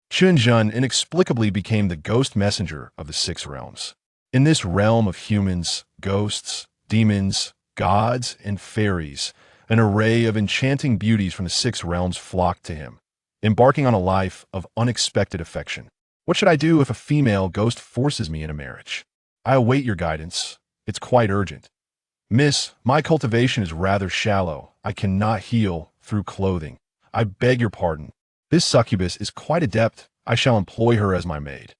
Chen Zhen inexplicably became the ghost messenger of the six realms. In this realm of humans, ghosts, demons, gods, and fairies, an array of enchanting beauties from the six realms flocked to him, embarking on a life of unexpected affection. What should I do if a female ghost forces me into marriage? I await your guidance. It's quite urgent. Miss, my cultivation is rather shallow. I cannot heal through clothing. I beg your pardon. This succubus is quite adept. I shall employ her as my maid.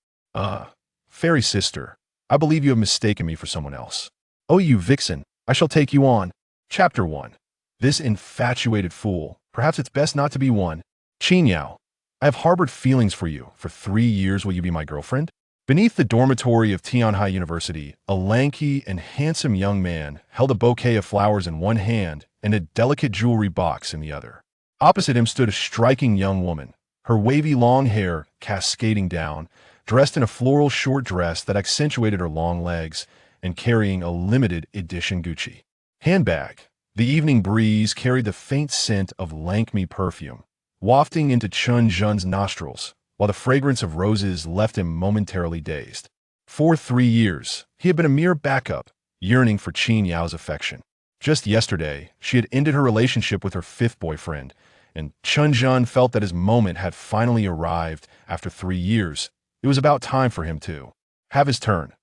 Fairy sister, I believe you have mistaken me for someone else. Oh, you vixen, I shall take you on. Chapter 1. This infatuated fool. Perhaps it's best not to be one. Qin Yao, I have harbored feelings for you. For 3 years will you be my girlfriend? Beneath the dormitory of Tianhai University, a lanky and handsome young man held a bouquet of flowers in one hand and a delicate jewelry box in the other. Opposite him stood a striking young woman, her wavy long hair cascading down, dressed in a floral short dress that accentuated her long legs, and carrying a limited edition Gucci handbag. The evening breeze carried the faint scent of Lancme perfume, wafting into Chen Zhen's nostrils, while the fragrance of roses left him momentarily dazed. For 3 years, he had been a mere backup, yearning for Qin Yao's affection. Just yesterday, she had ended her relationship with her fifth boyfriend, and Chen Zhen felt that his moment had finally arrived after 3 years. It was about time for him to have his turn.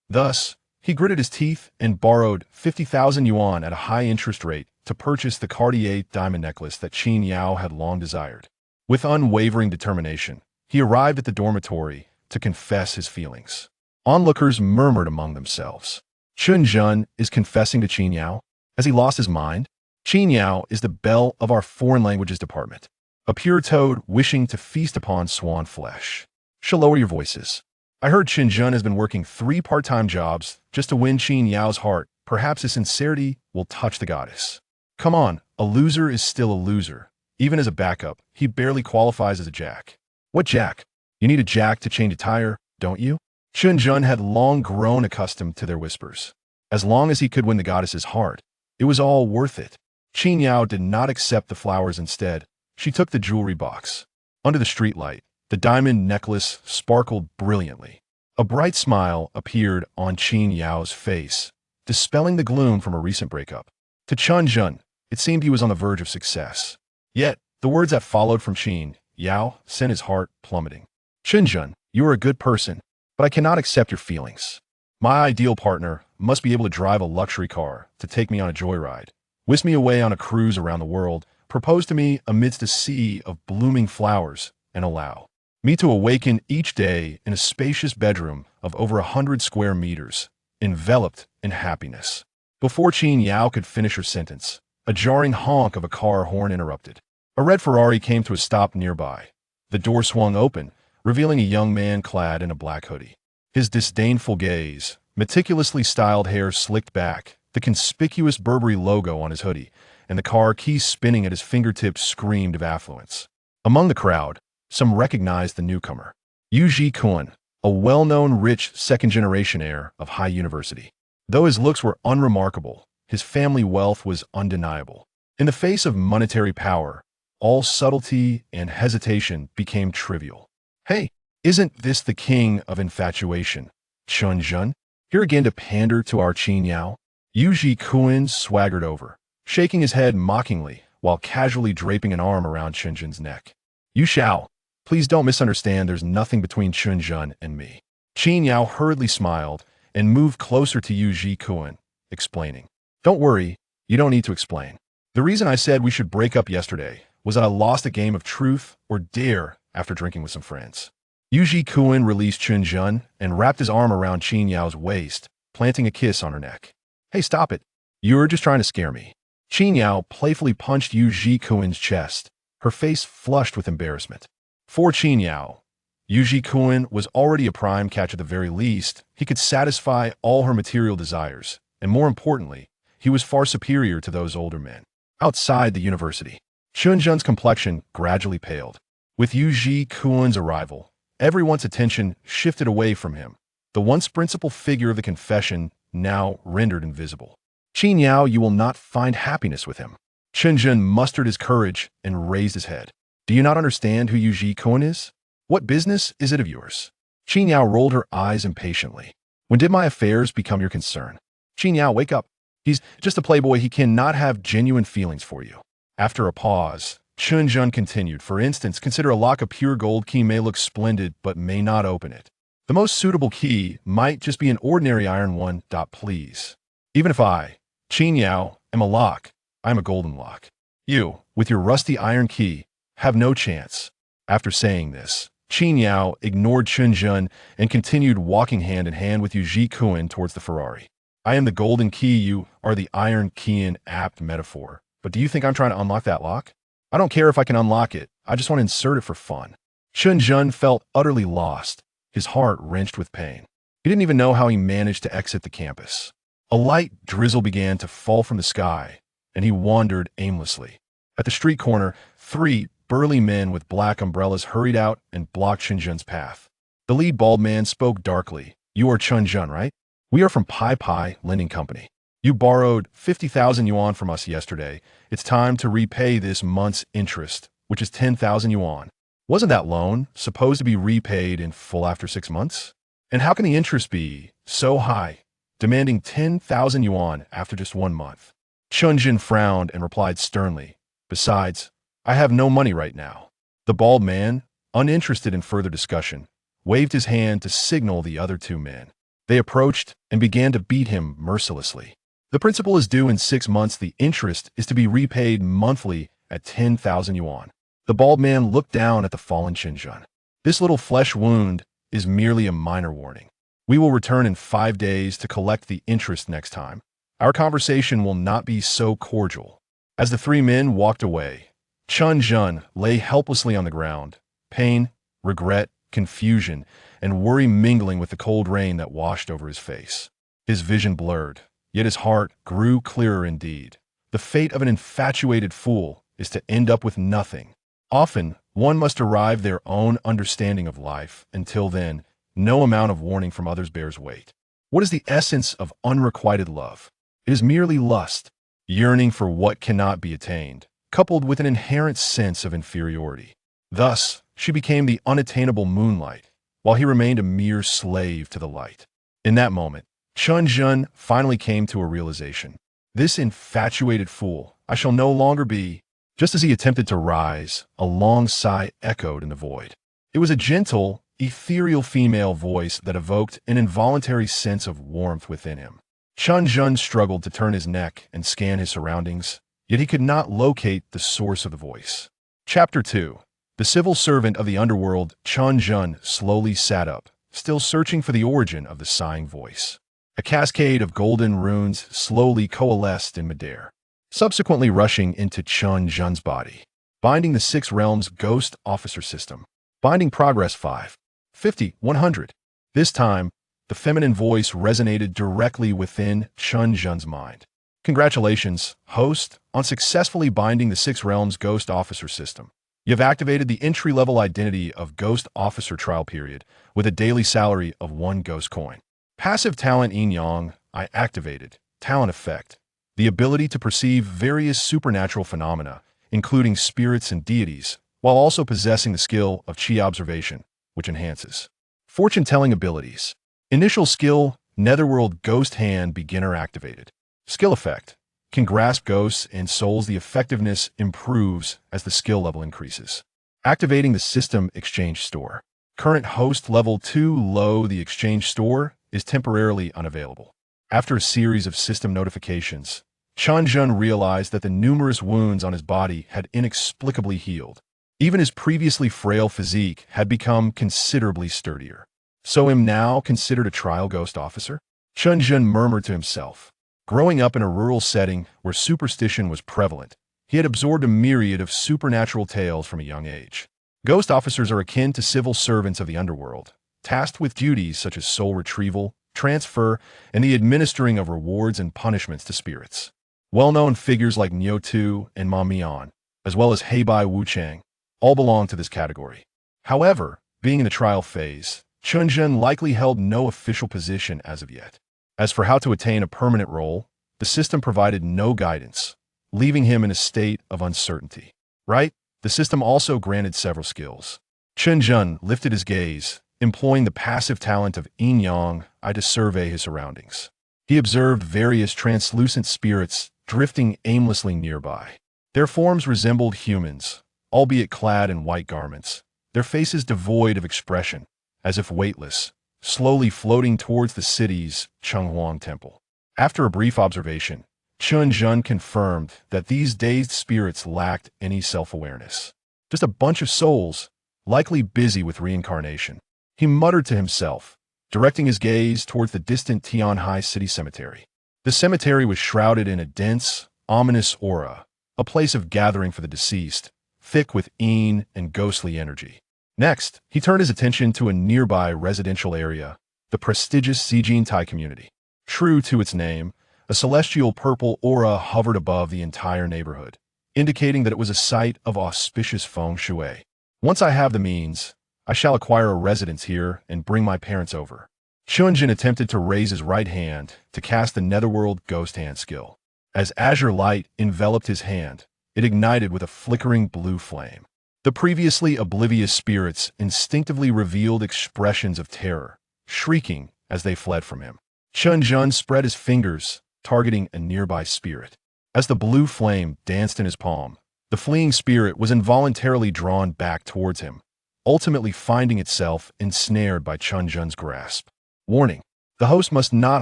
Thus, he gritted his teeth and borrowed 50,000 yuan at a high interest rate to purchase the Cartier diamond necklace that Qin Yao had long desired. With unwavering determination, he arrived at the dormitory to confess his feelings. Onlookers murmured among themselves. Chen Zhen is confessing to Qin Yao? Has he lost his mind? Qin Yao is the belle of our foreign languages department, a pure toad wishing to feast upon swan flesh. Shall lower your voices. I heard Chen Zhen has been working 3 part-time jobs just to win Qin Yao's heart. Perhaps his sincerity will touch the goddess. Come on, a loser is still a loser. Even as a backup, he barely qualifies as a jack. What jack? You need a jack to change a tire, don't you? Chen Zhen had long grown accustomed to their whispers. As long as he could win the goddess's heart, it was all worth it. Qin Yao did not accept the flowers instead. She took the jewelry box. Under the streetlight, the diamond necklace sparkled brilliantly. A bright smile appeared on Qin Yao's face, dispelling the gloom from a recent breakup. To Chen Zhen, it seemed he was on the verge of success. Yet, the words that followed from Qin Yao sent his heart plummeting. Chen Zhen, you are a good person, but I cannot accept your feelings. My ideal partner must be able to drive a luxury car to take me on a joyride, whisk me away on a cruise around the world, propose to me amidst a sea of blooming flowers, and allow me to awaken each day in a spacious bedroom of over 100 square meters, enveloped in happiness. Before Qin Yao could finish her sentence, a jarring honk of a car horn interrupted. A red Ferrari came to a stop nearby. The door swung open, revealing a young man clad in a black hoodie. His disdainful gaze, meticulously styled hair slicked back, the conspicuous Burberry logo on his hoodie, and the car keys spinning at his fingertips screamed of affluence. Among the crowd, some recognized the newcomer. Yu Kun, a well-known rich second-generation heir of high university. Though his looks were unremarkable, his family wealth was undeniable. In the face of monetary power, all subtlety and hesitation became trivial. Hey, isn't this the king of infatuation, Chen Zhen? Here again to pander to our Qin Yao? Yu Kun swaggered over, shaking his head mockingly while casually draping an arm around Chen Zhen's neck. Yu Xiao, please don't misunderstand, there's nothing between Chen Zhen and me. Qin Yao hurriedly smiled and moved closer to Yu Kun, explaining. Don't worry, you don't need to explain. The reason I said we should break up yesterday was that I lost a game of truth or dare after drinking with some friends. Yu Kun released Chen Zhen and wrapped his arm around Qin Yao's waist, planting a kiss on her neck. Hey, stop it. You're just trying to scare me. Qin Yao playfully punched Yu Kun's chest, her face flushed with embarrassment. For Qin Yao, Yu Kun was already a prime catch at the very least. He could satisfy all her material desires, and more importantly, he was far superior to those older men. Outside the university, Chen Zhen's complexion gradually paled. With Yu Kun's arrival, everyone's attention shifted away from him, the once principal figure of the confession now rendered invisible. Qin Yao, you will not find happiness with him. Chen Zhen mustered his courage and raised his head. Do you not understand who Yu Kun is? What business is it of yours? Qin Yao rolled her eyes impatiently. When did my affairs become your concern? Qin Yao, wake up. He's just a playboy. He cannot have genuine feelings for you. After a pause, Chen Zhen continued. For instance, consider a lock of pure gold key may look splendid, but may not open it. The most suitable key might just be an ordinary iron one. Please. Even if I, Qin Yao, am a lock, I am a golden lock. You, with your rusty iron key, have no chance. After saying this, Qin Yao ignored Chen Zhen and continued walking hand in hand with Yu Jikuan towards the Ferrari. I am the golden key, you are the iron key, an apt metaphor. But do you think I'm trying to unlock that lock? I don't care if I can unlock it, I just want to insert it for fun. Chen Zhen felt utterly lost, his heart wrenched with pain. He didn't even know how he managed to exit the campus. A light drizzle began to fall from the sky, and he wandered aimlessly. At the street corner, 3 burly men with black umbrellas hurried out and blocked Chen Zhen's path. The lead bald man spoke darkly. You are Chen Zhen, right? We are from Pai Pai Lending Company. You borrowed 50,000 yuan from us yesterday. It's time to repay this month's interest, which is 10,000 yuan. Wasn't that loan supposed to be repaid in full after 6 months? And how can the interest be so high, demanding 10,000 yuan after just 1 month? Chen Zhen frowned and replied sternly, besides, I have no money right now. The bald man, uninterested in further discussion, waved his hand to signal the other 2 men. They approached and began to beat him mercilessly. The principal is due in 6 months. The interest is to be repaid monthly at 10,000 yuan. The bald man looked down at the fallen Chen Zhen. This little flesh wound is merely a minor warning. We will return in 5 days to collect the interest next time. Our conversation will not be so cordial. As the 3 men walked away, Chen Zhen lay helplessly on the ground, pain, regret, confusion, and worry mingling with the cold rain that washed over his face. His vision blurred, yet his heart grew clearer indeed. The fate of an infatuated fool is to end up with nothing. Often, one must arrive their own understanding of life. Until then, no amount of warning from others bears weight. What is the essence of unrequited love? It is merely lust, yearning for what cannot be attained, coupled with an inherent sense of inferiority. Thus, she became the unattainable moonlight, while he remained a mere slave to the light. In that moment, Chen Zhen finally came to a realization. This infatuated fool, I shall no longer be. Just as he attempted to rise, a long sigh echoed in the void. It was a gentle, ethereal female voice that evoked an involuntary sense of warmth within him. Chen Zhen struggled to turn his neck and scan his surroundings, yet he could not locate the source of the voice. Chapter 2. The civil servant of the underworld, Chen Zhen, slowly sat up, still searching for the origin of the sighing voice. A cascade of golden runes slowly coalesced in midair, subsequently rushing into Chen Zhen's body, binding the 6 realms ghost officer system. Binding progress 5. 50, 100. This time, the feminine voice resonated directly within Chen Zhen's mind. Congratulations, host, on successfully binding the 6 realms ghost officer system. You've activated the entry-level identity of Ghost Officer trial period with a daily salary of 1 ghost coin. Passive talent Yin Yang, I activated. Talent effect. The ability to perceive various supernatural phenomena, including spirits and deities, while also possessing the skill of Qi observation, which enhances. Fortune-telling abilities. Initial skill, Netherworld Ghost Hand Beginner activated. Skill effect. Can grasp ghosts and souls. The effectiveness improves as the skill level increases. Activating the System Exchange Store. Current host level 2 low. The Exchange Store is temporarily unavailable. After a series of system notifications, Chen Zhen realized that the numerous wounds on his body had inexplicably healed. Even his previously frail physique had become considerably sturdier. So am now considered a trial ghost officer? Chen Zhen murmured to himself. Growing up in a rural setting where superstition was prevalent, he had absorbed a myriad of supernatural tales from a young age. Ghost officers are akin to civil servants of the underworld, tasked with duties such as soul retrieval, transfer, and the administering of rewards and punishments to spirits. Well-known figures like Niu Tu and Ma Mian, as well as Heibai Wuchang, all belong to this category. However, being in the trial phase, Chen Zhen likely held no official position as of yet. As for how to attain a permanent role, the system provided no guidance, leaving him in a state of uncertainty. Right? The system also granted several skills. Chen Zhen lifted his gaze, employing the passive talent of yin-yang eye to survey his surroundings. He observed various translucent spirits drifting aimlessly nearby. Their forms resembled humans, albeit clad in white garments, their faces devoid of expression, as if weightless, slowly floating towards the city's Chenghuang temple. After a brief observation, Chen Zhen confirmed that these dazed spirits lacked any self-awareness. Just a bunch of souls, likely busy with reincarnation. He muttered to himself, directing his gaze towards the distant Tianhai city cemetery. The cemetery was shrouded in a dense, ominous aura, a place of gathering for the deceased, thick with yin and ghostly energy. Next, he turned his attention to a nearby residential area, the prestigious Xijin Tai community. True to its name, a celestial purple aura hovered above the entire neighborhood, indicating that it was a site of auspicious feng shui. Once I have the means, I shall acquire a residence here and bring my parents over. Chen Zhen attempted to raise his right hand to cast the Netherworld Ghost Hand skill. As azure light enveloped his hand, it ignited with a flickering blue flame. The previously oblivious spirits instinctively revealed expressions of terror, shrieking as they fled from him. Chen Zhen spread his fingers, targeting a nearby spirit. As the blue flame danced in his palm, the fleeing spirit was involuntarily drawn back towards him, ultimately finding itself ensnared by Chen Zhen's grasp. Warning: the host must not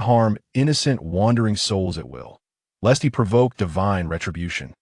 harm innocent wandering souls at will, lest he provoke divine retribution.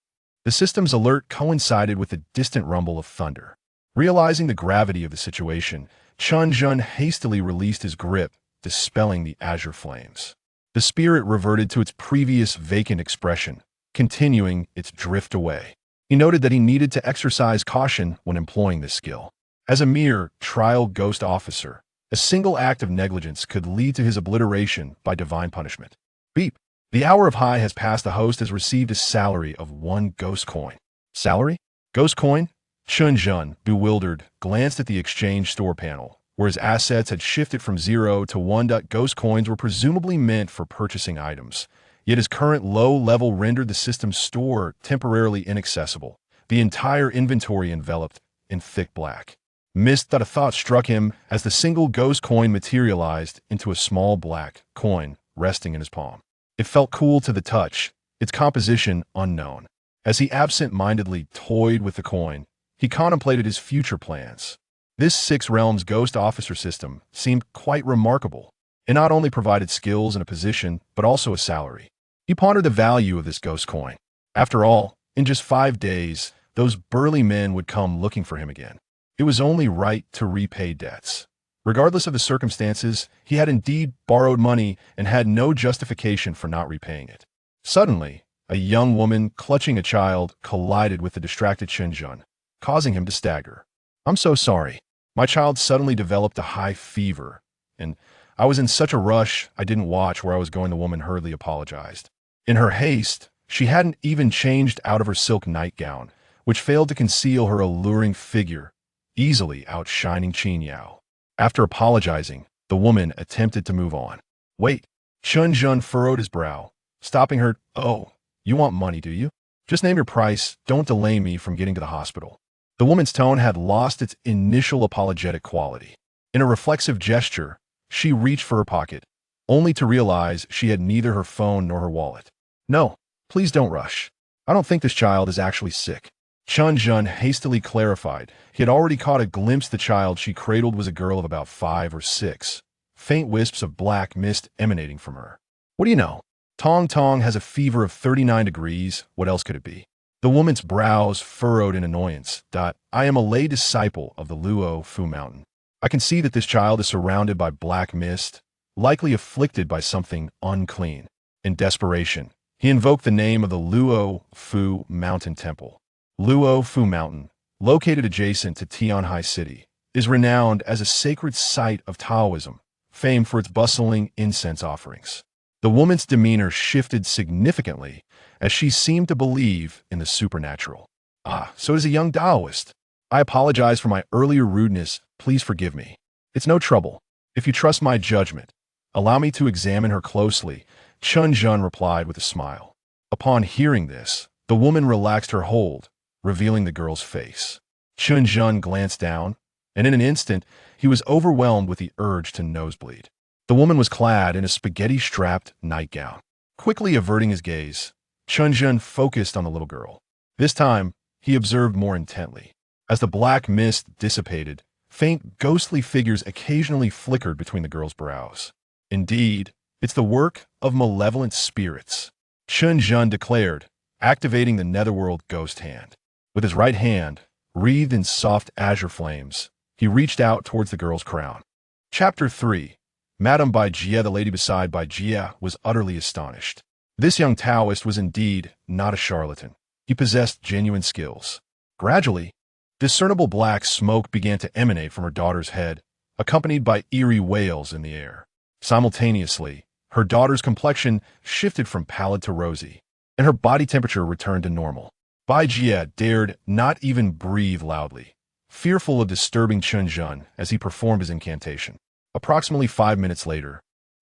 The system's alert coincided with the distant rumble of thunder. Realizing the gravity of the situation, Chen Zhen hastily released his grip, dispelling the azure flames. The spirit reverted to its previous vacant expression, continuing its drift away. He noted that he needed to exercise caution when employing this skill. As a mere trial ghost officer, a single act of negligence could lead to his obliteration by divine punishment. Beep. The hour of high has passed. The host has received a salary of 1 ghost coin. Salary? Ghost coin? Chen Zhen, bewildered, glanced at the exchange store panel, where his assets had shifted from 0 to 1. Ghost coins were presumably meant for purchasing items, yet his current low level rendered the system's store temporarily inaccessible, the entire inventory enveloped in thick black. Mist. A thought struck him as the single ghost coin materialized into a small black coin resting in his palm. It felt cool to the touch, its composition unknown. As he absent-mindedly toyed with the coin, he contemplated his future plans. This Six Realms Ghost Officer system seemed quite remarkable. It not only provided skills and a position, but also a salary. He pondered the value of this ghost coin. After all, in just 5 days, those burly men would come looking for him again. It was only right to repay debts. Regardless of the circumstances, he had indeed borrowed money and had no justification for not repaying it. Suddenly, a young woman clutching a child collided with the distracted Chen Zhen, causing him to stagger. "I'm so sorry. My child suddenly developed a high fever, and I was in such a rush I didn't watch where I was going," the woman hurriedly apologized. In her haste, she hadn't even changed out of her silk nightgown, which failed to conceal her alluring figure, easily outshining Qin Yao. After apologizing, the woman attempted to move on. "Wait." Chen Zhen furrowed his brow, stopping her. "Oh, you want money, do you? Just name your price. Don't delay me from getting to the hospital." The woman's tone had lost its initial apologetic quality. In a reflexive gesture, she reached for her pocket, only to realize she had neither her phone nor her wallet. "No, please don't rush. I don't think this child is actually sick." Chen Zhen hastily clarified. He had already caught a glimpse. The child she cradled was a girl of about 5 or 6, faint wisps of black mist emanating from her. "What do you know? Tong Tong has a fever of 39 degrees. What else could it be?" The woman's brows furrowed in annoyance. "I am a lay disciple of the Luo Fu Mountain. I can see that this child is surrounded by black mist, likely afflicted by something unclean." In desperation, he invoked the name of the Luo Fu Mountain Temple. Luo Fu Mountain, located adjacent to Tianhai City, is renowned as a sacred site of Taoism, famed for its bustling incense offerings. The woman's demeanor shifted significantly as she seemed to believe in the supernatural. "Ah, so is a young Taoist. I apologize for my earlier rudeness. Please forgive me. It's no trouble. If you trust my judgment, allow me to examine her closely," Chen Zhen replied with a smile. Upon hearing this, the woman relaxed her hold, revealing the girl's face. Chen Zhen glanced down, and in an instant, he was overwhelmed with the urge to nosebleed. The woman was clad in a spaghetti-strapped nightgown. Quickly averting his gaze, Chen Zhen focused on the little girl. This time, he observed more intently. As the black mist dissipated, faint ghostly figures occasionally flickered between the girl's brows. Indeed, it's the work of malevolent spirits, Chen Zhen declared, activating the netherworld ghost hand. With his right hand, wreathed in soft azure flames, he reached out towards the girl's crown. Chapter 3. Madame Bai Jie, the lady beside Bai Jie, was utterly astonished. This young Taoist was indeed not a charlatan. He possessed genuine skills. Gradually, discernible black smoke began to emanate from her daughter's head, accompanied by eerie wails in the air. Simultaneously, her daughter's complexion shifted from pallid to rosy, and her body temperature returned to normal. Bai Jie dared not even breathe loudly, fearful of disturbing Chen Zhen as he performed his incantation. Approximately 5 minutes later,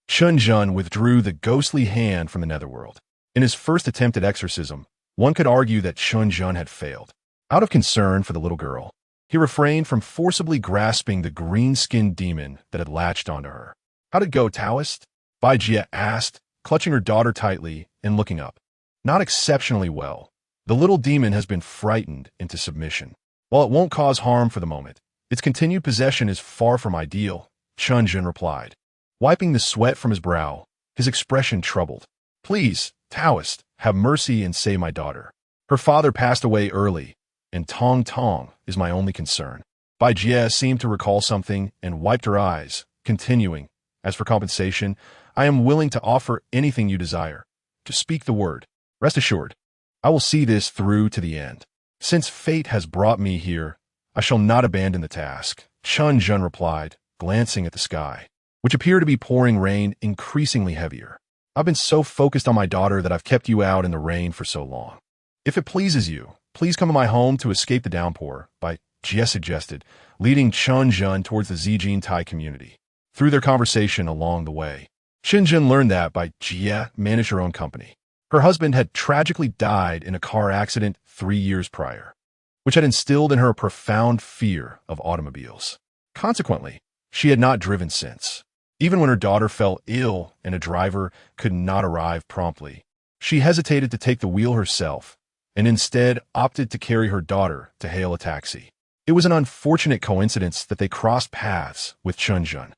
Chen Zhen withdrew the ghostly hand from the netherworld. In his first attempt at exorcism, one could argue that Chen Zhen had failed. Out of concern for the little girl, he refrained from forcibly grasping the green-skinned demon that had latched onto her. "How'd it go, Taoist?" Bai Jie asked, clutching her daughter tightly and looking up. "Not exceptionally well. The little demon has been frightened into submission. While it won't cause harm for the moment, its continued possession is far from ideal," Chen Zhen replied. Wiping the sweat from his brow, his expression troubled. "Please, Taoist, have mercy and save my daughter. Her father passed away early, and Tong Tong is my only concern." Bai Jie seemed to recall something and wiped her eyes, continuing, "As for compensation, I am willing to offer anything you desire. Just speak the word. Rest assured, I will see this through to the end. Since fate has brought me here, I shall not abandon the task," Chen Zhen replied, glancing at the sky, which appeared to be pouring rain increasingly heavier. "I've been so focused on my daughter that I've kept you out in the rain for so long. If it pleases you, please come to my home to escape the downpour," Bai Jie suggested, leading Chen Zhen towards the Zijin Tai community. Through their conversation along the way, Chen Zhen learned that Bai Jie managed her own company. Her husband had tragically died in a car accident 3 years prior, which had instilled in her a profound fear of automobiles. Consequently, she had not driven since. Even when her daughter fell ill and a driver could not arrive promptly, she hesitated to take the wheel herself and instead opted to carry her daughter to hail a taxi. It was an unfortunate coincidence that they crossed paths with Chen Zhen.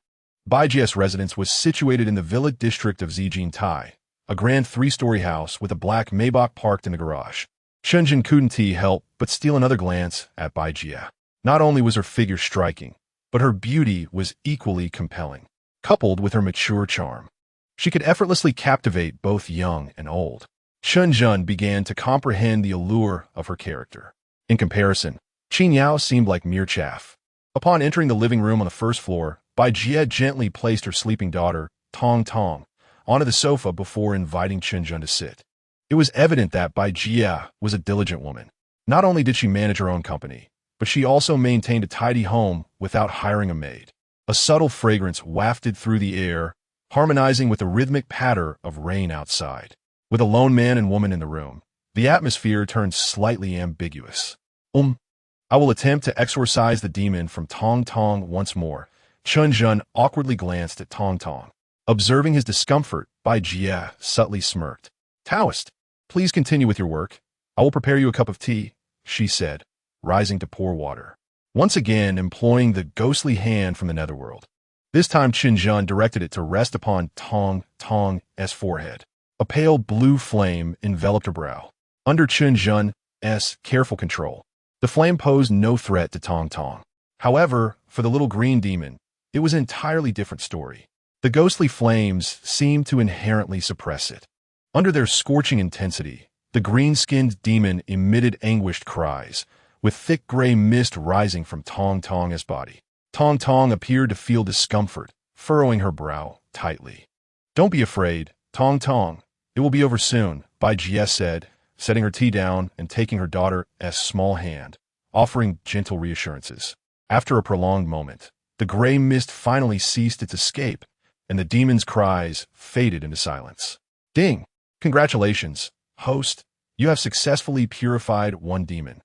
Bai Jie's residence was situated in the villa district of Zijin Tai, a grand 3-story house with a black Maybach parked in the garage. Chen Zhen couldn't help but steal another glance at Bai Jie. Not only was her figure striking, but her beauty was equally compelling. Coupled with her mature charm, she could effortlessly captivate both young and old. Chen Zhen began to comprehend the allure of her character. In comparison, Qin Yao seemed like mere chaff. Upon entering the living room on the first floor, Bai Jie gently placed her sleeping daughter, Tong Tong, onto the sofa before inviting Chen Zhen to sit. It was evident that Bai Jie was a diligent woman. Not only did she manage her own company, but she also maintained a tidy home without hiring a maid. A subtle fragrance wafted through the air, harmonizing with the rhythmic patter of rain outside. With a lone man and woman in the room, the atmosphere turned slightly ambiguous. I will attempt to exorcise the demon from Tong Tong once more." Chen Zhen awkwardly glanced at Tong Tong. Observing his discomfort, Bai Jie subtly smirked. "Taoist, please continue with your work. I will prepare you a cup of tea," she said, rising to pour water. Once again employing the ghostly hand from the netherworld. This time Chen Zhen directed it to rest upon Tong Tong's forehead. A pale blue flame enveloped her brow. Under Chen Zhen's careful control, the flame posed no threat to Tong Tong. However, for the little green demon, it was an entirely different story. The ghostly flames seemed to inherently suppress it. Under their scorching intensity, the green-skinned demon emitted anguished cries, with thick gray mist rising from Tong Tong's body. Tong Tong appeared to feel discomfort, furrowing her brow tightly. "Don't be afraid, Tong Tong. It will be over soon," Bai Jie said, setting her tea down and taking her daughter's small hand, offering gentle reassurances. After a prolonged moment, the gray mist finally ceased its escape, and the demon's cries faded into silence. "Ding! Congratulations, host. You have successfully purified one demon,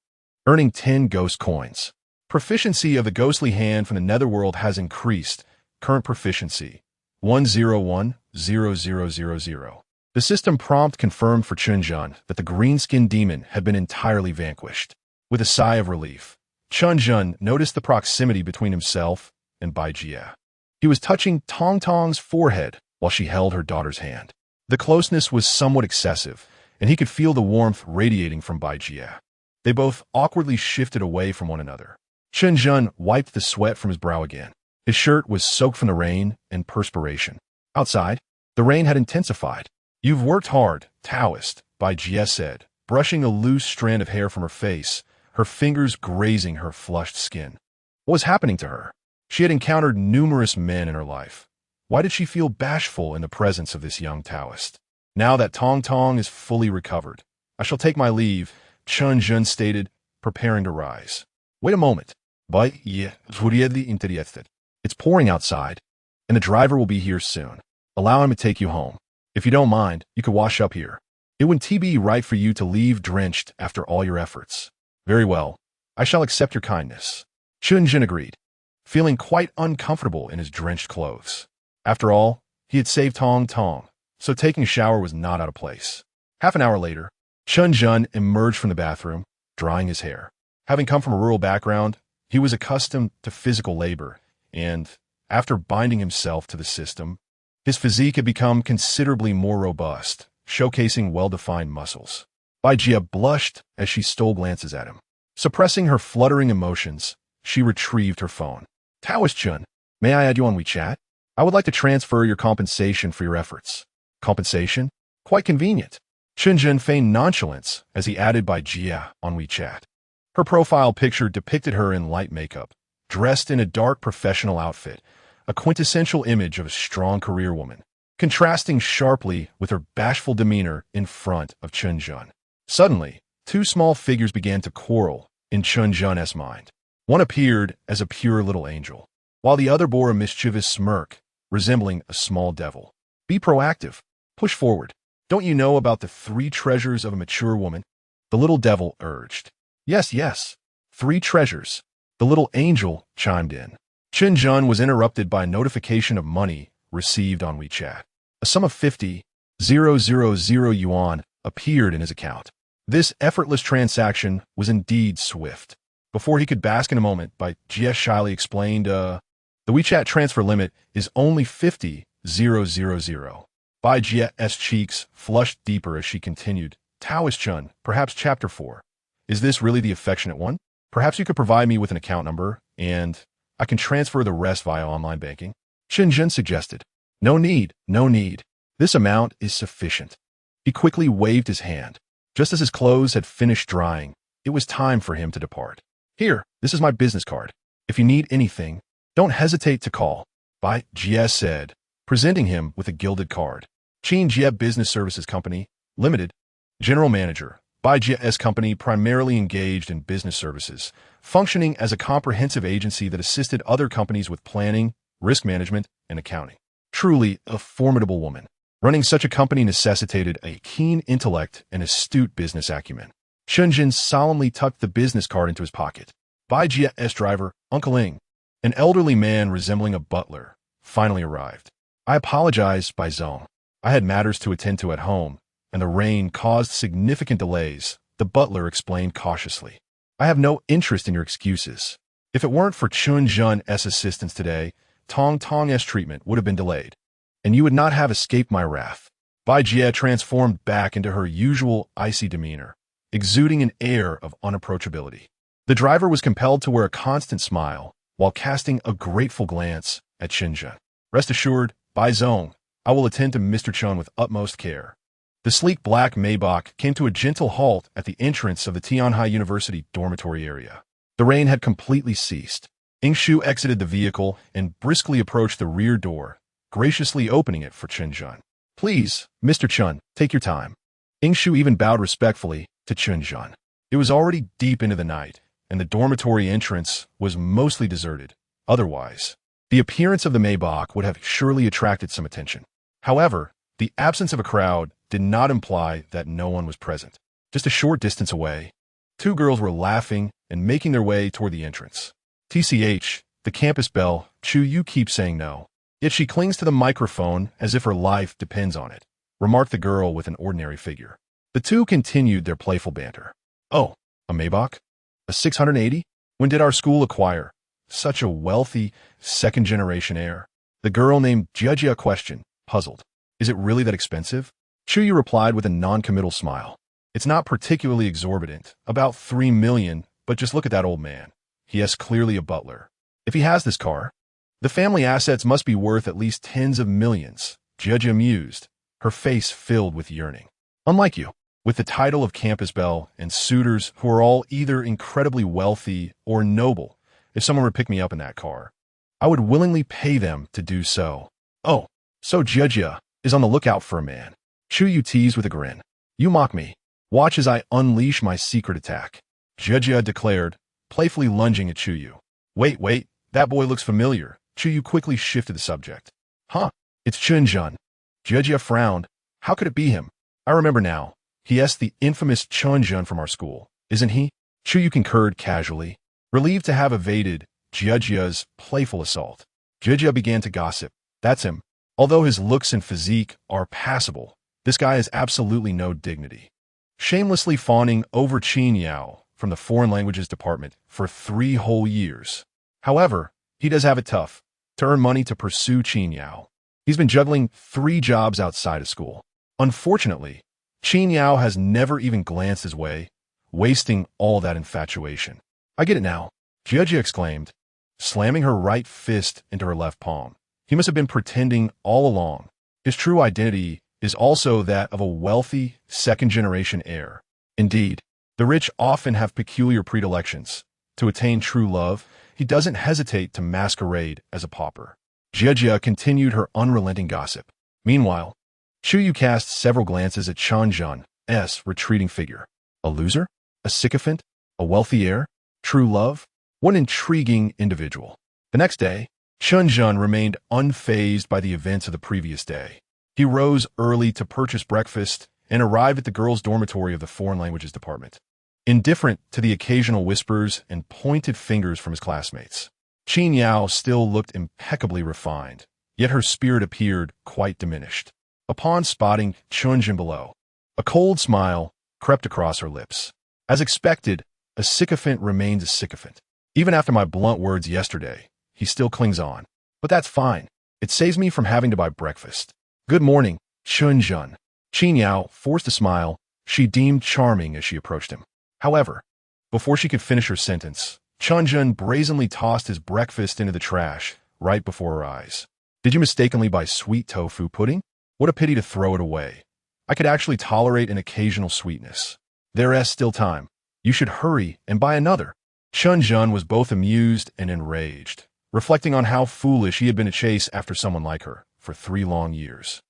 earning 10 ghost coins." Proficiency of the ghostly hand from the netherworld has increased. Current proficiency 1010000. The system prompt confirmed for Chen Zhen that the green-skinned demon had been entirely vanquished. With a sigh of relief, Chen Zhen noticed the proximity between himself and Bai Jie. He was touching Tong Tong's forehead while she held her daughter's hand. The closeness was somewhat excessive, and he could feel the warmth radiating from Bai Jie. They both awkwardly shifted away from one another. Chen Zhen wiped the sweat from his brow again. His shirt was soaked from the rain and perspiration. Outside, the rain had intensified. "You've worked hard, Taoist," Bai Jie said, brushing a loose strand of hair from her face, her fingers grazing her flushed skin. What was happening to her? She had encountered numerous men in her life. Why did she feel bashful in the presence of this young Taoist? "Now that Tong Tong is fully recovered, I shall take my leave," Chen Zhen stated, preparing to rise. "Wait a moment." Bai Jie hurriedly interjected. "It's pouring outside, and the driver will be here soon. Allow him to take you home. If you don't mind, you could wash up here. It wouldn't be right for you to leave drenched after all your efforts." "Very well. I shall accept your kindness." Chen Zhen agreed, feeling quite uncomfortable in his drenched clothes. After all, he had saved Tong Tong, so taking a shower was not out of place. Half an hour later, Chen Zhen emerged from the bathroom, drying his hair. Having come from a rural background, he was accustomed to physical labor, and, after binding himself to the system, his physique had become considerably more robust, showcasing well-defined muscles. Bai Jie blushed as she stole glances at him. Suppressing her fluttering emotions, she retrieved her phone. "Taoist Chun, may I add you on WeChat? I would like to transfer your compensation for your efforts." "Compensation? Quite convenient." Chen Zhen feigned nonchalance as he added Bai Jie on WeChat. Her profile picture depicted her in light makeup, dressed in a dark professional outfit, a quintessential image of a strong career woman, contrasting sharply with her bashful demeanor in front of Chen Zhen. Suddenly, two small figures began to quarrel in Chen Zhen's mind. One appeared as a pure little angel, while the other bore a mischievous smirk, resembling a small devil. "Be proactive. Push forward. Don't you know about the 3 treasures of a mature woman?" the little devil urged. Yes. 3 treasures," the little angel chimed in. Chen Zhen was interrupted by a notification of money received on WeChat. A sum of 50,000 yuan appeared in his account. This effortless transaction was indeed swift. Before he could bask in a moment, Bai Jie shyly explained, "The WeChat transfer limit is only 50,000. Bai Jie's cheeks flushed deeper as she continued, "Taoist Chun, perhaps Chapter 4. Is this really the affectionate one? Perhaps you could provide me with an account number, and I can transfer the rest via online banking." Chen Zhen suggested. No need. This amount is sufficient." He quickly waved his hand. Just as his clothes had finished drying, it was time for him to depart. "Here, this is my business card. If you need anything, don't hesitate to call," Bai Jie said, presenting him with a gilded card. "Chen Jie Business Services Company, Limited, General Manager." Bai Jie's company primarily engaged in business services, functioning as a comprehensive agency that assisted other companies with planning, risk management, and accounting. Truly a formidable woman. Running such a company necessitated a keen intellect and astute business acumen. Chen Zhen solemnly tucked the business card into his pocket. Bai Jie's driver, Uncle Ing, an elderly man resembling a butler, finally arrived. "I apologize, Bai Zong. I had matters to attend to at home, and the rain caused significant delays," the butler explained cautiously. "I have no interest in your excuses. If it weren't for Chen Zhen's assistance today, Tong Tong's treatment would have been delayed, and you would not have escaped my wrath." Bai Jie transformed back into her usual icy demeanor, exuding an air of unapproachability. The driver was compelled to wear a constant smile while casting a grateful glance at Chen Zhen. "Rest assured, Bai Zong, I will attend to Mr. Chen with utmost care." The sleek black Maybach came to a gentle halt at the entrance of the Tianhai University dormitory area. The rain had completely ceased. Ing Shu exited the vehicle and briskly approached the rear door, graciously opening it for Chen Zhen. "Please, Mr. Chen, take your time." Ing Shu even bowed respectfully to Chen Zhen. It was already deep into the night, and the dormitory entrance was mostly deserted. Otherwise, the appearance of the Maybach would have surely attracted some attention. However, the absence of a crowd did not imply that no one was present. Just a short distance away, 2 girls were laughing and making their way toward the entrance. TCH, the campus belle, Chu Yu keeps saying no. Yet she clings to the microphone as if her life depends on it, remarked the girl with an ordinary figure. The two continued their playful banter. Oh, a Maybach? A 680? When did our school acquire such a wealthy, second-generation heir? The girl named Jia questioned, puzzled. Is it really that expensive? Chu Yu replied with a non-committal smile. It's not particularly exorbitant, about $3 million, but just look at that old man. He is clearly a butler. If he has this car, the family assets must be worth at least tens of millions. Jia mused, her face filled with yearning. Unlike you, with the title of campus belle and suitors who are all either incredibly wealthy or noble, if someone were to pick me up in that car, I would willingly pay them to do so. Oh, so Jia is on the lookout for a man. Chu Yu teased with a grin. You mock me. Watch as I unleash my secret attack. Jia declared, playfully lunging at Chu Yu. Wait, that boy looks familiar. Chu Yu quickly shifted the subject. Huh, it's Chen Zhen. Jia frowned. How could it be him? I remember now. He is the infamous Chen Zhen from our school, isn't he? Chu Yu concurred casually, relieved to have evaded Jia's playful assault. Jia began to gossip. That's him. Although his looks and physique are passable, this guy has absolutely no dignity. Shamelessly fawning over Qin Yao from the foreign languages department for 3 whole years. However, he does have it tough to earn money to pursue Qin Yao. He's been juggling 3 jobs outside of school. Unfortunately, Qin Yao has never even glanced his way, wasting all that infatuation. I get it now, Jia exclaimed, slamming her right fist into her left palm. He must have been pretending all along. His true identity is also that of a wealthy, second-generation heir. Indeed, the rich often have peculiar predilections. To attain true love, he doesn't hesitate to masquerade as a pauper. Jia continued her unrelenting gossip. Meanwhile, Chu Yu cast several glances at Chen Zhen's retreating figure. A loser? A sycophant? A wealthy heir? True love? What an intriguing individual. The next day, Chen Zhen remained unfazed by the events of the previous day. He rose early to purchase breakfast and arrived at the girls' dormitory of the foreign languages department, indifferent to the occasional whispers and pointed fingers from his classmates. Qin Yao still looked impeccably refined, yet her spirit appeared quite diminished. Upon spotting Chen Zhen below, a cold smile crept across her lips. As expected, a sycophant remains a sycophant. Even after my blunt words yesterday, he still clings on. But that's fine. It saves me from having to buy breakfast. Good morning, Chen Zhen. Qin Yao forced a smile she deemed charming as she approached him. However, before she could finish her sentence, Chen Zhen brazenly tossed his breakfast into the trash right before her eyes. Did you mistakenly buy sweet tofu pudding? What a pity to throw it away. I could actually tolerate an occasional sweetness. There is still time. You should hurry and buy another. Chen Zhen was both amused and enraged, reflecting on how foolish he had been to chase after someone like her for 3 long years.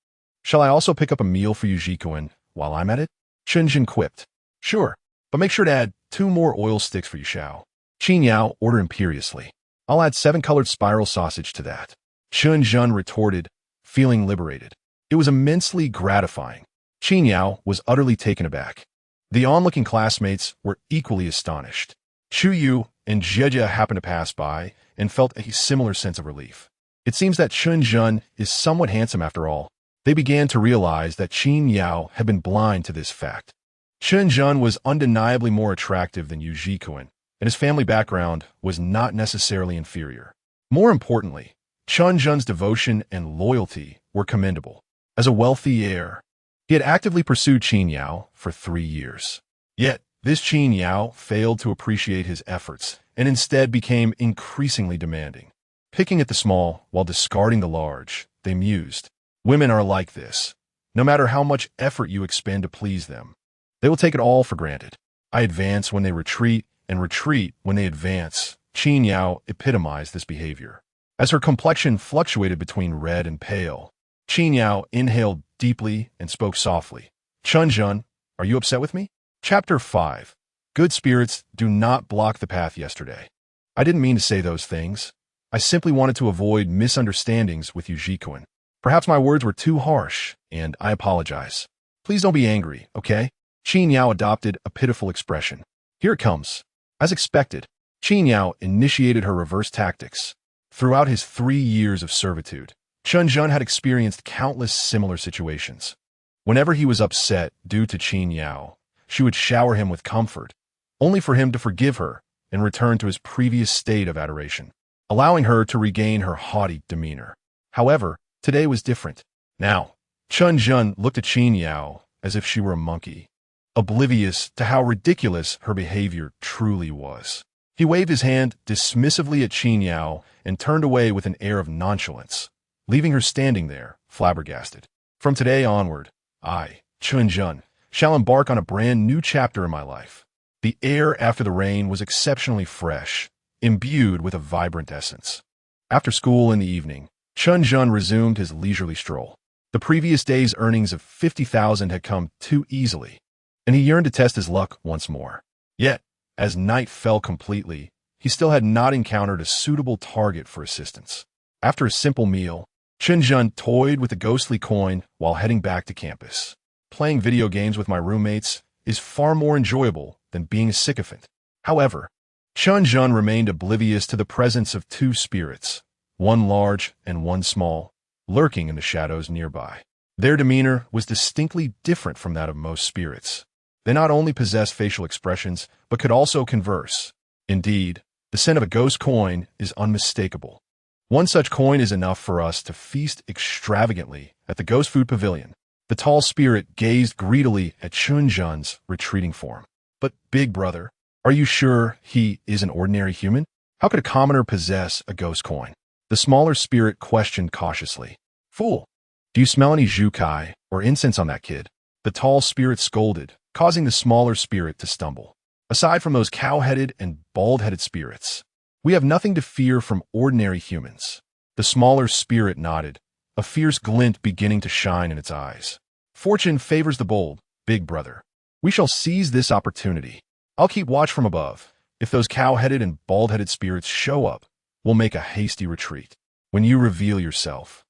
Shall I also pick up a meal for you, Jikuan, while I'm at it? Chen Zhen quipped. Sure, but make sure to add 2 more oil sticks for you, Xiao. Qin Yao ordered imperiously. I'll add 7-colored spiral sausage to that. Chen Zhen retorted, feeling liberated. It was immensely gratifying. Qin Yao was utterly taken aback. The onlooking classmates were equally astonished. Chu Yu and Jia happened to pass by and felt a similar sense of relief. It seems that Chen Zhen is somewhat handsome after all. They began to realize that Qin Yao had been blind to this fact. Chen Zhen was undeniably more attractive than Yu Jikuan, and his family background was not necessarily inferior. More importantly, Chen Zhen's devotion and loyalty were commendable. As a wealthy heir, he had actively pursued Qin Yao for 3 years. Yet, this Qin Yao failed to appreciate his efforts and instead became increasingly demanding. Picking at the small while discarding the large, they mused. Women are like this. No matter how much effort you expend to please them, they will take it all for granted. I advance when they retreat, and retreat when they advance. Qin Yao epitomized this behavior. As her complexion fluctuated between red and pale, Qin Yao inhaled deeply and spoke softly. Chen Zhen, are you upset with me? Chapter 5. Good spirits do not block the path yesterday. I didn't mean to say those things. I simply wanted to avoid misunderstandings with Yu Jikuan. Perhaps my words were too harsh, and I apologize. Please don't be angry, okay? Qin Yao adopted a pitiful expression. Here it comes. As expected, Qin Yao initiated her reverse tactics. Throughout his 3 years of servitude, Chen Zhen had experienced countless similar situations. Whenever he was upset due to Qin Yao, she would shower him with comfort, only for him to forgive her and return to his previous state of adoration, allowing her to regain her haughty demeanor. However, today was different. Now, Chen Zhen looked at Qin Yao as if she were a monkey, oblivious to how ridiculous her behavior truly was. He waved his hand dismissively at Qin Yao and turned away with an air of nonchalance, leaving her standing there, flabbergasted. From today onward, I, Chen Zhen, shall embark on a brand new chapter in my life. The air after the rain was exceptionally fresh, imbued with a vibrant essence. After school in the evening, Chen Zhen resumed his leisurely stroll. The previous day's earnings of 50,000 had come too easily, and he yearned to test his luck once more. Yet, as night fell completely, he still had not encountered a suitable target for assistance. After a simple meal, Chen Zhen toyed with the ghostly coin while heading back to campus. Playing video games with my roommates is far more enjoyable than being a sycophant. However, Chen Zhen remained oblivious to the presence of 2 spirits, one large and one small, lurking in the shadows nearby. Their demeanor was distinctly different from that of most spirits. They not only possessed facial expressions, but could also converse. Indeed, the scent of a ghost coin is unmistakable. One such coin is enough for us to feast extravagantly at the ghost food pavilion. The tall spirit gazed greedily at Chen Zhen's retreating form. But, big brother, are you sure he is an ordinary human? How could a commoner possess a ghost coin? The smaller spirit questioned cautiously. Fool, do you smell any jukai or incense on that kid? The tall spirit scolded, causing the smaller spirit to stumble. Aside from those cow-headed and bald-headed spirits, we have nothing to fear from ordinary humans. The smaller spirit nodded, a fierce glint beginning to shine in its eyes. Fortune favors the bold, big brother. We shall seize this opportunity. I'll keep watch from above. If those cow-headed and bald-headed spirits show up, we'll make a hasty retreat. When you reveal yourself,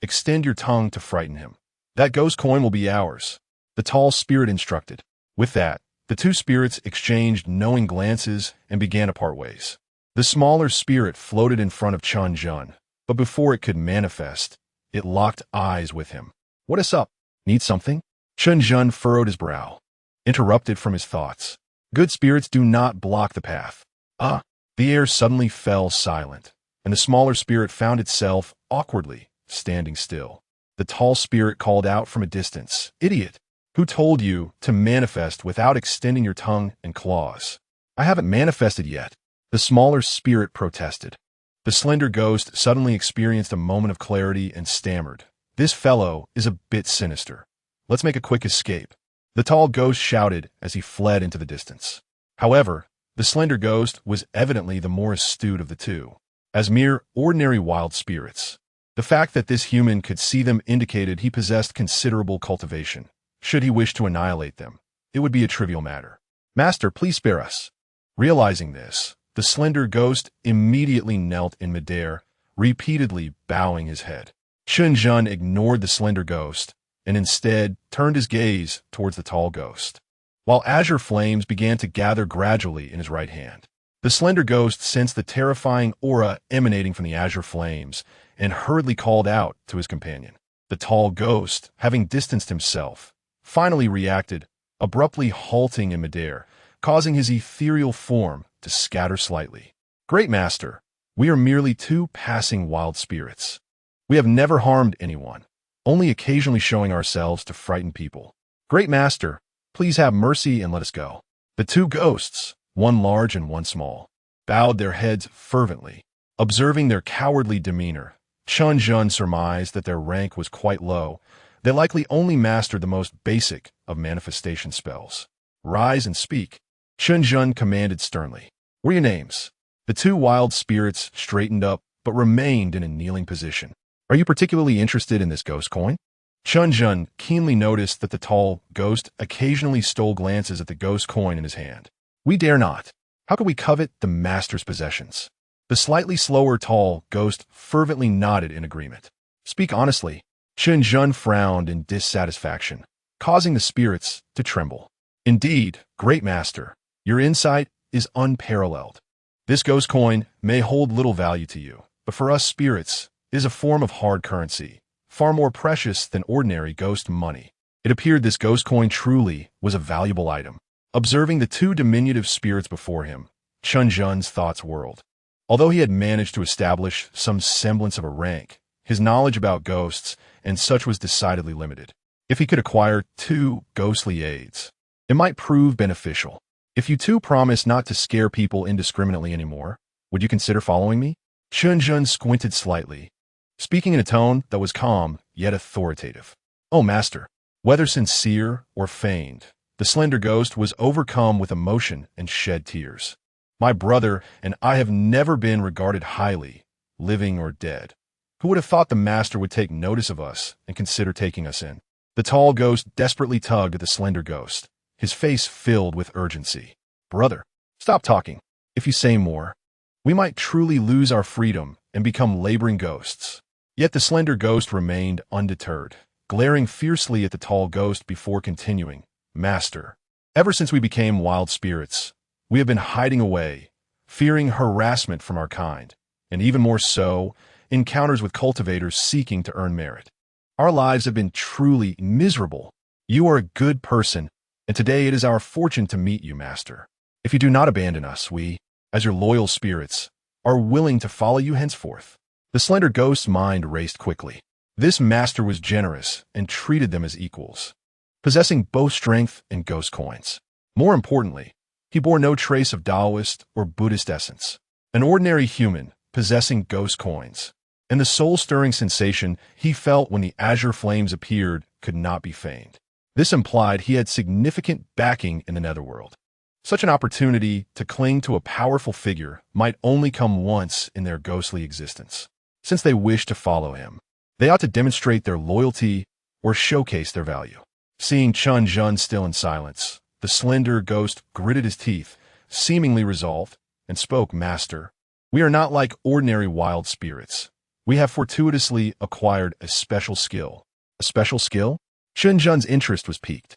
extend your tongue to frighten him. That ghost coin will be ours, the tall spirit instructed. With that, the 2 spirits exchanged knowing glances and began to part ways. The smaller spirit floated in front of Chen Zhen, but before it could manifest, it locked eyes with him. What is up? Need something? Chen Zhen furrowed his brow, interrupted from his thoughts. Good spirits do not block the path. The air suddenly fell silent, and the smaller spirit found itself awkwardly standing still. The tall spirit called out from a distance, Idiot! Who told you to manifest without extending your tongue and claws? I haven't manifested yet. The smaller spirit protested. The slender ghost suddenly experienced a moment of clarity and stammered. This fellow is a bit sinister. Let's make a quick escape. The tall ghost shouted as he fled into the distance. However, the slender ghost was evidently the more astute of the 2. As mere ordinary wild spirits, the fact that this human could see them indicated he possessed considerable cultivation. Should he wish to annihilate them, it would be a trivial matter. Master, please spare us. Realizing this, the slender ghost immediately knelt in midair, repeatedly bowing his head. Chen Zhen ignored the slender ghost and instead turned his gaze towards the tall ghost. While azure flames began to gather gradually in his right hand, the slender ghost sensed the terrifying aura emanating from the azure flames and hurriedly called out to his companion. The tall ghost, having distanced himself, finally reacted, abruptly halting in midair, causing his ethereal form to scatter slightly. Great Master, we are merely 2 passing wild spirits. We have never harmed anyone, only occasionally showing ourselves to frighten people. Great Master, please have mercy and let us go. The 2 ghosts, one large and one small, bowed their heads fervently. Observing their cowardly demeanor, Chen Zhen surmised that their rank was quite low. They likely only mastered the most basic of manifestation spells. Rise and speak, Chen Zhen commanded sternly. What are your names? The 2 wild spirits straightened up but remained in a kneeling position. Are you particularly interested in this ghost coin? Chen Zhen keenly noticed that the tall ghost occasionally stole glances at the ghost coin in his hand. We dare not. How could we covet the master's possessions? The slightly slower tall ghost fervently nodded in agreement. Speak honestly. Chen Zhen frowned in dissatisfaction, causing the spirits to tremble. Indeed, great master, your insight is unparalleled. This ghost coin may hold little value to you, but for us spirits, it is a form of hard currency, far more precious than ordinary ghost money. It appeared this ghost coin truly was a valuable item. Observing the two diminutive spirits before him, Chen Zhen's thoughts whirled. Although he had managed to establish some semblance of a rank, his knowledge about ghosts and such was decidedly limited. If he could acquire 2 ghostly aids, it might prove beneficial. If you two promise not to scare people indiscriminately anymore, would you consider following me? Chen Zhen squinted slightly, speaking in a tone that was calm yet authoritative. Oh, master. Whether sincere or feigned, the slender ghost was overcome with emotion and shed tears. My brother and I have never been regarded highly, living or dead. Who would have thought the master would take notice of us and consider taking us in? The tall ghost desperately tugged at the slender ghost, his face filled with urgency. Brother, stop talking. If you say more, we might truly lose our freedom and become laboring ghosts. Yet the slender ghost remained undeterred, glaring fiercely at the tall ghost before continuing. Master, ever since we became wild spirits, we have been hiding away, fearing harassment from our kind, and even more so, encounters with cultivators seeking to earn merit. Our lives have been truly miserable. You are a good person, and today it is our fortune to meet you, Master. If you do not abandon us, we, as your loyal spirits, are willing to follow you henceforth. The slender ghost's mind raced quickly. This master was generous and treated them as equals, possessing both strength and ghost coins. More importantly, he bore no trace of Taoist or Buddhist essence. An ordinary human possessing ghost coins, and the soul-stirring sensation he felt when the azure flames appeared could not be feigned. This implied he had significant backing in the netherworld. Such an opportunity to cling to a powerful figure might only come once in their ghostly existence. Since they wished to follow him, they ought to demonstrate their loyalty or showcase their value. Seeing Chen Zhen still in silence, the slender ghost gritted his teeth, seemingly resolved, and spoke. Master, we are not like ordinary wild spirits. We have fortuitously acquired a special skill. A special skill? Chen Zhen's interest was piqued.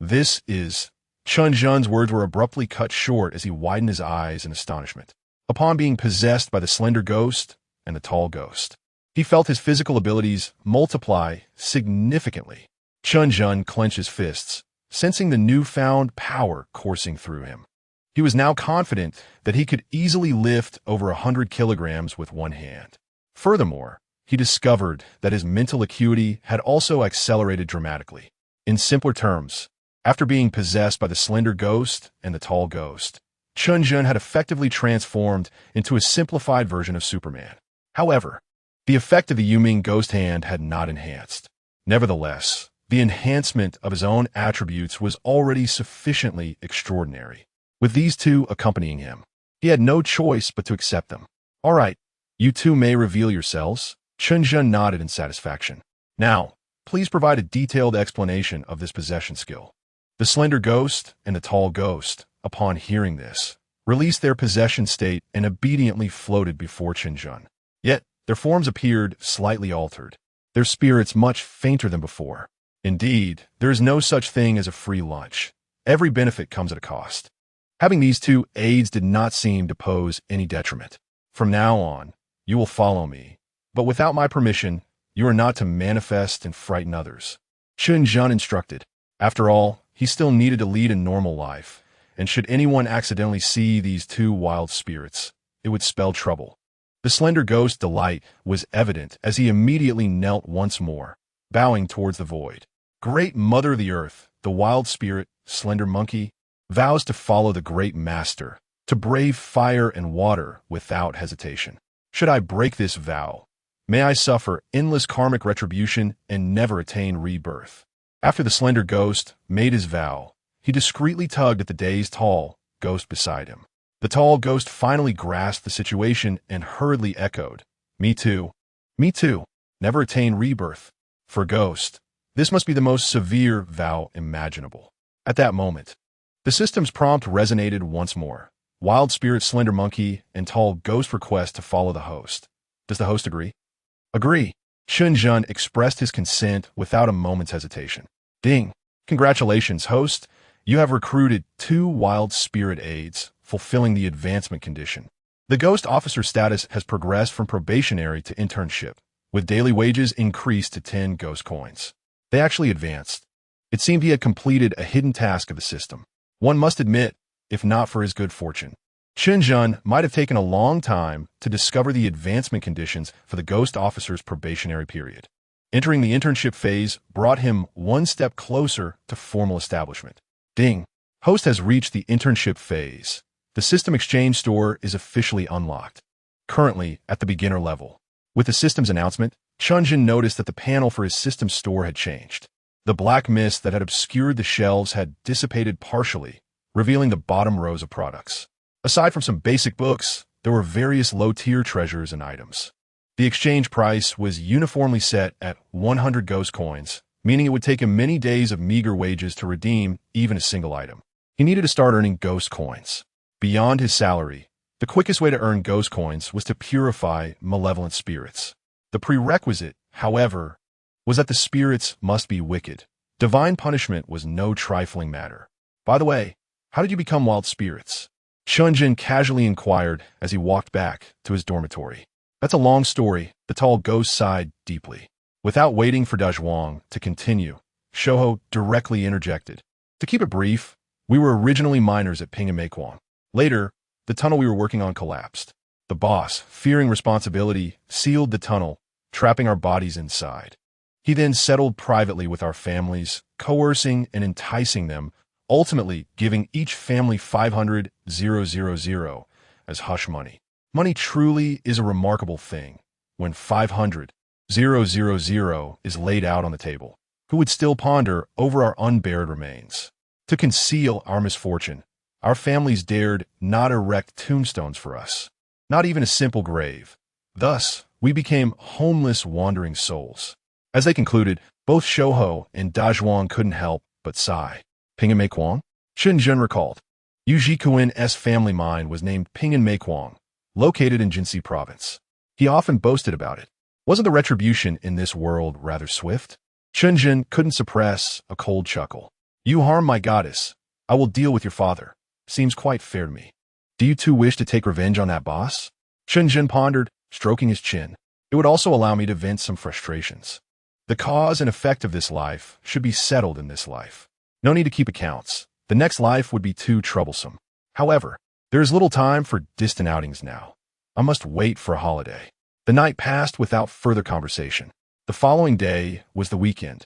This is... Chen Zhen's words were abruptly cut short as he widened his eyes in astonishment. Upon being possessed by the slender ghost and the tall ghost, he felt his physical abilities multiply significantly. Chen Zhen clenched his fists, sensing the newfound power coursing through him. He was now confident that he could easily lift over 100 kilograms with one hand. Furthermore, he discovered that his mental acuity had also accelerated dramatically. In simpler terms, after being possessed by the slender ghost and the tall ghost, Chen Zhen had effectively transformed into a simplified version of Superman. However, the effect of the Yuming ghost hand had not enhanced. Nevertheless, the enhancement of his own attributes was already sufficiently extraordinary. With these two accompanying him, he had no choice but to accept them. All right, you two may reveal yourselves. Chen Zhen nodded in satisfaction. Now, please provide a detailed explanation of this possession skill. The slender ghost and the tall ghost, upon hearing this, released their possession state and obediently floated before Chen Zhen. Yet, their forms appeared slightly altered, their spirits much fainter than before. Indeed, there is no such thing as a free lunch. Every benefit comes at a cost. Having these two aids did not seem to pose any detriment. From now on, you will follow me, but without my permission, you are not to manifest and frighten others. Chen Zhen instructed. After all, he still needed to lead a normal life, and should anyone accidentally see these two wild spirits, it would spell trouble. The slender ghost's delight was evident as he immediately knelt once more, bowing towards the void. Great Mother of the Earth, the wild spirit, slender monkey, vows to follow the great master, to brave fire and water without hesitation. Should I break this vow, may I suffer endless karmic retribution and never attain rebirth. After the slender ghost made his vow, he discreetly tugged at the dazed tall ghost beside him. The tall ghost finally grasped the situation and hurriedly echoed, Me too. Me too. Never attain rebirth. For ghost, this must be the most severe vow imaginable. At that moment, the system's prompt resonated once more. Wild spirit, slender monkey, and tall ghost request to follow the host. Does the host agree? Agree. Chen Zhen expressed his consent without a moment's hesitation. Ding. Congratulations, host. You have recruited 2 wild spirit aids, fulfilling the advancement condition. The ghost officer status has progressed from probationary to internship, with daily wages increased to 10 ghost coins. They actually advanced. It seemed he had completed a hidden task of the system. One must admit, if not for his good fortune, Chen Zhen might have taken a long time to discover the advancement conditions for the ghost officer's probationary period. Entering the internship phase brought him one step closer to formal establishment. Ding! Host has reached the internship phase. The system exchange store is officially unlocked. Currently at the beginner level. With the system's announcement, Chen Zhen noticed that the panel for his system store had changed. The black mist that had obscured the shelves had dissipated partially, revealing the bottom rows of products. Aside from some basic books, there were various low-tier treasures and items. The exchange price was uniformly set at 100 ghost coins, meaning it would take him many days of meager wages to redeem even a single item. He needed to start earning ghost coins. Beyond his salary, the quickest way to earn ghost coins was to purify malevolent spirits. The prerequisite, however, was that the spirits must be wicked. Divine punishment was no trifling matter. By the way, how did you become wild spirits? Chen Zhen casually inquired as he walked back to his dormitory. That's a long story, the tall ghost sighed deeply. Without waiting for Dazhuang to continue, Shouho directly interjected. To keep it brief, we were originally miners at Ping and Meikuang. Later, the tunnel we were working on collapsed. The boss, fearing responsibility, sealed the tunnel, trapping our bodies inside. He then settled privately with our families, coercing and enticing them, ultimately giving each family 500,000 as hush money. Money truly is a remarkable thing. When 500,000 is laid out on the table, who would still ponder over our unburied remains? To conceal our misfortune, our families dared not erect tombstones for us, not even a simple grave. Thus, we became homeless wandering souls. As they concluded, both Shouho and Dazhuang couldn't help but sigh. Ping and Meikuang? Chen Zhen recalled. Yu Jikuin's family mine was named Ping and Meikuang, located in Jinxi province. He often boasted about it. Wasn't the retribution in this world rather swift? Chen Zhen couldn't suppress a cold chuckle. You harm my goddess. I will deal with your father. Seems quite fair to me. Do you two wish to take revenge on that boss? Chen Zhen pondered, stroking his chin. It would also allow me to vent some frustrations. The cause and effect of this life should be settled in this life. No need to keep accounts. The next life would be too troublesome. However, there is little time for distant outings now. I must wait for a holiday. The night passed without further conversation. The following day was the weekend.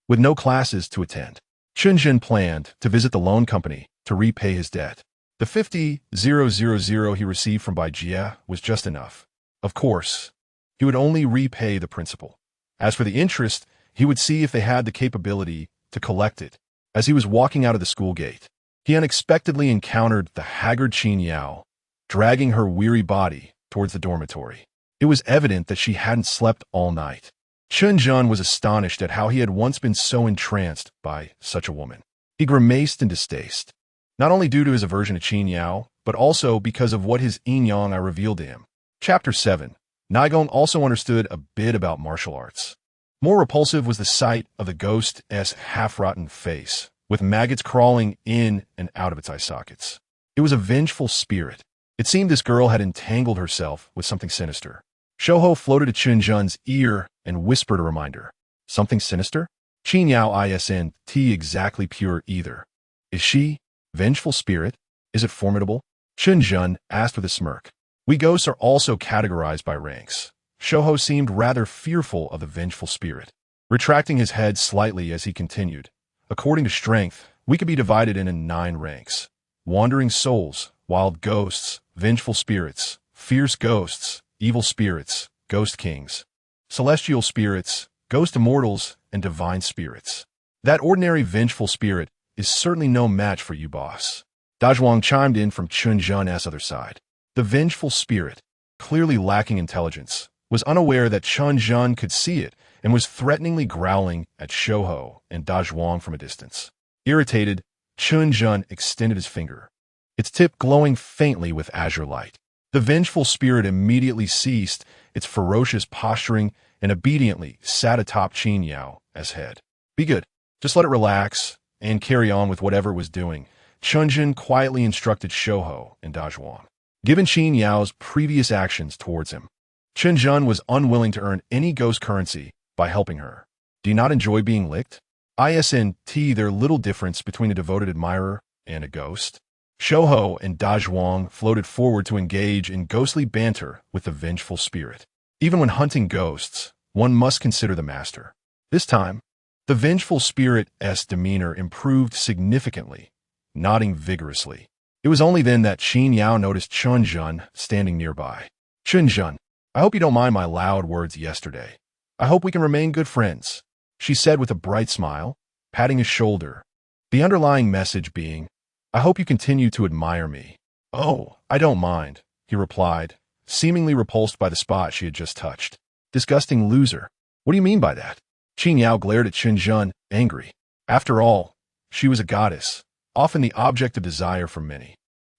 With no classes to attend, Chen Zhen planned to visit the loan company to repay his debt. The 50,000 he received from Bai Jie was just enough. Of course, he would only repay the principal. As for the interest, he would see if they had the capability to collect it. As he was walking out of the school gate, he unexpectedly encountered the haggard Qin Yao, dragging her weary body towards the dormitory. It was evident that she hadn't slept all night. Chen Zhen was astonished at how he had once been so entranced by such a woman. He grimaced in distaste, not only due to his aversion to Qin Yao, but also because of what his yin-yang I revealed to him. Chapter 7. Naigong also understood a bit about martial arts. More repulsive was the sight of the ghost's half-rotten face, with maggots crawling in and out of its eye sockets. It was a vengeful spirit. It seemed this girl had entangled herself with something sinister. Shouho floated to Chen Zhen's ear and whispered a reminder. Something sinister? Qin Yao isn't exactly pure either. Is she? Vengeful spirit? Is it formidable? Chen Zhen asked with a smirk. We ghosts are also categorized by ranks. Shouho seemed rather fearful of the vengeful spirit, retracting his head slightly as he continued. According to strength, we could be divided into 9 ranks. Wandering souls, wild ghosts, vengeful spirits, fierce ghosts, evil spirits, ghost kings, celestial spirits, ghost immortals, and divine spirits. That ordinary vengeful spirit is certainly no match for you, boss. Dazhuang chimed in from Chen Zhen's other side. The vengeful spirit, clearly lacking intelligence, was unaware that Chen Zhen could see it and was threateningly growling at Shouho and Dazhuang from a distance. Irritated, Chen Zhen extended his finger, its tip glowing faintly with azure light. The vengeful spirit immediately ceased its ferocious posturing and obediently sat atop Qin Yao's head. Be good. Just let it relax and carry on with whatever it was doing, Chen Zhen quietly instructed Shouho and Dazhuang. given Qin Yao's previous actions towards him. Chen Zhen was unwilling to earn any ghost currency by helping her. Do you not enjoy being licked? Isn't there little difference between a devoted admirer and a ghost? Shouho and Da Zhuang floated forward to engage in ghostly banter with the vengeful spirit. Even when hunting ghosts, one must consider the master. This time, the vengeful spirit's demeanor improved significantly, nodding vigorously. It was only then that Qin Yao noticed Chen Zhen standing nearby. Chen Zhen, I hope you don't mind my loud words yesterday. I hope we can remain good friends, she said with a bright smile, patting his shoulder. The underlying message being, I hope you continue to admire me. Oh, I don't mind, he replied, seemingly repulsed by the spot she had just touched. Disgusting loser. What do you mean by that? Qin Yao glared at Chen Zhen, angry. After all, she was a goddess, often the object of desire for many.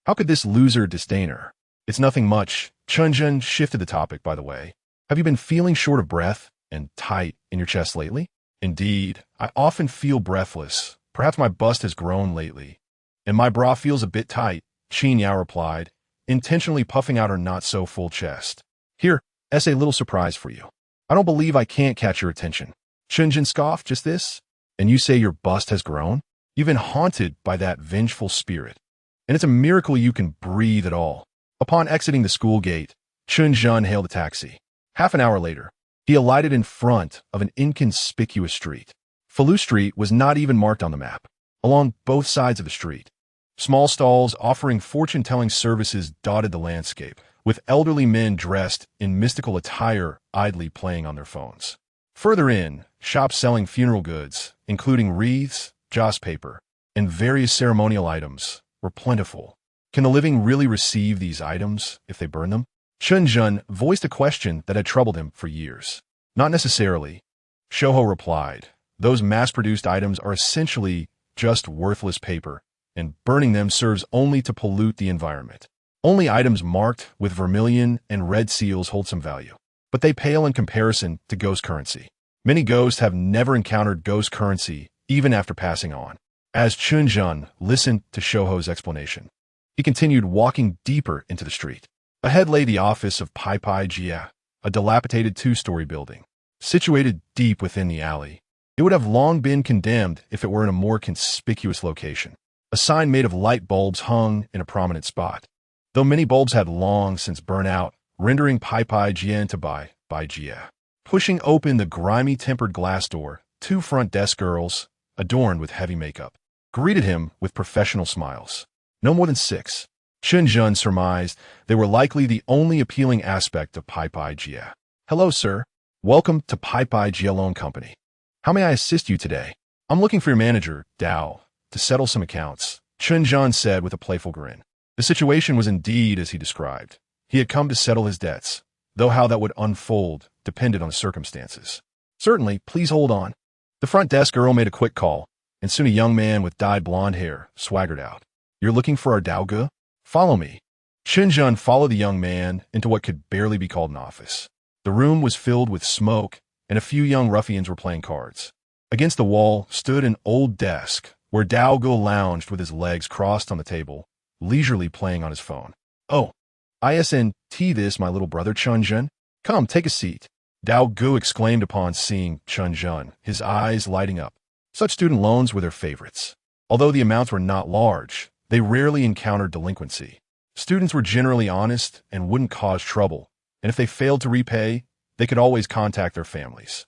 How could this loser disdain her? It's nothing much. Chen Zhen shifted the topic, by the way. Have you been feeling short of breath and tight in your chest lately? Indeed, I often feel breathless. Perhaps my bust has grown lately. And my bra feels a bit tight, Qin Yao replied, intentionally puffing out her not-so-full chest. Here, as a little surprise for you. I don't believe I can't catch your attention. Chen Zhen scoffed, just this? And you say your bust has grown? You've been haunted by that vengeful spirit. And it's a miracle you can breathe at all. Upon exiting the school gate, Chen Zhen hailed a taxi. Half an hour later, he alighted in front of an inconspicuous street. Falu Street was not even marked on the map. Along both sides of the street, small stalls offering fortune-telling services dotted the landscape, with elderly men dressed in mystical attire idly playing on their phones. Further in, shops selling funeral goods, including wreaths, joss paper, and various ceremonial items, were plentiful. Can the living really receive these items if they burn them? Chen Zhen voiced a question that had troubled him for years. Not necessarily, Shouho replied. Those mass-produced items are essentially just worthless paper, and burning them serves only to pollute the environment. Only items marked with vermilion and red seals hold some value, but they pale in comparison to ghost currency. Many ghosts have never encountered ghost currency even after passing on. As Chen Zhen listened to Shouho's explanation, he continued walking deeper into the street. Ahead lay the office of Pai Pai Jia, a dilapidated two-story building. Situated deep within the alley, it would have long been condemned if it were in a more conspicuous location. A sign made of light bulbs hung in a prominent spot, though many bulbs had long since burnt out, rendering Pai Pai Jia into Pai Pai Jia. Pushing open the grimy tempered glass door, two front desk girls, adorned with heavy makeup, greeted him with professional smiles. No more than 6. Chen Zhen surmised they were likely the only appealing aspect of Pai Pai Jia. Hello, sir. Welcome to Pai Pai Jia Loan Company. How may I assist you today? I'm looking for your manager, Dao, to settle some accounts, Chen Zhen said with a playful grin. The situation was indeed as he described. He had come to settle his debts, though how that would unfold depended on the circumstances. Certainly, please hold on. The front desk girl made a quick call, and soon a young man with dyed blonde hair swaggered out. You're looking for our Dao Ge? Follow me. Chen Zhen followed the young man into what could barely be called an office. The room was filled with smoke, and a few young ruffians were playing cards. Against the wall stood an old desk, where Dao Ge lounged with his legs crossed on the table, leisurely playing on his phone. Oh, isn't this my little brother Chen Zhen? Come, take a seat. Dao Ge exclaimed upon seeing Chen Zhen, his eyes lighting up. Such student loans were their favorites. Although the amounts were not large, they rarely encountered delinquency. Students were generally honest and wouldn't cause trouble, and if they failed to repay, they could always contact their families.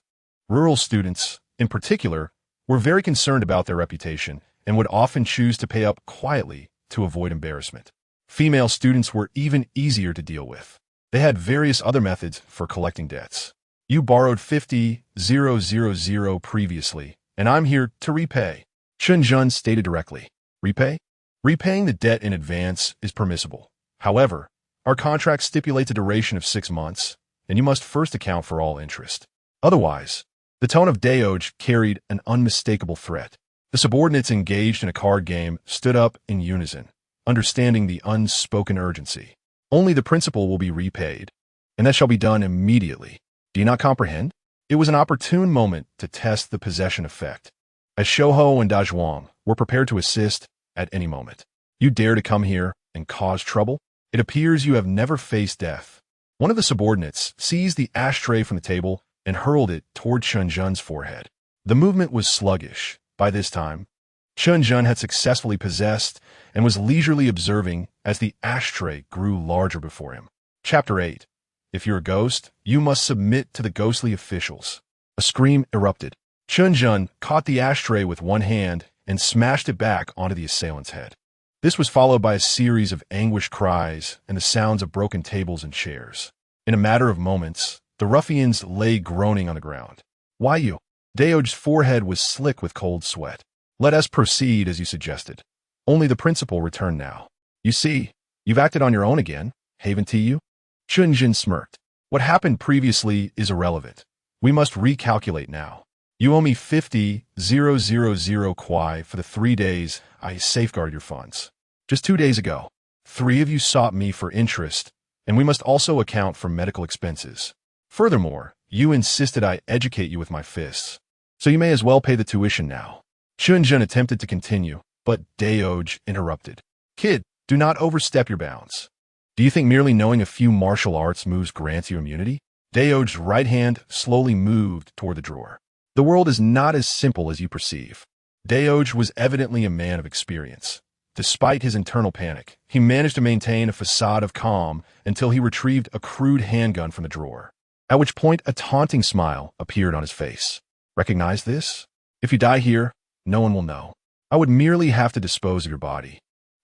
Rural students, in particular, were very concerned about their reputation and would often choose to pay up quietly to avoid embarrassment. Female students were even easier to deal with. They had various other methods for collecting debts. You borrowed 50,000 previously, and I'm here to repay, Chen Zhen stated directly. Repay? Repaying the debt in advance is permissible. However, our contract stipulates a duration of 6 months, and you must first account for all interest. Otherwise, the tone of Daoj carried an unmistakable threat. The subordinates engaged in a card game stood up in unison, understanding the unspoken urgency. Only the principal will be repaid, and that shall be done immediately. Do you not comprehend? It was an opportune moment to test the possession effect, as Shouho and Da Zhuang were prepared to assist at any moment. You dare to come here and cause trouble? It appears you have never faced death. One of the subordinates seized the ashtray from the table and hurled it toward Chen Zhen's forehead. The movement was sluggish. By this time, Chen Zhen had successfully possessed and was leisurely observing as the ashtray grew larger before him. Chapter 8. If you're a ghost, you must submit to the ghostly officials. A scream erupted. Chen Zhen caught the ashtray with one hand and smashed it back onto the assailant's head. This was followed by a series of anguished cries and the sounds of broken tables and chairs. In a matter of moments, the ruffians lay groaning on the ground. Why you? Dao's forehead was slick with cold sweat. Let us proceed as you suggested. Only the principal returned now. You see, you've acted on your own again, haven't you? Chen Zhen smirked. What happened previously is irrelevant. We must recalculate now. You owe me 50,000 kwai for the 3 days I safeguard your funds. Just 2 days ago, 3 of you sought me for interest, and we must also account for medical expenses. Furthermore, you insisted I educate you with my fists, so you may as well pay the tuition now. Chen Zhen attempted to continue, but Daoj interrupted. Kid, do not overstep your bounds. Do you think merely knowing a few martial arts moves grants you immunity? Daoj's right hand slowly moved toward the drawer. The world is not as simple as you perceive. Daoj was evidently a man of experience. Despite his internal panic, he managed to maintain a facade of calm until he retrieved a crude handgun from the drawer, at which point a taunting smile appeared on his face. Recognize this? If you die here, no one will know. I would merely have to dispose of your body.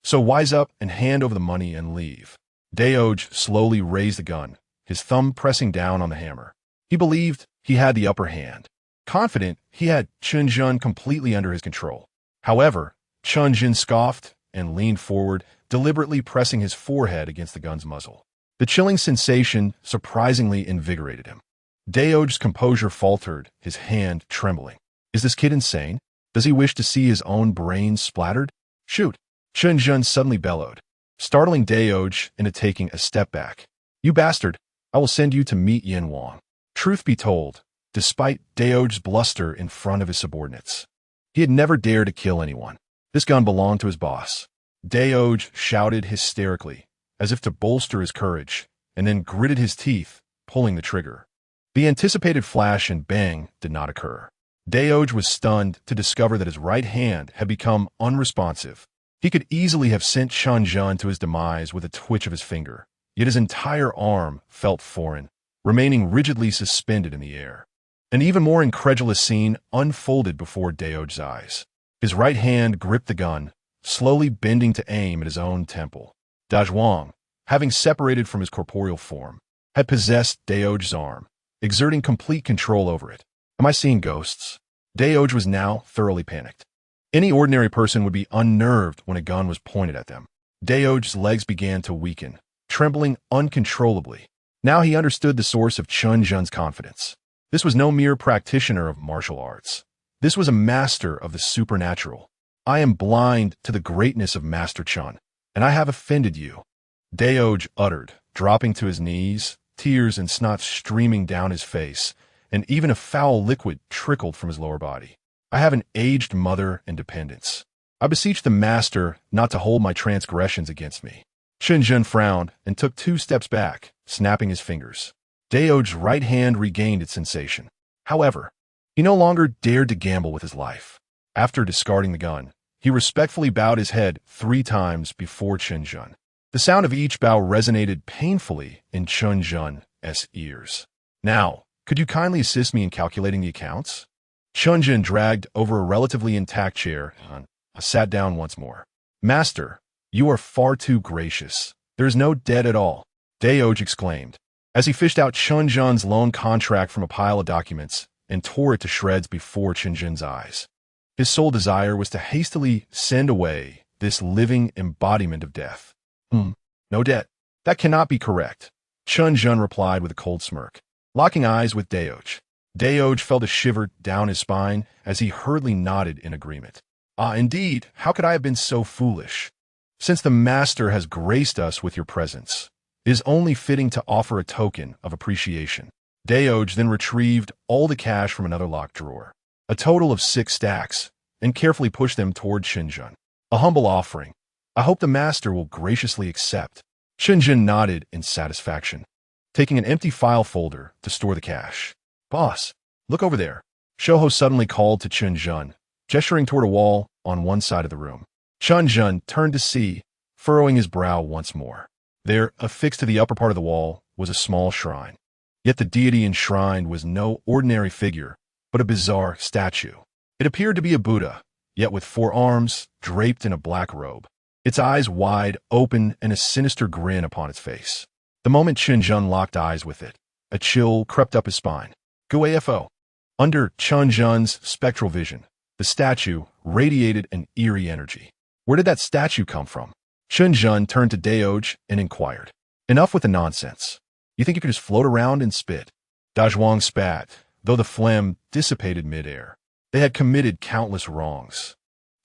So wise up and hand over the money and leave. Daoj slowly raised the gun, his thumb pressing down on the hammer. He believed he had the upper hand. Confident he had Chen Zhen completely under his control. However, Chen Zhen scoffed and leaned forward, deliberately pressing his forehead against the gun's muzzle. The chilling sensation surprisingly invigorated him. Daoj's composure faltered, his hand trembling. Is this kid insane? Does he wish to see his own brains splattered? Shoot! Chen Zhen suddenly bellowed, startling Daoj into taking a step back. You bastard! I will send you to meet Yin Wang. Truth be told, despite Daoj's bluster in front of his subordinates, he had never dared to kill anyone. This gun belonged to his boss. Daoj shouted hysterically, as if to bolster his courage, and then gritted his teeth, pulling the trigger. The anticipated flash and bang did not occur. Daoj was stunned to discover that his right hand had become unresponsive. He could easily have sent Chen Zhen to his demise with a twitch of his finger, yet his entire arm felt foreign, remaining rigidly suspended in the air. An even more incredulous scene unfolded before Daoj's eyes. His right hand gripped the gun, slowly bending to aim at his own temple. Dazhuang, having separated from his corporeal form, had possessed Daoj's arm, exerting complete control over it. Am I seeing ghosts? Daoj was now thoroughly panicked. Any ordinary person would be unnerved when a gun was pointed at them. Daoj's legs began to weaken, trembling uncontrollably. Now he understood the source of Chen Zhen's confidence. This was no mere practitioner of martial arts. This was a master of the supernatural. I am blind to the greatness of Master Chen, and I have offended you. Daoj uttered, dropping to his knees, tears and snot streaming down his face, and even a foul liquid trickled from his lower body. I have an aged mother and dependents. I beseech the master not to hold my transgressions against me. Chen Zhen frowned and took 2 steps back, snapping his fingers. Daoj's right hand regained its sensation. However, he no longer dared to gamble with his life. After discarding the gun, he respectfully bowed his head 3 times before Chen Zhen. The sound of each bow resonated painfully in Chen Zhen's ears. Now, could you kindly assist me in calculating the accounts? Chen Zhen dragged over a relatively intact chair and sat down once more. Master, you are far too gracious. There is no debt at all, Daoj exclaimed, as he fished out Chen Zhen's loan contract from a pile of documents and tore it to shreds before Chen Zhen's eyes. His sole desire was to hastily send away this living embodiment of death. No debt. That cannot be correct, Chen Zhen replied with a cold smirk, locking eyes with Daoj. Daoj felt a shiver down his spine as he hurriedly nodded in agreement. Ah, indeed, how could I have been so foolish? Since the master has graced us with your presence, it is only fitting to offer a token of appreciation. Daoj then retrieved all the cash from another locked drawer, a total of 6 stacks, and carefully pushed them toward Chen Zhen. A humble offering. I hope the master will graciously accept. Chen Zhen nodded in satisfaction, taking an empty file folder to store the cash. Boss, look over there. Shouho suddenly called to Chen Zhen, gesturing toward a wall on one side of the room. Chen Zhen turned to see, furrowing his brow once more. There, affixed to the upper part of the wall, was a small shrine. Yet the deity enshrined was no ordinary figure, but a bizarre statue. It appeared to be a Buddha, yet with 4 arms, draped in a black robe, its eyes wide open and a sinister grin upon its face. The moment Chen Zhen locked eyes with it, a chill crept up his spine. Guafo. Under Chen Zhen's spectral vision, the statue radiated an eerie energy. Where did that statue come from? Chen Zhen turned to Daoj and inquired. Enough with the nonsense. You think you could just float around and spit? Dazhuang spat, though the phlegm dissipated midair. They had committed countless wrongs.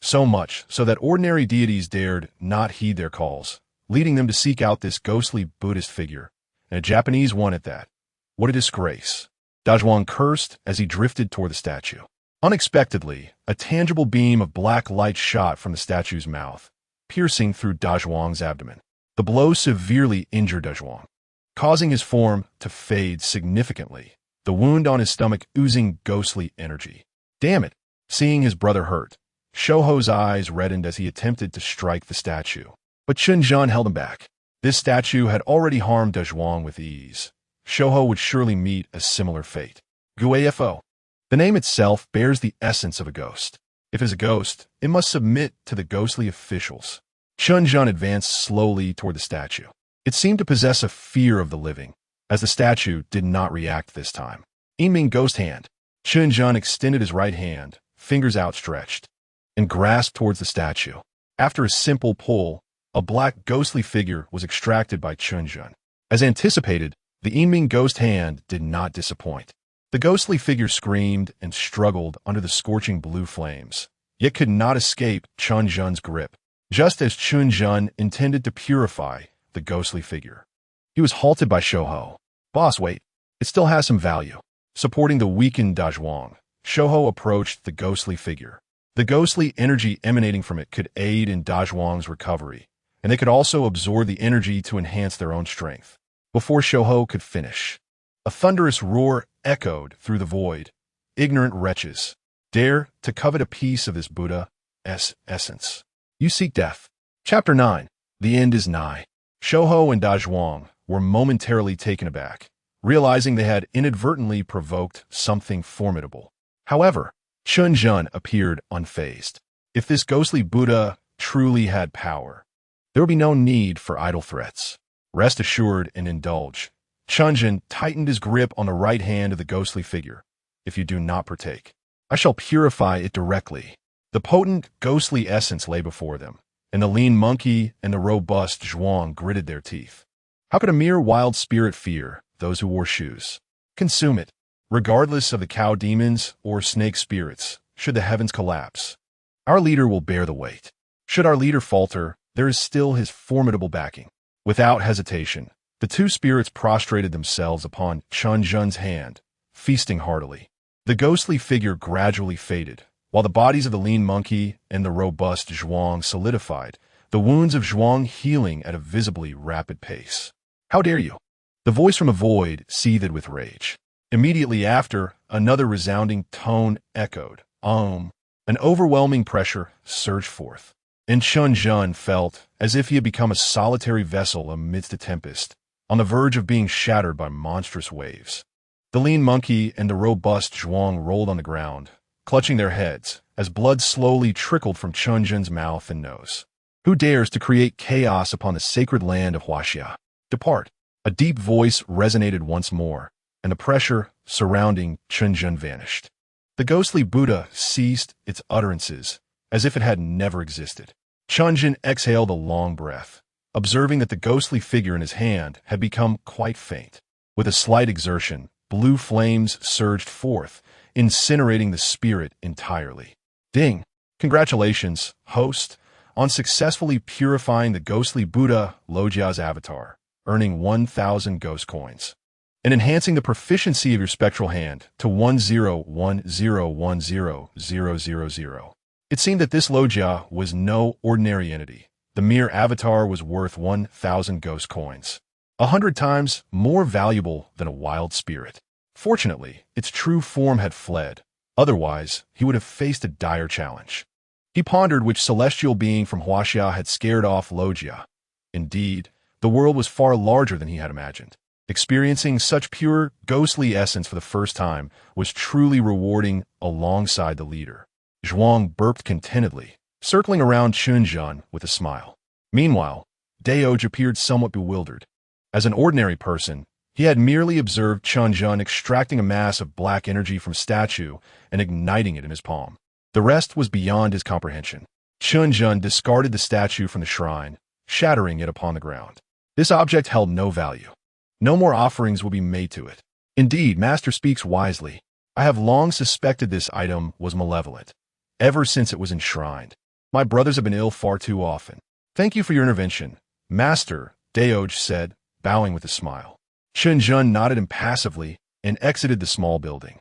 So much so that ordinary deities dared not heed their calls, leading them to seek out this ghostly Buddhist figure, and a Japanese one at that. What a disgrace. Dazhuang cursed as he drifted toward the statue. Unexpectedly, a tangible beam of black light shot from the statue's mouth, piercing through Dazhuang's abdomen. The blow severely injured Dazhuang, causing his form to fade significantly, the wound on his stomach oozing ghostly energy. Damn it! Seeing his brother hurt, Shouho's eyes reddened as he attempted to strike the statue. But Chen Zhen held him back. This statue had already harmed Dazhuang with ease. Shouho would surely meet a similar fate. Guafo. The name itself bears the essence of a ghost. If it is a ghost, it must submit to the ghostly officials. Chen Zhen advanced slowly toward the statue. It seemed to possess a fear of the living, as the statue did not react this time. Yiming Ghost Hand. Chen Zhen extended his right hand, fingers outstretched, and grasped towards the statue. After a simple pull, a black ghostly figure was extracted by Chen Zhen. As anticipated, the Yiming Ghost Hand did not disappoint. The ghostly figure screamed and struggled under the scorching blue flames, yet could not escape Chen Zhen's grip, just as Chen Zhen intended to purify the ghostly figure. He was halted by Shouho. Boss, wait. It still has some value. Supporting the weakened Dazhuang, Shouho approached the ghostly figure. The ghostly energy emanating from it could aid in Dazhuang's recovery, and they could also absorb the energy to enhance their own strength. Before Shouho could finish, a thunderous roar echoed through the void. Ignorant wretches, dare to covet a piece of this Buddha's essence. You seek death. Chapter 9. The end is nigh. Shouho and Dazhuang were momentarily taken aback, realizing they had inadvertently provoked something formidable. However, Chen Zhen appeared unfazed. If this ghostly Buddha truly had power, there would be no need for idle threats. Rest assured and indulge. Chen Zhen tightened his grip on the right hand of the ghostly figure. If you do not partake, I shall purify it directly. The potent ghostly essence lay before them, and the lean monkey and the robust Zhuang gritted their teeth. How could a mere wild spirit fear those who wore shoes? Consume it, regardless of the cow demons or snake spirits, should the heavens collapse. Our leader will bear the weight. Should our leader falter, there is still his formidable backing. Without hesitation, the 2 spirits prostrated themselves upon Chen Zhen's hand, feasting heartily. The ghostly figure gradually faded, while the bodies of the lean monkey and the robust Zhuang solidified, the wounds of Zhuang healing at a visibly rapid pace. How dare you? The voice from a void seethed with rage. Immediately after, another resounding tone echoed. An overwhelming pressure surged forth, and Chen Zhen felt as if he had become a solitary vessel amidst a tempest, on the verge of being shattered by monstrous waves. The lean monkey and the robust Zhuang rolled on the ground, clutching their heads, as blood slowly trickled from Chen Zhen's mouth and nose. Who dares to create chaos upon the sacred land of Huaxia? Depart. A deep voice resonated once more, and the pressure surrounding Chen Zhen vanished. The ghostly Buddha ceased its utterances, as if it had never existed. Chen Zhen exhaled a long breath, observing that the ghostly figure in his hand had become quite faint. With a slight exertion, blue flames surged forth, incinerating the spirit entirely. Ding! Congratulations, host, on successfully purifying the ghostly Buddha Lojia's avatar, earning 1,000 ghost coins, and enhancing the proficiency of your spectral hand to 1010100000. It seemed that this Lojia was no ordinary entity, The mere avatar was worth 1,000 ghost coins, 100 times more valuable than a wild spirit. Fortunately, its true form had fled. Otherwise, he would have faced a dire challenge. He pondered which celestial being from Huaxia had scared off Logia. Indeed, the world was far larger than he had imagined. Experiencing such pure, ghostly essence for the first time was truly rewarding alongside the leader. Zhuang burped contentedly, circling around Chen Zhen with a smile. Meanwhile, Daoj appeared somewhat bewildered. As an ordinary person, he had merely observed Chen Zhen extracting a mass of black energy from a statue and igniting it in his palm. The rest was beyond his comprehension. Chen Zhen discarded the statue from the shrine, shattering it upon the ground. This object held no value. No more offerings will be made to it. Indeed, Master speaks wisely. I have long suspected this item was malevolent, ever since it was enshrined. My brothers have been ill far too often. Thank you for your intervention, Master, Daoj said, bowing with a smile. Chen Zhen nodded impassively and exited the small building.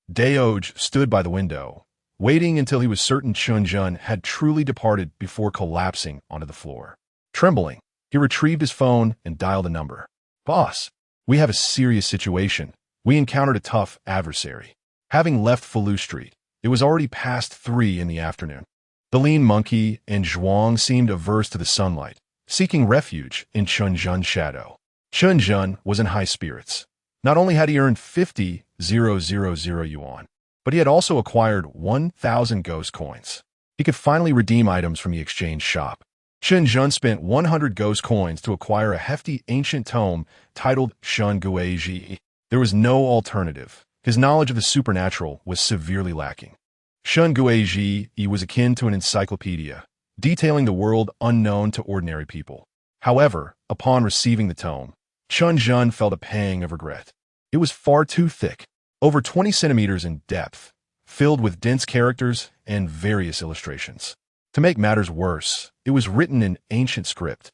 Daoj stood by the window, waiting until he was certain Chen Zhen had truly departed before collapsing onto the floor. Trembling, he retrieved his phone and dialed a number. Boss, we have a serious situation. We encountered a tough adversary. Having left Falu Street, it was already past 3 in the afternoon. The lean monkey and Zhuang seemed averse to the sunlight, seeking refuge in Chen Zhen's shadow. Chen Zhen was in high spirits. Not only had he earned 50,000 yuan, but he had also acquired 1,000 ghost coins. He could finally redeem items from the exchange shop. Chen Zhen spent 100 ghost coins to acquire a hefty ancient tome titled Shen Gui Ji. There was no alternative. His knowledge of the supernatural was severely lacking. Shen Gui Ji was akin to an encyclopedia, detailing the world unknown to ordinary people. However, upon receiving the tome, Chen Zhen felt a pang of regret. It was far too thick, over 20 centimeters in depth, filled with dense characters and various illustrations. To make matters worse, it was written in ancient script,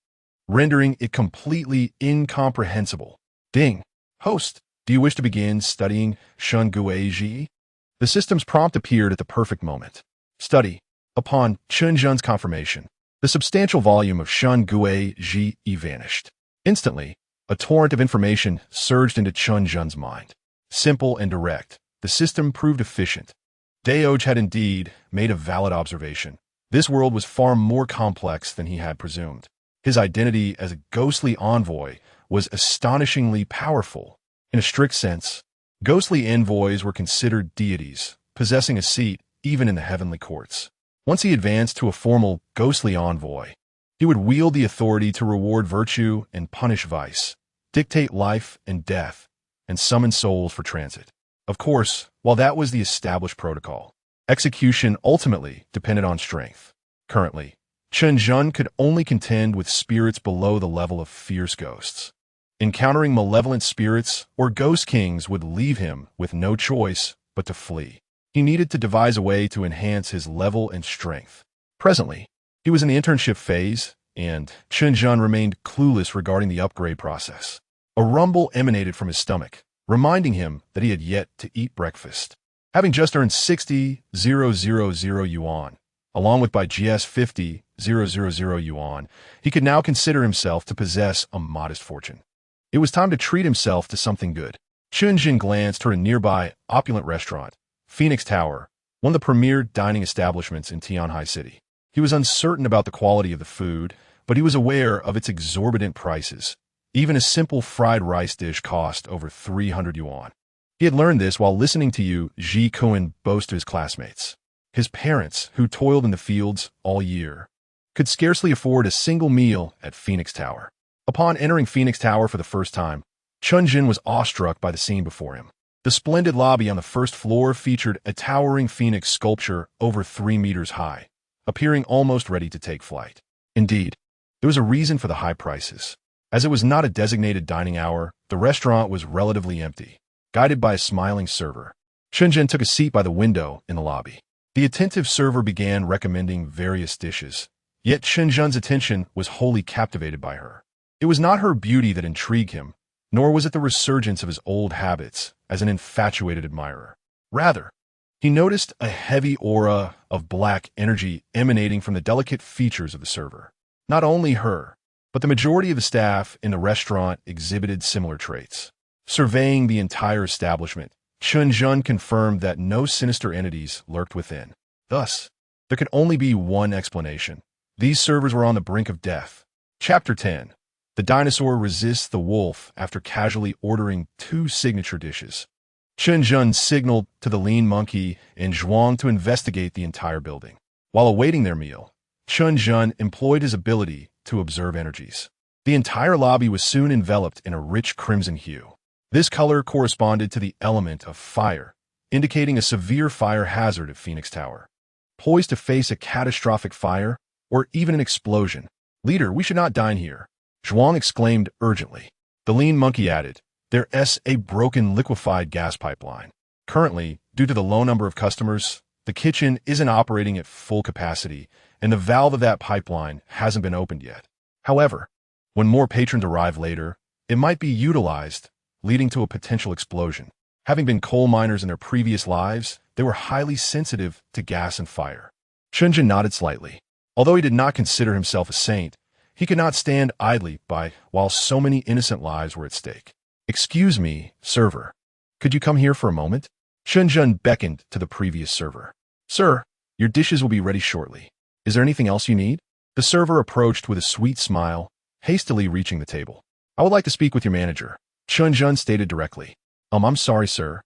rendering it completely incomprehensible. Ding. Host, do you wish to begin studying Shen Gui Ji? The system's prompt appeared at the perfect moment. Study. Upon Chen Zhen's confirmation, the substantial volume of Shen Gui Ji vanished. Instantly, a torrent of information surged into Chen Zhen's mind. Simple and direct, the system proved efficient. Daoj had indeed made a valid observation. This world was far more complex than he had presumed. His identity as a ghostly envoy was astonishingly powerful. In a strict sense, ghostly envoys were considered deities, possessing a seat even in the heavenly courts. Once he advanced to a formal ghostly envoy, he would wield the authority to reward virtue and punish vice, dictate life and death, and summon souls for transit. Of course, while that was the established protocol, execution ultimately depended on strength. Currently, Chen Zhen could only contend with spirits below the level of fierce ghosts. Encountering malevolent spirits or ghost kings would leave him with no choice but to flee. He needed to devise a way to enhance his level and strength. Presently, he was in the internship phase, and Chen Zhen remained clueless regarding the upgrade process. A rumble emanated from his stomach, reminding him that he had yet to eat breakfast. Having just earned 60,000 yuan, along with by GS 50,000 yuan, he could now consider himself to possess a modest fortune. It was time to treat himself to something good. Chen Zhen glanced toward a nearby opulent restaurant, Phoenix Tower, one of the premier dining establishments in Tianhai City. He was uncertain about the quality of the food, but he was aware of its exorbitant prices. Even a simple fried rice dish cost over 300 yuan. He had learned this while listening to Ji Kun boast to his classmates. His parents, who toiled in the fields all year, could scarcely afford a single meal at Phoenix Tower. Upon entering Phoenix Tower for the first time, Chen Zhen was awestruck by the scene before him. The splendid lobby on the first floor featured a towering phoenix sculpture over 3 meters high, appearing almost ready to take flight. Indeed, there was a reason for the high prices. As it was not a designated dining hour, the restaurant was relatively empty. Guided by a smiling server, Chen Zhen took a seat by the window in the lobby. The attentive server began recommending various dishes, yet Chen Zhen's attention was wholly captivated by her. It was not her beauty that intrigued him, nor was it the resurgence of his old habits as an infatuated admirer. Rather, he noticed a heavy aura of black energy emanating from the delicate features of the server. Not only her, but the majority of the staff in the restaurant exhibited similar traits. Surveying the entire establishment, Chen Zhen confirmed that no sinister entities lurked within. Thus, there could only be one explanation. These servers were on the brink of death. Chapter 10. The dinosaur resists the wolf after casually ordering 2 signature dishes. Chen Zhen signaled to the lean monkey and Zhuang to investigate the entire building. While awaiting their meal, Chen Zhen employed his ability to observe energies. The entire lobby was soon enveloped in a rich crimson hue. This color corresponded to the element of fire, indicating a severe fire hazard at Phoenix Tower. Poised to face a catastrophic fire or even an explosion. "Leader, we should not dine here," Zhuang exclaimed urgently. The lean monkey added, "There's a broken liquefied gas pipeline. Currently, due to the low number of customers, the kitchen isn't operating at full capacity, and the valve of that pipeline hasn't been opened yet. However, when more patrons arrive later, it might be utilized, leading to a potential explosion. Having been coal miners in their previous lives, they were highly sensitive to gas and fire." Chen Zhen nodded slightly. Although he did not consider himself a saint, he could not stand idly by while so many innocent lives were at stake. "Excuse me, server. Could you come here for a moment?" Chen Zhen beckoned to the previous server. "Sir, your dishes will be ready shortly. Is there anything else you need?" The server approached with a sweet smile, hastily reaching the table. "I would like to speak with your manager," Chen Zhen stated directly. I'm sorry, sir,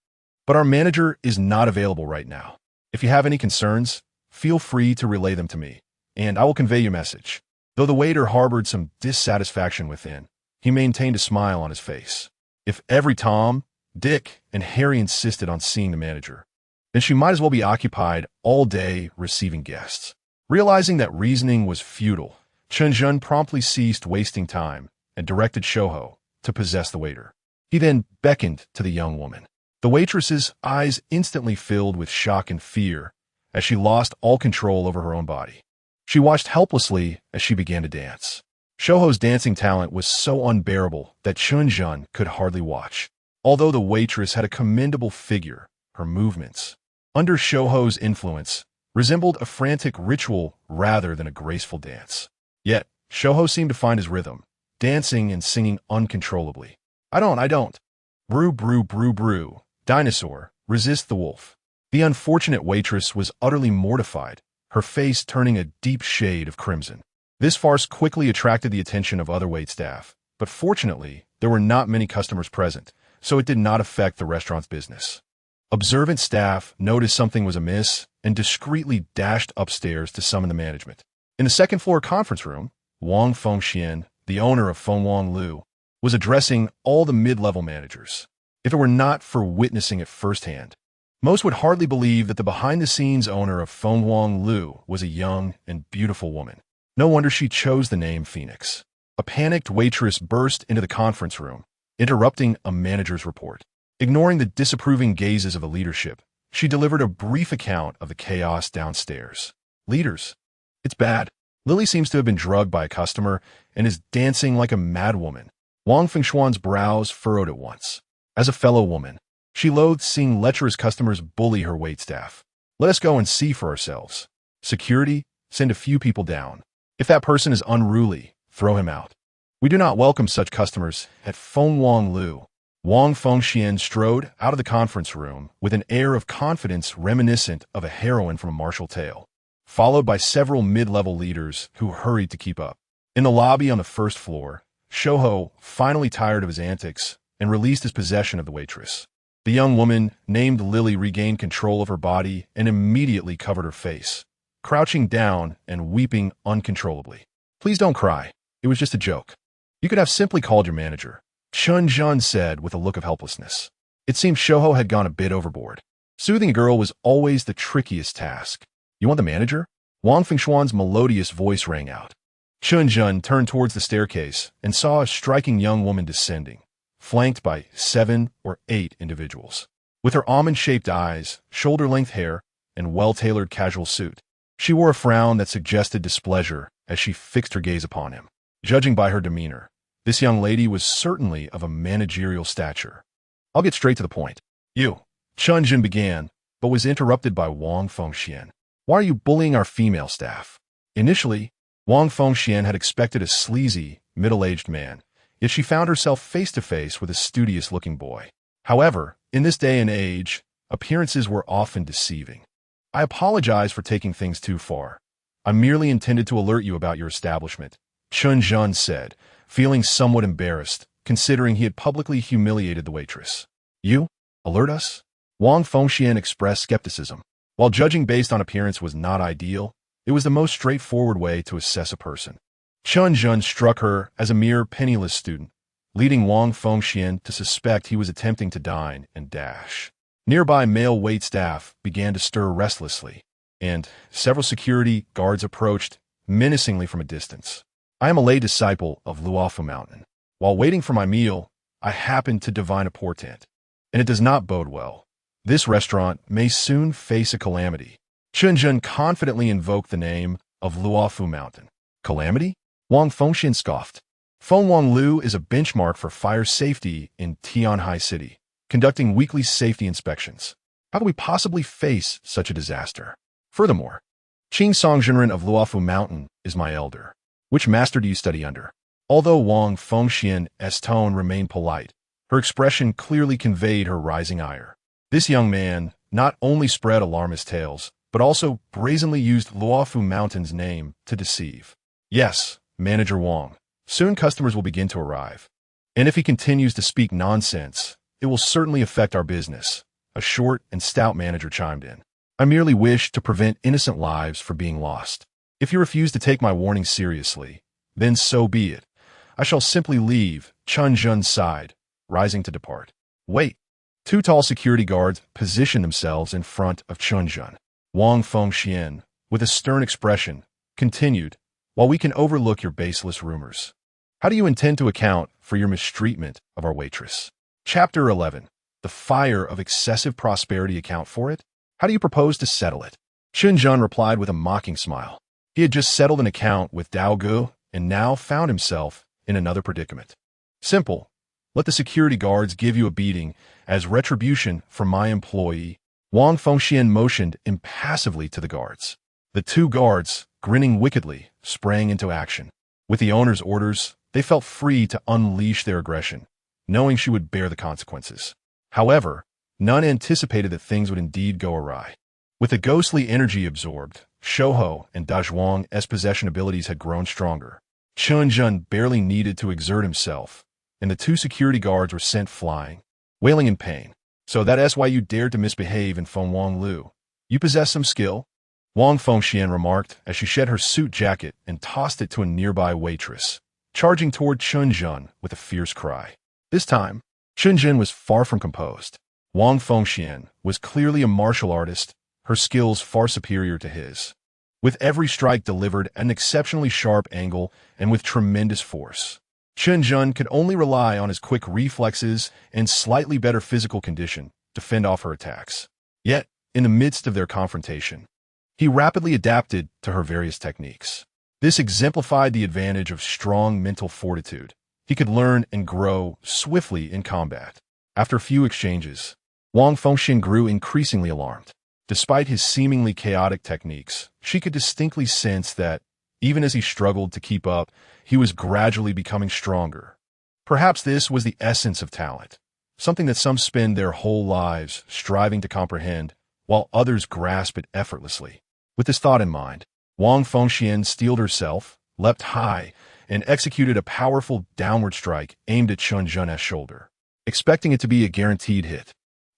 but our manager is not available right now. If you have any concerns, feel free to relay them to me, and I will convey your message." Though the waiter harbored some dissatisfaction within, he maintained a smile on his face. If every Tom, Dick, and Harry insisted on seeing the manager, then she might as well be occupied all day receiving guests. Realizing that reasoning was futile, Chen Zhen promptly ceased wasting time and directed Shouho to possess the waiter. He then beckoned to the young woman. The waitress's eyes instantly filled with shock and fear as she lost all control over her own body. She watched helplessly as she began to dance. Shouho's dancing talent was so unbearable that Chen Zhen could hardly watch. Although the waitress had a commendable figure, her movements, under Shouho's influence, resembled a frantic ritual rather than a graceful dance. Yet, Shouho seemed to find his rhythm, dancing and singing uncontrollably. I don't. Brew, brew, brew, brew. Dinosaur, resist the wolf." The unfortunate waitress was utterly mortified, her face turning a deep shade of crimson. This farce quickly attracted the attention of other waitstaff, but fortunately, there were not many customers present, so it did not affect the restaurant's business. Observant staff noticed something was amiss and discreetly dashed upstairs to summon the management. In the second-floor conference room, Wang Fengxian, the owner of Fengwang Lu, was addressing all the mid-level managers. If it were not for witnessing it firsthand, most would hardly believe that the behind-the-scenes owner of Fengwang Lu was a young and beautiful woman. No wonder she chose the name Phoenix. A panicked waitress burst into the conference room, interrupting a manager's report. Ignoring the disapproving gazes of the leadership, she delivered a brief account of the chaos downstairs. "Leaders, it's bad. Lily seems to have been drugged by a customer and is dancing like a madwoman." Wang Fengshuan's brows furrowed at once. As a fellow woman, she loathed seeing lecherous customers bully her waitstaff. "Let us go and see for ourselves. Security, send a few people down. If that person is unruly, throw him out. We do not welcome such customers at Fengwang Lu." Wang Fengxian strode out of the conference room with an air of confidence reminiscent of a heroine from a martial tale, followed by several mid-level leaders who hurried to keep up. In the lobby on the first floor, Shouho finally tired of his antics and released his possession of the waitress. The young woman, named Lily, regained control of her body and immediately covered her face, crouching down and weeping uncontrollably. "Please don't cry. It was just a joke. You could have simply called your manager," Chen Zhen said with a look of helplessness. It seemed Shouho had gone a bit overboard. Soothing a girl was always the trickiest task. "You want the manager?" Wang Fengshuan's melodious voice rang out. Chen Zhen turned towards the staircase and saw a striking young woman descending, flanked by 7 or 8 individuals. With her almond-shaped eyes, shoulder-length hair, and well-tailored casual suit, she wore a frown that suggested displeasure as she fixed her gaze upon him. Judging by her demeanor, this young lady was certainly of a managerial stature. "I'll get straight to the point. You," Chen Zhen began, but was interrupted by Wang Fengxian. "Why are you bullying our female staff?" Initially, Wang Fengxian had expected a sleazy, middle-aged man, yet she found herself face-to-face with a studious-looking boy. However, in this day and age, appearances were often deceiving. I apologize for taking things too far. I merely intended to alert you about your establishment, Chen Zhen said, feeling somewhat embarrassed, considering he had publicly humiliated the waitress. You? Alert us? Wang Fengxian expressed skepticism. While judging based on appearance was not ideal, it was the most straightforward way to assess a person. Chen Zhen struck her as a mere penniless student, leading Wang Fengxian to suspect he was attempting to dine and dash. Nearby male waitstaff began to stir restlessly, and several security guards approached menacingly from a distance. I am a lay disciple of Luofu Mountain. While waiting for my meal, I happened to divine a portent, and it does not bode well. This restaurant may soon face a calamity. Chen Zhen confidently invoked the name of Luofu Mountain. Calamity? Wang Fengxian scoffed. Fengwang Lu is a benchmark for fire safety in Tianhai City, conducting weekly safety inspections. How could we possibly face such a disaster? Furthermore, Qing Songzhenren of Luofu Mountain is my elder. Which master do you study under? Although Wang Fengxian's tone remained polite, her expression clearly conveyed her rising ire. This young man not only spread alarmist tales, but also brazenly used Luofu Mountain's name to deceive. Yes, Manager Wang. Soon customers will begin to arrive. And if he continues to speak nonsense, it will certainly affect our business, a short and stout manager chimed in. I merely wish to prevent innocent lives from being lost. If you refuse to take my warning seriously, then so be it. I shall simply leave, Chen Zhen sighed, rising to depart. Wait. Two tall security guards positioned themselves in front of Chen Zhen. Wang Fengxian, with a stern expression, continued, while we can overlook your baseless rumors, how do you intend to account for your mistreatment of our waitress? Chapter 11. The fire of excessive prosperity account for it? How do you propose to settle it? Chen Zhen replied with a mocking smile. He had just settled an account with Dao Gu and now found himself in another predicament. Simple. Let the security guards give you a beating as retribution for my employee. Wang Fengxian motioned impassively to the guards. The two guards, grinning wickedly, sprang into action. With the owner's orders, they felt free to unleash their aggression, knowing she would bear the consequences. However, none anticipated that things would indeed go awry. With the ghostly energy absorbed, Shouho and Dazhuang's possession abilities had grown stronger. Chen Zhen barely needed to exert himself, and the two security guards were sent flying, wailing in pain. So that's why you dared to misbehave in Fengwang Lu. You possess some skill? Wang Fengxian remarked as she shed her suit jacket and tossed it to a nearby waitress, charging toward Chen Zhen with a fierce cry. This time, Chen Zhen was far from composed. Wang Fengxian was clearly a martial artist, her skills far superior to his. With every strike delivered at an exceptionally sharp angle and with tremendous force, Chen Zhen could only rely on his quick reflexes and slightly better physical condition to fend off her attacks. Yet, in the midst of their confrontation, he rapidly adapted to her various techniques. This exemplified the advantage of strong mental fortitude. He could learn and grow swiftly in combat. After a few exchanges, Wang Fengxian grew increasingly alarmed. Despite his seemingly chaotic techniques, she could distinctly sense that, even as he struggled to keep up, he was gradually becoming stronger. Perhaps this was the essence of talent, something that some spend their whole lives striving to comprehend, while others grasp it effortlessly. With this thought in mind, Wang Fengxian steeled herself, leapt high, and executed a powerful downward strike aimed at Chen Zhen's shoulder, expecting it to be a guaranteed hit.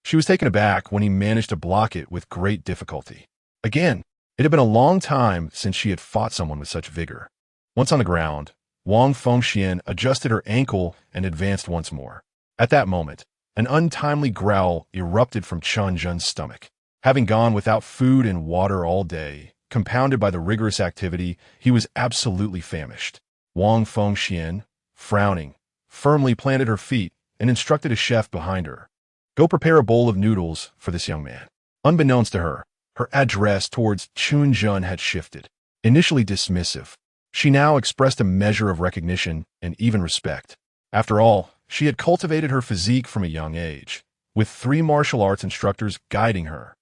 She was taken aback when he managed to block it with great difficulty. Again, it had been a long time since she had fought someone with such vigor. Once on the ground, Wang Fengxian adjusted her ankle and advanced once more. At that moment, an untimely growl erupted from Chen Zhen's stomach. Having gone without food and water all day, compounded by the rigorous activity, he was absolutely famished. Wang Fengxian, frowning, firmly planted her feet and instructed a chef behind her. Go prepare a bowl of noodles for this young man. Unbeknownst to her, her address towards Chen Zhen had shifted. Initially dismissive, she now expressed a measure of recognition and even respect. After all, she had cultivated her physique from a young age, with 3 martial arts instructors guiding her.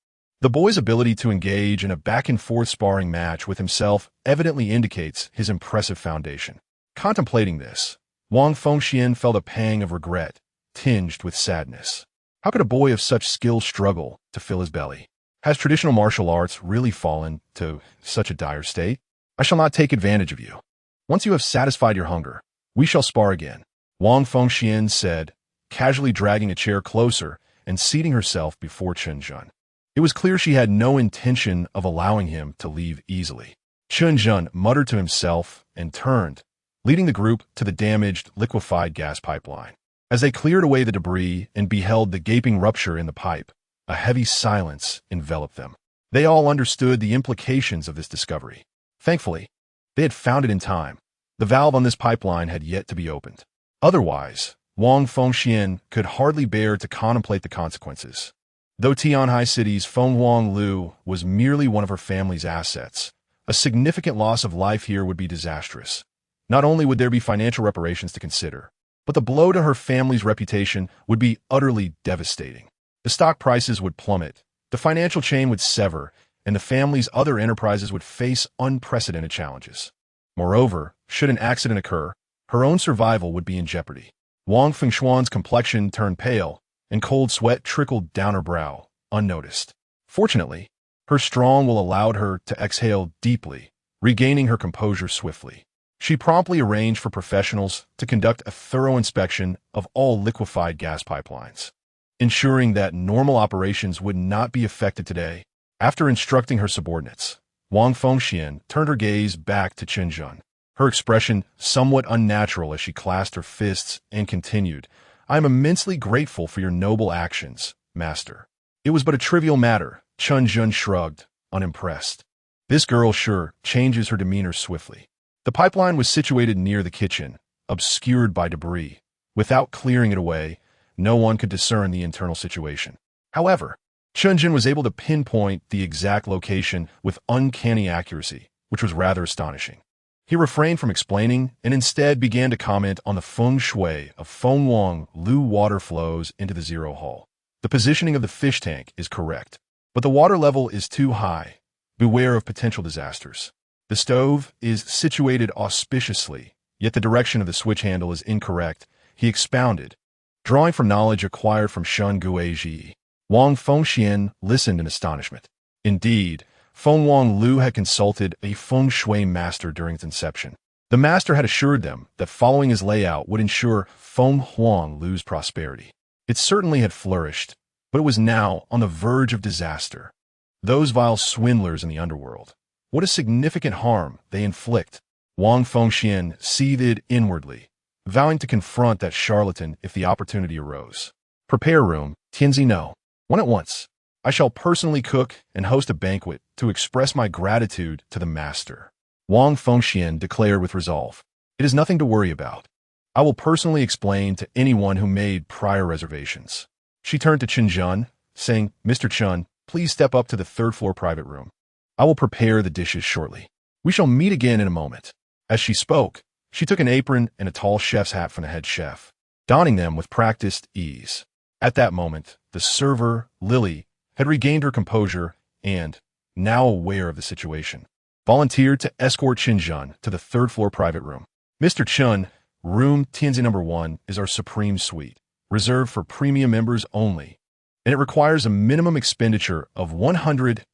The boy's ability to engage in a back-and-forth sparring match with himself evidently indicates his impressive foundation. Contemplating this, Wang Fengxian felt a pang of regret, tinged with sadness. How could a boy of such skill struggle to fill his belly? Has traditional martial arts really fallen to such a dire state? I shall not take advantage of you. Once you have satisfied your hunger, we shall spar again, Wang Fengxian said, casually dragging a chair closer and seating herself before Chen Zhen. It was clear she had no intention of allowing him to leave easily. Chen Zhen muttered to himself and turned, leading the group to the damaged liquefied gas pipeline. As they cleared away the debris and beheld the gaping rupture in the pipe, a heavy silence enveloped them. They all understood the implications of this discovery. Thankfully, they had found it in time. The valve on this pipeline had yet to be opened. Otherwise, Wang Fengxian could hardly bear to contemplate the consequences. Though Tianhai City's Feng Wang Lu was merely one of her family's assets, a significant loss of life here would be disastrous. Not only would there be financial reparations to consider, but the blow to her family's reputation would be utterly devastating. The stock prices would plummet, the financial chain would sever, and the family's other enterprises would face unprecedented challenges. Moreover, should an accident occur, her own survival would be in jeopardy. Wang Fengxian's complexion turned pale, and cold sweat trickled down her brow, unnoticed. Fortunately, her strong will allowed her to exhale deeply, regaining her composure swiftly. She promptly arranged for professionals to conduct a thorough inspection of all liquefied gas pipelines, ensuring that normal operations would not be affected today. After instructing her subordinates, Wang Fengxian turned her gaze back to Chen Zhen, her expression somewhat unnatural as she clasped her fists and continued, I am immensely grateful for your noble actions, master. It was but a trivial matter, Chen Zhen shrugged, unimpressed. This girl sure changes her demeanor swiftly. The pipeline was situated near the kitchen, obscured by debris. Without clearing it away, no one could discern the internal situation. However, Chen Zhen was able to pinpoint the exact location with uncanny accuracy, which was rather astonishing. He refrained from explaining and instead began to comment on the feng shui of Feng Wang Lu water flows into the zero hull. The positioning of the fish tank is correct, but the water level is too high. Beware of potential disasters. The stove is situated auspiciously, yet the direction of the switch handle is incorrect, he expounded, drawing from knowledge acquired from Shun Guizhi. Wang Fengxian listened in astonishment. Indeed, Feng Wang Lu had consulted a feng shui master during its inception. The master had assured them that following his layout would ensure Feng Wang Lu's prosperity. It certainly had flourished, but it was now on the verge of disaster. Those vile swindlers in the underworld. What a significant harm they inflict. Wang Fengxian seethed inwardly, vowing to confront that charlatan if the opportunity arose. Prepare room, Tianzi no. One at once. I shall personally cook and host a banquet to express my gratitude to the master. Wang Fengxian declared with resolve. It is nothing to worry about. I will personally explain to anyone who made prior reservations. She turned to Chen Zhen, saying, Mr. Chen, please step up to the third-floor private room. I will prepare the dishes shortly. We shall meet again in a moment. As she spoke, she took an apron and a tall chef's hat from the head chef, donning them with practiced ease. At that moment, the server, Lily, had regained her composure and, now aware of the situation, volunteered to escort Chen Zhen to the third-floor private room. Mr. Chen, room Tianzi number 1 is our supreme suite, reserved for premium members only, and it requires a minimum expenditure of 100,000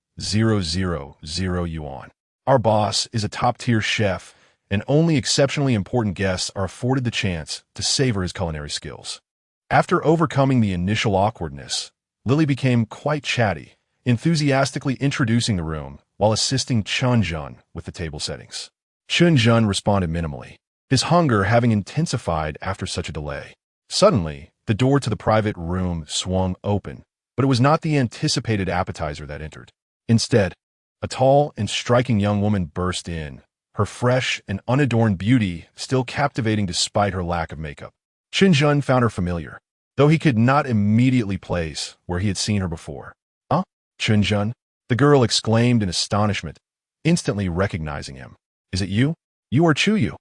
yuan. Our boss is a top-tier chef, and only exceptionally important guests are afforded the chance to savor his culinary skills. After overcoming the initial awkwardness, Lily became quite chatty, enthusiastically introducing the room while assisting Chen Zhen with the table settings. Chen Zhen responded minimally, his hunger having intensified after such a delay. Suddenly, the door to the private room swung open, but it was not the anticipated appetizer that entered. Instead, a tall and striking young woman burst in, her fresh and unadorned beauty still captivating despite her lack of makeup. Chen Zhen found her familiar, though he could not immediately place where he had seen her before. Huh? Chen Zhen? The girl exclaimed in astonishment, instantly recognizing him. Is it you? You are Chuyu.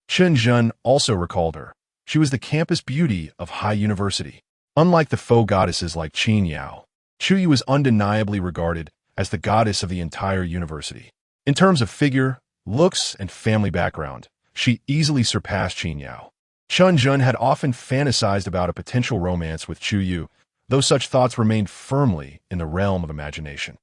Chen Zhen also recalled her. She was the campus beauty of High University. Unlike the faux goddesses like Qin Yao, Chu Yu was undeniably regarded as the goddess of the entire university. In terms of figure, looks, and family background, she easily surpassed Qin Yao. Chen Zhen had often fantasized about a potential romance with Chu Yu, though such thoughts remained firmly in the realm of imagination.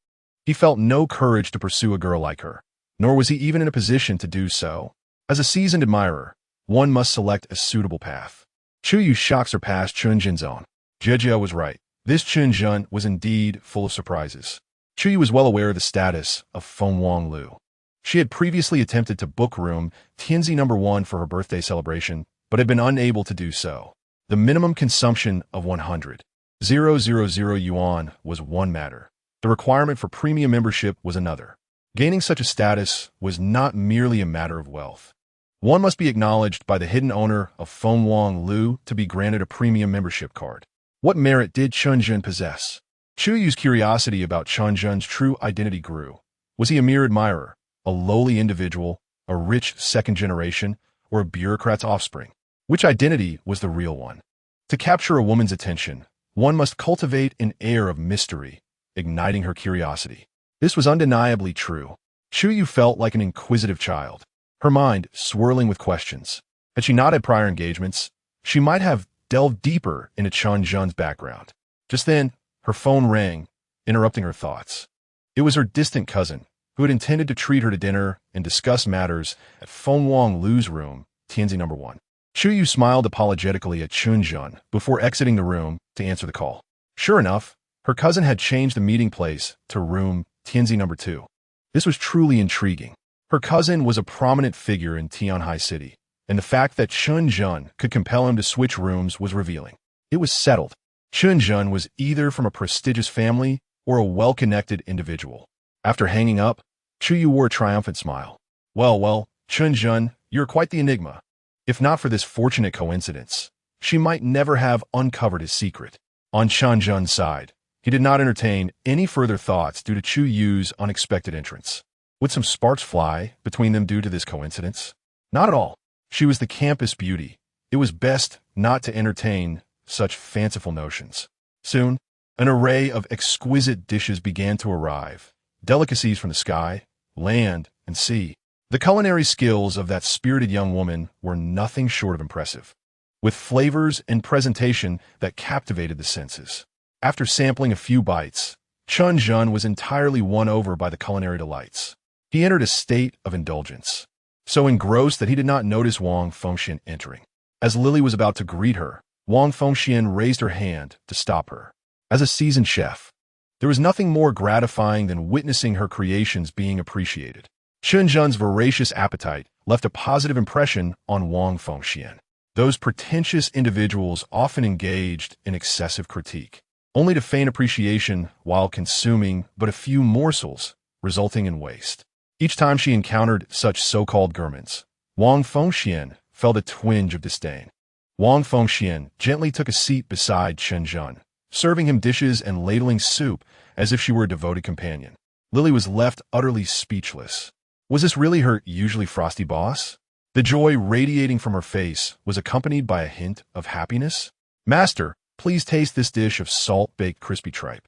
He felt no courage to pursue a girl like her, nor was he even in a position to do so. As a seasoned admirer, one must select a suitable path. Chu Yu's shock surpassed Chen Zhen's own. Jejia was right. This Chen Zhen was indeed full of surprises. Chu Yu was well aware of the status of Feng Lu. She had previously attempted to book room Tianzi No. 1 for her birthday celebration, but had been unable to do so. The minimum consumption of 100,000 yuan was one matter. The requirement for premium membership was another. Gaining such a status was not merely a matter of wealth. One must be acknowledged by the hidden owner of Feng Lu to be granted a premium membership card. What merit did Chen Zhen possess? Chu Yu's curiosity about Chen Zhen's true identity grew. Was he a mere admirer, a lowly individual, a rich second generation, or a bureaucrat's offspring? Which identity was the real one? To capture a woman's attention, one must cultivate an air of mystery, igniting her curiosity. This was undeniably true. Chu Yu felt like an inquisitive child, her mind swirling with questions. Had she not had prior engagements, she might have delved deeper into Chen Zhen's background. Just then, her phone rang, interrupting her thoughts. It was her distant cousin, who had intended to treat her to dinner and discuss matters at Feng Lu's room, Tianzi No. 1. Chu Yu smiled apologetically at Chen Zhen before exiting the room to answer the call. Sure enough, her cousin had changed the meeting place to room Tianzi No. 2. This was truly intriguing. Her cousin was a prominent figure in Tianhai City, and the fact that Chen Zhen could compel him to switch rooms was revealing. It was settled. Chen Zhen was either from a prestigious family or a well-connected individual. After hanging up, Chu Yu wore a triumphant smile. Well, Chen Zhen, you're quite the enigma. If not for this fortunate coincidence, she might never have uncovered his secret. On Chen Zhen's side, he did not entertain any further thoughts due to Chu Yu's unexpected entrance. Would some sparks fly between them due to this coincidence? Not at all. She was the campus beauty. It was best not to entertain such fanciful notions. Soon, an array of exquisite dishes began to arrive, delicacies from the sky, land, and sea. The culinary skills of that spirited young woman were nothing short of impressive, with flavors and presentation that captivated the senses. After sampling a few bites, Chen Zhen was entirely won over by the culinary delights. He entered a state of indulgence, so engrossed that he did not notice Wang Fengxian entering. As Lily was about to greet her, Wang Fengxian raised her hand to stop her. As a seasoned chef, there was nothing more gratifying than witnessing her creations being appreciated. Chen Zhen's voracious appetite left a positive impression on Wang Fengxian. Those pretentious individuals often engaged in excessive critique, only to feign appreciation while consuming but a few morsels, resulting in waste. Each time she encountered such so-called gourmands, Wang Fengxian felt a twinge of disdain. Wang Fengxian gently took a seat beside Chen Zhen, serving him dishes and ladling soup as if she were a devoted companion. Lily was left utterly speechless. Was this really her usually frosty boss? The joy radiating from her face was accompanied by a hint of happiness. Master, please taste this dish of salt-baked crispy tripe,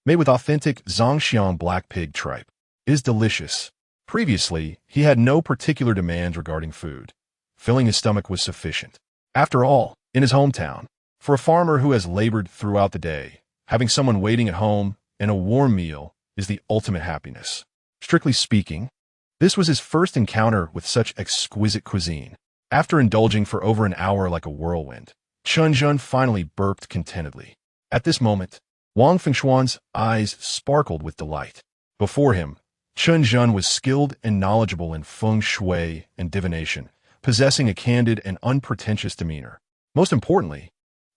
made with authentic Zhangxiang black pig tripe. It is delicious. Previously, he had no particular demands regarding food. Filling his stomach was sufficient. After all, in his hometown, for a farmer who has labored throughout the day, having someone waiting at home and a warm meal is the ultimate happiness. Strictly speaking, this was his first encounter with such exquisite cuisine. After indulging for over an hour like a whirlwind, Chen Zhen finally burped contentedly. At this moment, Wang Fengxian's eyes sparkled with delight. Before him, Chen Zhen was skilled and knowledgeable in feng shui and divination, possessing a candid and unpretentious demeanor. Most importantly,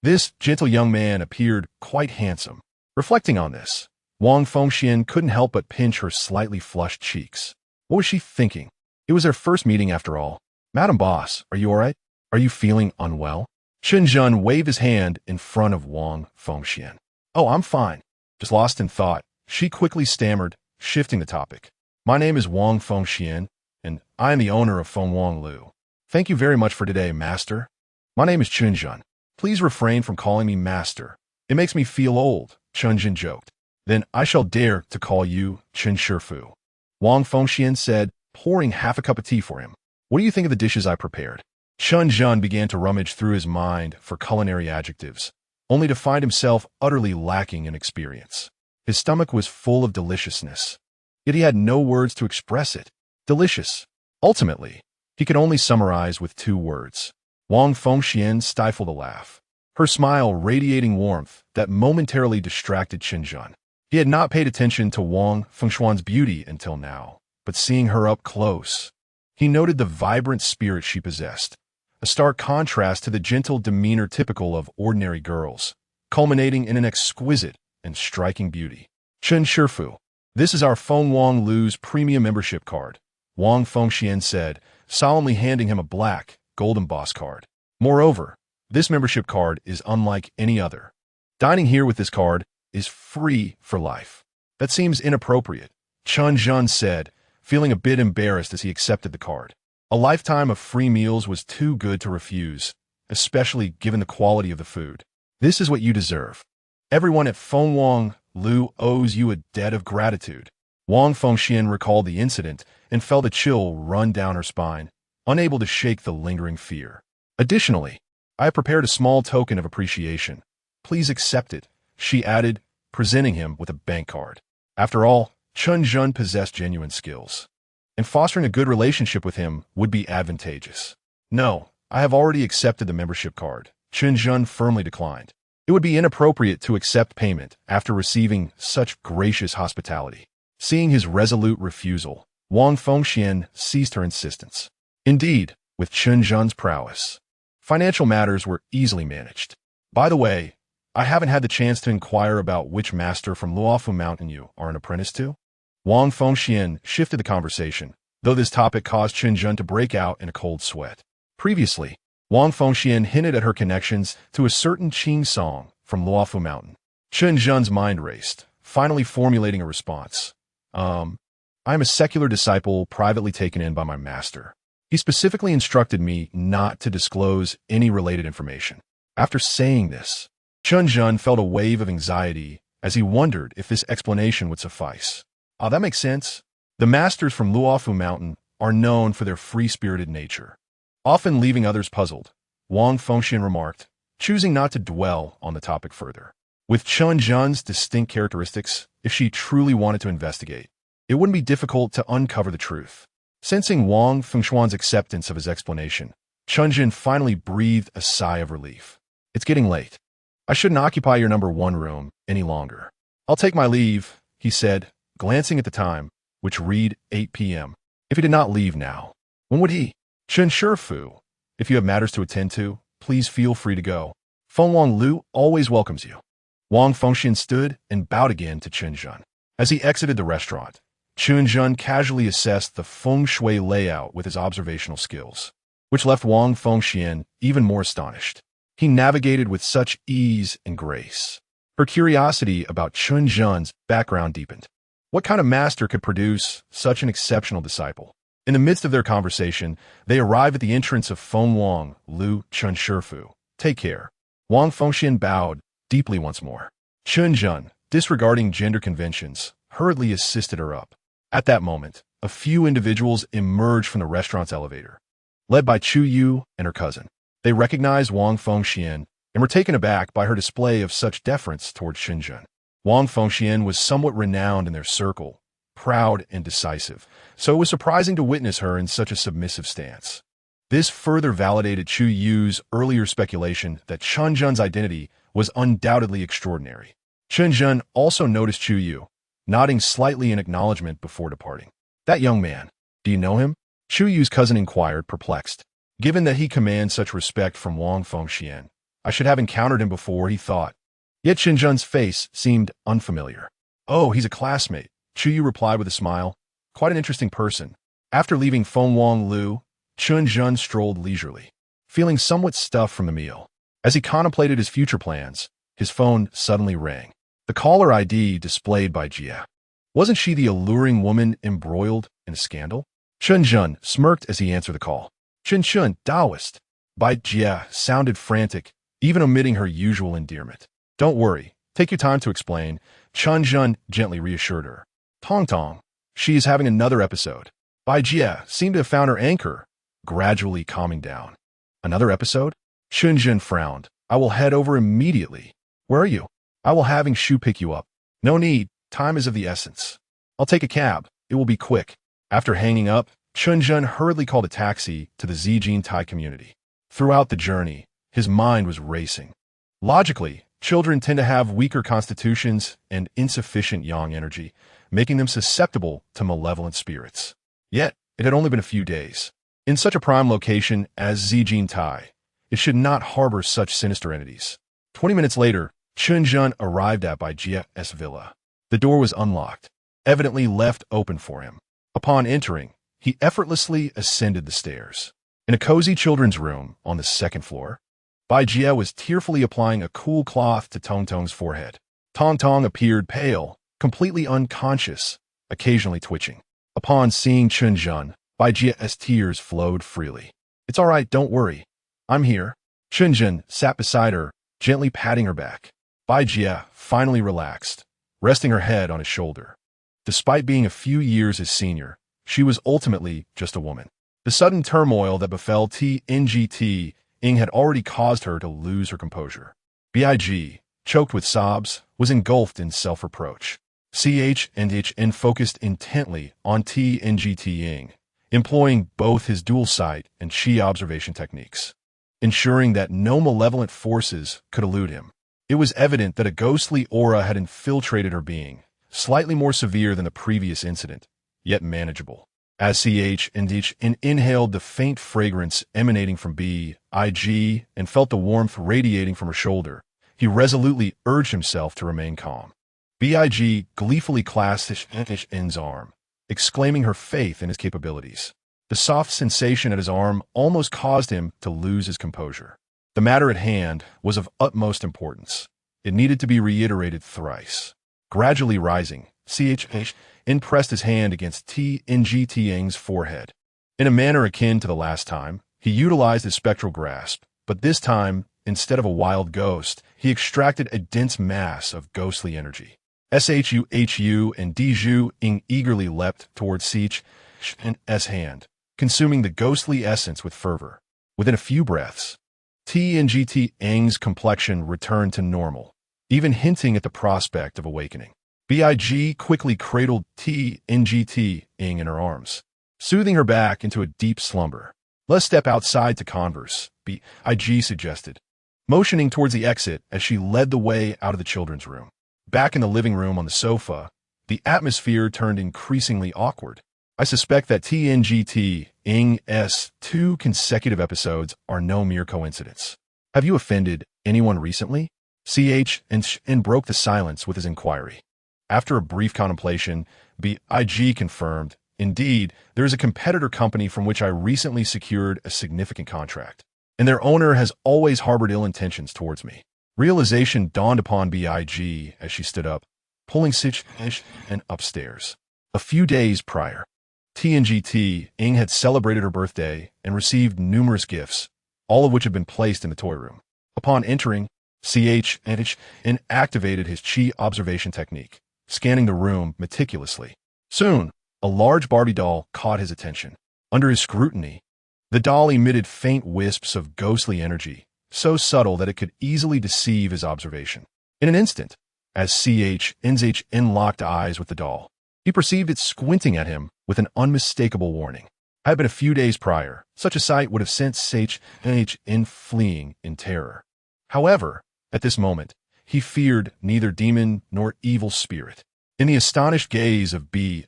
this gentle young man appeared quite handsome. Reflecting on this, Wang Fengxian couldn't help but pinch her slightly flushed cheeks. What was she thinking? It was their first meeting after all. Madam Boss, are you all right? Are you feeling unwell? Chen Zhen waved his hand in front of Wang Fengxian. Oh, I'm fine. Just lost in thought. She quickly stammered, shifting the topic. My name is Wang Fengxian, and I am the owner of Feng Lu. Thank you very much for today, Master. My name is Chen Zhen. Please refrain from calling me Master. It makes me feel old, Chen Zhen joked. "Then I shall dare to call you Chen Shifu," Wang Fengxian said, pouring half a cup of tea for him. "What do you think of the dishes I prepared?" Chen Zhen began to rummage through his mind for culinary adjectives, only to find himself utterly lacking in experience. His stomach was full of deliciousness, yet he had no words to express it. Delicious. Ultimately, he could only summarize with 2 words. Wang Fengxian stifled a laugh, her smile radiating warmth that momentarily distracted Chen Zhen. He had not paid attention to Wang Fengxian's beauty until now, but seeing her up close, he noted the vibrant spirit she possessed, a stark contrast to the gentle demeanor typical of ordinary girls, culminating in an exquisite and striking beauty. "Chen Shifu, this is our Feng Wang Lu's premium membership card," Wang Fengxian said, solemnly handing him a black, gold-embossed card. "Moreover, this membership card is unlike any other. Dining here with this card is free for life." "That seems inappropriate," Chen Zhen said, feeling a bit embarrassed as he accepted the card. A lifetime of free meals was too good to refuse, especially given the quality of the food. "This is what you deserve. Everyone at Feng Wang Lu owes you a debt of gratitude." Wang Fengxian recalled the incident and felt a chill run down her spine, unable to shake the lingering fear. "Additionally, I have prepared a small token of appreciation. Please accept it," she added, presenting him with a bank card. After all, Chen Zhen possessed genuine skills, and fostering a good relationship with him would be advantageous. "No, I have already accepted the membership card," Chen Zhen firmly declined. It would be inappropriate to accept payment after receiving such gracious hospitality. Seeing his resolute refusal, Wang Fengxian ceased her insistence. Indeed, with Chen Zhen's prowess, financial matters were easily managed. "By the way, I haven't had the chance to inquire about which master from Luofu Mountain you are an apprentice to." Wang Fengxian shifted the conversation, though this topic caused Chen Zhen to break out in a cold sweat. Previously, Wang Fengxian hinted at her connections to a certain Qing song from Luofu Mountain. Chen Zhen's mind raced, finally formulating a response. I am a secular disciple privately taken in by my master. He specifically instructed me not to disclose any related information." After saying this, Chen Zhen felt a wave of anxiety as he wondered if this explanation would suffice. That makes sense. The masters from Luofu Mountain are known for their free-spirited nature, often leaving others puzzled, Wang Fengxian remarked, choosing not to dwell on the topic further. With Chen Zhen's distinct characteristics, if she truly wanted to investigate, it wouldn't be difficult to uncover the truth. Sensing Wang Fengxian's acceptance of his explanation, Chen Zhen finally breathed a sigh of relief. "It's getting late. I shouldn't occupy your number 1 room any longer. I'll take my leave," he said, glancing at the time, which read 8 p.m. If he did not leave now, when would he? "Chen Shifu, if you have matters to attend to, please feel free to go. Feng Wang Lu always welcomes you." Wang Fengxian stood and bowed again to Chen Zhen. As he exited the restaurant, Chen Zhen casually assessed the feng shui layout with his observational skills, which left Wang Fengxian even more astonished. He navigated with such ease and grace. Her curiosity about Chen Zhen's background deepened. What kind of master could produce such an exceptional disciple? In the midst of their conversation, they arrived at the entrance of Feng Wang Lu Chen Shifu. "Take care." Wang Fengxian bowed deeply once more. Chen Zhen, disregarding gender conventions, hurriedly assisted her up. At that moment, a few individuals emerged from the restaurant's elevator, led by Chu Yu and her cousin. They recognized Wang Fengxian and were taken aback by her display of such deference towards Chen Zhen. Wang Fengxian was somewhat renowned in their circle, proud and decisive, so it was surprising to witness her in such a submissive stance. This further validated Chu Yu's earlier speculation that Chen Zhen's identity was undoubtedly extraordinary. Chen Zhen also noticed Chu Yu, nodding slightly in acknowledgement before departing. "That young man, do you know him?" Chu Yu's cousin inquired, perplexed. Given that he commands such respect from Wang Fengxian, I should have encountered him before, he thought. Yet Chen Zhen's face seemed unfamiliar. "Oh, he's a classmate," Chu Yu replied with a smile. "Quite an interesting person." After leaving Feng Wang Lu, Chen Zhen strolled leisurely, feeling somewhat stuffed from the meal. As he contemplated his future plans, his phone suddenly rang. The caller ID displayed by Jia. Wasn't she the alluring woman embroiled in a scandal? Chen Zhen smirked as he answered the call. "Chen Chen, Taoist." By Jia sounded frantic, even omitting her usual endearment. "Don't worry. Take your time to explain. Chen Zhen gently reassured her. Tong Tong, she is having another episode. Bai Jie seemed to have found her anchor, gradually calming down. Another episode? Chen Zhen frowned. I will head over immediately. Where are you? I will having Shu pick you up. No need, time is of the essence. I'll take a cab, it will be quick. After hanging up, Chen Zhen hurriedly called a taxi to the Zijin Tai community. Throughout the journey, his mind was racing. Logically, children tend to have weaker constitutions and insufficient yang energy, making them susceptible to malevolent spirits. Yet, it had only been a few days. In such a prime location as Zijin Tai, it should not harbor such sinister entities. 20 minutes later, Chen Zhen arrived at Bai Jie's villa. The door was unlocked, evidently left open for him. Upon entering, he effortlessly ascended the stairs. In a cozy children's room on the second floor, Bai Jie was tearfully applying a cool cloth to Tong Tong's forehead. Tong Tong appeared pale, completely unconscious, occasionally twitching. Upon seeing Chen Zhen, Bai Jie's tears flowed freely. It's all right, don't worry. I'm here. Chen Zhen sat beside her, gently patting her back. Bai Jie finally relaxed, resting her head on his shoulder. Despite being a few years his senior, she was ultimately just a woman. The sudden turmoil that befell TNGT Ing had already caused her to lose her composure. Big, choked with sobs, was engulfed in self-reproach. CHN focused intently on TNGT Ing, employing both his dual sight and chi observation techniques, ensuring that no malevolent forces could elude him. It was evident that a ghostly aura had infiltrated her being, slightly more severe than the previous incident, yet manageable. As CHN inhaled the faint fragrance emanating from Big and felt the warmth radiating from her shoulder, he resolutely urged himself to remain calm. Big gleefully clasped N's arm, exclaiming her faith in his capabilities. The soft sensation at his arm almost caused him to lose his composure. The matter at hand was of utmost importance. It needed to be reiterated thrice. Gradually rising, CHN pressed his hand against TNGT Ing's forehead. In a manner akin to the last time, he utilized his spectral grasp, but this time, instead of a wild ghost, he extracted a dense mass of ghostly energy. SHU and Diju Ing eagerly leapt towards CHN's hand, consuming the ghostly essence with fervor. Within a few breaths, TNGT Ing's complexion returned to normal, even hinting at the prospect of awakening. Big quickly cradled TNGT Ing in her arms, soothing her back into a deep slumber. Let's step outside to converse, Big suggested, motioning towards the exit as she led the way out of the children's room. Back in the living room on the sofa, the atmosphere turned increasingly awkward. I suspect that TNGT Ing's 2 consecutive episodes are no mere coincidence. Have you offended anyone recently? CHN broke the silence with his inquiry. After a brief contemplation, Big confirmed, indeed, there is a competitor company from which I recently secured a significant contract, and their owner has always harbored ill intentions towards me. Realization dawned upon Big as she stood up, pulling CHN upstairs. A few days prior, TNGT Ing had celebrated her birthday and received numerous gifts, all of which had been placed in the toy room. Upon entering, CHN activated his chi observation technique, scanning the room meticulously. Soon, a large Barbie doll caught his attention. Under his scrutiny, the doll emitted faint wisps of ghostly energy, so subtle that it could easily deceive his observation. In an instant, as CHN locked eyes with the doll, he perceived it squinting at him with an unmistakable warning. Had it been a few days prior, such a sight would have sent CHN fleeing in terror. However, at this moment, he feared neither demon nor evil spirit. In the astonished gaze of Big,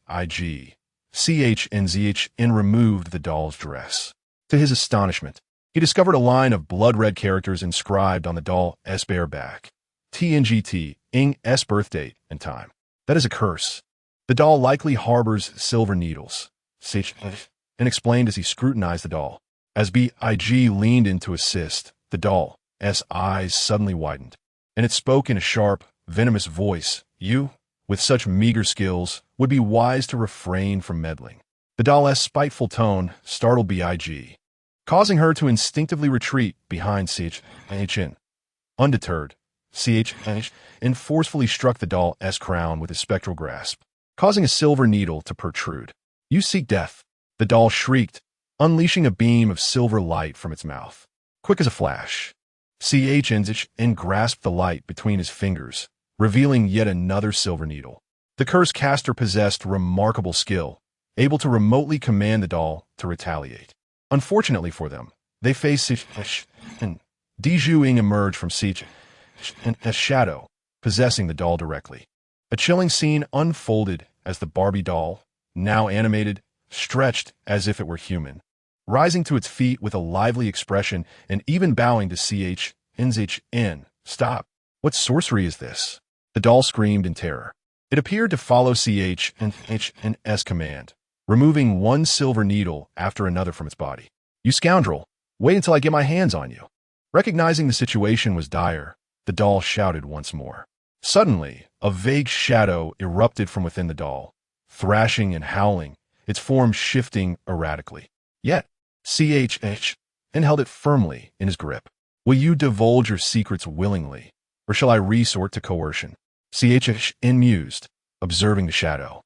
CHN removed the doll's dress. To his astonishment, he discovered a line of blood-red characters inscribed on the doll's bare back. TNGT Ing's birthdate and time. That is a curse. The doll likely harbors silver needles, CHN explained as he scrutinized the doll. As Big leaned in to assist, the doll's eyes suddenly widened, and it spoke in a sharp, venomous voice. You, with such meager skills, would be wise to refrain from meddling. The doll's spiteful tone startled Big, causing her to instinctively retreat behind CHN. Undeterred, ch, and forcefully struck the doll's crown with his spectral grasp, causing a silver needle to protrude. You seek death, the doll shrieked, unleashing a beam of silver light from its mouth. Quick as a flash, ch and grasped the light between his fingers, revealing yet another silver needle. The curse caster possessed remarkable skill, able to remotely command the doll to retaliate. Unfortunately for them, they faced and Ying emerged from a shadow, possessing the doll directly. A chilling scene unfolded as the Barbie doll, now animated, stretched as if it were human, rising to its feet with a lively expression and even bowing to Chen. Stop. What sorcery is this? The doll screamed in terror. It appeared to follow Chen's command, removing one silver needle after another from its body. You scoundrel! Wait until I get my hands on you. Recognizing the situation was dire, the doll shouted once more. Suddenly, a vague shadow erupted from within the doll, thrashing and howling, its form shifting erratically. Yet, Chen held it firmly in his grip. Will you divulge your secrets willingly, or shall I resort to coercion? Chen mused, observing the shadow.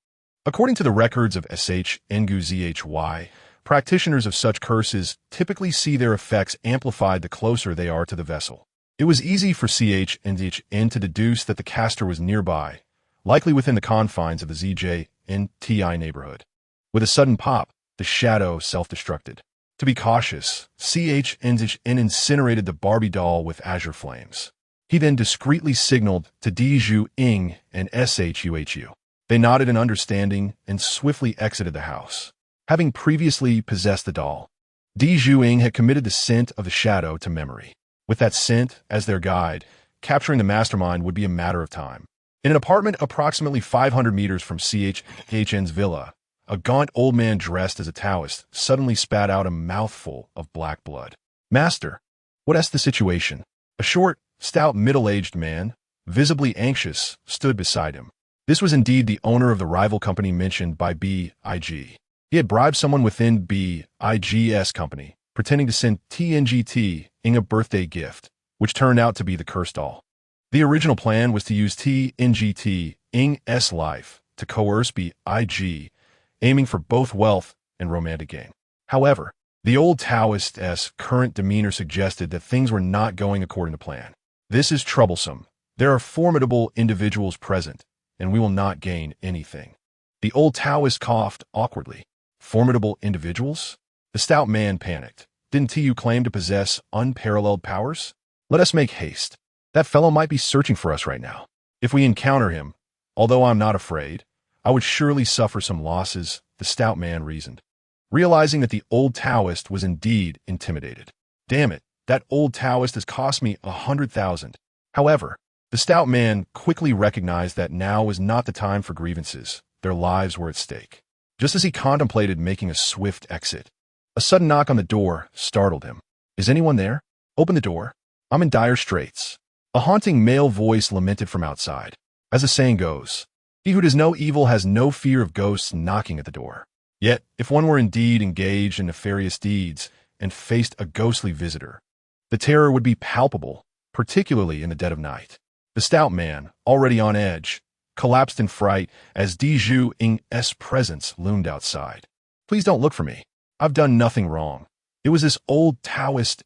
According to the records of Zhy, practitioners of such curses typically see their effects amplified the closer they are to the vessel. It was easy for Chen to deduce that the caster was nearby, likely within the confines of the ZJNTI neighborhood. With a sudden pop, the shadow self-destructed. To be cautious, Chen incinerated the Barbie doll with azure flames. He then discreetly signaled to Ying and Shuhu. They nodded in understanding and swiftly exited the house. Having previously possessed the doll, Ying had committed the scent of the shadow to memory. With that scent as their guide, capturing the mastermind would be a matter of time. In an apartment approximately 500 meters from Chen's villa, a gaunt old man dressed as a Taoist suddenly spat out a mouthful of black blood. Master, what's the situation? A short, stout, middle-aged man, visibly anxious, stood beside him. This was indeed the owner of the rival company mentioned by BIG. He had bribed someone within BIG's company, pretending to send TNGT a birthday gift, which turned out to be the cursed doll. The original plan was to use TNGT's life to coerce BIG, aiming for both wealth and romantic gain. However, the old Taoist's current demeanor suggested that things were not going according to plan. This is troublesome. There are formidable individuals present, and we will not gain anything. The old Taoist coughed awkwardly. Formidable individuals? The stout man panicked. Didn't TU claim to possess unparalleled powers? Let us make haste. That fellow might be searching for us right now. If we encounter him, although I'm not afraid, I would surely suffer some losses, the stout man reasoned, realizing that the old Taoist was indeed intimidated. Damn it, that old Taoist has cost me 100,000. However, the stout man quickly recognized that now was not the time for grievances. Their lives were at stake. Just as he contemplated making a swift exit, a sudden knock on the door startled him. Is anyone there? Open the door. I'm in dire straits. A haunting male voice lamented from outside. As the saying goes, he who does no evil has no fear of ghosts knocking at the door. Yet, if one were indeed engaged in nefarious deeds and faced a ghostly visitor, the terror would be palpable, particularly in the dead of night. The stout man, already on edge, collapsed in fright as Ying's presence loomed outside. Please don't look for me. I've done nothing wrong. It was this old Taoist's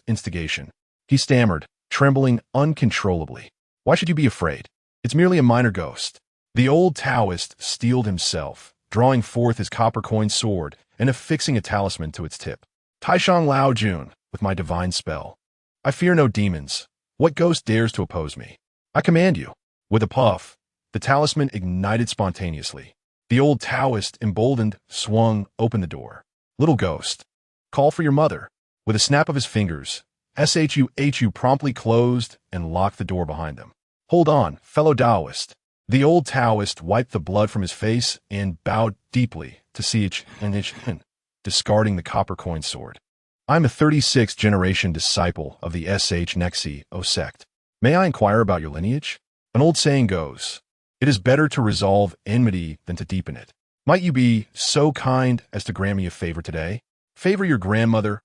instigation. He stammered, trembling uncontrollably. Why should you be afraid? It's merely a minor ghost. The old Taoist steeled himself, drawing forth his copper-coined sword and affixing a talisman to its tip. Taishang Lao Jun, with my divine spell. I fear no demons. What ghost dares to oppose me? I command you. With a puff, the talisman ignited spontaneously. The old Taoist, emboldened, swung open the door. Little ghost, call for your mother. With a snap of his fingers, Shuhu promptly closed and locked the door behind them. Hold on, fellow Taoist. The old Taoist wiped the blood from his face and bowed deeply to Chen, discarding the copper-coined sword. I'm a 36th generation disciple of the Nexi sect. May I inquire about your lineage? An old saying goes, it is better to resolve enmity than to deepen it. Might you be so kind as to grant me a favor today? Favor your grandmother's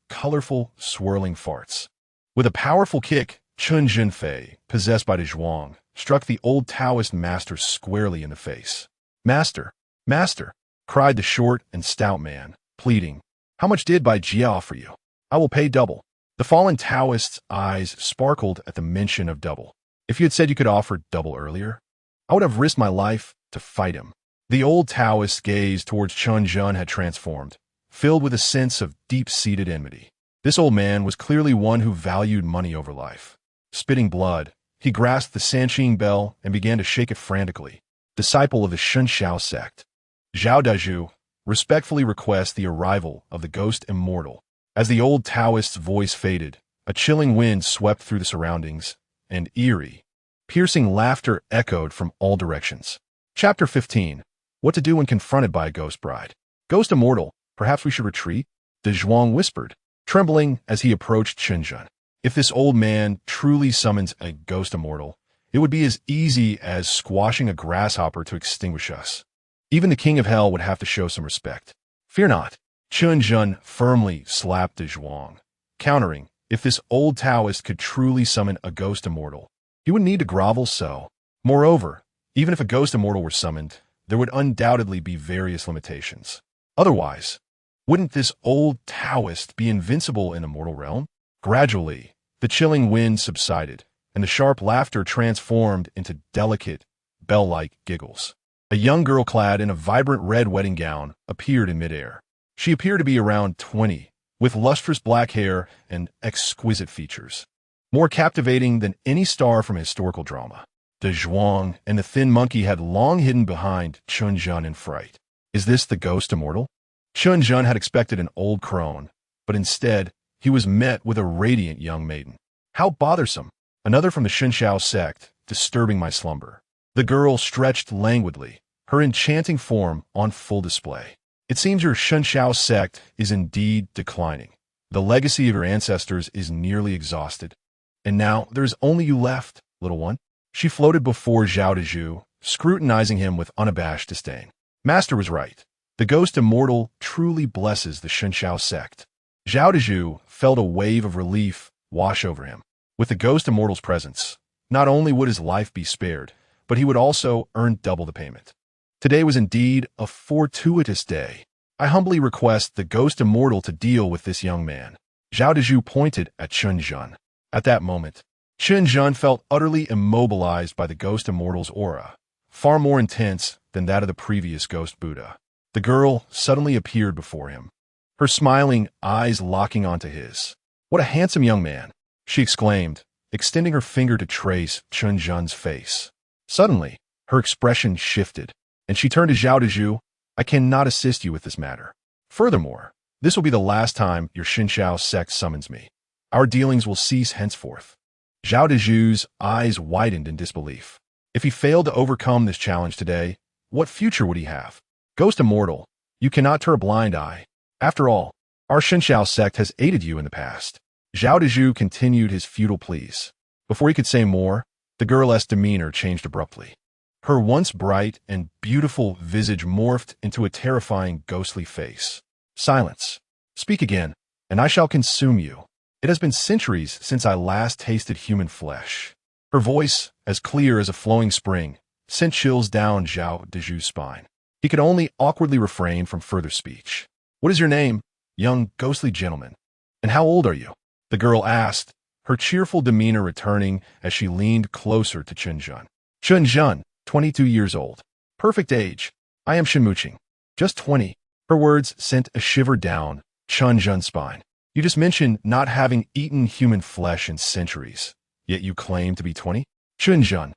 colorful, swirling farts. With a powerful kick, Chen Zhen, possessed by the Zhuang, struck the old Taoist master squarely in the face. "Master, master," cried the short and stout man, pleading, "how much did Bai Jia offer you? I will pay double." The fallen Taoist's eyes sparkled at the mention of double. "If you had said you could offer double earlier, I would have risked my life to fight him." The old Taoist's gaze towards Chen Zhen had transformed, filled with a sense of deep-seated enmity. This old man was clearly one who valued money over life. Spitting blood, he grasped the Sanqing bell and began to shake it frantically. "Disciple of the Shunxiao sect, Zhao Dazhu, respectfully requests the arrival of the ghost immortal." As the old Taoist's voice faded, a chilling wind swept through the surroundings, and eerie, piercing laughter echoed from all directions. Chapter 15. What to do when confronted by a ghost bride. "Ghost immortal, perhaps we should retreat?" the Zhuang whispered, trembling as he approached Chen Zhen. If this old man truly summons a ghost immortal, it would be as easy as squashing a grasshopper to extinguish us. Even the king of hell would have to show some respect. "Fear not." Chen Zhen firmly slapped the Zhuang, countering, if this old Taoist could truly summon a ghost immortal, he wouldn't need to grovel so. Moreover, even if a ghost immortal were summoned, there would undoubtedly be various limitations. Otherwise, wouldn't this old Taoist be invincible in the mortal realm? Gradually, the chilling wind subsided, and the sharp laughter transformed into delicate, bell-like giggles. A young girl clad in a vibrant red wedding gown appeared in midair. She appeared to be around 20, with lustrous black hair and exquisite features, more captivating than any star from a historical drama. The Zhuang and the thin monkey had long hidden behind Chen Zhen in fright. Is this the ghost immortal? Chen Zhen had expected an old crone, but instead, he was met with a radiant young maiden. "How bothersome! Another from the Shunxiao sect, disturbing my slumber." The girl stretched languidly, her enchanting form on full display. "It seems your Shunxiao sect is indeed declining. The legacy of your ancestors is nearly exhausted. And now there is only you left, little one." She floated before Zhao Dazhu, scrutinizing him with unabashed disdain. Master was right. The ghost immortal truly blesses the Shunxiao sect. Zhao Dazhu felt a wave of relief wash over him. With the ghost immortal's presence, not only would his life be spared, but he would also earn double the payment. Today was indeed a fortuitous day. I humbly request the ghost immortal to deal with this young man. Zhao Dazhu pointed at Chen Zhen. At that moment, Chen Zhen felt utterly immobilized by the ghost immortal's aura, far more intense than that of the previous ghost Buddha. The girl suddenly appeared before him, her smiling eyes locking onto his. "What a handsome young man," she exclaimed, extending her finger to trace Chen Zhen's face. Suddenly, her expression shifted, and she turned to Zhao Dazhu. "I cannot assist you with this matter. Furthermore, this will be the last time your Shunxiao sect summons me. Our dealings will cease henceforth." Zhao Dazhu's eyes widened in disbelief. If he failed to overcome this challenge today, what future would he have? "Ghost immortal, you cannot turn a blind eye. After all, our Shunxiao sect has aided you in the past." Zhao Dazhu continued his futile pleas. Before he could say more, the girl's demeanor changed abruptly. Her once bright and beautiful visage morphed into a terrifying ghostly face. "Silence. Speak again, and I shall consume you. It has been centuries since I last tasted human flesh." Her voice, as clear as a flowing spring, sent chills down Zhao Dazhu's spine. He could only awkwardly refrain from further speech. "What is your name, young ghostly gentleman? And how old are you?" the girl asked, her cheerful demeanor returning as she leaned closer to Chen Zhen. "Chen Zhen, 22 years old. Perfect age. I am Shenmuqing. Just 20. Her words sent a shiver down Chen Zhen's spine. "You just mentioned not having eaten human flesh in centuries, yet you claim to be 20? Chen Zhen,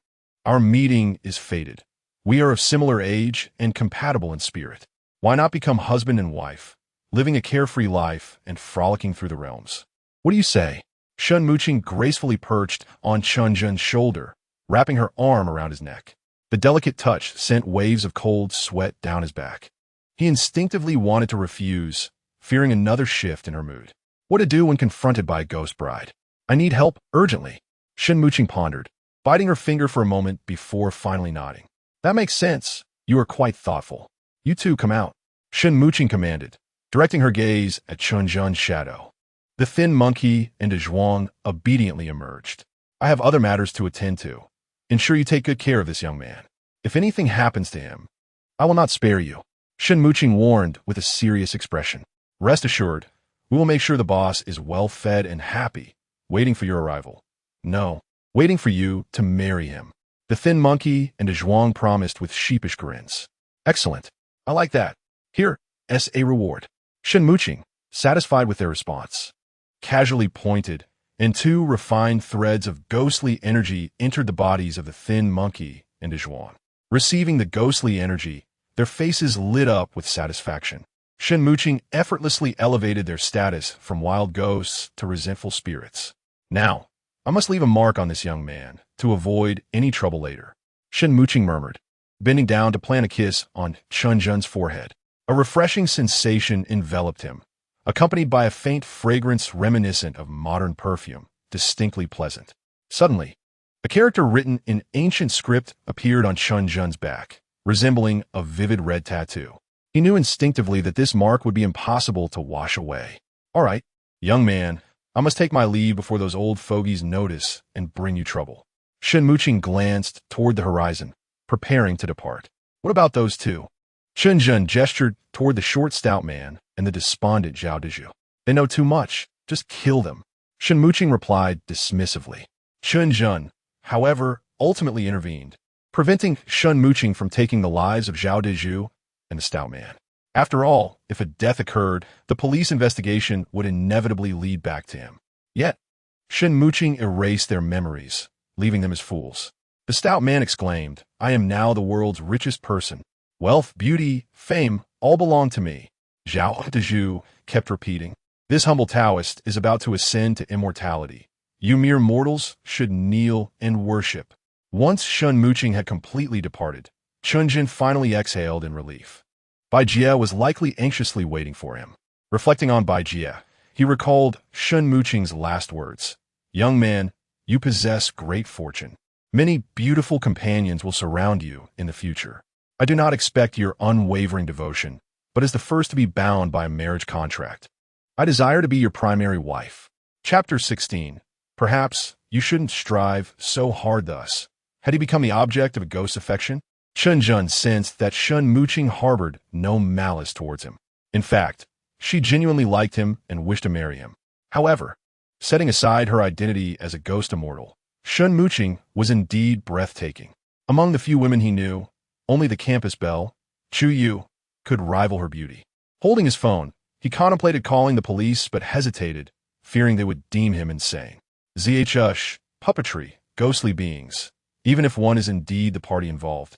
our meeting is fated. We are of similar age and compatible in spirit. Why not become husband and wife, living a carefree life and frolicking through the realms? What do you say?" Shenmuqing gracefully perched on Chen Zhen's shoulder, wrapping her arm around his neck. The delicate touch sent waves of cold sweat down his back. He instinctively wanted to refuse, fearing another shift in her mood. What to do when confronted by a ghost bride? "I need help urgently," Shenmuqing pondered, biting her finger for a moment before finally nodding. "That makes sense. You are quite thoughtful. You two come out," Shenmuqing commanded, directing her gaze at Chen Zhen's shadow. The thin monkey and the Zhuang obediently emerged. I have other matters to attend to. Ensure you take good care of this young man. If anything happens to him, I will not spare you. Shen Muqing warned with a serious expression. Rest assured, we will make sure the boss is well fed and happy, waiting for your arrival. No, waiting for you to marry him. The thin monkey and a zhuang promised with sheepish grins. Excellent. I like that. Here, as a reward. Shen Muqing, satisfied with their response, casually pointed, and two refined threads of ghostly energy entered the bodies of the thin monkey and a zhuang. Receiving the ghostly energy, their faces lit up with satisfaction. Shen Muqing effortlessly elevated their status from wild ghosts to resentful spirits. Now, I must leave a mark on this young man to avoid any trouble later. Shen Muqing murmured, bending down to plant a kiss on Chen Zhen's forehead. A refreshing sensation enveloped him, accompanied by a faint fragrance reminiscent of modern perfume, distinctly pleasant. Suddenly, a character written in ancient script appeared on Chen Zhen's back, resembling a vivid red tattoo. He knew instinctively that this mark would be impossible to wash away. All right, young man, I must take my leave before those old fogies notice and bring you trouble. Shen Muqing glanced toward the horizon, preparing to depart. What about those two? Chen Zhen gestured toward the short, stout man and the despondent Zhao Dezhu. They know too much. Just kill them. Shen Muqing replied dismissively. Chen Zhen, however, ultimately intervened, preventing Shen Muqing from taking the lives of Zhao Dezhu and the stout man. After all, if a death occurred, the police investigation would inevitably lead back to him. Yet, Shen Muqing erased their memories, leaving them as fools. The stout man exclaimed, I am now the world's richest person. Wealth, beauty, fame, all belong to me. Zhao Dezhu kept repeating, this humble Taoist is about to ascend to immortality. You mere mortals should kneel and worship. Once Shen Muqing had completely departed, Chen Zhen finally exhaled in relief. Bai Jie was likely anxiously waiting for him. Reflecting on Bai Jie, he recalled Shen Muqing's last words. Young man, you possess great fortune. Many beautiful companions will surround you in the future. I do not expect your unwavering devotion, but as the first to be bound by a marriage contract. I desire to be your primary wife. Chapter 16. Perhaps you shouldn't strive so hard thus. Had he become the object of a ghost's affection? Chen Zhen sensed that Shen Muqing harbored no malice towards him. In fact, she genuinely liked him and wished to marry him. However, setting aside her identity as a ghost immortal, Shen Muqing was indeed breathtaking. Among the few women he knew, only the campus belle, Chu Yu, could rival her beauty. Holding his phone, he contemplated calling the police but hesitated, fearing they would deem him insane. ZHUsh, puppetry, ghostly beings, even if one is indeed the party involved.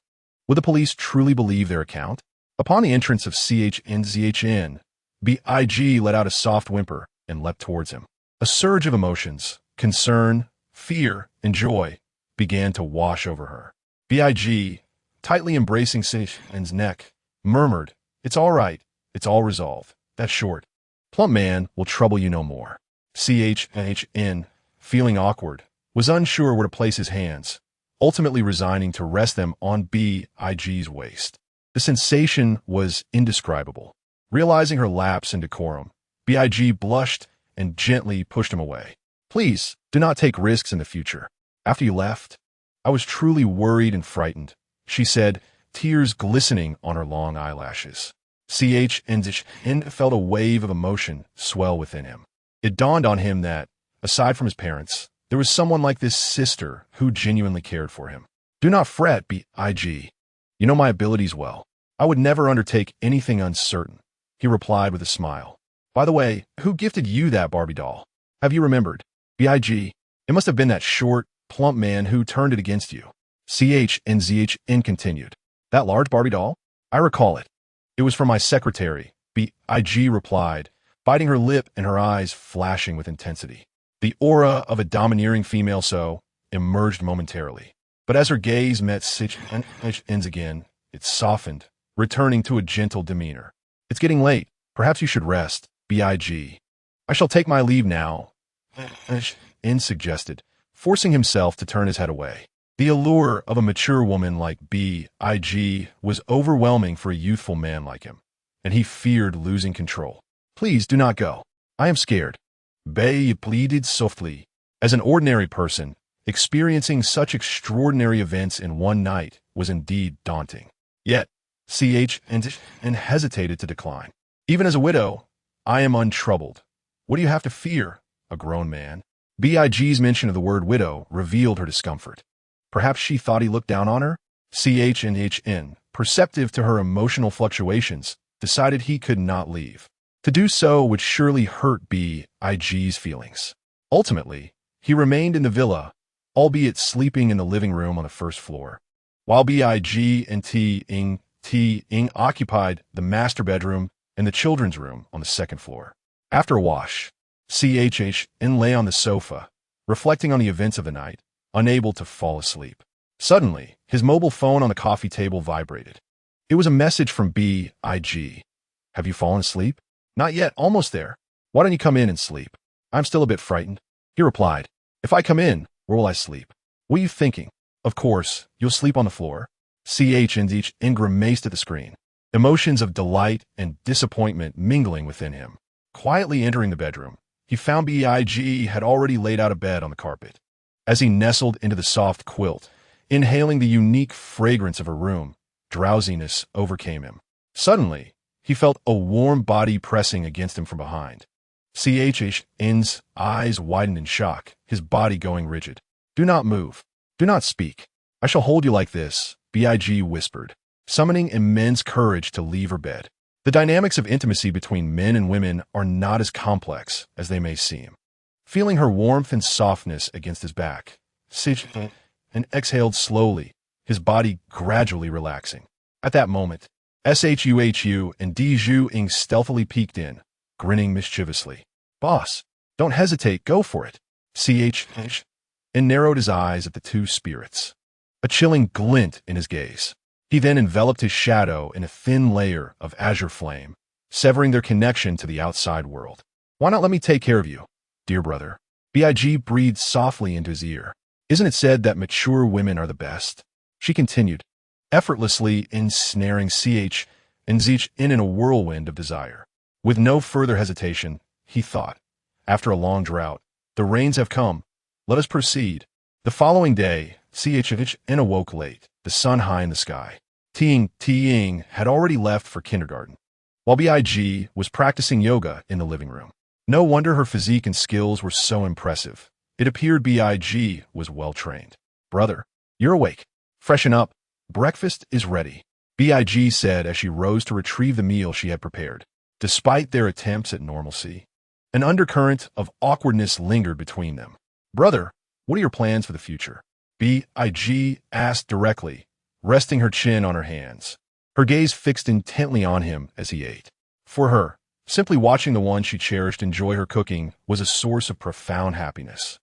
Would the police truly believe their account? Upon the entrance of CHN, BIG let out a soft whimper and leapt towards him. A surge of emotions, concern, fear, and joy began to wash over her. BIG, tightly embracing CHN's neck, murmured, It's all right. It's all resolved. That's short. Plump man will trouble you no more. CHN, feeling awkward, was unsure where to place his hands, ultimately resigning to rest them on BIG's waist. The sensation was indescribable. Realizing her lapse in decorum, BIG blushed and gently pushed him away. Please, do not take risks in the future. After you left, I was truly worried and frightened, she said, tears glistening on her long eyelashes. CHN felt a wave of emotion swell within him. It dawned on him that, aside from his parents, there was someone like this sister who genuinely cared for him. Do not fret, BIG. You know my abilities well. I would never undertake anything uncertain, he replied with a smile. By the way, who gifted you that Barbie doll? Have you remembered? BIG. It must have been that short, plump man who turned it against you. CHN continued. That large Barbie doll? I recall it. It was from my secretary, BIG replied, biting her lip and her eyes flashing with intensity. The aura of a domineering female emerged momentarily. But as her gaze met CHN's again, it softened, returning to a gentle demeanor. It's getting late. Perhaps you should rest, BIG. I shall take my leave now, N suggested, forcing himself to turn his head away. The allure of a mature woman like BIG was overwhelming for a youthful man like him, and he feared losing control. Please do not go. I am scared. Bei pleaded softly. As an ordinary person, Experiencing such extraordinary events in one night was indeed daunting. Yet, Chen hesitated to decline. Even as a widow, I am untroubled. What do you have to fear? A grown man. Big's mention of the word widow revealed her discomfort. Perhaps she thought he looked down on her? Chen, perceptive to her emotional fluctuations, decided he could not leave. To do so would surely hurt Big's feelings. Ultimately, he remained in the villa, albeit sleeping in the living room on the first floor, while Big and Ting occupied the master bedroom and the children's room on the second floor. After a wash, Chen lay on the sofa, reflecting on the events of the night, unable to fall asleep. Suddenly, his mobile phone on the coffee table vibrated. It was a message from Big. Have you fallen asleep? Not yet, almost there. Why don't you come in and sleep? I'm still a bit frightened. He replied, If I come in, where will I sleep? What are you thinking? Of course, you'll sleep on the floor. Chen grimaced at the screen, emotions of delight and disappointment mingling within him. Quietly entering the bedroom, he found Big had already laid out a bed on the carpet. As he nestled into the soft quilt, inhaling the unique fragrance of her room, drowsiness overcame him. Suddenly, he felt a warm body pressing against him from behind. Chen's eyes widened in shock, his body going rigid. Do not move. Do not speak. I shall hold you like this, Big whispered, summoning immense courage to leave her bed. The dynamics of intimacy between men and women are not as complex as they may seem. Feeling her warmth and softness against his back, Chen exhaled slowly, his body gradually relaxing. At that moment, Shuhu and Dizhu stealthily peeked in, grinning mischievously. Boss, don't hesitate, go for it. Chen narrowed his eyes at the two spirits, a chilling glint in his gaze. He then enveloped his shadow in a thin layer of azure flame, severing their connection to the outside world. Why not let me take care of you, dear brother? Big breathed softly into his ear. Isn't it said that mature women are the best? She continued, effortlessly ensnaring Chen in a whirlwind of desire. With no further hesitation, he thought, after a long drought, the rains have come. Let us proceed. The following day, Chen awoke late, the sun high in the sky. Ting had already left for kindergarten, while Big was practicing yoga in the living room. No wonder her physique and skills were so impressive. It appeared Big was well trained. Brother, you're awake. Freshen up. Breakfast is ready, Big said as she rose to retrieve the meal she had prepared. Despite their attempts at normalcy, an undercurrent of awkwardness lingered between them. Brother, what are your plans for the future? Big asked directly, resting her chin on her hands, her gaze fixed intently on him as he ate. For her, simply watching the one she cherished enjoy her cooking was a source of profound happiness.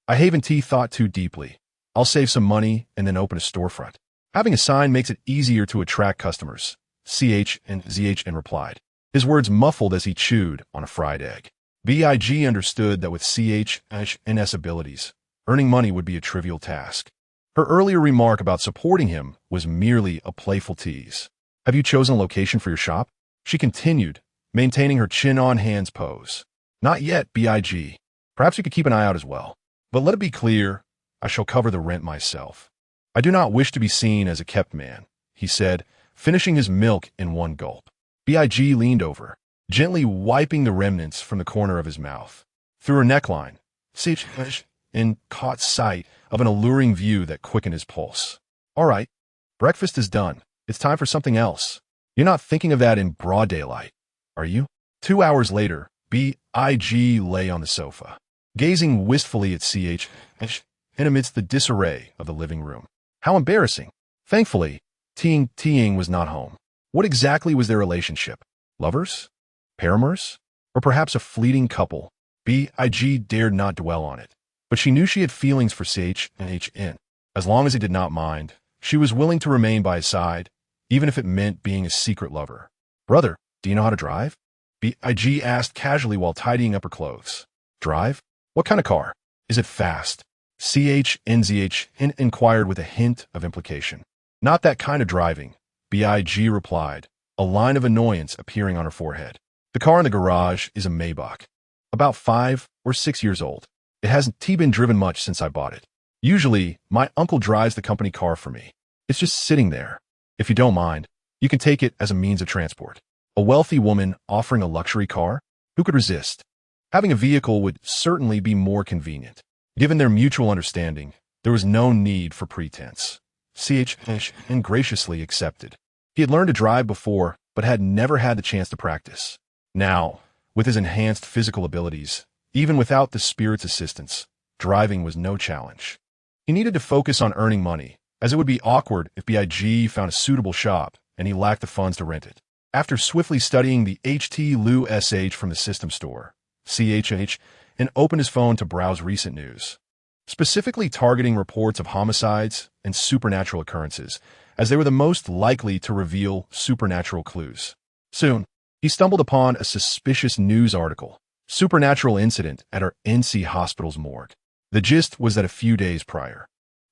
I haven't thought too deeply. I'll save some money and then open a storefront. Having a sign makes it easier to attract customers, Zhen replied, his words muffled as he chewed on a fried egg. Big understood that with Chen's abilities, earning money would be a trivial task. Her earlier remark about supporting him was merely a playful tease. Have you chosen a location for your shop? She continued, maintaining her chin on hands pose. Not yet, Big. Perhaps you could keep an eye out as well. But let it be clear, I shall cover the rent myself. I do not wish to be seen as a kept man, he said, finishing his milk in one gulp. Big leaned over, gently wiping the remnants from the corner of his mouth. Through her neckline, Chen caught sight of an alluring view that quickened his pulse. All right, breakfast is done. It's time for something else. You're not thinking of that in broad daylight, are you? 2 hours later, Big lay on the sofa, gazing wistfully at Chen amidst the disarray of the living room. How embarrassing. Thankfully, Ting was not home. What exactly was their relationship? Lovers? Paramours? Or perhaps a fleeting couple? Big dared not dwell on it, but she knew she had feelings for Chen. As long as he did not mind, she was willing to remain by his side, even if it meant being a secret lover. Brother, do you know how to drive? Big asked casually while tidying up her clothes. Drive? What kind of car? Is it fast? Chen inquired with a hint of implication. Not that kind of driving, Big replied, a line of annoyance appearing on her forehead. The car in the garage is a Maybach, about 5 or 6 years old. It hasn't been driven much since I bought it. Usually, my uncle drives the company car for me. It's just sitting there. If you don't mind, you can take it as a means of transport. A wealthy woman offering a luxury car? Who could resist? Having a vehicle would certainly be more convenient. Given their mutual understanding, there was no need for pretense. Chen graciously accepted. He had learned to drive before, but had never had the chance to practice. Now, with his enhanced physical abilities, even without the spirit's assistance, driving was no challenge. He needed to focus on earning money, as it would be awkward if BIG found a suitable shop and he lacked the funds to rent it. After swiftly studying the HTLU-SH from the system store, CHH, and opened his phone to browse recent news, specifically targeting reports of homicides and supernatural occurrences, as they were the most likely to reveal supernatural clues. Soon, he stumbled upon a suspicious news article, Supernatural Incident at our NC Hospital's morgue. The gist was that a few days prior,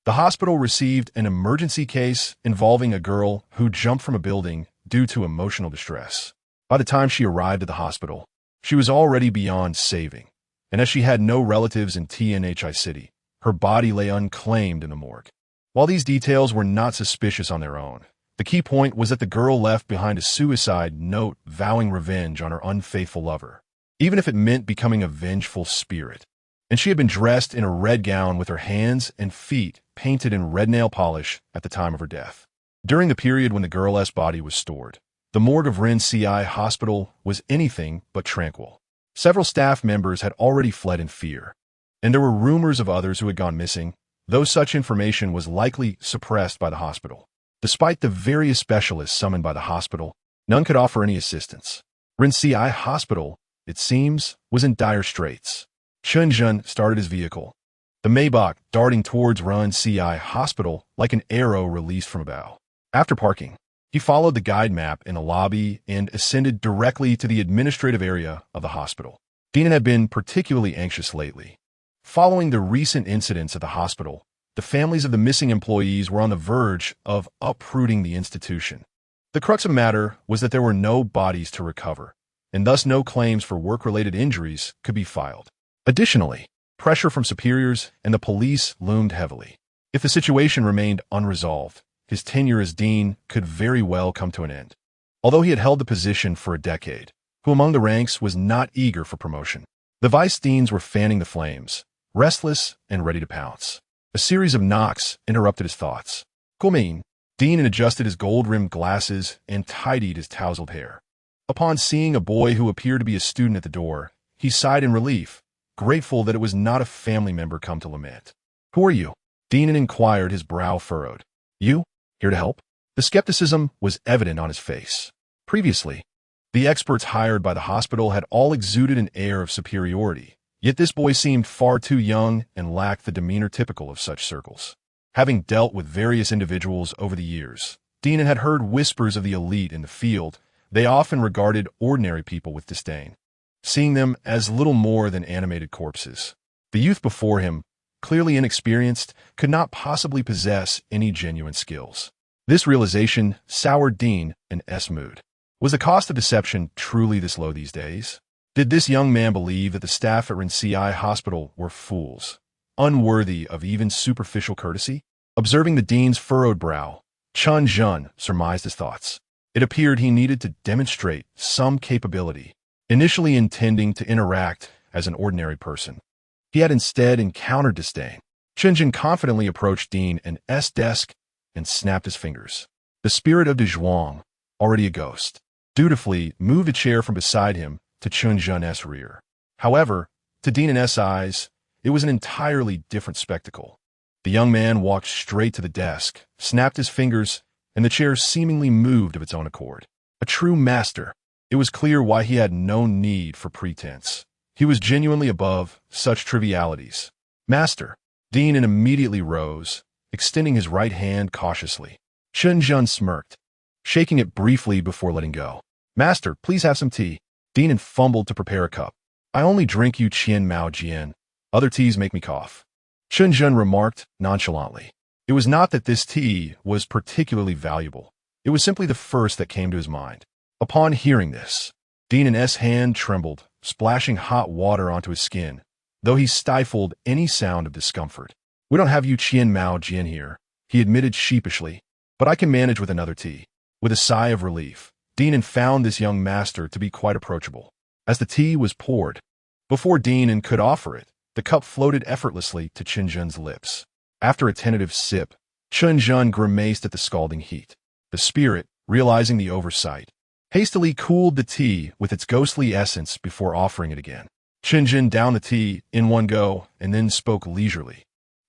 the hospital received an emergency case involving a girl who jumped from a building due to emotional distress. By the time she arrived at the hospital, she was already beyond saving, and as she had no relatives in TNHI City, her body lay unclaimed in the morgue. While these details were not suspicious on their own, the key point was that the girl left behind a suicide note vowing revenge on her unfaithful lover, even if it meant becoming a vengeful spirit. And she had been dressed in a red gown with her hands and feet painted in red nail polish at the time of her death. During the period when the girl's body was stored, the morgue of Ren CI Hospital was anything but tranquil. Several staff members had already fled in fear, and there were rumors of others who had gone missing, though such information was likely suppressed by the hospital. Despite the various specialists summoned by the hospital, none could offer any assistance. Ren CI Hospital, it seems, was in dire straits. Chen Zhen started his vehicle, the Maybach darting towards Ren CI Hospital like an arrow released from a bow. After parking, he followed the guide map in the lobby and ascended directly to the administrative area of the hospital. Dean had been particularly anxious lately. Following the recent incidents at the hospital, the families of the missing employees were on the verge of uprooting the institution. The crux of the matter was that there were no bodies to recover, and thus no claims for work-related injuries could be filed. Additionally, pressure from superiors and the police loomed heavily. If the situation remained unresolved, his tenure as dean could very well come to an end. Although he had held the position for a decade, who among the ranks was not eager for promotion? The vice deans were fanning the flames, restless and ready to pounce. A series of knocks interrupted his thoughts. Dean adjusted his gold-rimmed glasses and tidied his tousled hair. Upon seeing a boy who appeared to be a student at the door, he sighed in relief, grateful that it was not a family member come to lament. "Who are you?" Dean inquired, his brow furrowed. "You? Here to help?" The skepticism was evident on his face. Previously, the experts hired by the hospital had all exuded an air of superiority, yet this boy seemed far too young and lacked the demeanor typical of such circles. Having dealt with various individuals over the years, Dean had heard whispers of the elite in the field. They often regarded ordinary people with disdain, seeing them as little more than animated corpses. The youth before him, clearly inexperienced, could not possibly possess any genuine skills. This realization soured Dean and S. mood. Was the cost of deception truly this low these days? Did this young man believe that the staff at Ren CI Hospital were fools, unworthy of even superficial courtesy? Observing the dean's furrowed brow, Chen Zhen surmised his thoughts. It appeared he needed to demonstrate some capability, initially intending to interact as an ordinary person. He had instead encountered disdain. Chen Zhen confidently approached Dean and S. desk and snapped his fingers. The spirit of De Zhuang, already a ghost, dutifully moved a chair from beside him to Chen Zhen's rear. However, to Dean and S. eyes, it was an entirely different spectacle. The young man walked straight to the desk, snapped his fingers, and the chair seemingly moved of its own accord. A true master. It was clear why he had no need for pretense. He was genuinely above such trivialities. "Master." Dean immediately rose, extending his right hand cautiously. Chen Zhen smirked, shaking it briefly before letting go. "Master, please have some tea." Dean fumbled to prepare a cup. "I only drink you Qian Mao Jian. Other teas make me cough." Chen Zhen remarked nonchalantly. It was not that this tea was particularly valuable. It was simply the first that came to his mind. Upon hearing this, Dean's hand trembled, splashing hot water onto his skin, though he stifled any sound of discomfort. We don't have Yu Qian Mao Jian here, he admitted sheepishly, but I can manage with another tea. With a sigh of relief, Dinan found this young master to be quite approachable. As the tea was poured, before Dinan could offer it, the cup floated effortlessly to Chen Zhen's lips. After a tentative sip, Chen Zhen grimaced at the scalding heat. The spirit, realizing the oversight, hastily cooled the tea with its ghostly essence before offering it again. Chen Zhen downed the tea in one go and then spoke leisurely.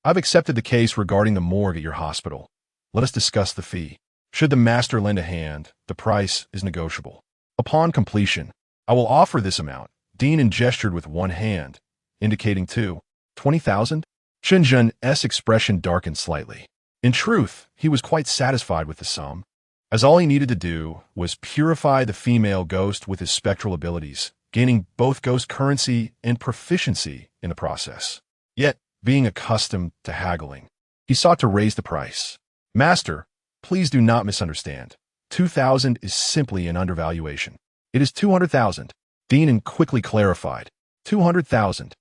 I've accepted the case regarding the morgue at your hospital. Let us discuss the fee. Should the master lend a hand, the price is negotiable. Upon completion, I will offer this amount. Dinan gestured with one hand, indicating 20,000? Chen Zhen's expression darkened slightly. In truth, he was quite satisfied with the sum, as all he needed to do was purify the female ghost with his spectral abilities, gaining both ghost currency and proficiency in the process. Yet, being accustomed to haggling, he sought to raise the price. Master, please do not misunderstand. 2,000 is simply an undervaluation. It is 200,000. Dinan quickly clarified. 200,000.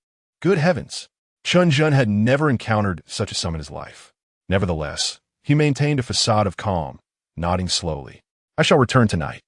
Good heavens! Chen Zhen had never encountered such a sum in his life. Nevertheless, he maintained a facade of calm, nodding slowly. I shall return tonight.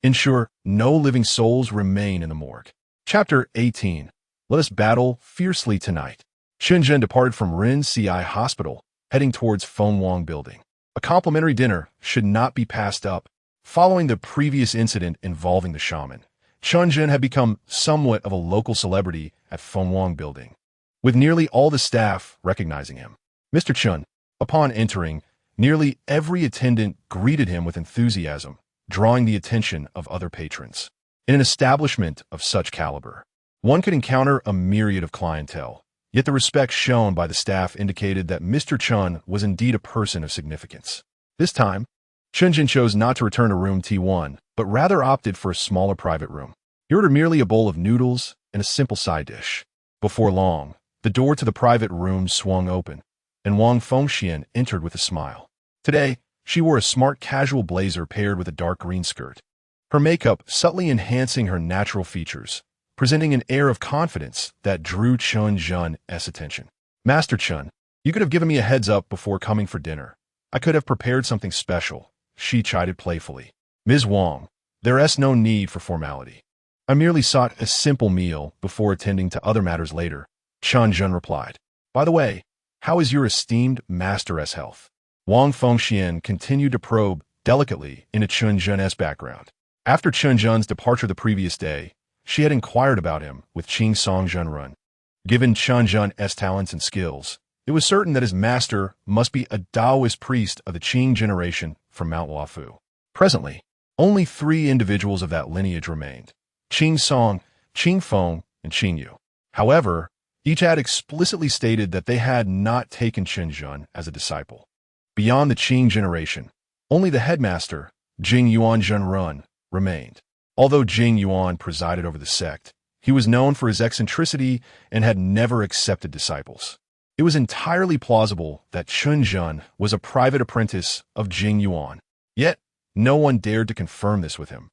Ensure no living souls remain in the morgue. Chapter 18. Let us battle fiercely tonight. Chen Zhen departed from Ren Ci Hospital, heading towards Fawning building. A complimentary dinner should not be passed up. Following the previous incident involving the shaman, Chen Zhen had become somewhat of a local celebrity at Fawning building, with nearly all the staff recognizing him. Mr. Chen, upon entering, nearly every attendant greeted him with enthusiasm, drawing the attention of other patrons. In an establishment of such caliber, one could encounter a myriad of clientele, yet the respect shown by the staff indicated that Mr. Chen was indeed a person of significance. This time, Chen Zhen chose not to return to room T1, but rather opted for a smaller private room. He ordered merely a bowl of noodles and a simple side dish. Before long, the door to the private room swung open, and Wang Fengxian entered with a smile. Today, she wore a smart casual blazer paired with a dark green skirt, her makeup subtly enhancing her natural features, presenting an air of confidence that drew Chen Zhen's attention. Master Chen, you could have given me a heads up before coming for dinner. I could have prepared something special, she chided playfully. Ms. Wang, there's no need for formality. I merely sought a simple meal before attending to other matters later, Chen Zhen replied. By the way, how is your esteemed master's health? Wang Fengxian continued to probe delicately into Chen Zhen's background. After Chen Zhen's departure the previous day, she had inquired about him with Qing Song Zhenrun. Given Chen Zhen's talents and skills, it was certain that his master must be a Taoist priest of the Qing generation from Mount Luofu. Presently, only 3 individuals of that lineage remained: Qing Song, Qing Feng, and Qing Yu. However, each had explicitly stated that they had not taken Chen Zhen as a disciple. Beyond the Qing generation, only the headmaster, Jing Yuan Zhenrun, remained. Although Jing Yuan presided over the sect, he was known for his eccentricity and had never accepted disciples. It was entirely plausible that Chen Zhen was a private apprentice of Jing Yuan, yet no one dared to confirm this with him,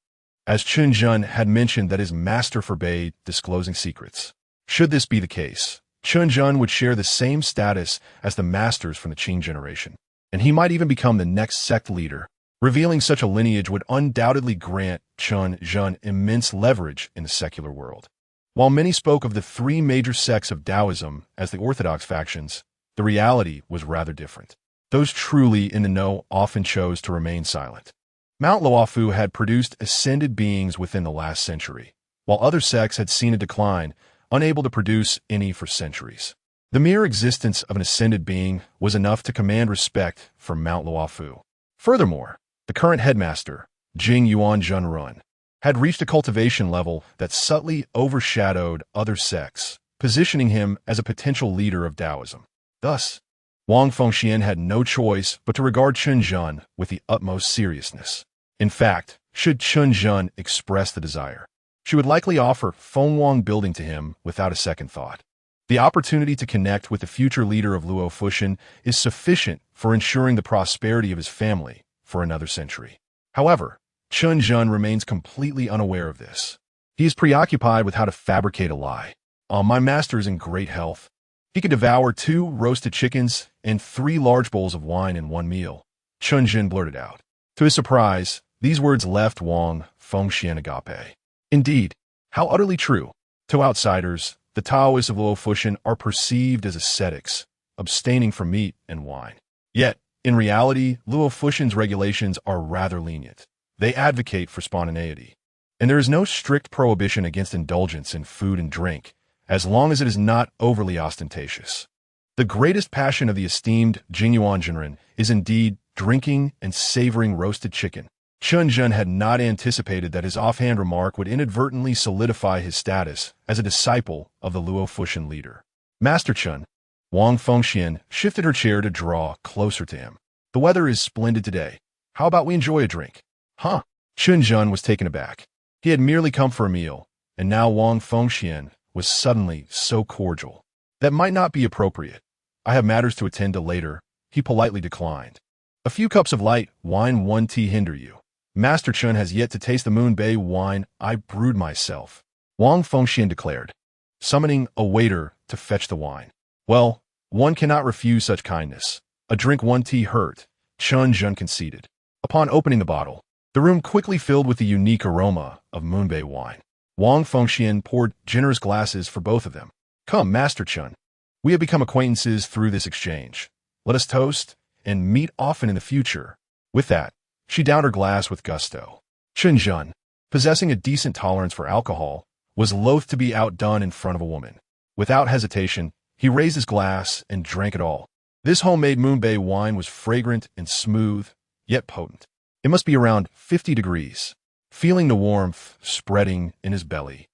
as Chen Zhen had mentioned that his master forbade disclosing secrets. Should this be the case, Chen Zhen would share the same status as the masters from the Qing generation, and he might even become the next sect leader. Revealing such a lineage would undoubtedly grant Chen Zhen immense leverage in the secular world. While many spoke of the 3 major sects of Taoism as the orthodox factions, the reality was rather different. Those truly in the know often chose to remain silent. Mount Luofu had produced ascended beings within the last century, while other sects had seen a decline, unable to produce any for centuries. The mere existence of an ascended being was enough to command respect from Mount Luofu. Furthermore, the current headmaster, Jing Yuan Zhenrun, had reached a cultivation level that subtly overshadowed other sects, positioning him as a potential leader of Taoism. Thus, Wang Fengxian had no choice but to regard Chen Zhen with the utmost seriousness. In fact, should Chen Zhen express the desire, she would likely offer Fawning building to him without a second thought. The opportunity to connect with the future leader of Luo Fushan is sufficient for ensuring the prosperity of his family for another century. However, Chen Zhen remains completely unaware of this. He is preoccupied with how to fabricate a lie. My master is in great health. He could devour 2 roasted chickens and 3 large bowls of wine in one meal, Chen Zhen blurted out. To his surprise, these words left Wang Fengxian agape. Indeed, how utterly true. To outsiders, the Taoists of Luo Fushan are perceived as ascetics, abstaining from meat and wine. Yet, in reality, Luo Fushan's regulations are rather lenient. They advocate for spontaneity. And there is no strict prohibition against indulgence in food and drink, as long as it is not overly ostentatious. The greatest passion of the esteemed Jingyuan Jinren is indeed drinking and savoring roasted chicken. Chen Zhen had not anticipated that his offhand remark would inadvertently solidify his status as a disciple of the Luo Fushan leader. Master Chen, Wang Fengxian shifted her chair to draw closer to him. The weather is splendid today. How about we enjoy a drink? Huh? Chen Zhen was taken aback. He had merely come for a meal, and now Wang Fengxian was suddenly so cordial. That might not be appropriate. I have matters to attend to later, he politely declined. A few cups of light wine, 1 tea hinder you. Master Chen has yet to taste the Moon Bay wine I brewed myself, Wang Fengxian declared, summoning a waiter to fetch the wine. Well, one cannot refuse such kindness. A drink 1 tea hurt, Chen Zhen conceded. Upon opening the bottle, the room quickly filled with the unique aroma of Moon Bay wine. Wang Fengxian poured generous glasses for both of them. Come, Master Chen. We have become acquaintances through this exchange. Let us toast and meet often in the future. With that, she downed her glass with gusto. Chen Zhen, possessing a decent tolerance for alcohol, was loath to be outdone in front of a woman. Without hesitation, he raised his glass and drank it all. This homemade Moon Bay wine was fragrant and smooth, yet potent. It must be around 50 degrees. Feeling the warmth spreading in his belly,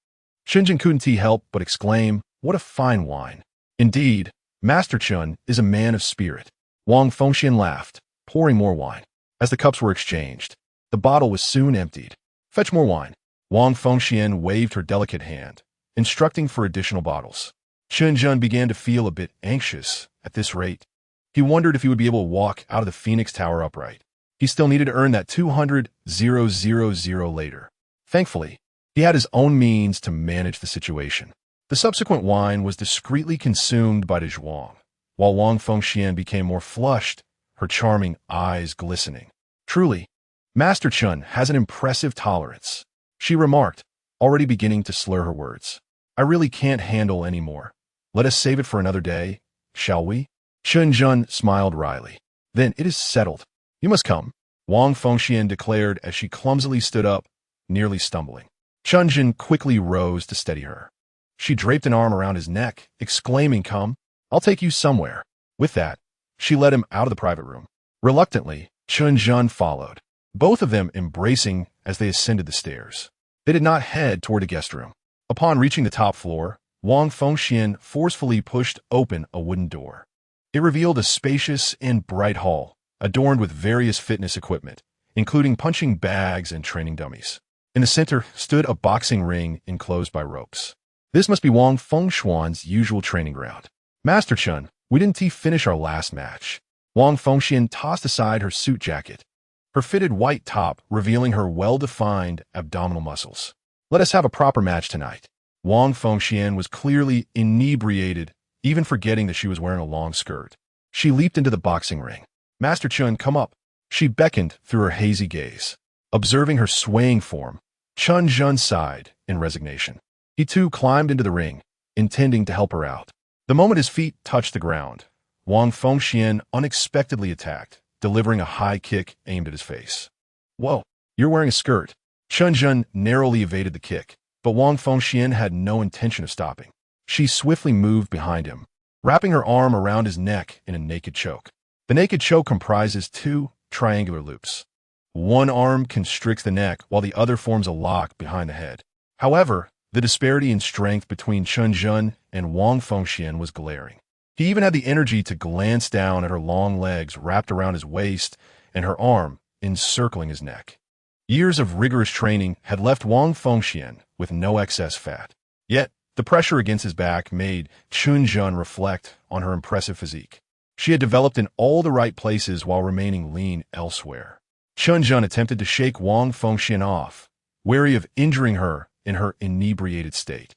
Chen Zhen couldn't help but exclaim, "What a fine wine!" Indeed, Master Chen is a man of spirit. Wang Fengxian laughed, pouring more wine. As the cups were exchanged, the bottle was soon emptied. Fetch more wine. Wang Fengxian waved her delicate hand, instructing for additional bottles. Chen Zhen began to feel a bit anxious at this rate. He wondered if he would be able to walk out of the Phoenix Tower upright. He still needed to earn that 200,000 later. Thankfully, he had his own means to manage the situation. The subsequent wine was discreetly consumed by de Zhuang, while Wang Fengxian became more flushed, her charming eyes glistening. Truly, Master Chen has an impressive tolerance, she remarked, already beginning to slur her words. I really can't handle any more. Let us save it for another day, shall we? Chen Zhen smiled wryly. Then it is settled. You must come, Wang Fengxian declared as she clumsily stood up, nearly stumbling. Chen Zhen quickly rose to steady her. She draped an arm around his neck, exclaiming, "Come, I'll take you somewhere." With that, she led him out of the private room. Reluctantly, Chen Zhen followed, both of them embracing as they ascended the stairs. They did not head toward the guest room. Upon reaching the top floor, Wang Fengxian forcefully pushed open a wooden door. It revealed a spacious and bright hall, adorned with various fitness equipment, including punching bags and training dummies. In the center stood a boxing ring enclosed by ropes. This must be Wang Fengxian's usual training ground. Master Chen, we didn't finish our last match. Wang Fengxian tossed aside her suit jacket, her fitted white top revealing her well-defined abdominal muscles. Let us have a proper match tonight. Wang Fengxian was clearly inebriated, even forgetting that she was wearing a long skirt. She leaped into the boxing ring. Master Chen, come up. She beckoned through her hazy gaze. Observing her swaying form, Chen Zhen sighed in resignation. He too climbed into the ring, intending to help her out. The moment his feet touched the ground, Wang Fengxian unexpectedly attacked, delivering a high kick aimed at his face. Whoa, you're wearing a skirt. Chen Zhen narrowly evaded the kick, but Wang Fengxian had no intention of stopping. She swiftly moved behind him, wrapping her arm around his neck in a naked choke. The naked choke comprises 2 triangular loops. One arm constricts the neck while the other forms a lock behind the head. However, the disparity in strength between Chen Zhen and Wang Fengxian was glaring. He even had the energy to glance down at her long legs wrapped around his waist and her arm encircling his neck. Years of rigorous training had left Wang Fengxian with no excess fat. Yet, the pressure against his back made Chen Zhen reflect on her impressive physique. She had developed in all the right places while remaining lean elsewhere. Chen Zhen attempted to shake Wang Fengxian off, wary of injuring her in her inebriated state.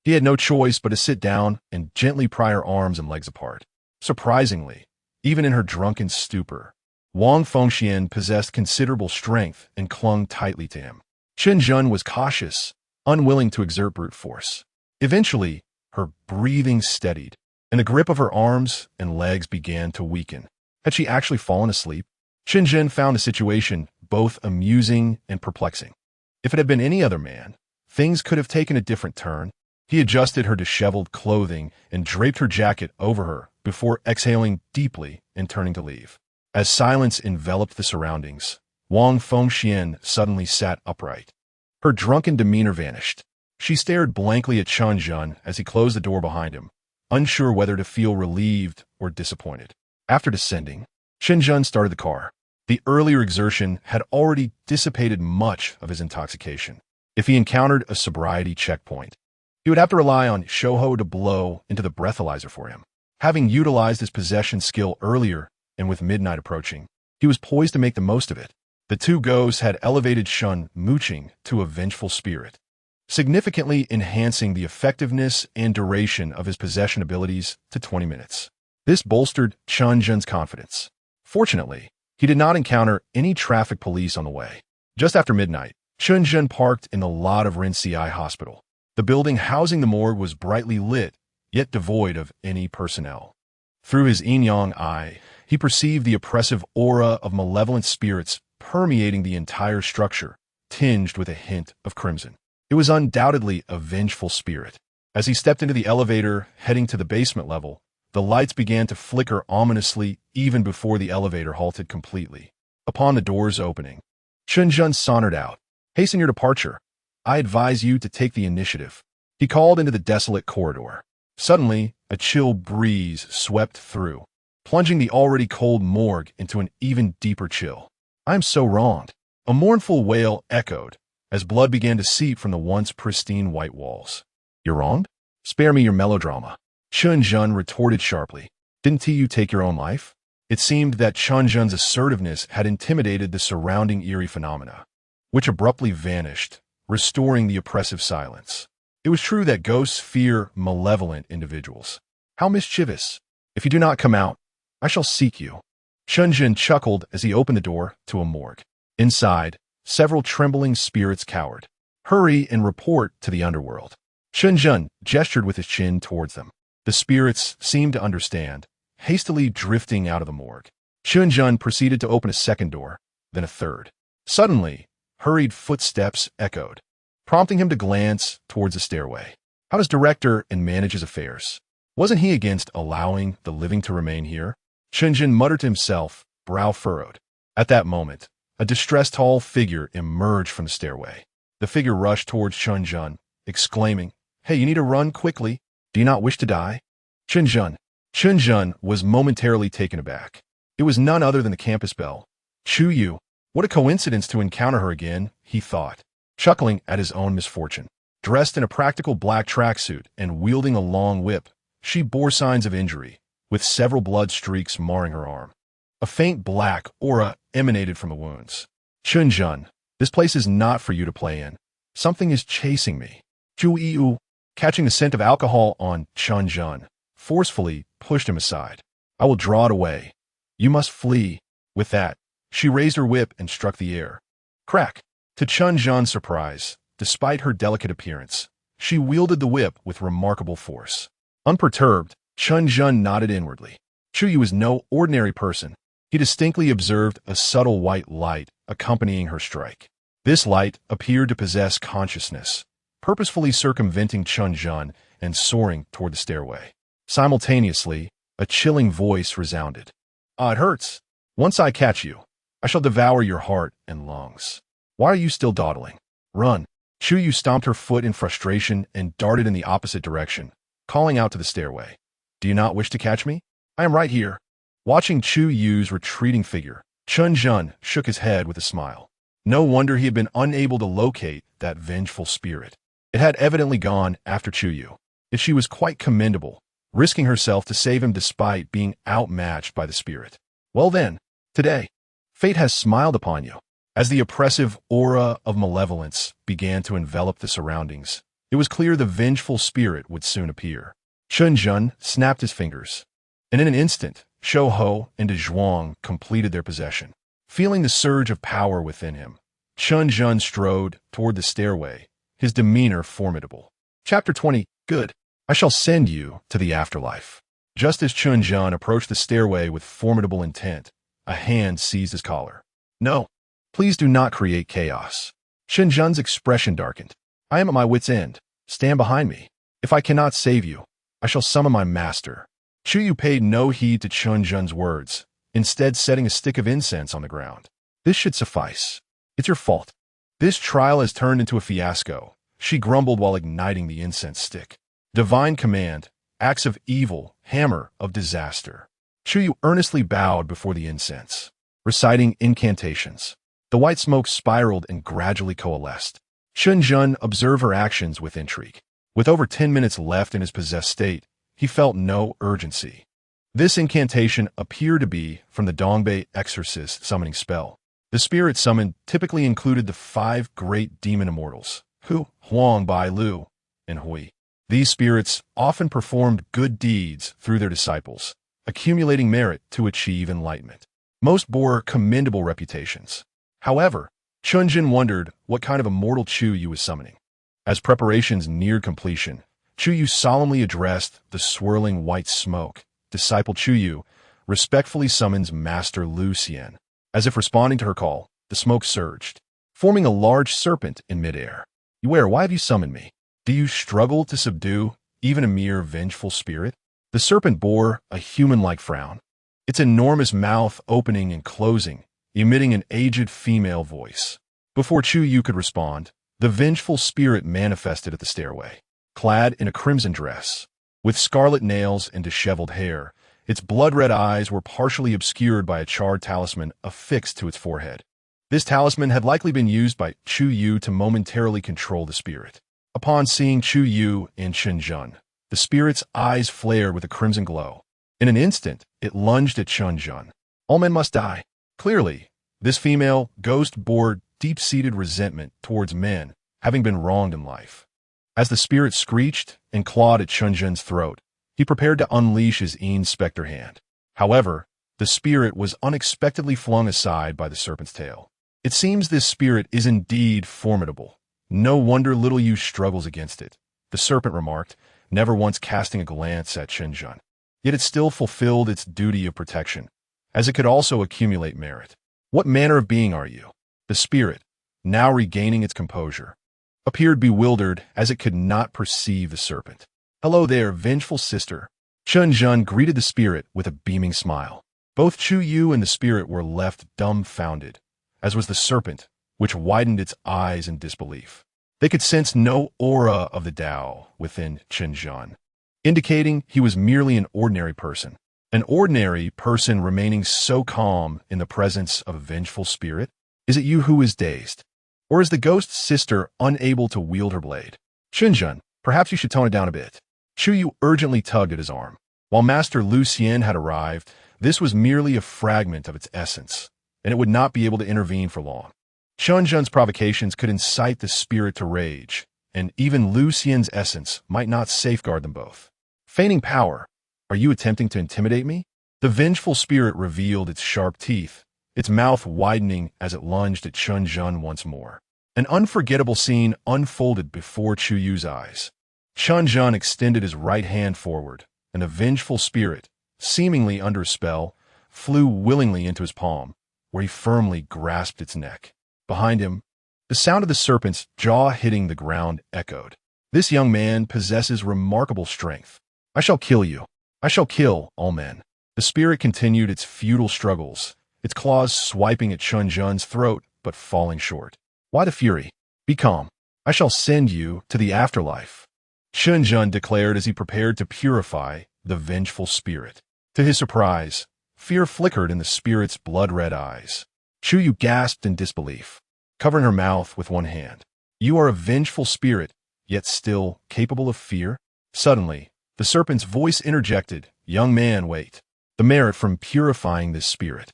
He had no choice but to sit down and gently pry her arms and legs apart. Surprisingly, even in her drunken stupor, Wang Fengxian possessed considerable strength and clung tightly to him. Chen Zhen was cautious, unwilling to exert brute force. Eventually, her breathing steadied, and the grip of her arms and legs began to weaken. Had she actually fallen asleep? Chen Zhen found the situation both amusing and perplexing. If it had been any other man, things could have taken a different turn. He adjusted her disheveled clothing and draped her jacket over her before exhaling deeply and turning to leave. As silence enveloped the surroundings, Wang Fengxian suddenly sat upright. Her drunken demeanor vanished. She stared blankly at Chen Zhen as he closed the door behind him, unsure whether to feel relieved or disappointed. After descending, Chen Zhen started the car. The earlier exertion had already dissipated much of his intoxication. If he encountered a sobriety checkpoint, he would have to rely on Shouhou to blow into the breathalyzer for him. Having utilized his possession skill earlier and with midnight approaching, he was poised to make the most of it. The two ghosts had elevated Shun Mooching to a vengeful spirit, significantly enhancing the effectiveness and duration of his possession abilities to 20 minutes. This bolstered Chen Zhen's confidence. Fortunately, he did not encounter any traffic police on the way. Just after midnight, Chen Zhen parked in the lot of Rinci Hospital. The building housing the morgue was brightly lit, yet devoid of any personnel. Through his yin-yang eye, he perceived the oppressive aura of malevolent spirits permeating the entire structure, tinged with a hint of crimson. It was undoubtedly a vengeful spirit. As he stepped into the elevator heading to the basement level, the lights began to flicker ominously even before the elevator halted completely. Upon the doors opening, Chen Zhen sauntered out. "Hasten your departure. I advise you to take the initiative," he called into the desolate corridor. Suddenly, a chill breeze swept through, plunging the already cold morgue into an even deeper chill. "I am so wronged," a mournful wail echoed as blood began to seep from the once pristine white walls. "You're wronged? Spare me your melodrama," Chen Zhen retorted sharply. "Didn't you take your own life?" It seemed that Chen Zhen's assertiveness had intimidated the surrounding eerie phenomena, which abruptly vanished, restoring the oppressive silence. It was true that ghosts fear malevolent individuals. "How mischievous! If you do not come out, I shall seek you." Chen Zhen chuckled as he opened the door to a morgue. Inside, several trembling spirits cowered. "Hurry and report to the underworld." Chen Zhen gestured with his chin towards them. The spirits seemed to understand, hastily drifting out of the morgue. Chen Zhen proceeded to open a second door, then a third. Suddenly, hurried footsteps echoed, prompting him to glance towards the stairway. How does director and manage his affairs? Wasn't he against allowing the living to remain here? Chen Zhen muttered to himself, brow furrowed. At that moment, a distressed tall figure emerged from the stairway. The figure rushed towards Chen Zhen, exclaiming, "Hey, you need to run quickly. Do you not wish to die?" Chen Zhen was momentarily taken aback. It was none other than the campus belle, Chu Yu. What a coincidence to encounter her again, he thought, chuckling at his own misfortune. Dressed in a practical black tracksuit and wielding a long whip, she bore signs of injury, with several blood streaks marring her arm. A faint black aura emanated from the wounds. "Chen Zhen, this place is not for you to play in. Something is chasing me." Chu Yu, catching the scent of alcohol on Chen Zhen, forcefully pushed him aside. "I will draw it away. You must flee." With that, she raised her whip and struck the air. Crack! To Chen Zhen's surprise, despite her delicate appearance, she wielded the whip with remarkable force. Unperturbed, Chen Zhen nodded inwardly. Chu Yu was no ordinary person. He distinctly observed a subtle white light accompanying her strike. This light appeared to possess consciousness, purposefully circumventing Chen Zhen and soaring toward the stairway. Simultaneously, a chilling voice resounded. "Ah, it hurts. Once I catch you, I shall devour your heart and lungs. Why are you still dawdling? Run." Chu Yu stomped her foot in frustration and darted in the opposite direction, calling out to the stairway. "Do you not wish to catch me? I am right here." Watching Chu Yu's retreating figure, Chen Zhen shook his head with a smile. No wonder he had been unable to locate that vengeful spirit. It had evidently gone after Chu Yu. Yet she was quite commendable, risking herself to save him despite being outmatched by the spirit. Well then, today, fate has smiled upon you. As the oppressive aura of malevolence began to envelop the surroundings, It was clear the vengeful spirit would soon appear. Chen Zhen snapped his fingers, and in an instant, Shou Ho and De Zhuang completed their possession. Feeling the surge of power within him, Chen Zhen strode toward the stairway, his demeanor formidable. Chapter 20. Good. I shall send you to the afterlife. Just as Chen Zhen approached the stairway with formidable intent, a hand seized his collar. No. Please do not create chaos. Chen Zhen's expression darkened. I am at my wit's end. Stand behind me. If I cannot save you, I shall summon my master. Chu Yu paid no heed to Chen Zhen's words, instead setting a stick of incense on the ground. This should suffice. It's your fault. This trial has turned into a fiasco, she grumbled while igniting the incense stick. Divine command, acts of evil, hammer of disaster. Chu Yu earnestly bowed before the incense, reciting incantations. The white smoke spiraled and gradually coalesced. Chen Zhen observed her actions with intrigue. With over 10 minutes left in his possessed state, he felt no urgency. This incantation appeared to be from the Dongbei exorcist summoning spell. The spirit summoned typically included the 5 great demon immortals, Hu, Huang, Bai, Lu, and Hui. These spirits often performed good deeds through their disciples, accumulating merit to achieve enlightenment. Most bore commendable reputations. However, Chen Zhen wondered what kind of immortal Chu Yu was summoning. As preparations neared completion, Chu Yu solemnly addressed the swirling white smoke. Disciple Chu Yu respectfully summons Master Lu Xian. As if responding to her call, the smoke surged, forming a large serpent in midair. Why have you summoned me? Do you struggle to subdue even a mere vengeful spirit? The serpent bore a human-like frown, its enormous mouth opening and closing, emitting an aged female voice. Before Chu Yu could respond, the vengeful spirit manifested at the stairway. Clad in a crimson dress, with scarlet nails and disheveled hair, its blood-red eyes were partially obscured by a charred talisman affixed to its forehead. This talisman had likely been used by Chu Yu to momentarily control the spirit. Upon seeing Chu Yu and Chen Zhen, the spirit's eyes flared with a crimson glow. In an instant, it lunged at Chen Zhen. All men must die. Clearly, this female ghost bore deep-seated resentment towards men having been wronged in life. As the spirit screeched and clawed at Chen Zhen's throat, he prepared to unleash his inspector hand. However, the spirit was unexpectedly flung aside by the serpent's tail. It seems this spirit is indeed formidable. No wonder little Yu struggles against it, the serpent remarked, never once casting a glance at Chen Zhen. Yet it still fulfilled its duty of protection, as it could also accumulate merit. What manner of being are you? The spirit, now regaining its composure, appeared bewildered as it could not perceive the serpent. Hello there, vengeful sister. Chen Zhen greeted the spirit with a beaming smile. Both Chu Yu and the spirit were left dumbfounded, as was the serpent, which widened its eyes in disbelief. They could sense no aura of the Tao within Chen Zhen, indicating he was merely an ordinary person. An ordinary person remaining so calm in the presence of a vengeful spirit? Is it you who is dazed? Or is the ghost's sister unable to wield her blade? Chen Zhen, perhaps you should tone it down a bit. Chu Yu urgently tugged at his arm. While Master Lu Xian had arrived, this was merely a fragment of its essence, and it would not be able to intervene for long. Chen Zhen's provocations could incite the spirit to rage, and even Lu Xian's essence might not safeguard them both. Feigning power, are you attempting to intimidate me? The vengeful spirit revealed its sharp teeth, its mouth widening as it lunged at Chen Zhen once more. An unforgettable scene unfolded before Chu Yu's eyes. Chen Zhen extended his right hand forward, and the vengeful spirit, seemingly under a spell, flew willingly into his palm, where he firmly grasped its neck. Behind him, the sound of the serpent's jaw hitting the ground echoed. This young man possesses remarkable strength. I shall kill you. I shall kill all men. The spirit continued its futile struggles, its claws swiping at Chen Zhen's throat, but falling short. Why the fury? Be calm. I shall send you to the afterlife, Chen Zhen declared as he prepared to purify the vengeful spirit. To his surprise, fear flickered in the spirit's blood-red eyes. Chu Yu gasped in disbelief, covering her mouth with one hand. You are a vengeful spirit, yet still capable of fear? Suddenly, the serpent's voice interjected, Young man, wait. The merit from purifying this spirit.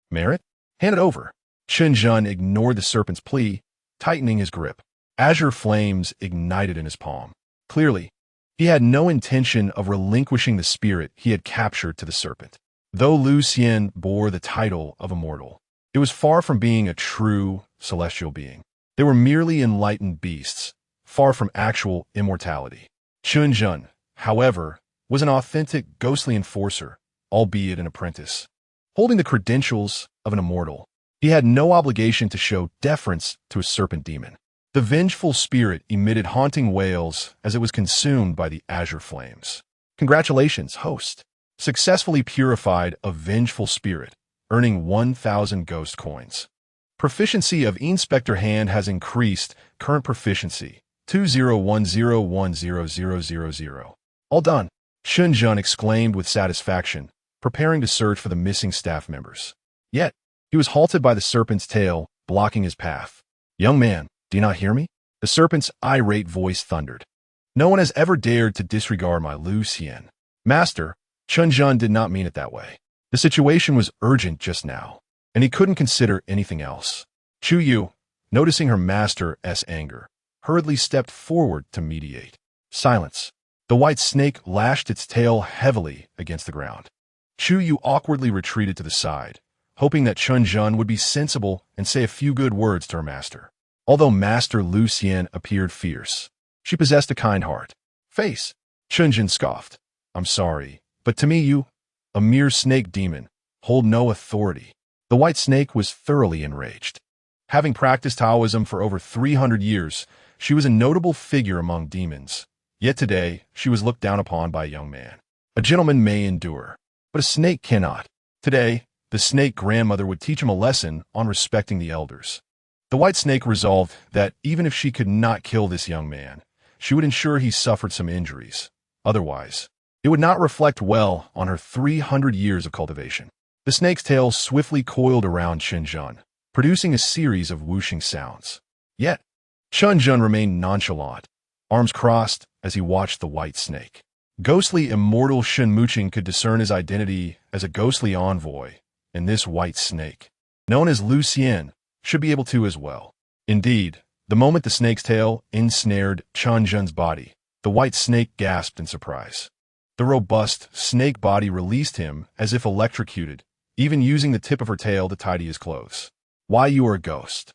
Merit? Hand it over. Chen Zhen ignored the serpent's plea, tightening his grip. Azure flames ignited in his palm. Clearly, he had no intention of relinquishing the spirit he had captured to the serpent. Though Lu Xian bore the title of immortal, it was far from being a true celestial being. They were merely enlightened beasts, far from actual immortality. Chen Zhen, however, was an authentic ghostly enforcer, albeit an apprentice. Holding the credentials of an immortal, he had no obligation to show deference to a serpent demon. The vengeful spirit emitted haunting wails as it was consumed by the azure flames. Congratulations, host. Successfully purified a vengeful spirit, earning 1,000 ghost coins. Proficiency of Inspector Hand has increased. Current proficiency, 2010100000. All done. Chen Zhen exclaimed with satisfaction, preparing to search for the missing staff members. Yet, he was halted by the serpent's tail, blocking his path. Young man, do you not hear me? The serpent's irate voice thundered. No one has ever dared to disregard my Lu Xian. Master, Chen Zhen did not mean it that way. The situation was urgent just now, and he couldn't consider anything else. Chu Yu, noticing her master's anger, hurriedly stepped forward to mediate. Silence. The white snake lashed its tail heavily against the ground. Chu Yu awkwardly retreated to the side, hoping that Chen Zhen would be sensible and say a few good words to her master. Although Master Lu Xian appeared fierce, she possessed a kind heart. Face. Chen Zhen scoffed. I'm sorry, but to me you, a mere snake demon, hold no authority. The white snake was thoroughly enraged. Having practiced Taoism for over 300 years, she was a notable figure among demons. Yet today, she was looked down upon by a young man. A gentleman may endure, but a snake cannot. Today, the snake grandmother would teach him a lesson on respecting the elders. The white snake resolved that even if she could not kill this young man, she would ensure he suffered some injuries. Otherwise, it would not reflect well on her 300 years of cultivation. The snake's tail swiftly coiled around Chen Zhen, producing a series of whooshing sounds. Yet, Chen Zhen remained nonchalant, arms crossed as he watched the white snake. Ghostly immortal Shen Muqing could discern his identity as a ghostly envoy, and this white snake, known as Lu Xian, should be able to as well. Indeed, the moment the snake's tail ensnared Chen Zhen's body, the white snake gasped in surprise. The robust snake body released him as if electrocuted, even using the tip of her tail to tidy his clothes. Why you are a ghost?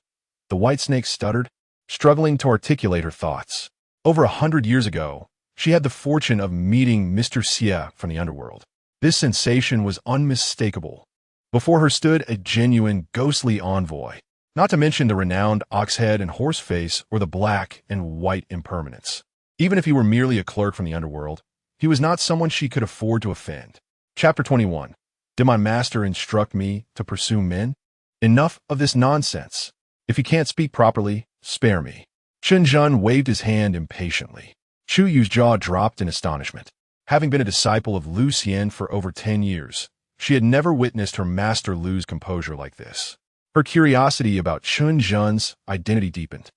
The white snake stuttered, struggling to articulate her thoughts. Over 100 years ago, she had the fortune of meeting Mr. Xie from the underworld. This sensation was unmistakable. Before her stood a genuine ghostly envoy, not to mention the renowned ox-head and horse face or the black and white impermanence. Even if he were merely a clerk from the underworld, he was not someone she could afford to offend. Chapter 21. Did my master instruct me to pursue men? Enough of this nonsense. If you can't speak properly, spare me. Chen Zhen waved his hand impatiently. Chu Yu's jaw dropped in astonishment. Having been a disciple of Lu Xian for over 10 years, she had never witnessed her master lose composure like this. Her curiosity about Chen Zhen's identity deepened.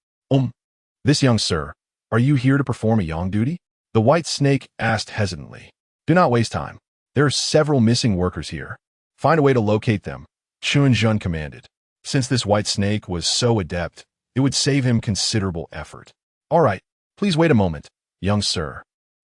This young sir, are you here to perform a yang duty? The white snake asked hesitantly. Do not waste time. There are several missing workers here. Find a way to locate them, Chen Zhen commanded. Since this white snake was so adept, it would save him considerable effort. All right, please wait a moment, young sir.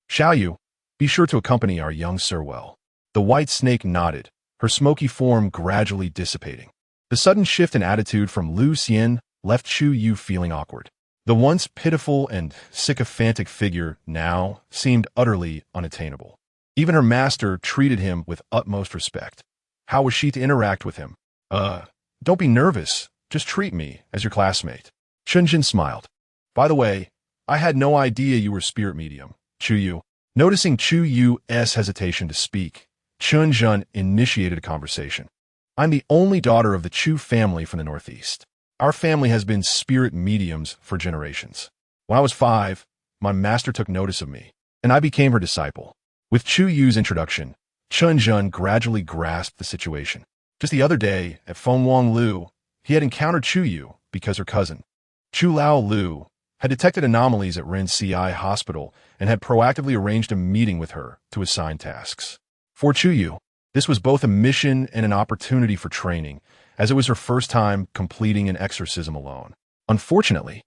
Shall you? Be sure to accompany our young sir well. The white snake nodded, her smoky form gradually dissipating. The sudden shift in attitude from Lu Xian left Chu Yu feeling awkward. The once pitiful and sycophantic figure now seemed utterly unattainable. Even her master treated him with utmost respect. How was she to interact with him? Don't be nervous. Just treat me as your classmate. Chen Zhen smiled. By the way, I had no idea you were a spirit medium, Chu Yu. Noticing Chu Yu's hesitation to speak, Chen Zhen initiated a conversation. I'm the only daughter of the Chu family from the Northeast. Our family has been spirit mediums for generations. When I was 5, my master took notice of me, and I became her disciple. With Chu Yu's introduction, Chen Zhen gradually grasped the situation. Just the other day, at Fengwang Lu, he had encountered Chu Yu because her cousin, Chu Lao Lu, had detected anomalies at Ren Ci Hospital and had proactively arranged a meeting with her to assign tasks. For Chu Yu, this was both a mission and an opportunity for training, as it was her first time completing an exorcism alone. Unfortunately,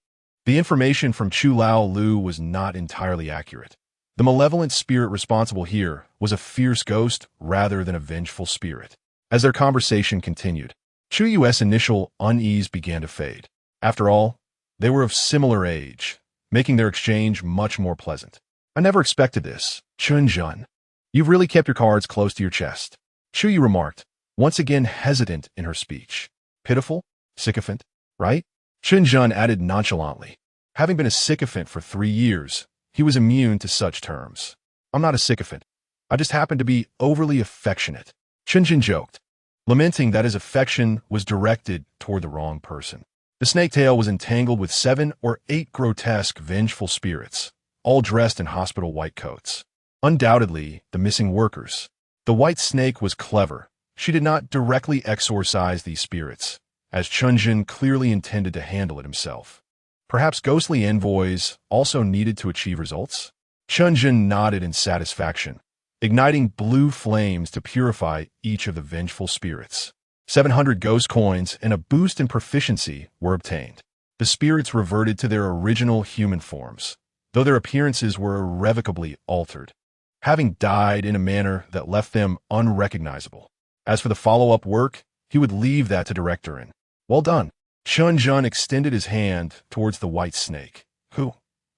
The information from Chu Lao Lu was not entirely accurate. The malevolent spirit responsible here was a fierce ghost rather than a vengeful spirit. As their conversation continued, Chu Yu's initial unease began to fade. After all, they were of similar age, making their exchange much more pleasant. I never expected this, Chen Zhen. You've really kept your cards close to your chest, Chu Yu remarked, once again hesitant in her speech. Pitiful? Sycophant? Right? Chen Zhen added nonchalantly. Having been a sycophant for 3 years, he was immune to such terms. I'm not a sycophant. I just happen to be overly affectionate, Chen Zhen joked, lamenting that his affection was directed toward the wrong person. The snake tail was entangled with 7 or 8 grotesque, vengeful spirits, all dressed in hospital white coats. Undoubtedly, the missing workers. The white snake was clever. She did not directly exorcise these spirits, as Chen Zhen clearly intended to handle it himself. Perhaps ghostly envoys also needed to achieve results? Chen Zhen nodded in satisfaction, igniting blue flames to purify each of the vengeful spirits. 700 ghost coins and a boost in proficiency were obtained. The spirits reverted to their original human forms, though their appearances were irrevocably altered, having died in a manner that left them unrecognizable. As for the follow-up work, he would leave that to Director In. Well done. Chen Zhen extended his hand towards the white snake, who,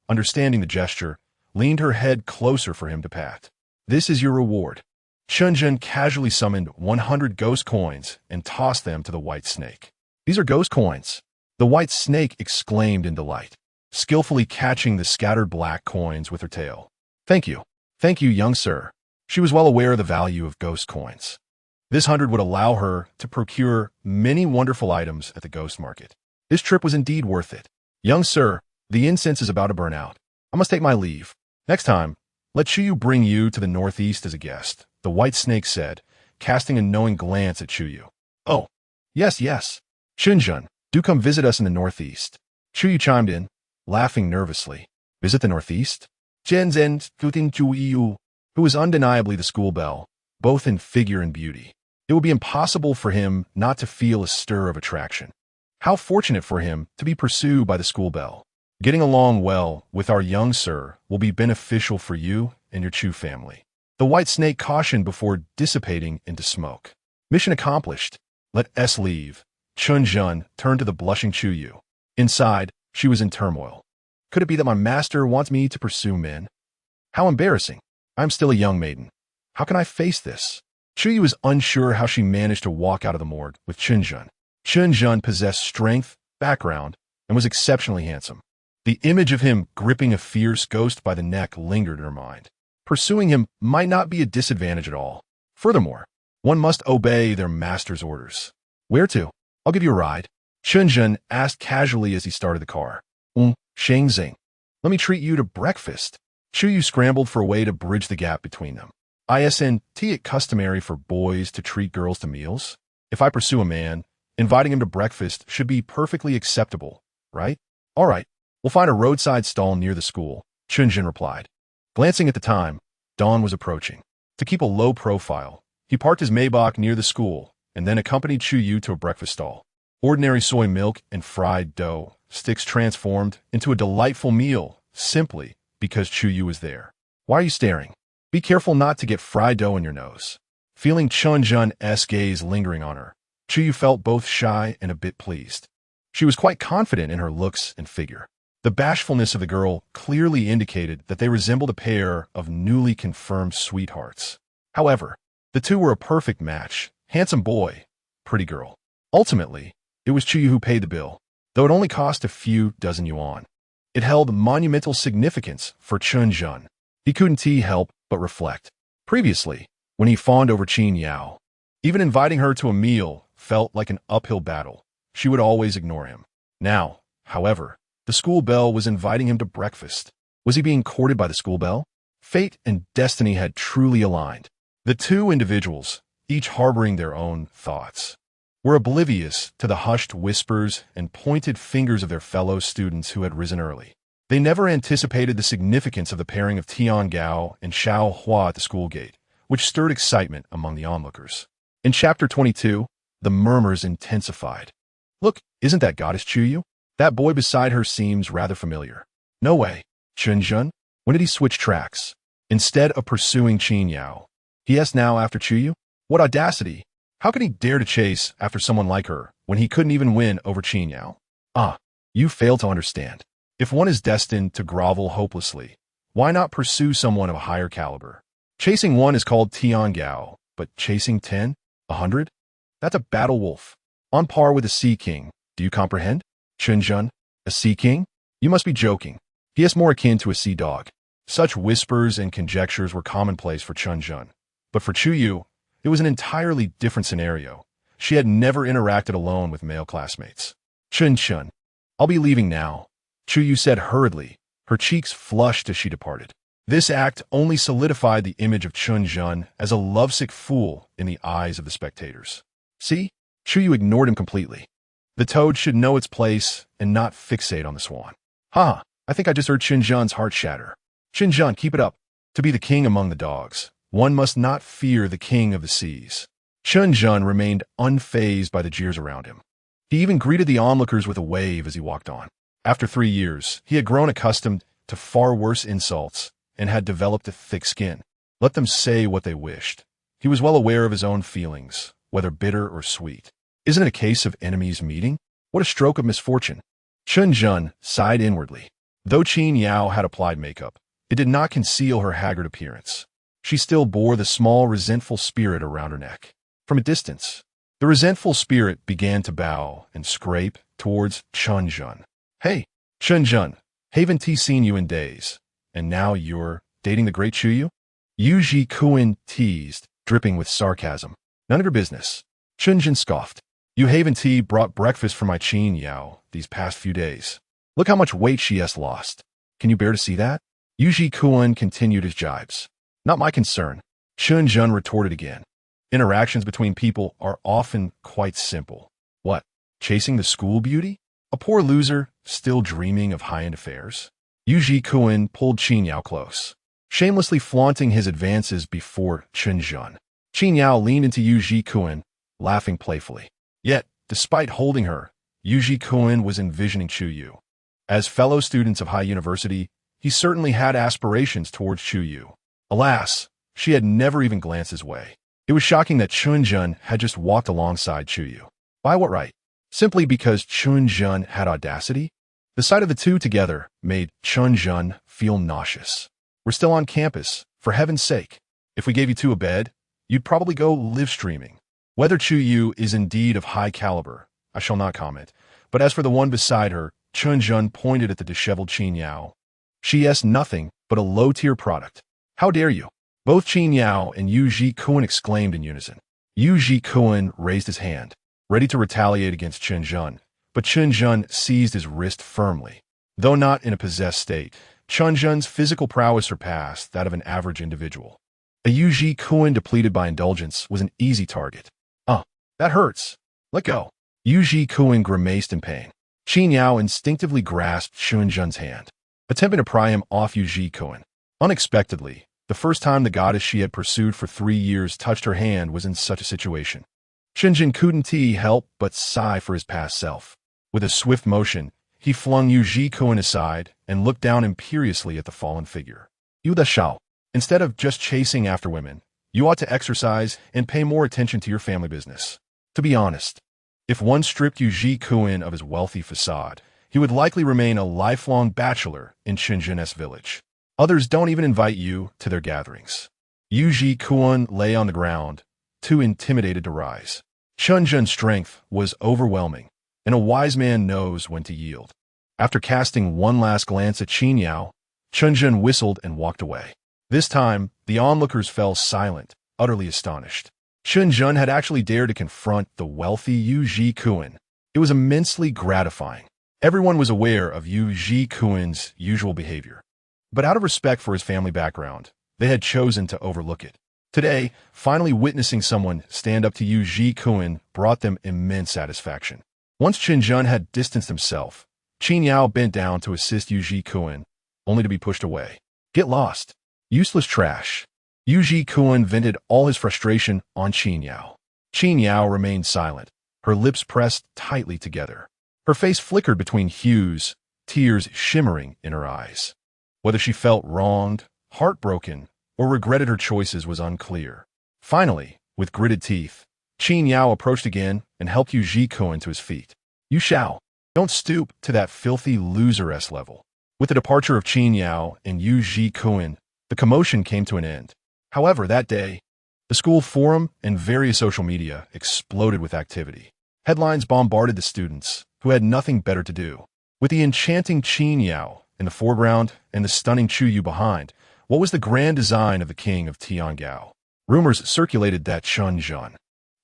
understanding the gesture, leaned her head closer for him to pat. This is your reward. Chen Zhen casually summoned 100 ghost coins and tossed them to the white snake. These are ghost coins, the white snake exclaimed in delight, skillfully catching the scattered black coins with her tail. Thank you, young sir. She was well aware of the value of ghost coins. This 100 would allow her to procure many wonderful items at the ghost market. This trip was indeed worth it. Young sir, the incense is about to burn out. I must take my leave. Next time, let Chuyu bring you to the northeast as a guest, the white snake said, casting a knowing glance at Chuyu. Oh, yes. Chen Zhen, do come visit us in the northeast. Chuyu chimed in, laughing nervously. Visit the northeast? Chen Zhen, Chuyu, who was undeniably the school belle, both in figure and beauty. It would be impossible for him not to feel a stir of attraction. How fortunate for him to be pursued by the school belle. Getting along well with our young sir will be beneficial for you and your Chu family. The white snake cautioned before dissipating into smoke. Mission accomplished. Let us leave. Chen Zhen turned to the blushing Chuyu. Inside, she was in turmoil. Could it be that my master wants me to pursue men? How embarrassing. I am still a young maiden. How can I face this? Chuyu was unsure how she managed to walk out of the morgue with Chen Zhen. Chen Zhen possessed strength, background, and was exceptionally handsome. The image of him gripping a fierce ghost by the neck lingered in her mind. Pursuing him might not be a disadvantage at all. Furthermore, one must obey their master's orders. Where to? I'll give you a ride. Chen Zhen asked casually as he started the car. Shangxing. Let me treat you to breakfast. Chuyu scrambled for a way to bridge the gap between them. Isn't it customary for boys to treat girls to meals? If I pursue a man, inviting him to breakfast should be perfectly acceptable, right? All right, we'll find a roadside stall near the school, Chen Zhen replied. Glancing at the time, dawn was approaching. To keep a low profile, he parked his Maybach near the school and then accompanied Chuyu to a breakfast stall. Ordinary soy milk and fried dough sticks transformed into a delightful meal simply because Chuyu was there. Why are you staring? Be careful not to get fried dough in your nose. Feeling Chen Zhen's gaze lingering on her, Chuyu felt both shy and a bit pleased. She was quite confident in her looks and figure. The bashfulness of the girl clearly indicated that they resembled a pair of newly confirmed sweethearts. However, the two were a perfect match, handsome boy, pretty girl. Ultimately, it was Chuyu who paid the bill, though it only cost a few dozen yuan. It held monumental significance for Chen Zhen. He couldn't help but reflect. Previously, when he fawned over Qin Yao, even inviting her to a meal felt like an uphill battle. She would always ignore him. Now, however, the school belle was inviting him to breakfast. Was he being courted by the school belle? Fate and destiny had truly aligned. The two individuals, each harboring their own thoughts, were oblivious to the hushed whispers and pointed fingers of their fellow students who had risen early. They never anticipated the significance of the pairing of Tian Gao and Xiao Hua at the school gate, which stirred excitement among the onlookers. In Chapter 22, the murmurs intensified. Look, isn't that Goddess Chuyu? That boy beside her seems rather familiar. No way. Chen Zhen? When did he switch tracks? Instead of pursuing Qin Yao, he asks now after Chuyu? What audacity! How could he dare to chase after someone like her when he couldn't even win over Qin Yao? Ah, you fail to understand. If one is destined to grovel hopelessly, why not pursue someone of a higher caliber? Chasing one is called Tiangao, but chasing 10, 100? That's a battle wolf. On par with a sea king. Do you comprehend? Chen Zhen, a sea king? You must be joking. He is more akin to a sea dog. Such whispers and conjectures were commonplace for Chen Zhen. But for Chuyu, it was an entirely different scenario. She had never interacted alone with male classmates. Chen Zhen, I'll be leaving now, Chuyu said hurriedly, her cheeks flushed as she departed. This act only solidified the image of Chen Zhen as a lovesick fool in the eyes of the spectators. See? Chuyu ignored him completely. The toad should know its place and not fixate on the swan. Ha! I think I just heard Chen Zhen's heart shatter. Chen Zhen, keep it up. To be the king among the dogs, one must not fear the king of the seas. Chen Zhen remained unfazed by the jeers around him. He even greeted the onlookers with a wave as he walked on. After 3 years, he had grown accustomed to far worse insults and had developed a thick skin. Let them say what they wished. He was well aware of his own feelings, whether bitter or sweet. Isn't it a case of enemies meeting? What a stroke of misfortune. Chen Zhen sighed inwardly. Though Qin Yao had applied makeup, it did not conceal her haggard appearance. She still bore the small, resentful spirit around her neck. From a distance, the resentful spirit began to bow and scrape towards Chen Zhen. Hey, Chen Zhen, haven't seen you in days. And now you're dating the great Chuyu? Yu Ji Kuan teased, dripping with sarcasm. None of your business. Chen Zhen scoffed. You haven't brought breakfast for my Qin Yao these past few days. Look how much weight she has lost. Can you bear to see that? Yu Ji Kuan continued his jibes. Not my concern. Chen Zhen retorted again. Interactions between people are often quite simple. What? Chasing the school beauty? A poor loser, still dreaming of high-end affairs? Yu Ji Kuan pulled Qin Yao close, shamelessly flaunting his advances before Chen Zhen. Qin Yao leaned into Yu Ji Kuan, laughing playfully. Yet, despite holding her, Yu Ji Kuan was envisioning Chuyu. As fellow students of high university, he certainly had aspirations towards Chuyu. Alas, she had never even glanced his way. It was shocking that Chen Zhen had just walked alongside Chuyu. By what right? Simply because Chen Zhen had audacity? The sight of the two together made Chen Zhen feel nauseous. We're still on campus, for heaven's sake. If we gave you two a bed, you'd probably go live streaming. Whether Chuyu is indeed of high caliber, I shall not comment. But as for the one beside her, Chen Zhen pointed at the disheveled Qin Yao. She is nothing but a low-tier product. How dare you? Both Qin Yao and Yu Ji Kuan exclaimed in unison. Yu Ji Kuan raised his hand, ready to retaliate against Chen Zhen, but Chen Zhen seized his wrist firmly. Though not in a possessed state, Chen Zhen's physical prowess surpassed that of an average individual. A Yu Ji Kuan depleted by indulgence was an easy target. That hurts. Let go. Yu Ji Kuan grimaced in pain. Qin Yao instinctively grasped Chen Zhen's hand, attempting to pry him off Yu Ji Kuan. Unexpectedly, the first time the goddess she had pursued for 3 years touched her hand was in such a situation. Chen Zhen couldn't help but sigh for his past self. With a swift motion, he flung Yu Ji Kuan aside and looked down imperiously at the fallen figure. Yu Da Shao, instead of just chasing after women, you ought to exercise and pay more attention to your family business. To be honest, if one stripped Yu Ji Kuan of his wealthy facade, he would likely remain a lifelong bachelor in Chen Zhen's village. Others don't even invite you to their gatherings. Yu Ji Kuan lay on the ground, too intimidated to rise. Chen Zhen's strength was overwhelming, and a wise man knows when to yield. After casting one last glance at Qin Yao, Chen Zhen whistled and walked away. This time, the onlookers fell silent, utterly astonished. Chen Zhen had actually dared to confront the wealthy Yu Ji Kuan. It was immensely gratifying. Everyone was aware of Yu Ji Kuan's usual behavior, but out of respect for his family background, they had chosen to overlook it. Today, finally witnessing someone stand up to Yu Ji Kuan brought them immense satisfaction. Once Chen Zhen had distanced himself, Qin Yao bent down to assist Yu Ji Kuan, only to be pushed away. Get lost. Useless trash. Yu Ji Kuan vented all his frustration on Qin Yao. Qin Yao remained silent, her lips pressed tightly together. Her face flickered between hues, tears shimmering in her eyes. Whether she felt wronged, heartbroken, or regretted her choices was unclear. Finally, with gritted teeth, Qin Yao approached again and helped Yu Jikun to his feet. "You shall. Don't stoop to that filthy loser-esque level." With the departure of Qin Yao and Yu Jikun, the commotion came to an end. However, that day, the school forum and various social media exploded with activity. Headlines bombarded the students, who had nothing better to do. With the enchanting Qin Yao in the foreground and the stunning Chu Yu behind, what was the grand design of the king of Tiangao? Rumors circulated that Chen Zhen,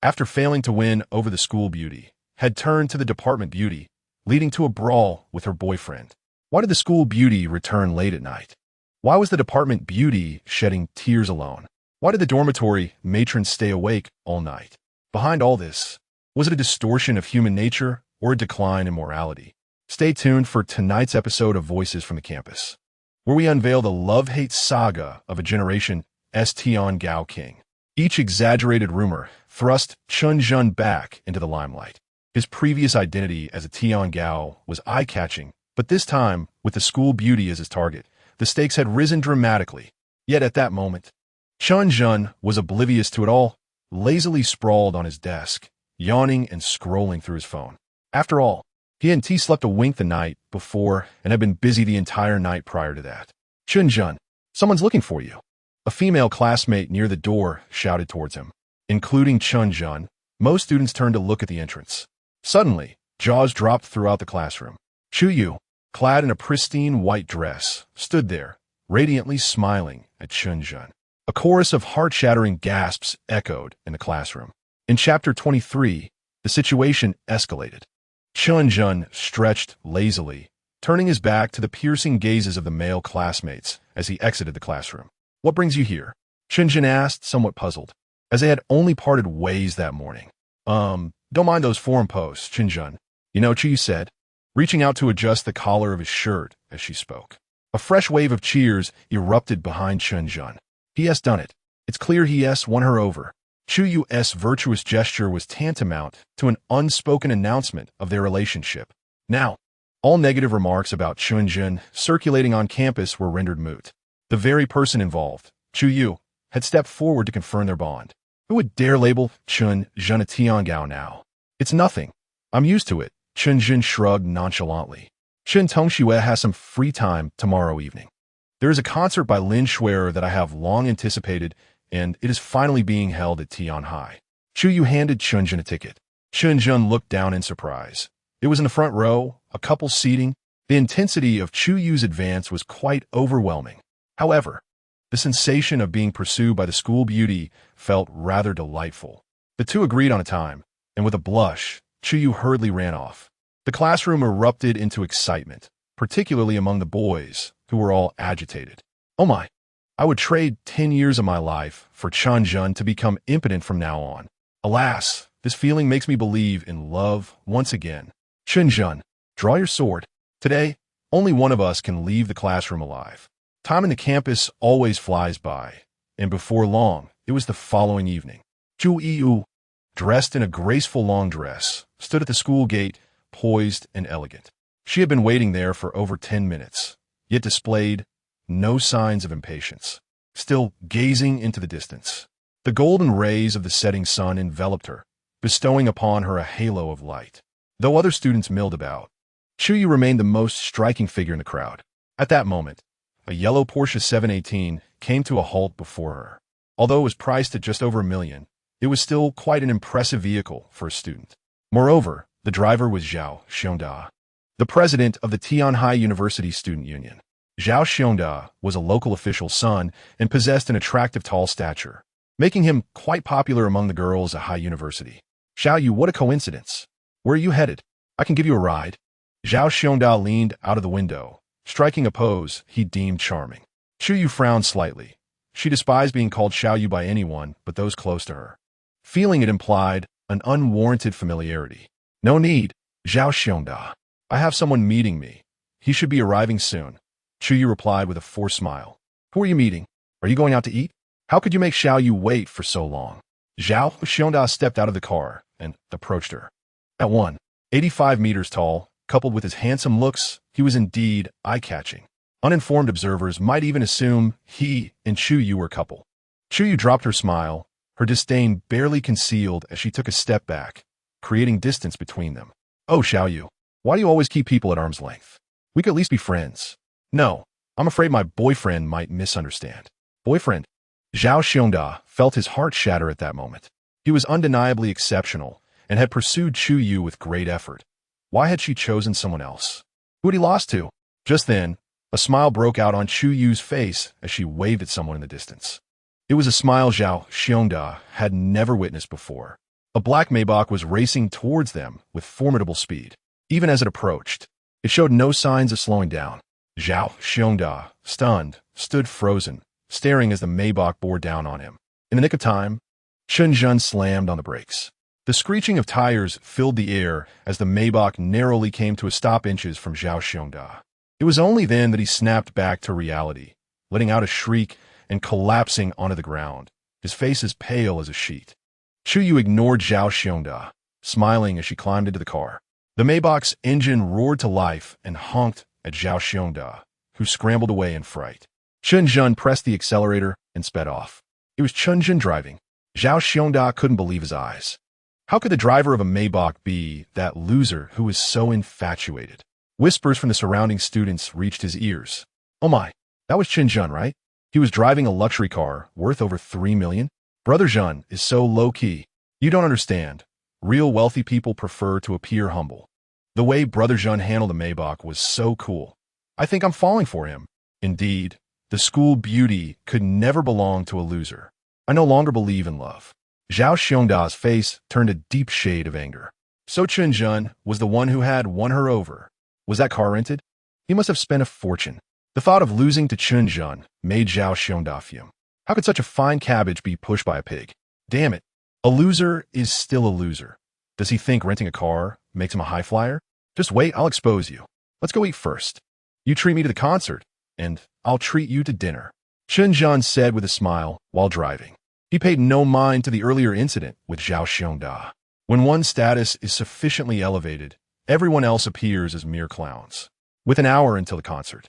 after failing to win over the school beauty, had turned to the department beauty, leading to a brawl with her boyfriend. Why did the school beauty return late at night? Why was the department beauty shedding tears alone? Why did the dormitory matrons stay awake all night? Behind all this, was it a distortion of human nature or a decline in morality? Stay tuned for tonight's episode of Voices from the Campus, where we unveil the love-hate saga of a generation's Tiangao king. Each exaggerated rumor thrust Chen Zhen back into the limelight. His previous identity as a Tiangao was eye-catching, but this time, with the school beauty as his target, the stakes had risen dramatically. Yet at that moment, Chen Zhen was oblivious to it all, lazily sprawled on his desk, yawning and scrolling through his phone. After all, he hadn't slept a wink the night before and had been busy the entire night prior to that. "Chen Zhen, someone's looking for you." A female classmate near the door shouted towards him. Including Chen Zhen, most students turned to look at the entrance. Suddenly, jaws dropped throughout the classroom. Chu Yu, clad in a pristine white dress, stood there, radiantly smiling at Chen Zhen. A chorus of heart-shattering gasps echoed in the classroom. In Chapter 23, the situation escalated. Chen Zhen stretched lazily, turning his back to the piercing gazes of the male classmates as he exited the classroom. "What brings you here?" Chen Zhen asked, somewhat puzzled, as they had only parted ways that morning. Don't mind those forum posts, Chen Zhen. You know, Chi said, reaching out to adjust the collar of his shirt as she spoke. A fresh wave of cheers erupted behind Chen Zhen. He has done it. It's clear he has won her over. Chu Yu's virtuous gesture was tantamount to an unspoken announcement of their relationship. Now, all negative remarks about Chen Zhen circulating on campus were rendered moot. The very person involved, Chu Yu, had stepped forward to confirm their bond. Who would dare label Chen Zhen a Tiangao now? "It's nothing. I'm used to it," Chen Zhen shrugged nonchalantly. "Chen Tongxue has some free time tomorrow evening. There is a concert by Lin Shuer that I have long anticipated, and it is finally being held at Tianhai." Chu Yu handed Chen Zhen a ticket. Chen Zhen looked down in surprise. It was in the front row, a couple seating. The intensity of Chu Yu's advance was quite overwhelming. However, the sensation of being pursued by the school beauty felt rather delightful. The two agreed on a time, and with a blush, Chu Yu hurriedly ran off. The classroom erupted into excitement, particularly among the boys, who were all agitated. "Oh my, I would trade 10 years of my life for Chen Zhen to become impotent from now on. Alas, this feeling makes me believe in love once again. Chen Zhen, draw your sword. Today, only one of us can leave the classroom alive." Time in the campus always flies by, and before long, it was the following evening. Zhu Yu, dressed in a graceful long dress, stood at the school gate, poised and elegant. She had been waiting there for over 10 minutes, yet displayed no signs of impatience, still gazing into the distance. The golden rays of the setting sun enveloped her, bestowing upon her a halo of light. Though other students milled about, Chu Yu remained the most striking figure in the crowd. At that moment, a yellow Porsche 718 came to a halt before her. Although it was priced at just over $1 million, it was still quite an impressive vehicle for a student. Moreover, the driver was Zhao Xiongda, the president of the Tianhai University Student Union. Zhao Xiongda was a local official's son and possessed an attractive tall stature, making him quite popular among the girls at High University. "Xiao Yu, what a coincidence. Where are you headed? I can give you a ride." Zhao Xiongda leaned out of the window, striking a pose he deemed charming. Chu Yu frowned slightly. She despised being called Xiao Yu by anyone but those close to her, feeling it implied an unwarranted familiarity. "No need, Zhao Xiongda. I have someone meeting me. He should be arriving soon," Chu Yu replied with a forced smile. "Who are you meeting? Are you going out to eat? How could you make Xiao Yu wait for so long?" Zhao Xiongda stepped out of the car and approached her. "At one, 85 meters tall, coupled with his handsome looks, he was indeed eye-catching. Uninformed observers might even assume he and Chu Yu were a couple. Chu Yu dropped her smile, her disdain barely concealed as she took a step back, creating distance between them. Oh, Xiao Yu, why do you always keep people at arm's length? We could at least be friends. No, I'm afraid my boyfriend might misunderstand. Boyfriend? Zhao Xiongda felt his heart shatter at that moment. He was undeniably exceptional and had pursued Chu Yu with great effort. Why had she chosen someone else? Who had he lost to? Just then, a smile broke out on Chu Yu's face as she waved at someone in the distance. It was a smile Zhao Xiongda had never witnessed before. A black Maybach was racing towards them with formidable speed. Even as it approached, it showed no signs of slowing down. Zhao Xiongda, stunned, stood frozen, staring as the Maybach bore down on him. In the nick of time, Chen Zhen slammed on the brakes. The screeching of tires filled the air as the Maybach narrowly came to a stop inches from Zhao Xiongda. It was only then that he snapped back to reality, letting out a shriek and collapsing onto the ground, his face as pale as a sheet. Chu Yu ignored Zhao Xiongda, smiling as she climbed into the car. The Maybach's engine roared to life and honked at Zhao Xiongda, who scrambled away in fright. Chen Zhen pressed the accelerator and sped off. It was Chen Zhen driving. Zhao Xiongda couldn't believe his eyes. How could the driver of a Maybach be that loser who was so infatuated? Whispers from the surrounding students reached his ears. Oh my, that was Chen Zhen, right? He was driving a luxury car worth over 3 million? Brother Zhen is so low-key. You don't understand. Real wealthy people prefer to appear humble. The way Brother Zhen handled the Maybach was so cool. I think I'm falling for him. Indeed, the school beauty could never belong to a loser. I no longer believe in love. Zhao Xiongda's face turned a deep shade of anger. So Chen Zhen was the one who had won her over. Was that car rented? He must have spent a fortune. The thought of losing to Chen Zhen made Zhao Xiongda fume. How could such a fine cabbage be pushed by a pig? Damn it. A loser is still a loser. Does he think renting a car makes him a high flyer? Just wait, I'll expose you. Let's go eat first. You treat me to the concert, and I'll treat you to dinner. Chen Zhen said with a smile while driving. He paid no mind to the earlier incident with Zhao Xiongda. When one's status is sufficiently elevated, everyone else appears as mere clowns. With an hour until the concert,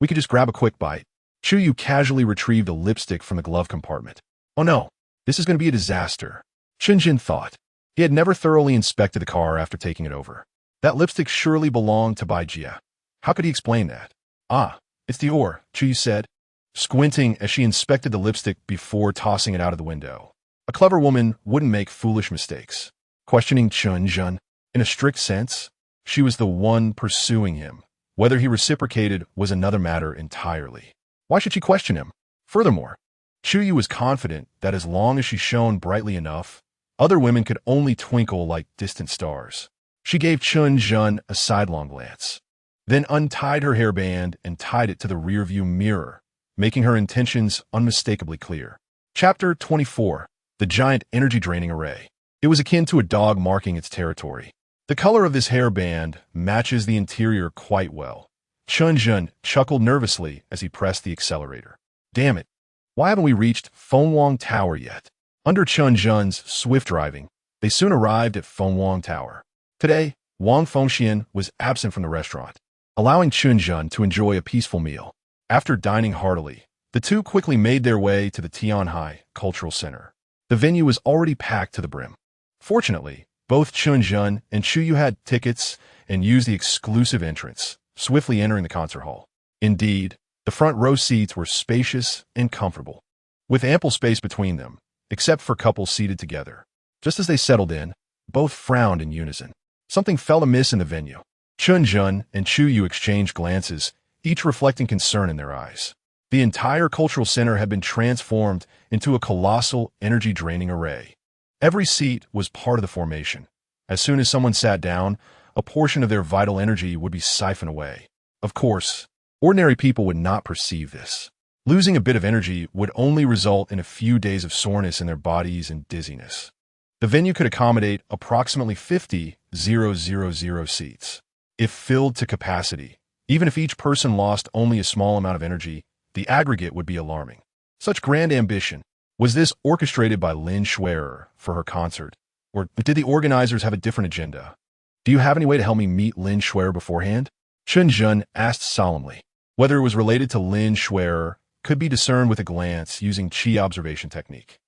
we could just grab a quick bite. Chu Yu casually retrieved a lipstick from the glove compartment. Oh no, this is going to be a disaster. Chen Zhen thought. He had never thoroughly inspected the car after taking it over. That lipstick surely belonged to Bai Jia. How could he explain that? Ah, it's Dior, Chu Yu said, squinting as she inspected the lipstick before tossing it out of the window. A clever woman wouldn't make foolish mistakes. Questioning Chen Zhen, in a strict sense, she was the one pursuing him. Whether he reciprocated was another matter entirely. Why should she question him? Furthermore, Chu Yu was confident that as long as she shone brightly enough, other women could only twinkle like distant stars. She gave Chen Zhen a sidelong glance, then untied her hairband and tied it to the rearview mirror, making her intentions unmistakably clear. Chapter 24. The Giant Energy-Draining Array. It was akin to a dog marking its territory. The color of this hairband matches the interior quite well. Chen Zhen chuckled nervously as he pressed the accelerator. Damn it, why haven't we reached Fawning Tower yet? Under Chen Zhen's swift driving, they soon arrived at Fawning Tower. Today, Wang Fengxian was absent from the restaurant, allowing Chen Zhen to enjoy a peaceful meal. After dining heartily, the two quickly made their way to the Tianhai Cultural Center. The venue was already packed to the brim. Fortunately, both Chen Zhen and Chu Yu had tickets and used the exclusive entrance, swiftly entering the concert hall. Indeed, the front row seats were spacious and comfortable, with ample space between them, except for couples seated together. Just as they settled in, both frowned in unison. Something fell amiss in the venue. Chen Zhen and Chu Yu exchanged glances, each reflecting concern in their eyes. The entire cultural center had been transformed into a colossal energy-draining array. Every seat was part of the formation. As soon as someone sat down, a portion of their vital energy would be siphoned away. Of course, ordinary people would not perceive this. Losing a bit of energy would only result in a few days of soreness in their bodies and dizziness. The venue could accommodate approximately 50,000 seats. If filled to capacity, even if each person lost only a small amount of energy, the aggregate would be alarming. Such grand ambition. Was this orchestrated by Lin Schwerer for her concert? Or did the organizers have a different agenda? Do you have any way to help me meet Lin Shuer beforehand? Chen Zhen asked solemnly. Whether it was related to Lin Shuer could be discerned with a glance using qi observation technique.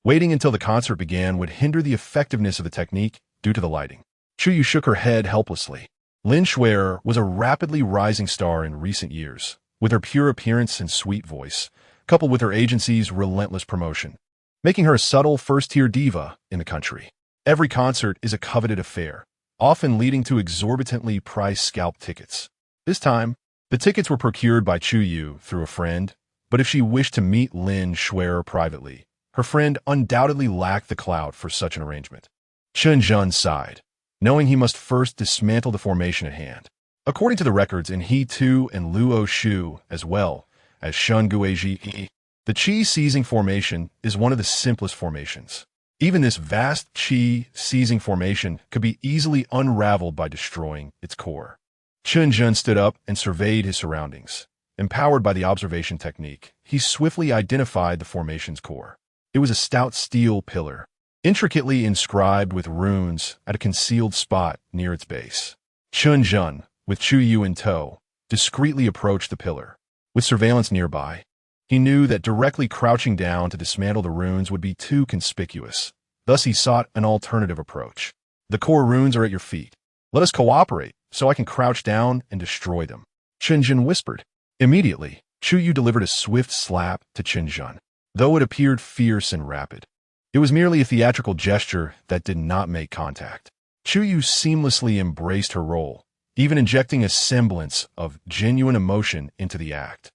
Waiting until the concert began would hinder the effectiveness of the technique due to the lighting. Chu Yu shook her head helplessly. Lin Shuer was a rapidly rising star in recent years, with her pure appearance and sweet voice, coupled with her agency's relentless promotion, making her a subtle first-tier diva in the country. Every concert is a coveted affair, often leading to exorbitantly priced scalp tickets. This time, the tickets were procured by Chu Yu through a friend, but if she wished to meet Lin Shuer privately, her friend undoubtedly lacked the clout for such an arrangement. Chen Zhen sighed, knowing he must first dismantle the formation at hand. According to the records in He Tu and Luo Shu, as well as Shun Guiji, the Qi seizing formation is one of the simplest formations. Even this vast Qi seizing formation could be easily unraveled by destroying its core. Chen Zhen stood up and surveyed his surroundings. Empowered by the observation technique, he swiftly identified the formation's core. It was a stout steel pillar, intricately inscribed with runes at a concealed spot near its base. Chen Zhen, with Chu Yu in tow, discreetly approached the pillar. With surveillance nearby, he knew that directly crouching down to dismantle the runes would be too conspicuous. Thus he sought an alternative approach. The core runes are at your feet. Let us cooperate, so I can crouch down and destroy them. Chen Zhen whispered. Immediately, Chu Yu delivered a swift slap to Chen Zhen, though it appeared fierce and rapid. It was merely a theatrical gesture that did not make contact. Chu Yu seamlessly embraced her role, even injecting a semblance of genuine emotion into the act.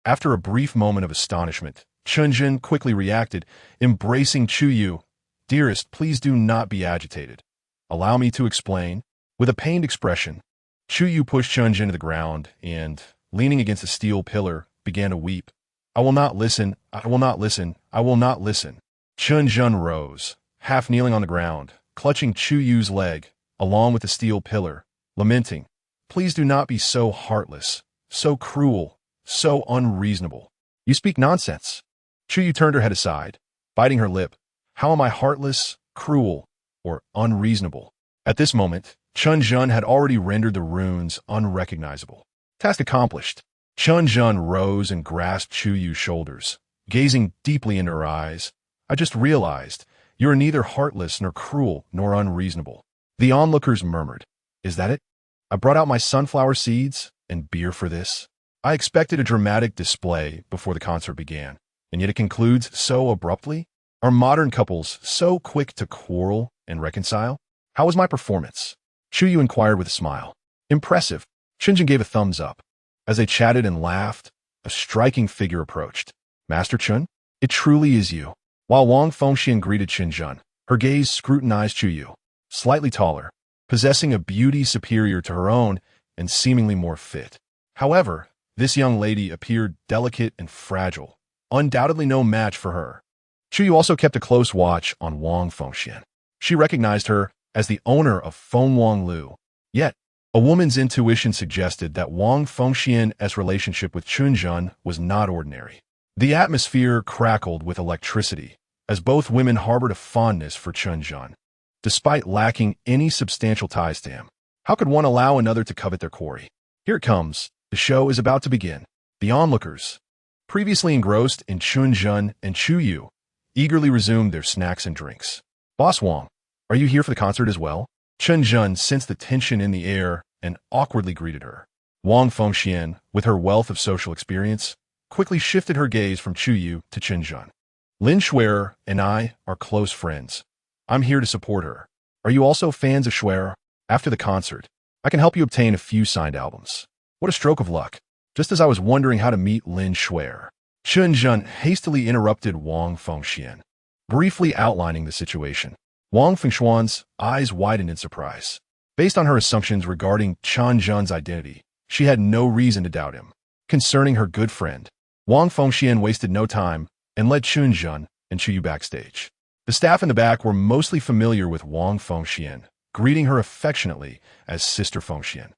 After a brief moment of astonishment, Chen Zhen quickly reacted, embracing Chu Yu. Dearest, please do not be agitated. Allow me to explain. With a pained expression, Chu Yu pushed Chen Zhen to the ground and, leaning against a steel pillar, began to weep. I will not listen, I will not listen, I will not listen. Chen Zhen rose, half kneeling on the ground, clutching Chu Yu's leg, along with the steel pillar, lamenting, Please do not be so heartless, so cruel, so unreasonable. You speak nonsense. Chu Yu turned her head aside, biting her lip. How am I heartless, cruel, or unreasonable? At this moment, Chen Zhen had already rendered the runes unrecognizable. Task accomplished. Chen Zhen rose and grasped Chu Yu's shoulders, gazing deeply into her eyes. I just realized, you are neither heartless nor cruel nor unreasonable. The onlookers murmured. Is that it? I brought out my sunflower seeds and beer for this. I expected a dramatic display before the concert began, and yet it concludes so abruptly. Are modern couples so quick to quarrel and reconcile? How was my performance? Chu Yu inquired with a smile. Impressive. Chen Zhen gave a thumbs up. As they chatted and laughed, a striking figure approached. Master Chen? It truly is you. While Wang Fengxian greeted Chen Zhen, her gaze scrutinized Chu Yu. Slightly taller, possessing a beauty superior to her own and seemingly more fit. However, this young lady appeared delicate and fragile, undoubtedly no match for her. Chu Yu also kept a close watch on Wang Fengxian. She recognized her as the owner of Feng Wang Lu. Yet, a woman's intuition suggested that Wang Fengxian's relationship with Chen Zhen was not ordinary. The atmosphere crackled with electricity, as both women harbored a fondness for Chen Zhen, despite lacking any substantial ties to him. How could one allow another to covet their quarry? Here it comes. The show is about to begin. The onlookers, previously engrossed in Chen Zhen and Chu Yu, eagerly resumed their snacks and drinks. Boss Wang, are you here for the concert as well? Chen Zhen sensed the tension in the air and awkwardly greeted her. Wang Fengxian, with her wealth of social experience, quickly shifted her gaze from Chu Yu to Chen Zhen. Lin Shuer and I are close friends. I'm here to support her. Are you also fans of Shuer? After the concert, I can help you obtain a few signed albums. What a stroke of luck. Just as I was wondering how to meet Lin Shuer. Chen Zhen hastily interrupted Wang Fengxian, briefly outlining the situation. Wang Fengxian's eyes widened in surprise. Based on her assumptions regarding Chen Zhen's identity, she had no reason to doubt him. Concerning her good friend, Wang Fengxian wasted no time and led Chen Zhen and Chu Yu backstage. The staff in the back were mostly familiar with Wang Fengxian, greeting her affectionately as Sister Fengxian.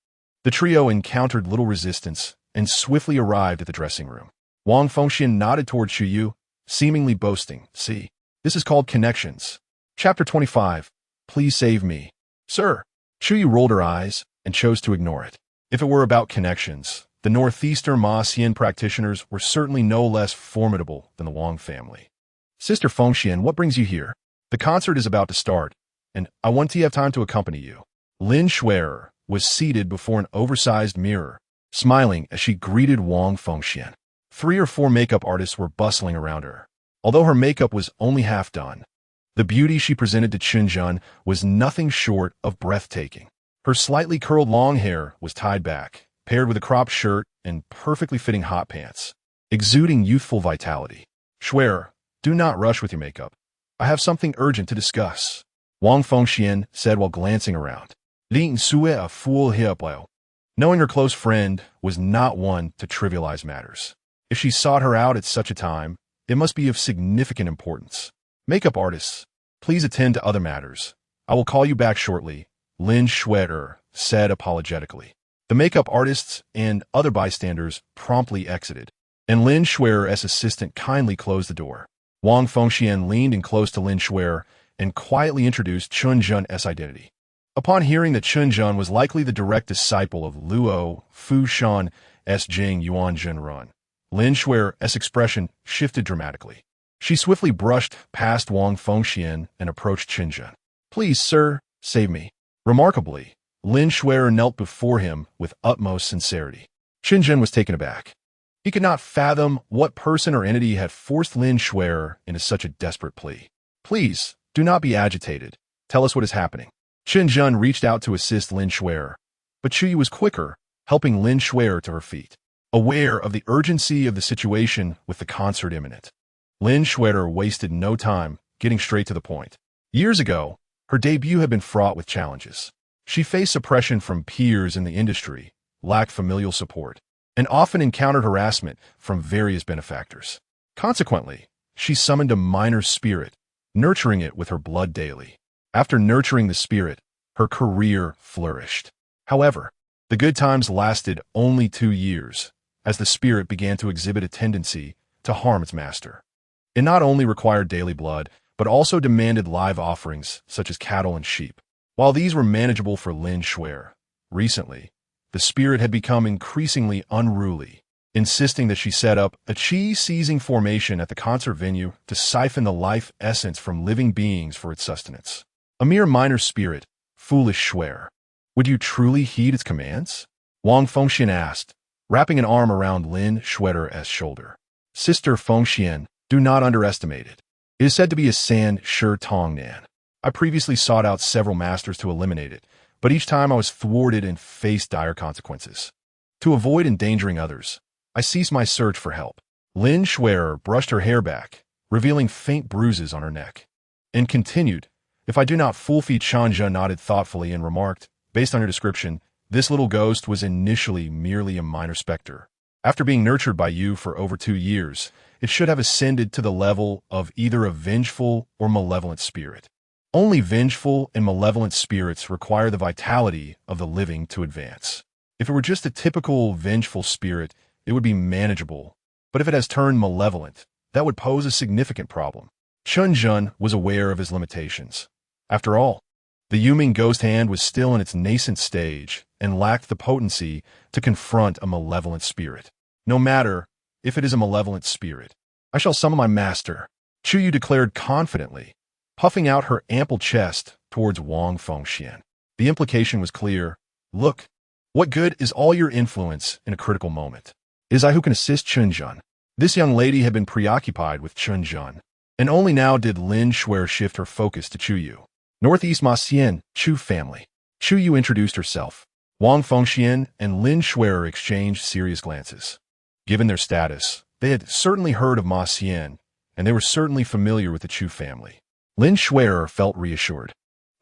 The trio encountered little resistance and swiftly arrived at the dressing room. Wang Fengxian nodded toward Chu Yu, seemingly boasting. See, this is called connections. Chapter 25. Please save me. Sir. Chu Yu rolled her eyes and chose to ignore it. If it were about connections, the northeastern Ma Xian practitioners were certainly no less formidable than the Wang family. Sister Fengxian, what brings you here? The concert is about to start, and I want to have time to accompany you. Lin Shuer was seated before an oversized mirror, smiling as she greeted Wang Fengxian. 3 or 4 makeup artists were bustling around her. Although her makeup was only half done, the beauty she presented to Chen Zhen was nothing short of breathtaking. Her slightly curled long hair was tied back, paired with a cropped shirt and perfectly fitting hot pants, exuding youthful vitality. Shuer, do not rush with your makeup. I have something urgent to discuss, Wang Fengxian said while glancing around. Lin Sue a fool hiaplao. Knowing her close friend was not one to trivialize matters. If she sought her out at such a time, it must be of significant importance. Makeup artists, please attend to other matters. I will call you back shortly, Lin Shuer said apologetically. The makeup artists and other bystanders promptly exited, and Lin Shuer's assistant kindly closed the door. Wang Fengxian leaned in close to Lin Shuer and quietly introduced Chen Zhen's identity. Upon hearing that Chen Zhen was likely the direct disciple of Luo Fushan's Jing Yuan Zhenrun, Lin Shuer's expression shifted dramatically. She swiftly brushed past Wang Fengxian and approached Chen Zhen. Please, sir, save me. Remarkably, Lin Shuer knelt before him with utmost sincerity. Chen Zhen was taken aback. He could not fathom what person or entity had forced Lin Shuer into such a desperate plea. Please, do not be agitated. Tell us what is happening. Chen Zhen reached out to assist Lin Shuer, but Chu Yu was quicker, helping Lin Shuer to her feet. Aware of the urgency of the situation with the concert imminent, Lin Shuer wasted no time, getting straight to the point. Years ago, her debut had been fraught with challenges. She faced suppression from peers in the industry, lacked familial support, and often encountered harassment from various benefactors. Consequently, she summoned a minor spirit, nurturing it with her blood daily. After nurturing the spirit, her career flourished. However, the good times lasted only 2 years, as the spirit began to exhibit a tendency to harm its master. It not only required daily blood, but also demanded live offerings such as cattle and sheep. While these were manageable for Lin Shuer, recently, the spirit had become increasingly unruly, insisting that she set up a chi-seizing formation at the concert venue to siphon the life essence from living beings for its sustenance. A mere minor spirit, foolish Shuer. Would you truly heed its commands? Wang Fengxian asked, wrapping an arm around Lin Shuer's shoulder. Sister Fengxian, do not underestimate it. It is said to be a San Shi Tong Nan. I previously sought out several masters to eliminate it, but each time I was thwarted and faced dire consequences. To avoid endangering others, I ceased my search for help. Lin Shuer brushed her hair back, revealing faint bruises on her neck, and continued, if I do not fool feed. Chen Zhen nodded thoughtfully and remarked, based on your description, this little ghost was initially merely a minor specter. After being nurtured by you for over 2 years, it should have ascended to the level of either a vengeful or malevolent spirit. Only vengeful and malevolent spirits require the vitality of the living to advance. If it were just a typical vengeful spirit, it would be manageable, but if it has turned malevolent, that would pose a significant problem. Chen Zhen was aware of his limitations. After all, the Yuming ghost hand was still in its nascent stage and lacked the potency to confront a malevolent spirit. No matter if it is a malevolent spirit, I shall summon my master, Chu Yu declared confidently, puffing out her ample chest towards Wang Fengxian. The implication was clear. Look, what good is all your influence in a critical moment? It is I who can assist Chen Zhen. This young lady had been preoccupied with Chen Zhen, and only now did Lin Shuer shift her focus to Chu Yu. Northeast Ma Xian, Chu family. Chu Yu introduced herself. Wang Fengxian and Lin Shuer exchanged serious glances. Given their status, they had certainly heard of Ma Xian, and they were certainly familiar with the Chu family. Lin Shuer felt reassured.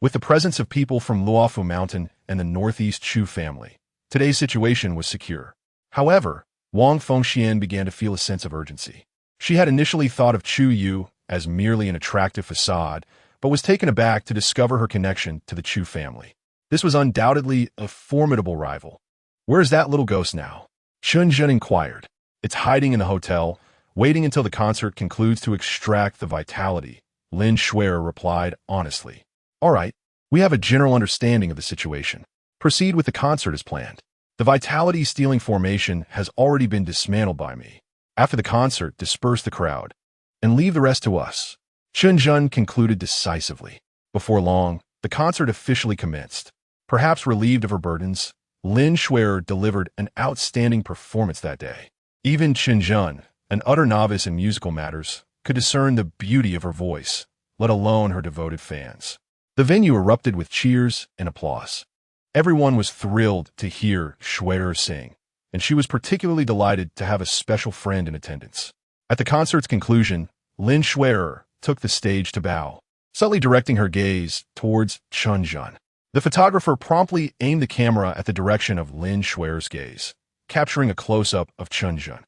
With the presence of people from Luofu Mountain and the Northeast Chu family, today's situation was secure. However, Wang Fengxian began to feel a sense of urgency. She had initially thought of Chu Yu as merely an attractive facade, but was taken aback to discover her connection to the Chu family. This was undoubtedly a formidable rival. Where is that little ghost now? Chen Zhen inquired. It's hiding in the hotel, waiting until the concert concludes to extract the vitality, Lin Shuer replied honestly. All right, We have a general understanding of the situation. Proceed with the concert as planned. The vitality-stealing formation has already been dismantled by me. After the concert, disperse the crowd and leave the rest to us. Chen Zhen concluded decisively. Before long, the concert officially commenced. Perhaps relieved of her burdens, Lin Shuer delivered an outstanding performance that day. Even Chen Zhen, an utter novice in musical matters, could discern the beauty of her voice, let alone her devoted fans. The venue erupted with cheers and applause. Everyone was thrilled to hear Shuer sing, and she was particularly delighted to have a special friend in attendance. At the concert's conclusion, Lin Shuer took the stage to bow, subtly directing her gaze towards Chen Zhen. The photographer promptly aimed the camera at the direction of Lin Shuer's gaze, capturing a close-up of Chen Zhen.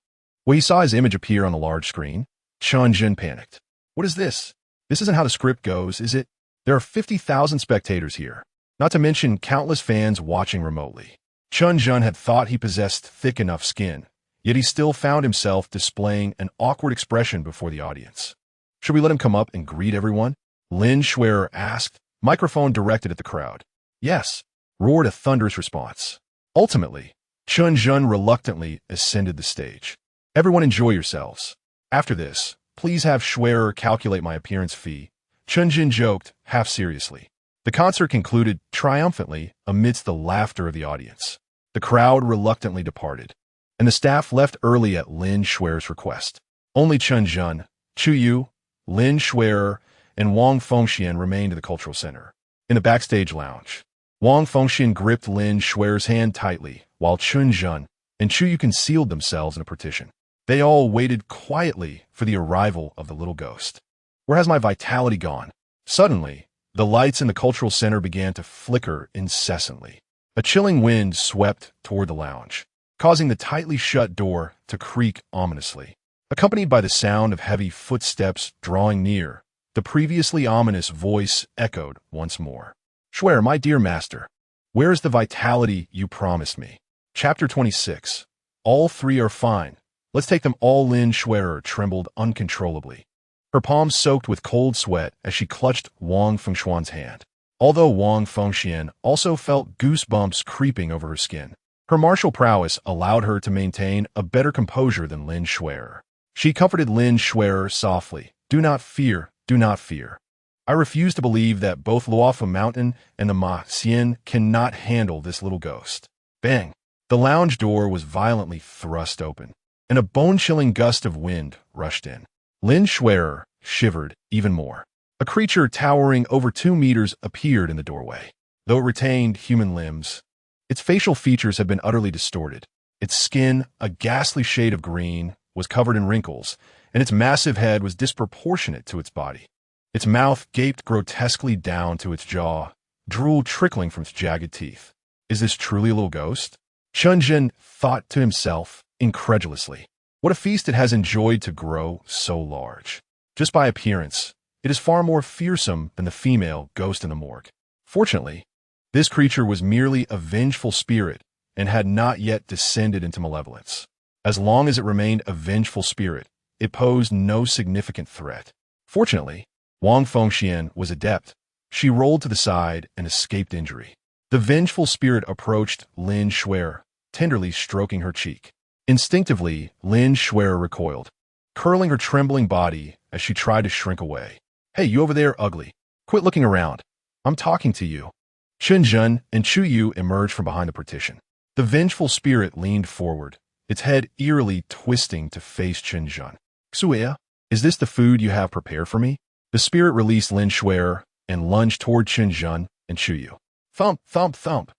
When he saw his image appear on the large screen, Chen Zhen panicked. What is this? This isn't how the script goes, is it? There are 50,000 spectators here, not to mention countless fans watching remotely. Chen Zhen had thought he possessed thick enough skin, yet he still found himself displaying an awkward expression before the audience. Should we let him come up and greet everyone? Lin Shuer asked, microphone directed at the crowd. Yes, roared a thunderous response. Ultimately, Chen Zhen reluctantly ascended the stage. Everyone enjoy yourselves. After this, please have Shuer calculate my appearance fee, Chen Zhen joked, half seriously. The concert concluded triumphantly amidst the laughter of the audience. The crowd reluctantly departed, and the staff left early at Lin Shuer's request. Only Chen Zhen, Chu Yu, Lin Shuer, and Wang Fengxian remained in the cultural center. In the backstage lounge, Wang Fengxian gripped Lin Shuer's hand tightly, while Chen Zhen and Chu Yu concealed themselves in a partition. They all waited quietly for the arrival of the little ghost. Where has my vitality gone? Suddenly, the lights in the cultural center began to flicker incessantly. A chilling wind swept toward the lounge, causing the tightly shut door to creak ominously. Accompanied by the sound of heavy footsteps drawing near, the previously ominous voice echoed once more. Shuer, my dear master, where is the vitality you promised me? Chapter 26. All three are fine. Let's take them all. Lin Shuer trembled uncontrollably, her palms soaked with cold sweat as she clutched Wang Fengxian's hand. Although Wang Fengxian also felt goosebumps creeping over her skin, her martial prowess allowed her to maintain a better composure than Lin Shuer. She comforted Lin Shuer softly. Do not fear, do not fear. I refuse to believe that both Luofu Mountain and the Ma Xian cannot handle this little ghost. Bang! The lounge door was violently thrust open, and a bone-chilling gust of wind rushed in. Lin Shuer shivered even more. A creature towering over 2 meters appeared in the doorway. Though it retained human limbs, its facial features had been utterly distorted. Its skin, a ghastly shade of green, was covered in wrinkles, and its massive head was disproportionate to its body. Its mouth gaped grotesquely down to its jaw, drool trickling from its jagged teeth. Is this truly a little ghost? Chen Zhen thought to himself incredulously. What a feast it has enjoyed to grow so large. Just by appearance, it is far more fearsome than the female ghost in the morgue. Fortunately, this creature was merely a vengeful spirit and had not yet descended into malevolence. As long as it remained a vengeful spirit, it posed no significant threat. Fortunately, Wang Fengxian was adept. She rolled to the side and escaped injury. The vengeful spirit approached Lin Shuer, tenderly stroking her cheek. Instinctively, Lin Shuer recoiled, curling her trembling body as she tried to shrink away. Hey, you over there, ugly. Quit looking around. I'm talking to you. Chen Zhen and Chu Yu emerged from behind the partition. The vengeful spirit leaned forward, its head eerily twisting to face Chen Zhen. Xuya, is this the food you have prepared for me? The spirit released Lin Shuer and lunged toward Chen Zhen and Chu Yu. Thump, thump, thump.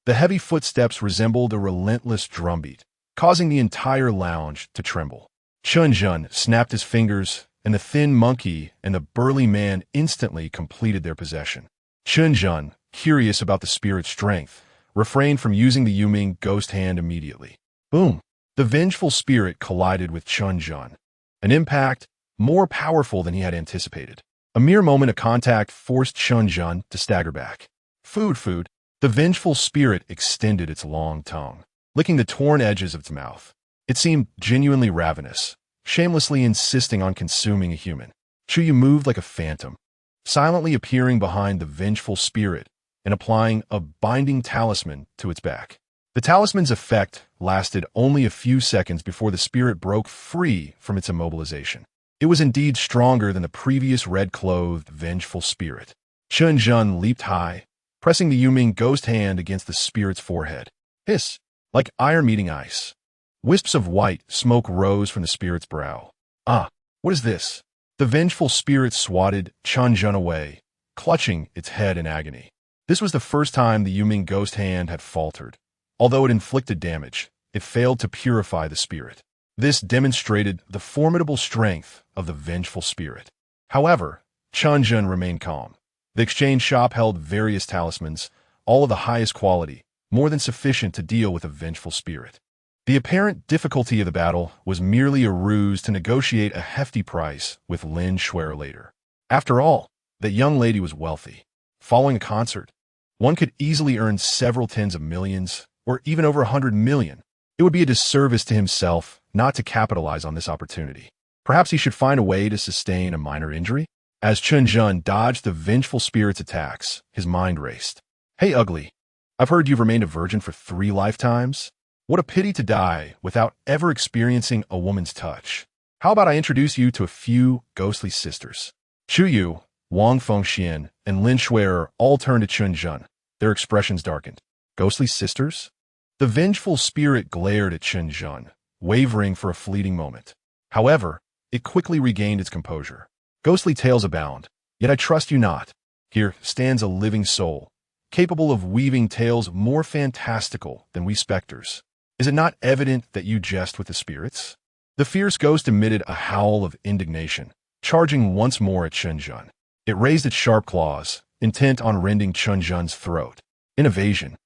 The heavy footsteps resembled a relentless drumbeat, causing the entire lounge to tremble. Chen Zhen snapped his fingers, and the thin monkey and the burly man instantly completed their possession. Chen Zhen, curious about the spirit's strength, refrained from using the Yuming ghost hand immediately. Boom! The vengeful spirit collided with Chen Zhen, an impact more powerful than he had anticipated. A mere moment of contact forced Chen Zhen to stagger back. Food. The vengeful spirit extended its long tongue, licking the torn edges of its mouth. It seemed genuinely ravenous, shamelessly insisting on consuming a human. Chu Yu moved like a phantom, silently appearing behind the vengeful spirit and applying a binding talisman to its back. The talisman's effect lasted only a few seconds before the spirit broke free from its immobilization. It was indeed stronger than the previous red-clothed, vengeful spirit. Chen Zhen leaped high, pressing the Yuming ghost hand against the spirit's forehead. Hiss! Like iron meeting ice. Wisps of white smoke rose from the spirit's brow. Ah, what is this? The vengeful spirit swatted Chen Zhen away, clutching its head in agony. This was the first time the Yuming ghost hand had faltered. Although it inflicted damage, it failed to purify the spirit. This demonstrated the formidable strength of the vengeful spirit. However, Chen Zhen remained calm. The exchange shop held various talismans, all of the highest quality, more than sufficient to deal with a vengeful spirit. The apparent difficulty of the battle was merely a ruse to negotiate a hefty price with Lin Shuer later. After all, that young lady was wealthy. Following a concert, one could easily earn several tens of millions, or even over 100 million. It would be a disservice to himself not to capitalize on this opportunity. Perhaps he should find a way to sustain a minor injury? As Chen Zhen dodged the vengeful spirit's attacks, his mind raced. Hey, ugly. I've heard you've remained a virgin for 3 lifetimes. What a pity to die without ever experiencing a woman's touch. How about I introduce you to a few ghostly sisters? Chu Yu, Wang Fengxian, and Lin Shuer all turned to Chen Zhen. Their expressions darkened. Ghostly sisters? The vengeful spirit glared at Chen Zhen, wavering for a fleeting moment. However, it quickly regained its composure. Ghostly tales abound, yet I trust you not. Here stands a living soul, capable of weaving tales more fantastical than we specters. Is it not evident that you jest with the spirits? The fierce ghost emitted a howl of indignation, charging once more at Chen Zhen. It raised its sharp claws, intent on rending Chen Zhen's throat. In evasion,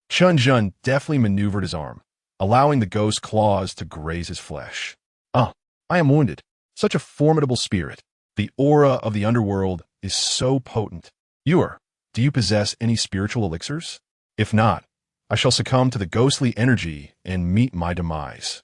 Chen Zhen deftly maneuvered his arm, allowing the ghost's claws to graze his flesh. Ah, I am wounded. Such a formidable spirit. The aura of the underworld is so potent. Do you possess any spiritual elixirs? If not, I shall succumb to the ghostly energy and meet my demise.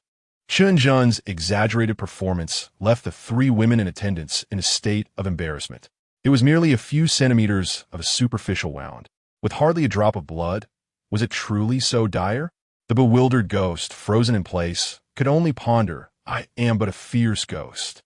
Chen Zhen's exaggerated performance left the 3 women in attendance in a state of embarrassment. It was merely a few centimeters of a superficial wound, with hardly a drop of blood. Was it truly so dire? The bewildered ghost, frozen in place, could only ponder, I am but a fierce ghost.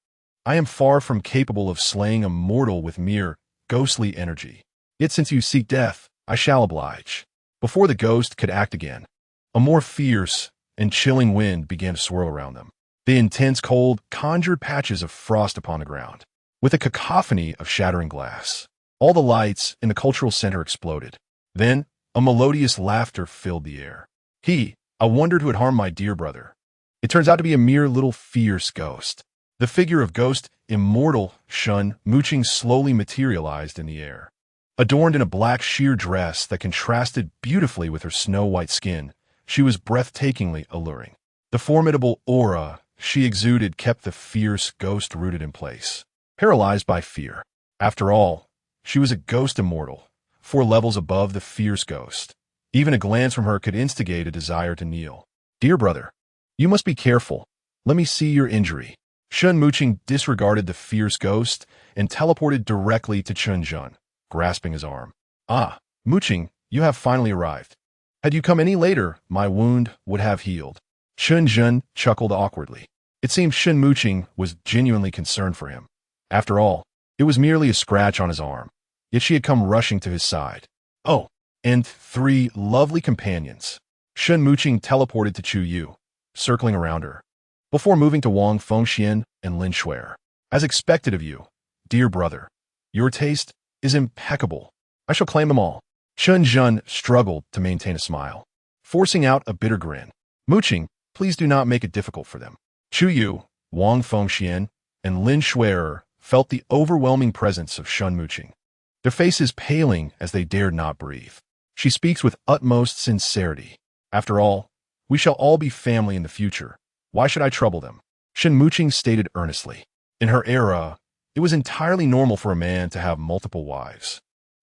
I am far from capable of slaying a mortal with mere ghostly energy. Yet since you seek death, I shall oblige. Before the ghost could act again, a more fierce and chilling wind began to swirl around them. The intense cold conjured patches of frost upon the ground, with a cacophony of shattering glass. All the lights in the cultural center exploded. Then, a melodious laughter filled the air. I wondered who had harmed my dear brother. It turns out to be a mere little fierce ghost. The figure of ghost immortal Shun Mooching slowly materialized in the air. Adorned in a black sheer dress that contrasted beautifully with her snow-white skin, she was breathtakingly alluring. The formidable aura she exuded kept the fierce ghost rooted in place, paralyzed by fear. After all, she was a ghost immortal, 4 levels above the fierce ghost. Even a glance from her could instigate a desire to kneel. Dear brother, you must be careful. Let me see your injury. Shun Mooching disregarded the fierce ghost and teleported directly to Chen Zhen, grasping his arm. Ah, Mooching, you have finally arrived. Had you come any later, my wound would have healed. Chen Zhen chuckled awkwardly. It seemed Shun Mooching was genuinely concerned for him. After all, it was merely a scratch on his arm, yet she had come rushing to his side. Oh, and 3 lovely companions. Shun Mooching teleported to Chu Yu, circling around her, before moving to Wang Fengxian and Lin Shuer. As expected of you, dear brother, your taste is impeccable. I shall claim them all. Chen Zhen struggled to maintain a smile, forcing out a bitter grin. Mooching, please do not make it difficult for them. Chu Yu, Wang Fengxian, and Lin Shuer felt the overwhelming presence of Shun Mooching, their faces paling as they dared not breathe. She speaks with utmost sincerity. After all, we shall all be family in the future. Why should I trouble them? Shun Mooching stated earnestly. In her era, it was entirely normal for a man to have multiple wives.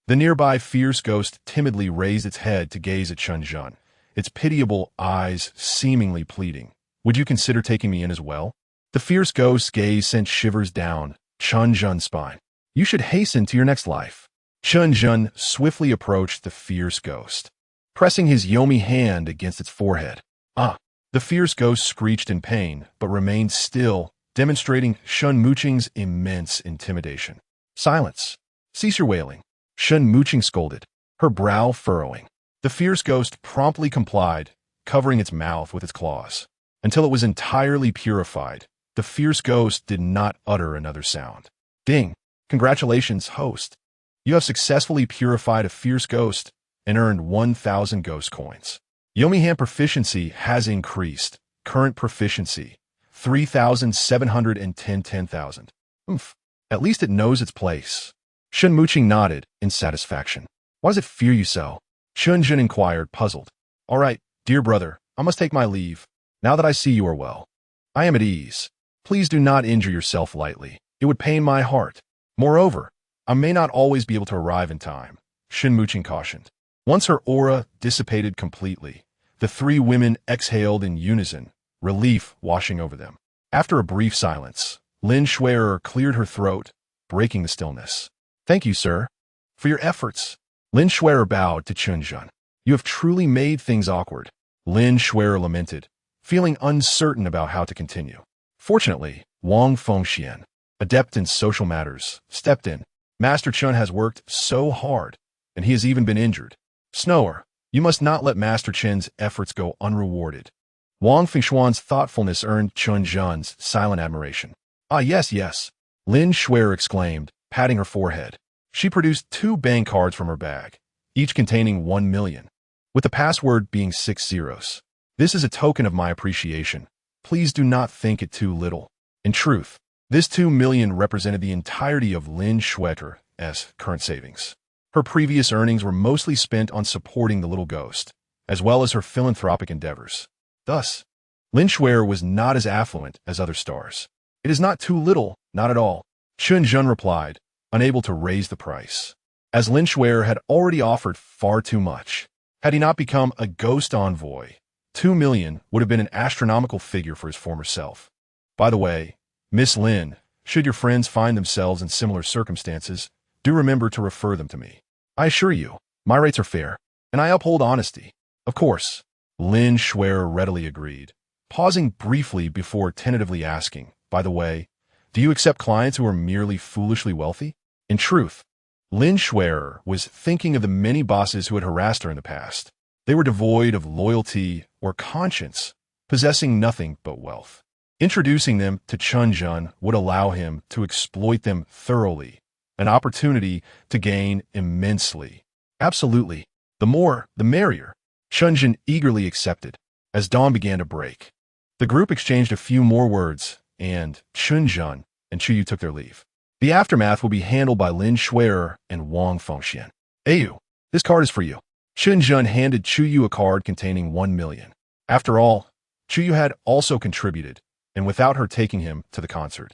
The nearby fierce ghost timidly raised its head to gaze at Chen Zhen, its pitiable eyes seemingly pleading. Would you consider taking me in as well? The fierce ghost's gaze sent shivers down Chen Zhen's spine. You should hasten to your next life. Chen Zhen swiftly approached the fierce ghost, pressing his yomi hand against its forehead. Ah! The fierce ghost screeched in pain, but remained still, demonstrating Shun Muqing's immense intimidation. Silence! Cease your wailing, Shun Muqing scolded, her brow furrowing. The fierce ghost promptly complied, covering its mouth with its claws. Until it was entirely purified, the fierce ghost did not utter another sound. Ding! Congratulations, host. You have successfully purified a fierce ghost and earned 1,000 ghost coins. Yomi-Han proficiency has increased. Current proficiency, 3,710 10,000. Oomph. At least it knows its place. Shun Muqing nodded in satisfaction. Why does it fear you so? Chen Zhen inquired, puzzled. All right, dear brother, I must take my leave. Now that I see you are well, I am at ease. Please do not injure yourself lightly. It would pain my heart. Moreover, I may not always be able to arrive in time, Shun Muqing cautioned. Once her aura dissipated completely, the three women exhaled in unison, relief washing over them. After a brief silence, Lin Shui'er cleared her throat, breaking the stillness. Thank you, sir, for your efforts. Lin Shui'er bowed to Chen Zhen. You have truly made things awkward. Lin Shui'er lamented, feeling uncertain about how to continue. Fortunately, Wang Fengxian, adept in social matters, stepped in. Master Chen has worked so hard, and he has even been injured. Snower, you must not let Master Chen's efforts go unrewarded. Wang Fengshuan's thoughtfulness earned Chen Zhen's silent admiration. Ah, yes, yes, Lin Shui'er exclaimed, patting her forehead. She produced 2 bank cards from her bag, each containing 1 million, with the password being 6 zeros. This is a token of my appreciation. Please do not think it too little. In truth, this 2 million represented the entirety of Lin Shui'er's current savings. Her previous earnings were mostly spent on supporting the little ghost, as well as her philanthropic endeavors. Thus, Lin Shui'er was not as affluent as other stars. It is not too little, not at all, Chen Zhen replied, unable to raise the price. As Lin Shui'er had already offered far too much. Had he not become a ghost envoy, 2 million would have been an astronomical figure for his former self. By the way, Miss Lin, should your friends find themselves in similar circumstances, do remember to refer them to me. I assure you, my rates are fair, and I uphold honesty. Of course, Lin Shui'er readily agreed, pausing briefly before tentatively asking, by the way, do you accept clients who are merely foolishly wealthy? In truth, Lin Shui'er was thinking of the many bosses who had harassed her in the past. They were devoid of loyalty or conscience, possessing nothing but wealth. Introducing them to Chen Zhen would allow him to exploit them thoroughly, an opportunity to gain immensely. Absolutely. The more, the merrier. Chen Zhen eagerly accepted. As dawn began to break, the group exchanged a few more words, and Chen Zhen and Chuyu took their leave. The aftermath will be handled by Lin Shui'er and Wang Fengxian. Ayu, this card is for you. Chen Zhen handed Chuyu a card containing 1 million. After all, Chuyu had also contributed, and without her taking him to the concert,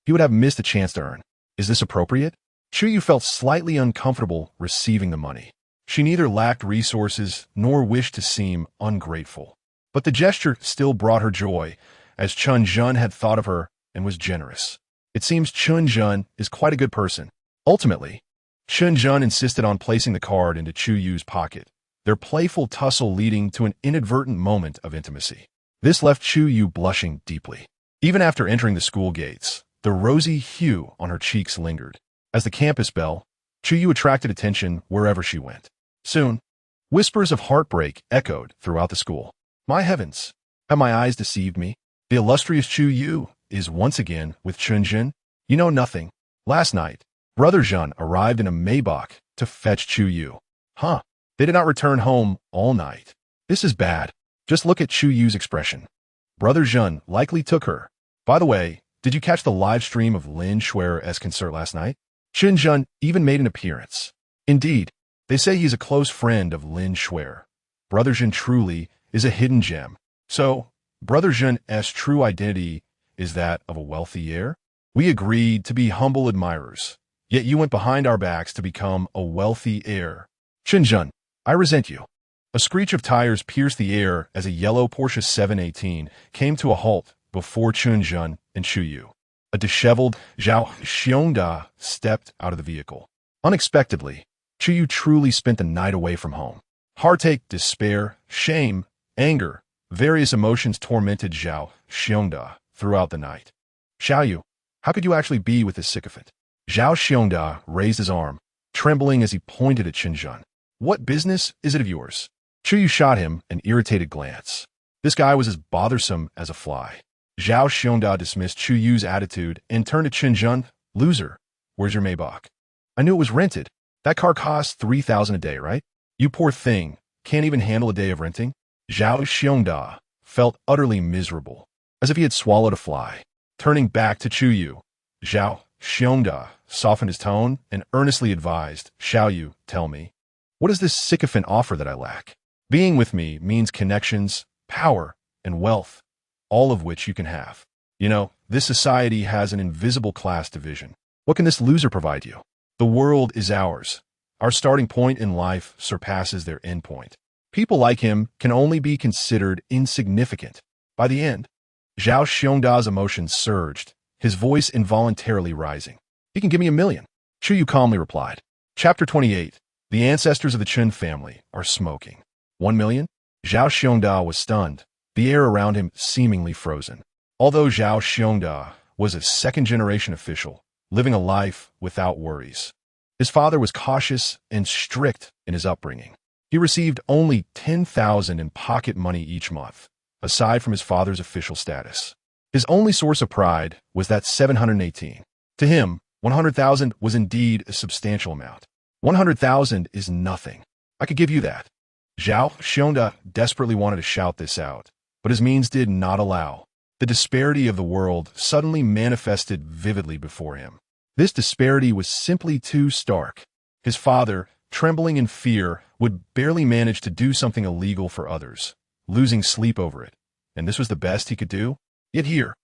he would have missed a chance to earn. Is this appropriate? Chuyu felt slightly uncomfortable receiving the money. She neither lacked resources nor wished to seem ungrateful. But the gesture still brought her joy, as Chen Zhen had thought of her and was generous. It seems Chen Zhen is quite a good person. Ultimately, Chen Zhen insisted on placing the card into Chuyu's pocket, their playful tussle leading to an inadvertent moment of intimacy. This left Chuyu blushing deeply. Even after entering the school gates, the rosy hue on her cheeks lingered. As the campus bell, Chuyu attracted attention wherever she went. Soon, whispers of heartbreak echoed throughout the school. My heavens, have my eyes deceived me? The illustrious Chuyu is once again with Chen Zhen. You know nothing. Last night, Brother Zhen arrived in a Maybach to fetch Chuyu. Huh, they did not return home all night. This is bad. Just look at Chuyu's expression. Brother Zhen likely took her. By the way, did you catch the live stream of Lin Shui'er's concert last night? Chen Zhen even made an appearance. Indeed, they say he's a close friend of Lin Shui'er. Brother Zhen truly is a hidden gem. So, Brother Zhen's true identity is that of a wealthy heir? We agreed to be humble admirers, yet you went behind our backs to become a wealthy heir. Chen Zhen, I resent you. A screech of tires pierced the air as a yellow Porsche 718 came to a halt before Chen Zhen and Chuyu. A disheveled Zhao Xiongda stepped out of the vehicle. Unexpectedly, Chu Yu truly spent the night away from home. Heartache, despair, shame, anger, various emotions tormented Zhao Xiongda throughout the night. Xiaoyu, how could you actually be with this sycophant? Zhao Xiongda raised his arm, trembling as he pointed at Chen Zhen. What business is it of yours? Chu Yu shot him an irritated glance. This guy was as bothersome as a fly. Zhao Xiongda dismissed Chu Yu's attitude and turned to Chen Zhen. Loser, where's your Maybach? I knew it was rented. That car costs 3,000 a day, right? You poor thing, can't even handle a day of renting? Zhao Xiongda felt utterly miserable, as if he had swallowed a fly. Turning back to Chu Yu, Zhao Xiongda softened his tone and earnestly advised, Xiaoyu, tell me, what does this sycophant offer that I lack? Being with me means connections, power, and wealth, all of which you can have. You know, this society has an invisible class division. What can this loser provide you? The world is ours. Our starting point in life surpasses their end point. People like him can only be considered insignificant. By the end, Zhao Xiongda's emotions surged, his voice involuntarily rising. He can give me 1,000,000. Chu Yu calmly replied. Chapter 28. The ancestors of the Chen family are smoking. 1,000,000? Zhao Xiongda was stunned, the air around him seemingly frozen. Although Zhao Xiongda was a second-generation official, living a life without worries, his father was cautious and strict in his upbringing. He received only 10,000 in pocket money each month, aside from his father's official status. His only source of pride was that 718. To him, 100,000 was indeed a substantial amount. 100,000 is nothing. I could give you that. Zhao Xiongda desperately wanted to shout this out, but his means did not allow. The disparity of the world suddenly manifested vividly before him. This disparity was simply too stark. His father, trembling in fear, would barely manage to do something illegal for others, losing sleep over it. And this was the best he could do? Yet here,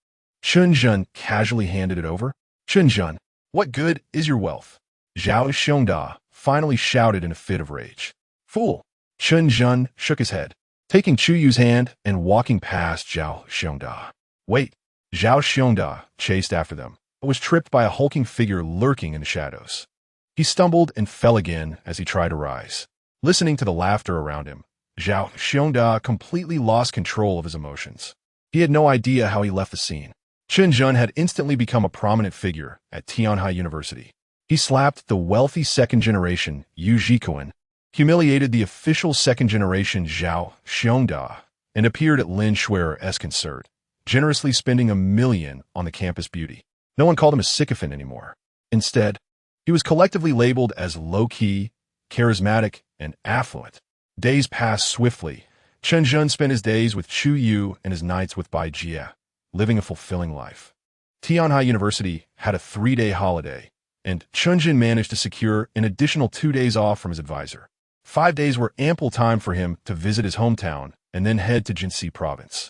Chen Zhen casually handed it over. Chen Zhen, what good is your wealth? Zhao Xiongda finally shouted in a fit of rage. Fool! Chen Zhen shook his head, taking Chu Yu's hand and walking past Zhao Xiongda. Wait! Zhao Xiongda chased after them, but was tripped by a hulking figure lurking in the shadows. He stumbled and fell again as he tried to rise. Listening to the laughter around him, Zhao Xiongda completely lost control of his emotions. He had no idea how he left the scene. Chen Zhen had instantly become a prominent figure at Tianhai University. He slapped the wealthy second-generation Yu Zhikuan, humiliated the official second-generation Zhao Xiongda, and appeared at Lin Shuer's concert, generously spending 1,000,000 on the campus beauty. No one called him a sycophant anymore. Instead, he was collectively labeled as low-key, charismatic, and affluent. Days passed swiftly. Chen Zhen spent his days with Chu Yu and his nights with Bai Jie, living a fulfilling life. Tianhai University had a 3-day holiday, and Chen Zhen managed to secure an additional 2 days off from his advisor. 5 days were ample time for him to visit his hometown and then head to Jinsei province.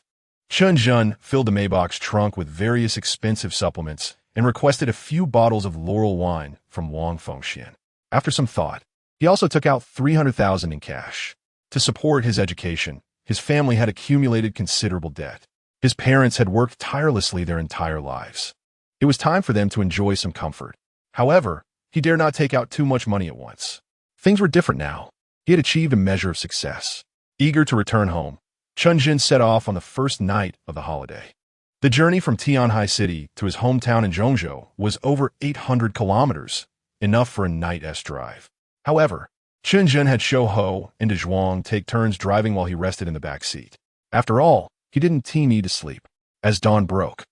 Chen Zhen filled the Maybach's trunk with various expensive supplements and requested a few bottles of laurel wine from Wang Fengxian. After some thought, he also took out 300,000 in cash. To support his education, his family had accumulated considerable debt. His parents had worked tirelessly their entire lives. It was time for them to enjoy some comfort. However, he dared not take out too much money at once. Things were different now. He had achieved a measure of success. Eager to return home, Chen Zhen set off on the first night of the holiday. The journey from Tianhai City to his hometown in Zhongzhou was over 800 kilometers, enough for a night's drive. However, Chen Zhen had Shou Ho and De Zhuang take turns driving while he rested in the back seat. After all, he didn't need to sleep. As dawn broke,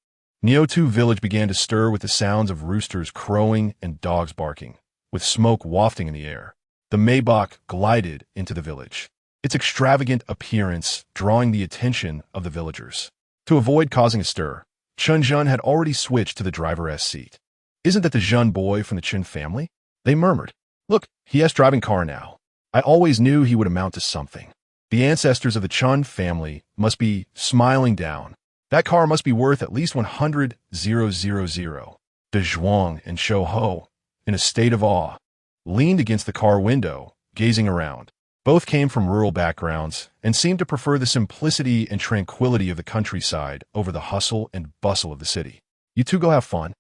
Niutu village began to stir with the sounds of roosters crowing and dogs barking, with smoke wafting in the air. The Maybach glided into the village, its extravagant appearance drawing the attention of the villagers. To avoid causing a stir, Chen Zhen had already switched to the driver's seat. Isn't that the Zhen boy from the Chen family? They murmured. Look, he has driving car now. I always knew he would amount to something. The ancestors of the Chen family must be smiling down. That car must be worth at least 100,000. De Zhuang and Shou Ho, in a state of awe, leaned against the car window, gazing around. Both came from rural backgrounds and seemed to prefer the simplicity and tranquility of the countryside over the hustle and bustle of the city. You two go have fun,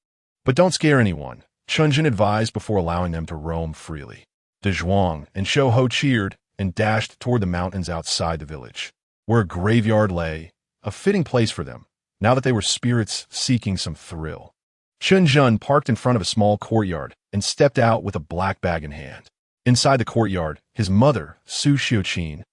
but don't scare anyone, Chen Zhen advised before allowing them to roam freely. De Zhuang and Shou Ho cheered and dashed toward the mountains outside the village, where a graveyard lay, a fitting place for them, now that they were spirits seeking some thrill. Chen Zhen parked in front of a small courtyard and stepped out with a black bag in hand. Inside the courtyard, his mother, Su Xiuqin,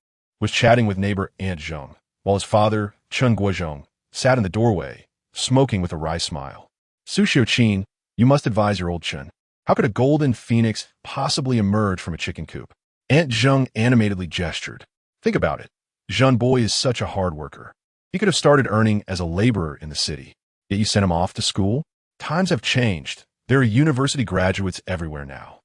was chatting with neighbor Aunt Zheng, while his father, Chen Guozhong, sat in the doorway, smoking with a wry smile. Su Xiuqin, you must advise your old Chen. How could a golden phoenix possibly emerge from a chicken coop? Aunt Zheng animatedly gestured. Think about it. Zhen boy is such a hard worker. He could have started earning as a laborer in the city. Yet you sent him off to school? Times have changed. There are university graduates everywhere now.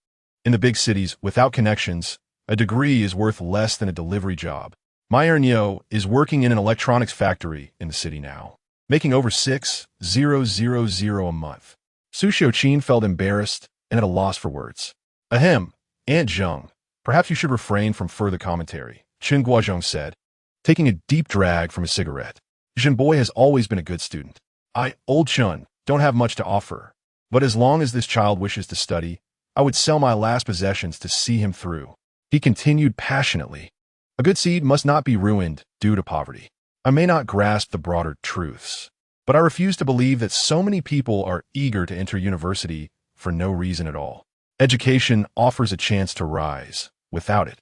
In the big cities, without connections, a degree is worth less than a delivery job. My Ernyo is working in an electronics factory in the city now, making over 6,000 a month. Su Xiuqin felt embarrassed and at a loss for words. Ahem, Aunt Zheng, perhaps you should refrain from further commentary, Chen Guozhong said, taking a deep drag from his cigarette. Zhen boy has always been a good student. I, old Chen, don't have much to offer, but as long as this child wishes to study, I would sell my last possessions to see him through. He continued passionately. A good seed must not be ruined due to poverty. I may not grasp the broader truths, but I refuse to believe that so many people are eager to enter university for no reason at all. Education offers a chance to rise. Without it,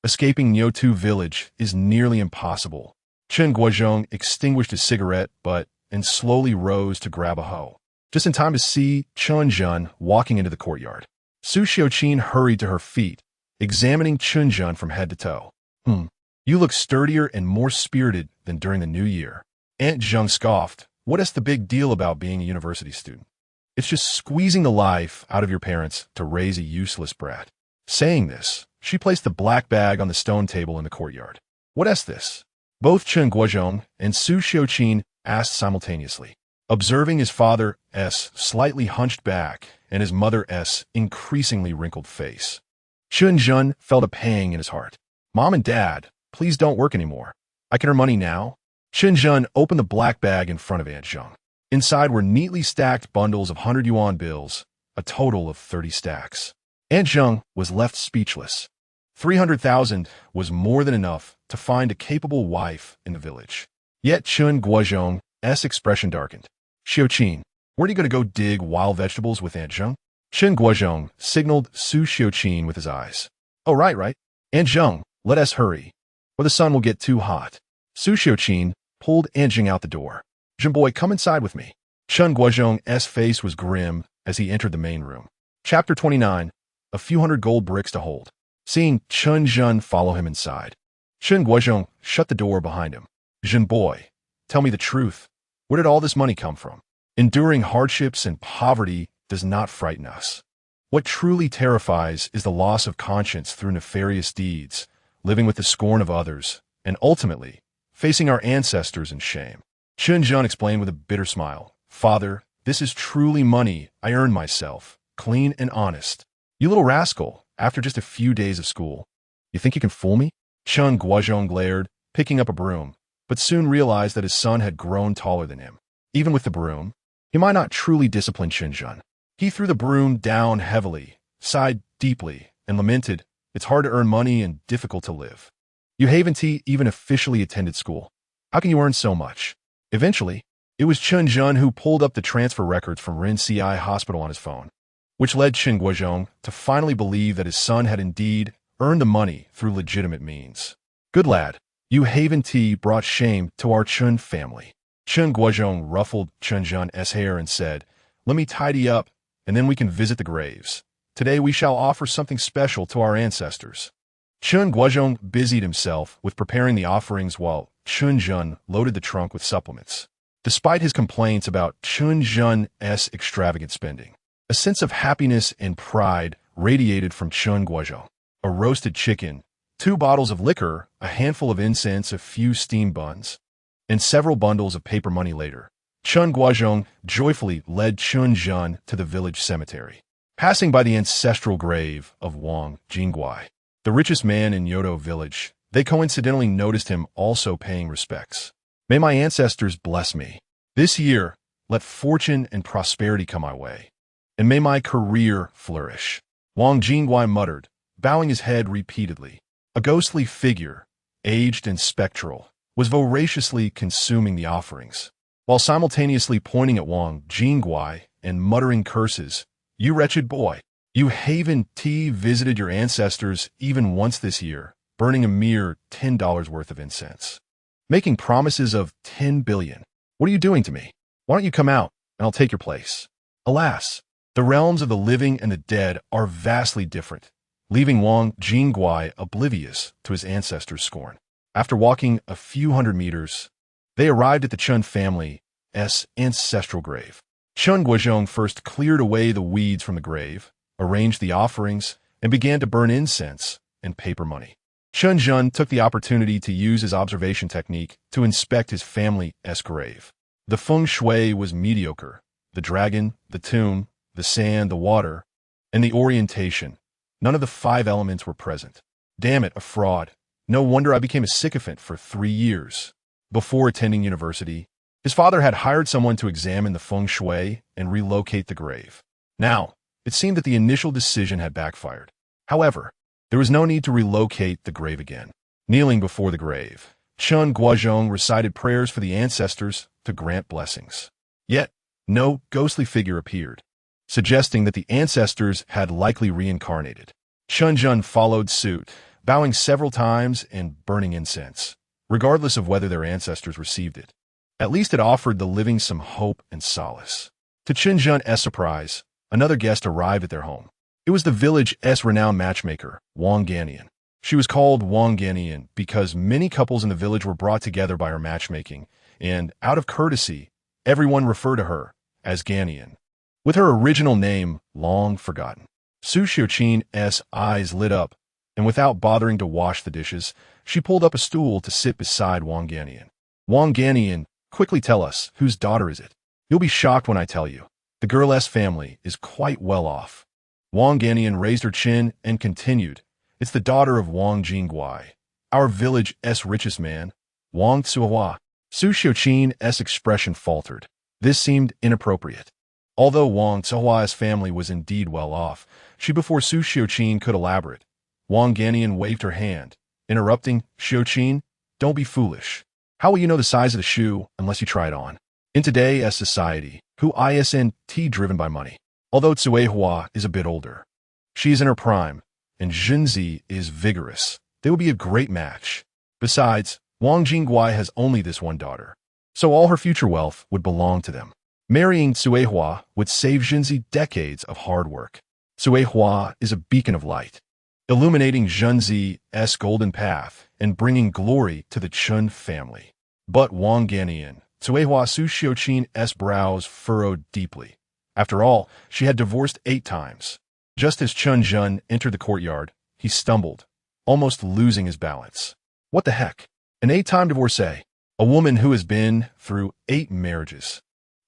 escaping Nyotu village is nearly impossible. Chen Guozhong extinguished his cigarette and slowly rose to grab a hoe, just in time to see Chen Zhen walking into the courtyard. Su Xiuqin hurried to her feet, examining Chen Zhen from head to toe. You look sturdier and more spirited than during the new year. Aunt Zheng scoffed. What is the big deal about being a university student? It's just squeezing the life out of your parents to raise a useless brat. Saying this, she placed the black bag on the stone table in the courtyard. What is this? Both Chen Guozhong and Su Xiuqin asked simultaneously, observing his father's slightly hunched back and his mother's increasingly wrinkled face. Chen Zhen felt a pang in his heart. Mom and Dad, please don't work anymore. I can earn money now. Chen Zhen opened the black bag in front of Aunt Zheng. Inside were neatly stacked bundles of 100 yuan bills, a total of 30 stacks. Aunt Zheng was left speechless. 300,000 was more than enough to find a capable wife in the village. Yet Chen Guozhong's expression darkened. Xiuqin, where are you going to go dig wild vegetables with Aunt Zheng? Chen Guozhong signaled Su Xiuqin with his eyes. Oh, right. Aunt Zheng, let us hurry, or the sun will get too hot. Su Xiuqin pulled Aunt Zheng out the door. Zhen boy, come inside with me. Chen Guozhong's face was grim as he entered the main room. Chapter 29, a few hundred gold bricks to hold. Seeing Chen Zhen follow him inside, Chen Guozhong shut the door behind him. Zhen boy, tell me the truth. Where did all this money come from? Enduring hardships and poverty does not frighten us. What truly terrifies is the loss of conscience through nefarious deeds, living with the scorn of others, and ultimately, facing our ancestors in shame. Chen Zhen explained with a bitter smile, Father, this is truly money I earned myself, clean and honest. You little rascal, after just a few days of school. You think you can fool me? Chen Guozhong glared, picking up a broom, but soon realized that his son had grown taller than him. Even with the broom, he might not truly discipline Chen Zhen. He threw the broom down heavily, sighed deeply, and lamented, it's hard to earn money and difficult to live. You haven't even officially attended school. How can you earn so much? Eventually, it was Chen Zhen who pulled up the transfer records from Ren CI Hospital on his phone, which led Chen Guozhong to finally believe that his son had indeed earned the money through legitimate means. Good lad, you Haven Tea brought shame to our Chen family. Chen Guozhong ruffled Chen Zhen's hair and said, let me tidy up, and then we can visit the graves. Today we shall offer something special to our ancestors. Chen Guozhong busied himself with preparing the offerings while Chen Zhen loaded the trunk with supplements. Despite his complaints about Chen Zhen's extravagant spending, a sense of happiness and pride radiated from Chen Guozhong. A roasted chicken, 2 bottles of liquor, a handful of incense, a few steamed buns, and several bundles of paper money later, Chen Guozhong joyfully led Chen Zhen to the village cemetery. Passing by the ancestral grave of Wang Jingguai, the richest man in Yodo village, they coincidentally noticed him also paying respects. May my ancestors bless me. This year, let fortune and prosperity come my way, and may my career flourish. Wang Jingguai muttered, bowing his head repeatedly. A ghostly figure, aged and spectral, was voraciously consuming the offerings, while simultaneously pointing at Wang Jingguai and muttering curses. "You wretched boy! You Haven T visited your ancestors even once this year, burning a mere $10 worth of incense, making promises of 10 billion. What are you doing to me? Why don't you come out, and I'll take your place?" Alas, the realms of the living and the dead are vastly different, leaving Wang Jingguai oblivious to his ancestors' scorn. After walking a few hundred meters, they arrived at the Chen family's ancestral grave. Chen Guozhong first cleared away the weeds from the grave, arranged the offerings, and began to burn incense and paper money. Chen Zhen took the opportunity to use his observation technique to inspect his family's grave. The feng shui was mediocre. The dragon, the tomb, the sand, the water, and the orientation. None of the 5 elements were present. Damn it, a fraud. No wonder I became a sycophant for 3 years. Before attending university, his father had hired someone to examine the feng shui and relocate the grave. Now, it seemed that the initial decision had backfired. However, there was no need to relocate the grave again. Kneeling before the grave, Chen Guozhong recited prayers for the ancestors to grant blessings. Yet, no ghostly figure appeared, suggesting that the ancestors had likely reincarnated. Chen Zhen followed suit, bowing several times and burning incense, regardless of whether their ancestors received it. At least it offered the living some hope and solace. To Chen Zhen's surprise, another guest arrived at their home. It was the village's renowned matchmaker, Wang Ganian. She was called Wang Ganian because many couples in the village were brought together by her matchmaking, and, out of courtesy, everyone referred to her as Ganian, with her original name long forgotten. Su Xiuqin's eyes lit up, and without bothering to wash the dishes, she pulled up a stool to sit beside Wang Ganian. "Wang Ganian, quickly tell us, whose daughter is it? You'll be shocked when I tell you. The girl's family is quite well off." Wang Ganian raised her chin and continued, "It's the daughter of Wang Jingguai, our village's richest man, Wang Tsuhua." Su Xiuqin's expression faltered. This seemed inappropriate. Although Wang Tsuhua's family was indeed well off, before Su Xiuqin could elaborate, Wang Ganian waved her hand, interrupting, "Xiuqin, don't be foolish. How will you know the size of the shoe unless you try it on? In today's society, who isn't driven by money? Although Tsuehua is a bit older, she is in her prime, and Junzi is vigorous. They will be a great match. Besides, Wang Jingguai has only this one daughter, so all her future wealth would belong to them. Marrying Tsuehua would save Junzi decades of hard work. Tsuehua is a beacon of light, illuminating Junzi's golden path and bringing glory to the Chen family." But Wang Ganian, Tsuehua Su Xiuqin's brows furrowed deeply. After all, she had divorced 8 times. Just as Chen Zhen entered the courtyard, he stumbled, almost losing his balance. What the heck? An 8-time divorcee? A woman who has been through 8 marriages.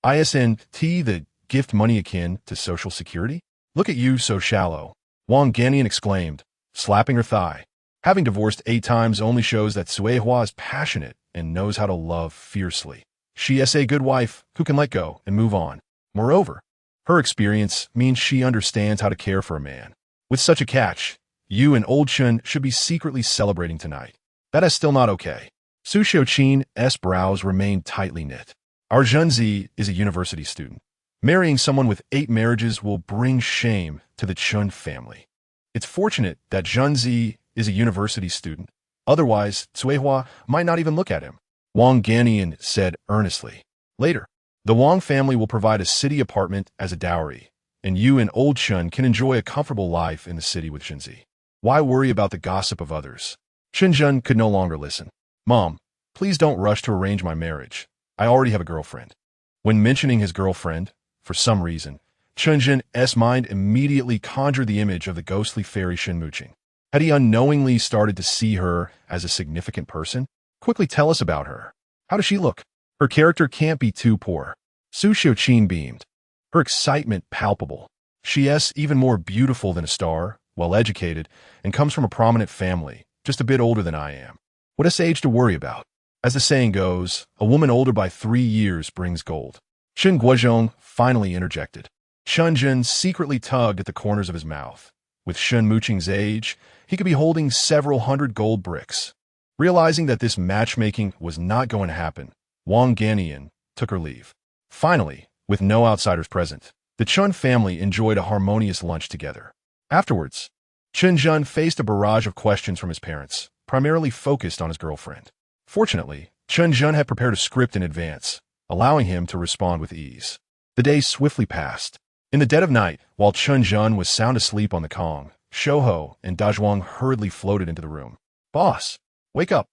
Isn't the gift money akin to social security? Look at you so shallow, Wang Ganian exclaimed, slapping her thigh. Having divorced 8 times only shows that Tsuehua is passionate and knows how to love fiercely. She is a good wife who can let go and move on. Moreover, her experience means she understands how to care for a man. With such a catch, you and old Chen should be secretly celebrating tonight. That is still not okay. Su Xiuqin's brows remained tightly knit. Our Junzi is a university student. Marrying someone with 8 marriages will bring shame to the Chen family. It's fortunate that Junzi is a university student. Otherwise, Tsuehua might not even look at him, Wang Ganian said earnestly. Later, the Wang family will provide a city apartment as a dowry, and you and old Chen can enjoy a comfortable life in the city with Junzi. Why worry about the gossip of others? Chen Zhen could no longer listen. Mom, please don't rush to arrange my marriage. I already have a girlfriend. When mentioning his girlfriend, for some reason, Chen Zhen's mind immediately conjured the image of the ghostly fairy Shen Muqing. Had he unknowingly started to see her as a significant person? Quickly tell us about her. How does she look? Her character can't be too poor. Su Xiuqin beamed, her excitement palpable. She is even more beautiful than a star, well-educated, and comes from a prominent family, just a bit older than I am. What is age to worry about? As the saying goes, a woman older by 3 years brings gold. Chen Guozhong finally interjected. Chen Zhen secretly tugged at the corners of his mouth, With Shun Muqing's age, he could be holding several hundred gold bricks. Realizing that this matchmaking was not going to happen, Wang Ganian took her leave. Finally, with no outsiders present, the Chen family enjoyed a harmonious lunch together. Afterwards, Chen Zhen faced a barrage of questions from his parents, primarily focused on his girlfriend. Fortunately, Chen Zhen had prepared a script in advance, allowing him to respond with ease. The day swiftly passed. In the dead of night, while Chen Zhen was sound asleep on the Kong, Shouho and Dazhuang hurriedly floated into the room. "Boss, wake up.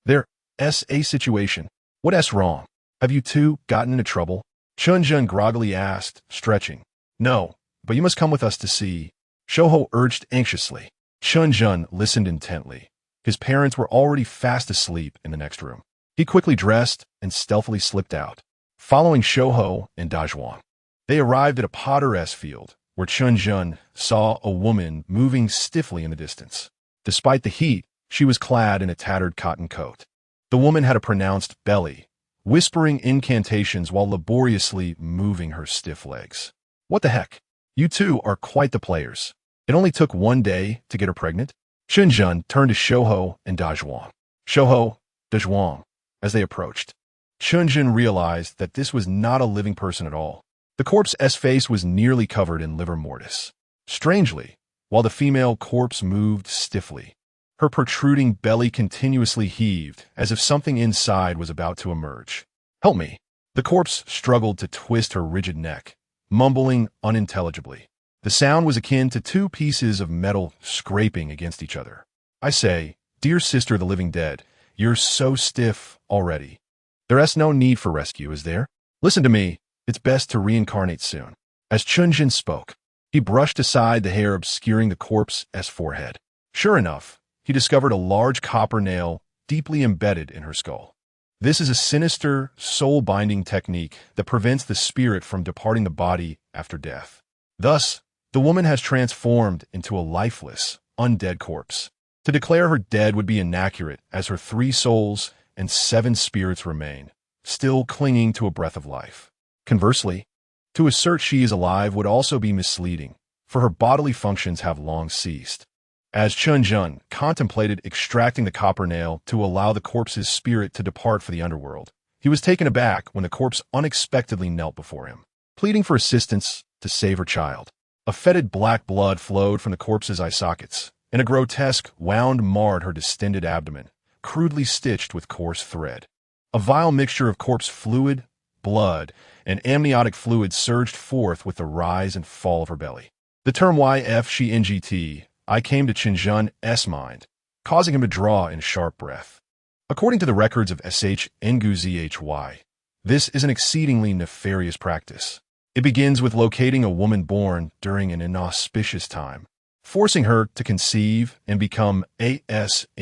There's a situation. What's wrong? Have you two gotten into trouble?" Chen Zhen groggily asked, stretching. "No, but you must come with us to see," Shouho urged anxiously. Chen Zhen listened intently. His parents were already fast asleep in the next room. He quickly dressed and stealthily slipped out, following Shouho and Dazhuang. They arrived at a potter's field, where Chen Zhen saw a woman moving stiffly in the distance. Despite the heat, she was clad in a tattered cotton coat. The woman had a pronounced belly, whispering incantations while laboriously moving her stiff legs. "What the heck? You two are quite the players. It only took one day to get her pregnant?" Chen Zhen turned to Shouho and Dazhuang. Shouho, Dazhuang, as they approached. Chen Zhen realized that this was not a living person at all. The corpse's face was nearly covered in livor mortis. Strangely, while the female corpse moved stiffly, her protruding belly continuously heaved as if something inside was about to emerge. "Help me." The corpse struggled to twist her rigid neck, mumbling unintelligibly. The sound was akin to two pieces of metal scraping against each other. "I say, dear sister the living dead, you're so stiff already. There's no need for rescue, is there? Listen to me, it's best to reincarnate soon." As Chen Zhen spoke, he brushed aside the hair obscuring the corpse's forehead. Sure enough, he discovered a large copper nail deeply embedded in her skull. This is a sinister, soul-binding technique that prevents the spirit from departing the body after death. Thus, the woman has transformed into a lifeless, undead corpse. To declare her dead would be inaccurate, as her 3 souls and 7 spirits remain, still clinging to a breath of life. Conversely, to assert she is alive would also be misleading, for her bodily functions have long ceased. As Chen Zhen contemplated extracting the copper nail to allow the corpse's spirit to depart for the underworld, he was taken aback when the corpse unexpectedly knelt before him, pleading for assistance to save her child. A fetid black blood flowed from the corpse's eye sockets, and a grotesque wound marred her distended abdomen, crudely stitched with coarse thread. A vile mixture of corpse fluid, blood, and amniotic fluid surged forth with the rise and fall of her belly. The term YFSHNGT came to Chen Zhen's mind, causing him to draw in a sharp breath. According to the records of SHNGUZHY, this is an exceedingly nefarious practice. It begins with locating a woman born during an inauspicious time, forcing her to conceive and become ASNYNSH,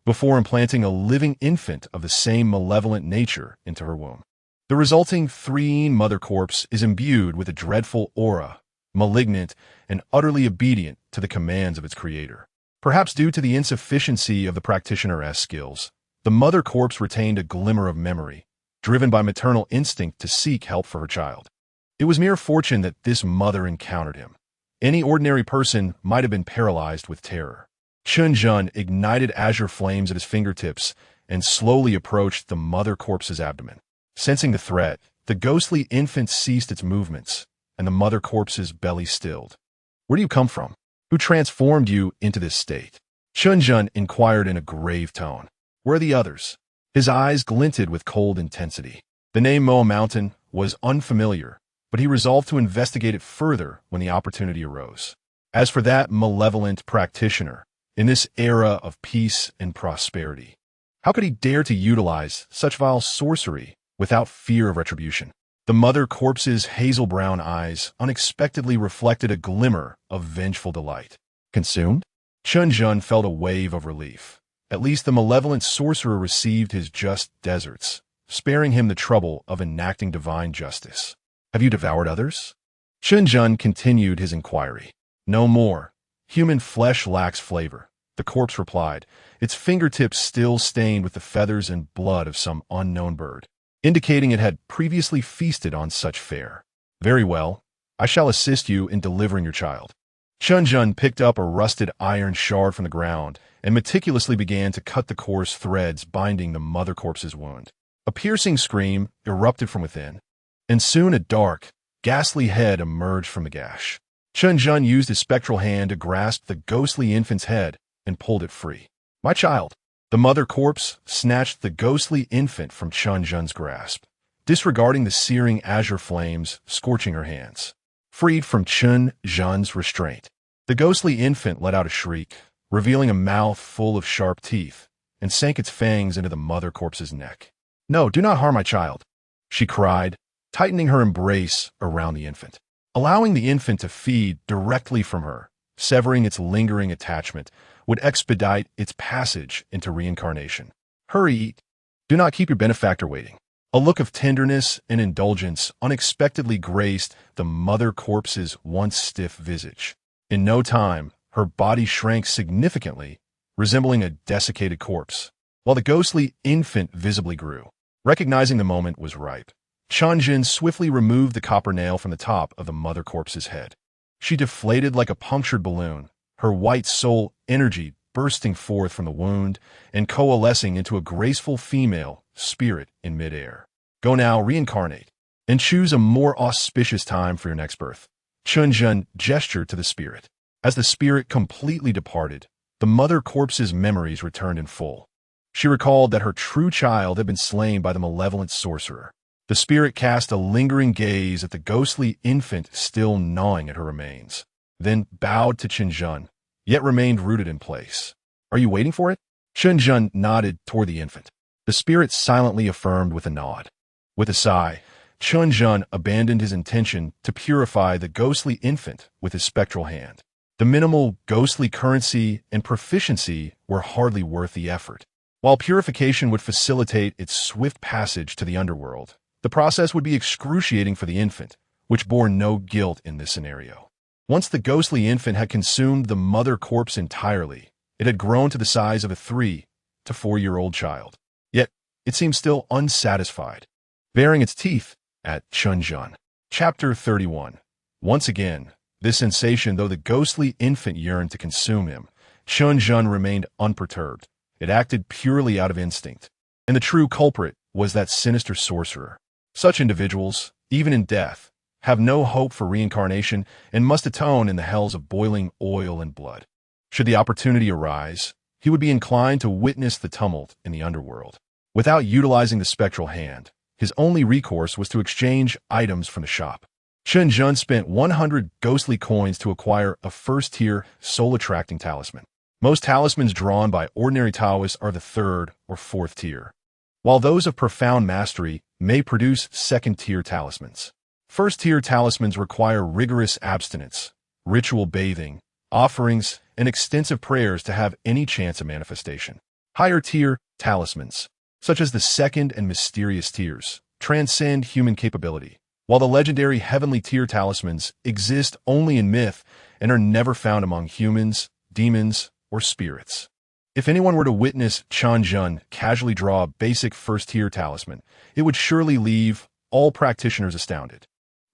before implanting a living infant of the same malevolent nature into her womb. The resulting three mother corpse is imbued with a dreadful aura, malignant and utterly obedient to the commands of its creator. Perhaps due to the insufficiency of the practitioner's skills, the mother corpse retained a glimmer of memory, driven by maternal instinct to seek help for her child. It was mere fortune that this mother encountered him. Any ordinary person might have been paralyzed with terror. Chen Zhen ignited azure flames at his fingertips and slowly approached the mother corpse's abdomen. Sensing the threat, the ghostly infant ceased its movements, and the mother corpse's belly stilled. "Where do you come from? Who transformed you into this state?" Chen Zhen inquired in a grave tone. "Where are the others?" His eyes glinted with cold intensity. The name Moa Mountain was unfamiliar, but he resolved to investigate it further when the opportunity arose. As for that malevolent practitioner, in this era of peace and prosperity, how could he dare to utilize such vile sorcery without fear of retribution? The mother corpse's hazel-brown eyes unexpectedly reflected a glimmer of vengeful delight. Consumed? Chen Zhen felt a wave of relief. At least the malevolent sorcerer received his just deserts, sparing him the trouble of enacting divine justice. "Have you devoured others?" Chen Zhen continued his inquiry. "No more. Human flesh lacks flavor," the corpse replied, its fingertips still stained with the feathers and blood of some unknown bird, indicating it had previously feasted on such fare. "Very well. I shall assist you in delivering your child." Chen Zhen picked up a rusted iron shard from the ground and meticulously began to cut the coarse threads binding the mother corpse's wound. A piercing scream erupted from within, and soon a dark, ghastly head emerged from the gash. Chen Zhen used his spectral hand to grasp the ghostly infant's head and pulled it free. "My child!" The mother corpse snatched the ghostly infant from Chen Zhen's grasp, disregarding the searing azure flames scorching her hands. Freed from Chen Zhen's restraint, the ghostly infant let out a shriek, revealing a mouth full of sharp teeth, and sank its fangs into the mother corpse's neck. "No, do not harm my child," she cried, tightening her embrace around the infant. Allowing the infant to feed directly from her, severing its lingering attachment, would expedite its passage into reincarnation. "Hurry, eat. Do not keep your benefactor waiting." A look of tenderness and indulgence unexpectedly graced the mother corpse's once stiff visage. In no time, her body shrank significantly, resembling a desiccated corpse, while the ghostly infant visibly grew. Recognizing the moment was ripe, Chen Zhen swiftly removed the copper nail from the top of the mother corpse's head. She deflated like a punctured balloon, her white soul energy bursting forth from the wound and coalescing into a graceful female spirit in midair. "Go now, reincarnate, and choose a more auspicious time for your next birth." Chen Zhen gestured to the spirit. As the spirit completely departed, the mother corpse's memories returned in full. She recalled that her true child had been slain by the malevolent sorcerer. The spirit cast a lingering gaze at the ghostly infant still gnawing at her remains, then bowed to Chen Zhen, yet remained rooted in place. "Are you waiting for it?" Chen Zhen nodded toward the infant. The spirit silently affirmed with a nod. With a sigh, Chen Zhen abandoned his intention to purify the ghostly infant with his spectral hand. The minimal ghostly currency and proficiency were hardly worth the effort. While purification would facilitate its swift passage to the underworld, the process would be excruciating for the infant, which bore no guilt in this scenario. Once the ghostly infant had consumed the mother corpse entirely, it had grown to the size of a 3 to 4-year-old child. Yet, it seemed still unsatisfied, baring its teeth at Chen Zhen. Chapter 31. Once again, this sensation, though the ghostly infant yearned to consume him, Chen Zhen remained unperturbed. It acted purely out of instinct, and the true culprit was that sinister sorcerer. Such individuals, even in death, have no hope for reincarnation and must atone in the hells of boiling oil and blood. Should the opportunity arise, he would be inclined to witness the tumult in the underworld. Without utilizing the spectral hand, his only recourse was to exchange items from the shop. Chen Zhen spent 100 ghostly coins to acquire a first-tier soul-attracting talisman. Most talismans drawn by ordinary Taoists are the 3rd or 4th tier, while those of profound mastery may produce 2nd-tier talismans. First-tier talismans require rigorous abstinence, ritual bathing, offerings, and extensive prayers to have any chance of manifestation. Higher-tier talismans, such as the 2nd and mysterious tiers, transcend human capability, while the legendary heavenly tier talismans exist only in myth and are never found among humans, demons, or spirits. If anyone were to witness Chen Zhen casually draw a basic first-tier talisman, it would surely leave all practitioners astounded.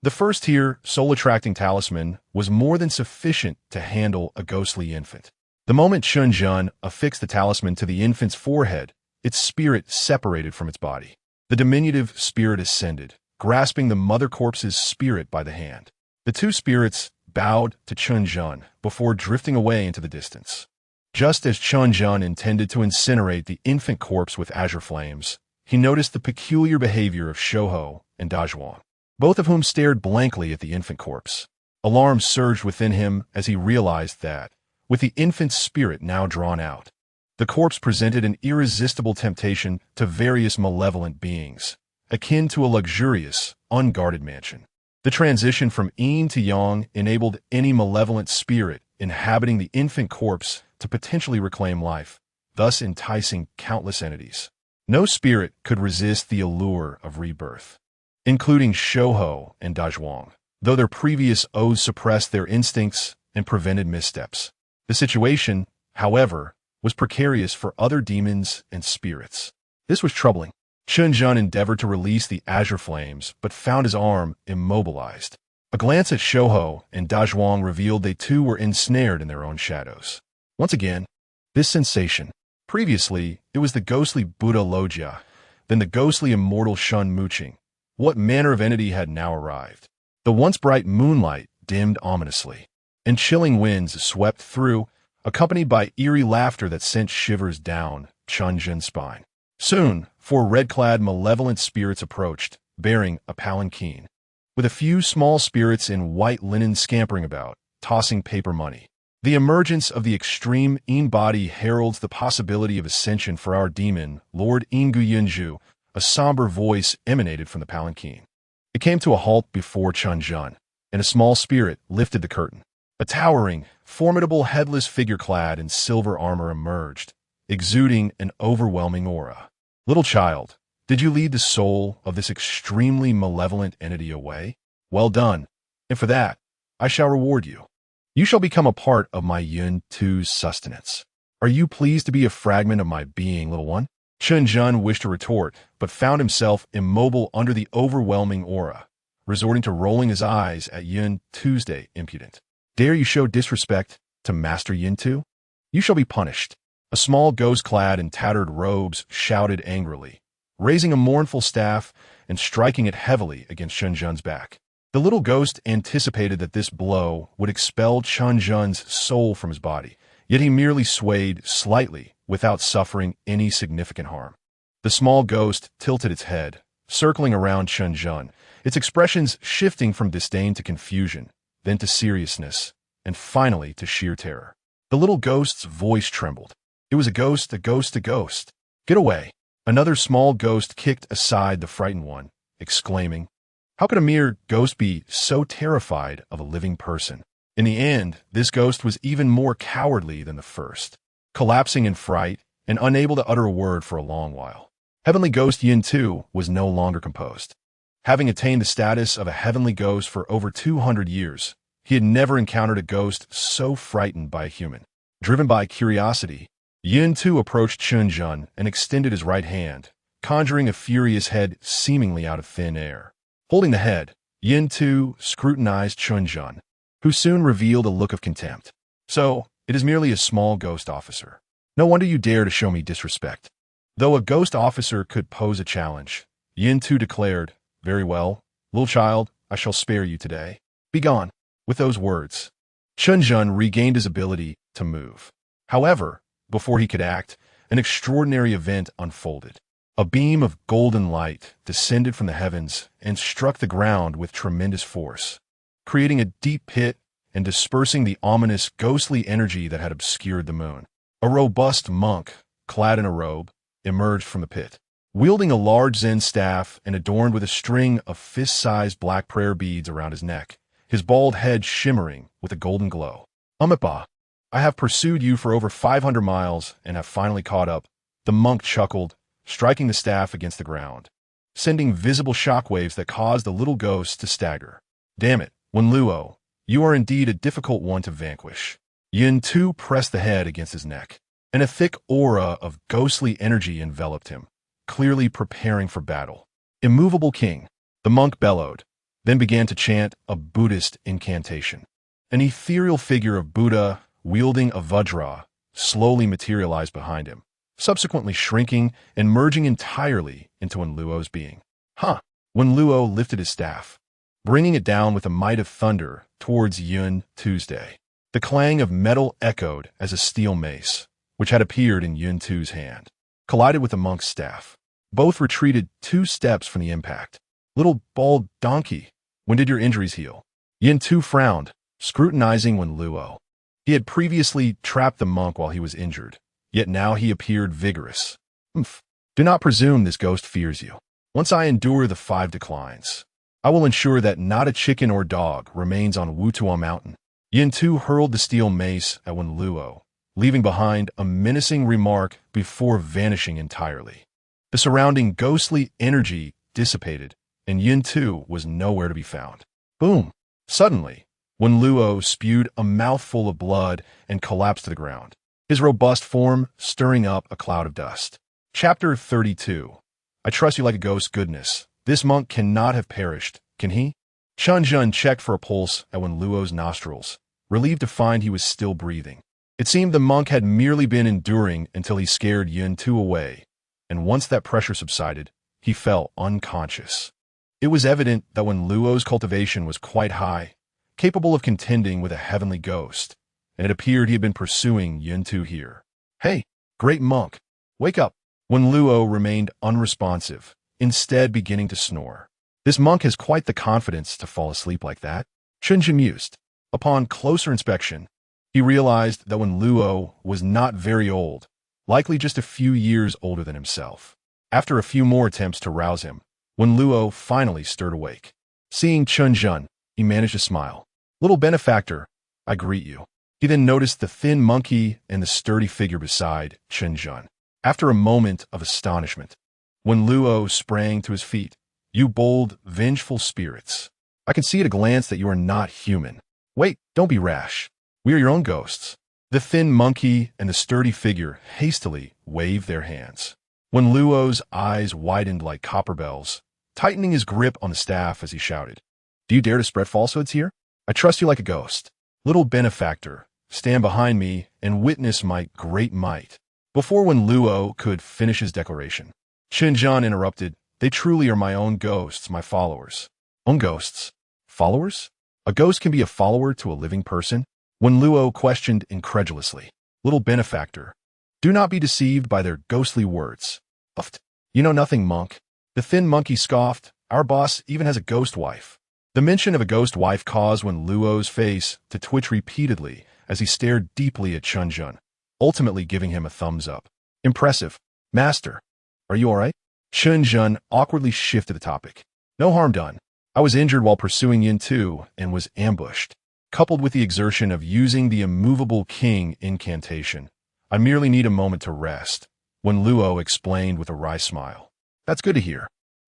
The first-tier soul-attracting talisman was more than sufficient to handle a ghostly infant. The moment Chen Zhen affixed the talisman to the infant's forehead, its spirit separated from its body. The diminutive spirit ascended, grasping the mother corpse's spirit by the hand. The two spirits bowed to Chen Zhen before drifting away into the distance. Just as Chen Zhen intended to incinerate the infant corpse with azure flames, he noticed the peculiar behavior of Shouho and Dazhuang, both of whom stared blankly at the infant corpse. Alarm surged within him as he realized that, with the infant's spirit now drawn out, the corpse presented an irresistible temptation to various malevolent beings, akin to a luxurious, unguarded mansion. The transition from yin to yang enabled any malevolent spirit inhabiting the infant corpse to potentially reclaim life, thus enticing countless entities. No spirit could resist the allure of rebirth, including Shouho and Dazhuang, though their previous oaths suppressed their instincts and prevented missteps. The situation, however, was precarious for other demons and spirits. This was troubling. Chen Zhen endeavored to release the azure flames, but found his arm immobilized. A glance at Shouhou and Dazhuang revealed they too were ensnared in their own shadows. Once again, this sensation. Previously, it was the ghostly Buddha Lojia, then the ghostly immortal Shun Muqing. What manner of entity had now arrived? The once bright moonlight dimmed ominously, and chilling winds swept through, accompanied by eerie laughter that sent shivers down Chen Zhen's spine. Soon, 4 red-clad malevolent spirits approached, bearing a palanquin, with a few small spirits in white linen scampering about, tossing paper money. The emergence of the extreme Yin body heralds the possibility of ascension for our demon, Lord Ingu Yunju. A somber voice emanated from the palanquin. It came to a halt before Chen Zhen, and a small spirit lifted the curtain. A towering, formidable headless figure clad in silver armor emerged, exuding an overwhelming aura. Little child, did you lead the soul of this extremely malevolent entity away? Well done, and for that, I shall reward you. You shall become a part of my Yun Tu's sustenance. Are you pleased to be a fragment of my being, little one? Chen Zhen wished to retort, but found himself immobile under the overwhelming aura, resorting to rolling his eyes at Yun Tuesday, impudent. Dare you show disrespect to Master Yin Tu? You shall be punished. A small ghost clad in tattered robes shouted angrily, raising a mournful staff and striking it heavily against Chen Zhen's back. The little ghost anticipated that this blow would expel Chen Zhen's soul from his body, yet he merely swayed slightly without suffering any significant harm. The small ghost tilted its head, circling around Chen Zhen, its expressions shifting from disdain to confusion, then to seriousness, and finally to sheer terror. The little ghost's voice trembled. It was a ghost, a ghost, a ghost. Get away. Another small ghost kicked aside the frightened one, exclaiming, how could a mere ghost be so terrified of a living person? In the end, this ghost was even more cowardly than the first, collapsing in fright and unable to utter a word for a long while. Heavenly Ghost Yin Tu was no longer composed. Having attained the status of a heavenly ghost for over 200 years, he had never encountered a ghost so frightened by a human. Driven by curiosity, Yin Tu approached Chen Zhen and extended his right hand, conjuring a furious head seemingly out of thin air. Holding the head, Yin Tu scrutinized Chen Zhen, who soon revealed a look of contempt. So, it is merely a small ghost officer. No wonder you dare to show me disrespect. Though a ghost officer could pose a challenge, Yin Tu declared, very well, little child, I shall spare you today. Be gone. With those words, Chen Zhen regained his ability to move. However, before he could act, an extraordinary event unfolded. A beam of golden light descended from the heavens and struck the ground with tremendous force, creating a deep pit and dispersing the ominous, ghostly energy that had obscured the moon. A robust monk, clad in a robe, emerged from the pit, wielding a large Zen staff and adorned with a string of fist-sized black prayer beads around his neck, his bald head shimmering with a golden glow. Amipa, I have pursued you for over 500 miles and have finally caught up. The monk chuckled, striking the staff against the ground, sending visible shockwaves that caused the little ghost to stagger. Damn it, Wenluo, you are indeed a difficult one to vanquish. Yin Tu pressed the head against his neck, and a thick aura of ghostly energy enveloped him, clearly preparing for battle. Immovable king, the monk bellowed, then began to chant a Buddhist incantation. An ethereal figure of Buddha, wielding a vajra, slowly materialized behind him, subsequently shrinking and merging entirely into Wenluo's being. Wenluo lifted his staff, bringing it down with a might of thunder towards Yun Tuesday. The clang of metal echoed as a steel mace, which had appeared in Yun Tu's hand, collided with the monk's staff. Both retreated 2 steps from the impact. Little bald donkey, when did your injuries heal? Yin Tu frowned, scrutinizing Wenluo. He had previously trapped the monk while he was injured, yet now he appeared vigorous. Do not presume this ghost fears you. Once I endure the 5 declines, I will ensure that not a chicken or dog remains on Wutuo Mountain. Yin Tu hurled the steel mace at Wenluo, leaving behind a menacing remark before vanishing entirely. The surrounding ghostly energy dissipated, and Yin Tu was nowhere to be found. Boom! Suddenly, Wenluo spewed a mouthful of blood and collapsed to the ground, his robust form stirring up a cloud of dust. Chapter 32. I trust you like a ghost, goodness. This monk cannot have perished, can he? Chen Zhen checked for a pulse at Wenluo's nostrils, relieved to find he was still breathing. It seemed the monk had merely been enduring until he scared Yun Tu away, and once that pressure subsided, he fell unconscious. It was evident that Wenluo's cultivation was quite high, capable of contending with a heavenly ghost, and it appeared he had been pursuing Yun Tu here. "Hey, great monk, wake up!" Wenluo remained unresponsive, instead beginning to snore. This monk has quite the confidence to fall asleep like that, Chen Zhen mused. Upon closer inspection, he realized that Wenluo was not very old, likely just a few years older than himself. After a few more attempts to rouse him, Wenluo finally stirred awake. Seeing Chen Zhen, he managed to smile. "Little benefactor, I greet you." He then noticed the thin monkey and the sturdy figure beside Chen Zhen. After a moment of astonishment, Wenluo sprang to his feet. "You bold, vengeful spirits. I can see at a glance that you are not human. Wait, don't be rash. We are your own ghosts." The thin monkey and the sturdy figure hastily waved their hands. Wenluo's eyes widened like copper bells, tightening his grip on the staff as he shouted, "Do you dare to spread falsehoods here? I trust you like a ghost. Little benefactor, stand behind me and witness my great might." Before Wenluo could finish his declaration, Chen Zhen interrupted, "They truly are my own ghosts, my followers." "Own ghosts? Followers? A ghost can be a follower to a living person?" Wenluo questioned incredulously. "Little benefactor, do not be deceived by their ghostly words." "Uft, you know nothing, monk." The thin monkey scoffed, "Our boss even has a ghost wife." The mention of a ghost wife caused Wenluo's face to twitch repeatedly as he stared deeply at Chen Zhen, ultimately giving him a thumbs up. "Impressive. Master, are you all right?" Chen Zhen awkwardly shifted the topic. "No harm done. I was injured while pursuing Yin Tu and was ambushed. Coupled with the exertion of using the immovable king incantation, I merely need a moment to rest," Wenluo explained with a wry smile. "That's good to hear.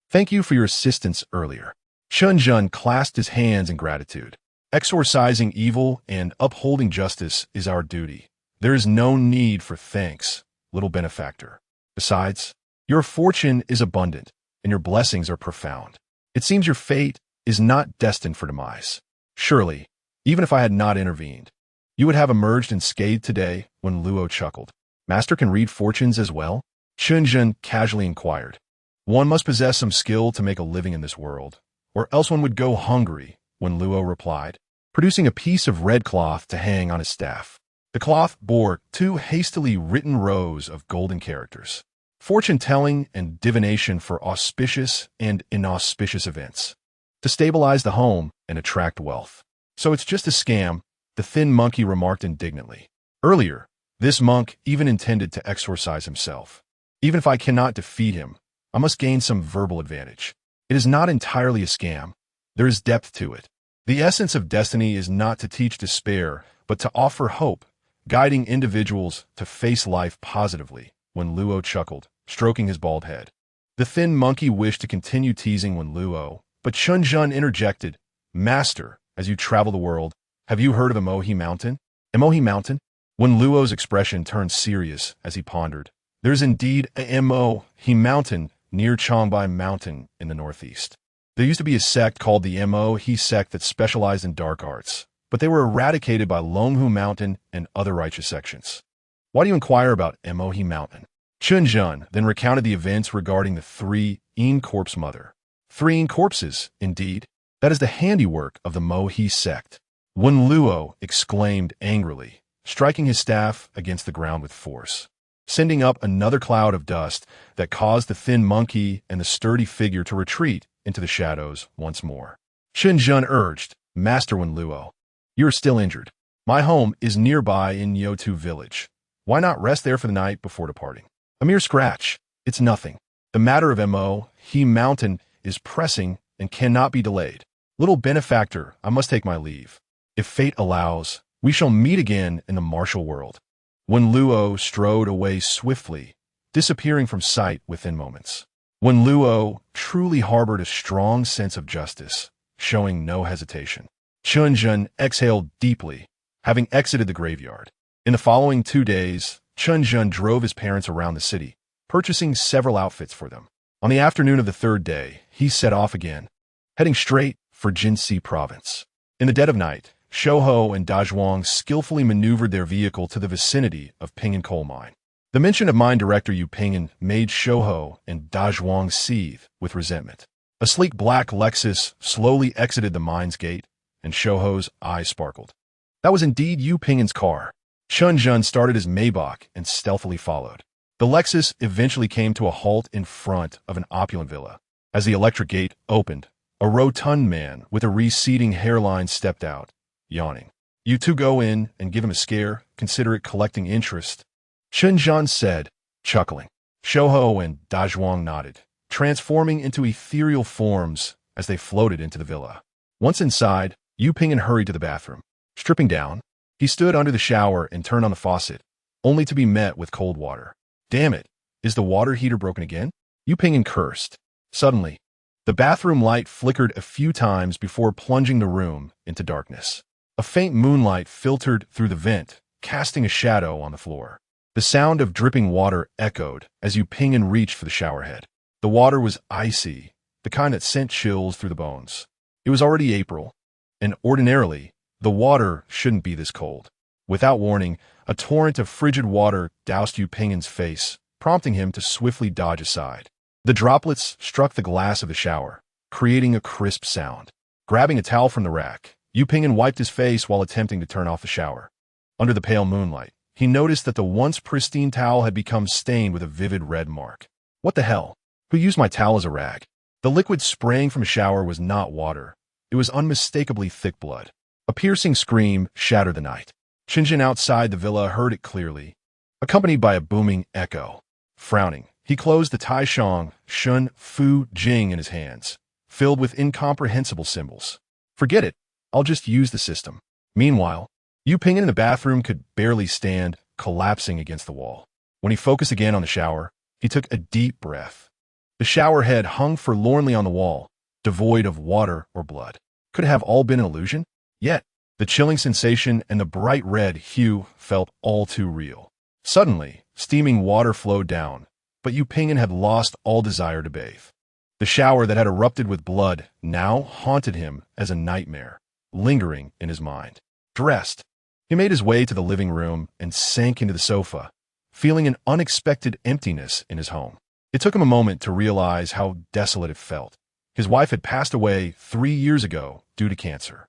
Thank you for your assistance earlier." Chen Zhen clasped his hands in gratitude. "Exorcising evil and upholding justice is our duty. There is no need for thanks, little benefactor. Besides, your fortune is abundant, and your blessings are profound. It seems your fate is not destined for demise. Surely, even if I had not intervened, you would have emerged unscathed today." Wenluo chuckled. "Master can read fortunes as well?" Chen Zhen casually inquired. "One must possess some skill to make a living in this world, or else one would go hungry," Wenluo replied, producing a piece of red cloth to hang on his staff. The cloth bore 2 hastily written rows of golden characters: fortune-telling and divination for auspicious and inauspicious events, to stabilize the home and attract wealth. "So it's just a scam," the thin monkey remarked indignantly. Earlier, this monk even intended to exorcise himself. "Even if I cannot defeat him, I must gain some verbal advantage. It is not entirely a scam. There is depth to it. The essence of destiny is not to teach despair, but to offer hope, guiding individuals to face life positively," Wenluo chuckled, stroking his bald head. The thin monkey wished to continue teasing Wenluo, but Chen Zhen interjected, "Master, as you travel the world, have you heard of Emohi Mountain?" "Emohi Mountain?" Wenluo's expression turned serious as he pondered. "There's indeed a Emohi Mountain near Changbai Mountain in the northeast. There used to be a sect called the Emohi sect that specialized in dark arts, but they were eradicated by Longhu Mountain and other righteous sections." "Why do you inquire about Emohi Mountain?" Chen Zhen then recounted the events regarding the 3 corpse mother. 3 corpses, indeed. That is the handiwork of the Mohi sect. Wenluo exclaimed angrily, striking his staff against the ground with force, sending up another cloud of dust that caused the thin monkey and the sturdy figure to retreat into the shadows once more. Chen Zhen urged, "Master Wenluo, you are still injured. My home is nearby in Yotu village. Why not rest there for the night before departing? A mere scratch. It's nothing. The matter of Emohi Mountain is pressing and cannot be delayed. Little benefactor, I must take my leave. If fate allows, we shall meet again in the martial world." Wenluo strode away swiftly, disappearing from sight within moments. Wenluo truly harbored a strong sense of justice, showing no hesitation. Chen Zhen exhaled deeply, having exited the graveyard. In the following 2 days, Chen Zhen drove his parents around the city, purchasing several outfits for them. On the afternoon of the 3rd day, he set off again, heading straight for Jinxi province. In the dead of night, Shouhou and Dazhuang skillfully maneuvered their vehicle to the vicinity of Ping'an coal mine. The mention of mine director Yu Ping'an made Shouhou and Dazhuang seethe with resentment. A sleek black Lexus slowly exited the mine's gate, and Shouhou's eyes sparkled. That was indeed Yu Ping'an's car. Chen Zhen started his Maybach and stealthily followed. The Lexus eventually came to a halt in front of an opulent villa. As the electric gate opened, a rotund man with a receding hairline stepped out, yawning. "You two go in and give him a scare, consider it collecting interest," Chen Zhen said, chuckling. Shouhou and Dazhuang nodded, transforming into ethereal forms as they floated into the villa. Once inside, Yu Ping'an hurried to the bathroom. Stripping down, he stood under the shower and turned on the faucet, only to be met with cold water. "Damn it, is the water heater broken again?" Yu Ping'an cursed. Suddenly, the bathroom light flickered a few times before plunging the room into darkness. A faint moonlight filtered through the vent, casting a shadow on the floor. The sound of dripping water echoed as Yu Ping'an reached for the shower head. The water was icy, the kind that sent chills through the bones. It was already April, and ordinarily, the water shouldn't be this cold. Without warning, a torrent of frigid water doused Yu Ping'an's face, prompting him to swiftly dodge aside. The droplets struck the glass of the shower, creating a crisp sound. Grabbing a towel from the rack, Yu Ping'an wiped his face while attempting to turn off the shower. Under the pale moonlight, he noticed that the once pristine towel had become stained with a vivid red mark. What the hell? Who used my towel as a rag? The liquid spraying from a shower was not water. It was unmistakably thick blood. A piercing scream shattered the night. Chen Zhen outside the villa heard it clearly, accompanied by a booming echo. Frowning, he closed the Taishang Shun Fu Jing in his hands, filled with incomprehensible symbols. Forget it. I'll just use the system. Meanwhile, Yu Ping'an in the bathroom could barely stand, collapsing against the wall. When he focused again on the shower, he took a deep breath. The shower head hung forlornly on the wall, devoid of water or blood. Could it have all been an illusion? Yet, the chilling sensation and the bright red hue felt all too real. Suddenly, steaming water flowed down, but Yu Ping'an had lost all desire to bathe. The shower that had erupted with blood now haunted him as a nightmare, lingering in his mind. Dressed, he made his way to the living room and sank into the sofa, feeling an unexpected emptiness in his home. It took him a moment to realize how desolate it felt. His wife had passed away 3 years ago due to cancer.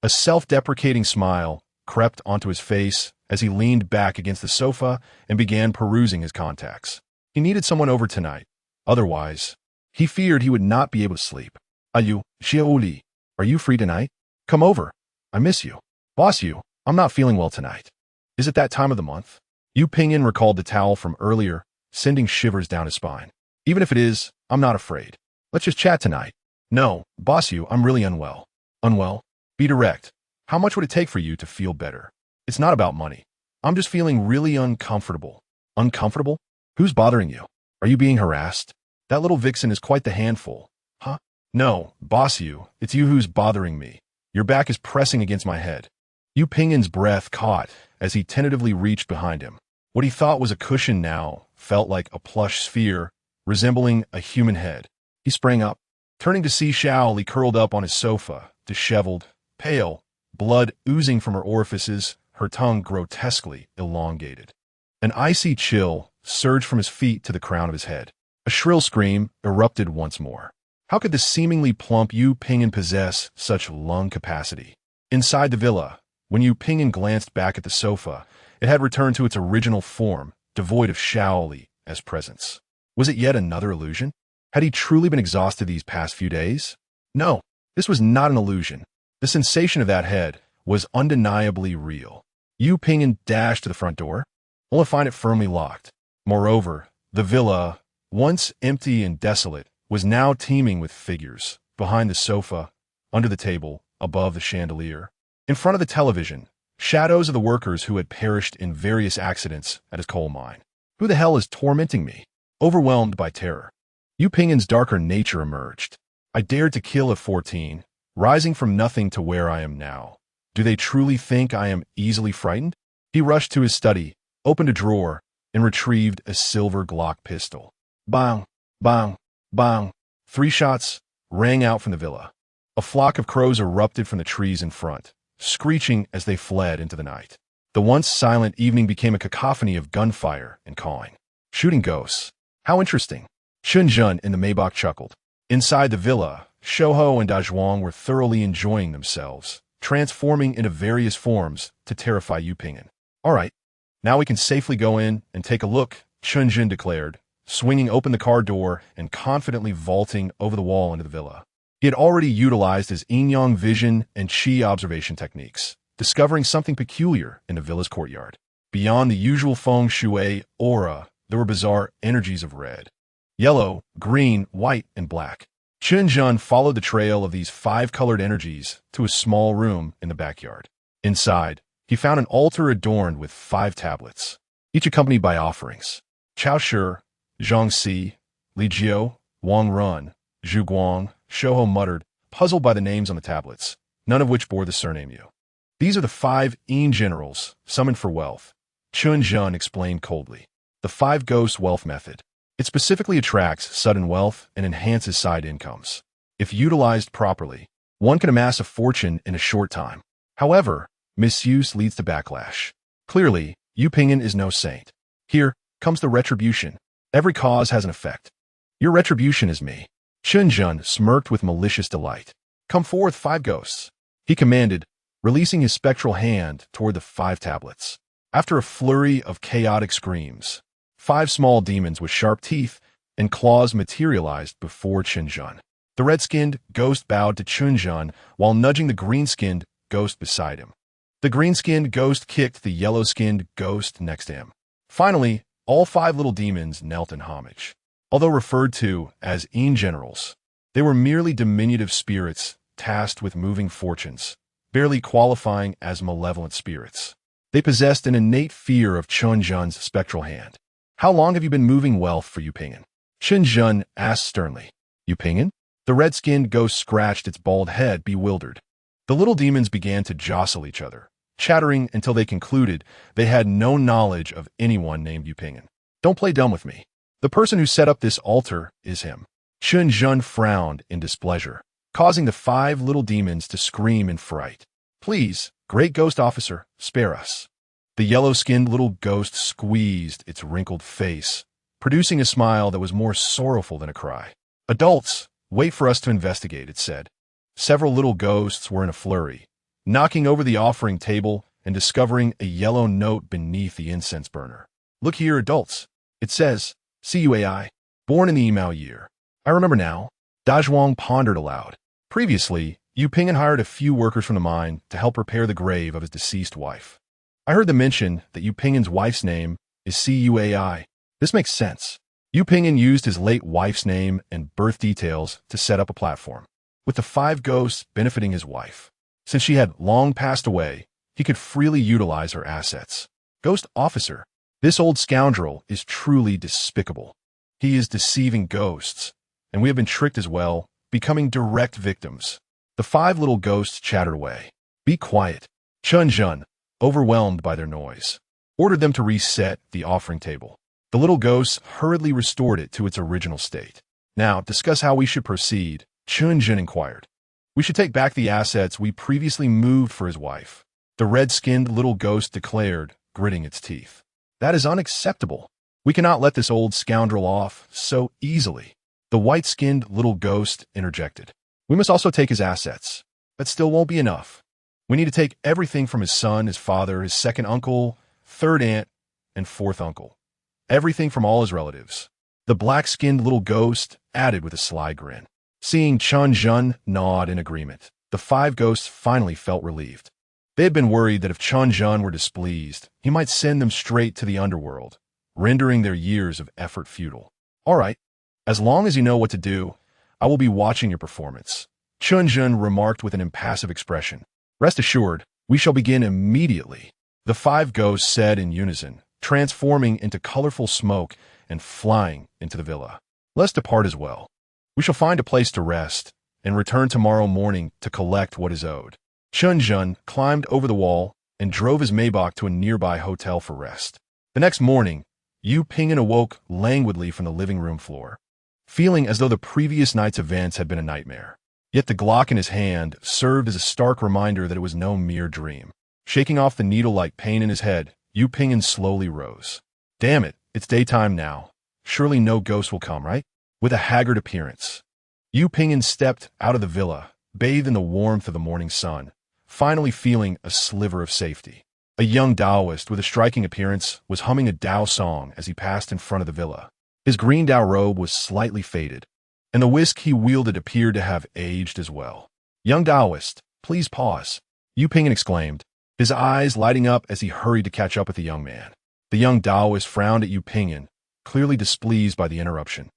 A self-deprecating smile crept onto his face as he leaned back against the sofa and began perusing his contacts. He needed someone over tonight. Otherwise, he feared he would not be able to sleep. "Ayu, Xiaoli, are you free tonight? Come over. I miss you." "Boss Yu, I'm not feeling well tonight." "Is it that time of the month?" Yu Ping'an recalled the towel from earlier, sending shivers down his spine. "Even if it is, I'm not afraid. Let's just chat tonight." "No, Boss Yu, I'm really unwell." "Unwell? Be direct. How much would it take for you to feel better?" "It's not about money. I'm just feeling really uncomfortable." "Uncomfortable? Who's bothering you? Are you being harassed? That little vixen is quite the handful." "Huh? No, Boss Yu, it's you who's bothering me. Your back is pressing against my head." Yu Ping'an's breath caught as he tentatively reached behind him. What he thought was a cushion now felt like a plush sphere, resembling a human head. He sprang up. Turning to see Xiaoli curled up on his sofa, disheveled, pale, blood oozing from her orifices, her tongue grotesquely elongated. An icy chill surged from his feet to the crown of his head. A shrill scream erupted once more. How could the seemingly plump Yu Ping'an possess such lung capacity? Inside the villa, when Yu Ping'an glanced back at the sofa, it had returned to its original form, devoid of Xiaoli as presence. Was it yet another illusion? Had he truly been exhausted these past few days? No, this was not an illusion. The sensation of that head was undeniably real. Yu Ping'an dashed to the front door, only to find it firmly locked. Moreover, the villa, once empty and desolate, was now teeming with figures, behind the sofa, under the table, above the chandelier. In front of the television, shadows of the workers who had perished in various accidents at his coal mine. Who the hell is tormenting me? Overwhelmed by terror, Yu Ping'an's darker nature emerged. I dared to kill at 14, rising from nothing to where I am now. Do they truly think I am easily frightened? He rushed to his study, opened a drawer, and retrieved a silver Glock pistol. Bang, bang, bang. 3 shots rang out from the villa. A flock of crows erupted from the trees in front, screeching as they fled into the night. The once silent evening became a cacophony of gunfire and cawing. Shooting ghosts. How interesting. Chen Zhen in the Maybach chuckled. Inside the villa, Shouhou and Dazhuang were thoroughly enjoying themselves, transforming into various forms to terrify Yu Ping'an. All right, now we can safely go in and take a look, Chen Zhen declared, swinging open the car door and confidently vaulting over the wall into the villa. He had already utilized his yin-yang vision and qi observation techniques, discovering something peculiar in the villa's courtyard. Beyond the usual feng shui aura, there were bizarre energies of red, yellow, green, white, and black. Chen Zhen followed the trail of these 5-colored energies to a small room in the backyard. Inside, he found an altar adorned with 5 tablets, each accompanied by offerings. Chao Shi, Zhang Si, Li Jiu, Wang Run, Zhu Guang, Shouhou muttered, puzzled by the names on the tablets, none of which bore the surname Yu. These are the 5 Yin generals, summoned for wealth. Chen Zhen explained coldly. The 5 ghost wealth method. It specifically attracts sudden wealth and enhances side incomes. If utilized properly, one can amass a fortune in a short time. However, misuse leads to backlash. Clearly, Yu Ping'an is no saint. Here comes the retribution. Every cause has an effect. Your retribution is me. Chen Zhen smirked with malicious delight. Come forth, 5 ghosts, he commanded, releasing his spectral hand toward the 5 tablets. After a flurry of chaotic screams, 5 small demons with sharp teeth and claws materialized before Chen Zhen. The red-skinned ghost bowed to Chen Zhen while nudging the green-skinned ghost beside him. The green-skinned ghost kicked the yellow-skinned ghost next to him. Finally, all 5 little demons knelt in homage. Although referred to as Yin generals, they were merely diminutive spirits tasked with moving fortunes, barely qualifying as malevolent spirits. They possessed an innate fear of Chen Zhen's spectral hand. How long have you been moving wealth for Yu Ping'an? Chen Zhen asked sternly. Yu Ping'an? The red-skinned ghost scratched its bald head, bewildered. The little demons began to jostle each other, chattering until they concluded they had no knowledge of anyone named Yu Ping'an. Don't play dumb with me. The person who set up this altar is him. Chen Zhen frowned in displeasure, causing the 5 little demons to scream in fright. Please, great ghost officer, spare us. The yellow-skinned little ghost squeezed its wrinkled face, producing a smile that was more sorrowful than a cry. Adults, wait for us to investigate, it said. Several little ghosts were in a flurry, knocking over the offering table and discovering a yellow note beneath the incense burner. Look here, adults. It says, CUAI, born in the Yimao year. I remember now. Dazhuang pondered aloud. Previously, Yu Ping'an hired a few workers from the mine to help repair the grave of his deceased wife. I heard them mention that Yu Ping'an's wife's name is CUAI. This makes sense. Yu Ping'an used his late wife's name and birth details to set up a platform, with the 5 ghosts benefiting his wife. Since she had long passed away, he could freely utilize her assets. Ghost officer, this old scoundrel is truly despicable. He is deceiving ghosts, and we have been tricked as well, becoming direct victims. The 5 little ghosts chattered away. Be quiet. Chen Zhen, overwhelmed by their noise, ordered them to reset the offering table. The little ghosts hurriedly restored it to its original state. Now, discuss how we should proceed, Chen Zhen inquired. We should take back the assets we previously moved for his wife, the red-skinned little ghost declared, gritting its teeth. That is unacceptable. We cannot let this old scoundrel off so easily. The white-skinned little ghost interjected. We must also take his assets. That still won't be enough. We need to take everything from his son, his father, his second uncle, third aunt, and fourth uncle. Everything from all his relatives. The black-skinned little ghost added with a sly grin. Seeing Chen Zhen nod in agreement, the 5 ghosts finally felt relieved. They had been worried that if Chen Zhen were displeased, he might send them straight to the underworld, rendering their years of effort futile. All right, as long as you know what to do, I will be watching your performance, Chen Zhen remarked with an impassive expression. Rest assured, we shall begin immediately, the 5 ghosts said in unison, transforming into colorful smoke and flying into the villa. Let's depart as well. We shall find a place to rest and return tomorrow morning to collect what is owed. Chen Zhen climbed over the wall and drove his Maybach to a nearby hotel for rest. The next morning, Yu Ping'an awoke languidly from the living room floor, feeling as though the previous night's events had been a nightmare. Yet the Glock in his hand served as a stark reminder that it was no mere dream. Shaking off the needle-like pain in his head, Yu Pingyan slowly rose. Damn it, it's daytime now. Surely no ghost will come, right? With a haggard appearance, Yu Pingyan stepped out of the villa, bathed in the warmth of the morning sun, finally feeling a sliver of safety. A young Taoist with a striking appearance was humming a Tao song as he passed in front of the villa. His green Tao robe was slightly faded, and the whisk he wielded appeared to have aged as well. Young Taoist, please pause, Yu Pingyan exclaimed, his eyes lighting up as he hurried to catch up with the young man. The young Taoist frowned at Yu Pingyan, clearly displeased by the interruption.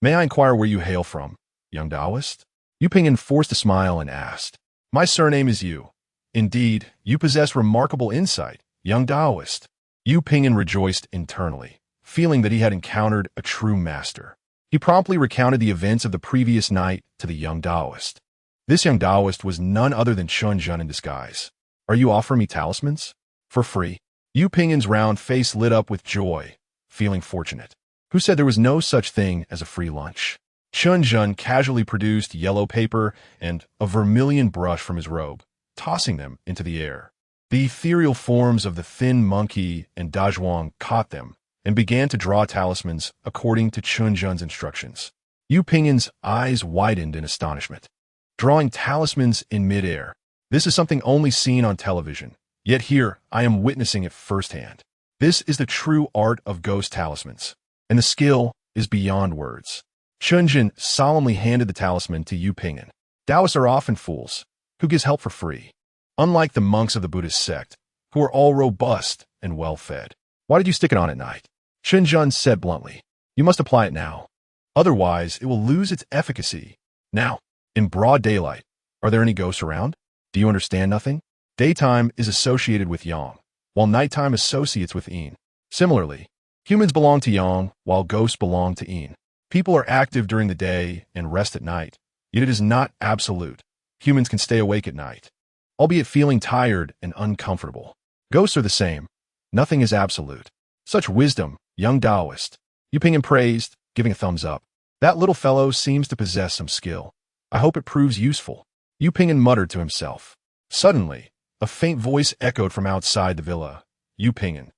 May I inquire where you hail from, young Taoist? Yu Pingyan forced a smile and asked. My surname is Yu. Indeed, you possess remarkable insight, young Taoist. Yu Pingyan rejoiced internally, feeling that he had encountered a true master. He promptly recounted the events of the previous night to the young Taoist. This young Taoist was none other than Chen Zhen in disguise. Are you offering me talismans? For free. Yu Pingyan's round face lit up with joy, feeling fortunate. Who said there was no such thing as a free lunch? Chen Zhen casually produced yellow paper and a vermilion brush from his robe, tossing them into the air. The ethereal forms of the thin monkey and Dazhuang caught them and began to draw talismans according to Chen Zhen's instructions. Yu Pingyan's eyes widened in astonishment. Drawing talismans in midair. This is something only seen on television, yet here I am witnessing it firsthand. This is the true art of ghost talismans, and the skill is beyond words. Chen Zhen solemnly handed the talisman to Yu Pingyan. Taoists are often fools, who gives help for free. Unlike the monks of the Buddhist sect, who are all robust and well-fed. Why did you stick it on at night? Chen Zhen said bluntly. You must apply it now. Otherwise, it will lose its efficacy. Now, in broad daylight, are there any ghosts around? Do you understand nothing? Daytime is associated with yang, while nighttime associates with yin. Similarly, humans belong to yang, while ghosts belong to yin. People are active during the day and rest at night, yet it is not absolute. Humans can stay awake at night, albeit feeling tired and uncomfortable. Ghosts are the same. Nothing is absolute. Such wisdom, young Taoist. Yu Pingyan praised, giving a thumbs up. That little fellow seems to possess some skill. I hope it proves useful. Yu Pingyan muttered to himself. Suddenly, a faint voice echoed from outside the villa. Yu Pingyan.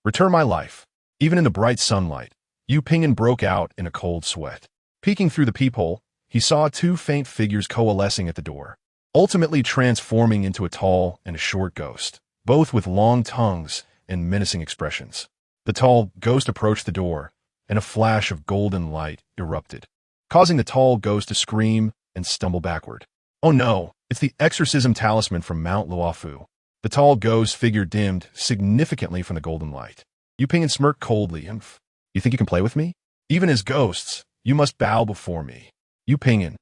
Return my life. Even in the bright sunlight, Yu Pingyan broke out in a cold sweat. Peeking through the peephole, he saw two faint figures coalescing at the door, ultimately transforming into a tall and a short ghost, both with long tongues and menacing expressions. The tall ghost approached the door, and a flash of golden light erupted, causing the tall ghost to scream and stumble backward. Oh no, it's the exorcism talisman from Mount Luofu. The tall ghost figure dimmed significantly from the golden light. Yu Pingyan smirked coldly and, you think you can play with me? Even as ghosts, you must bow before me. Yu Pingyan,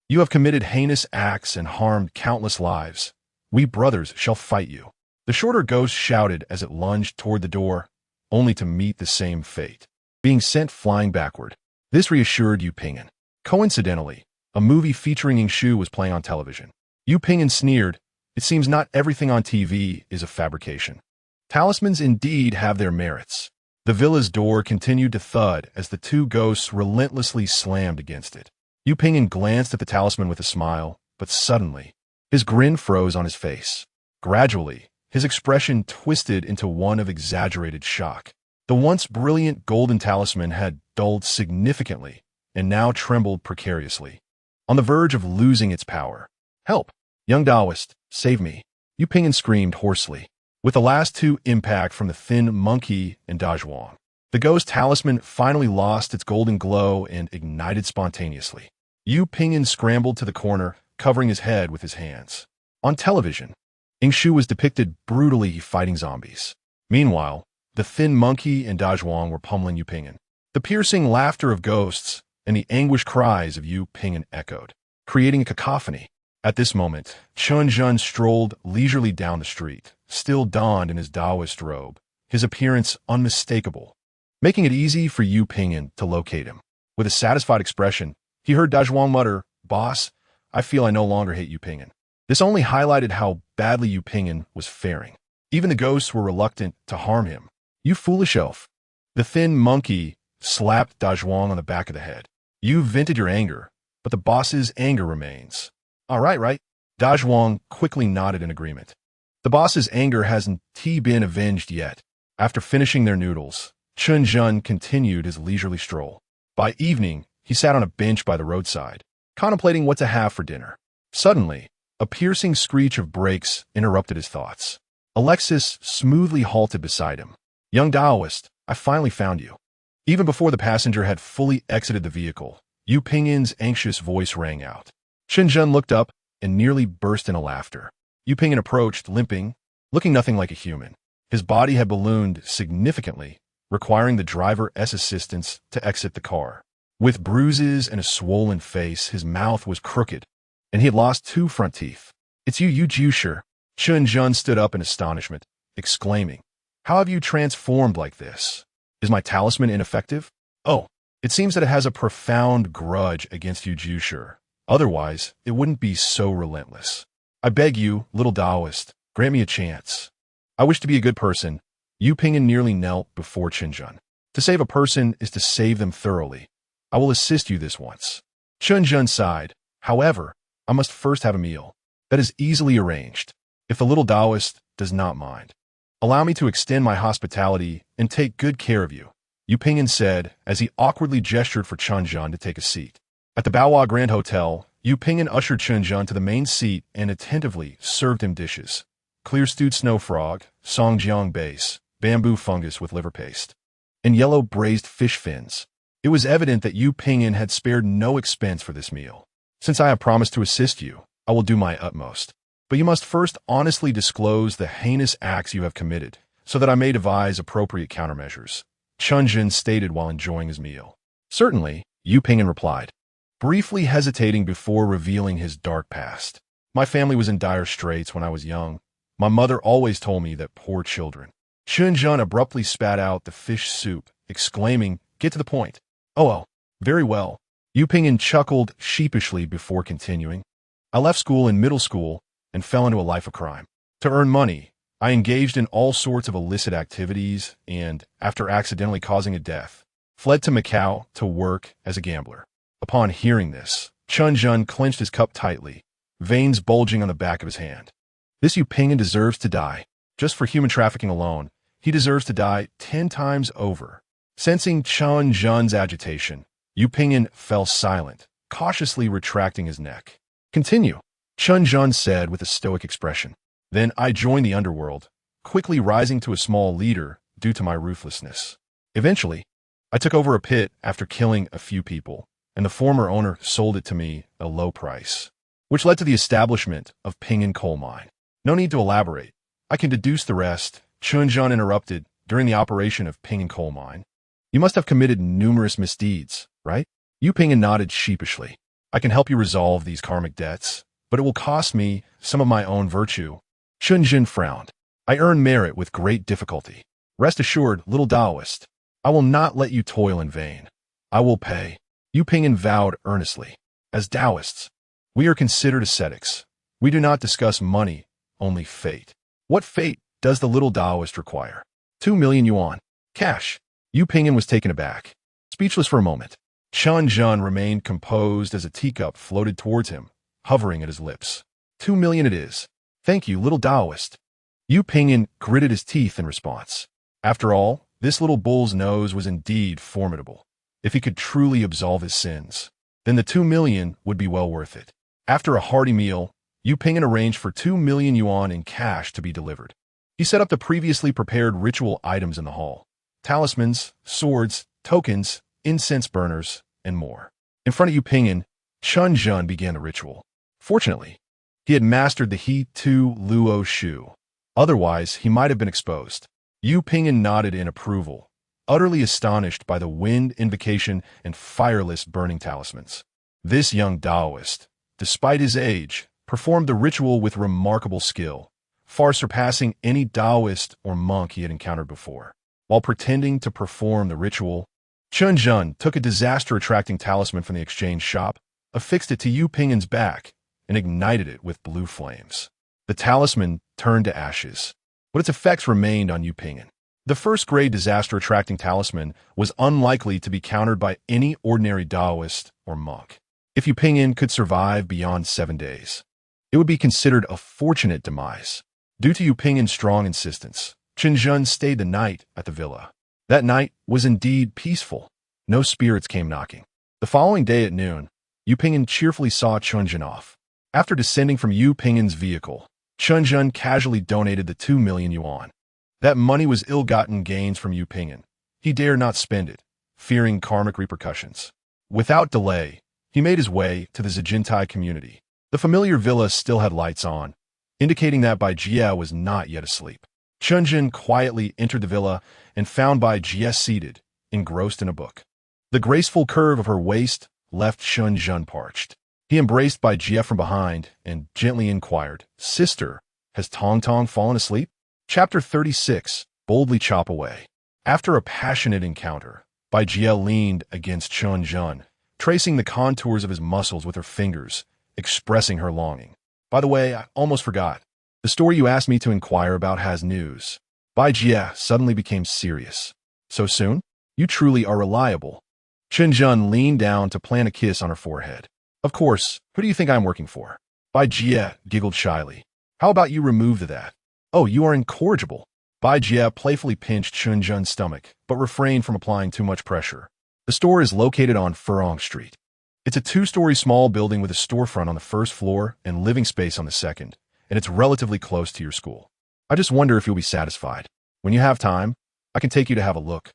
you have committed heinous acts and harmed countless lives. We brothers shall fight you. The shorter ghost shouted as it lunged toward the door, only to meet the same fate, being sent flying backward. This reassured Yu Pingyan. Coincidentally, a movie featuring Ying Shu was playing on television. Yu Pingyan sneered, it seems not everything on TV is a fabrication. Talismans indeed have their merits. The villa's door continued to thud as the two ghosts relentlessly slammed against it. Yu Pingyan glanced at the talisman with a smile, but suddenly, his grin froze on his face. Gradually, his expression twisted into one of exaggerated shock. The once brilliant golden talisman had dulled significantly and now trembled precariously, on the verge of losing its power. Help! Young Taoist, save me! Yu Pingyan screamed hoarsely. With the last two impact from the thin monkey and Dazhuang, the ghost talisman finally lost its golden glow and ignited spontaneously. Yu Pingyan scrambled to the corner, covering his head with his hands. On television, Ying Shu was depicted brutally fighting zombies. Meanwhile, the thin monkey and Dazhuang were pummeling Yu Pingyan. The piercing laughter of ghosts and the anguished cries of Yu Pingyan echoed, creating a cacophony. At this moment, Chen Zhen strolled leisurely down the street, still donned in his Taoist robe, his appearance unmistakable, making it easy for Yu Pingyan to locate him. With a satisfied expression, he heard Dazhuang mutter, Boss, I feel I no longer hate Yu Pingyan. This only highlighted how badly Yu Pingyan was faring. Even the ghosts were reluctant to harm him. You foolish elf. The thin monkey slapped Dazhuang on the back of the head. You vented your anger, but the boss's anger remains. All right, right? Dazhuang quickly nodded in agreement. The boss's anger hasn't been avenged yet. After finishing their noodles, Chen Zhen continued his leisurely stroll. By evening, he sat on a bench by the roadside, contemplating what to have for dinner. Suddenly, a piercing screech of brakes interrupted his thoughts. Alexis smoothly halted beside him. Young Taoist, I finally found you. Even before the passenger had fully exited the vehicle, Yu Pingyin's anxious voice rang out. Chen Zhen looked up and nearly burst into laughter. Yu Pingyin approached, limping, looking nothing like a human. His body had ballooned significantly, requiring the driver's assistance to exit the car. With bruises and a swollen face, his mouth was crooked, and he had lost 2 front teeth. It's you, Jusher. Chen Zhen stood up in astonishment, exclaiming, How have you transformed like this? Is my talisman ineffective? Oh, it seems that it has a profound grudge against you, Jusher. Otherwise, it wouldn't be so relentless. I beg you, little Taoist, grant me a chance. I wish to be a good person. Yu Pingyin nearly knelt before Chen Zhen. To save a person is to save them thoroughly. I will assist you this once. Chen Zhen sighed. However, I must first have a meal. That is easily arranged, if the little Taoist does not mind. Allow me to extend my hospitality and take good care of you, Yu Pingyin said as he awkwardly gestured for Chen Zhen to take a seat. At the Baohua Grand Hotel, Yu Pingyin ushered Chen Zhen to the main seat and attentively served him dishes. Clear stewed snow frog, songjiang base, bamboo fungus with liver paste, and yellow braised fish fins. It was evident that Yu Pingyin had spared no expense for this meal. Since I have promised to assist you, I will do my utmost. But you must first honestly disclose the heinous acts you have committed, so that I may devise appropriate countermeasures, Chen Zhen stated while enjoying his meal. Certainly, Yu Pingyin replied, briefly hesitating before revealing his dark past. My family was in dire straits when I was young. My mother always told me that poor children. Chen Zhen abruptly spat out the fish soup, exclaiming, Get to the point. Oh, very well. Yu Pingyin chuckled sheepishly before continuing. I left school in middle school and fell into a life of crime. To earn money, I engaged in all sorts of illicit activities and, after accidentally causing a death, fled to Macau to work as a gambler. Upon hearing this, Chen Zhen clenched his cup tightly, veins bulging on the back of his hand. This Yu Pingyin deserves to die. Just for human trafficking alone, he deserves to die 10 times over. Sensing Chen Zhen's agitation, Yu Pingyin fell silent, cautiously retracting his neck. Continue, Chen Zhen said with a stoic expression. Then I joined the underworld, quickly rising to a small leader due to my ruthlessness. Eventually, I took over a pit after killing a few people, and the former owner sold it to me at a low price, which led to the establishment of Pingyin Coal Mine. No need to elaborate. I can deduce the rest, Chen Zhen interrupted. During the operation of Pingyin Coal Mine, you must have committed numerous misdeeds, right? Yu Pingyin nodded sheepishly. I can help you resolve these karmic debts, but it will cost me some of my own virtue. Chen Zhen frowned. I earn merit with great difficulty. Rest assured, little Taoist, I will not let you toil in vain. I will pay. Yu Pingyin vowed earnestly. As Taoists, we are considered ascetics. We do not discuss money, only fate. What fate does the little Taoist require? 2 million yuan. Cash. Yu Pingyin was taken aback. Speechless for a moment, Chen Zhen remained composed as a teacup floated towards him, hovering at his lips. 2 million it is. Thank you, little Taoist. Yu Pingyin gritted his teeth in response. After all, this little bull's nose was indeed formidable. If he could truly absolve his sins, then the 2 million would be well worth it. After a hearty meal, Yu Pingyin arranged for 2 million yuan in cash to be delivered. He set up the previously prepared ritual items in the hall. Talismans, swords, tokens, incense burners, and more. In front of Yu Pingyin, Chen Zhen began the ritual. Fortunately, he had mastered the He Tu Luo Shu. Otherwise, he might have been exposed. Yu Pingyin nodded in approval, utterly astonished by the wind invocation and fireless burning talismans. This young Taoist, despite his age, performed the ritual with remarkable skill, far surpassing any Taoist or monk he had encountered before. While pretending to perform the ritual, Chen Zhen took a disaster-attracting talisman from the exchange shop, affixed it to Yu Pingyin's back, and ignited it with blue flames. The talisman turned to ashes, but its effects remained on Yu Pingyin. The first-grade disaster-attracting talisman was unlikely to be countered by any ordinary Taoist or monk. if Yu Pingyan could survive beyond 7 days. It would be considered a fortunate demise. Due to Yu Pingyan's strong insistence, Chen Zhen stayed the night at the villa. That night was indeed peaceful. No spirits came knocking. The following day at noon, Yu Pingyan cheerfully saw Chen Zhen off. After descending from Yu Pingyan's vehicle, Chen Zhen casually donated the 2 million yuan. That money was ill-gotten gains from Yu Pingyan. He dared not spend it, fearing karmic repercussions. Without delay, he made his way to the Zijintai community. The familiar villa still had lights on, indicating that Bai Jie was not yet asleep. Chen Zhen quietly entered the villa and found Bai Jie seated, engrossed in a book. The graceful curve of her waist left Chen Zhen parched. He embraced Bai Jie from behind and gently inquired, "Sister, has Tong Tong fallen asleep?" Chapter 36, Boldly Chop Away. After a passionate encounter, Bai Jie leaned against Chen Zhen, tracing the contours of his muscles with her fingers, expressing her longing. "By the way, I almost forgot. The story you asked me to inquire about has news." Bai Jie suddenly became serious. "So soon? You truly are reliable." Chen Zhen leaned down to plant a kiss on her forehead. "Of course, who do you think I'm working for?" Bai Jie giggled shyly. "How about you remove that? Oh, you are incorrigible." Bai Jie playfully pinched Chen Zhen's stomach, but refrained from applying too much pressure. The store is located on Fawning Street. It's a 2-story small building with a storefront on the first floor and living space on the second, and it's relatively close to your school. I just wonder if you'll be satisfied. When you have time, I can take you to have a look."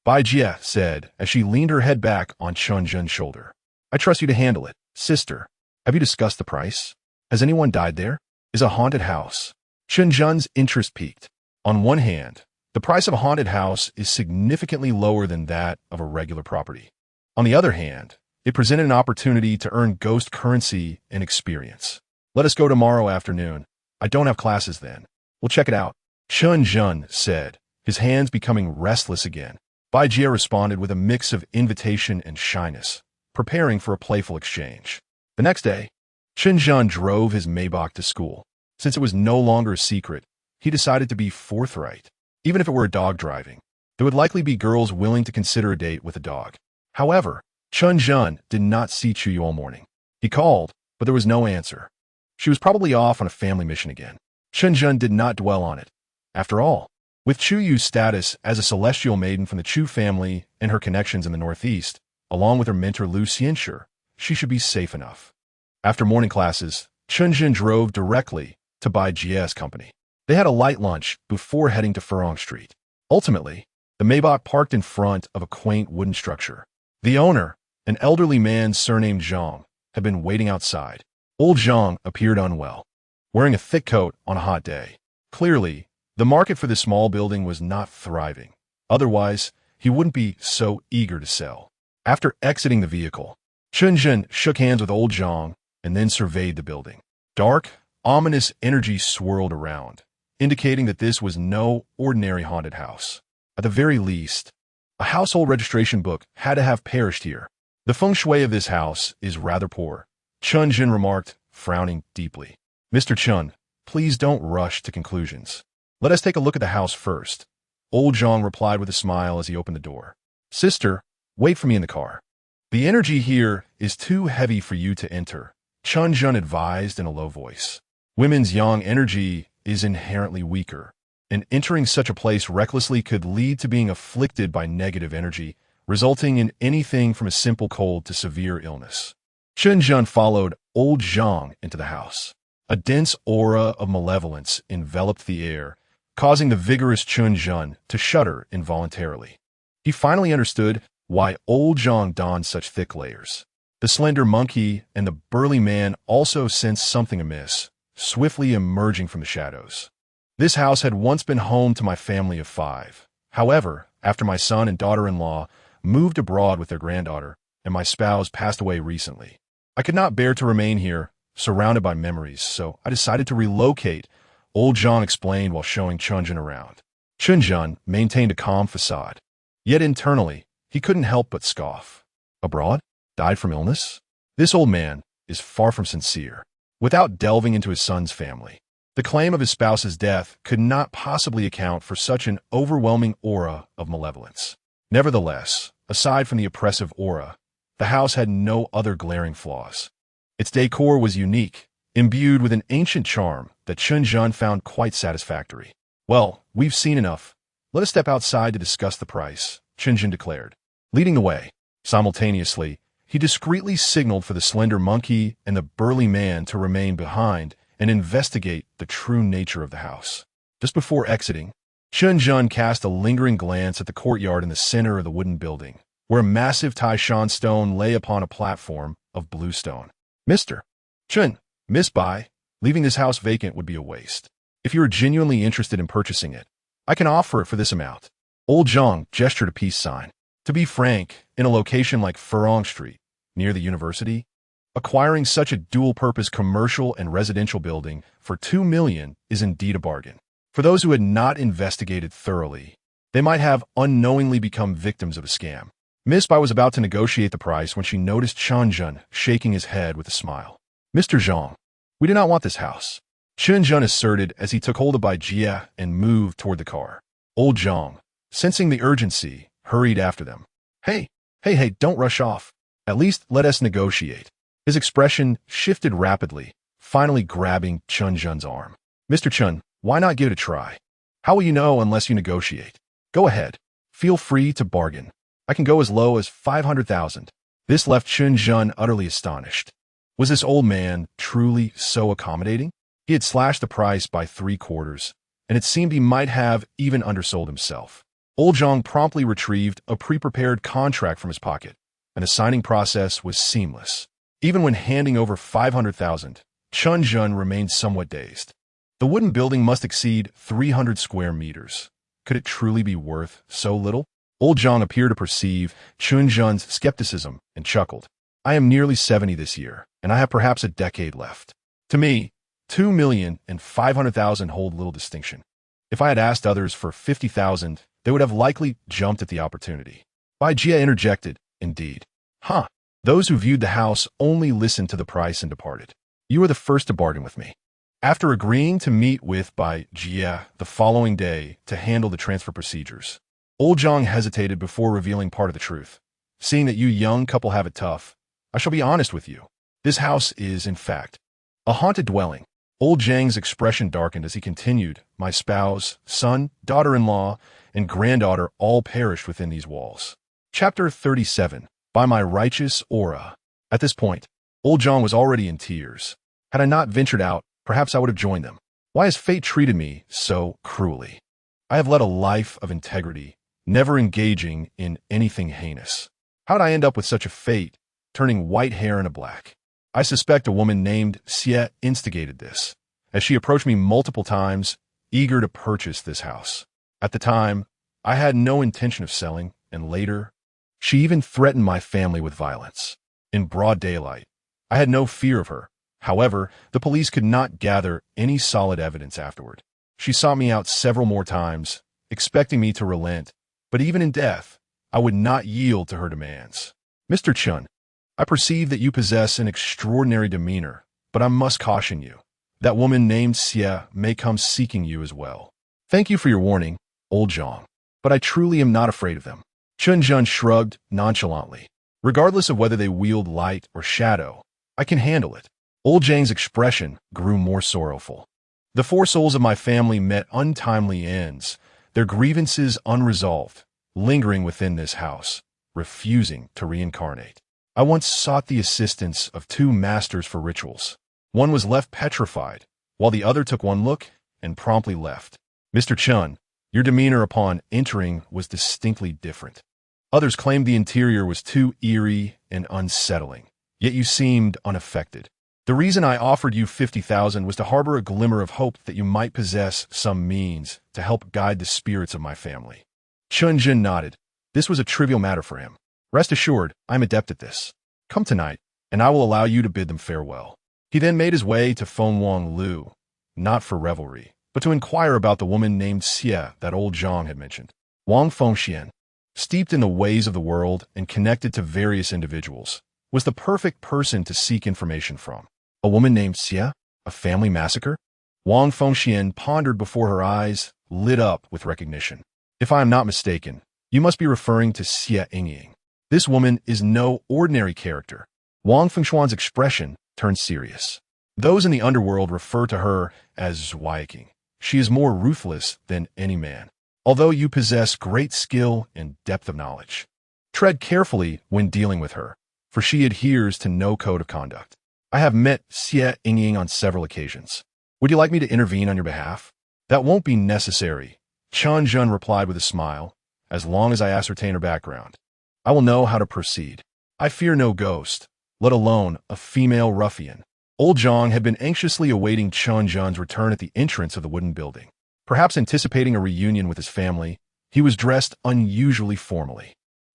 Bai Jie said as she leaned her head back on Chen Zhen's shoulder. "I trust you to handle it. Sister, have you discussed the price? Has anyone died there? Is a haunted house?" Chen Zhen's interest peaked. On one hand, the price of a haunted house is significantly lower than that of a regular property. On the other hand, it presented an opportunity to earn ghost currency and experience. "Let us go tomorrow afternoon. I don't have classes then. We'll check it out," Chen Zhen said, his hands becoming restless again. Bai Jie responded with a mix of invitation and shyness, preparing for a playful exchange. The next day, Chen Zhen drove his Maybach to school. Since it was no longer a secret, he decided to be forthright. Even if it were a dog driving, there would likely be girls willing to consider a date with a dog. However, Chen Zhen did not see Chu all morning. He called, but there was no answer. She was probably off on a family mission again. Chen Zhen did not dwell on it. After all, with Chu Yu's status as a celestial maiden from the Chu family and her connections in the Northeast, along with her mentor Lu Xianshi, she should be safe enough. After morning classes, Chen Zhen drove directly to Bai Jie's company. They had a light lunch before heading to Fawning Street. Ultimately, the Maybach parked in front of a quaint wooden structure. The owner, an elderly man surnamed Zhang, had been waiting outside. Old Zhang appeared unwell, wearing a thick coat on a hot day. Clearly, the market for this small building was not thriving. Otherwise, he wouldn't be so eager to sell. After exiting the vehicle, Chen Zhen shook hands with old Zhang and then surveyed the building. Dark, ominous energy swirled around, indicating that this was no ordinary haunted house. At the very least, a household registration book had to have perished here. "The feng shui of this house is rather poor," Chen Zhen remarked, frowning deeply. "Mr. Chen, please don't rush to conclusions. Let us take a look at the house first," Old Zhang replied with a smile as he opened the door. "Sister, wait for me in the car. The energy here is too heavy for you to enter," Chen Zhen advised in a low voice. Women's yang energy is inherently weaker, and entering such a place recklessly could lead to being afflicted by negative energy, resulting in anything from a simple cold to severe illness. Chen Zhen followed old Zhang into the house. A dense aura of malevolence enveloped the air, causing the vigorous Chen Zhen to shudder involuntarily. He finally understood why old Zhang donned such thick layers. The slender monkey and the burly man also sensed something amiss, swiftly emerging from the shadows. "This house had once been home to my family of 5. However, after my son and daughter-in-law moved abroad with their granddaughter, and my spouse passed away recently, I could not bear to remain here, surrounded by memories, so I decided to relocate," old Zhang explained while showing Chen Zhen around. Chen Zhen maintained a calm facade. Yet internally, he couldn't help but scoff. Abroad? Died from illness? This old man is far from sincere. Without delving into his son's family, the claim of his spouse's death could not possibly account for such an overwhelming aura of malevolence. Nevertheless, aside from the oppressive aura, the house had no other glaring flaws. Its decor was unique, imbued with an ancient charm that Chen Zhen found quite satisfactory. "Well, we've seen enough. Let us step outside to discuss the price," Chen Zhen declared, leading the way. Simultaneously, he discreetly signaled for the slender monkey and the burly man to remain behind and investigate the true nature of the house. Just before exiting, Chen Zhen cast a lingering glance at the courtyard in the center of the wooden building, where a massive Taishan stone lay upon a platform of blue stone. "Mr. Chen, Miss Bai, leaving this house vacant would be a waste. If you are genuinely interested in purchasing it, I can offer it for this amount." Old Zhang gestured a peace sign. To be frank, in a location like Furong Street, near the university, acquiring such a dual-purpose commercial and residential building for 2 million is indeed a bargain. For those who had not investigated thoroughly, they might have unknowingly become victims of a scam. Miss Bai was about to negotiate the price when she noticed Chen Zhen shaking his head with a smile. "Mr. Zhang, we do not want this house," Chen Zhen asserted as he took hold of Bai Jia and moved toward the car. Old Zhang, sensing the urgency, hurried after them. Hey, don't rush off. At least let us negotiate." His expression shifted rapidly, finally grabbing Chen Zhen's arm. "Mr. Chen, why not give it a try? How will you know unless you negotiate? Go ahead. Feel free to bargain. I can go as low as 500,000. This left Chen Zhen utterly astonished. Was this old man truly so accommodating? He had slashed the price by 3/4, and it seemed he might have even undersold himself. Old Zhang promptly retrieved a pre-prepared contract from his pocket, and the signing process was seamless. Even when handing over 500,000, Chen Zhen remained somewhat dazed. The wooden building must exceed 300 square meters. Could it truly be worth so little? Old Zhang appeared to perceive Chen Zhen's skepticism and chuckled. "I am nearly 70 this year, and I have perhaps a decade left. To me, 2,500,000 hold little distinction. If I had asked others for 50,000, they would have likely jumped at the opportunity." Bai Jia interjected, "Indeed. Huh. Those who viewed the house only listened to the price and departed. You are the first to bargain with me." After agreeing to meet with Bai Jia the following day to handle the transfer procedures, Old Zhang hesitated before revealing part of the truth. "Seeing that you young couple have it tough, I shall be honest with you. This house is, in fact, a haunted dwelling." Old Zhang's expression darkened as he continued, "My spouse, son, daughter-in-law, and granddaughter all perished within these walls." Chapter 37. By my righteous aura. At this point, Old Zhang was already in tears. Had I not ventured out, perhaps I would have joined them. Why has fate treated me so cruelly? I have led a life of integrity, never engaging in anything heinous. How did I end up with such a fate, turning white hair into black? I suspect a woman named Xie instigated this, as she approached me multiple times, eager to purchase this house. At the time, I had no intention of selling, and later, she even threatened my family with violence. In broad daylight, I had no fear of her. However, the police could not gather any solid evidence afterward. She sought me out several more times, expecting me to relent, but even in death, I would not yield to her demands. "Mr. Chen, I perceive that you possess an extraordinary demeanor, but I must caution you. That woman named Xie may come seeking you as well." "Thank you for your warning, Old Zhang, but I truly am not afraid of them." Chen Zhen shrugged nonchalantly. "Regardless of whether they wield light or shadow, I can handle it." Old Zhang's expression grew more sorrowful. "The 4 souls of my family met untimely ends, their grievances unresolved, lingering within this house, refusing to reincarnate. I once sought the assistance of 2 masters for rituals. One was left petrified, while the other took one look and promptly left. Mr. Chen, your demeanor upon entering was distinctly different. Others claimed the interior was too eerie and unsettling, yet you seemed unaffected. The reason I offered you 50,000 was to harbor a glimmer of hope that you might possess some means to help guide the spirits of my family." Chen Zhen nodded. This was a trivial matter for him. "Rest assured, I am adept at this. Come tonight, and I will allow you to bid them farewell." He then made his way to Fengwang Lu, not for revelry, but to inquire about the woman named Xie that Old Zhang had mentioned. Wang Fengxian, steeped in the ways of the world and connected to various individuals, was the perfect person to seek information from. A woman named Xie? A family massacre? Wang Fengxian pondered before her eyes lit up with recognition. "If I am not mistaken, you must be referring to Xie Yingying." This woman is no ordinary character. Wang Fengshuan's expression turned serious. Those in the underworld refer to her as vying. She is more ruthless than any man. Although you possess great skill and depth of knowledge, tread carefully when dealing with her, for she adheres to no code of conduct. I have met Xie Yingying on several occasions. Would you like me to intervene on your behalf? That won't be necessary, Chen Zhen replied with a smile. As long as I ascertain her background, I will know how to proceed. I fear no ghost, let alone a female ruffian. Old Zhang had been anxiously awaiting Chen Zhen's return at the entrance of the wooden building. Perhaps anticipating a reunion with his family, he was dressed unusually formally.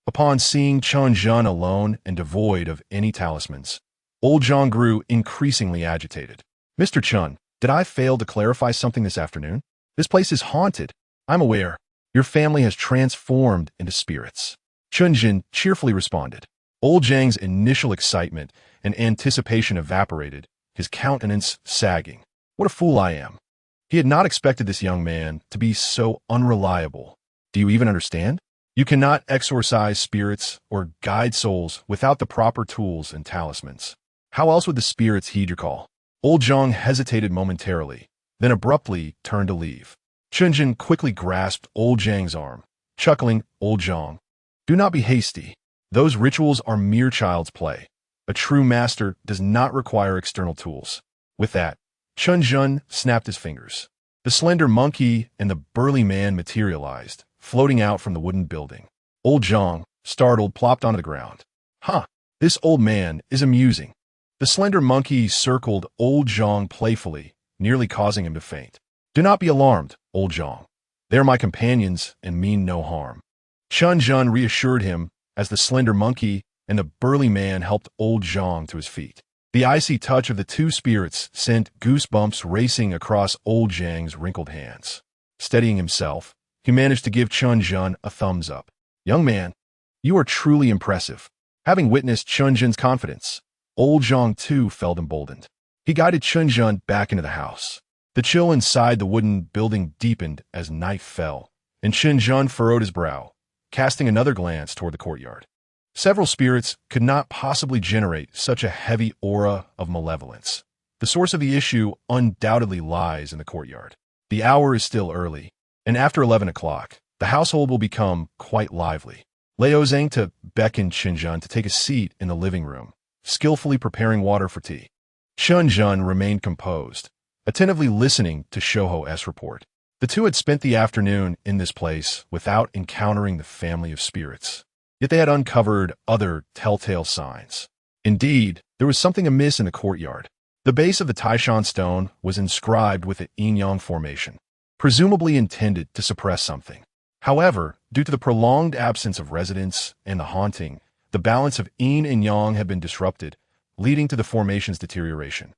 Upon seeing Chen Zhen alone and devoid of any talismans, Old Zhang grew increasingly agitated. Mr. Chen, did I fail to clarify something this afternoon? This place is haunted. I'm aware. Your family has transformed into spirits. Chen Zhen cheerfully responded. Old Zhang's initial excitement and anticipation evaporated, his countenance sagging. What a fool I am. He had not expected this young man to be so unreliable. Do you even understand? You cannot exorcise spirits or guide souls without the proper tools and talismans. How else would the spirits heed your call? Old Zhang hesitated momentarily, then abruptly turned to leave. Chen Zhen quickly grasped Old Zhang's arm, chuckling, Old Zhang, do not be hasty. Those rituals are mere child's play. A true master does not require external tools. With that, Chen Zhen snapped his fingers. The slender monkey and the burly man materialized, floating out from the wooden building. Old Zhang, startled, plopped onto the ground. This old man is amusing. The slender monkey circled Old Zhang playfully, nearly causing him to faint. Do not be alarmed, Old Zhang. They are my companions and mean no harm. Chen Zhen reassured him as the slender monkey and the burly man helped Old Zhang to his feet. The icy touch of the two spirits sent goosebumps racing across Old Zhang's wrinkled hands. Steadying himself, he managed to give Chen Zhen a thumbs up. Young man, you are truly impressive. Having witnessed Chen Zhen's confidence, Old Zhang too felt emboldened. He guided Chen Zhen back into the house. The chill inside the wooden building deepened as night fell, and Chen Zhen furrowed his brow, casting another glance toward the courtyard. Several spirits could not possibly generate such a heavy aura of malevolence. The source of the issue undoubtedly lies in the courtyard. The hour is still early, and after 11 o'clock, the household will become quite lively. Liao Zhang beckoned Chen Zhen to take a seat in the living room, skillfully preparing water for tea. Chen Zhen remained composed, attentively listening to Shouho's report. The two had spent the afternoon in this place without encountering the family of spirits. Yet they had uncovered other telltale signs. Indeed, there was something amiss in the courtyard. The base of the Taishan stone was inscribed with a yin-yang formation, presumably intended to suppress something. However, due to the prolonged absence of residents and the haunting, the balance of yin and yang had been disrupted, leading to the formation's deterioration.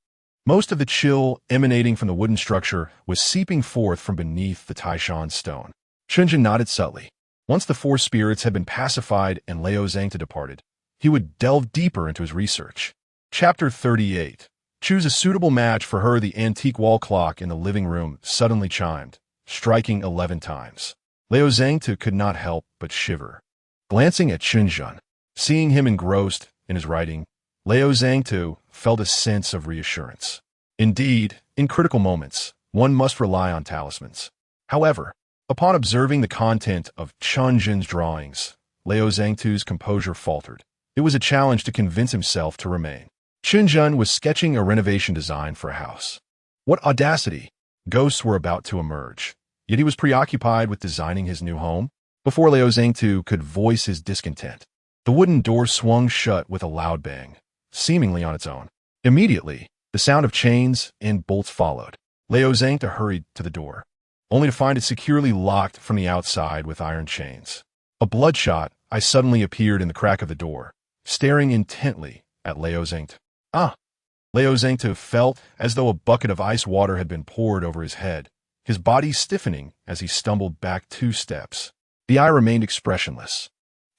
Most of the chill emanating from the wooden structure was seeping forth from beneath the Taishan stone. Chen Zhen nodded subtly. Once the four spirits had been pacified and Liao Zhang departed, he would delve deeper into his research. Chapter 38. Choose a suitable match for her. The antique wall clock in the living room suddenly chimed, striking 11 times. Liao Zhang could not help but shiver. Glancing at Chen Zhen, seeing him engrossed in his writing, Liao Zhang felt a sense of reassurance. Indeed, in critical moments, one must rely on talismans. However, upon observing the content of Chen Zhen's drawings, Liao Zhang's composure faltered. It was a challenge to convince himself to remain. Chen Zhen was sketching a renovation design for a house. What audacity! Ghosts were about to emerge, yet he was preoccupied with designing his new home. Before Liao Zhang could voice his discontent, the wooden door swung shut with a loud bang, seemingly on its own. Immediately, the sound of chains and bolts followed. Liao Zhang hurried to the door, only to find it securely locked from the outside with iron chains. A bloodshot eye suddenly appeared in the crack of the door, staring intently at Liao Zhang. Liao Zhang felt as though a bucket of ice water had been poured over his head, his body stiffening as he stumbled back 2 steps. The eye remained expressionless,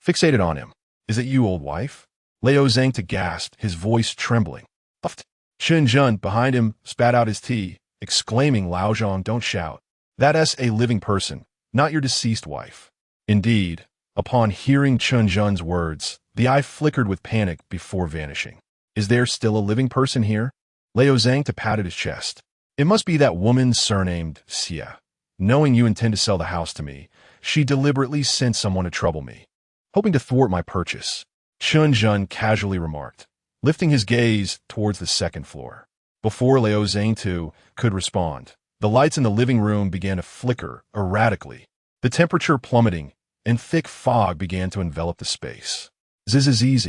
fixated on him. Is it you, old wife? Liao Zhang gasped, his voice trembling. Puffed. Chen Zhen behind him spat out his tea, exclaiming, Lao Zhang, don't shout. That's a living person, not your deceased wife. Indeed, upon hearing Chen Zhen's words, The eye flickered with panic before vanishing. Is there still a living person here? Liu Zhang patted his chest. It must be that woman surnamed Xia. Knowing you intend to sell the house to me, she deliberately sent someone to trouble me, hoping to thwart my purchase, Chen Zhen casually remarked, lifting his gaze towards the second floor. Before Liu Zhang could respond, the lights in the living room began to flicker erratically, the temperature plummeting, and thick fog began to envelop the space. Zzz.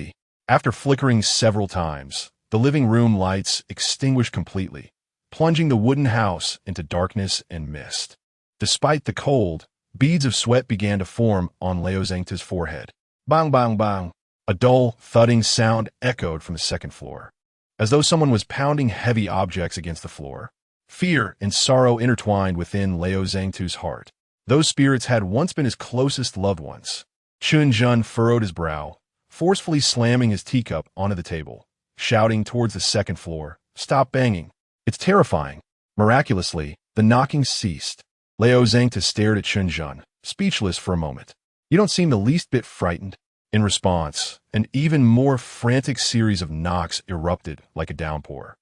After flickering several times, the living room lights extinguished completely, plunging the wooden house into darkness and mist. Despite the cold, beads of sweat began to form on Liu Zhang's forehead. Bang, bang, bang. A dull, thudding sound echoed from the second floor, as though someone was pounding heavy objects against the floor. Fear and sorrow intertwined within Liu Zhang's heart. Those spirits had once been his closest loved ones. Chen Zhen furrowed his brow, forcefully slamming his teacup onto the table, shouting towards the second floor, "Stop banging. It's terrifying." Miraculously, the knocking ceased. Liu Zhang stared at Chen Zhen, speechless for a moment. "You don't seem the least bit frightened." In response, an even more frantic series of knocks erupted like a downpour,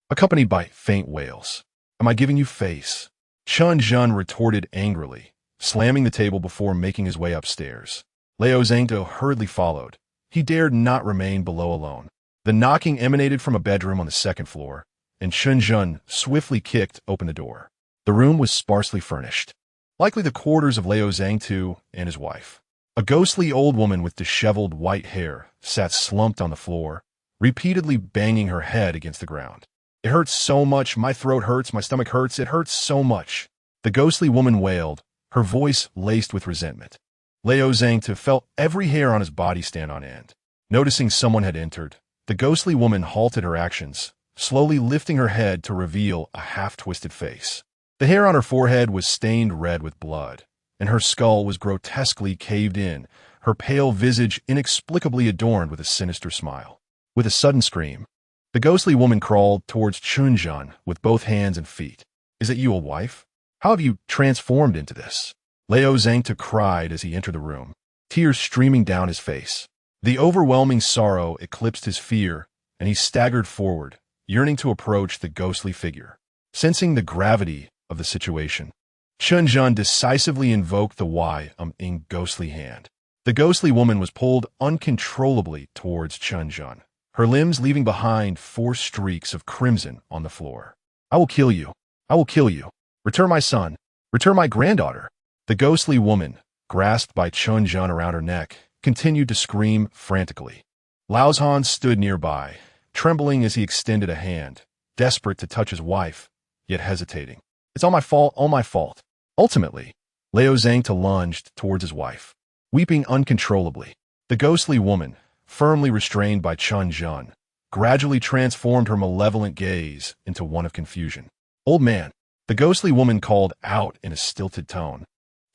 accompanied by faint wails. "Am I giving you face?" Chen Zhen retorted angrily, slamming the table before making his way upstairs. Liu Zhang hurriedly followed. He dared not remain below alone. The knocking emanated from a bedroom on the second floor, and Chen Zhen swiftly kicked open the door. The room was sparsely furnished, likely the quarters of Liu Zhang and his wife. A ghostly old woman with disheveled white hair sat slumped on the floor, repeatedly banging her head against the ground. "It hurts so much, my throat hurts, my stomach hurts, it hurts so much." The ghostly woman wailed, her voice laced with resentment. Liu Zhang felt every hair on his body stand on end. Noticing someone had entered, the ghostly woman halted her actions, slowly lifting her head to reveal a half-twisted face. The hair on her forehead was stained red with blood, and her skull was grotesquely caved in, her pale visage inexplicably adorned with a sinister smile. With a sudden scream, the ghostly woman crawled towards Chen Zhen with both hands and feet. "Is it you, a wife? How have you transformed into this?" Liu Zhang cried as he entered the room, tears streaming down his face. The overwhelming sorrow eclipsed his fear, and he staggered forward, yearning to approach the ghostly figure. Sensing the gravity of the situation, Chen Zhen decisively invoked the in ghostly hand. The ghostly woman was pulled uncontrollably towards Chen Zhen, her limbs leaving behind 4 streaks of crimson on the floor. "I will kill you. I will kill you. Return my son. Return my granddaughter." The ghostly woman, grasped by Chen Zhen around her neck, continued to scream frantically. Lao Zhan stood nearby, trembling as he extended a hand, desperate to touch his wife, yet hesitating. "It's all my fault, all my fault." Ultimately, Liu Zhang lunged towards his wife, weeping uncontrollably. The ghostly woman, firmly restrained by Chen Zhen, gradually transformed her malevolent gaze into one of confusion. "Old man," the ghostly woman called out in a stilted tone,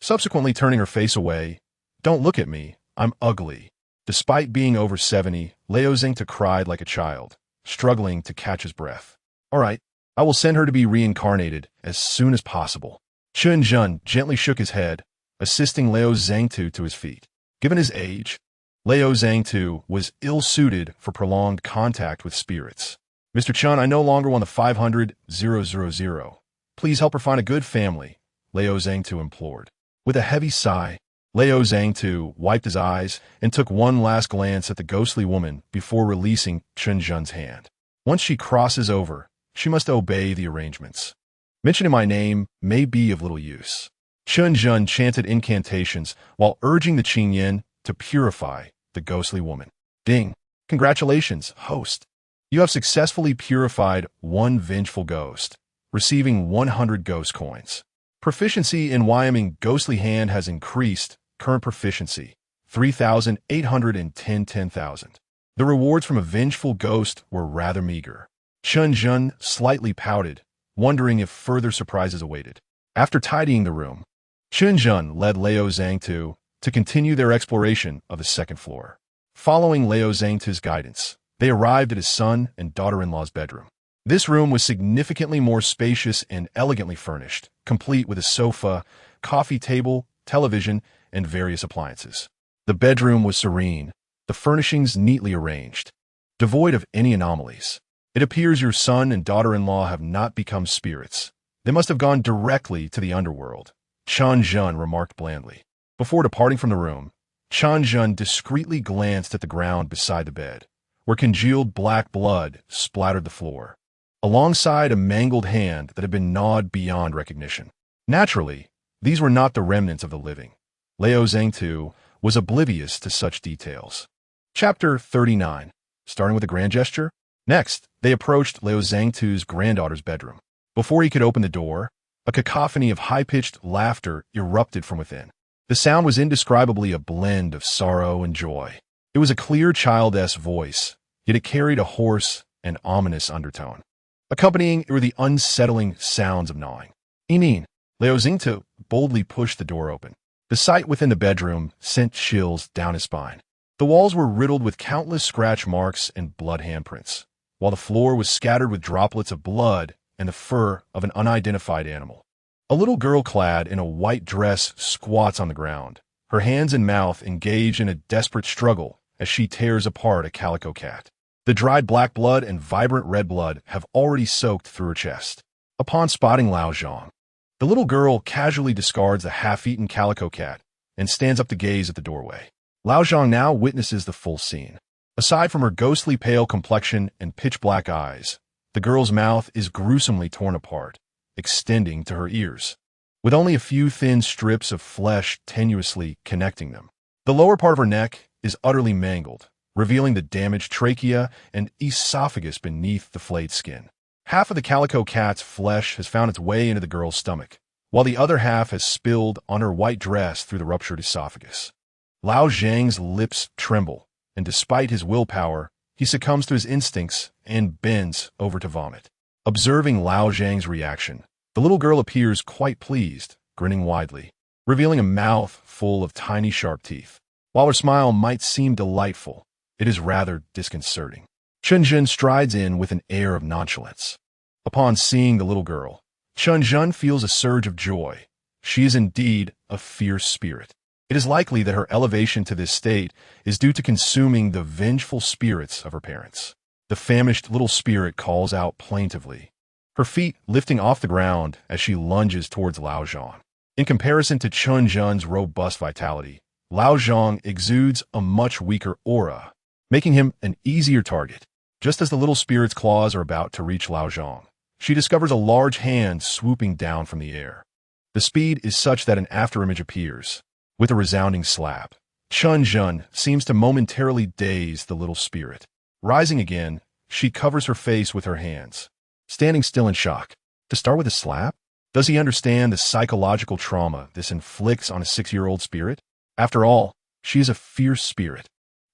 subsequently turning her face away. "Don't look at me, I'm ugly." Despite being over 70, Liu Zhang cried like a child, struggling to catch his breath. "All right, I will send her to be reincarnated as soon as possible." Chen Zhen gently shook his head, assisting Liu Zhang to his feet. Given his age, Liu Zhang was ill-suited for prolonged contact with spirits. "Mr. Chen, I no longer want the 500,000. Please help her find a good family," Liu Zhang implored. With a heavy sigh, Liu Zhang wiped his eyes and took one last glance at the ghostly woman before releasing Chen Zhen's hand. "Once she crosses over, she must obey the arrangements. Mentioning my name may be of little use." Chen Zhen chanted incantations while urging the Qingyan to purify the ghostly woman. "Ding! Congratulations, host. You have successfully purified 1 vengeful ghost, receiving 100 ghost coins. Proficiency in Wyoming ghostly hand has increased. Current proficiency, 3,810 10,000. The rewards from a vengeful ghost were rather meager. Chen Zhen slightly pouted, wondering if further surprises awaited. After tidying the room, Chen Zhen led Liu Zhang to continue their exploration of the second floor. Following Liu Zhang's guidance, they arrived at his son and daughter-in-law's bedroom. This room was significantly more spacious and elegantly furnished, complete with a sofa, coffee table, television, and various appliances. The bedroom was serene, the furnishings neatly arranged, devoid of any anomalies. It appears your son and daughter-in-law have not become spirits. They must have gone directly to the underworld, Chen Zhen remarked blandly. Before departing from the room, Chen Zhen discreetly glanced at the ground beside the bed, where congealed black blood splattered the floor, alongside a mangled hand that had been gnawed beyond recognition. Naturally, these were not the remnants of the living. Liao Zhengtu was oblivious to such details. Chapter 39. Starting with a grand gesture? Next, they approached Liao Zhengtu's granddaughter's bedroom. Before he could open the door, a cacophony of high-pitched laughter erupted from within. The sound was indescribably a blend of sorrow and joy. It was a clear childish voice, yet it carried a hoarse and ominous undertone. Accompanying it were the unsettling sounds of gnawing. Inin, Liao Zhengtu boldly pushed the door open. The sight within the bedroom sent chills down his spine. The walls were riddled with countless scratch marks and blood handprints, while the floor was scattered with droplets of blood and the fur of an unidentified animal. A little girl clad in a white dress squats on the ground, her hands and mouth engaged in a desperate struggle as she tears apart a calico cat. The dried black blood and vibrant red blood have already soaked through her chest. Upon spotting Lao Zhang, the little girl casually discards the half-eaten calico cat and stands up to gaze at the doorway. Lao Zhang now witnesses the full scene. Aside from her ghostly pale complexion and pitch-black eyes, the girl's mouth is gruesomely torn apart, extending to her ears, with only a few thin strips of flesh tenuously connecting them. The lower part of her neck is utterly mangled, revealing the damaged trachea and esophagus beneath the flayed skin. Half of the calico cat's flesh has found its way into the girl's stomach, while the other half has spilled on her white dress through the ruptured esophagus. Lao Zhang's lips tremble, and despite his willpower, he succumbs to his instincts and bends over to vomit. Observing Lao Zhang's reaction, the little girl appears quite pleased, grinning widely, revealing a mouth full of tiny sharp teeth. While her smile might seem delightful, it is rather disconcerting. Chen Zhen strides in with an air of nonchalance. Upon seeing the little girl, Chen Zhen feels a surge of joy. She is indeed a fierce spirit. It is likely that her elevation to this state is due to consuming the vengeful spirits of her parents. The famished little spirit calls out plaintively, her feet lifting off the ground as she lunges towards Lao Zhang. In comparison to Chen Zhen's robust vitality, Lao Zhang exudes a much weaker aura, making him an easier target. Just as the little spirit's claws are about to reach Lao Zhang, she discovers a large hand swooping down from the air. The speed is such that an afterimage appears. With a resounding slap, Chen Zhen seems to momentarily daze the little spirit. Rising again, she covers her face with her hands, standing still in shock. To start with a slap? Does he understand the psychological trauma this inflicts on a 6-year-old spirit? After all, she is a fierce spirit.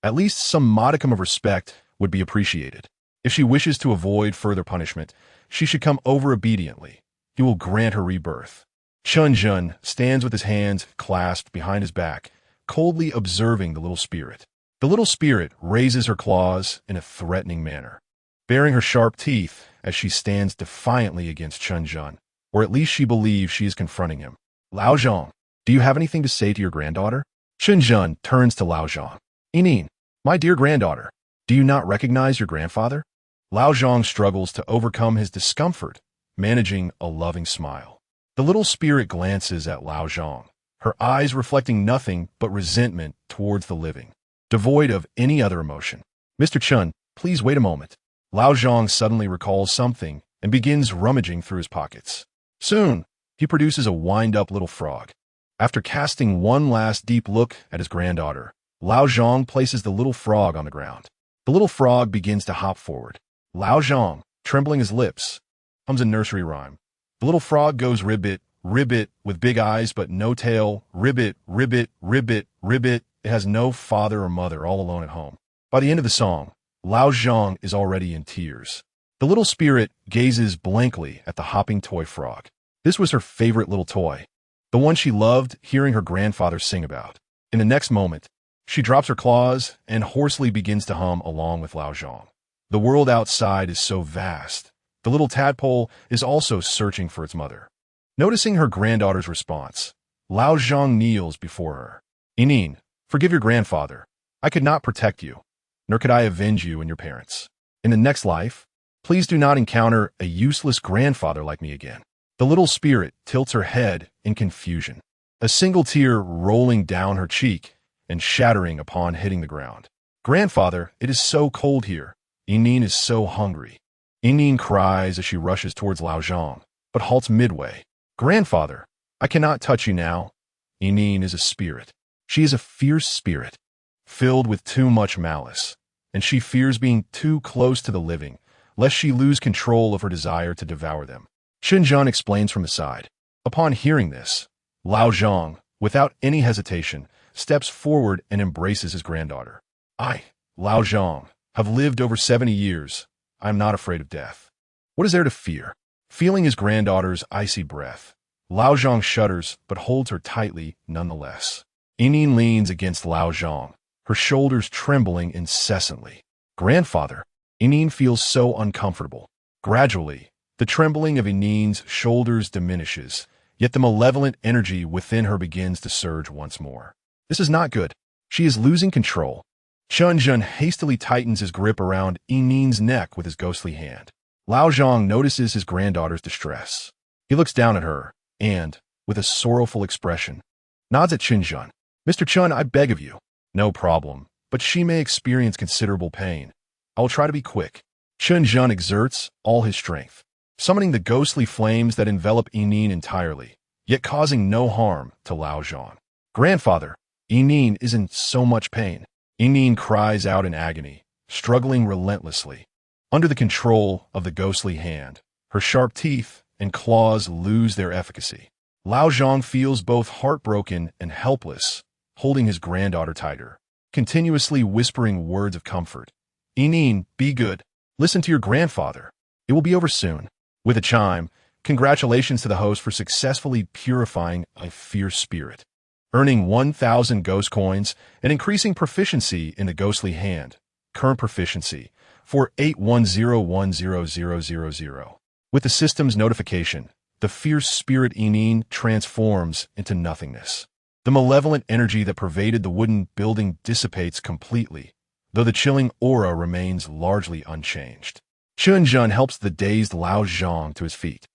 At least some modicum of respect would be appreciated. If she wishes to avoid further punishment, she should come over obediently. He will grant her rebirth. Chen Zhen stands with his hands clasped behind his back, coldly observing the little spirit. The little spirit raises her claws in a threatening manner, baring her sharp teeth as she stands defiantly against Chen Zhen, or at least she believes she is confronting him. Lao Zhang, do you have anything to say to your granddaughter? Chen Zhen turns to Lao Zhang. Inin, my dear granddaughter, do you not recognize your grandfather? Lao Zhang struggles to overcome his discomfort, managing a loving smile. The little spirit glances at Lao Zhang, her eyes reflecting nothing but resentment towards the living, devoid of any other emotion. Mr. Chen, please wait a moment. Lao Zhang suddenly recalls something and begins rummaging through his pockets. Soon, he produces a wind-up little frog. After casting one last deep look at his granddaughter, Lao Zhang places the little frog on the ground. The little frog begins to hop forward. Lao Zhang, trembling his lips, hums a nursery rhyme. The little frog goes ribbit, ribbit, with big eyes but no tail, ribbit, ribbit, ribbit, ribbit. It has no father or mother, all alone at home. By the end of the song, Lao Zhang is already in tears. The little spirit gazes blankly at the hopping toy frog. This was her favorite little toy, the one she loved hearing her grandfather sing about. In the next moment, she drops her claws and hoarsely begins to hum along with Lao Zhang. The world outside is so vast. The little tadpole is also searching for its mother. Noticing her granddaughter's response, Lao Zhang kneels before her. Inin, forgive your grandfather. I could not protect you, nor could I avenge you and your parents. In the next life, please do not encounter a useless grandfather like me again. The little spirit tilts her head in confusion, a single tear rolling down her cheek and shattering upon hitting the ground. Grandfather, it is so cold here. Yinyin is so hungry. Yinyin cries as she rushes towards Lao Zhang, but halts midway. Grandfather, I cannot touch you now. Yinyin is a spirit. She is a fierce spirit, filled with too much malice, and she fears being too close to the living, lest she lose control of her desire to devour them. Chen Zhen explains from the side. Upon hearing this, Lao Zhang, without any hesitation, steps forward and embraces his granddaughter. I, Lao Zhang, have lived over 70 years. I am not afraid of death. What is there to fear? Feeling his granddaughter's icy breath, Lao Zhang shudders but holds her tightly nonetheless. Yinyin leans against Lao Zhang, her shoulders trembling incessantly. Grandfather, Yinyin feels so uncomfortable. Gradually, the trembling of Yinyin's shoulders diminishes, yet the malevolent energy within her begins to surge once more. This is not good. She is losing control. Chen Zhen hastily tightens his grip around Yinyin's neck with his ghostly hand. Lao Zhang notices his granddaughter's distress. He looks down at her and, with a sorrowful expression, nods at Chen Zhen. Mr. Chen, I beg of you. No problem, but she may experience considerable pain. I will try to be quick. Chen Zhen exerts all his strength, summoning the ghostly flames that envelop Yinyin entirely, yet causing no harm to Lao Zhang. Grandfather, Yinyin is in so much pain. Yinyin cries out in agony, struggling relentlessly. Under the control of the ghostly hand, her sharp teeth and claws lose their efficacy. Lao Zhang feels both heartbroken and helpless, holding his granddaughter tighter, continuously whispering words of comfort. Yinyin, be good. Listen to your grandfather. It will be over soon. With a chime, congratulations to the host for successfully purifying a fierce spirit, earning 1,000 ghost coins and increasing proficiency in the ghostly hand. Current proficiency, 481010000. With the system's notification, the fierce spirit Yinyin transforms into nothingness. The malevolent energy that pervaded the wooden building dissipates completely, though the chilling aura remains largely unchanged. Chen Zhen helps the dazed Lao Zhang to his feet.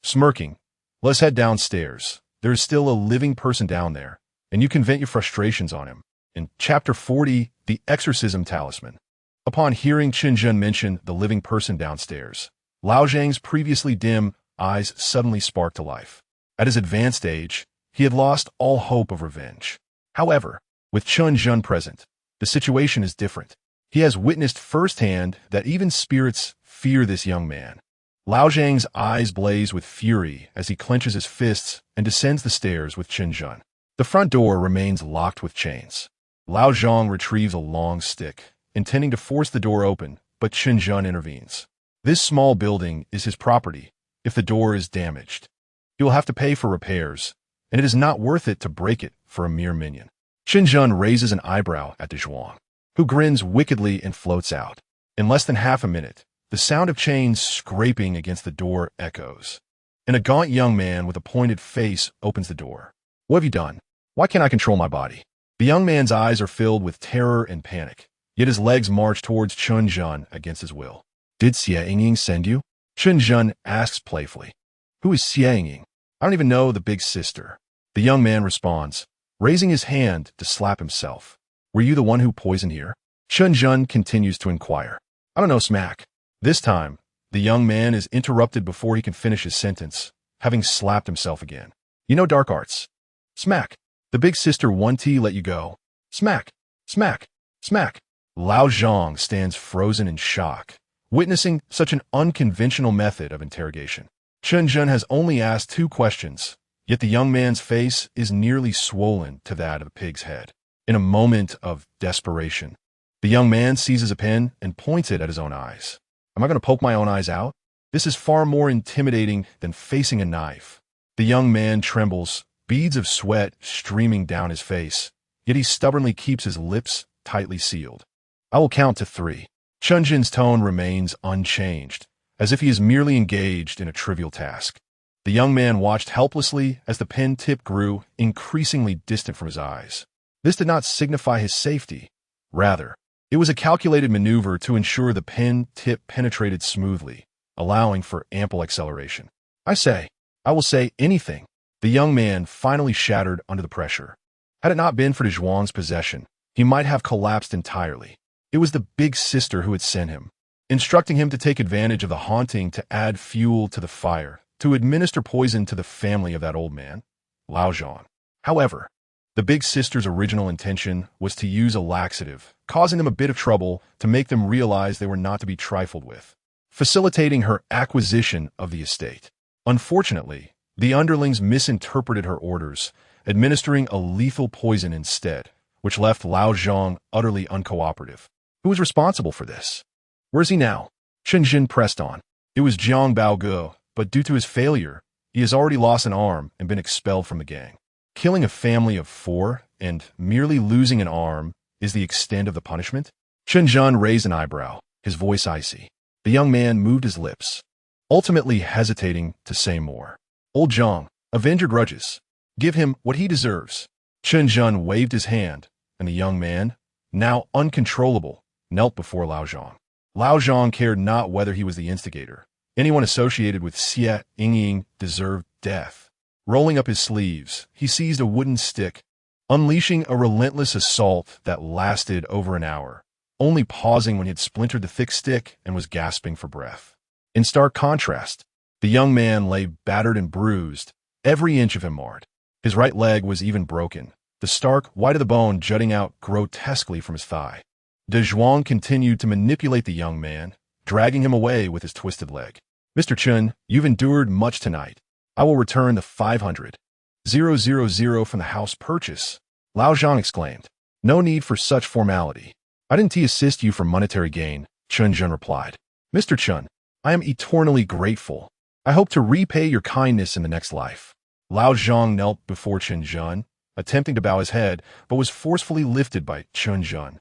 Smirking, let's head downstairs. There is still a living person down there, and you can vent your frustrations on him. In Chapter 40, The Exorcism Talisman. Upon hearing Chen Zhen mention the living person downstairs, Lao Zhang's previously dim eyes suddenly sparked to life. At his advanced age, he had lost all hope of revenge. However, with Chen Zhen present, the situation is different. He has witnessed firsthand that even spirits fear this young man. Lao Zhang's eyes blaze with fury as he clenches his fists and descends the stairs with Chen Zhen. The front door remains locked with chains. Lao Zhang retrieves a long stick, intending to force the door open, but Chen Zhen intervenes. This small building is his property. If the door is damaged, he will have to pay for repairs, and it is not worth it to break it for a mere minion. Chen Zhen raises an eyebrow at the Zhuang, who grins wickedly and floats out. In less than half a minute, the sound of chains scraping against the door echoes, and a gaunt young man with a pointed face opens the door. What have you done? Why can't I control my body? The young man's eyes are filled with terror and panic, yet his legs march towards Chen Zhen against his will. Did Xie Yingying send you? Chen Zhen asks playfully. Who is Xie Yingying? I don't even know the big sister. The young man responds, raising his hand to slap himself. Were you the one who poisoned here? Chen Zhen continues to inquire. I don't know, smack. This time, the young man is interrupted before he can finish his sentence, having slapped himself again. You know dark arts. Smack. The big sister 1T let you go. Smack. Smack. Smack. Lao Zhang stands frozen in shock, witnessing such an unconventional method of interrogation. Chen Zhen has only asked 2 questions, yet the young man's face is nearly swollen to that of a pig's head. In a moment of desperation, the young man seizes a pen and points it at his own eyes. Am I going to poke my own eyes out? This is far more intimidating than facing a knife. The young man trembles, beads of sweat streaming down his face, yet he stubbornly keeps his lips tightly sealed. I will count to 3. Chen Zhen's tone remains unchanged, as if he is merely engaged in a trivial task. The young man watched helplessly as the pen tip grew increasingly distant from his eyes. This did not signify his safety, Rather, it was a calculated maneuver to ensure the pen tip penetrated smoothly, allowing for ample acceleration. I will say anything. The young man finally shattered under the pressure. Had it not been for de Zhuang's possession, he might have collapsed entirely. It was the big sister who had sent him, instructing him to take advantage of the haunting to add fuel to the fire, to administer poison to the family of that old man, Lao Zhang. However, the big sister's original intention was to use a laxative, causing them a bit of trouble to make them realize they were not to be trifled with, facilitating her acquisition of the estate. Unfortunately, the underlings misinterpreted her orders, administering a lethal poison instead, which left Lao Zhang utterly uncooperative. Who was responsible for this? Where is he now? Chen Zhen pressed on. It was Jiang Baoge, but due to his failure, he has already lost an arm and been expelled from the gang. Killing a family of 4 and merely losing an arm is the extent of the punishment? Chen Zhen raised an eyebrow, his voice icy. The young man moved his lips, ultimately hesitating to say more. Old Zhang, avenge your grudges. Give him what he deserves. Chen Zhen waved his hand, and the young man, now uncontrollable, knelt before Lao Zhang. Lao Zhang cared not whether he was the instigator. Anyone associated with Xie Yingying deserved death. Rolling up his sleeves, he seized a wooden stick, unleashing a relentless assault that lasted over an hour, only pausing when he had splintered the thick stick and was gasping for breath. In stark contrast, the young man lay battered and bruised, every inch of him marred. His right leg was even broken, the stark white of the bone jutting out grotesquely from his thigh. De Zhuang continued to manipulate the young man, dragging him away with his twisted leg. Mr. Chen, you've endured much tonight. I will return the 500,000 from the house purchase. Lao Zhang exclaimed. No need for such formality. I didn't assist you for monetary gain, Chen Zhen replied. Mr. Chen, I am eternally grateful. I hope to repay your kindness in the next life. Lao Zhang knelt before Chen Zhen, attempting to bow his head, but was forcefully lifted by Chen Zhen,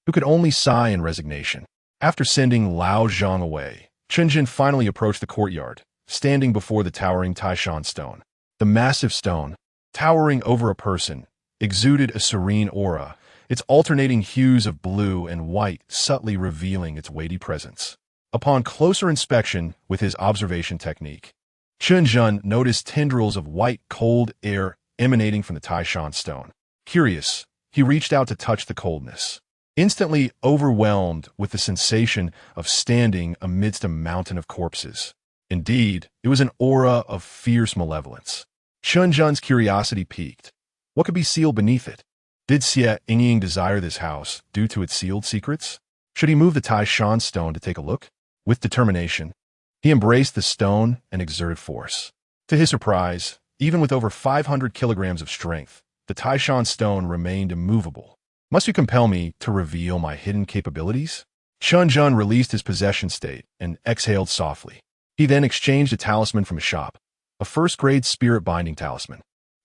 who could only sigh in resignation. After sending Lao Zhang away, Chen Zhen finally approached the courtyard, standing before the towering Taishan stone. The massive stone, towering over a person, exuded a serene aura, its alternating hues of blue and white subtly revealing its weighty presence. Upon closer inspection with his observation technique, Chen Zhen noticed tendrils of white cold air emanating from the Taishan stone. Curious, he reached out to touch the coldness, instantly overwhelmed with the sensation of standing amidst a mountain of corpses. Indeed, it was an aura of fierce malevolence. Chen Zhen's curiosity piqued. What could be sealed beneath it? Did Xie Yingying desire this house due to its sealed secrets? Should he move the Taishan stone to take a look? With determination, he embraced the stone and exerted force. To his surprise, even with over 500 kilograms of strength, the Taishan stone remained immovable. Must you compel me to reveal my hidden capabilities? Chen Zhen released his possession state and exhaled softly. He then exchanged a talisman from a shop, a first-grade spirit-binding talisman.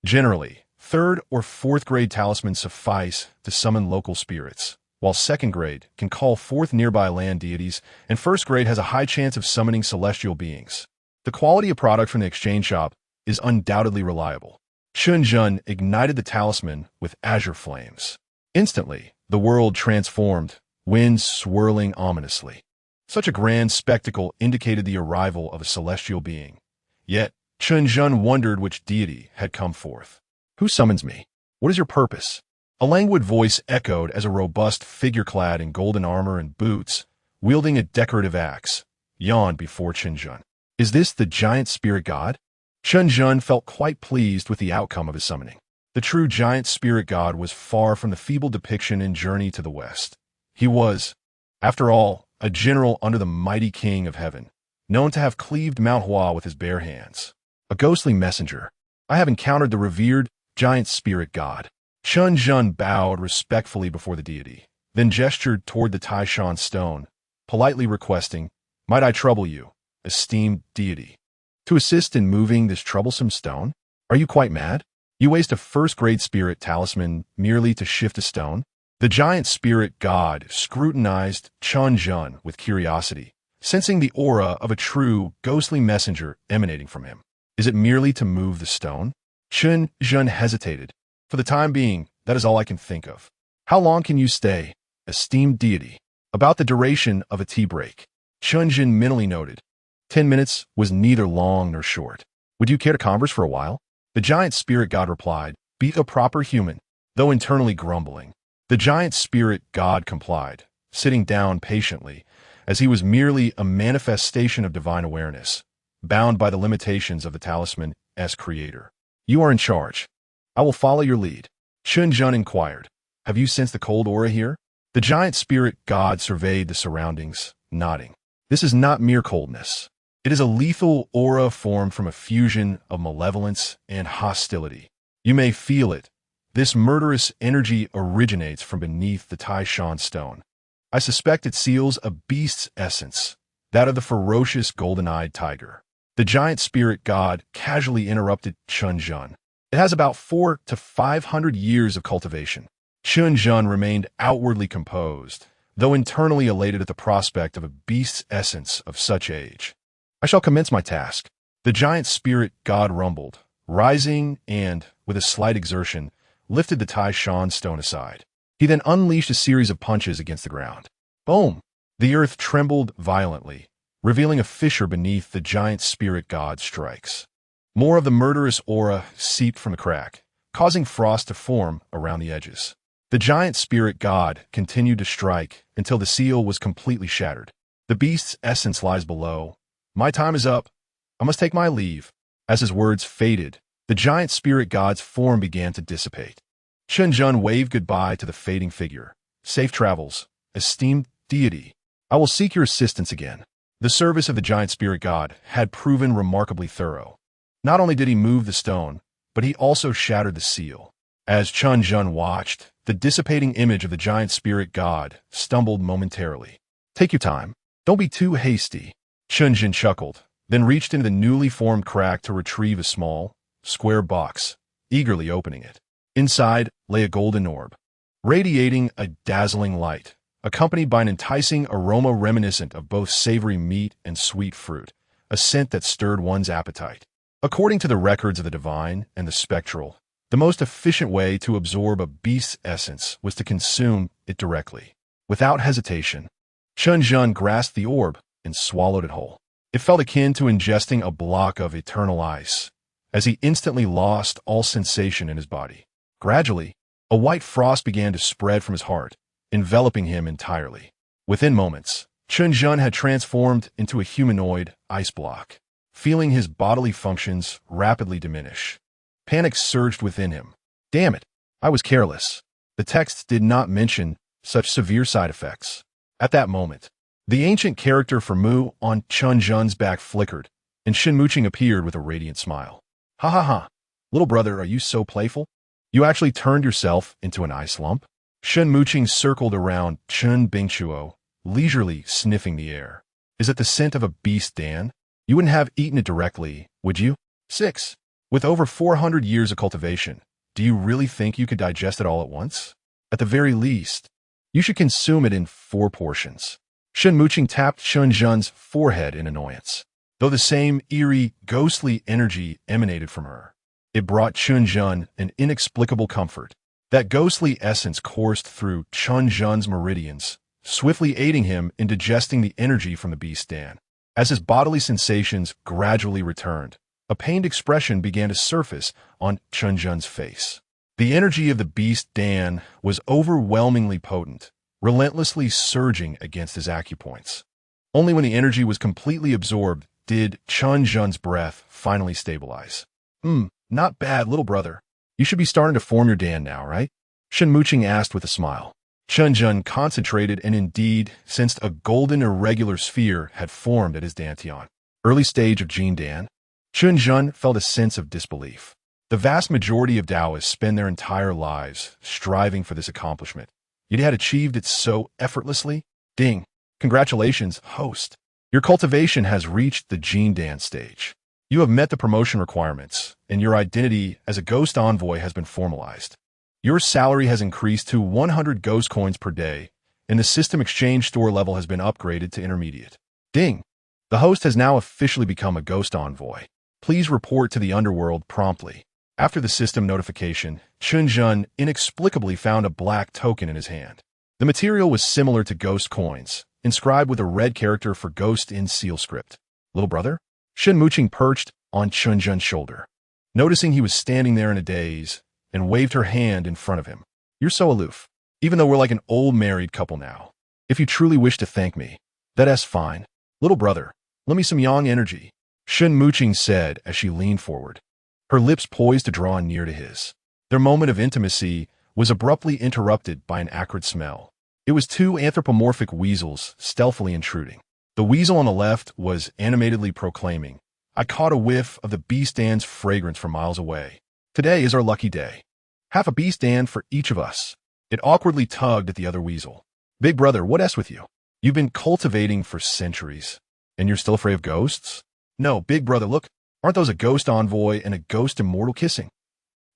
Generally, 3rd or 4th grade talismans suffice to summon local spirits, while 2nd grade can call forth nearby land deities, and 1st grade has a high chance of summoning celestial beings. The quality of product from the exchange shop is undoubtedly reliable. Chen Zhen ignited the talisman with azure flames. Instantly, the world transformed, winds swirling ominously. Such a grand spectacle indicated the arrival of a celestial being. Yet, Chen Zhen wondered which deity had come forth. Who summons me? What is your purpose? A languid voice echoed as a robust figure clad in golden armor and boots, wielding a decorative axe, yawned before Chen Zhen. Is this the giant spirit god? Chen Zhen felt quite pleased with the outcome of his summoning. The true giant spirit god was far from the feeble depiction in Journey to the West. He was, after all, a general under the mighty king of heaven, known to have cleaved Mount Hua with his bare hands. A ghostly messenger. I have encountered the revered giant spirit god. Chen Zhen bowed respectfully before the deity, then gestured toward the Taishan stone, politely requesting, Might I trouble you, esteemed deity, to assist in moving this troublesome stone? Are you quite mad? You waste a 1st-grade spirit talisman merely to shift a stone? The giant spirit god scrutinized Chen Zhen with curiosity, sensing the aura of a true, ghostly messenger emanating from him. Is it merely to move the stone? Chen Zhen hesitated. For the time being, that is all I can think of. How long can you stay? esteemed deity. About the duration of a tea break. Chen Zhen mentally noted. 10 minutes was neither long nor short. Would you care to converse for a while? The giant spirit god replied, be a proper human, though internally grumbling. The giant spirit god complied, sitting down patiently, as he was merely a manifestation of divine awareness, bound by the limitations of the talisman's creator. You are in charge. I will follow your lead. Chen Zhen inquired. Have you sensed the cold aura here? The giant spirit god surveyed the surroundings, nodding. This is not mere coldness. It is a lethal aura formed from a fusion of malevolence and hostility. You may feel it. This murderous energy originates from beneath the Taishan stone. I suspect it seals a beast's essence, that of the ferocious golden-eyed tiger. The giant spirit god casually interrupted Chen Zhen. It has about 400 to 500 years of cultivation. Chen Zhen remained outwardly composed, though internally elated at the prospect of a beast's essence of such age. I shall commence my task. The giant spirit god rumbled, rising and, with a slight exertion, lifted the Taishan stone aside. He then unleashed a series of punches against the ground. Boom! The earth trembled violently, revealing a fissure beneath the giant spirit god's strikes. More of the murderous aura seeped from the crack, causing frost to form around the edges. The giant spirit god continued to strike until the seal was completely shattered. The beast's essence lies below. My time is up. I must take my leave. As his words faded, the giant spirit god's form began to dissipate. Chen Zhen waved goodbye to the fading figure. Safe travels, esteemed deity. I will seek your assistance again. The service of the giant spirit god had proven remarkably thorough. Not only did he move the stone, but he also shattered the seal. As Chen Zhen watched, the dissipating image of the giant spirit god stumbled momentarily. Take your time. Don't be too hasty. Chen Zhen chuckled, then reached into the newly formed crack to retrieve a small, square box, eagerly opening it. Inside lay a golden orb, radiating a dazzling light, accompanied by an enticing aroma reminiscent of both savory meat and sweet fruit, a scent that stirred one's appetite. According to the records of the divine and the spectral, the most efficient way to absorb a beast's essence was to consume it directly. Without hesitation, Chen Zhen grasped the orb and swallowed it whole. It felt akin to ingesting a block of eternal ice, as he instantly lost all sensation in his body. Gradually, a white frost began to spread from his heart, enveloping him entirely. Within moments, Chen Zhen had transformed into a humanoid ice block, feeling his bodily functions rapidly diminish. Panic surged within him. Damn it, I was careless. The text did not mention such severe side effects. At that moment, the ancient character for Mu on Chen Zhen's back flickered, and Shen Muqing appeared with a radiant smile. Ha ha ha, little brother, are you so playful? You actually turned yourself into an ice lump? Shen Muqing circled around Chen Bingchuo, leisurely sniffing the air. Is it the scent of a beast, Dan? You wouldn't have eaten it directly, would you? 6. With over 400 years of cultivation, do you really think you could digest it all at once? At the very least, you should consume it in 4 portions. Shen Muqing tapped Chen Zhen's forehead in annoyance. Though the same eerie, ghostly energy emanated from her, it brought Chen Zhen an inexplicable comfort. That ghostly essence coursed through Chen Zhen's meridians, swiftly aiding him in digesting the energy from the beast Dan. As his bodily sensations gradually returned, a pained expression began to surface on Chen Zhen's face. The energy of the beast Dan was overwhelmingly potent, relentlessly surging against his acupoints. Only when the energy was completely absorbed did Chen Zhen's breath finally stabilize. Not bad, little brother. You should be starting to form your Dan now, right? Shen Muqing asked with a smile. Chen Zhen concentrated and indeed sensed a golden irregular sphere had formed at his dantian. Early stage of Jin Dan. Chen Zhen felt a sense of disbelief. The vast majority of Taoists spend their entire lives striving for this accomplishment, yet he had achieved it so effortlessly. Ding! Congratulations, host. Your cultivation has reached the Jin Dan stage. You have met the promotion requirements, and your identity as a ghost envoy has been formalized. Your salary has increased to 100 ghost coins per day, and the system exchange store level has been upgraded to intermediate. Ding! The host has now officially become a ghost envoy. Please report to the underworld promptly. After the system notification, Chen Zhen inexplicably found a black token in his hand. The material was similar to ghost coins, inscribed with a red character for ghost in seal script. Little brother? Chen Zhen perched on Chen Zhen's shoulder, noticing he was standing there in a daze, and waved her hand in front of him. You're so aloof, even though we're like an old married couple now. If you truly wish to thank me, that's fine. Little brother, lend me some yang energy, Chen Zhen said as she leaned forward, her lips poised to draw near to his. Their moment of intimacy was abruptly interrupted by an acrid smell. It was two anthropomorphic weasels stealthily intruding. The weasel on the left was animatedly proclaiming, I caught a whiff of the beast dand's fragrance from miles away. Today is our lucky day. Half a beast dand for each of us. It awkwardly tugged at the other weasel. Big brother, what's with you? You've been cultivating for centuries, and you're still afraid of ghosts? No, big brother, look, aren't those a ghost envoy and a ghost immortal kissing?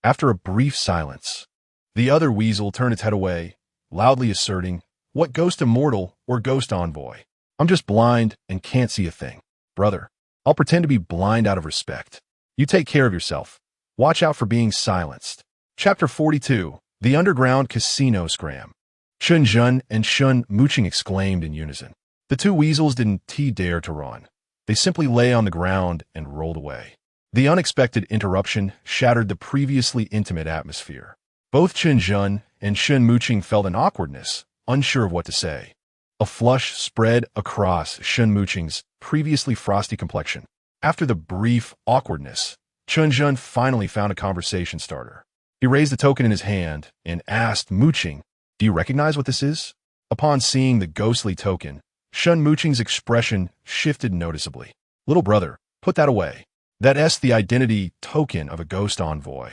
After a brief silence, the other weasel turned its head away, loudly asserting, what ghost immortal or ghost envoy? I'm just blind and can't see a thing. Brother, I'll pretend to be blind out of respect. You take care of yourself. Watch out for being silenced. Chapter 42, The Underground Casino Scram. Chen Zhen and Chen Zhen exclaimed in unison. The two weasels didn't dare to run. They simply lay on the ground and rolled away. The unexpected interruption shattered the previously intimate atmosphere. Both Chen Zhen and Chen Zhen felt an awkwardness, unsure of what to say. A flush spread across Chen Zhen's previously frosty complexion. After the brief awkwardness, Chen Zhen finally found a conversation starter. He raised the token in his hand and asked Zhen, do you recognize what this is? Upon seeing the ghostly token, Chen Zhen's expression shifted noticeably. Little brother, put that away. That's the identity token of a ghost envoy.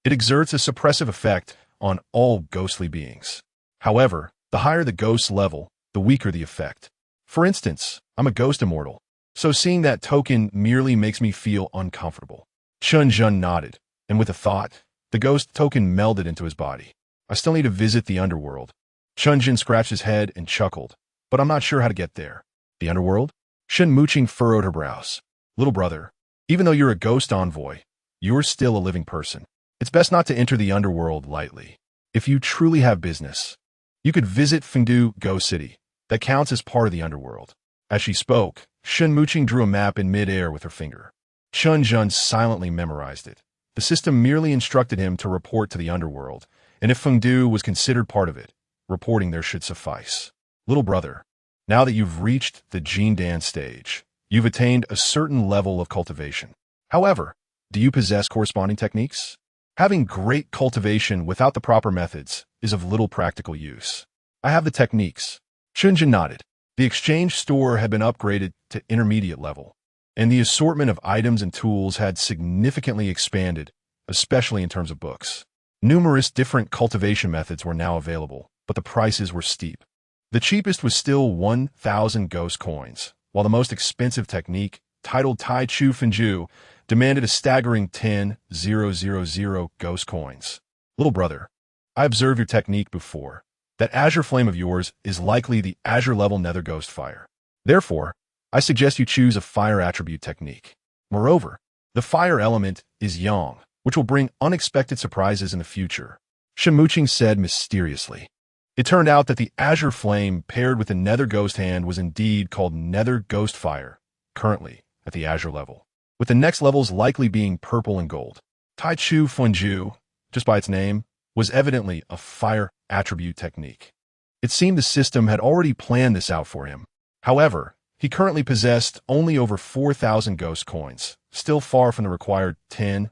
It exerts a suppressive effect on all ghostly beings. However, the higher the ghost level, the weaker the effect. For instance, I'm a ghost immortal, so seeing that token merely makes me feel uncomfortable. Chen Zhen nodded, and with a thought, the ghost token melded into his body. I still need to visit the underworld. Chen Zhen scratched his head and chuckled, but I'm not sure how to get there. The underworld? Chen Zhen furrowed her brows. Little brother, even though you're a ghost envoy, you're still a living person. It's best not to enter the underworld lightly. If you truly have business, you could visit Fengdu Ghost City. That counts as part of the underworld. As she spoke, Chen Zhen drew a map in midair with her finger. Chen Zhen silently memorized it. The system merely instructed him to report to the underworld, and if Fengdu was considered part of it, reporting there should suffice. Little brother, now that you've reached the Jin Dan stage, you've attained a certain level of cultivation. However, do you possess corresponding techniques? Having great cultivation without the proper methods is of little practical use. I have the techniques. Chen Zhen nodded. The exchange store had been upgraded to intermediate level, and the assortment of items and tools had significantly expanded, especially in terms of books. Numerous different cultivation methods were now available, but the prices were steep. The cheapest was still 1,000 ghost coins, while the most expensive technique, titled Tai Chu Fenju, demanded a staggering 10,000 ghost coins. Little brother, I observed your technique before. That azure flame of yours is likely the azure level nether ghost fire. Therefore, I suggest you choose a fire attribute technique. Moreover, the fire element is yang, which will bring unexpected surprises in the future, Chen Zhen said mysteriously. It turned out that the azure flame paired with the nether ghost hand was indeed called nether ghost fire, currently at the azure level, with the next levels likely being purple and gold. Tai Chu Fenju, just by its name, was evidently a fire attribute technique. It seemed the system had already planned this out for him. However, he currently possessed only over 4,000 ghost coins, still far from the required 10,000.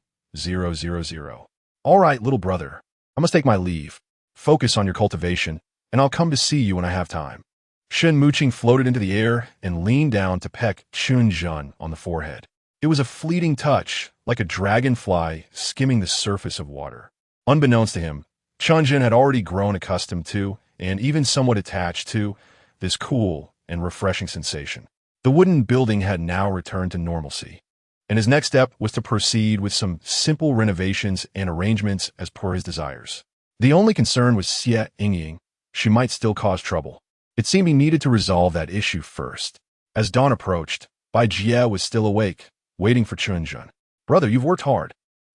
All right, little brother, I must take my leave. Focus on your cultivation, and I'll come to see you when I have time. Chen Zhen floated into the air and leaned down to peck Chen Zhen on the forehead. It was a fleeting touch, like a dragonfly skimming the surface of water. Unbeknownst to him, Chen Zhen had already grown accustomed to, and even somewhat attached to, this cool and refreshing sensation. The wooden building had now returned to normalcy, and his next step was to proceed with some simple renovations and arrangements as per his desires. The only concern was Xie Yingying. She might still cause trouble. It seemed he needed to resolve that issue first. As dawn approached, Bai Jie was still awake, waiting for Chen Zhen. Brother, you've worked hard.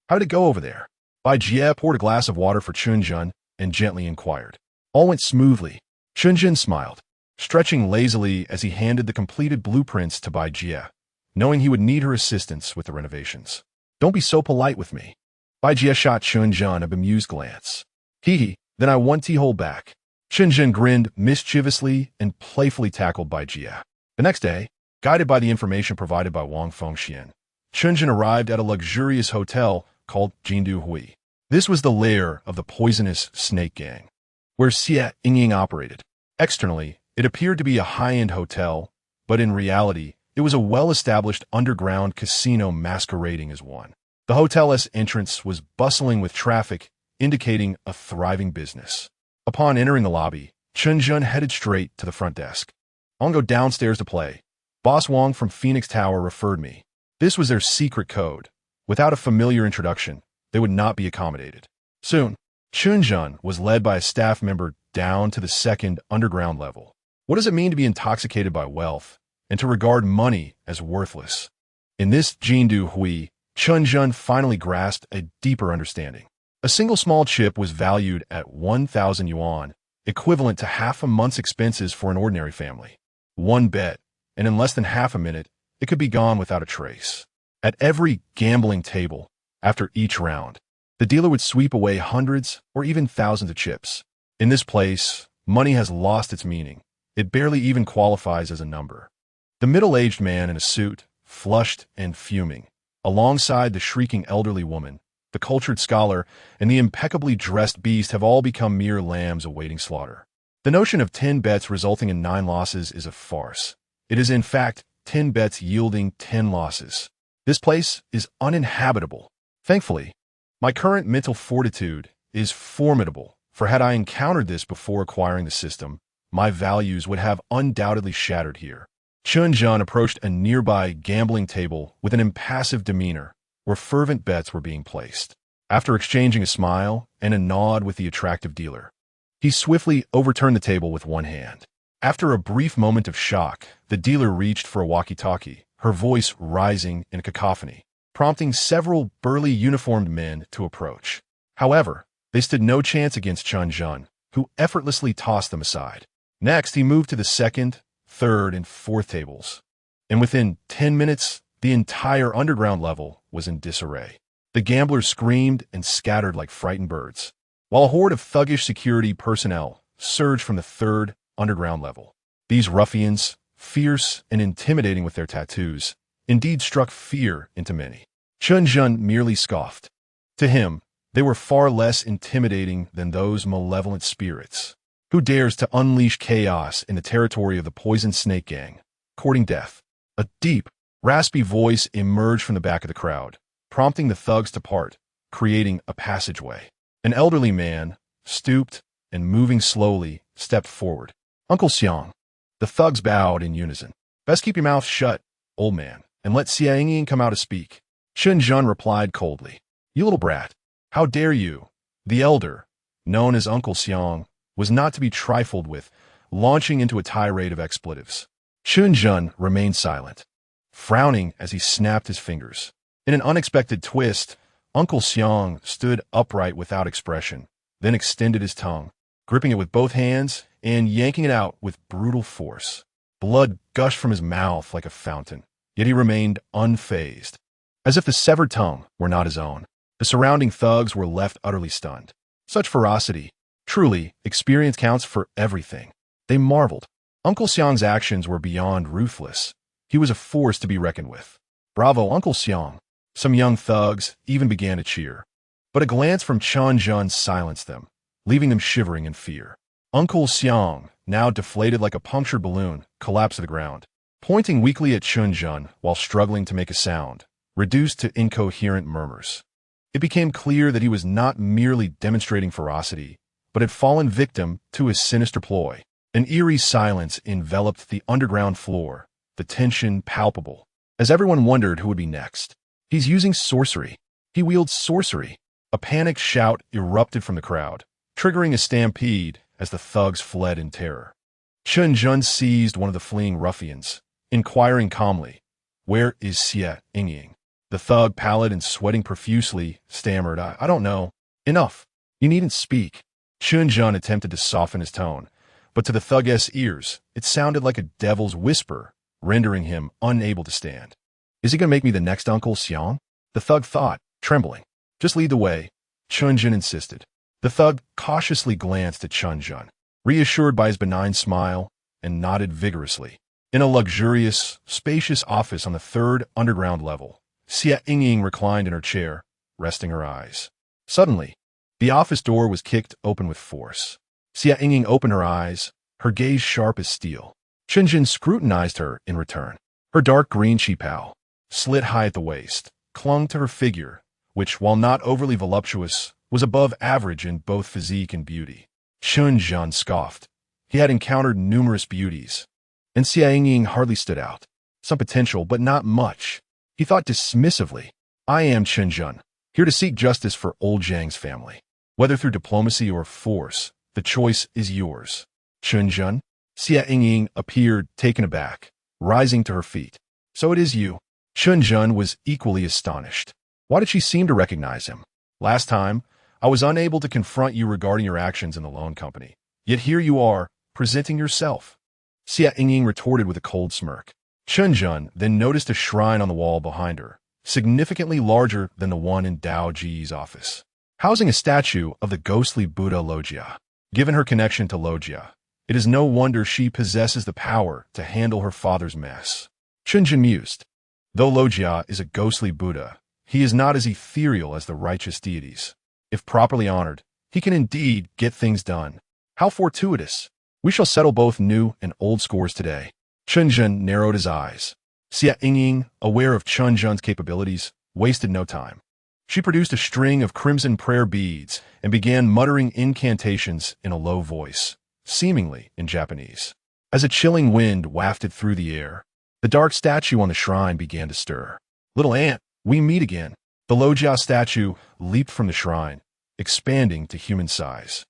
How did it go over there? Bai Jie poured a glass of water for Chen Zhen and gently inquired. All went smoothly. Chen Zhen smiled, stretching lazily as he handed the completed blueprints to Bai Jie, knowing he would need her assistance with the renovations. Don't be so polite with me. Bai Jie shot Chen Zhen a bemused glance. Hee, then I want to hold back. Chen Zhen grinned mischievously and playfully tackled Bai Jie. The next day, guided by the information provided by Wang Fengxian, Chen Zhen arrived at a luxurious hotel called Jindu Hui. This was the lair of the poisonous snake gang, where Xie Yingying operated. Externally, it appeared to be a high-end hotel, but in reality, it was a well-established underground casino masquerading as one. The hotel's entrance was bustling with traffic, indicating a thriving business. Upon entering the lobby, Chen Zhen headed straight to the front desk. I'll go downstairs to play. Boss Wang from Phoenix Tower referred me. This was their secret code. Without a familiar introduction, they would not be accommodated. Soon, Chen Zhen was led by a staff member down to the second underground level. What does it mean to be intoxicated by wealth and to regard money as worthless? In this Jindu Hui, Chen Zhen finally grasped a deeper understanding. A single small chip was valued at 1,000 yuan, equivalent to half a month's expenses for an ordinary family. One bet, and in less than half a minute, it could be gone without a trace. At every gambling table, after each round, the dealer would sweep away hundreds or even thousands of chips. In this place, money has lost its meaning. It barely even qualifies as a number. The middle-aged man in a suit, flushed and fuming, alongside the shrieking elderly woman, the cultured scholar, and the impeccably dressed beast have all become mere lambs awaiting slaughter. The notion of 10 bets resulting in 9 losses is a farce. It is in fact 10 bets yielding 10 losses. This place is uninhabitable. Thankfully, my current mental fortitude is formidable, for had I encountered this before acquiring the system, my values would have undoubtedly shattered here. Chen Zhen approached a nearby gambling table with an impassive demeanor, where fervent bets were being placed. After exchanging a smile and a nod with the attractive dealer, he swiftly overturned the table with one hand. After a brief moment of shock, the dealer reached for a walkie-talkie, her voice rising in a cacophony, prompting several burly uniformed men to approach. However, they stood no chance against Chen Zhen, who effortlessly tossed them aside. Next, he moved to the second, third, and fourth tables, and within 10 minutes, the entire underground level was in disarray. The gamblers screamed and scattered like frightened birds, while a horde of thuggish security personnel surged from the third underground level. These ruffians, fierce and intimidating with their tattoos, indeed struck fear into many. Chen Zhen merely scoffed. To him, they were far less intimidating than those malevolent spirits. Who dares to unleash chaos in the territory of the poison snake gang, courting death? A deep, raspy voice emerged from the back of the crowd, prompting the thugs to part, creating a passageway. An elderly man, stooped and moving slowly, stepped forward. Uncle Xiang. The thugs bowed in unison. Best keep your mouth shut, old man, and let Xie Yingying come out to speak. Chen Zhen replied coldly. You little brat, how dare you? The elder, known as Uncle Xiang, was not to be trifled with, launching into a tirade of expletives. Chen Zhen remained silent, frowning as he snapped his fingers. In an unexpected twist, Uncle Xiang stood upright without expression, then extended his tongue, gripping it with both hands and yanking it out with brutal force. Blood gushed from his mouth like a fountain, yet he remained unfazed, as if the severed tongue were not his own. The surrounding thugs were left utterly stunned. Such ferocity. Truly, experience counts for everything. They marveled. Uncle Xiang's actions were beyond ruthless. He was a force to be reckoned with. Bravo, Uncle Xiang. Some young thugs even began to cheer. But a glance from Chen Zhen silenced them, leaving them shivering in fear. Uncle Xiang, now deflated like a punctured balloon, collapsed to the ground, pointing weakly at Chen Zhen while struggling to make a sound, reduced to incoherent murmurs. It became clear that he was not merely demonstrating ferocity, but had fallen victim to his sinister ploy. An eerie silence enveloped the underground floor, the tension palpable, as everyone wondered who would be next. He's using sorcery. He wields sorcery. A panicked shout erupted from the crowd, triggering a stampede as the thugs fled in terror. Chen Zhen seized one of the fleeing ruffians, inquiring calmly, "Where is Xie Yingying?" The thug, pallid and sweating profusely, stammered, I don't know. Enough. You needn't speak. Chen Zhen attempted to soften his tone, but to the thug's ears, it sounded like a devil's whisper, rendering him unable to stand. Is he going to make me the next Uncle Xiang? The thug thought, trembling. Just lead the way, Chen Zhen insisted. The thug cautiously glanced at Chen Zhen, reassured by his benign smile, and nodded vigorously. In a luxurious, spacious office on the third underground level, Xia Yingying reclined in her chair, resting her eyes. Suddenly, the office door was kicked open with force. Xia Yingying opened her eyes, her gaze sharp as steel. Chen Zhen scrutinized her in return. Her dark green qipao, slit high at the waist, clung to her figure, which, while not overly voluptuous, was above average in both physique and beauty. Chen Zhen scoffed. He had encountered numerous beauties, and Xia Yingying hardly stood out. Some potential, but not much. He thought dismissively, I am Chen Zhen, here to seek justice for old Zhang's family. Whether through diplomacy or force, the choice is yours. Chen Zhen? Xia Yingying appeared taken aback, rising to her feet. So it is you. Chen Zhen was equally astonished. Why did she seem to recognize him? Last time, I was unable to confront you regarding your actions in the loan company. Yet here you are, presenting yourself. Xia Yingying retorted with a cold smirk. Chen Zhen then noticed a shrine on the wall behind her, significantly larger than the one in Dao Ji's office, housing a statue of the ghostly Buddha Lojia. Given her connection to Lojia, it is no wonder she possesses the power to handle her father's mess. Chen Zhen mused. Though Lojia is a ghostly Buddha, he is not as ethereal as the righteous deities. If properly honored, he can indeed get things done. How fortuitous. We shall settle both new and old scores today. Chen Zhen narrowed his eyes. Xia Yingying, aware of Chen Zhen's capabilities, wasted no time. She produced a string of crimson prayer beads and began muttering incantations in a low voice, seemingly in Japanese. As a chilling wind wafted through the air, the dark statue on the shrine began to stir. Little ant, we meet again. The Lojia statue leaped from the shrine, expanding to human size.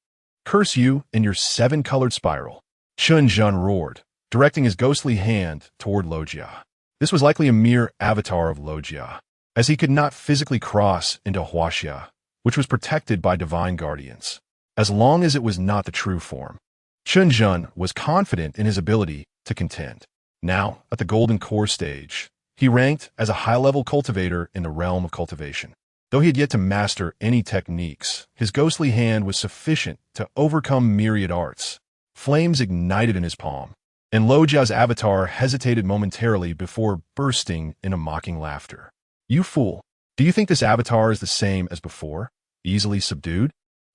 Curse you and your seven-colored spiral. Chen Zhen roared, directing his ghostly hand toward Lojia. This was likely a mere avatar of Lojia, as he could not physically cross into Huaxia, which was protected by divine guardians, as long as it was not the true form. Chen Zhen was confident in his ability to contend. Now, at the Golden Core stage, he ranked as a high-level cultivator in the realm of cultivation. Though he had yet to master any techniques, his ghostly hand was sufficient to overcome myriad arts. Flames ignited in his palm, and Lojia's avatar hesitated momentarily before bursting into mocking laughter. You fool! Do you think this avatar is the same as before? Easily subdued?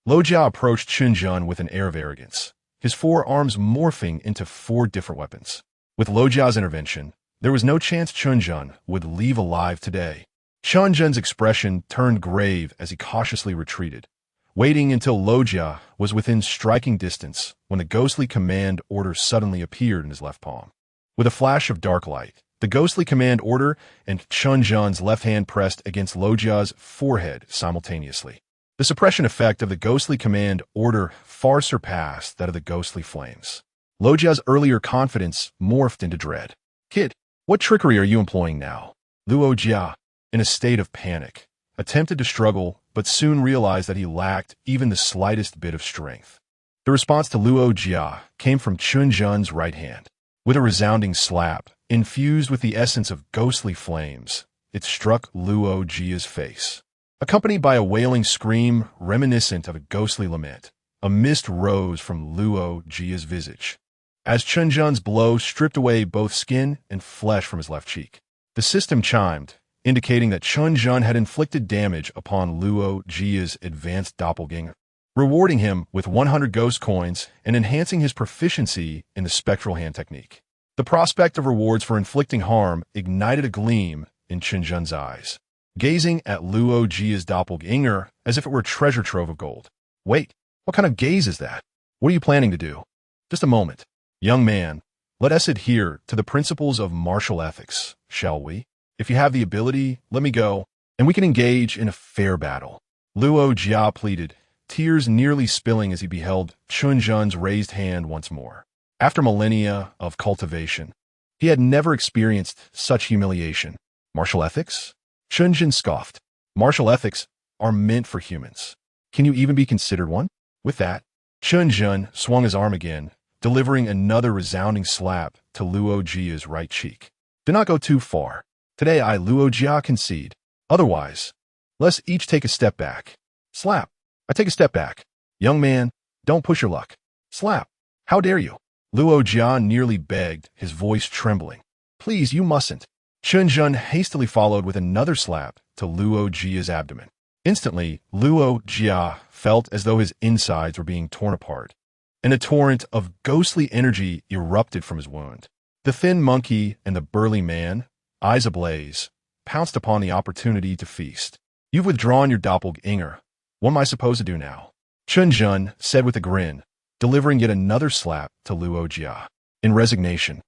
Lojia approached Chen Zhen with an air of arrogance, his four arms morphing into 4 different weapons. With Lojia's intervention, there was no chance Chen Zhen would leave alive today. Chen Zhen's expression turned grave as he cautiously retreated, waiting until Lojia was within striking distance when the ghostly command order suddenly appeared in his left palm. With a flash of dark light, the ghostly command order and Chen Zhen's left hand pressed against Lojia's forehead simultaneously. The suppression effect of the ghostly command order far surpassed that of the ghostly flames. Lojia's earlier confidence morphed into dread. Kid, what trickery are you employing now? Luo Jia, in a state of panic, attempted to struggle, but soon realized that he lacked even the slightest bit of strength. The response to Luo Jia came from Chen Zhen's right hand. With a resounding slap, infused with the essence of ghostly flames, it struck Luo Jia's face. Accompanied by a wailing scream reminiscent of a ghostly lament, a mist rose from Luo Jia's visage, as Chen Zhen's blow stripped away both skin and flesh from his left cheek. The system chimed, indicating that Chen Zhen had inflicted damage upon Luo Jia's advanced doppelganger, rewarding him with 100 ghost coins and enhancing his proficiency in the spectral hand technique. The prospect of rewards for inflicting harm ignited a gleam in Chen Zhen's eyes, gazing at Luo Jia's doppelganger as if it were a treasure trove of gold. Wait, what kind of gaze is that? What are you planning to do? Just a moment. Young man, let us adhere to the principles of martial ethics, shall we? If you have the ability, let me go, and we can engage in a fair battle. Luo Jia pleaded, tears nearly spilling as he beheld Chen Zhen's raised hand once more. After millennia of cultivation, he had never experienced such humiliation. Martial ethics? Chen Zhen scoffed. Martial ethics are meant for humans. Can you even be considered one? With that, Chen Zhen swung his arm again, delivering another resounding slap to Luo Jia's right cheek. Do not go too far. Today I, Luo Jia, concede. Otherwise, let's each take a step back. Slap. I take a step back. Young man, don't push your luck. Slap. How dare you? Luo Jia nearly begged, his voice trembling. Please, you mustn't. Chen Zhen hastily followed with another slap to Luo Jia's abdomen. Instantly, Luo Jia felt as though his insides were being torn apart, and a torrent of ghostly energy erupted from his wound. The thin monkey and the burly man, eyes ablaze, pounced upon the opportunity to feast. You've withdrawn your doppelganger. What am I supposed to do now? Chen Zhen said with a grin, delivering yet another slap to Luo Jia. In resignation,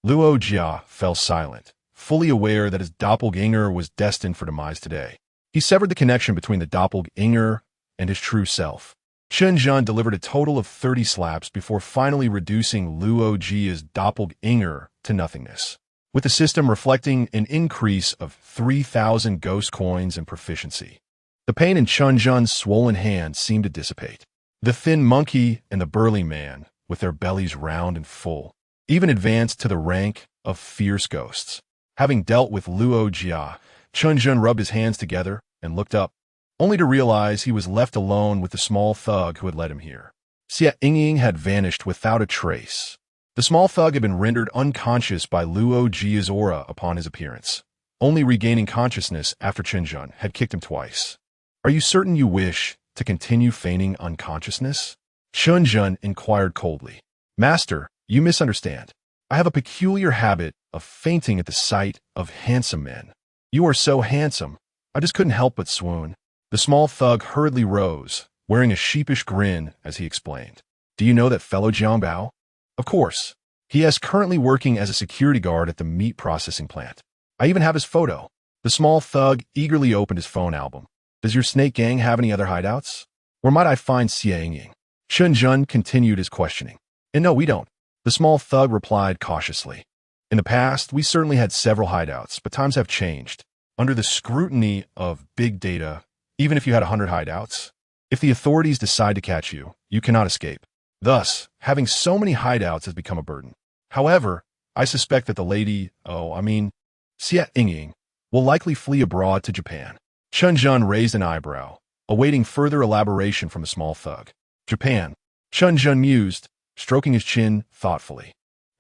Luo Jia fell silent, fully aware that his doppelganger was destined for demise today. He severed the connection between the doppelganger and his true self. Chen Zhen delivered a total of 30 slaps before finally reducing Luo Jia's doppelganger to nothingness, with the system reflecting an increase of 3,000 ghost coins and proficiency. The pain in Chen Zhen's swollen hand seemed to dissipate. The thin monkey and the burly man, with their bellies round and full, even advanced to the rank of fierce ghosts. Having dealt with Luo Jia, Chen Zhen rubbed his hands together and looked up, only to realize he was left alone with the small thug who had led him here. Xie Yingying had vanished without a trace. The small thug had been rendered unconscious by Luo Jia's aura upon his appearance, only regaining consciousness after Chen Zhen had kicked him twice. Are you certain you wish to continue feigning unconsciousness? Chen Zhen inquired coldly. Master, you misunderstand. I have a peculiar habit of fainting at the sight of handsome men. You are so handsome, I just couldn't help but swoon. The small thug hurriedly rose, wearing a sheepish grin as he explained. Do you know that fellow Jiangbao? Of course. He is currently working as a security guard at the meat processing plant. I even have his photo. The small thug eagerly opened his phone album. Does your snake gang have any other hideouts? Where might I find Xie Yingying? Chen Zhen continued his questioning. And no, we don't. The small thug replied cautiously. In the past, we certainly had several hideouts, but times have changed. Under the scrutiny of big data, even if you had 100 hideouts, if the authorities decide to catch you, you cannot escape. Thus, having so many hideouts has become a burden. However, I suspect that the lady, Xie Yingying, will likely flee abroad to Japan. Chen Zhen raised an eyebrow, awaiting further elaboration from the small thug. Japan. Chen Zhen mused, stroking his chin thoughtfully.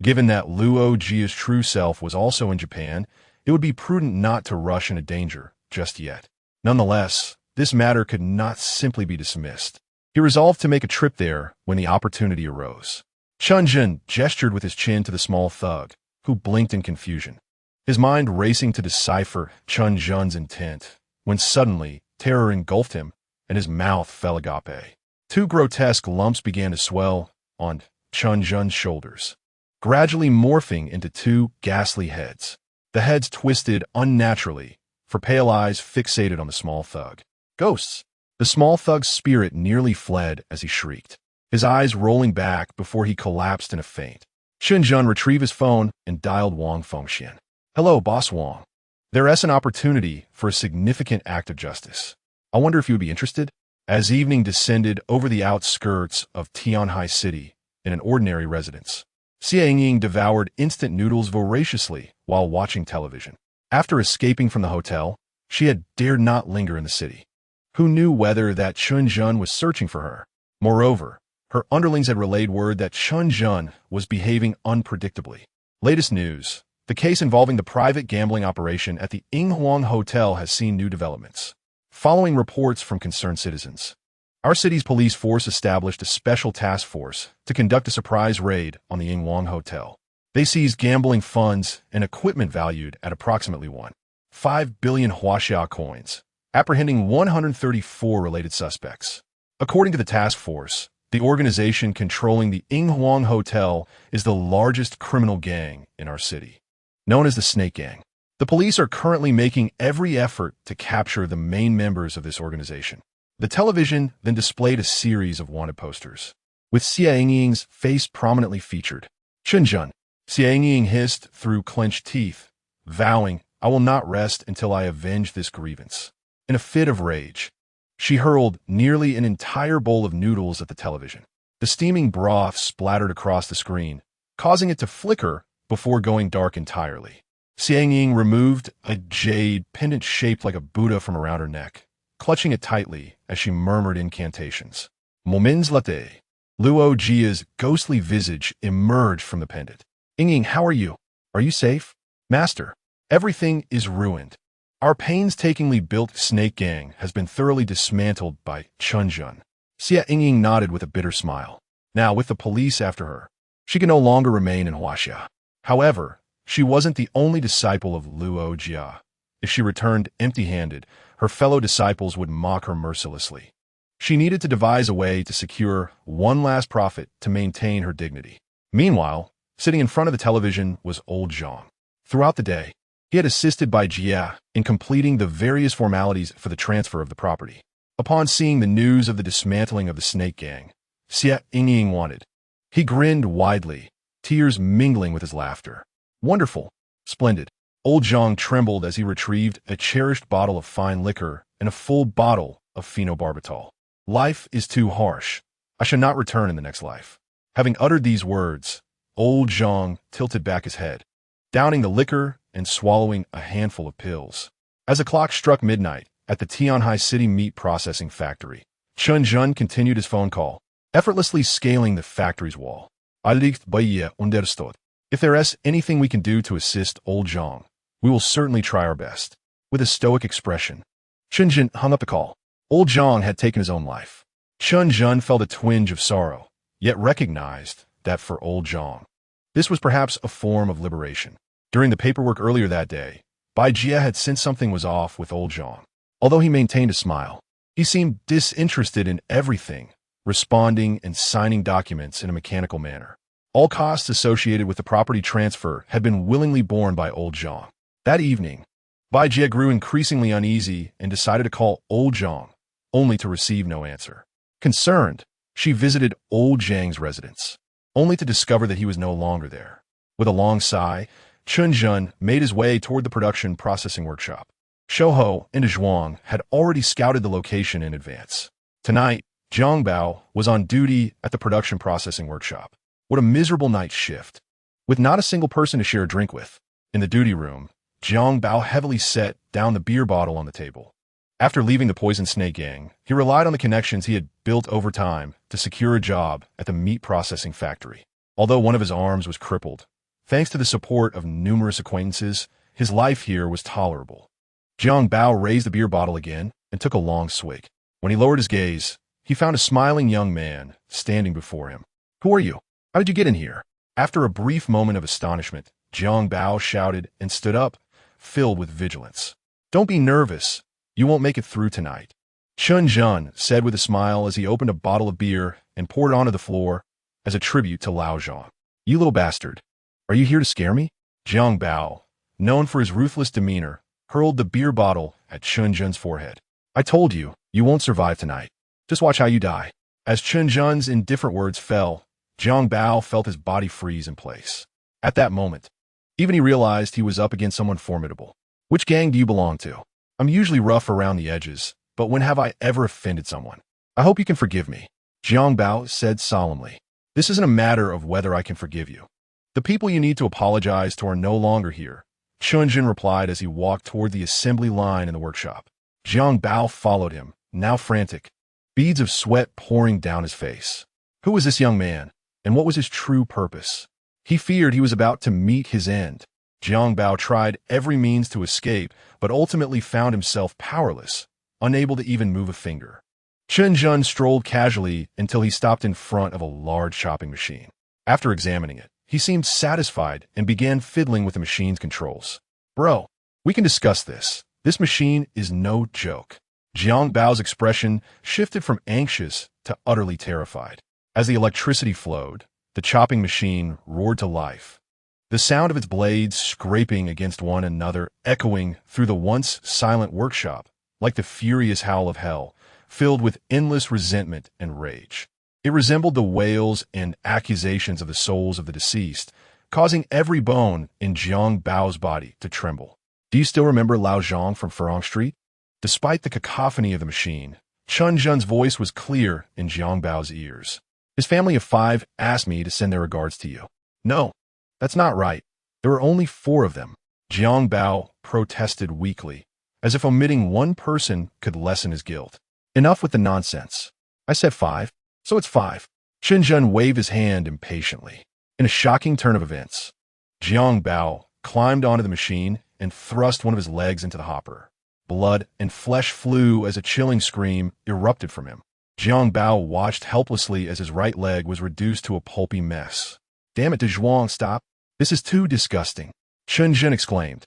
Given that Luo Jia's true self was also in Japan, it would be prudent not to rush into danger just yet. Nonetheless, this matter could not simply be dismissed. He resolved to make a trip there when the opportunity arose. Chen Zhen gestured with his chin to the small thug, who blinked in confusion, his mind racing to decipher Chen Zhen's intent, when suddenly terror engulfed him and his mouth fell agape. Two grotesque lumps began to swell on Chen Zhen's shoulders, gradually morphing into two ghastly heads. The heads twisted unnaturally, for pale eyes fixated on the small thug. Ghosts! The small thug's spirit nearly fled as he shrieked, his eyes rolling back before he collapsed in a faint. Chen Zhen retrieved his phone and dialed Wang Fengxian. Hello, Boss Wang. There is an opportunity for a significant act of justice. I wonder if you would be interested? As evening descended over the outskirts of Tianhai City in an ordinary residence, Xie Yingying devoured instant noodles voraciously while watching television. After escaping from the hotel, she had dared not linger in the city. Who knew whether that Chen Zhen was searching for her? Moreover, her underlings had relayed word that Chen Zhen was behaving unpredictably. Latest news. The case involving the private gambling operation at the Yinghuang Hotel has seen new developments. Following reports from concerned citizens, our city's police force established a special task force to conduct a surprise raid on the Yinghuang Hotel. They seized gambling funds and equipment valued at approximately 1.5 billion Huaxia coins, apprehending 134 related suspects. According to the task force, the organization controlling the Yinghuang Hotel is the largest criminal gang in our city, known as the Snake Gang. The police are currently making every effort to capture the main members of this organization. The television then displayed a series of wanted posters, with Xie Yingying's face prominently featured. Chen Zhen. Xie Yingying hissed through clenched teeth, vowing, I will not rest until I avenge this grievance. In a fit of rage, she hurled nearly an entire bowl of noodles at the television. The steaming broth splattered across the screen, causing it to flicker before going dark entirely. Xiang Ying removed a jade pendant shaped like a Buddha from around her neck, clutching it tightly as she murmured incantations. Moments later, Luo Jia's ghostly visage emerged from the pendant. Ying, how are you? Are you safe? Master, everything is ruined. Our painstakingly built snake gang has been thoroughly dismantled by Chen Zhen. Xia Ying nodded with a bitter smile. Now, with the police after her, she can no longer remain in Huaxia. However, she wasn't the only disciple of Luo Jia. If she returned empty-handed, her fellow disciples would mock her mercilessly. She needed to devise a way to secure one last profit to maintain her dignity. Meanwhile, sitting in front of the television was old Zhang. Throughout the day, he had assisted by Jia in completing the various formalities for the transfer of the property. Upon seeing the news of the dismantling of the snake gang, Xia Ying wanted. He grinned widely, tears mingling with his laughter. Wonderful. Splendid. Old Zhang trembled as he retrieved a cherished bottle of fine liquor and a full bottle of phenobarbital. Life is too harsh. I shall not return in the next life. Having uttered these words, old Zhang tilted back his head, downing the liquor and swallowing a handful of pills. As the clock struck midnight at the Tianhai City meat processing factory, Chen Zhen continued his phone call, effortlessly scaling the factory's wall. Allicht Baye understood. If there is anything we can do to assist old Zhang, we will certainly try our best. With a stoic expression, Chen Zhen hung up the call. Old Zhang had taken his own life. Chen Zhen felt a twinge of sorrow, yet recognized that for old Zhang, this was perhaps a form of liberation. During the paperwork earlier that day, Bai Jia had sensed something was off with old Zhang. Although he maintained a smile, he seemed disinterested in everything, responding and signing documents in a mechanical manner. All costs associated with the property transfer had been willingly borne by old Zhang. That evening, Bai Jia grew increasingly uneasy and decided to call old Zhang, only to receive no answer. Concerned, she visited old Zhang's residence, only to discover that he was no longer there. With a long sigh, Chen Zhen made his way toward the production processing workshop. Shouhou and Zhuang had already scouted the location in advance. Tonight, Jiang Bao was on duty at the production processing workshop. What a miserable night shift. With not a single person to share a drink with. In the duty room, Jiang Bao heavily set down the beer bottle on the table. After leaving the Poison Snake Gang, he relied on the connections he had built over time to secure a job at the meat processing factory. Although one of his arms was crippled, thanks to the support of numerous acquaintances, his life here was tolerable. Jiang Bao raised the beer bottle again and took a long swig. When he lowered his gaze, he found a smiling young man standing before him. Who are you? How did you get in here? After a brief moment of astonishment, Jiang Bao shouted and stood up, filled with vigilance. Don't be nervous. You won't make it through tonight. Chen Zhen said with a smile as he opened a bottle of beer and poured it onto the floor as a tribute to Lao Zhang. You little bastard. Are you here to scare me? Jiang Bao, known for his ruthless demeanor, hurled the beer bottle at Chen Zhen's forehead. I told you, you won't survive tonight. Just watch how you die. As Chen Zhen's indifferent words fell, Jiang Bao felt his body freeze in place. At that moment, even he realized he was up against someone formidable. Which gang do you belong to? I'm usually rough around the edges, but when have I ever offended someone? I hope you can forgive me. Jiang Bao said solemnly. This isn't a matter of whether I can forgive you. The people you need to apologize to are no longer here, Chen Zhen replied as he walked toward the assembly line in the workshop. Jiang Bao followed him, now frantic, beads of sweat pouring down his face. Who was this young man? And what was his true purpose? He feared he was about to meet his end. Jiang Bao tried every means to escape, but ultimately found himself powerless, unable to even move a finger. Chen Zhen strolled casually until he stopped in front of a large chopping machine. After examining it, he seemed satisfied and began fiddling with the machine's controls. Bro, we can discuss this. This machine is no joke. Jiang Bao's expression shifted from anxious to utterly terrified. As the electricity flowed, the chopping machine roared to life. The sound of its blades scraping against one another echoing through the once silent workshop, like the furious howl of hell, filled with endless resentment and rage. It resembled the wails and accusations of the souls of the deceased, causing every bone in Jiang Bao's body to tremble. Do you still remember Lao Zhang from Furong Street? Despite the cacophony of the machine, Chen Zhen's voice was clear in Jiang Bao's ears. His family of 5 asked me to send their regards to you. No, that's not right. There were only 4 of them. Jiang Bao protested weakly, as if omitting one person could lessen his guilt. Enough with the nonsense. I said 5, so it's 5. Chen Zhen waved his hand impatiently. In a shocking turn of events, Jiang Bao climbed onto the machine and thrust one of his legs into the hopper. Blood and flesh flew as a chilling scream erupted from him. Jiang Bao watched helplessly as his right leg was reduced to a pulpy mess. Damn it, Zhuang, stop. This is too disgusting, Chen Zhen exclaimed,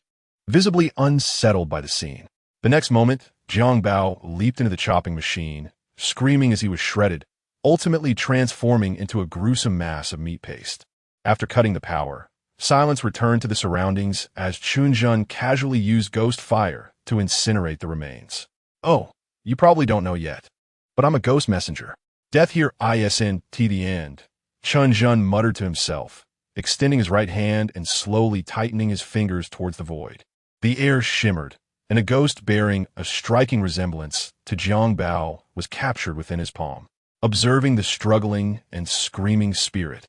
visibly unsettled by the scene. The next moment, Jiang Bao leaped into the chopping machine, screaming as he was shredded, ultimately transforming into a gruesome mass of meat paste. After cutting the power, silence returned to the surroundings as Chen Zhen casually used ghost fire to incinerate the remains. Oh, you probably don't know yet, but I'm a ghost messenger. Death here isn't the end, Chen Zhen muttered to himself, extending his right hand and slowly tightening his fingers towards the void. The air shimmered, and a ghost bearing a striking resemblance to Jiang Bao was captured within his palm. Observing the struggling and screaming spirit,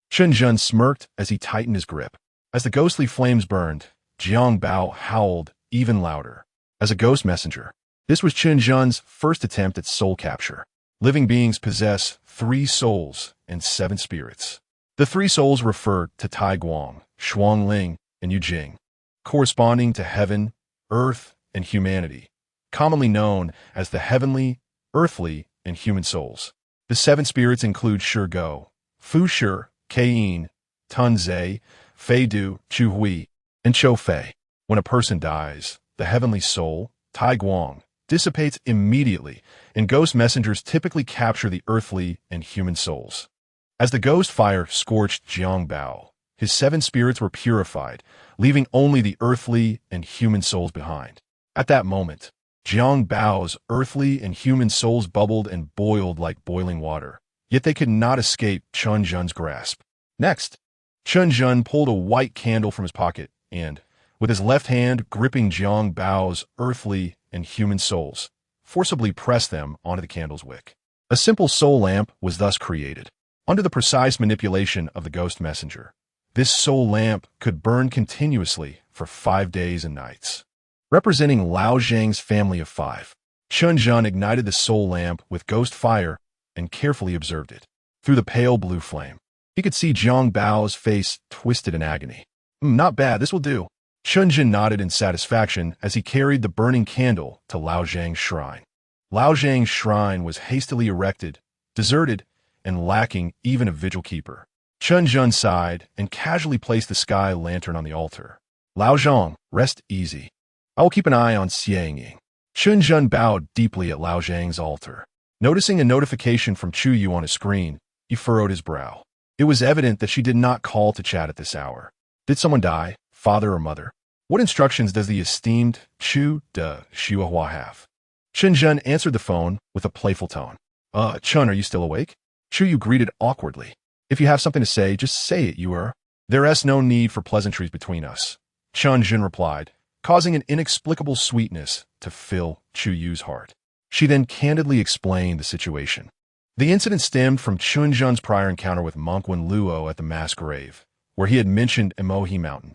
Chen Zhen smirked as he tightened his grip. As the ghostly flames burned, Jiang Bao howled even louder. As a ghost messenger, this was Chen Zhen's first attempt at soul capture. Living beings possess 3 souls and 7 spirits. The 3 souls refer to Tai Guang, Shuangling, and Yujing, corresponding to heaven, earth, and humanity, commonly known as the heavenly, earthly, and human souls. The 7 spirits include Shi Go, Fu Shi, Kain, Tun Zhe, Fei Du, Chu Hui, and Chou Fei. When a person dies, the heavenly soul, Tai Guang, dissipates immediately, and ghost messengers typically capture the earthly and human souls. As the ghost fire scorched Jiang Bao, his 7 spirits were purified, leaving only the earthly and human souls behind. At that moment, Jiang Bao's earthly and human souls bubbled and boiled like boiling water, yet they could not escape Chen Zhen's grasp. Next, Chen Zhen pulled a white candle from his pocket and, with his left hand gripping Jiang Bao's earthly and human souls, forcibly pressed them onto the candle's wick. A simple soul lamp was thus created. Under the precise manipulation of the ghost messenger, this soul lamp could burn continuously for 5 days and nights. Representing Lao Zhang's family of 5, Chen Zhen ignited the soul lamp with ghost fire and carefully observed it. Through the pale blue flame, he could see Jiang Bao's face twisted in agony. Not bad, this will do. Chen Zhen nodded in satisfaction as he carried the burning candle to Lao Zhang's shrine. Lao Zhang's shrine was hastily erected, deserted, and lacking even a vigil keeper. Chen Zhen sighed and casually placed the sky lantern on the altar. Lao Zhang, rest easy. I will keep an eye on Xiangying. Chen Zhen bowed deeply at Lao Zhang's altar. Noticing a notification from Chu Yu on his screen, he furrowed his brow. It was evident that she did not call to chat at this hour. Did someone die, father or mother? What instructions does the esteemed Chu de Xiuhua have? Chen Zhen answered the phone with a playful tone. Chen, are you still awake? Chu Yu greeted awkwardly. If you have something to say, just say it, Yuer. There's no need for pleasantries between us, Chen Zhen replied, causing an inexplicable sweetness to fill Chu Yu's heart. She then candidly explained the situation. The incident stemmed from Chen Zhen's prior encounter with Monk Wen Luo at the mass grave, where he had mentioned Emohi Mountain.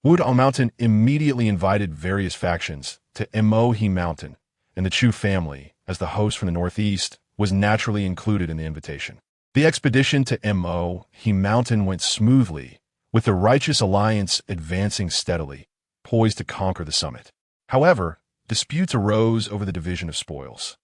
Wudao Mountain immediately invited various factions to Emohi Mountain, and the Chu family, as the host from the northeast, was naturally included in the invitation. The expedition to Emohi Mountain went smoothly, with the Righteous Alliance advancing steadily, poised to conquer the summit. However, disputes arose over the division of spoils.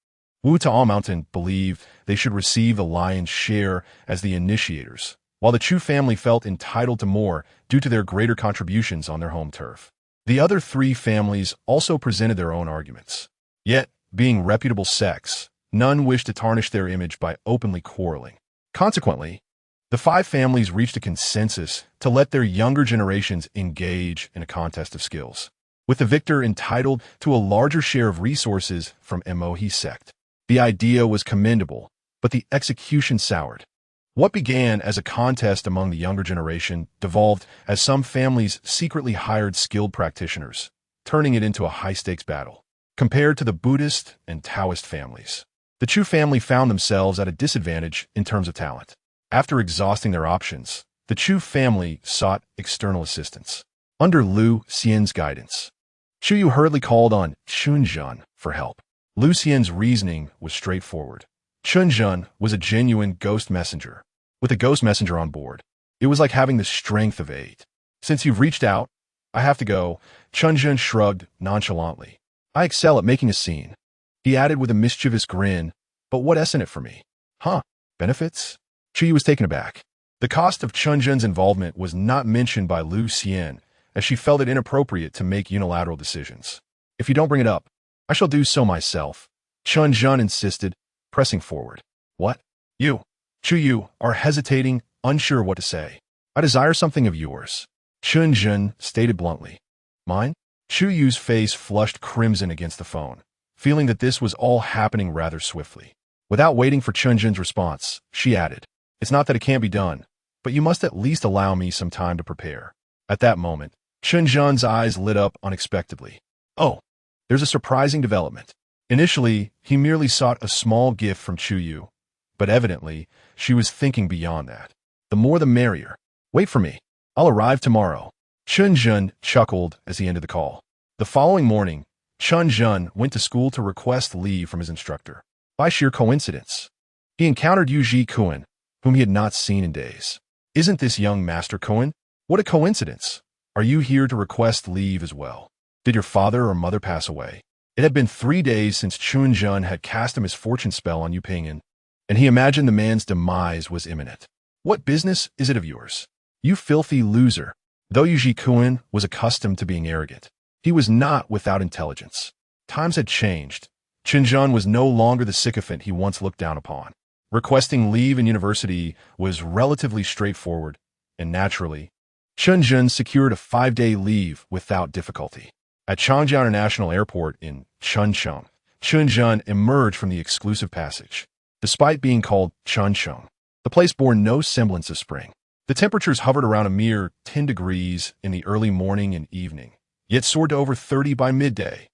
Wudao Mountain believed they should receive the lion's share as the initiators, while the Chu family felt entitled to more due to their greater contributions on their home turf. The other 3 families also presented their own arguments. Yet, being reputable sects, none wished to tarnish their image by openly quarreling. Consequently, the 5 families reached a consensus to let their younger generations engage in a contest of skills, with the victor entitled to a larger share of resources from Emohi sect. The idea was commendable, but the execution soured. What began as a contest among the younger generation devolved as some families secretly hired skilled practitioners, turning it into a high-stakes battle. Compared to the Buddhist and Taoist families, the Chu family found themselves at a disadvantage in terms of talent. After exhausting their options, the Chu family sought external assistance. Under Lu Xian's guidance, Chu Yu hurriedly called on Chen Zhen for help. Lu Xian's reasoning was straightforward. Chen Zhen was a genuine ghost messenger. With a ghost messenger on board, it was like having the strength of 8. Since you've reached out, I have to go. Chen Zhen shrugged nonchalantly. I excel at making a scene. He added with a mischievous grin, but what's in it for me? Huh? Benefits? Chu Yu was taken aback. The cost of Chen Zhen's involvement was not mentioned by Lu Xian, as she felt it inappropriate to make unilateral decisions. If you don't bring it up, I shall do so myself, Chen Zhen insisted, pressing forward. What? You, Chu Yu, are hesitating, unsure what to say. I desire something of yours, Chen Zhen stated bluntly. Mine? Chu Yu's face flushed crimson against the phone, feeling that this was all happening rather swiftly. Without waiting for Chen Zhen's response, she added, It's not that it can't be done, but you must at least allow me some time to prepare. At that moment, Chen Zhen's eyes lit up unexpectedly. Oh, there's a surprising development. Initially, he merely sought a small gift from Chu Yu, but evidently, she was thinking beyond that. The more the merrier. Wait for me. I'll arrive tomorrow. Chen Zhen chuckled as he ended the call. The following morning, Chen Zhen went to school to request leave from his instructor. By sheer coincidence, he encountered Yu Ji Kuan, whom he had not seen in days. Isn't this young Master Kuan? What a coincidence. Are you here to request leave as well? Did your father or mother pass away? It had been 3 days since Chen Zhen had cast a misfortune spell on Yu Ping'an, and he imagined the man's demise was imminent. What business is it of yours? You filthy loser. Though Yu Ji Kuan was accustomed to being arrogant, he was not without intelligence. Times had changed. Chen Zhen was no longer the sycophant he once looked down upon. Requesting leave in university was relatively straightforward, and naturally, Chen Zhen secured a 5-day leave without difficulty. At Changjiao International Airport in Chuncheon, Chen Zhen emerged from the exclusive passage. Despite being called Chuncheon, the place bore no semblance of spring. The temperatures hovered around a mere 10 degrees in the early morning and evening, yet soared to over 30 by midday.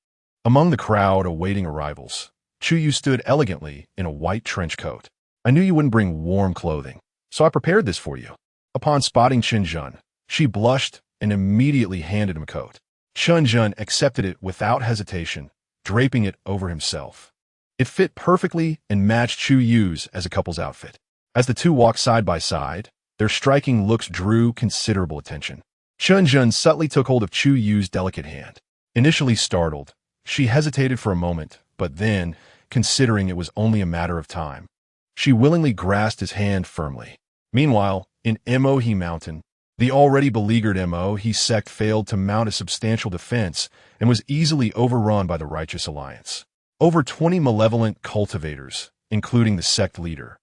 Among the crowd awaiting arrivals, Chu Yu stood elegantly in a white trench coat. I knew you wouldn't bring warm clothing, so I prepared this for you. Upon spotting Chen Zhen, she blushed and immediately handed him a coat. Chen Zhen accepted it without hesitation, draping it over himself. It fit perfectly and matched Chu Yu's as a couple's outfit. As the two walked side by side, their striking looks drew considerable attention. Chen Zhen subtly took hold of Chu Yu's delicate hand. Initially startled, she hesitated for a moment, but then, considering it was only a matter of time, she willingly grasped his hand firmly. Meanwhile, in Mohe Mountain, the already beleaguered Mohe sect failed to mount a substantial defense and was easily overrun by the Righteous Alliance. Over 20 malevolent cultivators, including the sect leader,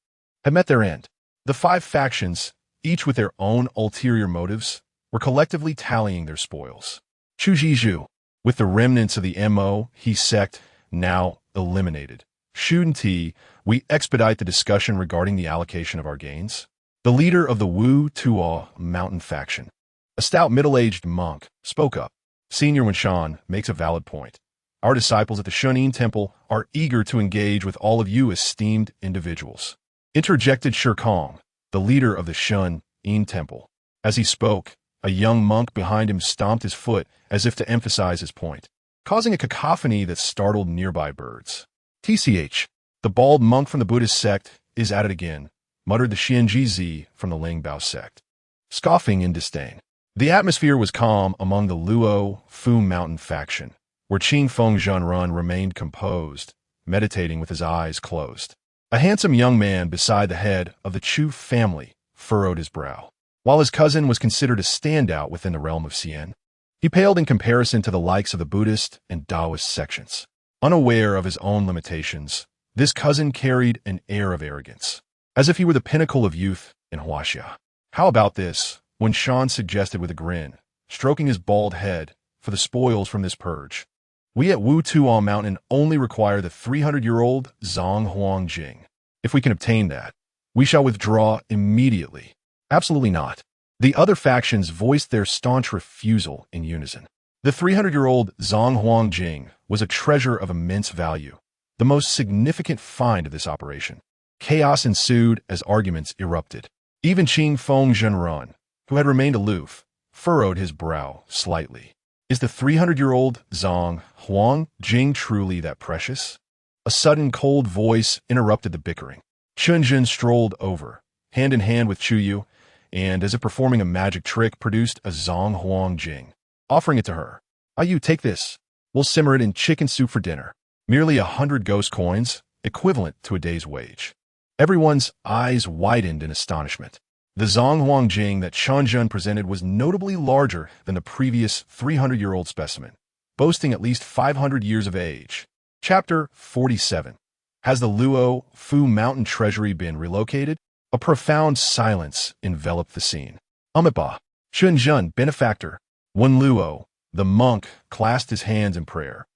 had met their end. The 5 factions, each with their own ulterior motives, were collectively tallying their spoils. Chu Jizhu, with the remnants of the Mohe sect now eliminated. Shun Ti, we expedite the discussion regarding the allocation of our gains. The leader of the Wu Tuo mountain faction, a stout middle-aged monk, spoke up. Senior Wenshan makes a valid point. Our disciples at the Shunin Temple are eager to engage with all of you esteemed individuals. Interjected Shirkong, the leader of the Shun Yin Temple. As he spoke, a young monk behind him stomped his foot as if to emphasize his point, causing a cacophony that startled nearby birds. TCH, the bald monk from the Buddhist sect, is at it again, muttered the Xianji Zi from the Lingbao sect, scoffing in disdain. The atmosphere was calm among the Luo Fu Mountain faction, where Qing Feng Zhenrun remained composed, meditating with his eyes closed. A handsome young man beside the head of the Chu family furrowed his brow. While his cousin was considered a standout within the realm of Xian, he paled in comparison to the likes of the Buddhist and Taoist sections. Unaware of his own limitations, this cousin carried an air of arrogance, as if he were the pinnacle of youth in Huaxia. How about this? When Shan suggested with a grin, stroking his bald head for the spoils from this purge. We at Wu Tuo Mountain only require the 300-year-old Zhang Huang Jing. If we can obtain that, we shall withdraw immediately. Absolutely not. The other factions voiced their staunch refusal in unison. The 300-year-old Zhang Huang Jing was a treasure of immense value, the most significant find of this operation. Chaos ensued as arguments erupted. Even Qing Feng Zhenrun, who had remained aloof, furrowed his brow slightly. Is the 300-year-old Zhang Huang Jing truly that precious? A sudden cold voice interrupted the bickering. Chen Zhen strolled over, hand in hand with Chu Yu, and, as if performing a magic trick, produced a Zhang Huang Jing, offering it to her. You take this. We'll simmer it in chicken soup for dinner. Merely 100 ghost coins, equivalent to a day's wage. Everyone's eyes widened in astonishment. The Zhang Huang Jing that Chen Zhen presented was notably larger than the previous 300-year-old specimen, boasting at least 500 years of age. Chapter 47. Has the Luo Fu Mountain Treasury been relocated? A profound silence enveloped the scene. Amipa, Chen Zhen, benefactor. Wen Luo, the monk, clasped his hands in prayer,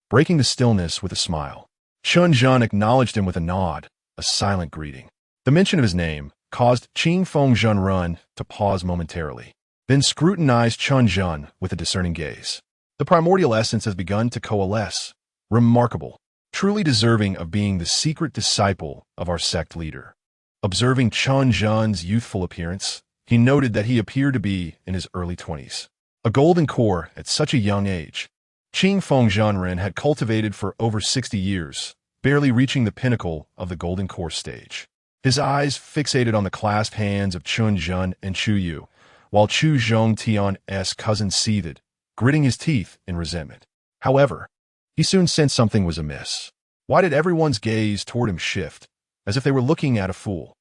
breaking the stillness with a smile. Chen Zhen acknowledged him with a nod, a silent greeting. The mention of his name caused Qing Feng Zhenrun to pause momentarily, then scrutinized Chen Zhen with a discerning gaze. The primordial essence has begun to coalesce. Remarkable, truly deserving of being the secret disciple of our sect leader. Observing Chen Zhen's youthful appearance, he noted that he appeared to be in his early 20s. A golden core at such a young age. Qing Feng Zhenren had cultivated for over 60 years, barely reaching the pinnacle of the golden core stage. His eyes fixated on the clasped hands of Chen Zhen and Chu Yu, while Chu Zhongtian's cousin seethed, gritting his teeth in resentment. However, he soon sensed something was amiss. Why did everyone's gaze toward him shift, as if they were looking at a fool?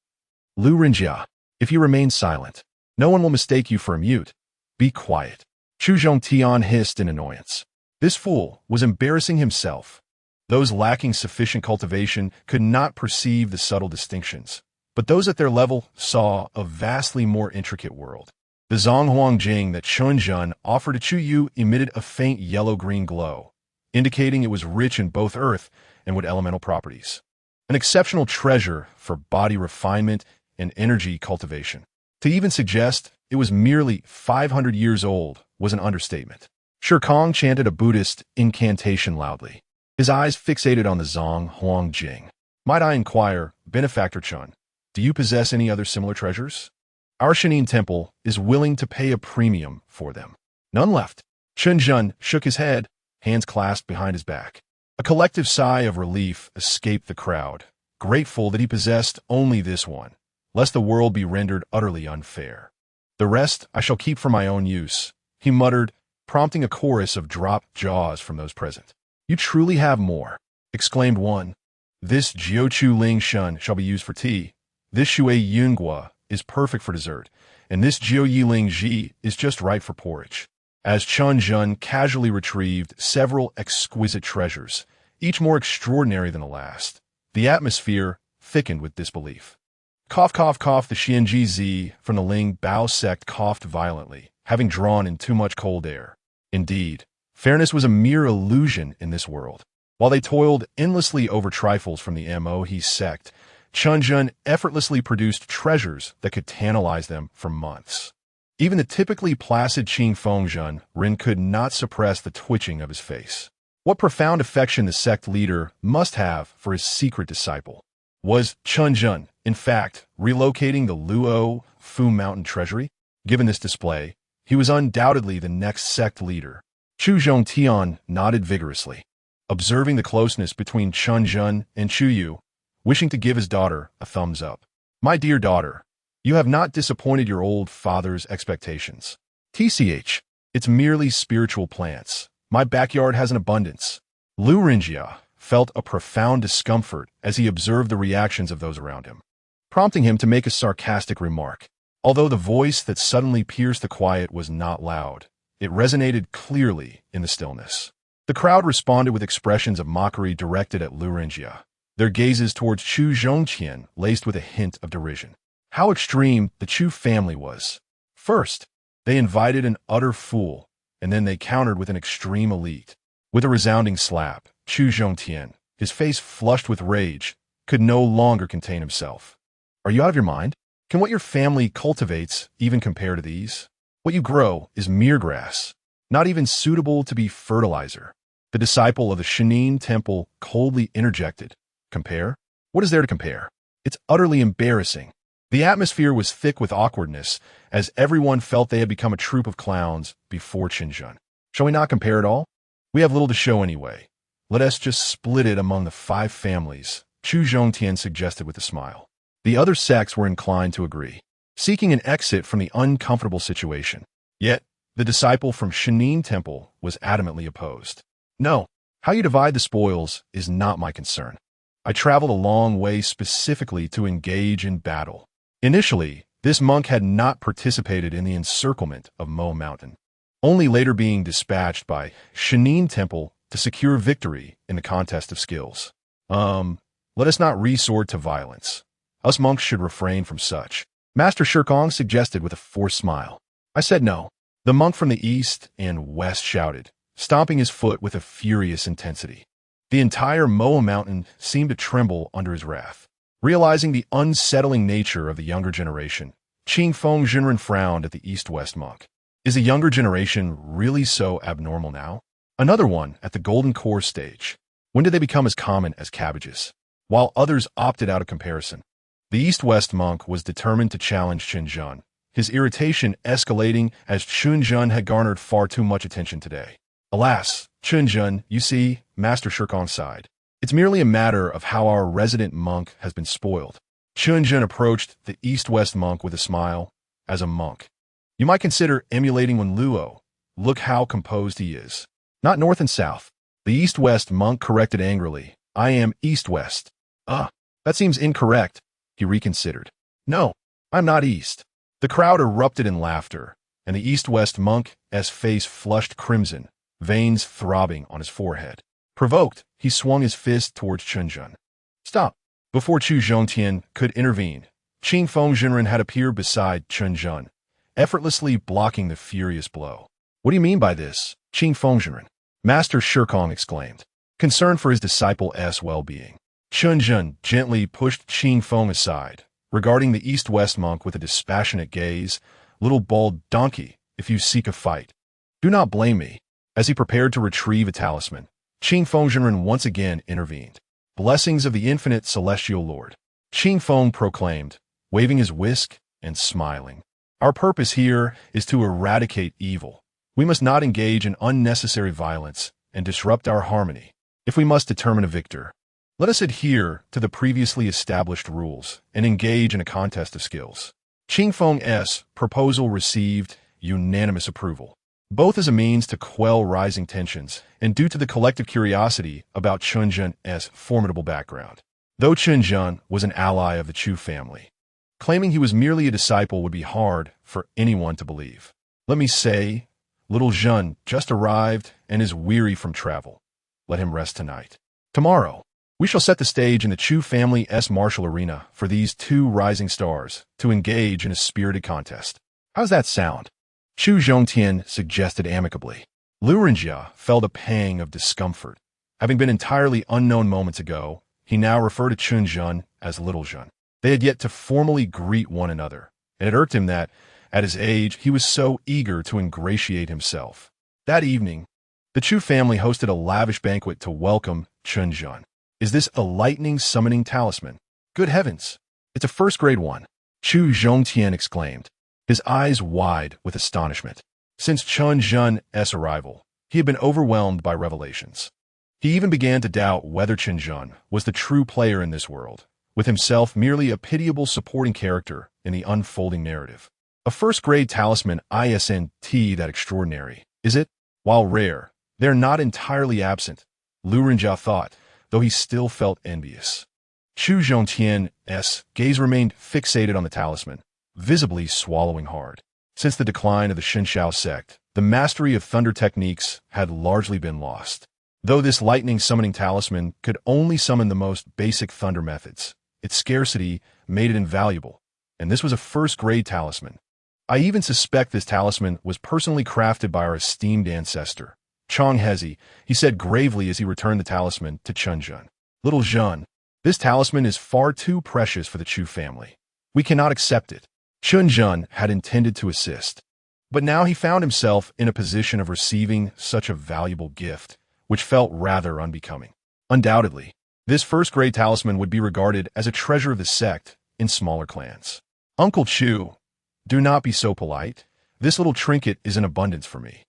Lu Rinjia, if you remain silent, no one will mistake you for a mute. Be quiet. Chu Zhongtian hissed in annoyance. This fool was embarrassing himself. Those lacking sufficient cultivation could not perceive the subtle distinctions, but those at their level saw a vastly more intricate world. The Zhang Huang Jing that Chen Zhen offered to Chu Yu emitted a faint yellow-green glow, indicating it was rich in both earth and wood elemental properties. An exceptional treasure for body refinement and energy cultivation. To even suggest it was merely 500 years old was an understatement. Shirkong chanted a Buddhist incantation loudly, his eyes fixated on the Zhang Huang Jing. Might I inquire, benefactor Chen, do you possess any other similar treasures? Our Shenin temple is willing to pay a premium for them. None left. Chen Zhen shook his head, hands clasped behind his back. A collective sigh of relief escaped the crowd, grateful that he possessed only this one, lest the world be rendered utterly unfair. The rest I shall keep for my own use, he muttered, prompting a chorus of dropped jaws from those present. You truly have more, exclaimed one. This Jiuchu Ling Shun shall be used for tea. This Shui Yunghua is perfect for dessert, and this Jiu Yi Ling Ji is just right for porridge. As Chen Zhen casually retrieved several exquisite treasures, each more extraordinary than the last, the atmosphere thickened with disbelief. Cough, cough, cough, the Xianji Zi from the Ling Bao sect coughed violently, having drawn in too much cold air. Indeed, fairness was a mere illusion in this world. While they toiled endlessly over trifles from the Mo sect, Chen Zhen effortlessly produced treasures that could tantalize them for months. Even the typically placid Qing Feng Zhenren could not suppress the twitching of his face. What profound affection the sect leader must have for his secret disciple. Was Chen Zhen, in fact, relocating the Luo Fu Mountain Treasury? Given this display, he was undoubtedly the next sect leader. Chu Zhongtian nodded vigorously, observing the closeness between Chen Zhen and Chu Yu, wishing to give his daughter a thumbs up. My dear daughter, you have not disappointed your old father's expectations. TCH, it's merely spiritual plants. My backyard has an abundance. Lu Rinjia felt a profound discomfort as he observed the reactions of those around him, prompting him to make a sarcastic remark. Although the voice that suddenly pierced the quiet was not loud, it resonated clearly in the stillness. The crowd responded with expressions of mockery directed at Lu Rinjia, their gazes towards Chu Zhongqian laced with a hint of derision. How extreme the Chu family was. First, they invited an utter fool, and then they countered with an extreme elite. With a resounding slap, Chu Zhongtian, his face flushed with rage, could no longer contain himself. Are you out of your mind? Can what your family cultivates even compare to these? What you grow is mere grass, not even suitable to be fertilizer. The disciple of the Shenin temple coldly interjected. Compare? What is there to compare? It's utterly embarrassing. The atmosphere was thick with awkwardness, as everyone felt they had become a troupe of clowns before Chen Zhen. Shall we not compare at all? We have little to show anyway. Let us just split it among the 5 families, Chu Zhongtian suggested with a smile. The other sects were inclined to agree, seeking an exit from the uncomfortable situation. Yet, the disciple from Shenin Temple was adamantly opposed. No, how you divide the spoils is not my concern. I traveled a long way specifically to engage in battle. Initially, this monk had not participated in the encirclement of Mo Mountain, only later being dispatched by Shenin Temple to secure victory in the contest of skills. Let us not resort to violence. Us monks should refrain from such, Master Shirkong suggested with a forced smile. I said no. The monk from the east and west shouted, stomping his foot with a furious intensity. The entire Mo Mountain seemed to tremble under his wrath. Realizing the unsettling nature of the younger generation, Qing Feng Jinren frowned at the east-west monk. Is the younger generation really so abnormal now? Another one at the Golden Core stage. When did they become as common as cabbages? While others opted out of comparison. The east-west monk was determined to challenge Chen Zhen, his irritation escalating as Chen Zhen had garnered far too much attention today. Alas, Chen Zhen, you see, Master Shirkong sighed. It's merely a matter of how our resident monk has been spoiled. Chen Zhen approached the east-west monk with a smile. As a monk, you might consider emulating Wen Luo. Look how composed he is. Not north and south. The east-west monk corrected angrily. I am east-west. That seems incorrect. He reconsidered. No, I'm not east. The crowd erupted in laughter, and the east-west monk's face flushed crimson, veins throbbing on his forehead. Provoked, he swung his fist towards Chen Zhen. Stop! Before Chu Zhongtian could intervene, Qing Feng Jinren had appeared beside Chen Zhen, effortlessly blocking the furious blow. What do you mean by this, Qing Feng Jinren? Master Shirkong exclaimed, concerned for his disciple's well-being. Chen Zhen gently pushed Qing Feng aside, regarding the east-west monk with a dispassionate gaze. Little bald donkey, if you seek a fight. Do not blame me. As he prepared to retrieve a talisman, Qing Feng Jinren once again intervened. Blessings of the infinite celestial lord, Qing Feng proclaimed, waving his whisk and smiling. Our purpose here is to eradicate evil. We must not engage in unnecessary violence and disrupt our harmony. If we must determine a victor, let us adhere to the previously established rules and engage in a contest of skills. Qing Feng's proposal received unanimous approval, both as a means to quell rising tensions and due to the collective curiosity about Chen Zhen's formidable background. Though Chen Zhen was an ally of the Chu family, claiming he was merely a disciple would be hard for anyone to believe. Let me say, little Zhen just arrived and is weary from travel. Let him rest tonight. Tomorrow, we shall set the stage in the Chu family's martial arena for these 2 rising stars to engage in a spirited contest. How's that sound? Chu Zhongtian suggested amicably. Lu Renjia felt a pang of discomfort. Having been entirely unknown moments ago, he now referred to Chen Zhen as Little Zhen. They had yet to formally greet one another, and it irked him that, at his age, he was so eager to ingratiate himself. That evening, the Chu family hosted a lavish banquet to welcome Chen Zhen. Is this a lightning summoning talisman? Good heavens! It's a first-grade one, Chu Zhongtian exclaimed, his eyes wide with astonishment. Since Chen Zhen's arrival, he had been overwhelmed by revelations. He even began to doubt whether Chen Zhen was the true player in this world, with himself merely a pitiable supporting character in the unfolding narrative. A first-grade talisman isn't that extraordinary, is it? While rare, they're not entirely absent, Lu Renjia thought, though he still felt envious. Chu Zhongtian's gaze remained fixated on the talisman, visibly swallowing hard. Since the decline of the Shenshao sect, the mastery of thunder techniques had largely been lost. Though this lightning summoning talisman could only summon the most basic thunder methods, its scarcity made it invaluable, and this was a first-grade talisman. I even suspect this talisman was personally crafted by our esteemed ancestor, Chong Hezi, he said gravely as he returned the talisman to Chen Zhen. Little Zhen, this talisman is far too precious for the Chu family. We cannot accept it. Chen Zhen had intended to assist, but now he found himself in a position of receiving such a valuable gift, which felt rather unbecoming. Undoubtedly, this first-grade talisman would be regarded as a treasure of the sect in smaller clans. Uncle Chu, do not be so polite. This little trinket is in abundance for me.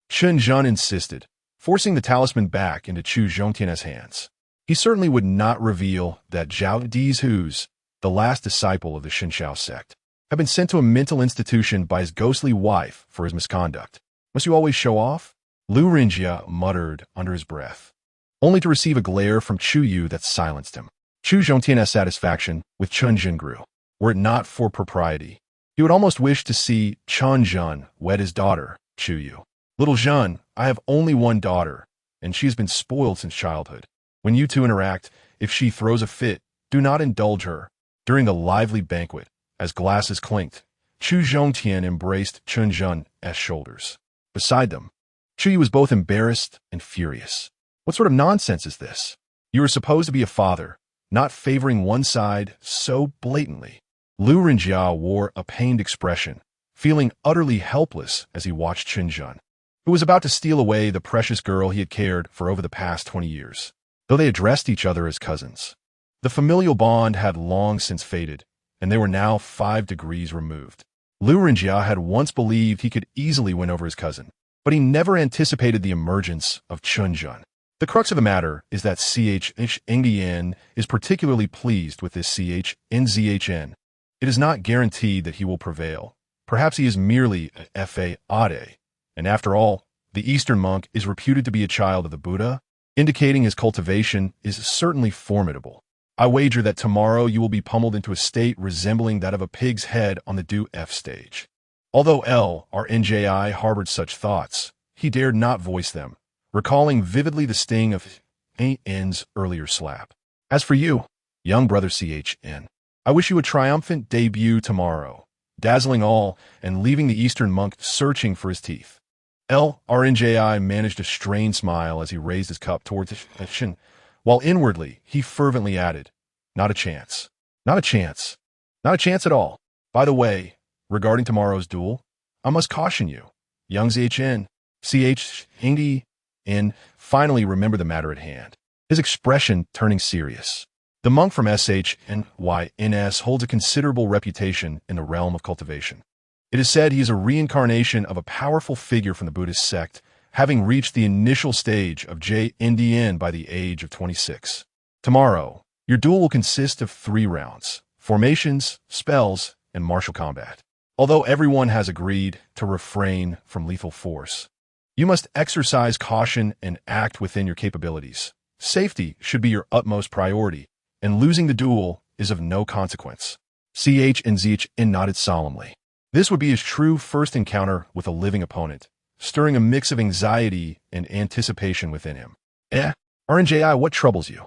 Chen Zhen insisted, forcing the talisman back into Chu Zhongtian's hands. He certainly would not reveal that Zhao Dizhu's, the last disciple of the Shinshao sect, had been sent to a mental institution by his ghostly wife for his misconduct. Must you always show off? Lu Rinjia muttered under his breath, only to receive a glare from Chu Yu that silenced him. Chu Zhongtian's satisfaction with Chen Zhen grew. Were it not for propriety, he would almost wish to see Chen Zhen wed his daughter, Chu Yu. Little Zhen, I have only one daughter, and she has been spoiled since childhood. When you two interact, if she throws a fit, do not indulge her. During the lively banquet, as glasses clinked, Chu Zhongtian embraced Chen Zhen's shoulders. Beside them, Chu Yu was both embarrassed and furious. What sort of nonsense is this? You are supposed to be a father, not favoring one side so blatantly. Lu Rinjia wore a pained expression, feeling utterly helpless as he watched Chen Zhen, who was about to steal away the precious girl he had cared for over the past 20 years. Though they addressed each other as cousins, the familial bond had long since faded, and they were now 5 degrees removed. Lu Rinjia had once believed he could easily win over his cousin, but he never anticipated the emergence of Chen Zhen. The crux of the matter is that Chen is particularly pleased with this Chen. It is not guaranteed that he will prevail. Perhaps he is merely a fade, and after all, the Eastern monk is reputed to be a child of the Buddha, indicating his cultivation is certainly formidable. I wager that tomorrow you will be pummeled into a state resembling that of a pig's head on the Do-F stage. Although LRNJI harbored such thoughts, he dared not voice them, recalling vividly the sting of N's earlier slap. As for you, young brother Chen, I wish you a triumphant debut tomorrow, dazzling all and leaving the Eastern monk searching for his teeth. LRNJI managed a strained smile as he raised his cup towards Chen, while inwardly he fervently added, not a chance. Not a chance. Not a chance at all. By the way, regarding tomorrow's duel, I must caution you. Young Chen, and finally remember the matter at hand, his expression turning serious. The monk from SHNYNS holds a considerable reputation in the realm of cultivation. It is said he is a reincarnation of a powerful figure from the Buddhist sect, having reached the initial stage of JNDN by the age of 26. Tomorrow, your duel will consist of 3 rounds: formations, spells, and martial combat. Although everyone has agreed to refrain from lethal force, you must exercise caution and act within your capabilities. Safety should be your utmost priority, and losing the duel is of no consequence. Chen nodded solemnly. This would be his true first encounter with a living opponent, stirring a mix of anxiety and anticipation within him. RNJI, what troubles you?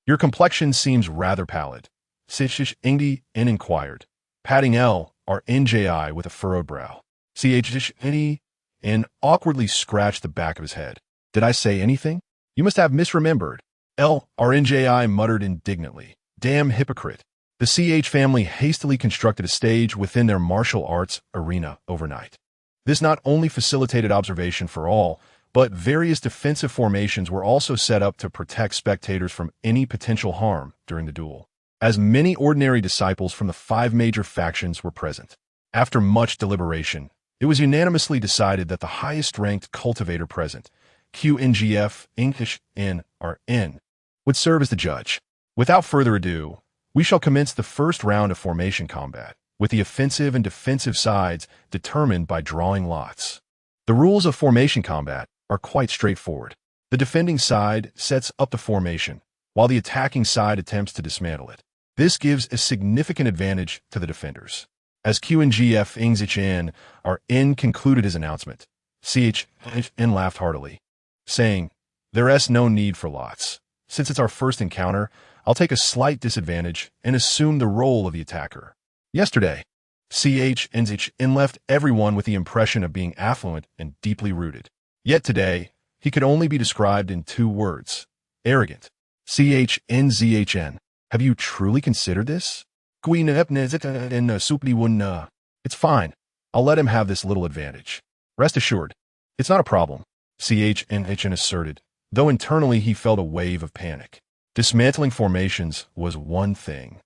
Your complexion seems rather pallid. Chen inquired, patting RNJI with a furrowed brow. Chen awkwardly scratched the back of his head. Did I say anything? You must have misremembered. RNJI muttered indignantly. Damn hypocrite. The CH family hastily constructed a stage within their martial arts arena overnight. This not only facilitated observation for all, but various defensive formations were also set up to protect spectators from any potential harm during the duel, as many ordinary disciples from the 5 major factions were present. After much deliberation, it was unanimously decided that the highest-ranked cultivator present, QNGF English NRN, would serve as the judge. Without further ado, we shall commence the first round of formation combat, with the offensive and defensive sides determined by drawing lots. The rules of formation combat are quite straightforward. The defending side sets up the formation, while the attacking side attempts to dismantle it. This gives a significant advantage to the defenders. As QNGF Ing our N concluded his announcement, Chen laughed heartily, saying, "There's no need for lots. Since it's our first encounter, I'll take a slight disadvantage and assume the role of the attacker." Yesterday, Chen left everyone with the impression of being affluent and deeply rooted. Yet today, he could only be described in 2 words: arrogant. Chen, have you truly considered this? It's fine. I'll let him have this little advantage. Rest assured, it's not a problem, Chen asserted, though internally he felt a wave of panic. Dismantling formations was one thing.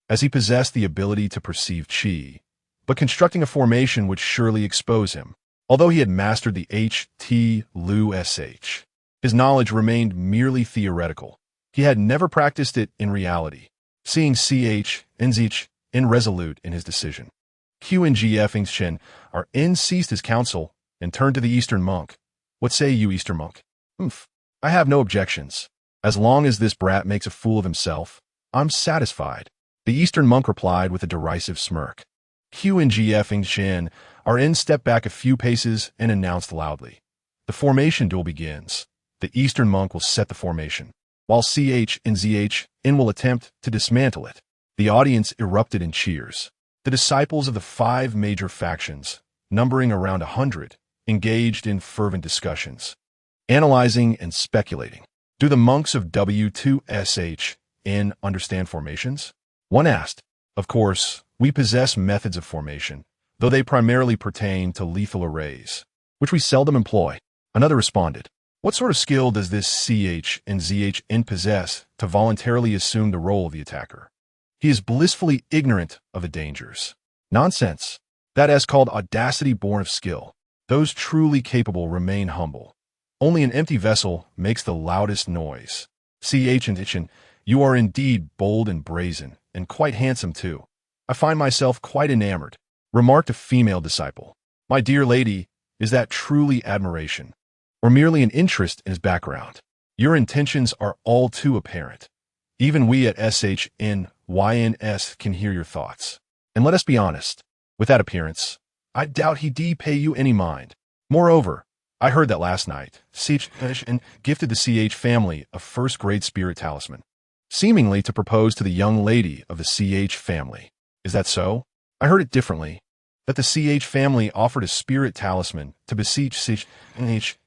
As he possessed the ability to perceive qi, but constructing a formation would surely expose him. Although he had mastered the HT-Lu-SH, his knowledge remained merely theoretical. He had never practiced it in reality. Seeing CH and ZH irresolute in his decision, Chen Zhen ceased his counsel and turned to the Eastern monk. "What say you, Eastern monk?" "I have no objections. As long as this brat makes a fool of himself, I'm satisfied," the Eastern monk replied with a derisive smirk. Chen stepped back a few paces and announced loudly, "The formation duel begins. The Eastern monk will set the formation, while CH and ZH will attempt to dismantle it." The audience erupted in cheers. The disciples of the 5 major factions, numbering around 100, engaged in fervent discussions, analyzing and speculating. "Do the monks of W2SH understand formations?" one asked. "Of course, we possess methods of formation, though they primarily pertain to lethal arrays, which we seldom employ," another responded. "What sort of skill does this CH and ZH possess to voluntarily assume the role of the attacker? He is blissfully ignorant of the dangers." "Nonsense. That is called audacity born of skill. Those truly capable remain humble. Only an empty vessel makes the loudest noise." "CH and Itchen, you are indeed bold and brazen, and quite handsome too. I find myself quite enamored," remarked a female disciple. "My dear lady, is that truly admiration, or merely an interest in his background? Your intentions are all too apparent. Even we at SHNYNS can hear your thoughts. And let us be honest, with that appearance, I doubt he pay you any mind. Moreover, I heard that last night, CH gifted the CH family a first-grade spirit talisman, seemingly to propose to the young lady of the CH family. Is that so? I heard it differently, that the CH family offered a spirit talisman to beseech CH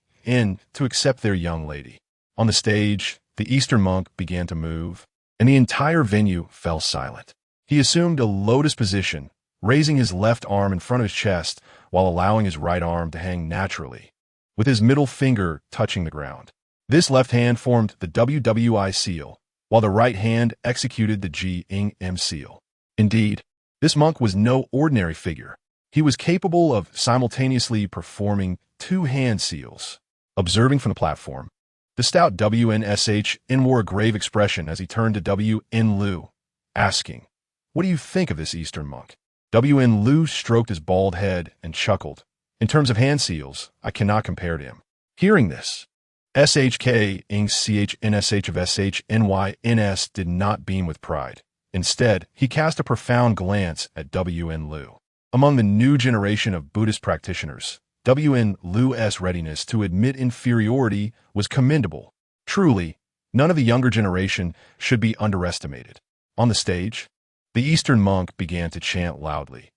to accept their young lady." On the stage, the Eastern monk began to move, and the entire venue fell silent. He assumed a lotus position, raising his left arm in front of his chest while allowing his right arm to hang naturally, with his middle finger touching the ground. This left hand formed the WWI seal, while the right hand executed the GM seal. Indeed, this monk was no ordinary figure. He was capable of simultaneously performing 2 hand seals. Observing from the platform, the stout WNSH wore a grave expression as he turned to WN Lu, asking, "What do you think of this Eastern monk?" WN Lu stroked his bald head and chuckled. "In terms of hand seals, I cannot compare to him." Hearing this, SHK CHNSH of SHNYNS did not beam with pride. Instead, he cast a profound glance at WN Lu. Among the new generation of Buddhist practitioners, WN Lu's readiness to admit inferiority was commendable. Truly, none of the younger generation should be underestimated. On the stage, the Eastern monk began to chant loudly.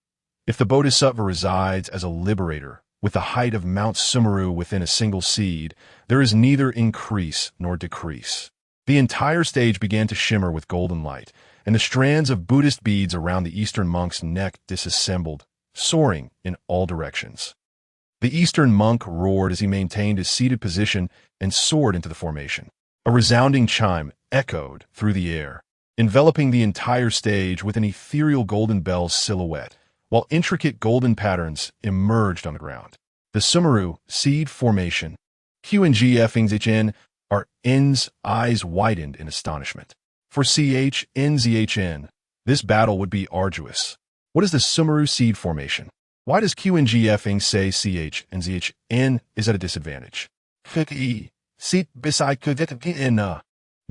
"If the Bodhisattva resides as a liberator, with the height of Mount Sumeru within a single seed, there is neither increase nor decrease." The entire stage began to shimmer with golden light, and the strands of Buddhist beads around the Eastern monk's neck disassembled, soaring in all directions. The Eastern monk roared as he maintained his seated position and soared into the formation. A resounding chime echoed through the air, enveloping the entire stage with an ethereal golden bell silhouette, while intricate golden patterns emerged on the ground. The Sumeru seed formation. QNGFNZHN eyes widened in astonishment. For CHNZHN, this battle would be arduous. What is the Sumeru seed formation? Why does QNGFing say CH and ZHN is at a disadvantage?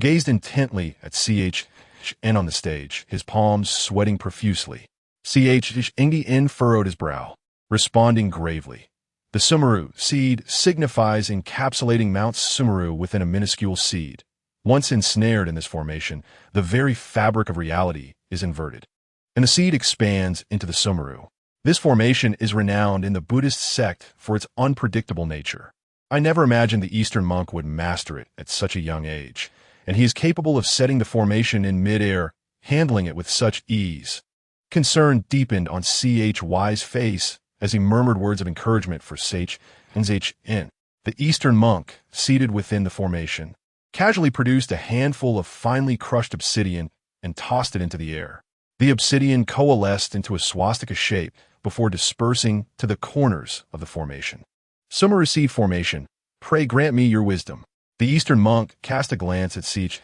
Gazed intently at CHN on the stage, his palms sweating profusely. CHN furrowed his brow, responding gravely. The Sumeru seed signifies encapsulating Mount Sumeru within a minuscule seed. Once ensnared in this formation, the very fabric of reality is inverted, and the seed expands into the Sumeru. This formation is renowned in the Buddhist sect for its unpredictable nature. I never imagined the Eastern monk would master it at such a young age, and he is capable of setting the formation in midair, handling it with such ease. Concern deepened on CHY's face as he murmured words of encouragement for Sach and ZHN. The Eastern monk, seated within the formation, casually produced a handful of finely crushed obsidian and tossed it into the air. The obsidian coalesced into a swastika shape before dispersing to the corners of the formation. Summa receive formation. Pray grant me your wisdom. The Eastern monk cast a glance at Siege,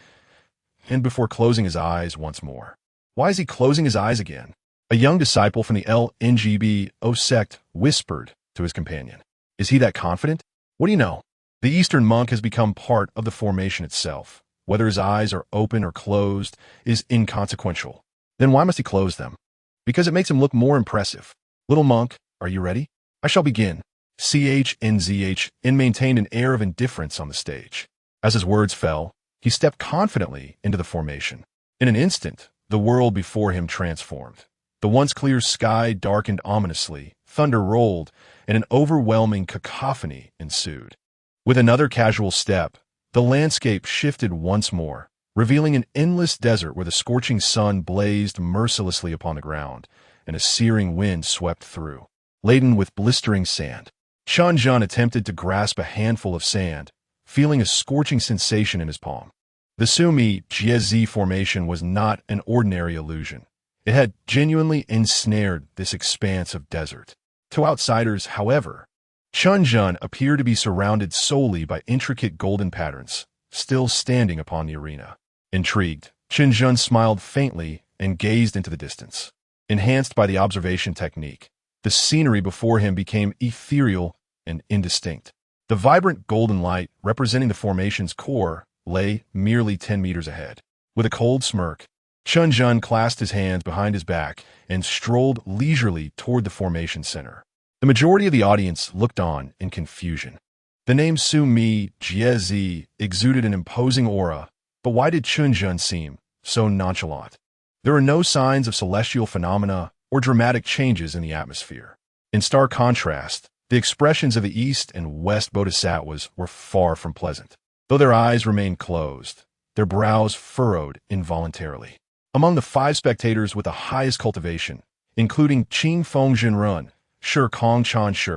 and before closing his eyes once more. Why is he closing his eyes again? A young disciple from the LNGBO sect whispered to his companion. Is he that confident? What do you know? The Eastern monk has become part of the formation itself. Whether his eyes are open or closed is inconsequential. Then why must he close them? Because it makes him look more impressive. Little monk, are you ready? I shall begin. CHNZH maintained an air of indifference on the stage. As his words fell, he stepped confidently into the formation. In an instant, the world before him transformed. The once clear sky darkened ominously, thunder rolled, and an overwhelming cacophony ensued. With another casual step, the landscape shifted once more, revealing an endless desert where the scorching sun blazed mercilessly upon the ground, and a searing wind swept through, laden with blistering sand. Chen Zhen attempted to grasp a handful of sand, feeling a scorching sensation in his palm. The Sumi Jiezi formation was not an ordinary illusion. It had genuinely ensnared this expanse of desert. To outsiders, however, Chen Zhen appeared to be surrounded solely by intricate golden patterns, still standing upon the arena. Intrigued, Chen Zhen smiled faintly and gazed into the distance. Enhanced by the observation technique, the scenery before him became ethereal and indistinct. The vibrant golden light representing the formation's core lay merely 10 meters ahead. With a cold smirk, Chen Zhen clasped his hands behind his back and strolled leisurely toward the formation center. The majority of the audience looked on in confusion. The name Sumi Jiezi exuded an imposing aura, but why did Chen Zhen seem so nonchalant? There were no signs of celestial phenomena or dramatic changes in the atmosphere. In stark contrast, the expressions of the East and West bodhisattvas were far from pleasant. Though their eyes remained closed, their brows furrowed involuntarily. Among the 5 spectators with the highest cultivation, including Qing Feng Jinrun, Shi Kong Chan Shi,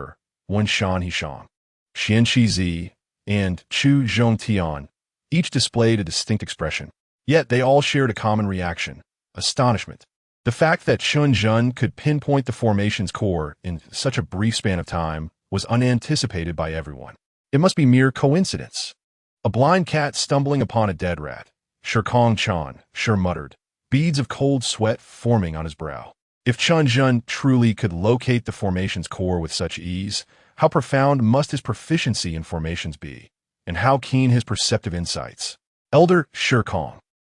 Wen Shan Hishang, Xian Chi Zi, and Chu Zhong Tian, each displayed a distinct expression. Yet they all shared a common reaction: astonishment. The fact that Chen Zhen could pinpoint the formation's core in such a brief span of time was unanticipated by everyone. It must be mere coincidence. A blind cat stumbling upon a dead rat, Shi Kong Chan Shi muttered, beads of cold sweat forming on his brow. If Chen Zhen truly could locate the formation's core with such ease, how profound must his proficiency in formations be, and how keen his perceptive insights. Elder Shi Kong,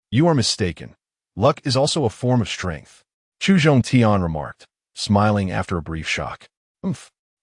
you are mistaken. Luck is also a form of strength, Chu Zhong Tian remarked, smiling after a brief shock.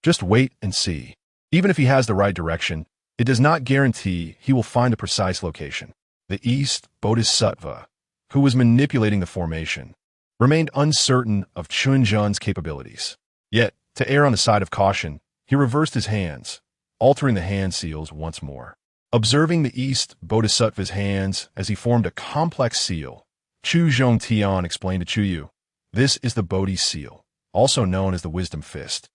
Just wait and see. Even if he has the right direction, it does not guarantee he will find a precise location. The East Bodhisattva, who was manipulating the formation, remained uncertain of Chen Zhen's capabilities. Yet, to err on the side of caution, he reversed his hands, altering the hand seals once more. Observing the East Bodhisattva's hands as he formed a complex seal, Chu Zhong Tian explained to Chu Yu, this is the Bodhi seal, also known as the wisdom fist,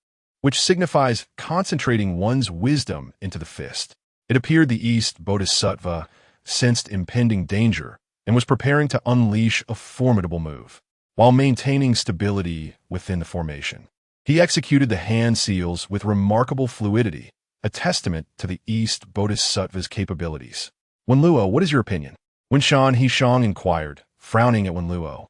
which signifies concentrating one's wisdom into the fist. It appeared the East Bodhisattva sensed impending danger and was preparing to unleash a formidable move, while maintaining stability within the formation. He executed the hand seals with remarkable fluidity, a testament to the East Bodhisattva's capabilities. Wen Luo, what is your opinion? Wen Shan Hishang inquired, frowning at Wen Luo.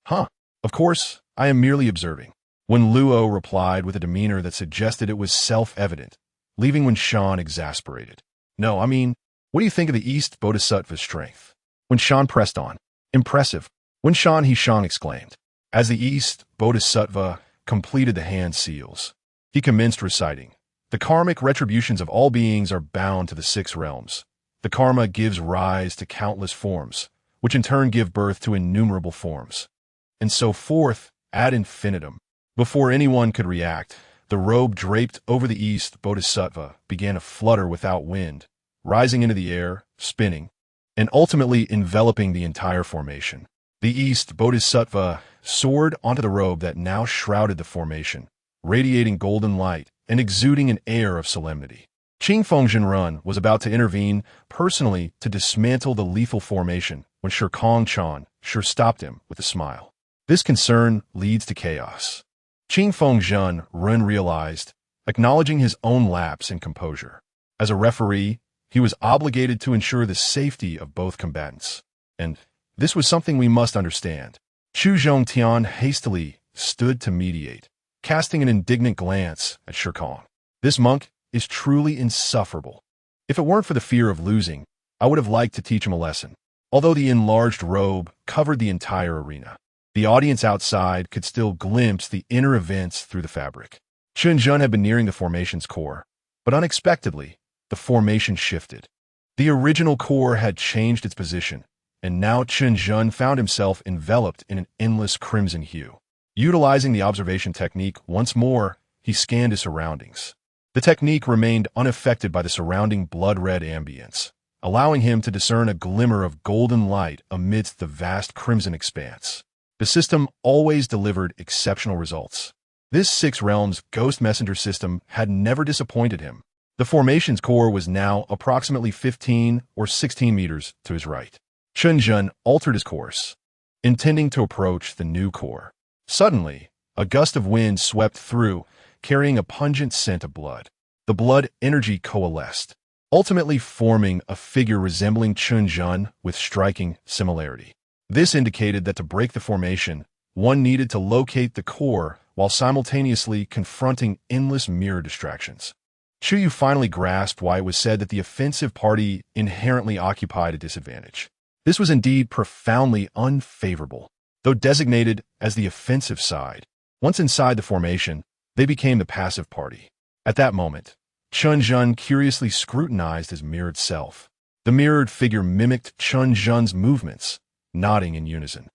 Of course, I am merely observing. Wen Luo replied with a demeanor that suggested it was self-evident, leaving Wen Shan exasperated. No, I mean, what do you think of the East Bodhisattva's strength? Wen Shan pressed on. Impressive, Wen Shan Hishang exclaimed. As the East Bodhisattva completed the hand seals, he commenced reciting, the karmic retributions of all beings are bound to the 6 realms. The karma gives rise to countless forms, which in turn give birth to innumerable forms, and so forth ad infinitum. Before anyone could react, the robe draped over the East Bodhisattva began to flutter without wind, rising into the air, spinning, and ultimately enveloping the entire formation. The East Bodhisattva soared onto the robe that now shrouded the formation, radiating golden light and exuding an air of solemnity. Qing Feng Jinrun was about to intervene personally to dismantle the lethal formation when Shi Kong Chan stopped him with a smile. This concern leads to chaos. Qing Feng Zhen Run realized, acknowledging his own lapse in composure. As a referee, he was obligated to ensure the safety of both combatants. And this was something we must understand. Chu Zhongtian hastily stood to mediate, casting an indignant glance at Shirkong. This monk is truly insufferable. If it weren't for the fear of losing, I would have liked to teach him a lesson. Although the enlarged robe covered the entire arena, the audience outside could still glimpse the inner events through the fabric. Chen Zhen had been nearing the formation's core, but unexpectedly, the formation shifted. The original core had changed its position, and now Chen Zhen found himself enveloped in an endless crimson hue. Utilizing the observation technique once more, he scanned his surroundings. The technique remained unaffected by the surrounding blood-red ambience, allowing him to discern a glimmer of golden light amidst the vast crimson expanse. The system always delivered exceptional results. This Six Realms Ghost Messenger system had never disappointed him. The formation's core was now approximately 15 or 16 meters to his right. Chen Zhen altered his course, intending to approach the new core. Suddenly, a gust of wind swept through, carrying a pungent scent of blood. The blood energy coalesced, ultimately forming a figure resembling Chen Zhen with striking similarity. This indicated that to break the formation, one needed to locate the core while simultaneously confronting endless mirror distractions. Chu Yu finally grasped why it was said that the offensive party inherently occupied a disadvantage. This was indeed profoundly unfavorable. Though designated as the offensive side, once inside the formation, they became the passive party. At that moment, Chen Zhen curiously scrutinized his mirrored self. The mirrored figure mimicked Chen Zhen's movements, nodding in unison.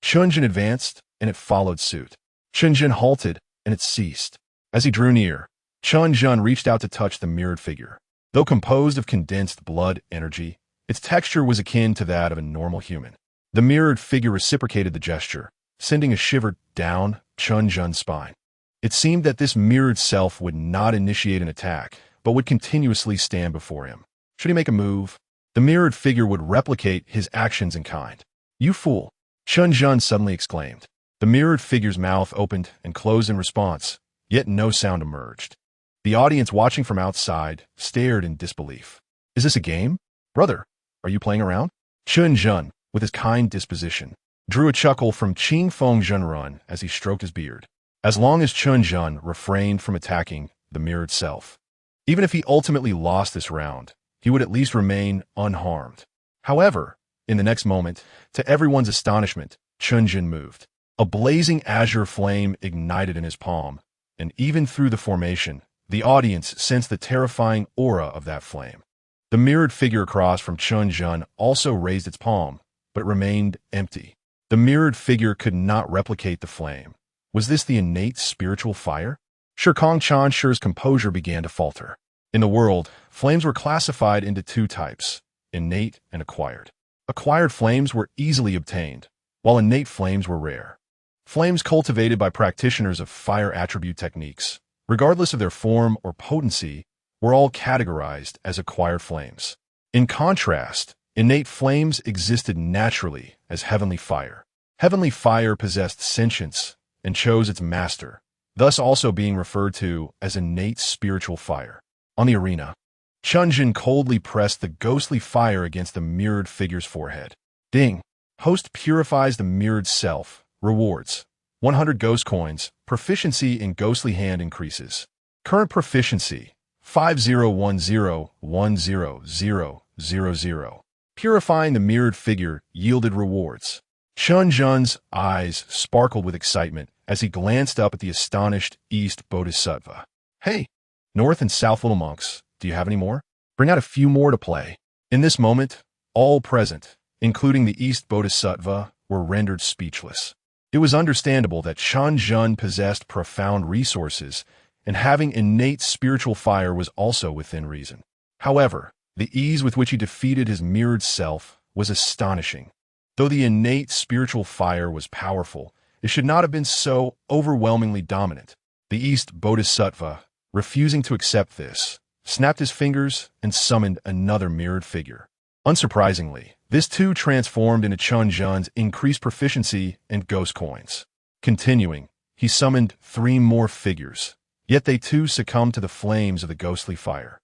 Chen Zhen advanced, and it followed suit. Chen Zhen halted, and it ceased. As he drew near, Chen Zhen reached out to touch the mirrored figure. Though composed of condensed blood energy, its texture was akin to that of a normal human. The mirrored figure reciprocated the gesture, sending a shiver down Chen Zhen's spine. It seemed that this mirrored self would not initiate an attack, but would continuously stand before him. Should he make a move, the mirrored figure would replicate his actions in kind. "You fool!" Chen Zhen suddenly exclaimed. The mirrored figure's mouth opened and closed in response, yet no sound emerged. The audience watching from outside stared in disbelief. "Is this a game? Brother, are you playing around?" Chen Zhen, with his kind disposition, drew a chuckle from Qing Feng Zhenrun as he stroked his beard. As long as Chen Zhen refrained from attacking the mirrored self, even if he ultimately lost this round, he would at least remain unharmed. However, in the next moment, to everyone's astonishment, Chen Zhen moved. A blazing azure flame ignited in his palm, and even through the formation, the audience sensed the terrifying aura of that flame. The mirrored figure across from Chen Zhen also raised its palm, but remained empty. The mirrored figure could not replicate the flame. Was this the innate spiritual fire? Shirkong Chanshi's composure began to falter. In the world, flames were classified into two types, innate and acquired. Acquired flames were easily obtained, while innate flames were rare. Flames cultivated by practitioners of fire attribute techniques, regardless of their form or potency, were all categorized as acquired flames. In contrast, innate flames existed naturally as heavenly fire. Heavenly fire possessed sentience and chose its master, thus also being referred to as innate spiritual fire. On the arena, Chen Zhen coldly pressed the ghostly fire against the mirrored figure's forehead. Ding! Host purifies the mirrored self. Rewards: 100 ghost coins. Proficiency in ghostly hand increases. Current proficiency: 5010100000. Purifying the mirrored figure yielded rewards. Chen Zhen's eyes sparkled with excitement as he glanced up at the astonished East Bodhisattva. "Hey, North and South Little Monks, do you have any more? Bring out a few more to play." In this moment, all present, including the East Bodhisattva, were rendered speechless. It was understandable that Chen Zhen possessed profound resources, and having innate spiritual fire was also within reason. However, the ease with which he defeated his mirrored self was astonishing. Though the innate spiritual fire was powerful, it should not have been so overwhelmingly dominant. The East Bodhisattva, refusing to accept this, snapped his fingers and summoned another mirrored figure. Unsurprisingly, this too transformed into Chen Zhen's increased proficiency in ghost coins. Continuing, he summoned 3 more figures, yet they too succumbed to the flames of the ghostly fire.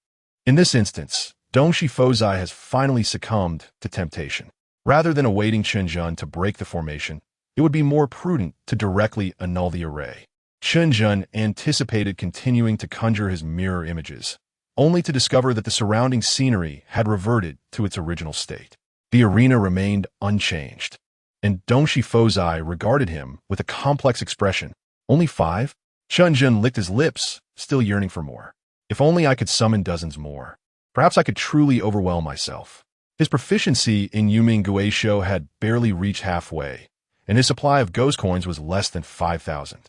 In this instance, Dongshi Fozai has finally succumbed to temptation. Rather than awaiting Chen Zhen to break the formation, it would be more prudent to directly annul the array. Chen Zhen anticipated continuing to conjure his mirror images, only to discover that the surrounding scenery had reverted to its original state. The arena remained unchanged, and Dongshi Fozai regarded him with a complex expression. Only 5? Chen Zhen licked his lips, still yearning for more. If only I could summon dozens more. Perhaps I could truly overwhelm myself. His proficiency in Yuming Guisho had barely reached halfway, and his supply of ghost coins was less than 5,000.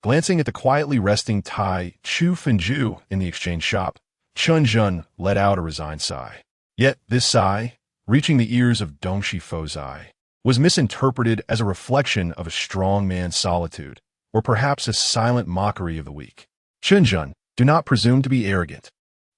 Glancing at the quietly resting Tai Chu Fenju in the exchange shop, Chen Zhen let out a resigned sigh. Yet this sigh, reaching the ears of Dongshi Fozai, was misinterpreted as a reflection of a strong man's solitude, or perhaps a silent mockery of the weak. Chen Zhen, do not presume to be arrogant.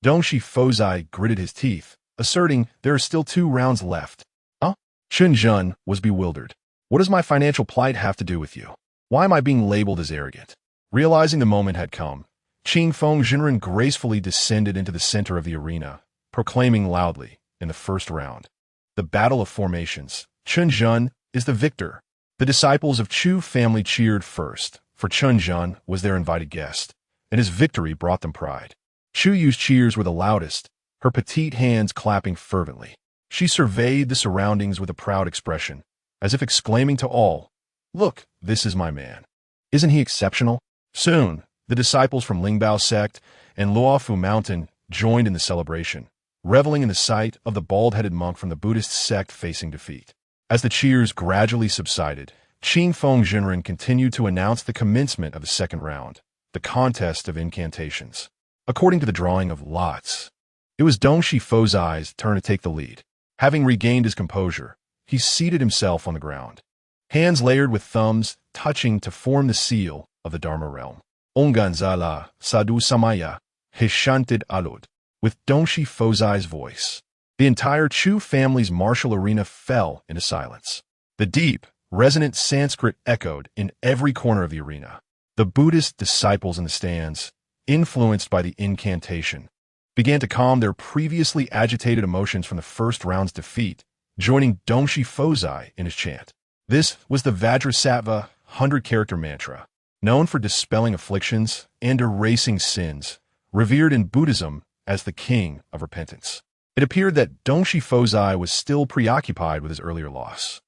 Dongshi Fozai gritted his teeth, asserting there are still 2 rounds left. Huh? Chen Zhen was bewildered. What does my financial plight have to do with you? Why am I being labeled as arrogant? Realizing the moment had come, Qing Feng Jinren gracefully descended into the center of the arena, proclaiming loudly, in the first round, the Battle of Formations, Chen Zhen is the victor. The disciples of Chu family cheered first, for Chen Zhen was their invited guest, and his victory brought them pride. Chu Yu's cheers were the loudest, her petite hands clapping fervently. She surveyed the surroundings with a proud expression, as if exclaiming to all, "Look, this is my man. Isn't he exceptional?" Soon, the disciples from Lingbao sect and Luofu Mountain joined in the celebration, reveling in the sight of the bald-headed monk from the Buddhist sect facing defeat. As the cheers gradually subsided, Qing Feng Jinren continued to announce the commencement of the second round, the contest of incantations. According to the drawing of lots, it was Dongshi Fozai's turn to take the lead. Having regained his composure, he seated himself on the ground, hands layered with thumbs touching to form the seal of the Dharma realm. Onganzala, Sadhu Samaya, Hishanted Alud. With Dongshi Fozai's voice, the entire Chu family's martial arena fell into silence. The deep, resonant Sanskrit echoed in every corner of the arena. The Buddhist disciples in the stands, influenced by the incantation, began to calm their previously agitated emotions from the first round's defeat, joining Dongshi Fozai in his chant. This was the Vajrasattva 100-character mantra, known for dispelling afflictions and erasing sins, revered in Buddhism as the king of repentance. It appeared that Dongshi Fozai was still preoccupied with his earlier loss.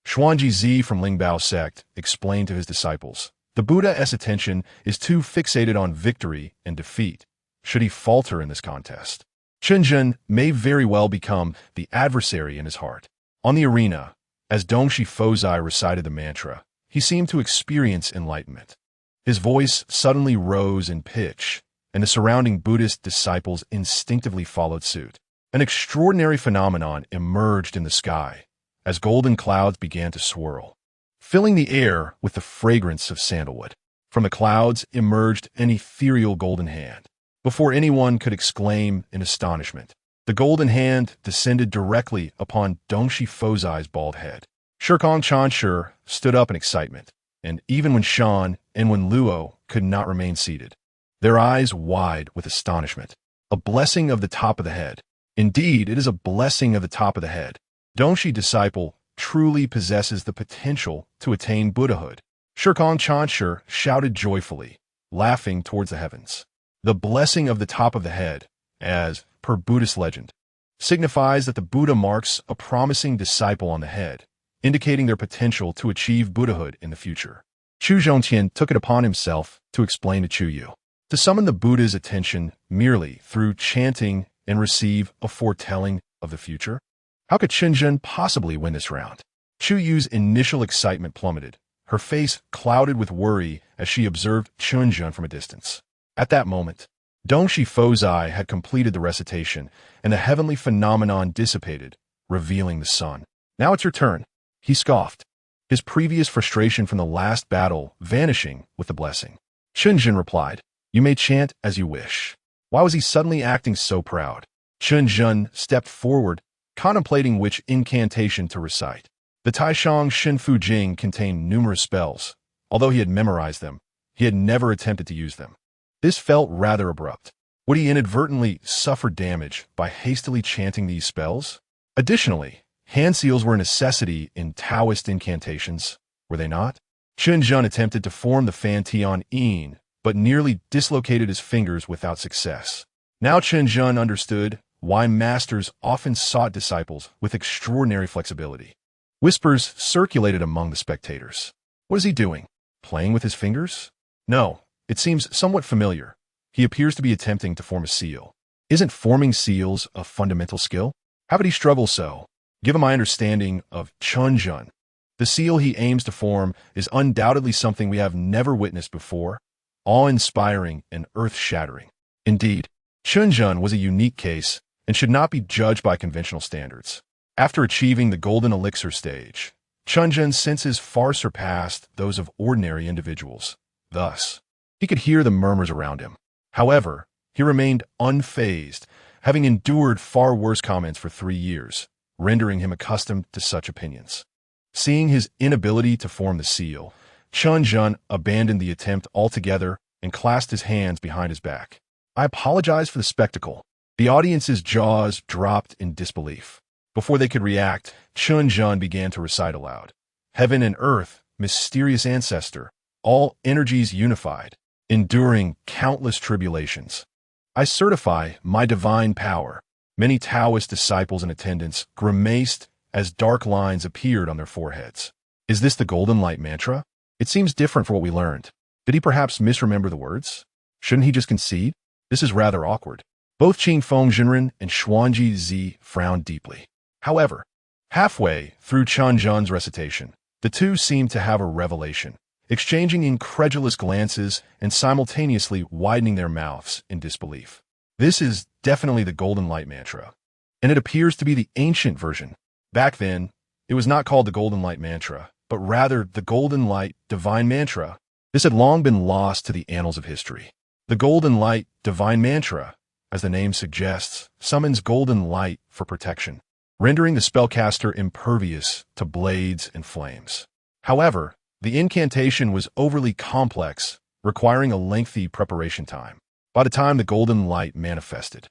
Xuanji Zi from Lingbao sect explained to his disciples, the Buddha's attention is too fixated on victory and defeat, should he falter in this contest. Chen Zhen may very well become the adversary in his heart. On the arena, as Dongshi Fozai recited the mantra, he seemed to experience enlightenment. His voice suddenly rose in pitch, and the surrounding Buddhist disciples instinctively followed suit. An extraordinary phenomenon emerged in the sky, as golden clouds began to swirl, filling the air with the fragrance of sandalwood. From the clouds emerged an ethereal golden hand. Before anyone could exclaim in astonishment, the golden hand descended directly upon Dongshi Fozai's bald head. Shirkong Chanshi stood up in excitement, and even when Shan and when Luo could not remain seated, their eyes wide with astonishment. A blessing of the top of the head. Indeed, it is a blessing of the top of the head. Dongshi disciple truly possesses the potential to attain Buddhahood. Shirkong Chanshi shouted joyfully, laughing towards the heavens. The blessing of the top of the head, as per Buddhist legend, signifies that the Buddha marks a promising disciple on the head, indicating their potential to achieve Buddhahood in the future. Chu Zhongqian took it upon himself to explain to Chu Yu, to summon the Buddha's attention merely through chanting and receive a foretelling of the future. How could Chen Zhen possibly win this round? Chu Yu's initial excitement plummeted, her face clouded with worry as she observed Chen Zhen from a distance. At that moment, Dongshi Fozai had completed the recitation, and the heavenly phenomenon dissipated, revealing the sun. Now it's your turn, he scoffed, his previous frustration from the last battle vanishing with the blessing. Chen Zhen replied, you may chant as you wish. Why was he suddenly acting so proud? Chen Zhen stepped forward, contemplating which incantation to recite. The Taishang Shinfu Jing contained numerous spells. Although he had memorized them, he had never attempted to use them. This felt rather abrupt. Would he inadvertently suffer damage by hastily chanting these spells? Additionally, hand seals were a necessity in Taoist incantations, were they not? Chen Zhen attempted to form the Fan Tian Yin, but nearly dislocated his fingers without success. Now Chen Zhen understood why masters often sought disciples with extraordinary flexibility. Whispers circulated among the spectators. What is he doing? Playing with his fingers? No, it seems somewhat familiar. He appears to be attempting to form a seal. Isn't forming seals a fundamental skill? How would he struggle so? Given my understanding of Chen Zhen, the seal he aims to form is undoubtedly something we have never witnessed before, awe-inspiring and earth-shattering. Indeed, Chen Zhen was a unique case and should not be judged by conventional standards. After achieving the golden elixir stage, Chen Zhen's senses far surpassed those of ordinary individuals. Thus, he could hear the murmurs around him. However, he remained unfazed, having endured far worse comments for 3 years, rendering him accustomed to such opinions. Seeing his inability to form the seal, Chen Zhen abandoned the attempt altogether and clasped his hands behind his back. I apologize for the spectacle. The audience's jaws dropped in disbelief. Before they could react, Chen Zhen began to recite aloud. Heaven and earth, mysterious ancestor, all energies unified, enduring countless tribulations. I certify my divine power. Many Taoist disciples in attendance grimaced as dark lines appeared on their foreheads. Is this the golden light mantra? It seems different from what we learned. Did he perhaps misremember the words? Shouldn't he just concede? This is rather awkward. Both Qing Feng Jinren and Xuanji Zi frowned deeply. However, halfway through Chen Zhen's recitation, the two seemed to have a revelation, exchanging incredulous glances and simultaneously widening their mouths in disbelief. This is definitely the golden light mantra, and it appears to be the ancient version. Back then, it was not called the golden light mantra, but rather the golden light divine mantra. This had long been lost to the annals of history. The golden light divine mantra, as the name suggests, summons golden light for protection, rendering the spellcaster impervious to blades and flames. However, the incantation was overly complex, requiring a lengthy preparation time. By the time the golden light manifested,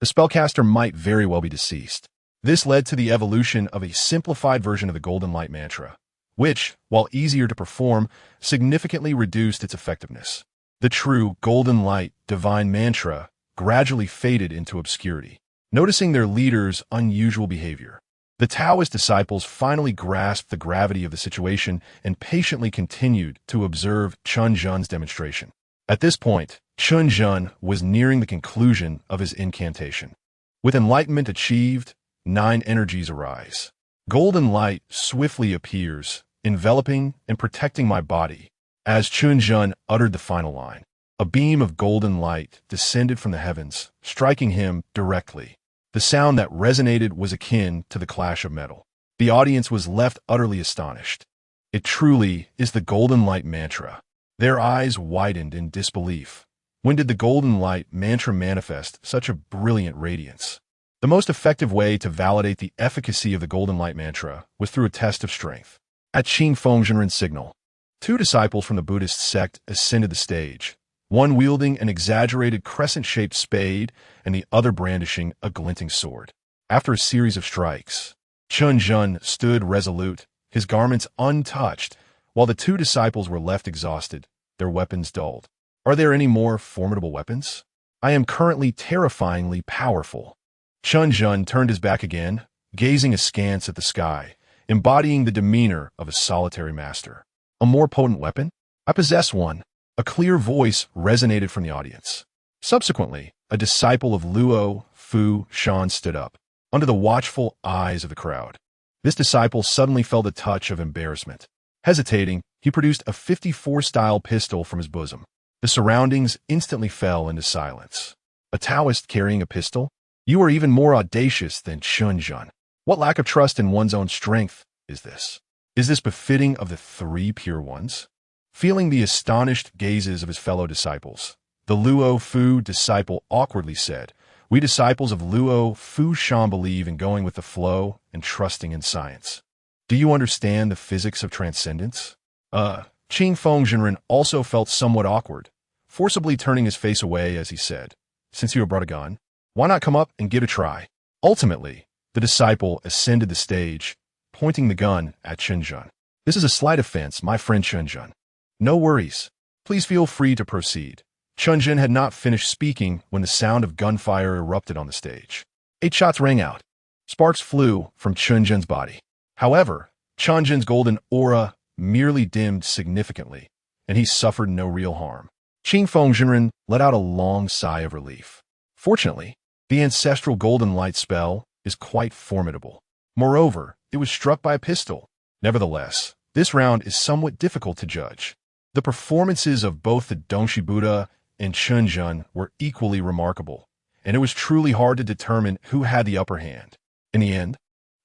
the spellcaster might very well be deceased. This led to the evolution of a simplified version of the golden light mantra, which, while easier to perform, significantly reduced its effectiveness. The true golden light divine mantra gradually faded into obscurity. Noticing their leader's unusual behavior, the Taoist disciples finally grasped the gravity of the situation and patiently continued to observe Chen Zhen's demonstration. At this point, Chen Zhen was nearing the conclusion of his incantation. With enlightenment achieved, 9 energies arise. Golden light swiftly appears, enveloping and protecting my body. As Chen Zhen uttered the final line, a beam of golden light descended from the heavens, striking him directly. The sound that resonated was akin to the clash of metal. The audience was left utterly astonished. It truly is the golden light mantra. Their eyes widened in disbelief. When did the golden light mantra manifest such a brilliant radiance? The most effective way to validate the efficacy of the golden light mantra was through a test of strength. At Qing Feng Jinren's signal, 2 disciples from the Buddhist sect ascended the stage, one wielding an exaggerated crescent-shaped spade and the other brandishing a glinting sword. After a series of strikes, Chen Zhen stood resolute, his garments untouched, while the 2 disciples were left exhausted, their weapons dulled. Are there any more formidable weapons? I am currently terrifyingly powerful. Chen Zhen turned his back again, gazing askance at the sky, embodying the demeanor of a solitary master. A more potent weapon? I possess one. A clear voice resonated from the audience. Subsequently, a disciple of Luo Fu Shan stood up, under the watchful eyes of the crowd. This disciple suddenly felt a touch of embarrassment. Hesitating, he produced a 54-style pistol from his bosom. The surroundings instantly fell into silence. A Taoist carrying a pistol? You are even more audacious than Chen Zhen. What lack of trust in one's own strength is this? Is this befitting of the 3 pure ones? Feeling the astonished gazes of his fellow disciples, the Luo Fu disciple awkwardly said, We disciples of Luo Fu Shan believe in going with the flow and trusting in science. Do you understand the physics of transcendence? Qing Fengzhenren also felt somewhat awkward, forcibly turning his face away as he said, "Since you have brought a gun, why not come up and give it a try?" Ultimately, the disciple ascended the stage, pointing the gun at Chen Zhen. "This is a slight offense, my friend Chen Zhen. No worries. Please feel free to proceed." Chen Zhen had not finished speaking when the sound of gunfire erupted on the stage. 8 shots rang out. Sparks flew from Chen Zhen's body. However, Chen Zhen's golden aura merely dimmed significantly, and he suffered no real harm. Qing Fengzhenren let out a long sigh of relief. Fortunately, the ancestral golden light spell is quite formidable. Moreover, it was struck by a pistol. Nevertheless, this round is somewhat difficult to judge. The performances of both the Dongshi Buddha and Chen Zhen were equally remarkable, and it was truly hard to determine who had the upper hand. In the end,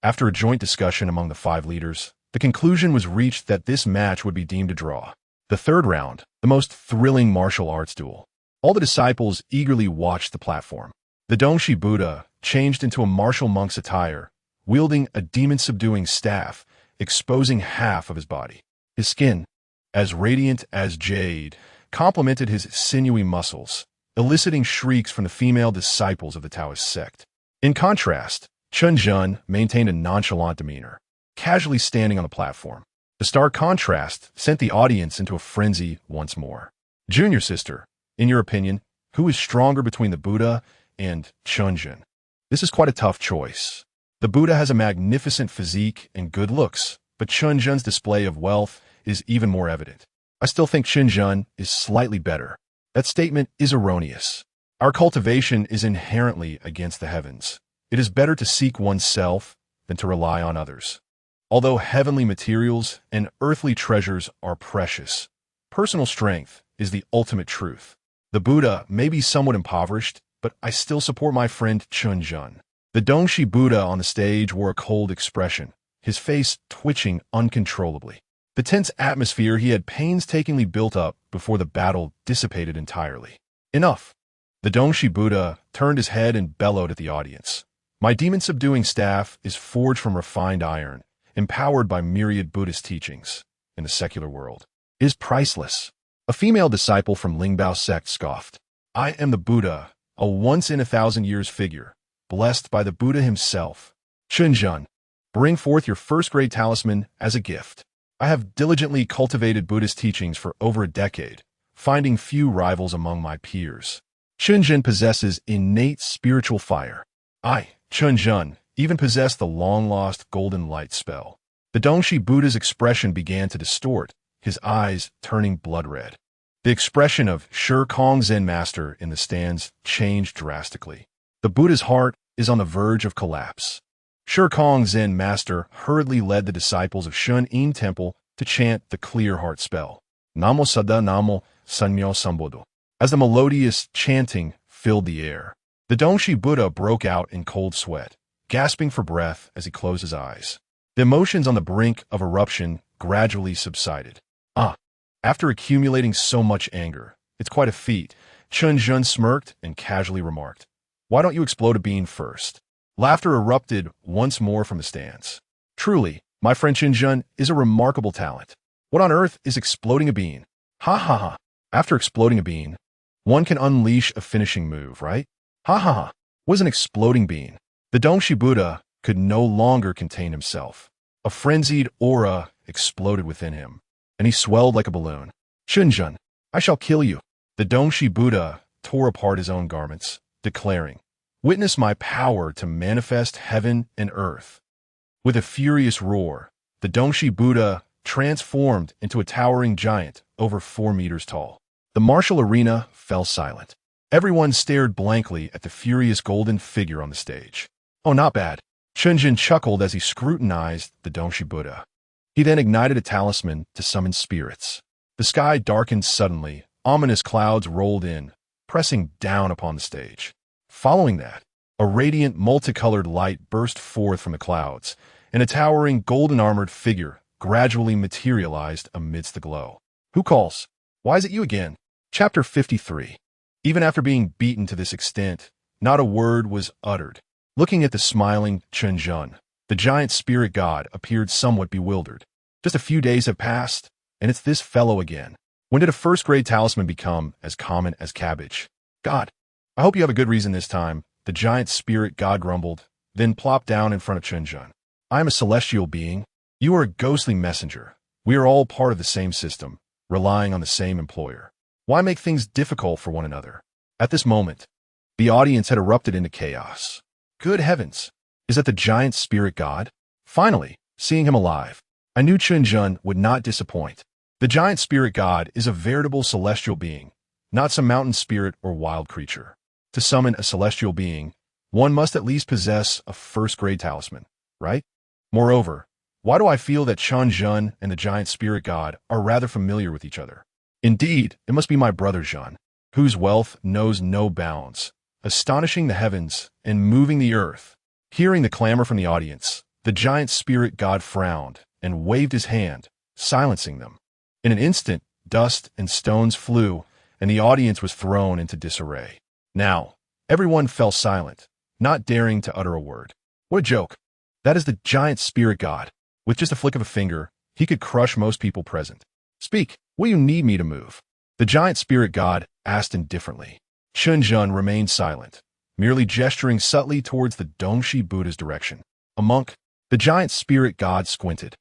after a joint discussion among the 5 leaders, the conclusion was reached that this match would be deemed a draw. The third round, the most thrilling martial arts duel. All the disciples eagerly watched the platform. The Dongshi Buddha changed into a martial monk's attire, wielding a demon-subduing staff, exposing half of his body. His skin, as radiant as jade, complemented his sinewy muscles, eliciting shrieks from the female disciples of the Taoist sect. In contrast, Chen Zhen maintained a nonchalant demeanor, casually standing on the platform. The stark contrast sent the audience into a frenzy once more. Junior sister, in your opinion, who is stronger between the Buddha and Chen Zhen? This is quite a tough choice. The Buddha has a magnificent physique and good looks, but Chen Zhen's display of wealth is even more evident. I still think Chen Zhen is slightly better. That statement is erroneous. Our cultivation is inherently against the heavens. It is better to seek oneself than to rely on others. Although heavenly materials and earthly treasures are precious, personal strength is the ultimate truth. The Buddha may be somewhat impoverished, but I still support my friend Chen Zhen. The Dongshi Buddha on the stage wore a cold expression, his face twitching uncontrollably. The tense atmosphere he had painstakingly built up before the battle dissipated entirely. Enough. The Dongshi Buddha turned his head and bellowed at the audience. My demon-subduing staff is forged from refined iron, empowered by myriad Buddhist teachings in the secular world. It is priceless. A female disciple from Lingbao sect scoffed. I am the Buddha, a once-in-a-thousand-years figure, blessed by the Buddha himself. Chen Zhen, bring forth your first-grade talisman as a gift. I have diligently cultivated Buddhist teachings for over a decade, finding few rivals among my peers. Chen Zhen possesses innate spiritual fire. I, Chen Zhen, even possess the long-lost golden light spell. The Dongshi Buddha's expression began to distort, his eyes turning blood-red. The expression of Shi Kong Zen master in the stands changed drastically. The Buddha's heart is on the verge of collapse. Shi Kong Zen master hurriedly led the disciples of Shun Yin Temple to chant the clear heart spell, Namo Sada Namo Sanmyo Sambodo. As the melodious chanting filled the air, the Dongshi Buddha broke out in cold sweat, gasping for breath as he closed his eyes. The emotions on the brink of eruption gradually subsided. After accumulating so much anger, it's quite a feat. Chen Zhen smirked and casually remarked, "Why don't you explode a bean first?" Laughter erupted once more from the stands. Truly, my friend Chen Zhen is a remarkable talent. What on earth is exploding a bean? Ha ha ha. After exploding a bean, one can unleash a finishing move, right? Ha ha ha. What is an exploding bean? The Dongshi Buddha could no longer contain himself. A frenzied aura exploded within him, and he swelled like a balloon. Chen Zhen, I shall kill you. The Dongshi Buddha tore apart his own garments, declaring, "Witness my power to manifest heaven and earth." With a furious roar, the Dongshi Buddha transformed into a towering giant over 4 meters tall. The martial arena fell silent. Everyone stared blankly at the furious golden figure on the stage. Oh, not bad. Chen Zhen chuckled as he scrutinized the Dongshi Buddha. He then ignited a talisman to summon spirits. The sky darkened suddenly, ominous clouds rolled in, pressing down upon the stage. Following that, a radiant multicolored light burst forth from the clouds, and a towering golden-armored figure gradually materialized amidst the glow. Who calls? Why is it you again? Chapter 53. Even after being beaten to this extent, Not a word was uttered. Looking at the smiling Chen Zhen, the giant spirit god appeared somewhat bewildered. Just a few days have passed, and it's this fellow again. When did a first-grade talisman become as common as cabbage? God, I hope you have a good reason this time, the giant spirit god grumbled, then plopped down in front of Chen Zhen. I am a celestial being. You are a ghostly messenger. We are all part of the same system, relying on the same employer. Why make things difficult for one another? At this moment, the audience had erupted into chaos. Good heavens! Is that the giant spirit god? Finally, seeing him alive, I knew Chen Zhen would not disappoint. The giant spirit god is a veritable celestial being, not some mountain spirit or wild creature. To summon a celestial being, one must at least possess a first-grade talisman, right? Moreover, why do I feel that Chen Zhen and the giant spirit god are rather familiar with each other? Indeed, it must be my brother Zhen, whose wealth knows no bounds, astonishing the heavens and moving the earth. Hearing the clamor from the audience, the giant spirit god frowned and waved his hand, silencing them. In an instant, dust and stones flew, and the audience was thrown into disarray. Now, everyone fell silent, not daring to utter a word. What a joke! That is the giant spirit god. With just a flick of a finger, he could crush most people present. Speak, what do you need me to move? The giant spirit god asked indifferently. Chen Zhen remained silent, merely gesturing subtly towards the Dongshi Buddha's direction. A monk, the giant spirit god squinted.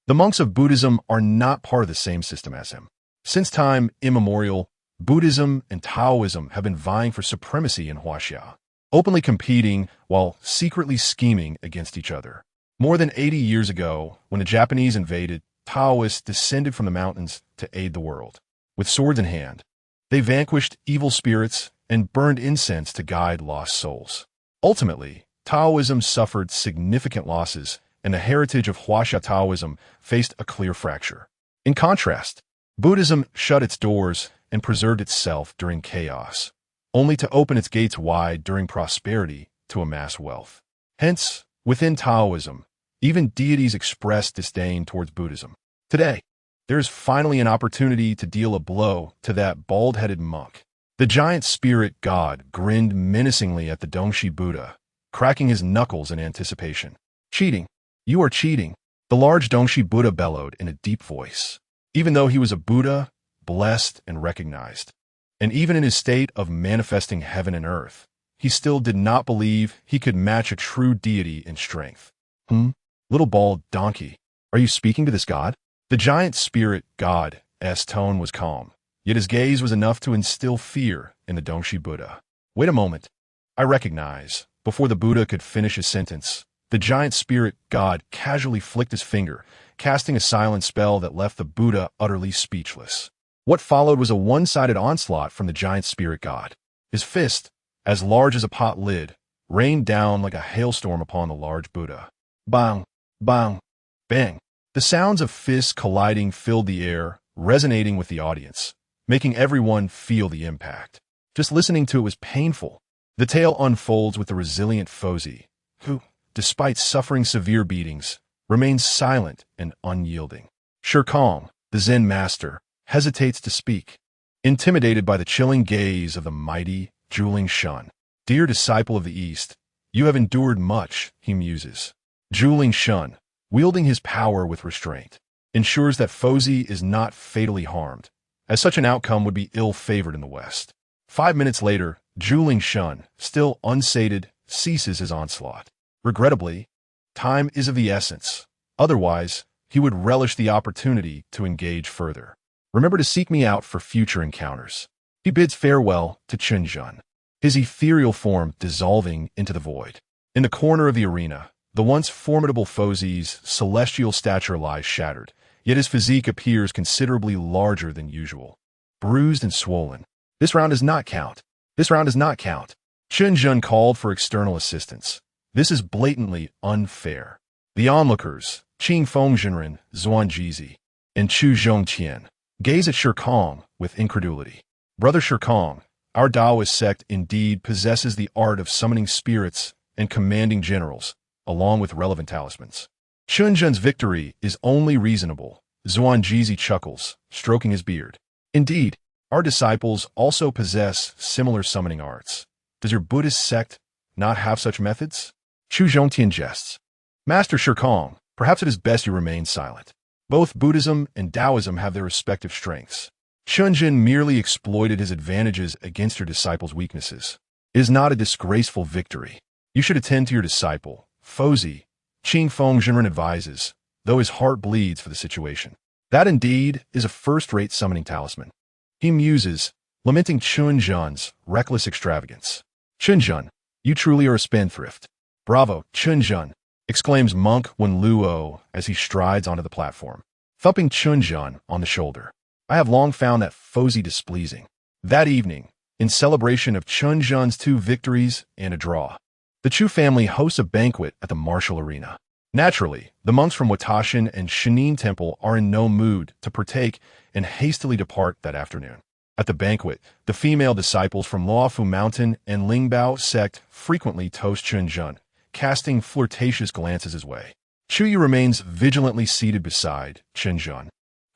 The monks of Buddhism are not part of the same system as him. Since time immemorial, Buddhism and Taoism have been vying for supremacy in Huaxia, openly competing while secretly scheming against each other. More than 80 years ago, when the Japanese invaded, Taoists descended from the mountains to aid the world. With swords in hand, they vanquished evil spirits and burned incense to guide lost souls. Ultimately, Taoism suffered significant losses, and the heritage of Huaxia Taoism faced a clear fracture. In contrast, Buddhism shut its doors and preserved itself during chaos, only to open its gates wide during prosperity to amass wealth. Hence, within Taoism, even deities express disdain towards Buddhism. Today, there is finally an opportunity to deal a blow to that bald-headed monk. The giant spirit god grinned menacingly at the Dongshi Buddha, cracking his knuckles in anticipation. Cheating. You are cheating, the large Dongshi Buddha bellowed in a deep voice. Even though he was a Buddha, blessed and recognized, and even in his state of manifesting heaven and earth, he still did not believe he could match a true deity in strength. Little bald donkey, are you speaking to this god? The giant spirit god's tone was calm, yet his gaze was enough to instill fear in the Dongshi Buddha. Wait a moment. I recognize. Before the Buddha could finish his sentence, the giant spirit god casually flicked his finger, casting a silent spell that left the Buddha utterly speechless. What followed was a one-sided onslaught from the giant spirit god. His fist, as large as a pot lid, rained down like a hailstorm upon the large Buddha. Bang, bang, bang. The sounds of fists colliding filled the air, resonating with the audience, making everyone feel the impact. Just listening to it was painful. The tale unfolds with the resilient Fozi, who, despite suffering severe beatings, remains silent and unyielding. Shirkong, the Zen master, hesitates to speak, intimidated by the chilling gaze of the mighty Zhuling Shun. Dear disciple of the East, you have endured much, he muses. Zhuling Shun, wielding his power with restraint, ensures that Fozi is not fatally harmed, as such an outcome would be ill-favored in the West. 5 minutes later, Zhuling Shun, still unsated, ceases his onslaught. Regrettably, time is of the essence. Otherwise, he would relish the opportunity to engage further. Remember to seek me out for future encounters. He bids farewell to Chen Zhen, his ethereal form dissolving into the void. In the corner of the arena, the once formidable Fozi's celestial stature lies shattered, yet his physique appears considerably larger than usual. Bruised and swollen. This round does not count. This round does not count. Chen Zhen called for external assistance. This is blatantly unfair. The onlookers, Qing Fengzhenren, Zuanjizi, and Chu Zhongqian, gaze at Shirkong with incredulity. Brother Shirkong, our Taoist sect indeed possesses the art of summoning spirits and commanding generals, along with relevant talismans. Chen Zhen's victory is only reasonable, Zuanjizi chuckles, stroking his beard. Indeed, our disciples also possess similar summoning arts. Does your Buddhist sect not have such methods? Chu Zhongtian jests. Master Shirkong, perhaps it is best you remain silent. Both Buddhism and Taoism have their respective strengths. Chen Zhen merely exploited his advantages against your disciple's weaknesses. It is not a disgraceful victory. You should attend to your disciple, Fozi. Qing Feng Zhenren advises, though his heart bleeds for the situation. That indeed is a first-rate summoning talisman. He muses, lamenting Chen Zhen's reckless extravagance. Chen Zhen, you truly are a spendthrift. Bravo, Chen Zhen, exclaims Monk Wen Luo as he strides onto the platform, thumping Chen Zhen on the shoulder. I have long found that Fozi displeasing. That evening, in celebration of Chen Zhen's 2 victories and a draw, the Chu family hosts a banquet at the martial arena. Naturally, the monks from Watashan and Shinin Temple are in no mood to partake and hastily depart that afternoon. At the banquet, the female disciples from Luofu Mountain and Lingbao sect frequently toast Chen Zhen, casting flirtatious glances his way. Chuyu remains vigilantly seated beside Chen Zhen,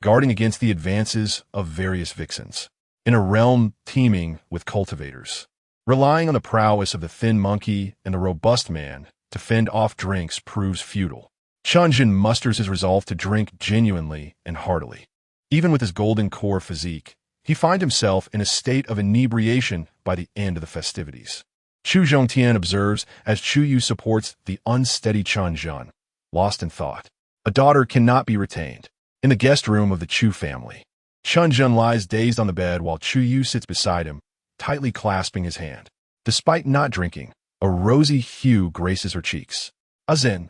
guarding against the advances of various vixens, in a realm teeming with cultivators. Relying on the prowess of the thin monkey and the robust man to fend off drinks proves futile. Chen Zhen musters his resolve to drink genuinely and heartily. Even with his golden core physique, he finds himself in a state of inebriation by the end of the festivities. Chu Zhongtian observes as Chu Yu supports the unsteady Chen Zhen, lost in thought. A daughter cannot be retained. In the guest room of the Chu family, Chen Zhen lies dazed on the bed while Chu Yu sits beside him, tightly clasping his hand. Despite not drinking, a rosy hue graces her cheeks. Azin,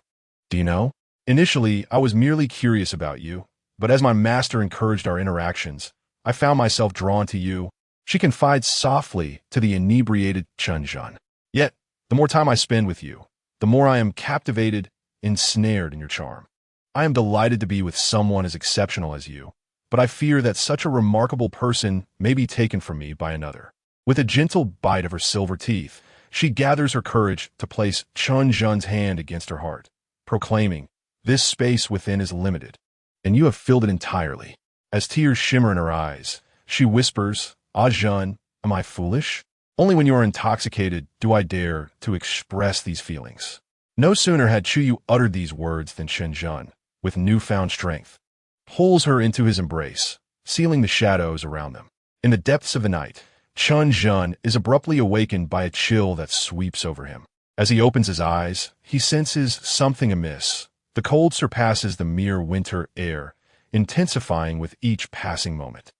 do you know? Initially, I was merely curious about you, but as my master encouraged our interactions, I found myself drawn to you. She confides softly to the inebriated Chen Zhen. Yet, the more time I spend with you, the more I am captivated, ensnared in your charm. I am delighted to be with someone as exceptional as you, but I fear that such a remarkable person may be taken from me by another. With a gentle bite of her silver teeth, she gathers her courage to place Chen Zhen's hand against her heart, proclaiming, "This space within is limited, and you have filled it entirely." As tears shimmer in her eyes, she whispers, "Ah Zhen, am I foolish? Only when you are intoxicated do I dare to express these feelings." No sooner had Chuyu uttered these words than Chen Zhen, with newfound strength, pulls her into his embrace, sealing the shadows around them. In the depths of the night, Chen Zhen is abruptly awakened by a chill that sweeps over him. As he opens his eyes, he senses something amiss. The cold surpasses the mere winter air, intensifying with each passing moment.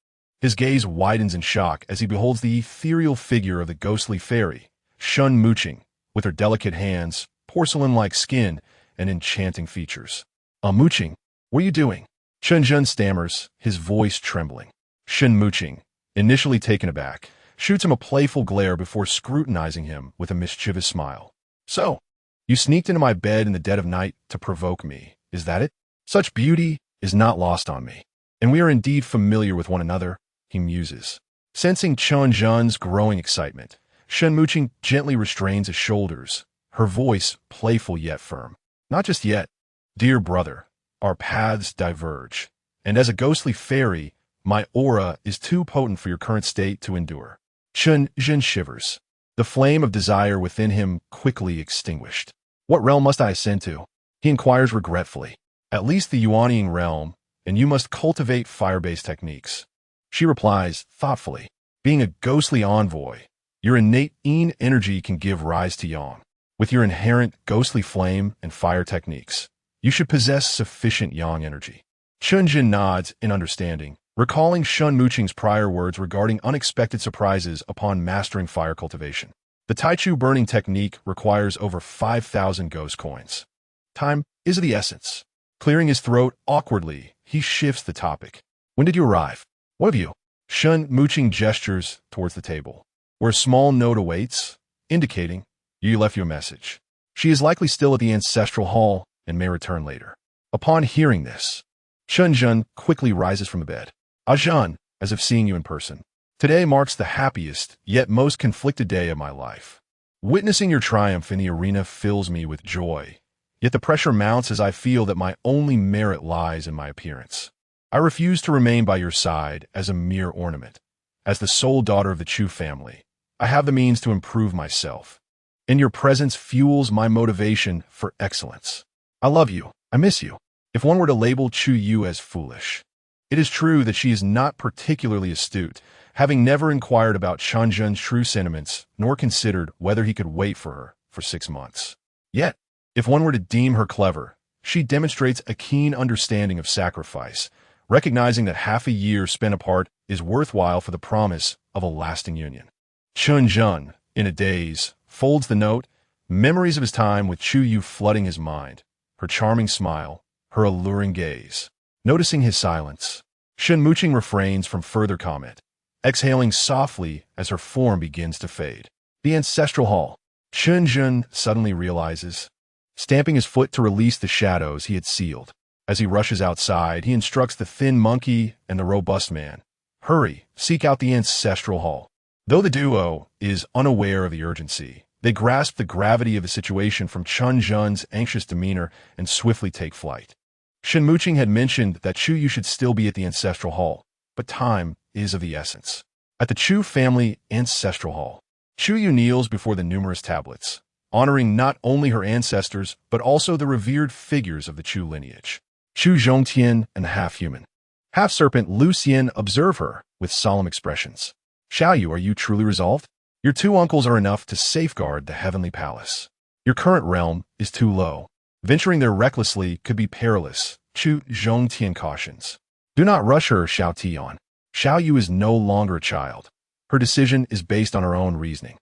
His gaze widens in shock as he beholds the ethereal figure of the ghostly fairy, Shun Muqing, with her delicate hands, porcelain-like skin, and enchanting features. Muqing, what are you doing?" Chen Zhen stammers, his voice trembling. Shun Muqing, initially taken aback, shoots him a playful glare before scrutinizing him with a mischievous smile. "So, you sneaked into my bed in the dead of night to provoke me, is that it? Such beauty is not lost on me, and we are indeed familiar with one another," he muses. Sensing Chen Zhen's growing excitement, Shun Muqing gently restrains his shoulders, her voice playful yet firm. "Not just yet. Dear brother, our paths diverge, and as a ghostly fairy, my aura is too potent for your current state to endure." Chen Zhen shivers, the flame of desire within him quickly extinguished. "What realm must I ascend to?" he inquires regretfully. "At least the Yuanying realm, and you must cultivate fire-based techniques." She replies thoughtfully, "Being a ghostly envoy, your innate yin energy can give rise to yang. With your inherent ghostly flame and fire techniques, you should possess sufficient yang energy." Chen Zhen nods in understanding, recalling Shun Muqing's prior words regarding unexpected surprises upon mastering fire cultivation. The Taichu burning technique requires over 5,000 ghost coins. Time is of the essence. Clearing his throat awkwardly, he shifts the topic. "When did you arrive? What have you?" Shun Muqing gestures towards the table, where a small note awaits, indicating, "You left your message. She is likely still at the ancestral hall and may return later." Upon hearing this, Chen Zhen quickly rises from the bed. "Ah Zhen, as if seeing you in person. Today marks the happiest, yet most conflicted day of my life. Witnessing your triumph in the arena fills me with joy, yet the pressure mounts as I feel that my only merit lies in my appearance. I refuse to remain by your side as a mere ornament. As the sole daughter of the Chu family, I have the means to improve myself. And your presence fuels my motivation for excellence. I love you. I miss you. If one were to label Chu Yu as foolish, it is true that she is not particularly astute, having never inquired about Chen Zhen's true sentiments, nor considered whether he could wait for her for 6 months. Yet, if one were to deem her clever, she demonstrates a keen understanding of sacrifice, recognizing that half a year spent apart is worthwhile for the promise of a lasting union. Chen Zhen, in a daze, folds the note, memories of his time with Chu Yu flooding his mind, her charming smile, her alluring gaze. Noticing his silence, Shen Muqing refrains from further comment, exhaling softly as her form begins to fade. The ancestral hall. Chen Zhen suddenly realizes, stamping his foot to release the shadows he had sealed. As he rushes outside, he instructs the thin monkey and the robust man, "Hurry, seek out the ancestral hall." Though the duo is unaware of the urgency, they grasp the gravity of the situation from Chen Zhen's anxious demeanor and swiftly take flight. Shen Muqing had mentioned that Chu Yu should still be at the ancestral hall, but time is of the essence. At the Chu family ancestral hall, Chu Yu kneels before the numerous tablets, honoring not only her ancestors, but also the revered figures of the Chu lineage. Chu Zhongtian and the half-human, half-serpent Lu Xian observe her with solemn expressions. Xiao Yu, are you truly resolved? Your 2 uncles are enough to safeguard the heavenly palace. Your current realm is too low. Venturing there recklessly could be perilous, Chu Zhongtian cautions. Do not rush her, Xiao Tian. Xiao Yu is no longer a child. Her decision is based on her own reasoning.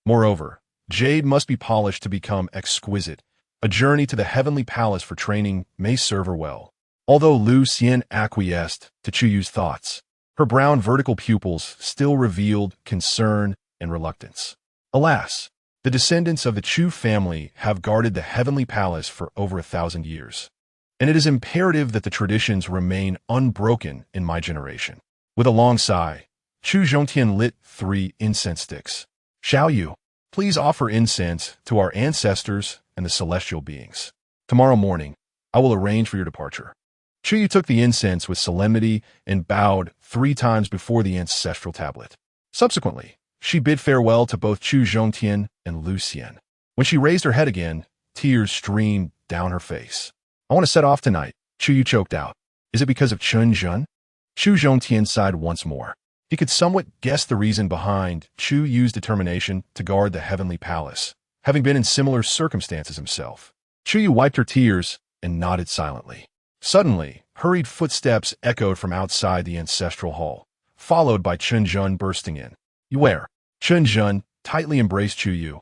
Moreover, jade must be polished to become exquisite. A journey to the heavenly palace for training may serve her well. Although Lu Xian acquiesced to Chu Yu's thoughts, her brown vertical pupils still revealed concern and reluctance. Alas, the descendants of the Chu family have guarded the heavenly palace for over 1,000 years, and it is imperative that the traditions remain unbroken in my generation. With a long sigh, Chu Zhongtian lit 3 incense sticks. Xiao Yu, please offer incense to our ancestors and the celestial beings. Tomorrow morning, I will arrange for your departure. Chu Yu took the incense with solemnity and bowed 3 times before the ancestral tablet. Subsequently, she bid farewell to both Chu Zhongtian and Lu Xian. When she raised her head again, tears streamed down her face. I want to set off tonight, Chu Yu choked out. Is it because of Chen Zhen? Chu Zhongtian sighed once more. He could somewhat guess the reason behind Chu Yu's determination to guard the heavenly palace, having been in similar circumstances himself. Chu Yu wiped her tears and nodded silently. Suddenly, hurried footsteps echoed from outside the ancestral hall, followed by Chen Zhen bursting in. You where? Chen Zhen tightly embraced Chu Yu,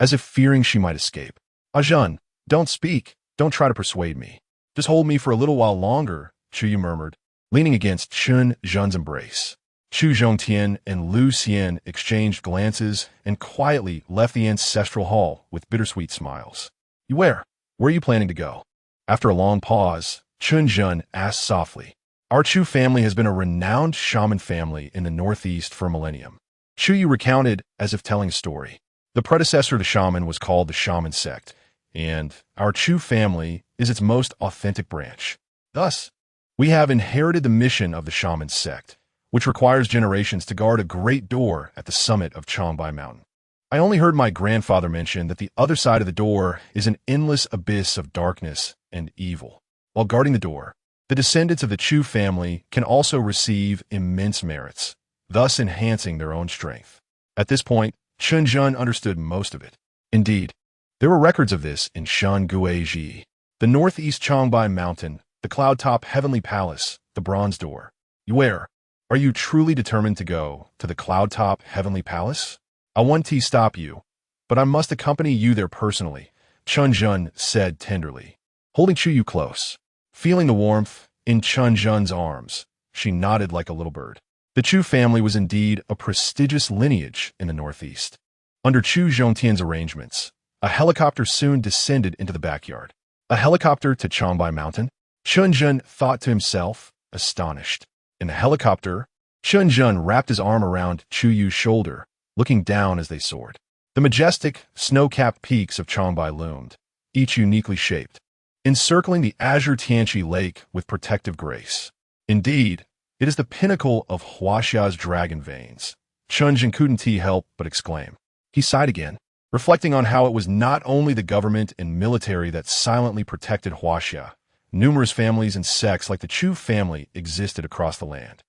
as if fearing she might escape. Zhen, don't speak. Don't try to persuade me. Just hold me for a little while longer, Chu Yu murmured, leaning against Chen Zhen's embrace. Chu Zhongtian and Lu Xian exchanged glances and quietly left the ancestral hall with bittersweet smiles. You where? Where are you planning to go? After a long pause, Chen Zhen asked softly. Our Chu family has been a renowned shaman family in the northeast for a millennium. Chu Yu recounted as if telling a story. The predecessor to shaman was called the shaman sect, and our Chu family is its most authentic branch. Thus, we have inherited the mission of the shaman sect, which requires generations to guard a great door at the summit of Changbai Mountain. I only heard my grandfather mention that the other side of the door is an endless abyss of darkness and evil. While guarding the door, the descendants of the Chu family can also receive immense merits, thus enhancing their own strength. At this point, Chen Zhen understood most of it. Indeed, there were records of this in Shanguiji, the northeast Changbai Mountain, the cloud-top heavenly palace, the bronze door. Where? Are you truly determined to go to the cloud-top heavenly palace? I want to stop you, but I must accompany you there personally, Chen Zhen said tenderly, holding Chu Yu close. Feeling the warmth in Chen Zhen's arms, she nodded like a little bird. The Chu family was indeed a prestigious lineage in the northeast. Under Chu Zhongtian's arrangements, a helicopter soon descended into the backyard. A helicopter to Changbai Mountain? Chen Zhen thought to himself, astonished. In the helicopter, Chen Zhen wrapped his arm around Chu Yu's shoulder, looking down as they soared. The majestic, snow-capped peaks of Changbai loomed, each uniquely shaped, encircling the azure Tianqi Lake with protective grace. Indeed, it is the pinnacle of Huaxia's dragon veins, Chen Zhen couldn't help but exclaim. He sighed again, reflecting on how it was not only the government and military that silently protected Huaxia. Numerous families and sects like the Chu family existed across the land.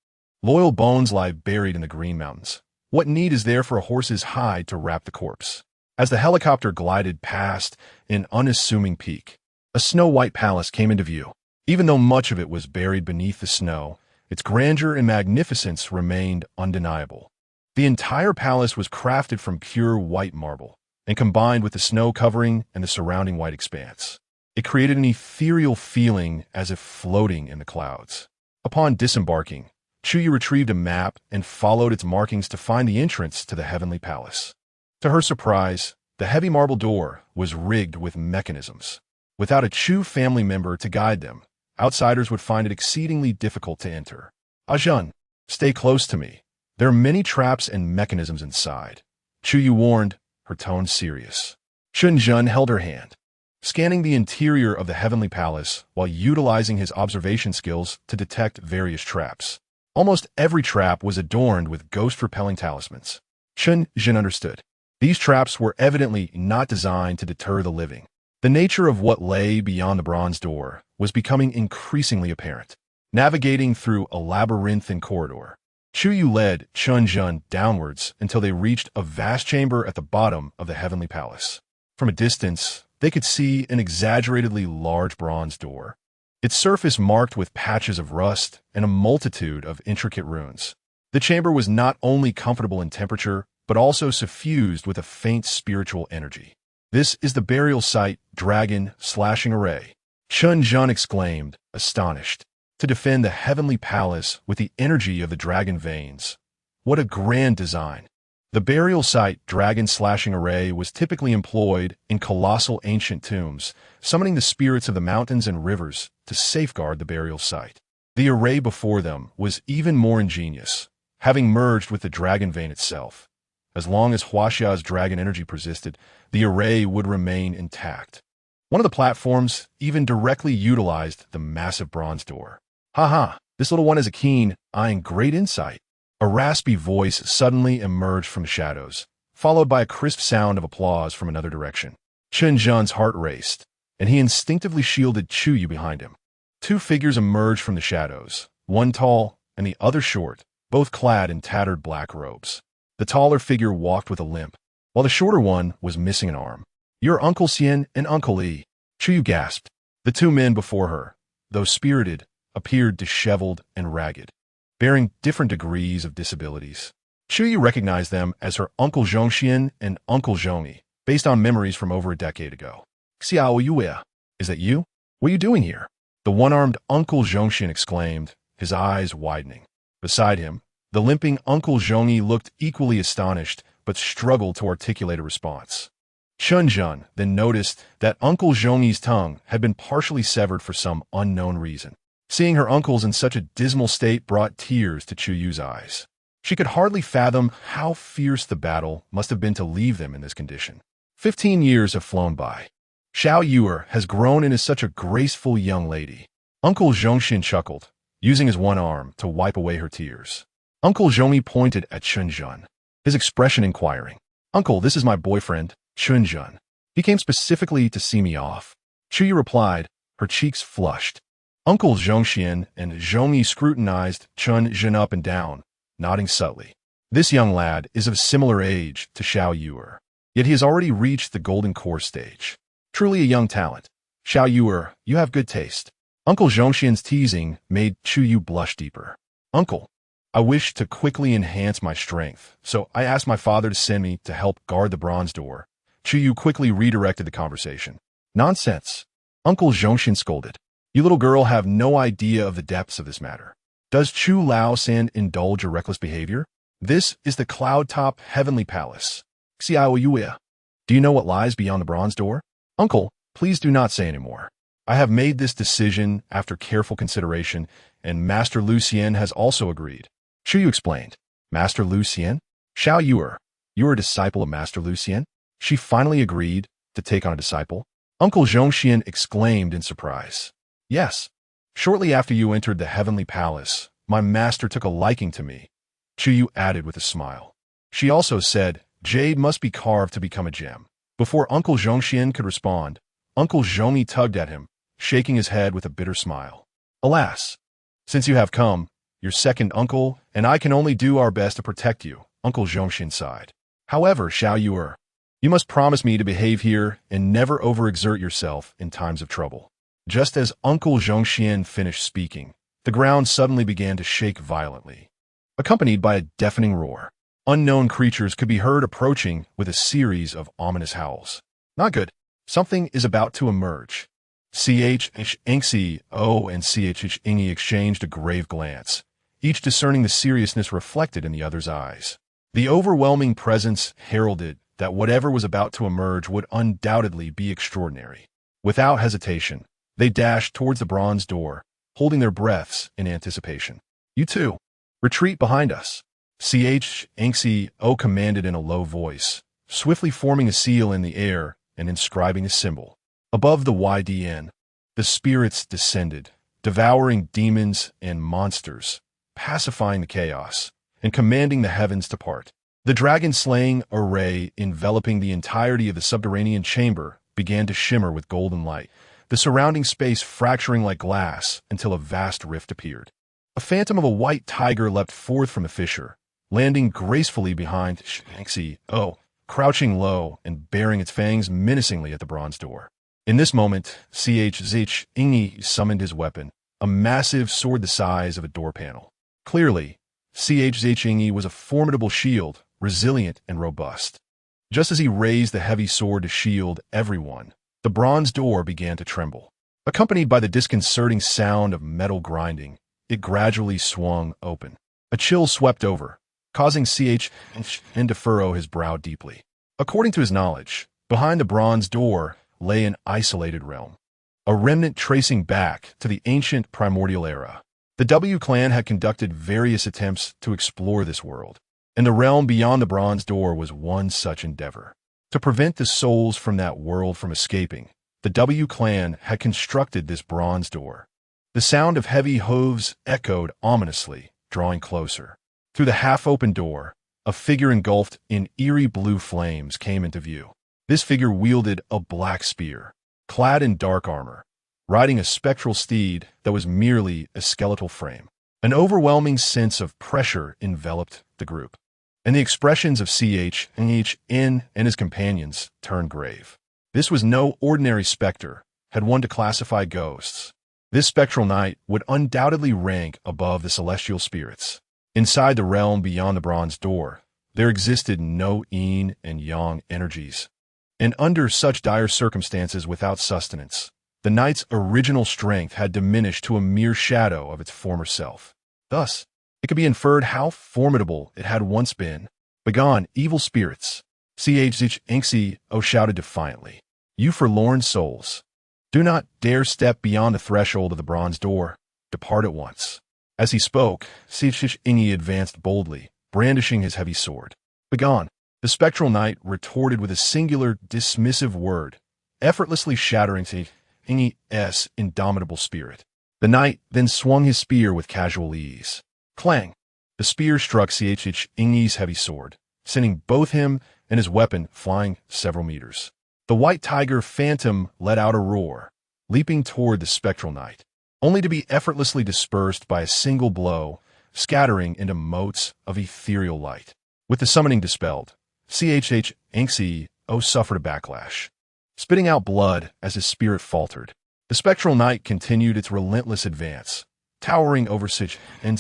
Loyal bones lie buried in the Green Mountains. What need is there for a horse's hide to wrap the corpse? As the helicopter glided past an unassuming peak, a snow-white palace came into view. Even though much of it was buried beneath the snow, its grandeur and magnificence remained undeniable. The entire palace was crafted from pure white marble and combined with the snow covering and the surrounding white expanse. It created an ethereal feeling as if floating in the clouds. Upon disembarking, Chuyu retrieved a map and followed its markings to find the entrance to the heavenly palace. To her surprise, the heavy marble door was rigged with mechanisms. Without a Chu family member to guide them, outsiders would find it exceedingly difficult to enter. Ajun, stay close to me. There are many traps and mechanisms inside. Chuyu warned, her tone serious. Chen Zhen held her hand, scanning the interior of the heavenly palace while utilizing his observation skills to detect various traps. Almost every trap was adorned with ghost-repelling talismans. Chen Zhen understood. These traps were evidently not designed to deter the living. The nature of what lay beyond the bronze door was becoming increasingly apparent. Navigating through a labyrinthine corridor, Chuyu led Chen Zhen downwards until they reached a vast chamber at the bottom of the heavenly palace. From a distance, they could see an exaggeratedly large bronze door, its surface marked with patches of rust and a multitude of intricate runes. The chamber was not only comfortable in temperature, but also suffused with a faint spiritual energy. This is the burial site, dragon slashing array, Chen Zhen exclaimed, astonished. To defend the heavenly palace with the energy of the dragon veins. What a grand design. The burial site dragon slashing array was typically employed in colossal ancient tombs, summoning the spirits of the mountains and rivers to safeguard the burial site. The array before them was even more ingenious, having merged with the dragon vein itself. As long as Huaxia's dragon energy persisted, the array would remain intact. One of the platforms even directly utilized the massive bronze door. "Ha, this little one has a keen eye and great insight." A raspy voice suddenly emerged from the shadows, followed by a crisp sound of applause from another direction. Chen Zhen's heart raced, and he instinctively shielded Chuyu behind him. Two figures emerged from the shadows, one tall and the other short, both clad in tattered black robes. The taller figure walked with a limp, while the shorter one was missing an arm. "You're Uncle Xian and Uncle Li," Chuyu gasped. The two men before her, though spirited, appeared disheveled and ragged, bearing different degrees of disabilities. Chuyu recognized them as her Uncle Zhongxian and Uncle Zhongyi, based on memories from over a decade ago. "Xiao Yue, is that you? What are you doing here?" The one-armed Uncle Zhongxian exclaimed, his eyes widening. Beside him, the limping Uncle Zhongyi looked equally astonished, but struggled to articulate a response. Chen Zhen then noticed that Uncle Zhongyi's tongue had been partially severed for some unknown reason. Seeing her uncles in such a dismal state brought tears to Chuyu's eyes. She could hardly fathom how fierce the battle must have been to leave them in this condition. 15 years have flown by. Xiao Yue has grown into such a graceful young lady. Uncle Zhongxian chuckled, using his one arm to wipe away her tears. Uncle Zhongyi pointed at Chen Zhen, his expression inquiring. "Uncle, this is my boyfriend, Chen Zhen. He came specifically to see me off." Chuyu replied, her cheeks flushed. Uncle Zhongxian and Zhongyi scrutinized Chen Zhen up and down, nodding subtly. This young lad is of similar age to Xiao Yue, yet he has already reached the golden core stage. Truly a young talent. "Xiao Yue, you have good taste." Uncle Zhongxian's teasing made Chuyu blush deeper. "Uncle, I wish to quickly enhance my strength, so I asked my father to send me to help guard the bronze door." Chuyu quickly redirected the conversation. "Nonsense," Uncle Zhongxian scolded. "You little girl have no idea of the depths of this matter. Does Chu Lao San indulge your reckless behavior? This is the cloud-top heavenly palace. Xiao Yue, do you know what lies beyond the bronze door?" "Uncle, please do not say any more. I have made this decision after careful consideration, and Master Lucien has also agreed." Chuyu explained. "Master Lucien? Xiao Yue, you are a disciple of Master Lucien?" She finally agreed to take on a disciple. Uncle Zhongxian exclaimed in surprise. "Yes. Shortly after you entered the heavenly palace, my master took a liking to me," Chuyu added with a smile. She also said, "Jade must be carved to become a gem." Before Uncle Zhongxian could respond, Uncle Zhongyi tugged at him, shaking his head with a bitter smile. "Alas, since you have come, your second uncle and I can only do our best to protect you," Uncle Zhongxian sighed. "However, Xiao Yuer, you must promise me to behave here and never overexert yourself in times of trouble." Just as Uncle Zhongxian finished speaking, the ground suddenly began to shake violently, accompanied by a deafening roar. Unknown creatures could be heard approaching with a series of ominous howls. Not good. Something is about to emerge. CHHNCO and CHHNE exchanged a grave glance, each discerning the seriousness reflected in the other's eyes. The overwhelming presence heralded that whatever was about to emerge would undoubtedly be extraordinary. Without hesitation, they dashed towards the bronze door, holding their breaths in anticipation. "You two, retreat behind us," CHNCO commanded in a low voice, swiftly forming a seal in the air and inscribing a symbol. Above the YDN, the spirits descended, devouring demons and monsters, pacifying the chaos, and commanding the heavens to part. The dragon-slaying array enveloping the entirety of the subterranean chamber began to shimmer with golden light, the surrounding space fracturing like glass until a vast rift appeared. A phantom of a white tiger leapt forth from the fissure, landing gracefully behind CHNCO, crouching low and baring its fangs menacingly at the bronze door. In this moment, CHZHNE summoned his weapon, a massive sword the size of a door panel. Clearly, CHZHNE was a formidable shield, resilient and robust. Just as he raised the heavy sword to shield everyone, the bronze door began to tremble. Accompanied by the disconcerting sound of metal grinding, it gradually swung open. A chill swept over, causing CHN to furrow his brow deeply. According to his knowledge, behind the bronze door lay an isolated realm, a remnant tracing back to the ancient primordial era. The W clan had conducted various attempts to explore this world, and the realm beyond the bronze door was one such endeavor. To prevent the souls from that world from escaping, the W clan had constructed this bronze door. The sound of heavy hooves echoed ominously, drawing closer. Through the half-open door, a figure engulfed in eerie blue flames came into view. This figure wielded a black spear, clad in dark armor, riding a spectral steed that was merely a skeletal frame. An overwhelming sense of pressure enveloped the group, and the expressions of CHN and his companions turned grave. This was no ordinary specter, had one to classify ghosts. This spectral knight would undoubtedly rank above the celestial spirits. Inside the realm beyond the bronze door, there existed no yin and yang energies. And under such dire circumstances without sustenance, the knight's original strength had diminished to a mere shadow of its former self. Thus, it could be inferred how formidable it had once been. "Begone, evil spirits!" CHNCO shouted defiantly. "You forlorn souls! Do not dare step beyond the threshold of the bronze door. Depart at once." As he spoke, CHNE advanced boldly, brandishing his heavy sword. "Begone!" The spectral knight retorted with a singular, dismissive word, effortlessly shattering CHNE's indomitable spirit. The knight then swung his spear with casual ease. Clang! The spear struck CHNE's heavy sword, sending both him and his weapon flying several meters. The white tiger phantom let out a roar, leaping toward the spectral knight, only to be effortlessly dispersed by a single blow, scattering into motes of ethereal light. With the summoning dispelled, CHNCO suffered a backlash, spitting out blood as his spirit faltered. The spectral knight continued its relentless advance, towering over CHN,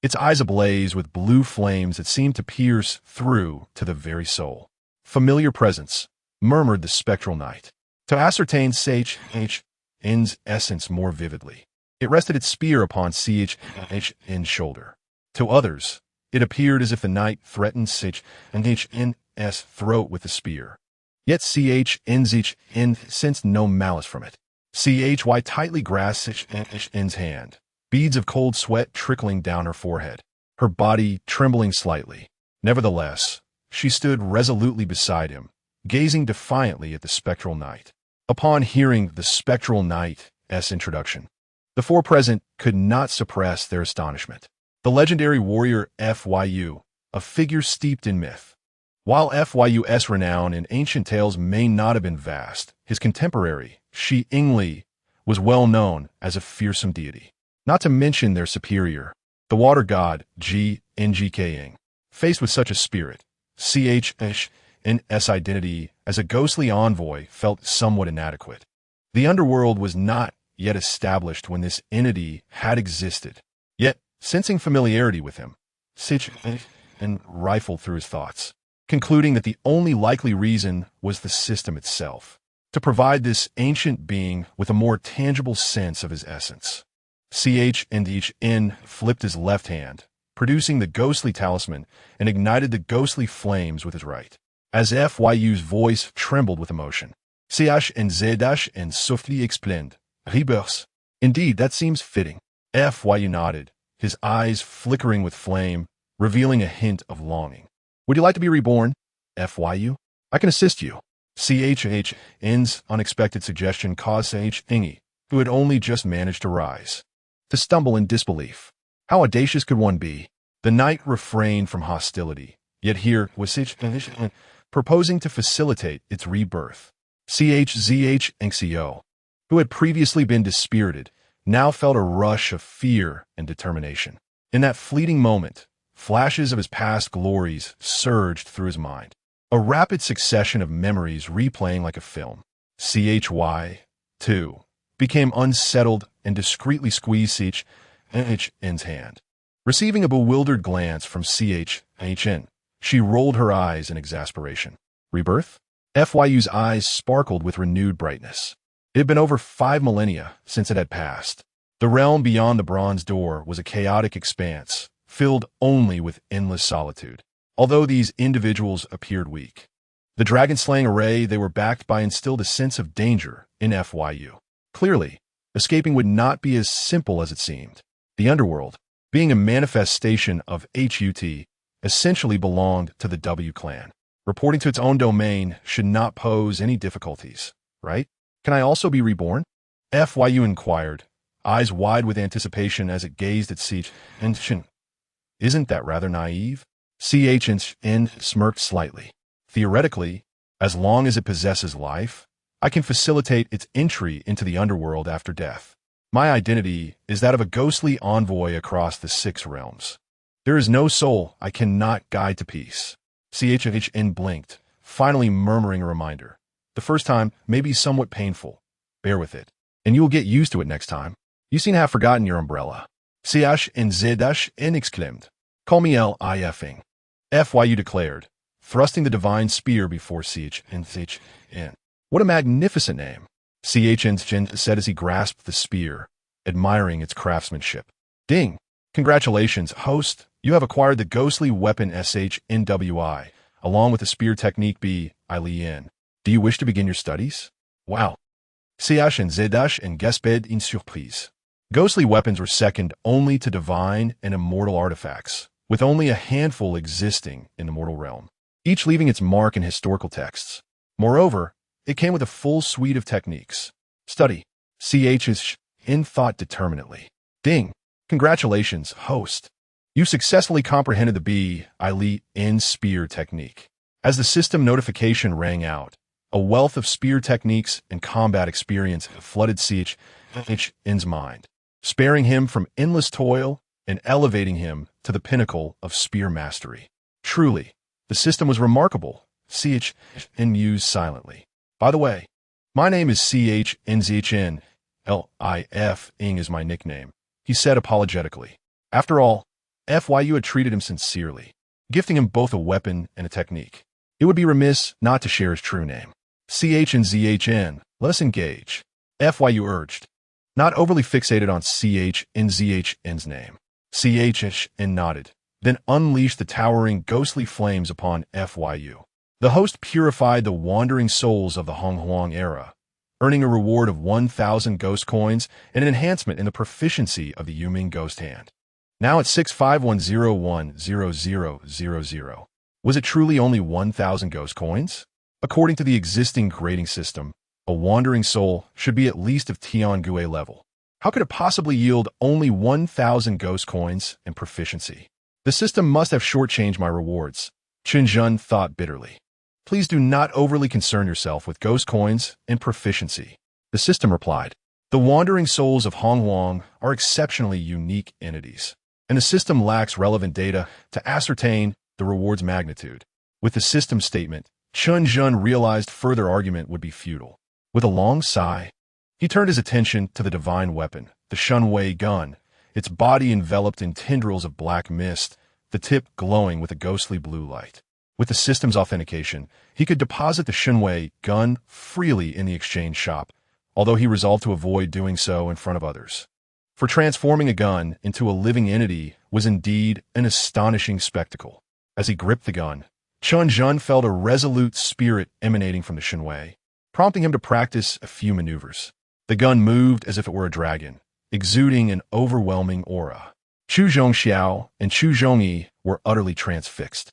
its eyes ablaze with blue flames that seemed to pierce through to the very soul. "Familiar presence," murmured the spectral knight. To ascertain CHN's essence more vividly, it rested its spear upon CHN's shoulder. To others, it appeared as if the knight threatened CHN's throat with the spear. Yet CHN sensed no malice from it. CHY tightly grasped CHN's hand, beads of cold sweat trickling down her forehead, her body trembling slightly. Nevertheless, she stood resolutely beside him, gazing defiantly at the spectral knight. Upon hearing the spectral knight's introduction, the four present could not suppress their astonishment. The legendary warrior FYU, a figure steeped in myth. While Fyus' renown in ancient tales may not have been vast, his contemporary, Shi Yingli, was well known as a fearsome deity. Not to mention their superior, the water god Ji Ngking. Faced with such a spirit, Ch's identity as a ghostly envoy felt somewhat inadequate. The underworld was not yet established when this entity had existed. Yet, sensing familiarity with him, and rifled through his thoughts, concluding that the only likely reason was the system itself, to provide this ancient being with a more tangible sense of his essence. Chen flipped his left hand, producing the ghostly talisman, and ignited the ghostly flames with his right. As Fyu's voice trembled with emotion, and softly explained, Rebirth. Indeed, that seems fitting. Fyu nodded, his eyes flickering with flame, revealing a hint of longing. Would you like to be reborn, Fyu? I can assist you. Ch's unexpected suggestion caused Yingli, who had only just managed to rise, to stumble in disbelief. How audacious could one be? The knight refrained from hostility, yet here was proposing to facilitate its rebirth. Nxio, who had previously been dispirited, now felt a rush of fear and determination. In that fleeting moment, flashes of his past glories surged through his mind, a rapid succession of memories replaying like a film. Too, became unsettled and discreetly squeezed Ch's hand. Receiving a bewildered glance from Chen, she rolled her eyes in exasperation. Rebirth? Fyu's eyes sparkled with renewed brightness. It had been over 5 millennia since it had passed. The realm beyond the bronze door was a chaotic expanse, filled only with endless solitude. Although these individuals appeared weak, the dragon-slaying array they were backed by instilled a sense of danger in Fyu. Clearly, escaping would not be as simple as it seemed. The underworld, being a manifestation of Hut, essentially belonged to the W clan. Reporting to its own domain should not pose any difficulties, right? Can I also be reborn? Fyu inquired, eyes wide with anticipation as it gazed at Chen. Isn't that rather naive? Chen smirked slightly. Theoretically, as long as it possesses life, I can facilitate its entry into the underworld after death. My identity is that of a ghostly envoy across the 6 realms. There is no soul I cannot guide to peace. Chen blinked, finally murmuring a reminder. The first time may be somewhat painful. Bear with it, and you will get used to it next time. You seem to have forgotten your umbrella. Chen exclaimed. Call me Lifing. Fyu declared, thrusting the divine spear before Chen. What a magnificent name, Chen said as he grasped the spear, admiring its craftsmanship. Ding! Congratulations, host. You have acquired the ghostly weapon SHNWI, along with the spear technique B, Ilien. Do you wish to begin your studies? Wow. And Gasped in surprise. Ghostly weapons were second only to divine and immortal artifacts, with only a handful existing in the mortal realm, each leaving its mark in historical texts. Moreover, it came with a full suite of techniques. Study. Chen thought determinedly. Ding! Congratulations, host. You successfully comprehended the B, Ilien spear technique. As the system notification rang out, a wealth of spear techniques and combat experience flooded Chen's mind, sparing him from endless toil and elevating him to the pinnacle of spear mastery. Truly, the system was remarkable, Chen mused silently. By the way, my name is Chen, Lifing is my nickname, he said apologetically. After all, Fyu had treated him sincerely, gifting him both a weapon and a technique. It would be remiss not to share his true name. Chen, let us engage, Fyu urged, not overly fixated on Chen's name. Chen nodded, then unleashed the towering ghostly flames upon Fyu. The host purified the wandering souls of the Honghuang era, earning a reward of 1,000 ghost coins and an enhancement in the proficiency of the Yuming ghost hand. Now at 651010000. Was it truly only 1,000 ghost coins? According to the existing grading system, a wandering soul should be at least of Tiangue level. How could it possibly yield only 1,000 ghost coins and proficiency? The system must have shortchanged my rewards, Chen Zhen thought bitterly. Please do not overly concern yourself with ghost coins and proficiency. The system replied. The wandering souls of Hong Wang are exceptionally unique entities, and the system lacks relevant data to ascertain the reward's magnitude. With the system statement, Chen Zhen realized further argument would be futile. With a long sigh, he turned his attention to the divine weapon, the Shunwei gun, its body enveloped in tendrils of black mist, the tip glowing with a ghostly blue light. With the system's authentication, he could deposit the Shunwei gun freely in the exchange shop, although he resolved to avoid doing so in front of others. For transforming a gun into a living entity was indeed an astonishing spectacle. As he gripped the gun, Chen Zhen felt a resolute spirit emanating from the Shunwei, prompting him to practice a few maneuvers. The gun moved as if it were a dragon, exuding an overwhelming aura. Chu Zhongxiao and Chu Zhongyi were utterly transfixed.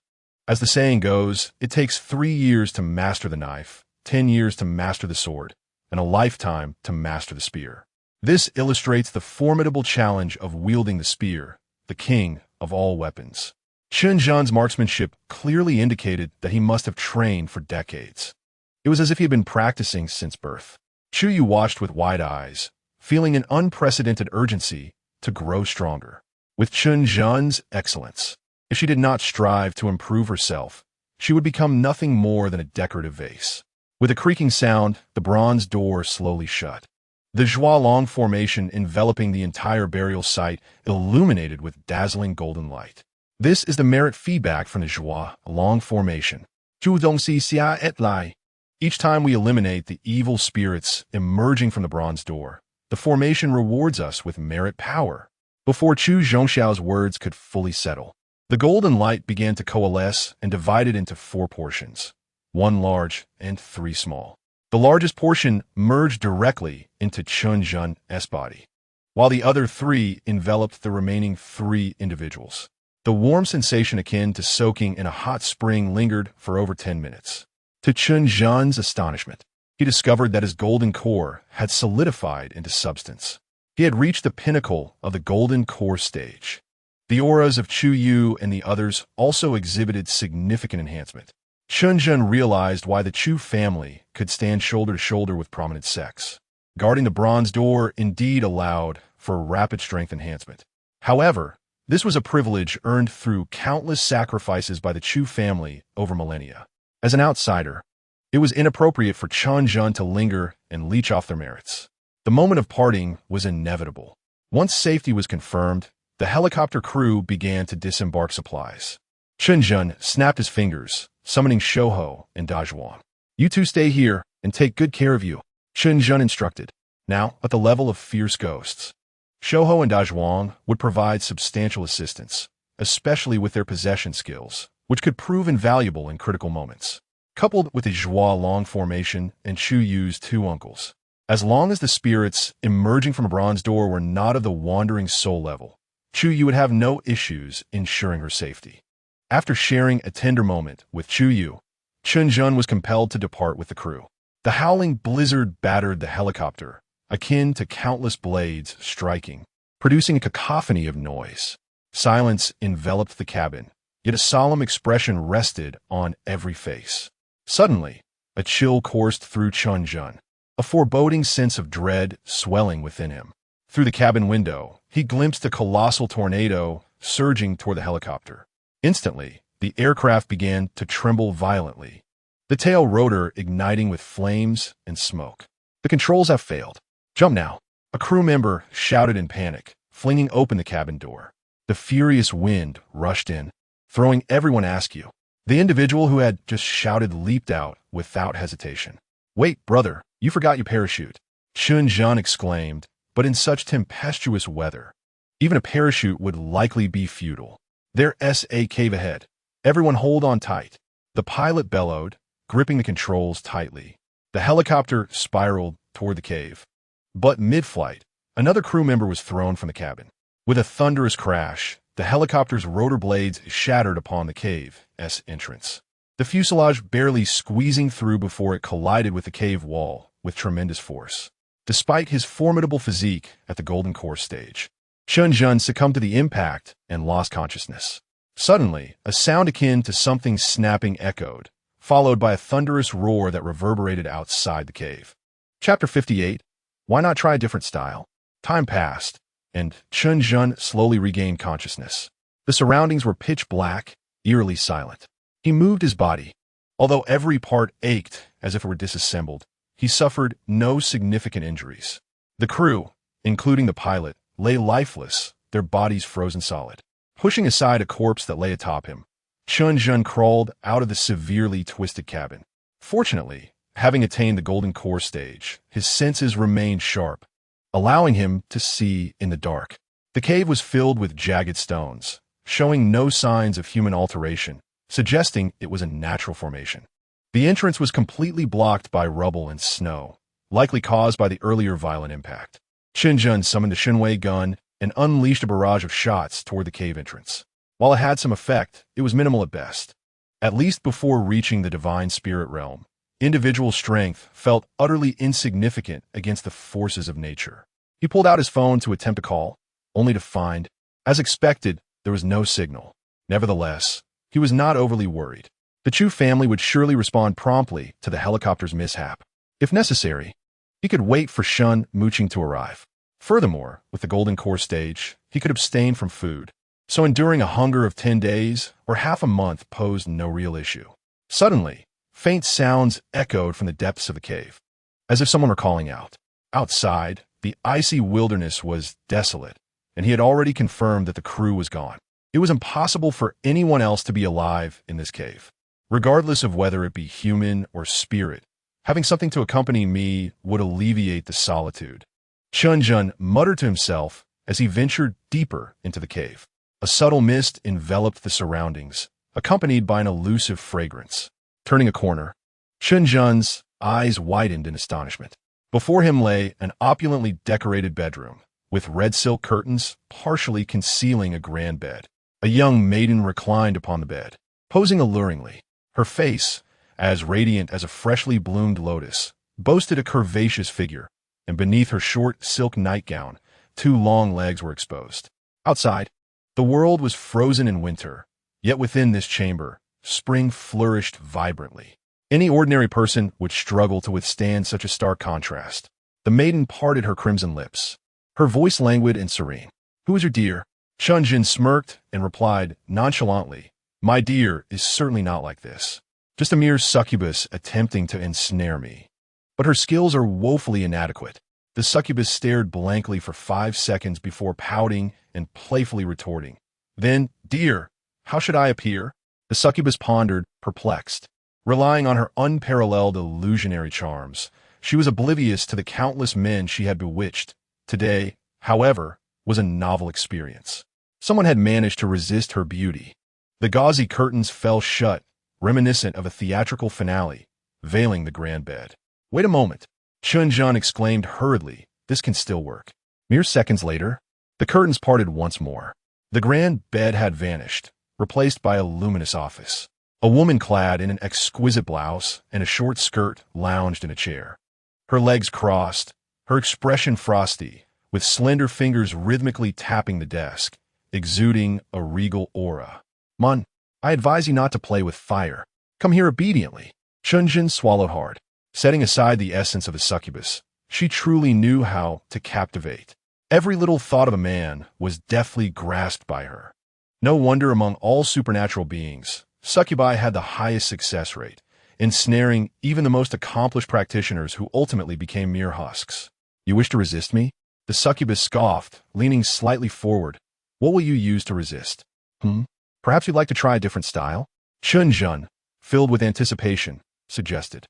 As the saying goes, it takes 3 years to master the knife, 10 years to master the sword, and a lifetime to master the spear. This illustrates the formidable challenge of wielding the spear, the king of all weapons. Chen Zhen's marksmanship clearly indicated that he must have trained for decades. It was as if he had been practicing since birth. Chu Yu watched with wide eyes, feeling an unprecedented urgency to grow stronger. With Chen Zhen's excellence, if she did not strive to improve herself, she would become nothing more than a decorative vase. With a creaking sound, the bronze door slowly shut. The Zhualong formation enveloping the entire burial site illuminated with dazzling golden light. This is the merit feedback from the Zhualong formation. Each time we eliminate the evil spirits emerging from the bronze door, the formation rewards us with merit power. Before Chu Zhongxiao's words could fully settle, the golden light began to coalesce and divided into 4 portions, 1 large and 3 small. The largest portion merged directly into Chen Zhen's body, while the other 3 enveloped the remaining 3 individuals. The warm sensation akin to soaking in a hot spring lingered for over 10 minutes. To Chen Zhen's astonishment, he discovered that his golden core had solidified into substance. He had reached the pinnacle of the golden core stage. The auras of Chu Yu and the others also exhibited significant enhancement. Chen Zhen realized why the Chu family could stand shoulder to shoulder with prominent sex. Guarding the bronze door indeed allowed for rapid strength enhancement. However, this was a privilege earned through countless sacrifices by the Chu family over millennia. As an outsider, it was inappropriate for Chen Zhen to linger and leech off their merits. The moment of parting was inevitable. Once safety was confirmed, the helicopter crew began to disembark supplies. Chen Zhen snapped his fingers, summoning Shouho and Dazhuang. You two stay here and take good care of you, Chen Zhen instructed. Now, at the level of fierce ghosts, Shouho and Dazhuang would provide substantial assistance, especially with their possession skills, which could prove invaluable in critical moments. Coupled with the Zhualong formation and Chu Yu's 2 uncles, as long as the spirits emerging from a bronze door were not of the wandering soul level, Chu Yu would have no issues ensuring her safety. After sharing a tender moment with Chu Yu, Chen Zhen was compelled to depart with the crew. The howling blizzard battered the helicopter, akin to countless blades striking, producing a cacophony of noise. Silence enveloped the cabin, yet a solemn expression rested on every face. Suddenly, a chill coursed through Chen Zhen, a foreboding sense of dread swelling within him. Through the cabin window, he glimpsed a colossal tornado surging toward the helicopter. Instantly, the aircraft began to tremble violently, the tail rotor igniting with flames and smoke. The controls have failed. Jump now, a crew member shouted in panic, flinging open the cabin door. The furious wind rushed in, throwing everyone askew. The individual who had just shouted leaped out without hesitation. Wait, brother, you forgot your parachute, Chen Zhen exclaimed, but in such tempestuous weather, even a parachute would likely be futile. There's a cave ahead. Everyone hold on tight. The pilot bellowed, gripping the controls tightly. The helicopter spiraled toward the cave. But mid-flight, another crew member was thrown from the cabin. With a thunderous crash, the helicopter's rotor blades shattered upon the cave's entrance. The fuselage barely squeezing through before it collided with the cave wall with tremendous force. Despite his formidable physique at the Golden Core stage, Chen Zhen succumbed to the impact and lost consciousness. Suddenly, a sound akin to something snapping echoed, followed by a thunderous roar that reverberated outside the cave. Chapter 58. Why not try a different style? Time passed, and Chen Zhen slowly regained consciousness. The surroundings were pitch black, eerily silent. He moved his body. Although every part ached as if it were disassembled, he suffered no significant injuries. The crew, including the pilot, lay lifeless, their bodies frozen solid. Pushing aside a corpse that lay atop him, Chen Zhen crawled out of the severely twisted cabin. Fortunately, having attained the golden core stage, his senses remained sharp, allowing him to see in the dark. The cave was filled with jagged stones, showing no signs of human alteration, suggesting it was a natural formation. The entrance was completely blocked by rubble and snow, likely caused by the earlier violent impact. Chen Zhen summoned the Shinwei gun and unleashed a barrage of shots toward the cave entrance. While it had some effect, it was minimal at best. At least before reaching the divine spirit realm, individual strength felt utterly insignificant against the forces of nature. He pulled out his phone to attempt a call, only to find, as expected, there was no signal. Nevertheless, he was not overly worried. The Chu family would surely respond promptly to the helicopter's mishap. If necessary, he could wait for Shun Mooching to arrive. Furthermore, with the Golden Core stage, he could abstain from food, so enduring a hunger of 10 days or half a month posed no real issue. Suddenly, faint sounds echoed from the depths of the cave, as if someone were calling out. Outside, the icy wilderness was desolate, and he had already confirmed that the crew was gone. It was impossible for anyone else to be alive in this cave. Regardless of whether it be human or spirit, having something to accompany me would alleviate the solitude. Chen Zhen muttered to himself as he ventured deeper into the cave. A subtle mist enveloped the surroundings, accompanied by an elusive fragrance. Turning a corner, Chen Zhen's eyes widened in astonishment. Before him lay an opulently decorated bedroom, with red silk curtains partially concealing a grand bed. A young maiden reclined upon the bed, posing alluringly. Her face, as radiant as a freshly bloomed lotus, boasted a curvaceous figure, and beneath her short silk nightgown, 2 long legs were exposed. Outside, the world was frozen in winter, yet within this chamber, spring flourished vibrantly. Any ordinary person would struggle to withstand such a stark contrast. The maiden parted her crimson lips, her voice languid and serene. "Who is your dear?" Chen Zhen smirked and replied nonchalantly, "My dear is certainly not like this. Just a mere succubus attempting to ensnare me." But her skills are woefully inadequate. The succubus stared blankly for 5 seconds before pouting and playfully retorting. Then, "Dear, how should I appear?" The succubus pondered, perplexed. Relying on her unparalleled illusionary charms, she was oblivious to the countless men she had bewitched. Today, however, was a novel experience. Someone had managed to resist her beauty. The gauzy curtains fell shut, reminiscent of a theatrical finale, veiling the grand bed. "Wait a moment," Chen Zhen exclaimed hurriedly. "This can still work." Mere seconds later, the curtains parted once more. The grand bed had vanished, replaced by a luminous office. A woman clad in an exquisite blouse and a short skirt lounged in a chair. Her legs crossed, her expression frosty, with slender fingers rhythmically tapping the desk, exuding a regal aura. "Mun, I advise you not to play with fire. Come here obediently." Chen Zhen swallowed hard. Setting aside the essence of a succubus, she truly knew how to captivate. Every little thought of a man was deftly grasped by her. No wonder among all supernatural beings, succubi had the highest success rate, ensnaring even the most accomplished practitioners who ultimately became mere husks. "You wish to resist me?" The succubus scoffed, leaning slightly forward. "What will you use to resist? Perhaps you'd like to try a different style?" Chen Zhen, filled with anticipation, suggested.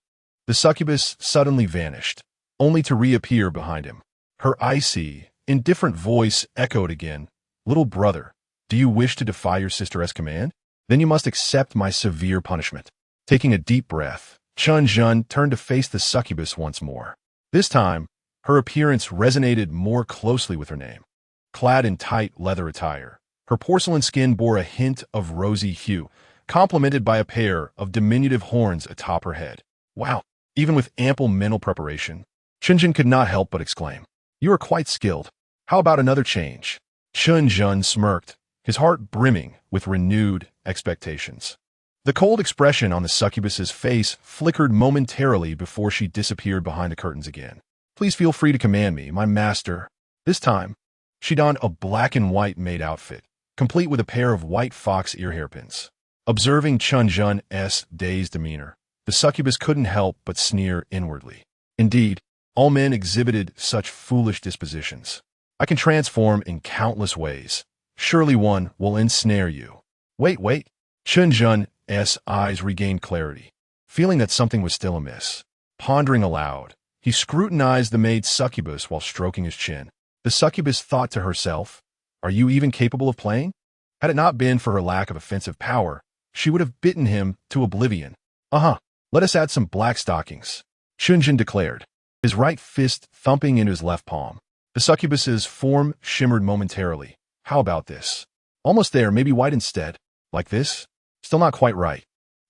The succubus suddenly vanished, only to reappear behind him. Her icy, indifferent voice echoed again. "Little brother, do you wish to defy your sister's command? Then you must accept my severe punishment." Taking a deep breath, Chen Zhen turned to face the succubus once more. This time, her appearance resonated more closely with her name. Clad in tight leather attire, her porcelain skin bore a hint of rosy hue, complemented by a pair of diminutive horns atop her head. "Wow!" Even with ample mental preparation, Chen Zhen could not help but exclaim, "You are quite skilled. How about another change?" Chen Zhen smirked, his heart brimming with renewed expectations. The cold expression on the succubus's face flickered momentarily before she disappeared behind the curtains again. Please feel free to command me, my master. This time, she donned a black and white maid outfit, complete with a pair of white fox ear hairpins. Observing Chen Zhen's dazed demeanor, the succubus couldn't help but sneer inwardly. Indeed, all men exhibited such foolish dispositions. I can transform in countless ways. Surely one will ensnare you. Wait. Chen Zhen's eyes regained clarity, feeling that something was still amiss. Pondering aloud, he scrutinized the maid succubus while stroking his chin. The succubus thought to herself, "Are you even capable of playing?" Had it not been for her lack of offensive power, she would have bitten him to oblivion. Let us add some black stockings, Chen Zhen declared, his right fist thumping into his left palm. The succubus's form shimmered momentarily. How about this? Almost there, maybe white instead. Like this? Still not quite right.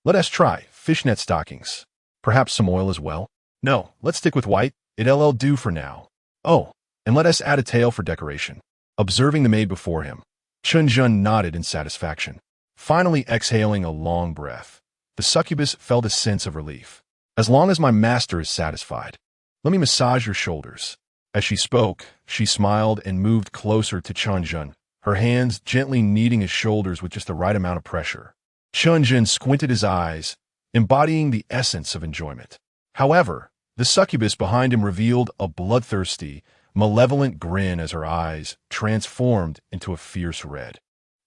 Let us try fishnet stockings. Perhaps some oil as well? No, let's stick with white. It'll do for now. Oh, and let us add a tail for decoration. Observing the maid before him, Chen Zhen nodded in satisfaction. Finally exhaling a long breath, the succubus felt a sense of relief. As long as my master is satisfied, let me massage your shoulders. As she spoke, she smiled and moved closer to Chen Zhen, her hands gently kneading his shoulders with just the right amount of pressure. Chen Zhen squinted his eyes, embodying the essence of enjoyment. However, the succubus behind him revealed a bloodthirsty, malevolent grin as her eyes transformed into a fierce red.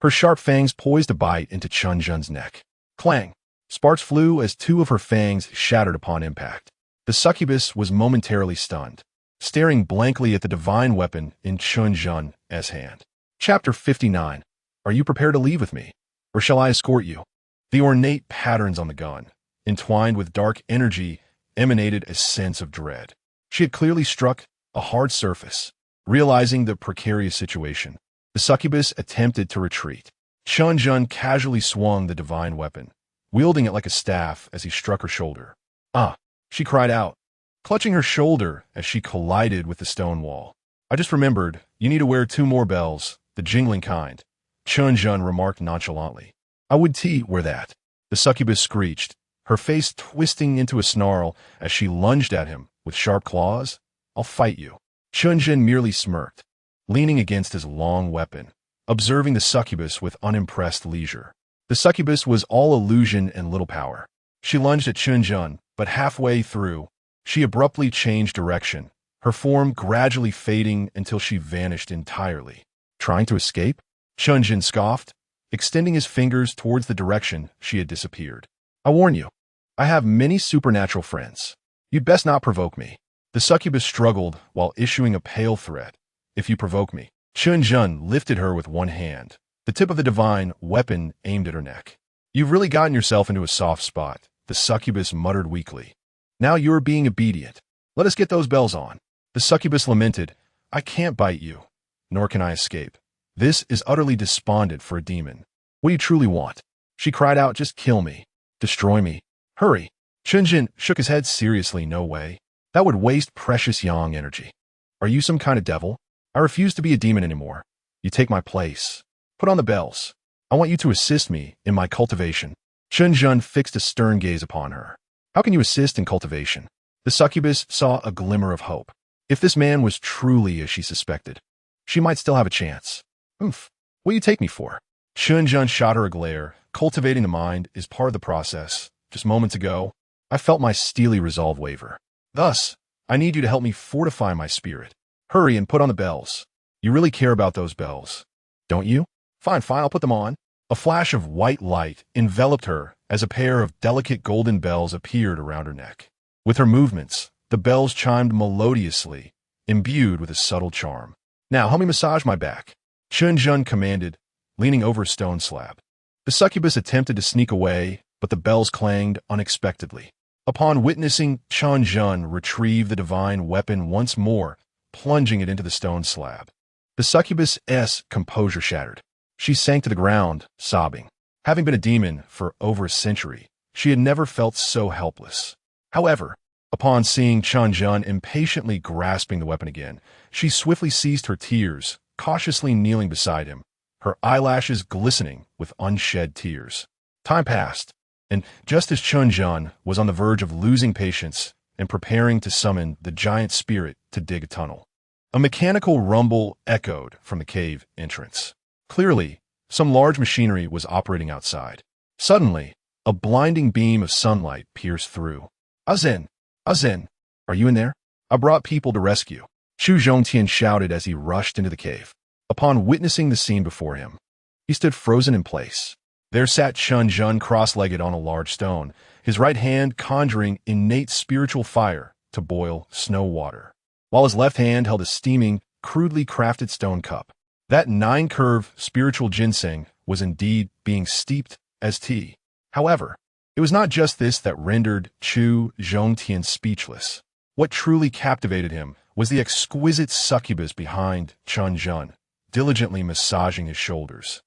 Her sharp fangs poised to bite into Chen Zhen's neck. Clang! Sparks flew as two of her fangs shattered upon impact. The succubus was momentarily stunned, staring blankly at the divine weapon in Chen Zhen's hand. Chapter 59. Are you prepared to leave with me? Or shall I escort you? The ornate patterns on the gun, entwined with dark energy, emanated a sense of dread. She had clearly struck a hard surface. Realizing the precarious situation, the succubus attempted to retreat. Chen Zhen casually swung the divine weapon, wielding it like a staff as he struck her shoulder. "Ah!" she cried out, clutching her shoulder as she collided with the stone wall. "I just remembered, you need to wear 2 more bells, the jingling kind," Chen Zhen remarked nonchalantly. "I would wear that," the succubus screeched, her face twisting into a snarl as she lunged at him with sharp claws. "I'll fight you." Chen Zhen merely smirked, leaning against his long weapon, observing the succubus with unimpressed leisure. The succubus was all illusion and little power. She lunged at Chen Zhen, but halfway through, she abruptly changed direction, her form gradually fading until she vanished entirely. "Trying to escape?" Chen Zhen scoffed, extending his fingers towards the direction she had disappeared. "I warn you, I have many supernatural friends. You'd best not provoke me." The succubus struggled while issuing a pale threat. "If you provoke me." Chen Zhen lifted her with one hand, the tip of the divine weapon aimed at her neck. "You've really gotten yourself into a soft spot," the succubus muttered weakly. "Now you're being obedient. Let us get those bells on." The succubus lamented, "I can't bite you, nor can I escape. This is utterly despondent for a demon. What do you truly want?" She cried out, "Just kill me. Destroy me. Hurry." Chen Zhen shook his head seriously. "No way. That would waste precious yang energy. Are you some kind of devil? I refuse to be a demon anymore. You take my place. Put on the bells. I want you to assist me in my cultivation." Chen Zhen fixed a stern gaze upon her. "How can you assist in cultivation?" The succubus saw a glimmer of hope. If this man was truly as she suspected, she might still have a chance. "What do you take me for?" Chen Zhen shot her a glare. "Cultivating the mind is part of the process. Just moments ago, I felt my steely resolve waver. Thus, I need you to help me fortify my spirit. Hurry and put on the bells. You really care about those bells, don't you?" Fine, I'll put them on." A flash of white light enveloped her as a pair of delicate golden bells appeared around her neck. With her movements, the bells chimed melodiously, imbued with a subtle charm. "Now help me massage my back," Chen Zhen commanded, leaning over a stone slab. The succubus attempted to sneak away, but the bells clanged unexpectedly. Upon witnessing Chen Zhen retrieve the divine weapon once more, plunging it into the stone slab, the succubus's composure shattered. She sank to the ground, sobbing. Having been a demon for over a century, she had never felt so helpless. However, upon seeing Chen Zhen impatiently grasping the weapon again, she swiftly ceased her tears, cautiously kneeling beside him, her eyelashes glistening with unshed tears. Time passed, and just as Chen Zhen was on the verge of losing patience and preparing to summon the giant spirit to dig a tunnel, a mechanical rumble echoed from the cave entrance. Clearly, some large machinery was operating outside. Suddenly, a blinding beam of sunlight pierced through. Azen! Azen! Are you in there? I brought people to rescue, Chu Zhongtian shouted as he rushed into the cave. Upon witnessing the scene before him, he stood frozen in place. There sat Chen Zhen cross-legged on a large stone, his right hand conjuring innate spiritual fire to boil snow water, while his left hand held a steaming, crudely crafted stone cup. That nine-curve spiritual ginseng was indeed being steeped as tea. However, it was not just this that rendered Chu Zhongtian speechless. What truly captivated him was the exquisite succubus behind Chen Zhen, diligently massaging his shoulders,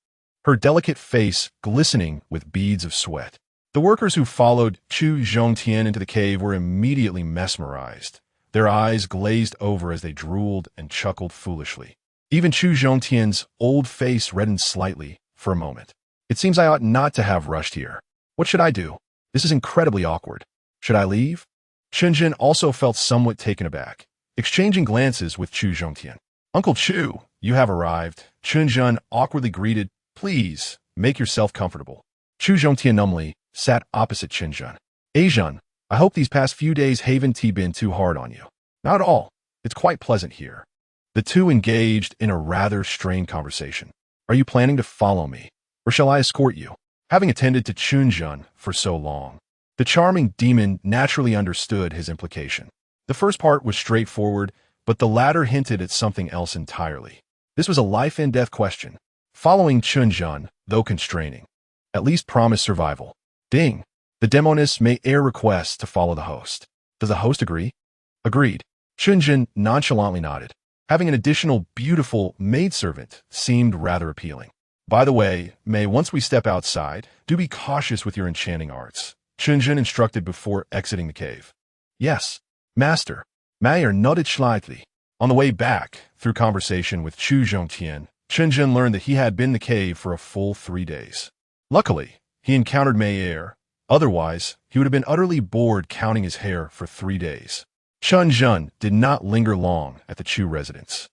her delicate face glistening with beads of sweat. The workers who followed Chu Zhongtian into the cave were immediately mesmerized, their eyes glazed over as they drooled and chuckled foolishly. Even Chu Zhongtian's old face reddened slightly for a moment. It seems I ought not to have rushed here. What should I do? This is incredibly awkward. Should I leave? Chen Zhen also felt somewhat taken aback, exchanging glances with Chu Zhongtian. Uncle Chu, you have arrived, Chen Zhen awkwardly greeted. Please, make yourself comfortable. Chu Zhongtian numbly sat opposite Chen Zhen. Zhen, I hope these past few days haven't been too hard on you. Not at all. It's quite pleasant here. The two engaged in a rather strained conversation. Are you planning to follow me, or shall I escort you? Having attended to Chen Zhen for so long, the charming demon naturally understood his implication. The first part was straightforward, but the latter hinted at something else entirely. This was a life-and-death question. Following Chen Zhen, though constraining, at least promised survival. Ding! The demoness may air requests to follow the host. Does the host agree? Agreed. Chen Zhen nonchalantly nodded. Having an additional beautiful maidservant seemed rather appealing. By the way, May, once we step outside, do be cautious with your enchanting arts, Chen Zhen instructed before exiting the cave. Yes, master. Mayer nodded slightly. On the way back, through conversation with Chu Zhongtian, Chen Zhen learned that he had been in the cave for a full 3 days. Luckily, he encountered Mayer. Otherwise, he would have been utterly bored counting his hair for 3 days. Chen Zhen did not linger long at the Chu residence,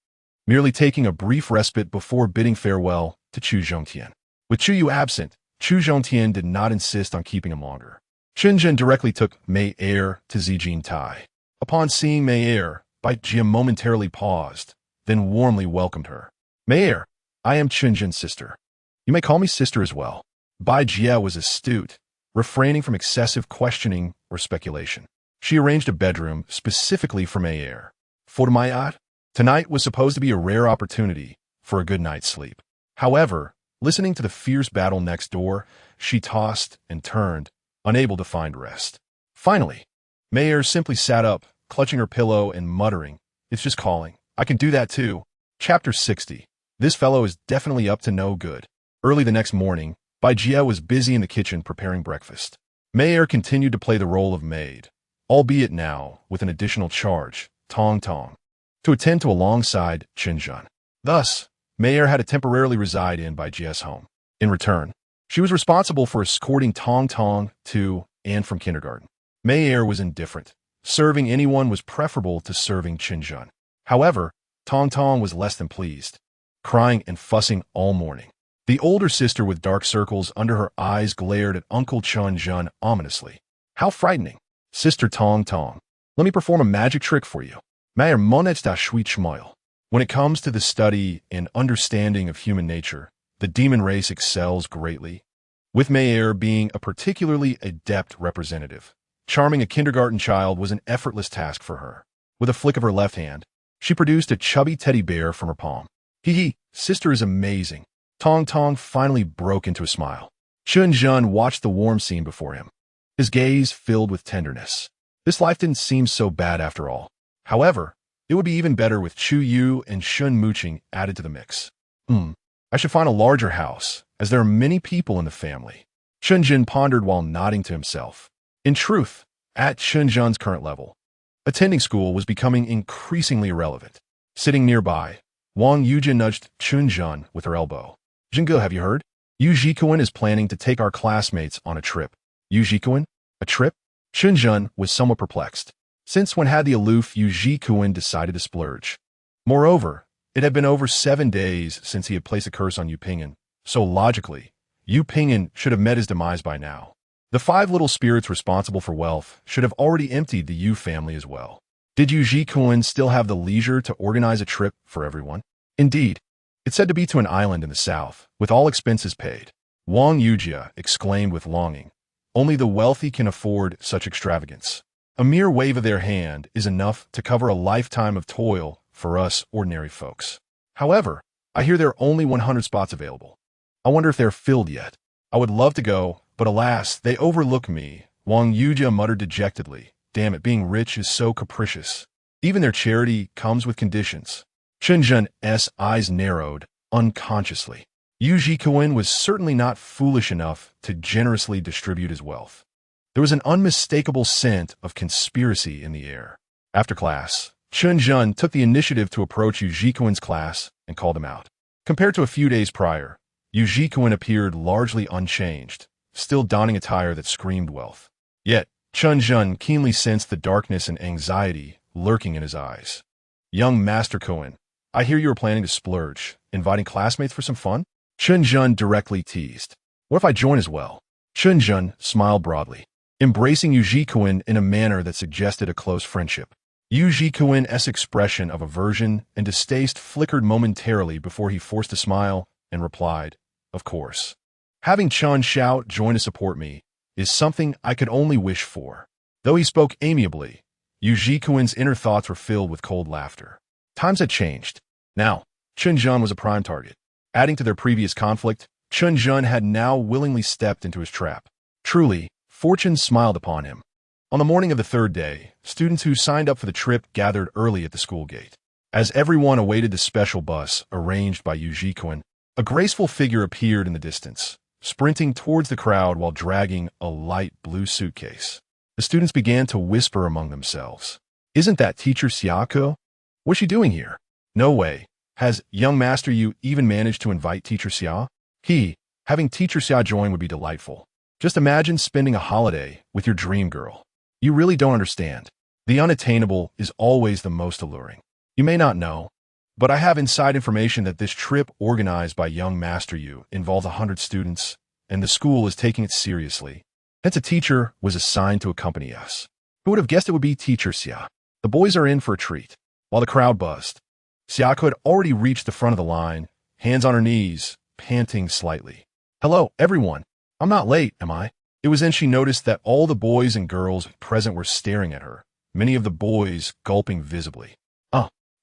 merely taking a brief respite before bidding farewell to Chu Zhongtian. With Chu Yu absent, Chu Zhongtian did not insist on keeping him longer. Chen Zhen directly took Mayer to Zijin Tai. Upon seeing Mayer, Bai Jia momentarily paused, then warmly welcomed her. Mayer, I am Chen Zhen's sister. You may call me sister as well. Bai Jia was astute, refraining from excessive questioning or speculation. She arranged a bedroom specifically for Mayer. For tonight was supposed to be a rare opportunity for a good night's sleep. However, listening to the fierce battle next door, she tossed and turned, unable to find rest. Finally, Mayer simply sat up, clutching her pillow and muttering, "It's just calling. I can do that too." Chapter 60. This fellow is definitely up to no good. Early the next morning, Bai Jia was busy in the kitchen preparing breakfast. Mayer continued to play the role of maid, albeit now with an additional charge, Tong, to attend to alongside Chen Zhen. Thus, Mayer had to temporarily reside in Bai Jia's home. In return, she was responsible for escorting Tong to and from kindergarten. Mayer was indifferent. Serving anyone was preferable to serving Chen Zhen. However, Tong was less than pleased, crying and fussing all morning. The older sister with dark circles under her eyes glared at Uncle Chen Zhen ominously. How frightening. Sister Tong, let me perform a magic trick for you. Mayer monet da shui schmoil. When it comes to the study and understanding of human nature, the demon race excels greatly, with Mayer being a particularly adept representative. Charming a kindergarten child was an effortless task for her. With a flick of her left hand, she produced a chubby teddy bear from her palm. Hee, sister is amazing. Tong finally broke into a smile. Chen Zhen watched the warm scene before him, his gaze filled with tenderness. This life didn't seem so bad after all. However, it would be even better with Chu Yu and Shun mooching added to the mix. I should find a larger house, as there are many people in the family. Chen Zhen pondered while nodding to himself. In truth, at Chen Zhen's current level, attending school was becoming increasingly irrelevant. Sitting nearby, Wang Yujin nudged Chen Zhen with her elbow. Jingo, have you heard? Yu Jikuan is planning to take our classmates on a trip. Yu Jikuan? A trip? Chen Zhen was somewhat perplexed. Since when had the aloof Yu Jikuan decided to splurge? Moreover, it had been over 7 days since he had placed a curse on Yu Ping'an, so logically, Yu Ping'an should have met his demise by now. The 5 little spirits responsible for wealth should have already emptied the Yu family as well. Did Yu Jikuan still have the leisure to organize a trip for everyone? Indeed, it's said to be to an island in the south, with all expenses paid. Wang Yujia exclaimed with longing. Only the wealthy can afford such extravagance. A mere wave of their hand is enough to cover a lifetime of toil for us ordinary folks. However, I hear there are only 100 spots available. I wonder if they're filled yet. I would love to go, but alas, they overlook me, Wang Yujia muttered dejectedly. Damn it, being rich is so capricious. Even their charity comes with conditions. Chen Zhen's eyes narrowed, unconsciously. Yu Jikuan was certainly not foolish enough to generously distribute his wealth. There was an unmistakable scent of conspiracy in the air. After class, Chen Zhen took the initiative to approach Yu Jikuan's class and called him out. Compared to a few days prior, Yu Jikuan appeared largely unchanged, still donning attire that screamed wealth. Yet, Chen Zhen keenly sensed the darkness and anxiety lurking in his eyes. Young Master Kuan, I hear you are planning to splurge, inviting classmates for some fun? Chen Zhen directly teased. What if I join as well? Chen Zhen smiled broadly, embracing Yu Jikuan in a manner that suggested a close friendship. Yu Jikuan's expression of aversion and distaste flickered momentarily before he forced a smile and replied, Of course. Having Chen Xiao join to support me is something I could only wish for. Though he spoke amiably, Yu Jikuan's inner thoughts were filled with cold laughter. Times had changed. Now, Chen Zhen was a prime target. Adding to their previous conflict, Chen Zhen had now willingly stepped into his trap. Truly, fortune smiled upon him. On the morning of the 3rd day, students who signed up for the trip gathered early at the school gate. As everyone awaited the special bus arranged by Yu Jikuan, a graceful figure appeared in the distance, sprinting towards the crowd while dragging a light blue suitcase. The students began to whisper among themselves. Isn't that Teacher Xiako? What's she doing here? No way. Has young Master Yu even managed to invite Teacher Xia? Having Teacher Xia join would be delightful. Just imagine spending a holiday with your dream girl. You really don't understand. The unattainable is always the most alluring. You may not know, but I have inside information that this trip organized by young Master Yu involved 100 students, and the school is taking it seriously. Hence a teacher was assigned to accompany us. Who would have guessed it would be Teacher Xia? The boys are in for a treat. While the crowd buzzed, Xiako had already reached the front of the line, hands on her knees, panting slightly. Hello, everyone. I'm not late, am I? It was then she noticed that all the boys and girls present were staring at her, many of the boys gulping visibly.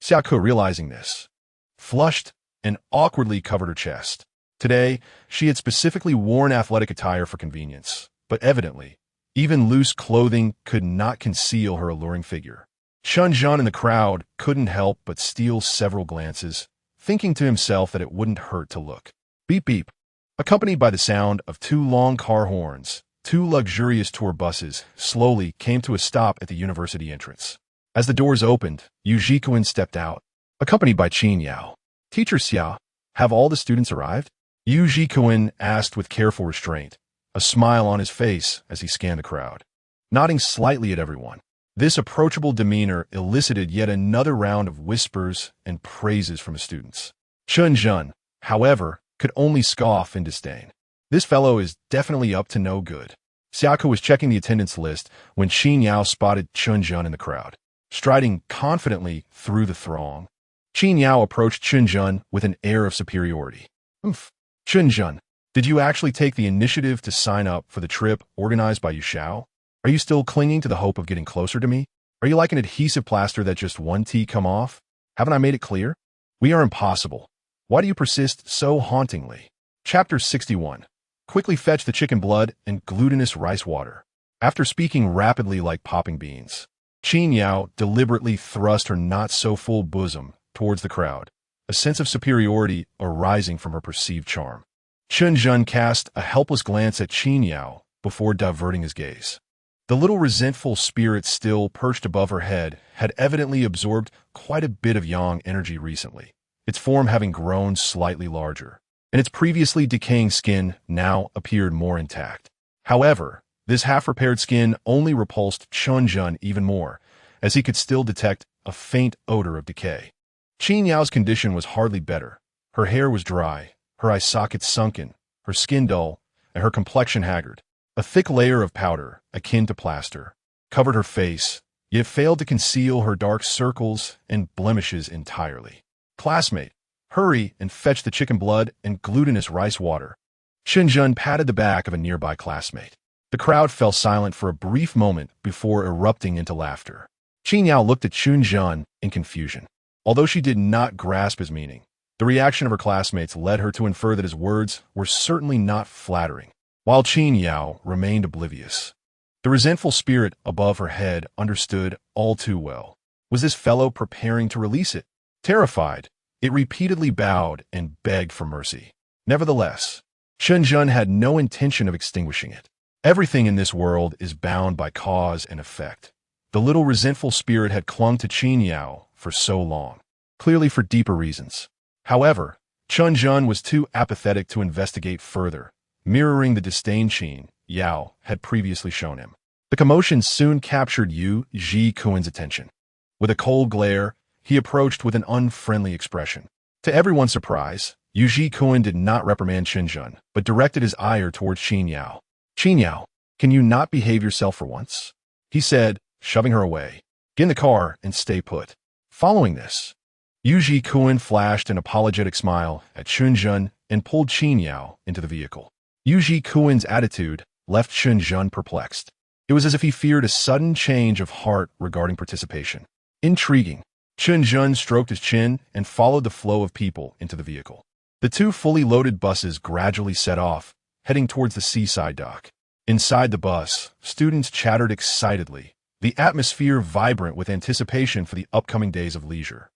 Xiako, realizing this, flushed and awkwardly covered her chest. Today, she had specifically worn athletic attire for convenience, but evidently, even loose clothing could not conceal her alluring figure. Chen Zhen in the crowd couldn't help but steal several glances, thinking to himself that it wouldn't hurt to look. Beep beep. Accompanied by the sound of 2 long car horns, 2 luxurious tour buses slowly came to a stop at the university entrance. As the doors opened, Yu Jikuan stepped out, accompanied by Qin Yao. Teacher Xia, have all the students arrived? Yu Jikuan asked with careful restraint, a smile on his face as he scanned the crowd. Nodding slightly at everyone, this approachable demeanor elicited yet another round of whispers and praises from the students. Chen Zhen, however, could only scoff in disdain. This fellow is definitely up to no good. Xiako was checking the attendance list when Qin Yao spotted Chen Zhen in the crowd, striding confidently through the throng. Qin Yao approached Chen Zhen with an air of superiority. Chen Zhen, did you actually take the initiative to sign up for the trip organized by Yu Xiao? Are you still clinging to the hope of getting closer to me? Are you like an adhesive plaster that just one T come off? Haven't I made it clear? We are impossible. Why do you persist so hauntingly? Chapter 61. Quickly fetch the chicken blood and glutinous rice water. After speaking rapidly like popping beans, Qin Yao deliberately thrust her not-so-full bosom towards the crowd, a sense of superiority arising from her perceived charm. Chen Zhen cast a helpless glance at Qin Yao before diverting his gaze. The little resentful spirit still perched above her head had evidently absorbed quite a bit of yang energy recently, its form having grown slightly larger. and its previously decaying skin now appeared more intact. However, this half-repaired skin only repulsed Chen Zhen even more, as he could still detect a faint odor of decay. Qin Yao's condition was hardly better. Her hair was dry, her eye sockets sunken, her skin dull, and her complexion haggard. A thick layer of powder, akin to plaster, covered her face, yet failed to conceal her dark circles and blemishes entirely. "Classmate, hurry and fetch the chicken blood and glutinous rice water." Chen Zhen patted the back of a nearby classmate. The crowd fell silent for a brief moment before erupting into laughter. Qin Yao looked at Chen Zhen in confusion. Although she did not grasp his meaning, the reaction of her classmates led her to infer that his words were certainly not flattering, while Qin Yao remained oblivious. The resentful spirit above her head understood all too well. Was this fellow preparing to release it? Terrified, it repeatedly bowed and begged for mercy. Nevertheless, Chen Zhen had no intention of extinguishing it. Everything in this world is bound by cause and effect. The little resentful spirit had clung to Qin Yao for so long, clearly for deeper reasons. However, Chen Zhen was too apathetic to investigate further, mirroring the disdain Qin Yao had previously shown him. The commotion soon captured Yu Ji-Kuen's attention. With a cold glare, he approached with an unfriendly expression. To everyone's surprise, Yu Ji-Kuen did not reprimand Chen Zhen, but directed his ire towards Qin Yao. "Qin Yao, can you not behave yourself for once?" he said, shoving her away. "Get in the car and stay put." Following this, Yu Ji-Kuen flashed an apologetic smile at Chen Zhen and pulled Qin Yao into the vehicle. Yu Ji-Kuen's attitude left Chen Zhen perplexed. It was as if he feared a sudden change of heart regarding participation. Intriguing. Chen Zhen stroked his chin and followed the flow of people into the vehicle. The two fully loaded buses gradually set off, heading towards the seaside dock. Inside the bus, students chattered excitedly, the atmosphere vibrant with anticipation for the upcoming days of leisure.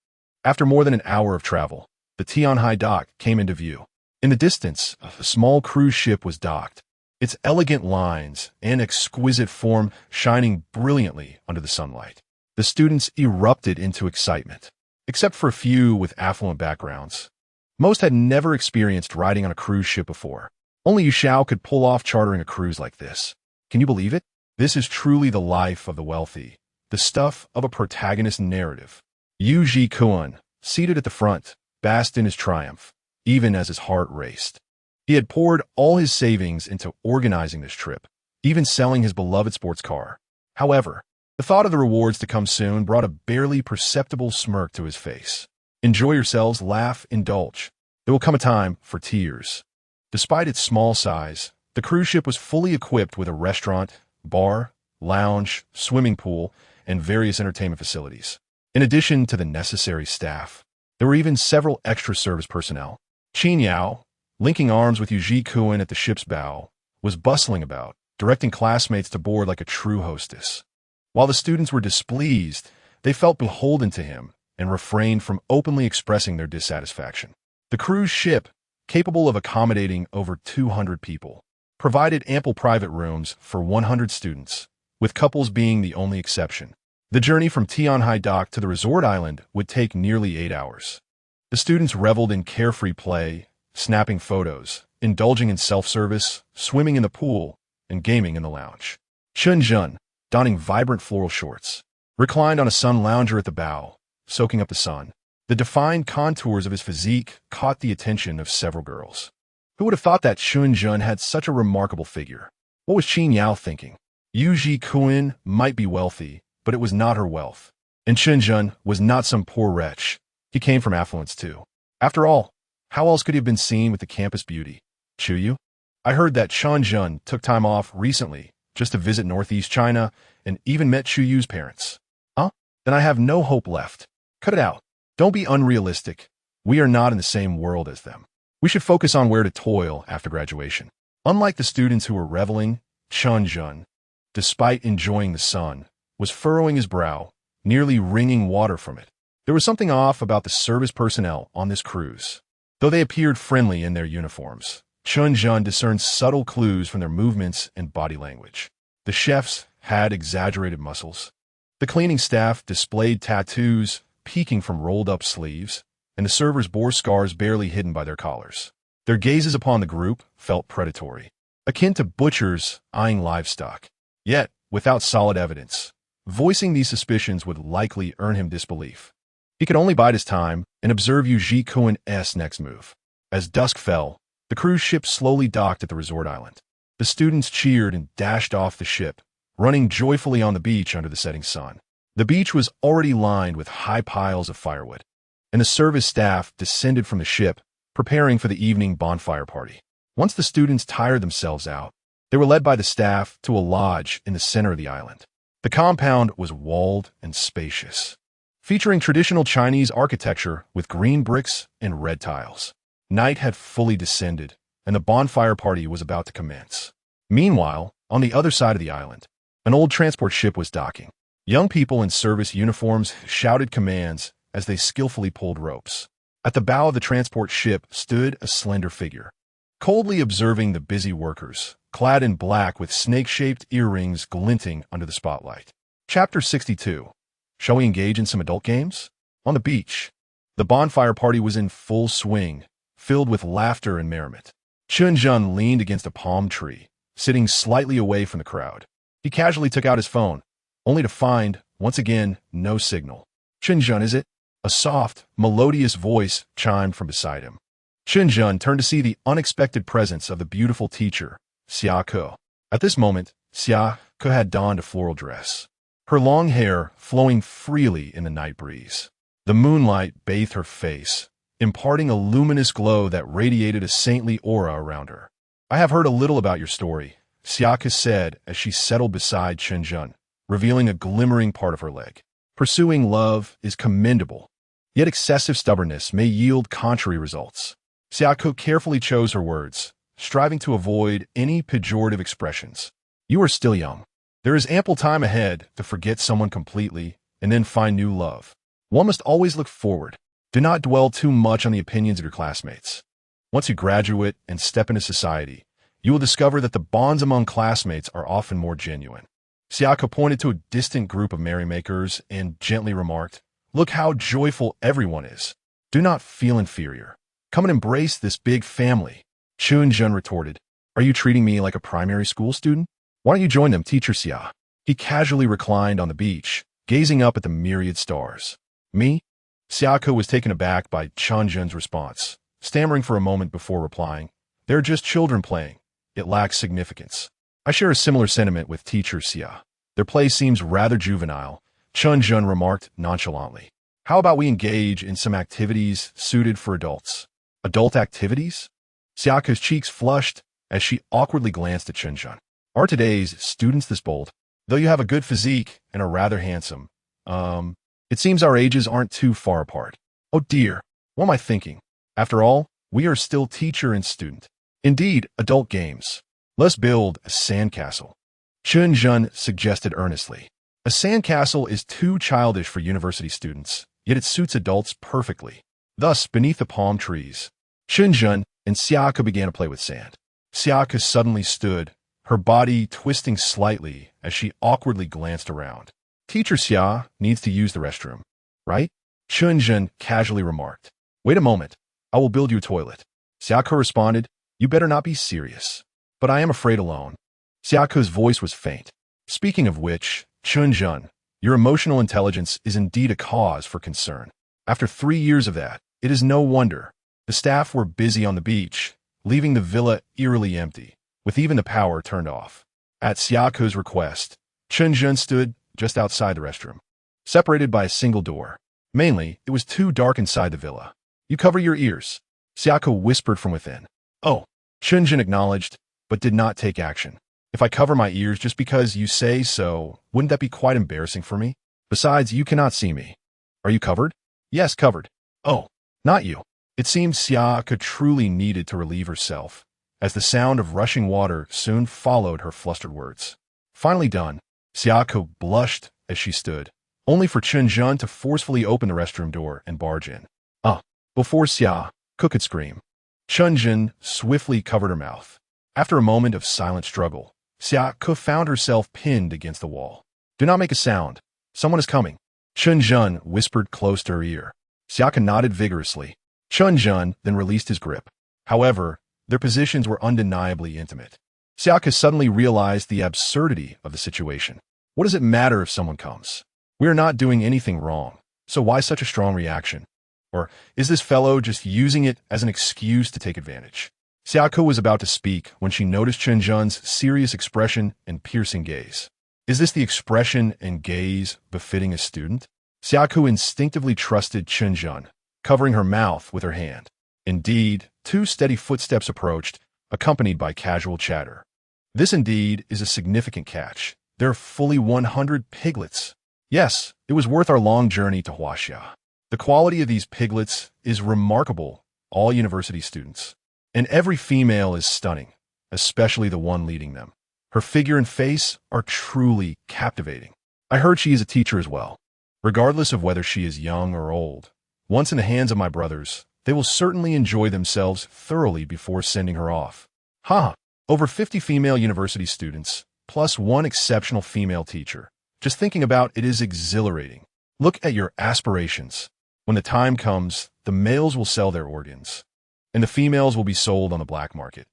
After more than an hour of travel, the Tianhai dock came into view. In the distance, a small cruise ship was docked, its elegant lines and exquisite form shining brilliantly under the sunlight. The students erupted into excitement, except for a few with affluent backgrounds. Most had never experienced riding on a cruise ship before. Only Yu Xiao could pull off chartering a cruise like this. Can you believe it? This is truly the life of the wealthy, the stuff of a protagonist narrative. Yu Ji-Kuen, seated at the front, basked in his triumph, even as his heart raced. He had poured all his savings into organizing this trip, even selling his beloved sports car. However, the thought of the rewards to come soon brought a barely perceptible smirk to his face. Enjoy yourselves, laugh, indulge. There will come a time for tears. Despite its small size, the cruise ship was fully equipped with a restaurant, bar, lounge, swimming pool, and various entertainment facilities. In addition to the necessary staff, there were even several extra service personnel. Qin Yao, linking arms with Yu Ji-Kuen at the ship's bow, was bustling about, directing classmates to board like a true hostess. While the students were displeased, they felt beholden to him and refrained from openly expressing their dissatisfaction. The cruise ship, capable of accommodating over 200 people, provided ample private rooms for 100 students, with couples being the only exception. The journey from Tianhai Dock to the resort island would take nearly 8 hours. The students reveled in carefree play, snapping photos, indulging in self-service, swimming in the pool, and gaming in the lounge. Chen Zhen, donning vibrant floral shorts, reclined on a sun lounger at the bow, soaking up the sun. The defined contours of his physique caught the attention of several girls. Who would have thought that Chen Zhen had such a remarkable figure? What was Qin Yao thinking? Yu Ji-Kuen might be wealthy, but it was not her wealth. And Chen Zhen was not some poor wretch. He came from affluence too. After all, how else could he have been seen with the campus beauty? Chuyu? I heard that Chen Zhen took time off recently just to visit Northeast China and even met Chuyu's parents. Huh? Then I have no hope left. Cut it out. Don't be unrealistic. We are not in the same world as them. We should focus on where to toil after graduation. Unlike the students who were reveling, Chen Zhen, despite enjoying the sun, was furrowing his brow, nearly wringing water from it. There was something off about the service personnel on this cruise. Though they appeared friendly in their uniforms, Chen Zhen discerned subtle clues from their movements and body language. The chefs had exaggerated muscles. The cleaning staff displayed tattoos peeking from rolled-up sleeves, and the servers bore scars barely hidden by their collars. Their gazes upon the group felt predatory, akin to butchers eyeing livestock. Yet, without solid evidence, voicing these suspicions would likely earn him disbelief. He could only bide his time and observe Yu Jikuan's next move. As dusk fell, the cruise ship slowly docked at the resort island. The students cheered and dashed off the ship, running joyfully on the beach under the setting sun. The beach was already lined with high piles of firewood, and the service staff descended from the ship, preparing for the evening bonfire party. Once the students tired themselves out, they were led by the staff to a lodge in the center of the island. The compound was walled and spacious, featuring traditional Chinese architecture with green bricks and red tiles. Night had fully descended, and the bonfire party was about to commence. Meanwhile, on the other side of the island, an old transport ship was docking. Young people in service uniforms shouted commands as they skillfully pulled ropes. At the bow of the transport ship stood a slender figure, coldly observing the busy workers, clad in black with snake-shaped earrings glinting under the spotlight. Chapter 62. Shall we engage in some adult games? On the beach, the bonfire party was in full swing, filled with laughter and merriment. Chen Zhen leaned against a palm tree, sitting slightly away from the crowd. He casually took out his phone, only to find, once again, no signal. Chen Zhen, is it? A soft, melodious voice chimed from beside him. Chen Zhen turned to see the unexpected presence of the beautiful teacher, Xia Ke. At this moment, Xia Ke had donned a floral dress, her long hair flowing freely in the night breeze. The moonlight bathed her face, imparting a luminous glow that radiated a saintly aura around her. I have heard a little about your story, Xia Ke said as she settled beside Chen Zhen, revealing a glimmering part of her leg. Pursuing love is commendable, yet excessive stubbornness may yield contrary results. Xia Ke carefully chose her words, striving to avoid any pejorative expressions. You are still young. There is ample time ahead to forget someone completely and then find new love. One must always look forward. Do not dwell too much on the opinions of your classmates. Once you graduate and step into society, you will discover that the bonds among classmates are often more genuine. Xia Ke pointed to a distant group of merrymakers and gently remarked, "Look how joyful everyone is. Do not feel inferior. Come and embrace this big family." Chen Zhen retorted, "Are you treating me like a primary school student? Why don't you join them, Teacher Xia?" He casually reclined on the beach, gazing up at the myriad stars. Me? Xia Ke was taken aback by Chen Zhen's response, stammering for a moment before replying, "They're just children playing. It lacks significance." I share a similar sentiment with Teacher Xia. Their play seems rather juvenile, Chen Zhen remarked nonchalantly. How about we engage in some activities suited for adults? Adult activities? Xia Ke's cheeks flushed as she awkwardly glanced at Chen Zhen. Are today's students this bold? Though you have a good physique and are rather handsome, it seems our ages aren't too far apart. Oh dear, what am I thinking? After all, we are still teacher and student. Indeed, adult games. Let's build a sandcastle. Chen Zhen suggested earnestly. A sandcastle is too childish for university students, yet it suits adults perfectly. Thus, beneath the palm trees, Chen Zhen and Xia Ke began to play with sand. Xia Ke suddenly stood, her body twisting slightly as she awkwardly glanced around. Teacher Xia needs to use the restroom, right? Chen Zhen casually remarked. Wait a moment, I will build you a toilet. Xia Ke responded, You better not be serious. But I am afraid alone. Xia Ke's voice was faint. Speaking of which, Chen Zhen, your emotional intelligence is indeed a cause for concern. After 3 years of that, it is no wonder. The staff were busy on the beach, leaving the villa eerily empty, with even the power turned off. At Xia Ke's request, Chen Zhen stood just outside the restroom, separated by a single door. Mainly, it was too dark inside the villa. You cover your ears, Xia Ke whispered from within. Oh, Chen Zhen acknowledged, but did not take action. If I cover my ears just because you say so, wouldn't that be quite embarrassing for me? Besides, you cannot see me. Are you covered? Yes, covered. Oh, not you. It seemed Xia Ke truly needed to relieve herself, as the sound of rushing water soon followed her flustered words. Finally done, Xia Ke blushed as she stood, only for Chen Zhen to forcefully open the restroom door and barge in. Before Xia Ke could scream, Chen Zhen swiftly covered her mouth. After a moment of silent struggle, Xia Ke found herself pinned against the wall. Do not make a sound. Someone is coming. Chen Zhen whispered close to her ear. Xia Ke nodded vigorously. Chen Zhen then released his grip. However, their positions were undeniably intimate. Xiaka suddenly realized the absurdity of the situation. What does it matter if someone comes? We are not doing anything wrong, so why such a strong reaction? Or is this fellow just using it as an excuse to take advantage? Xiaka was about to speak when she noticed Chen Zhen's serious expression and piercing gaze. Is this the expression and gaze befitting a student? Xiaka instinctively trusted Chen Zhen, covering her mouth with her hand. Indeed, 2 steady footsteps approached, accompanied by casual chatter. This indeed is a significant catch. There are fully 100 piglets. Yes, it was worth our long journey to Huaxia. The quality of these piglets is remarkable, all university students. And every female is stunning, especially the one leading them. Her figure and face are truly captivating. I heard she is a teacher as well. Regardless of whether she is young or old, once in the hands of my brothers, they will certainly enjoy themselves thoroughly before sending her off. Ha! Over 50 female university students, plus 1 exceptional female teacher. Just thinking about it is exhilarating. Look at your aspirations. When the time comes, the males will sell their organs, and the females will be sold on the black market.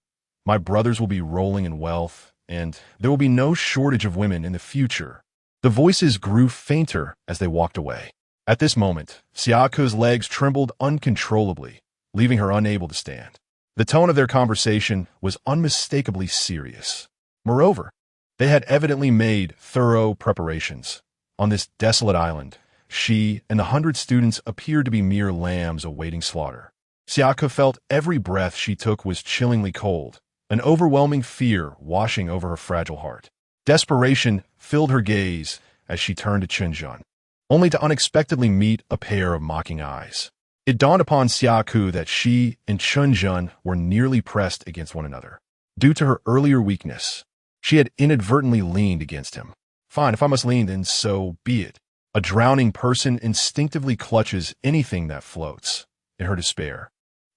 My brothers will be rolling in wealth, and there will be no shortage of women in the future. The voices grew fainter as they walked away. At this moment, Xiaka's legs trembled uncontrollably, leaving her unable to stand. The tone of their conversation was unmistakably serious. Moreover, they had evidently made thorough preparations. On this desolate island, she and the 100 students appeared to be mere lambs awaiting slaughter. Xiaka felt every breath she took was chillingly cold, an overwhelming fear washing over her fragile heart. Desperation filled her gaze as she turned to Chen Zhen, only to unexpectedly meet a pair of mocking eyes. It dawned upon Xiaka that she and Chen Zhen were nearly pressed against one another. Due to her earlier weakness, she had inadvertently leaned against him. Fine, if I must lean, then so be it. A drowning person instinctively clutches anything that floats. In her despair,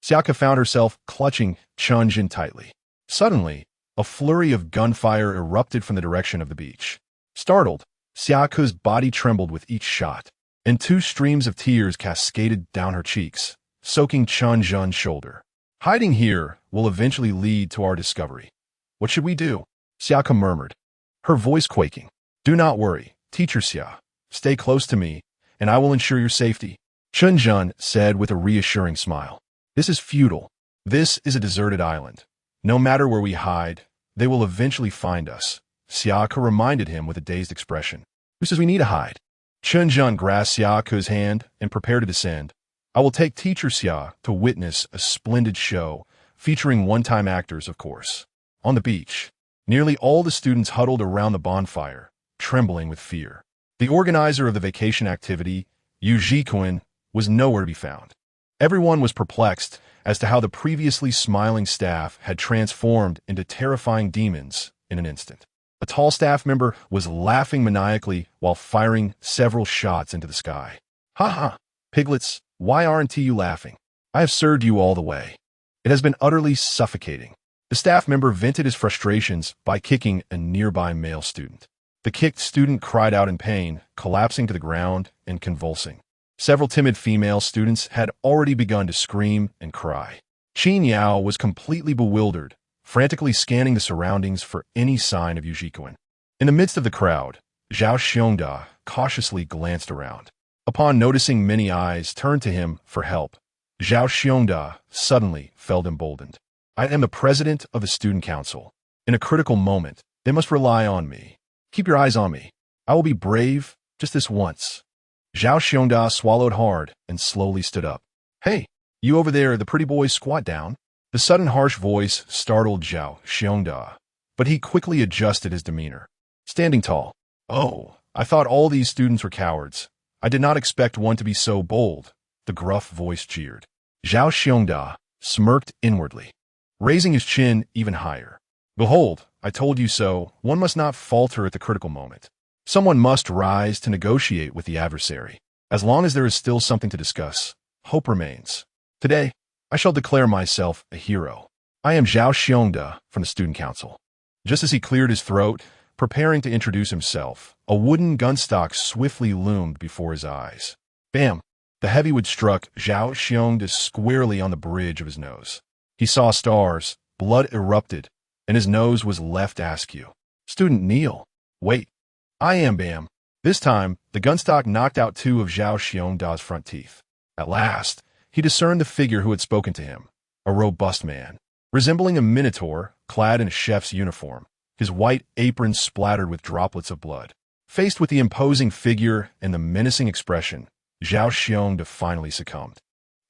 Xiaka found herself clutching Chen Zhen tightly. Suddenly, a flurry of gunfire erupted from the direction of the beach. Startled, Xiaka's body trembled with each shot, and 2 streams of tears cascaded down her cheeks, soaking Chen Zhen's shoulder. Hiding here will eventually lead to our discovery. What should we do? Xiaka murmured, her voice quaking. Do not worry, teacher Xia. Stay close to me, and I will ensure your safety. Chen Zhen said with a reassuring smile. This is futile. This is a deserted island. No matter where we hide, they will eventually find us. Xiaka reminded him with a dazed expression. Who says we need to hide? Chen Zhen grasped Xiaka's hand and prepared to descend. I will take teacher Xia to witness a splendid show, featuring one-time actors, of course. On the beach, nearly all the students huddled around the bonfire, trembling with fear. The organizer of the vacation activity, Yu Zhikuan, was nowhere to be found. Everyone was perplexed as to how the previously smiling staff had transformed into terrifying demons in an instant. A tall staff member was laughing maniacally while firing several shots into the sky. Ha ha, piglets, why aren't you laughing? I have served you all the way. It has been utterly suffocating. The staff member vented his frustrations by kicking a nearby male student. The kicked student cried out in pain, collapsing to the ground and convulsing. Several timid female students had already begun to scream and cry. Qin Yao was completely bewildered, frantically scanning the surroundings for any sign of Yu Zhikuan. In the midst of the crowd, Zhao Xiongda cautiously glanced around. Upon noticing many eyes turned to him for help, Zhao Xiongda suddenly felt emboldened. I am the president of the student council. In a critical moment, they must rely on me. Keep your eyes on me. I will be brave just this once. Zhao Xiongda swallowed hard and slowly stood up. Hey, you over there, the pretty boy, squat down. The sudden harsh voice startled Zhao Xiongda, but he quickly adjusted his demeanor. Standing tall. Oh, I thought all these students were cowards. I did not expect one to be so bold, the gruff voice jeered. Zhao Xiongda smirked inwardly, raising his chin even higher. Behold, I told you so. One must not falter at the critical moment. Someone must rise to negotiate with the adversary. As long as there is still something to discuss, hope remains. Today, I shall declare myself a hero. I am Zhao Xiongda from the Student Council. Just as he cleared his throat, preparing to introduce himself, a wooden gunstock swiftly loomed before his eyes. Bam! The heavyweight struck Zhao Xiongda squarely on the bridge of his nose. He saw stars, blood erupted, and his nose was left askew. Student Neil. Wait. I am Bam. This time, the gunstock knocked out two of Zhao Xiongda's front teeth. At last, he discerned the figure who had spoken to him, a robust man, resembling a minotaur, clad in a chef's uniform, his white apron splattered with droplets of blood. Faced with the imposing figure and the menacing expression, Zhao Xiongda finally succumbed.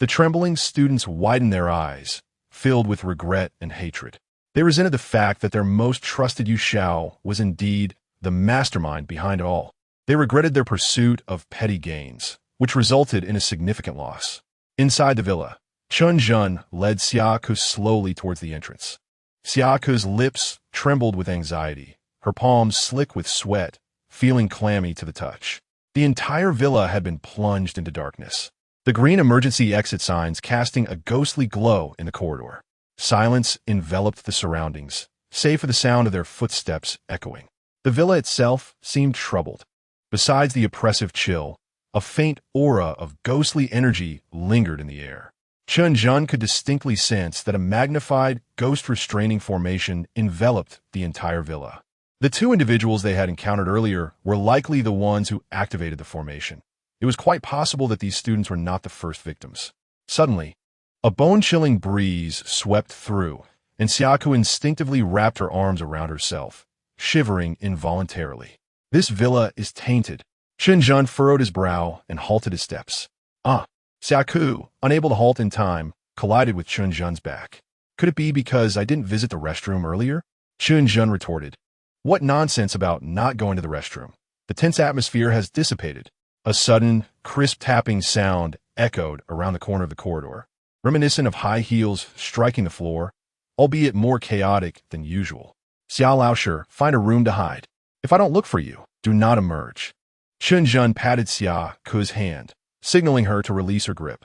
The trembling students widened their eyes, filled with regret and hatred. They resented the fact that their most trusted Yu Xiao was indeed the mastermind behind it all. They regretted their pursuit of petty gains, which resulted in a significant loss. Inside the villa, Chen Zhen led Xiaoke slowly towards the entrance. Xiaoke's lips trembled with anxiety, her palms slick with sweat, feeling clammy to the touch. The entire villa had been plunged into darkness, the green emergency exit signs casting a ghostly glow in the corridor. Silence enveloped the surroundings, save for the sound of their footsteps echoing. The villa itself seemed troubled. Besides the oppressive chill, a faint aura of ghostly energy lingered in the air. Chen Zhen could distinctly sense that a magnified, ghost-restraining formation enveloped the entire villa. The two individuals they had encountered earlier were likely the ones who activated the formation. It was quite possible that these students were not the first victims. Suddenly, a bone-chilling breeze swept through, and Xiaoke instinctively wrapped her arms around herself, shivering involuntarily. This villa is tainted. Chen Zhen furrowed his brow and halted his steps. Xiaoke, unable to halt in time, collided with Chen Zhen's back. Could it be because I didn't visit the restroom earlier? Chen Zhen retorted. What nonsense about not going to the restroom? The tense atmosphere has dissipated. A sudden, crisp tapping sound echoed around the corner of the corridor, reminiscent of high heels striking the floor, albeit more chaotic than usual. Xiao Laoshi, find a room to hide. If I don't look for you, do not emerge. Chen Zhen patted Xiaoke's hand, signaling her to release her grip.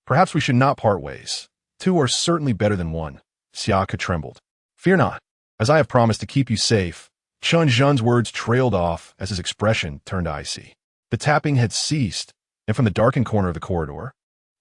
Perhaps we should not part ways. Two are certainly better than one. Xiaoke trembled. Fear not, as I have promised to keep you safe. Chen Zhen's words trailed off as his expression turned icy. The tapping had ceased, and from the darkened corner of the corridor,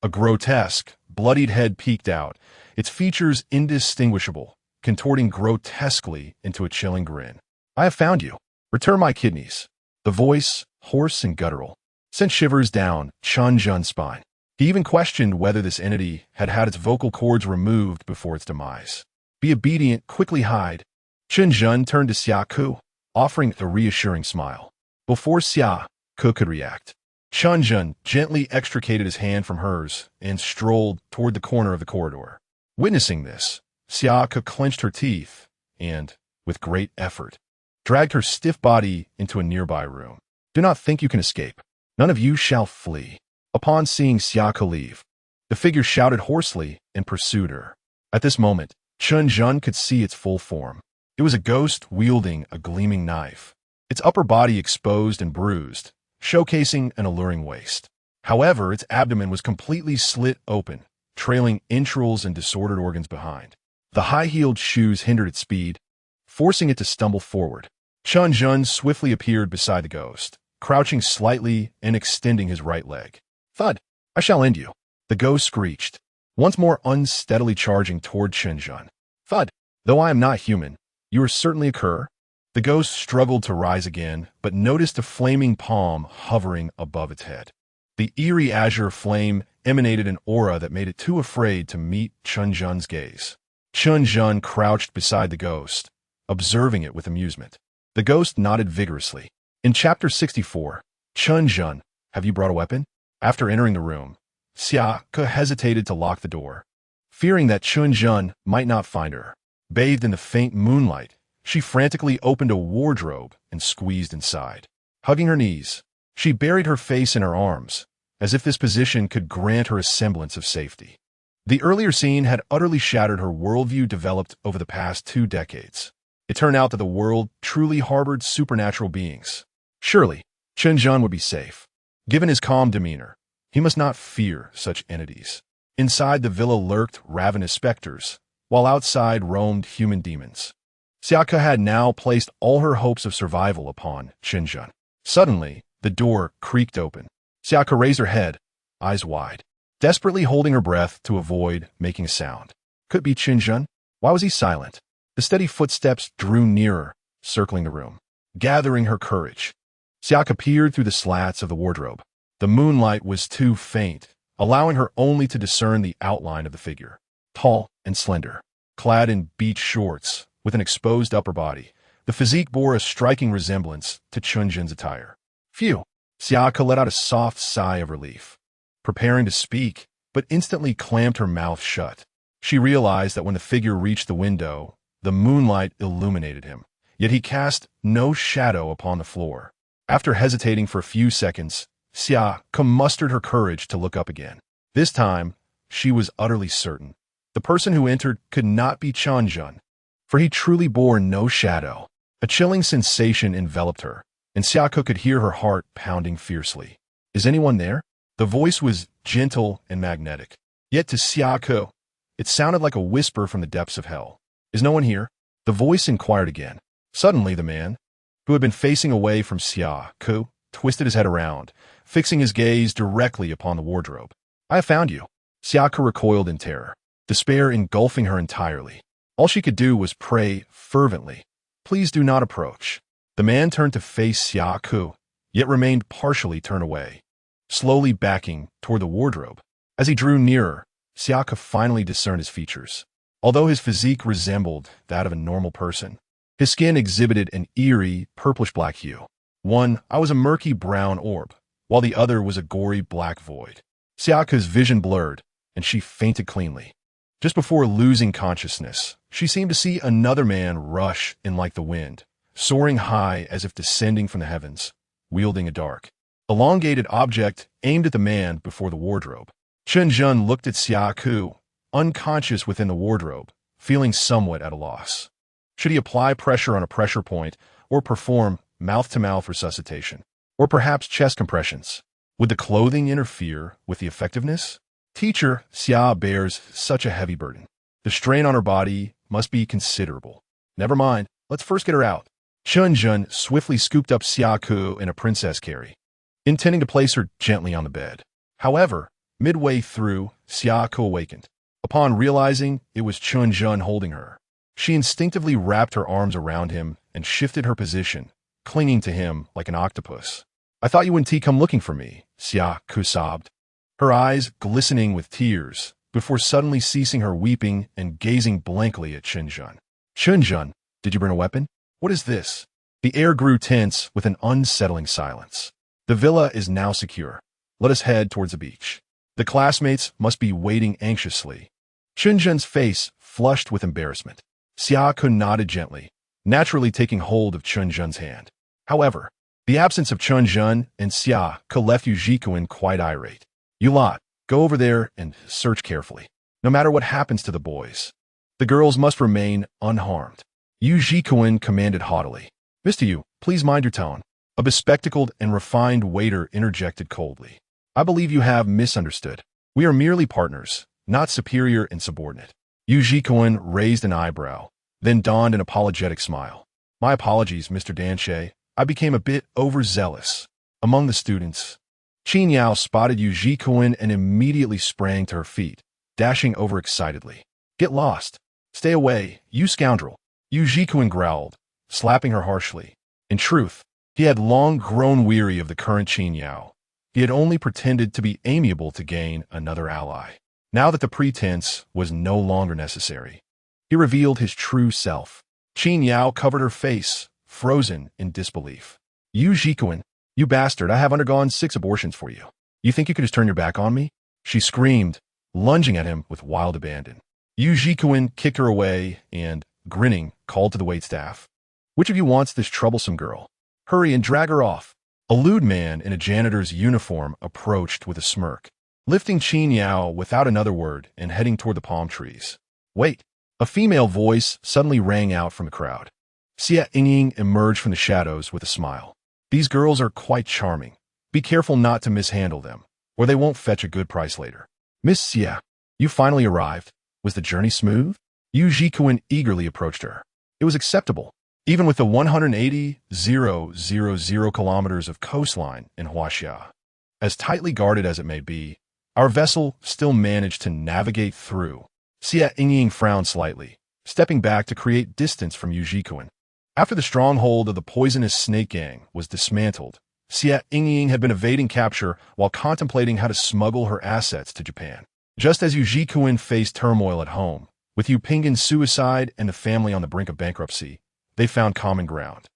a grotesque, bloodied head peeked out, its features indistinguishable, contorting grotesquely into a chilling grin. I have found you. Return my kidneys. The voice, hoarse and guttural, sent shivers down Chen Zhen's spine. He even questioned whether this entity had had its vocal cords removed before its demise. Be obedient, quickly hide. Chen Zhen turned to Xiaoke, offering a reassuring smile. Before Xiaoke could react, Chen Zhen gently extricated his hand from hers and strolled toward the corner of the corridor. Witnessing this, Xiaoke clenched her teeth and, with great effort, dragged her stiff body into a nearby room. Do not think you can escape. None of you shall flee. Upon seeing Xiaoke leave, the figure shouted hoarsely and pursued her. At this moment, Chen Zhen could see its full form. It was a ghost wielding a gleaming knife, its upper body exposed and bruised, showcasing an alluring waist. However, its abdomen was completely slit open, trailing entrails and disordered organs behind. The high-heeled shoes hindered its speed, forcing it to stumble forward. Chen Zhen swiftly appeared beside the ghost, crouching slightly and extending his right leg. Thud! I shall end you. The ghost screeched, once more unsteadily charging toward Chen Zhen. Thud! Though I am not human, you are certainly a cur. The ghost struggled to rise again, but noticed a flaming palm hovering above its head. The eerie azure flame emanated an aura that made it too afraid to meet Chen Zhen's gaze. Chen Zhen crouched beside the ghost, observing it with amusement. The ghost nodded vigorously. In Chapter 64, Chen Zhen, have you brought a weapon? After entering the room, Xiaoke hesitated to lock the door, fearing that Chen Zhen might not find her. Bathed in the faint moonlight, she frantically opened a wardrobe and squeezed inside. Hugging her knees, she buried her face in her arms, as if this position could grant her a semblance of safety. The earlier scene had utterly shattered her worldview developed over the past 2 decades. It turned out that the world truly harbored supernatural beings. Surely, Chen Zhen would be safe. Given his calm demeanor, he must not fear such entities. Inside the villa lurked ravenous specters, while outside roamed human demons. Xiaoke had now placed all her hopes of survival upon Chen Zhen. Suddenly, the door creaked open. Xiaoke raised her head, eyes wide, desperately holding her breath to avoid making a sound. Could it be Chen Zhen? Why was he silent? The steady footsteps drew nearer, circling the room. Gathering her courage, Siaka peered through the slats of the wardrobe. The moonlight was too faint, allowing her only to discern the outline of the figure. Tall and slender, clad in beach shorts, with an exposed upper body, the physique bore a striking resemblance to Chen Zhen's attire. Phew! Siaka let out a soft sigh of relief, preparing to speak, but instantly clamped her mouth shut. She realized that when the figure reached the window, the moonlight illuminated him, yet he cast no shadow upon the floor. After hesitating for a few seconds, Siaka mustered her courage to look up again. This time, she was utterly certain. The person who entered could not be Chen Zhen, for he truly bore no shadow. A chilling sensation enveloped her, and Siaka could hear her heart pounding fiercely. Is anyone there? The voice was gentle and magnetic. Yet to Siaka, it sounded like a whisper from the depths of hell. Is no one here? The voice inquired again. Suddenly the man, who had been facing away from Siaka, twisted his head around, fixing his gaze directly upon the wardrobe. I have found you. Siaka recoiled in terror, despair engulfing her entirely. All she could do was pray fervently. Please do not approach. The man turned to face Siaka, yet remained partially turned away, slowly backing toward the wardrobe. As he drew nearer, Siaka finally discerned his features. Although his physique resembled that of a normal person, his skin exhibited an eerie, purplish-black hue. One was a murky brown orb, while the other was a gory black void. Siaka's vision blurred, and she fainted cleanly. Just before losing consciousness, she seemed to see another man rush in like the wind, soaring high as if descending from the heavens, wielding a dark, elongated object aimed at the man before the wardrobe. Chen Zhen looked at Siaka, unconscious within the wardrobe, feeling somewhat at a loss. Should he apply pressure on a pressure point or perform mouth-to-mouth resuscitation? Or perhaps chest compressions? Would the clothing interfere with the effectiveness? Teacher, Xia bears such a heavy burden. The strain on her body must be considerable. Never mind, let's first get her out. Chen Zhen swiftly scooped up Siaka in a princess carry, intending to place her gently on the bed. However, midway through, Siaka awakened. Upon realizing it was Chen Zhen holding her, she instinctively wrapped her arms around him and shifted her position, clinging to him like an octopus. I thought you wouldn't come looking for me, Siaka sobbed, her eyes glistening with tears, before suddenly ceasing her weeping and gazing blankly at Chen Zhen. Chen Zhen, did you bring a weapon? What is this? The air grew tense with an unsettling silence. The villa is now secure. Let us head towards the beach. The classmates must be waiting anxiously. Chen Zhen's face flushed with embarrassment. Siaka nodded gently, naturally taking hold of Chen Zhen's hand. However, the absence of Chen Zhen and Siaka left Yu Jikuan quite irate. You lot, go over there and search carefully. No matter what happens to the boys, the girls must remain unharmed. Yu Jikuan commanded haughtily. Mr. Yu, please mind your tone. A bespectacled and refined waiter interjected coldly. I believe you have misunderstood. We are merely partners, not superior and subordinate. Yu Jikuan raised an eyebrow, then donned an apologetic smile. My apologies, Mr. Danshe. I became a bit overzealous. Among the students, Qin Yao spotted Yu Jikuan and immediately sprang to her feet, dashing over excitedly. Get lost. Stay away, you scoundrel. Yu Jikuan growled, slapping her harshly. In truth, he had long grown weary of the current Qin Yao. He had only pretended to be amiable to gain another ally. Now that the pretense was no longer necessary, he revealed his true self. Qin Yao covered her face, frozen in disbelief. Yu Jikuan, you bastard, I have undergone 6 abortions for you. You think you could just turn your back on me? She screamed, lunging at him with wild abandon. Yu Jikuan kicked her away and, grinning, called to the waitstaff. Which of you wants this troublesome girl? Hurry and drag her off. A lewd man in a janitor's uniform approached with a smirk, lifting Qin Yao without another word and heading toward the palm trees. Wait! A female voice suddenly rang out from the crowd. Xia Yingying emerged from the shadows with a smile. These girls are quite charming. Be careful not to mishandle them, or they won't fetch a good price later. Miss Xia, you finally arrived. Was the journey smooth? Yu Jikuan eagerly approached her. It was acceptable, even with the 180,000 kilometers of coastline in Huaxia. As tightly guarded as it may be, our vessel still managed to navigate through, Xia Yingying frowned slightly, stepping back to create distance from Yu Jikuan. After the stronghold of the poisonous snake gang was dismantled, Xia Yingying had been evading capture while contemplating how to smuggle her assets to Japan. Just as Yu Jikuan faced turmoil at home, with Yu Pinggan's suicide and the family on the brink of bankruptcy, they found common ground.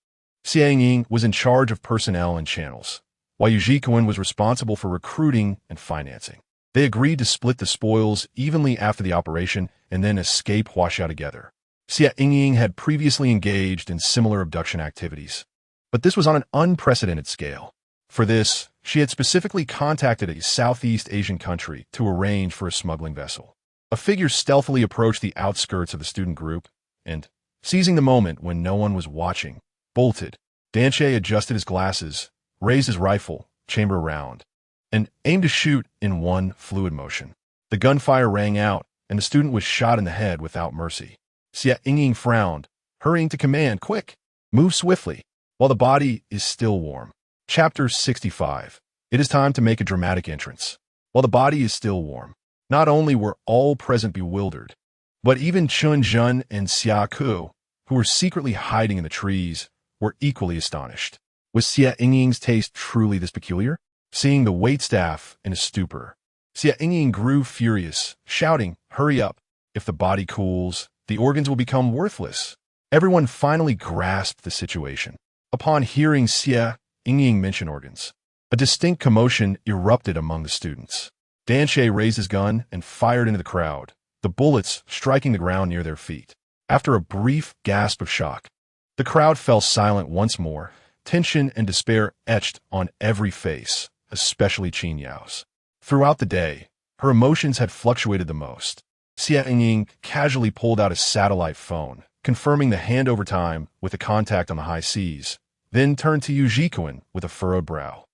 Xia Yingying was in charge of personnel and channels, while Yu Jikuan was responsible for recruiting and financing. They agreed to split the spoils evenly after the operation and then escape Huaxia together. Xia Yingying had previously engaged in similar abduction activities, but this was on an unprecedented scale. For this, she had specifically contacted a Southeast Asian country to arrange for a smuggling vessel. A figure stealthily approached the outskirts of the student group and, seizing the moment when no one was watching, bolted. Danche adjusted his glasses, raised his rifle, chamber round, and aimed to shoot in one fluid motion. The gunfire rang out, and the student was shot in the head without mercy. Xia Yingying frowned, hurrying to command, "Quick! Move swiftly, while the body is still warm." Chapter 65. It is time to make a dramatic entrance. While the body is still warm. Not only were all present bewildered, but even Chen Zhen and Xia Ku, who were secretly hiding in the trees, were equally astonished. Was Xia Yingying's taste truly this peculiar? Seeing the waitstaff in a stupor, Xia Yingying grew furious, shouting, "Hurry up! If the body cools, the organs will become worthless." Everyone finally grasped the situation. Upon hearing Xia Yingying mention organs, a distinct commotion erupted among the students. Danche raised his gun and fired into the crowd, the bullets striking the ground near their feet. After a brief gasp of shock, the crowd fell silent once more, tension and despair etched on every face, especially Qin Yao's. Throughout the day, her emotions had fluctuated the most. Xia Yingying casually pulled out a satellite phone, confirming the handover time with a contact on the high seas, then turned to Yu Jikuan with a furrowed brow.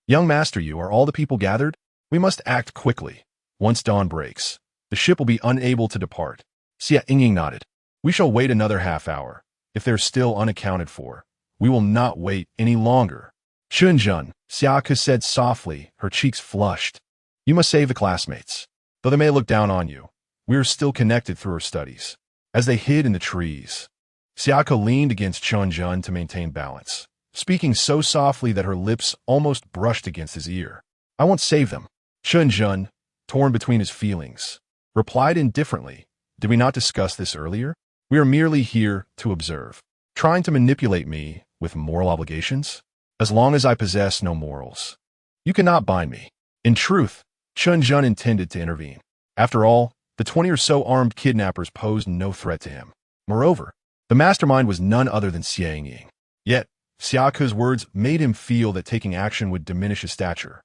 "Young master Yu, are all the people gathered? We must act quickly. Once dawn breaks, the ship will be unable to depart." Xia Yingying nodded. "We shall wait another half hour. If they're still unaccounted for, we will not wait any longer." "Chen Zhen," Xiaoke said softly, her cheeks flushed. "You must save the classmates. Though they may look down on you, we are still connected through our studies." As they hid in the trees, Xiaoke leaned against Chen Zhen to maintain balance, speaking so softly that her lips almost brushed against his ear. "I won't save them." Chen Zhen, torn between his feelings, replied indifferently, "Did we not discuss this earlier? We are merely here to observe. Trying to manipulate me with moral obligations? As long as I possess no morals, you cannot bind me." In truth, Chen Zhen intended to intervene. After all, the 20 or so armed kidnappers posed no threat to him. Moreover, the mastermind was none other than Xia Yingying. Yet, Xiaoke's words made him feel that taking action would diminish his stature.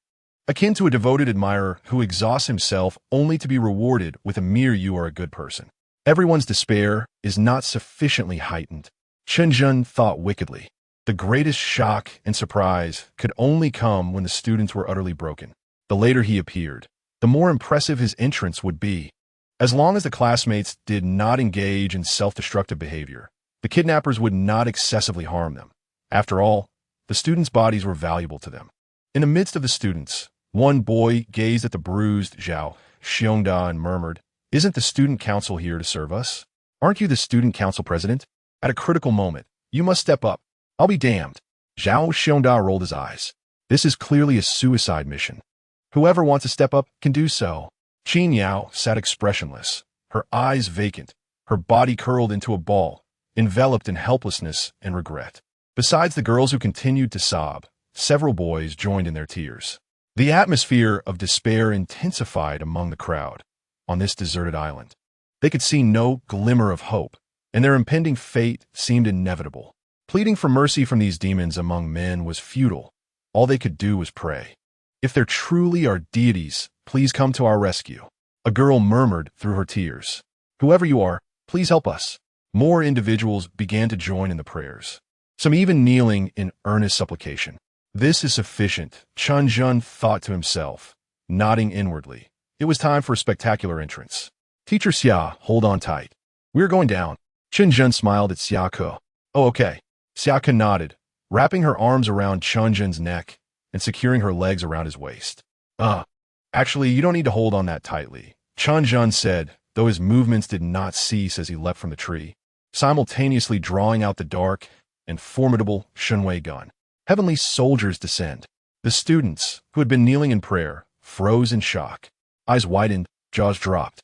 Akin to a devoted admirer who exhausts himself only to be rewarded with a mere "you are a good person." Everyone's despair is not sufficiently heightened. Chen Zhen thought wickedly. The greatest shock and surprise could only come when the students were utterly broken. The later he appeared, the more impressive his entrance would be. As long as the classmates did not engage in self-destructive behavior, the kidnappers would not excessively harm them. After all, the students' bodies were valuable to them. In the midst of the students, one boy gazed at the bruised Zhao Xiongda and murmured, "Isn't the student council here to serve us? Aren't you the student council president? At a critical moment, you must step up." "I'll be damned." Zhao Xiongda rolled his eyes. "This is clearly a suicide mission. Whoever wants to step up can do so." Qin Yao sat expressionless, her eyes vacant, her body curled into a ball, enveloped in helplessness and regret. Besides the girls who continued to sob, several boys joined in their tears. The atmosphere of despair intensified among the crowd. On this deserted island, they could see no glimmer of hope, and their impending fate seemed inevitable. Pleading for mercy from these demons among men was futile. All they could do was pray. "If there truly are deities, please come to our rescue." A girl murmured through her tears, "Whoever you are, please help us." More individuals began to join in the prayers, some even kneeling in earnest supplication. "This is sufficient," Chen Zhen thought to himself, nodding inwardly. It was time for a spectacular entrance. "Teacher Xia, hold on tight. We're going down." Chen Zhen smiled at Xiaoke. "Oh, okay." Xiaoke nodded, wrapping her arms around Chen Zhen's neck and securing her legs around his waist. Actually, you don't need to hold on that tightly," Chen Zhen said, though his movements did not cease as he leapt from the tree, simultaneously drawing out the dark and formidable Shunwei gun. Heavenly soldiers descend. The students, who had been kneeling in prayer, froze in shock. Eyes widened, jaws dropped.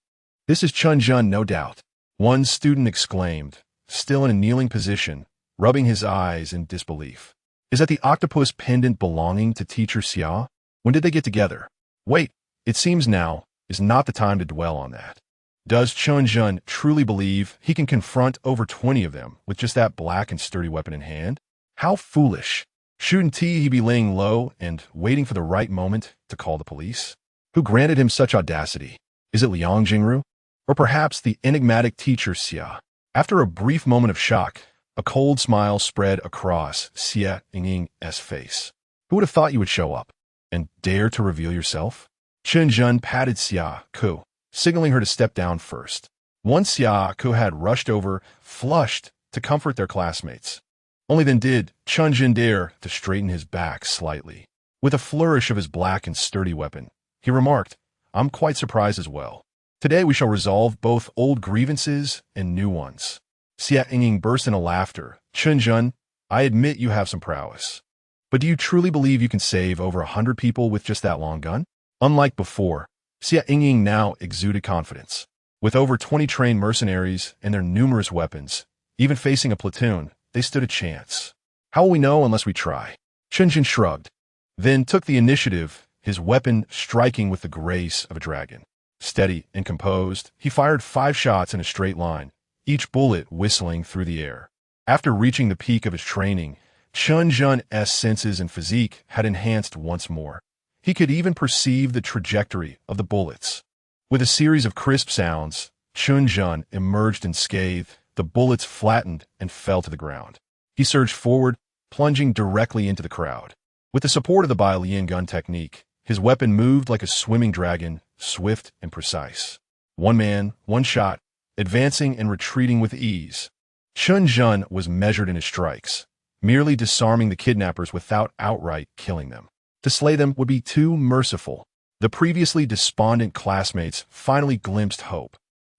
"This is Chen Zhen, no doubt," one student exclaimed, still in a kneeling position, rubbing his eyes in disbelief. "Is that the octopus pendant belonging to teacher Xia? When did they get together? Wait, it seems now is not the time to dwell on that. Does Chen Zhen truly believe he can confront over 20 of them with just that black and sturdy weapon in hand? How foolish. Shouldn't he be laying low and waiting for the right moment to call the police? Who granted him such audacity? Is it Liang Jingru? Or perhaps the enigmatic teacher Xia?" After a brief moment of shock, a cold smile spread across Xia Yingying's face. "Who would have thought you would show up and dare to reveal yourself?" Chen Zhen patted Xia Ku, signaling her to step down first. Once Xia Ku had rushed over, flushed, to comfort their classmates. Only then did Chen Zhen dare to straighten his back slightly. With a flourish of his black and sturdy weapon, he remarked, "I'm quite surprised as well. Today we shall resolve both old grievances and new ones." Xia Yingying burst into laughter. "Chen Zhen, I admit you have some prowess. But do you truly believe you can save over 100 people with just that long gun?" Unlike before, Xia Yingying now exuded confidence. With over 20 trained mercenaries and their numerous weapons, even facing a platoon, they stood a chance. "How will we know unless we try?" Chen Zhen shrugged, then took the initiative, his weapon striking with the grace of a dragon. Steady and composed, he fired 5 shots in a straight line, each bullet whistling through the air. After reaching the peak of his training, Chen Zhen's senses and physique had enhanced once more. He could even perceive the trajectory of the bullets. With a series of crisp sounds, Chen Zhen emerged unscathed. The bullets flattened and fell to the ground. He surged forward, plunging directly into the crowd. With the support of the Bai Lian gun technique, his weapon moved like a swimming dragon, swift and precise. One man, one shot, advancing and retreating with ease. Chen Zhen was measured in his strikes, merely disarming the kidnappers without outright killing them. To slay them would be too merciful. The previously despondent classmates finally glimpsed hope,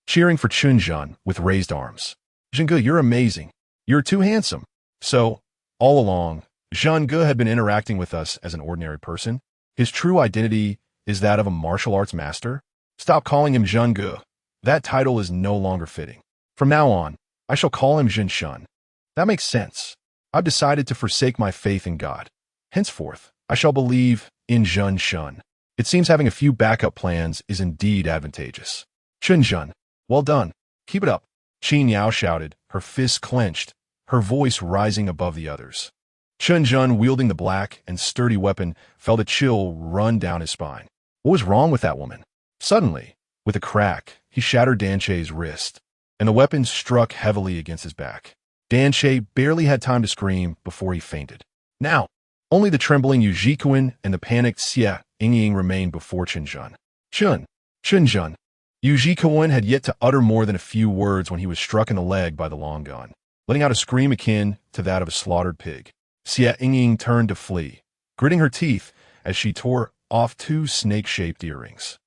cheering for Chen Zhen with raised arms. "Zhengge, you're amazing. You're too handsome." So, all along, Zhengge had been interacting with us as an ordinary person. His true identity is that of a martial arts master. Stop calling him Zhengge. That title is no longer fitting. From now on, I shall call him Zhen Shun. That makes sense. I've decided to forsake my faith in God. Henceforth, I shall believe in Zhen Shun. It seems having a few backup plans is indeed advantageous. Chen Zhen, well done. Keep it up. Qin Yao shouted, her fists clenched, her voice rising above the others. Chen Zhen, wielding the black and sturdy weapon, felt a chill run down his spine. What was wrong with that woman? Suddenly, with a crack, he shattered Dan Che's wrist, and the weapon struck heavily against his back. Dan Che barely had time to scream before he fainted. Now, only the trembling Yu Jikuan and the panicked Xia Yingying remained before Chen Zhen. Chen Zhen. Yu Jikuan had yet to utter more than a few words when he was struck in the leg by the long gun, letting out a scream akin to that of a slaughtered pig. Xia Yingying turned to flee, gritting her teeth as she tore off 2 snake-shaped earrings.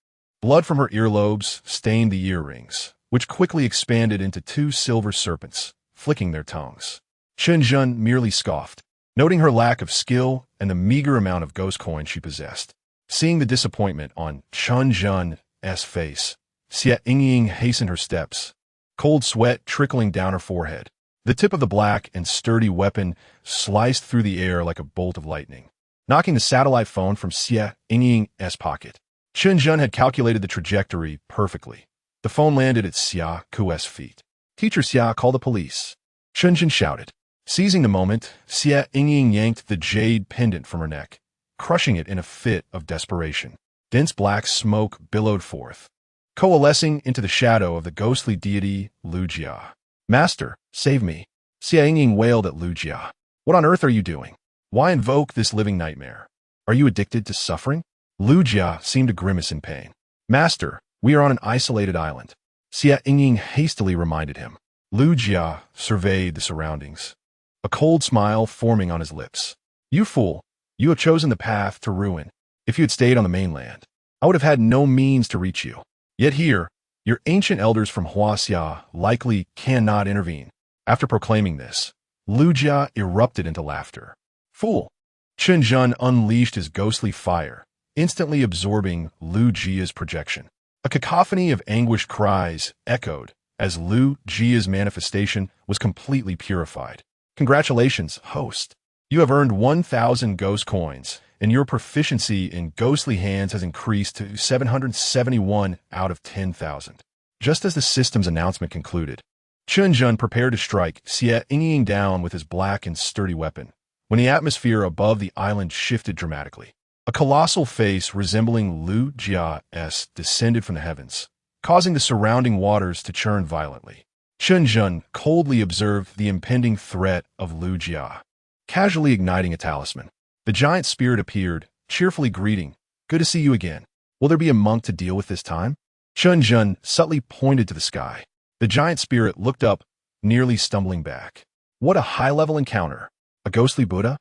Blood from her earlobes stained the earrings, which quickly expanded into 2 silver serpents, flicking their tongues. Chen Zhen merely scoffed, noting her lack of skill and the meager amount of ghost coin she possessed. Seeing the disappointment on Chen Zhen's face, Xia Yingying hastened her steps, cold sweat trickling down her forehead. The tip of the black and sturdy weapon sliced through the air like a bolt of lightning, knocking the satellite phone from Xia Yingying's pocket. Chen Zhen had calculated the trajectory perfectly. The phone landed at Xia Ku's feet. "Teacher Xia, call the police," Chen Zhen shouted. Seizing the moment, Xia Yingying yanked the jade pendant from her neck, crushing it in a fit of desperation. Dense black smoke billowed forth, coalescing into the shadow of the ghostly deity Lu Jia. "Master, save me," Xia Yingying wailed at Lu Jia. "What on earth are you doing? Why invoke this living nightmare? Are you addicted to suffering?" Lu Jia seemed to grimace in pain. "Master, we are on an isolated island," Xia Yingying hastily reminded him. Lu Jia surveyed the surroundings, a cold smile forming on his lips. "You fool, you have chosen the path to ruin. If you had stayed on the mainland, I would have had no means to reach you. Yet here, Your ancient elders from Huaxia likely cannot intervene. After proclaiming this, Lu Jia erupted into laughter. Fool! Chen Zhen unleashed his ghostly fire, instantly absorbing Lu Jia's projection. A cacophony of anguished cries echoed as Lu Jia's manifestation was completely purified. Congratulations, host. You have earned 1,000 ghost coins, and your proficiency in ghostly hands has increased to 771 out of 10,000. Just as the system's announcement concluded, Chen Zhen prepared to strike Xie Yingying down with his black and sturdy weapon, when the atmosphere above the island shifted dramatically. A colossal face resembling Lu Jia's descended from the heavens, causing the surrounding waters to churn violently. Chen Zhen coldly observed the impending threat of Lu Jia. Casually igniting a talisman, the giant spirit appeared, cheerfully greeting, "Good to see you again. Will there be a monk to deal with this time?" Chen Zhen subtly pointed to the sky. The giant spirit looked up, nearly stumbling back. What a high-level encounter! A ghostly Buddha?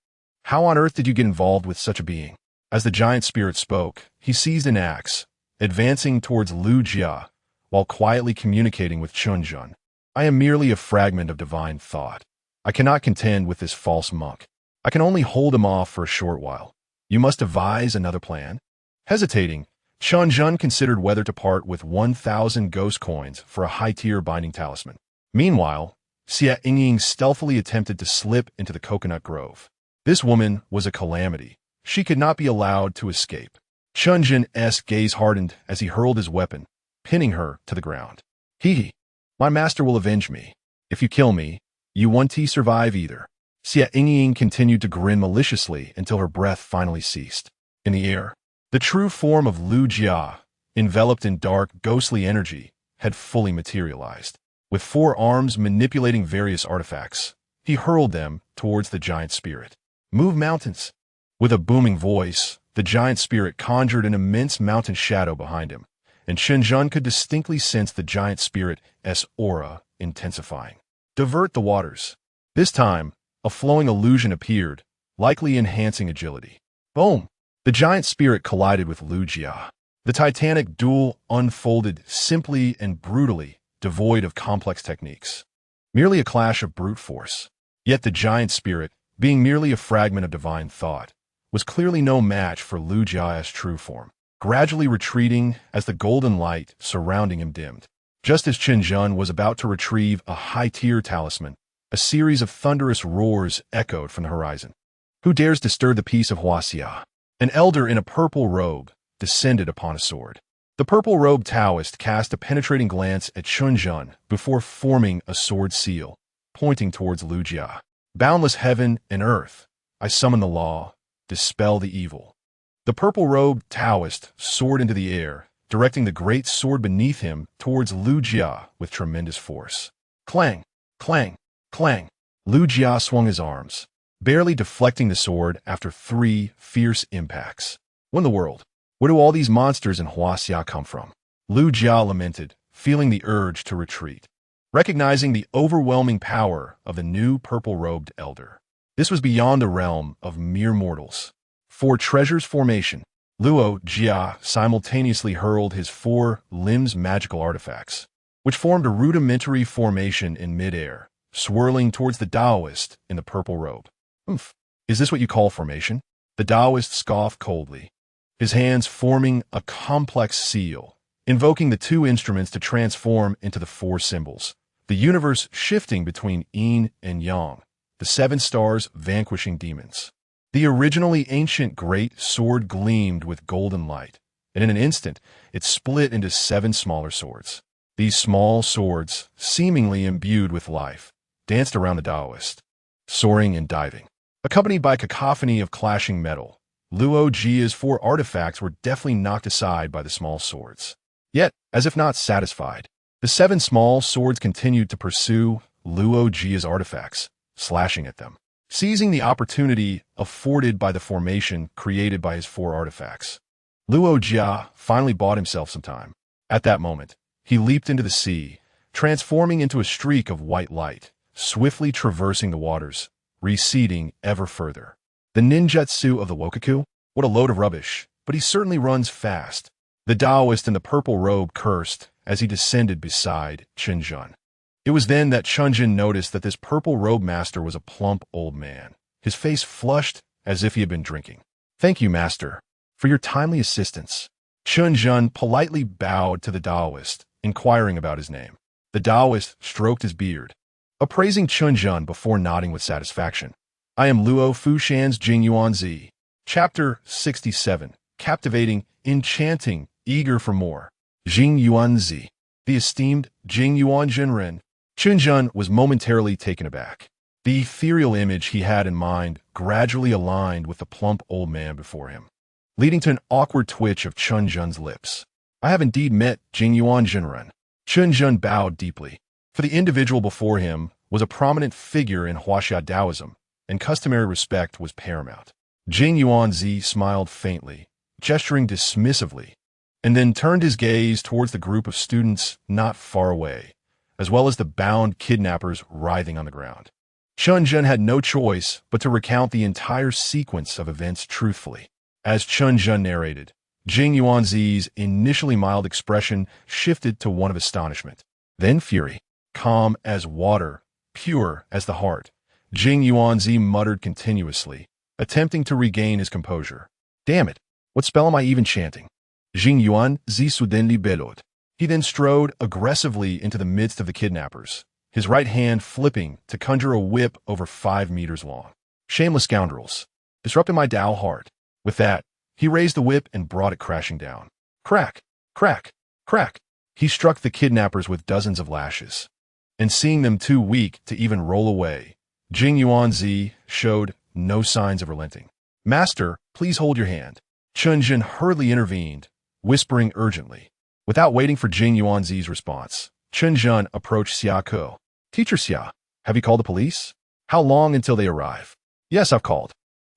How on earth did you get involved with such a being? As the giant spirit spoke, he seized an axe, advancing towards Lu Jia, while quietly communicating with Chen Zhen. "I am merely a fragment of divine thought. I cannot contend with this false monk. I can only hold him off for a short while. You must devise another plan." Hesitating, Chen Zhen considered whether to part with 1,000 ghost coins for a high-tier binding talisman. Meanwhile, Xie Yingying stealthily attempted to slip into the coconut grove. This woman was a calamity. She could not be allowed to escape. Chen Zhen's gaze hardened as he hurled his weapon, pinning her to the ground. "Hee, my master will avenge me. If you kill me, you won't survive either." Xie Yingying continued to grin maliciously until her breath finally ceased. In the air, the true form of Lu Jia, enveloped in dark, ghostly energy, had fully materialized. With 4 arms manipulating various artifacts, he hurled them towards the giant spirit. "Move mountains!" With a booming voice, the giant spirit conjured an immense mountain shadow behind him, and Chen Zhen could distinctly sense the giant spirit's aura intensifying. "Divert the waters." This time, a flowing illusion appeared, likely enhancing agility. Boom! The giant spirit collided with Lu Jia. The titanic duel unfolded simply and brutally, devoid of complex techniques. Merely a clash of brute force. Yet the giant spirit, being merely a fragment of divine thought, was clearly no match for Lu Jia's true form, gradually retreating as the golden light surrounding him dimmed. Just as Chen Zhen was about to retrieve a high-tier talisman, a series of thunderous roars echoed from the horizon. "Who dares disturb the peace of Huaxia?" An elder in a purple robe descended upon a sword. The purple-robed Taoist cast a penetrating glance at Chen Zhen before forming a sword seal, pointing towards Lu Jia. "Boundless heaven and earth, I summon the law, dispel the evil." The purple-robed Taoist soared into the air, directing the great sword beneath him towards Lu Jia with tremendous force. Clang! Clang! Clang! Lu Jia swung his arms, barely deflecting the sword after 3 fierce impacts. "What in the world? Where do all these monsters in Huaxia come from?" Lu Jia lamented, feeling the urge to retreat. Recognizing the overwhelming power of the new purple-robed elder, this was beyond the realm of mere mortals. For treasure's formation, Luo Jia simultaneously hurled his 4 limbs magical artifacts, which formed a rudimentary formation in midair, swirling towards the Taoist in the purple robe. "Oomph! Is this what you call formation?" The Taoist scoffed coldly, his hands forming a complex seal, invoking the 2 instruments to transform into the 4 symbols, the universe shifting between yin and yang, the 7 stars vanquishing demons. The originally ancient great sword gleamed with golden light, and in an instant it split into 7 smaller swords. These small swords, seemingly imbued with life, danced around the Taoist, soaring and diving. Accompanied by a cacophony of clashing metal, Luo Jia's 4 artifacts were deftly knocked aside by the small swords. Yet, as if not satisfied, the 7 small swords continued to pursue Luo Jia's artifacts, slashing at them. Seizing the opportunity afforded by the formation created by his 4 artifacts, Luo Jia finally bought himself some time. At that moment, he leaped into the sea, transforming into a streak of white light, swiftly traversing the waters, receding ever further. The ninjutsu of the Wokaku? What a load of rubbish, but he certainly runs fast. The Taoist in the purple robe cursed as he descended beside Chen Zhen. It was then that Chen Zhen noticed that this purple-robed master was a plump old man, his face flushed as if he had been drinking. "Thank you, master, for your timely assistance." Chen Zhen politely bowed to the Taoist, inquiring about his name. The Taoist stroked his beard, appraising Chen Zhen before nodding with satisfaction. "I am Luo Fushan's Jing Yuanzi." Chapter 67. Captivating, enchanting, eager for more. Jing Yuanzi. The esteemed Jing Yuan Jinren. Chen Zhen was momentarily taken aback. The ethereal image he had in mind gradually aligned with the plump old man before him, leading to an awkward twitch of Chen Zhen's lips. "I have indeed met Jing Yuan Jinren." Chen Zhen bowed deeply. For the individual before him was a prominent figure in Huaxia Taoism, and customary respect was paramount. Jing Yuanzi smiled faintly, gesturing dismissively, and then turned his gaze towards the group of students not far away, as well as the bound kidnappers writhing on the ground. Chen Zhen had no choice but to recount the entire sequence of events truthfully. As Chen Zhen narrated, Jing Yuanzi's initially mild expression shifted to one of astonishment, then fury. Calm as water, pure as the heart, Jing Yuanzi muttered continuously, attempting to regain his composure. "Damn it, what spell am I even chanting?" Jing Yuanzi suddenly bellowed. He then strode aggressively into the midst of the kidnappers, his right hand flipping to conjure a whip over 5 meters long. "Shameless scoundrels, disrupting my Tao heart." With that, he raised the whip and brought it crashing down. Crack, crack, crack. He struck the kidnappers with dozens of lashes, and seeing them too weak to even roll away, Jing Yuanzi showed no signs of relenting. "Master, please hold your hand." Chen Zhen hurriedly intervened, whispering urgently. Without waiting for Jing Yuanzi's response, Chen Zhen approached Xia Ke. "Teacher Xia, have you called the police? How long until they arrive?" "Yes, I've called.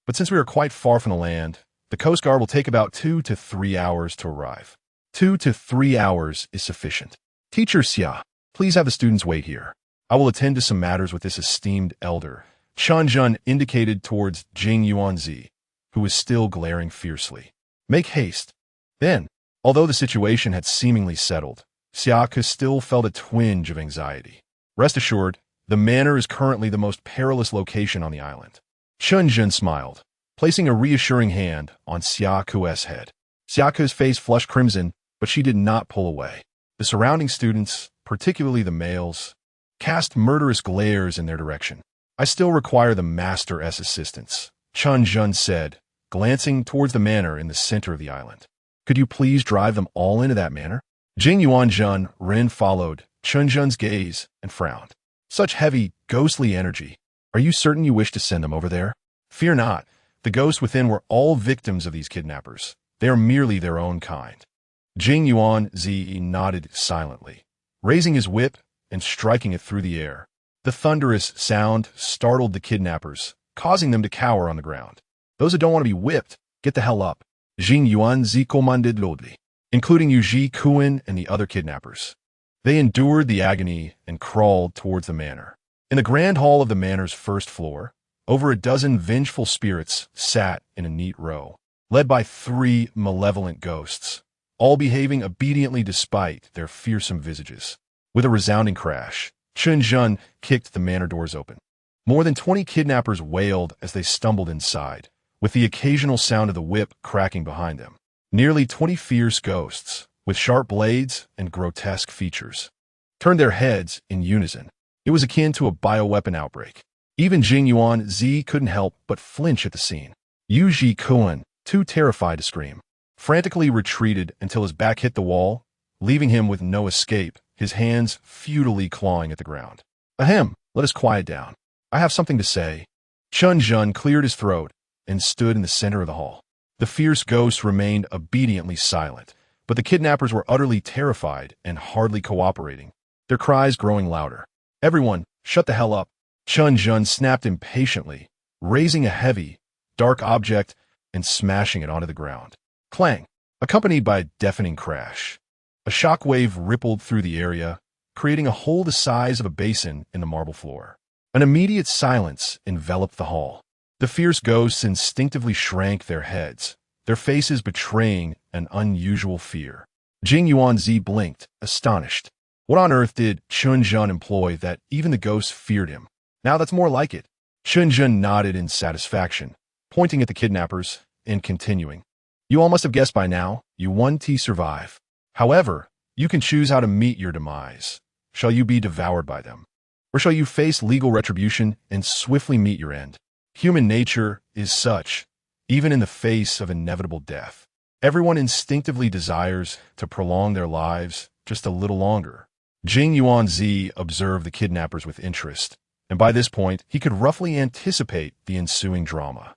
But since we are quite far from the land, the Coast Guard will take about 2 to 3 hours to arrive." 2 to 3 hours is sufficient. "Teacher Xia, please have the students wait here. I will attend to some matters with this esteemed elder." Chen Zhen indicated towards Jing Yuanzi, who was still glaring fiercely. "Make haste." Then, although the situation had seemingly settled, Xia Ke still felt a twinge of anxiety. "Rest assured, the manor is currently the most perilous location on the island." Chen Zhen smiled, placing a reassuring hand on Xia Ke's head. Xia Ke's face flushed crimson, but she did not pull away. The surrounding students, particularly the males, cast murderous glares in their direction. "I still require the master's assistance," Chen Zhen said, glancing towards the manor in the center of the island. "Could you please drive them all into that manor?" Jing Yuan Ren followed Chen Zhen's gaze and frowned. "Such heavy, ghostly energy. Are you certain you wish to send them over there?" "Fear not. The ghosts within were all victims of these kidnappers. They are merely their own kind." Jing Yuanzi nodded silently, raising his whip and striking it through the air. The thunderous sound startled the kidnappers, causing them to cower on the ground. "Those who don't want to be whipped, get the hell up," Jing Yuanzi commanded loudly, including Yu Ji Kuan and the other kidnappers. They endured the agony and crawled towards the manor. In the grand hall of the manor's first floor, over a dozen vengeful spirits sat in a neat row, led by 3 malevolent ghosts, all behaving obediently despite their fearsome visages. With a resounding crash, Chen Zhen kicked the manor doors open. More than 20 kidnappers wailed as they stumbled inside, with the occasional sound of the whip cracking behind them. Nearly 20 fierce ghosts, with sharp blades and grotesque features, turned their heads in unison. It was akin to a bioweapon outbreak. Even Jing Yuanzi couldn't help but flinch at the scene. Yu Ji Kuan, too terrified to scream, frantically retreated until his back hit the wall, leaving him with no escape, his hands futilely clawing at the ground. "Ahem, let us quiet down. I have something to say." Chen Zhen cleared his throat and stood in the center of the hall. The fierce ghosts remained obediently silent, but the kidnappers were utterly terrified and hardly cooperating, their cries growing louder. "Everyone, shut the hell up." Chen Zhen snapped impatiently, raising a heavy, dark object and smashing it onto the ground. Clang, accompanied by a deafening crash. A shockwave rippled through the area, creating a hole the size of a basin in the marble floor. An immediate silence enveloped the hall. The fierce ghosts instinctively shrank their heads, their faces betraying an unusual fear. Jing Yuanzi blinked, astonished. What on earth did Chen Zhen employ that even the ghosts feared him? Now that's more like it. Chen Zhen nodded in satisfaction, pointing at the kidnappers and continuing. You all must have guessed by now, you 1T survive. However, you can choose how to meet your demise. Shall you be devoured by them? Or shall you face legal retribution and swiftly meet your end? Human nature is such, even in the face of inevitable death. Everyone instinctively desires to prolong their lives just a little longer. Jing Yuanzi observed the kidnappers with interest, and by this point, he could roughly anticipate the ensuing drama.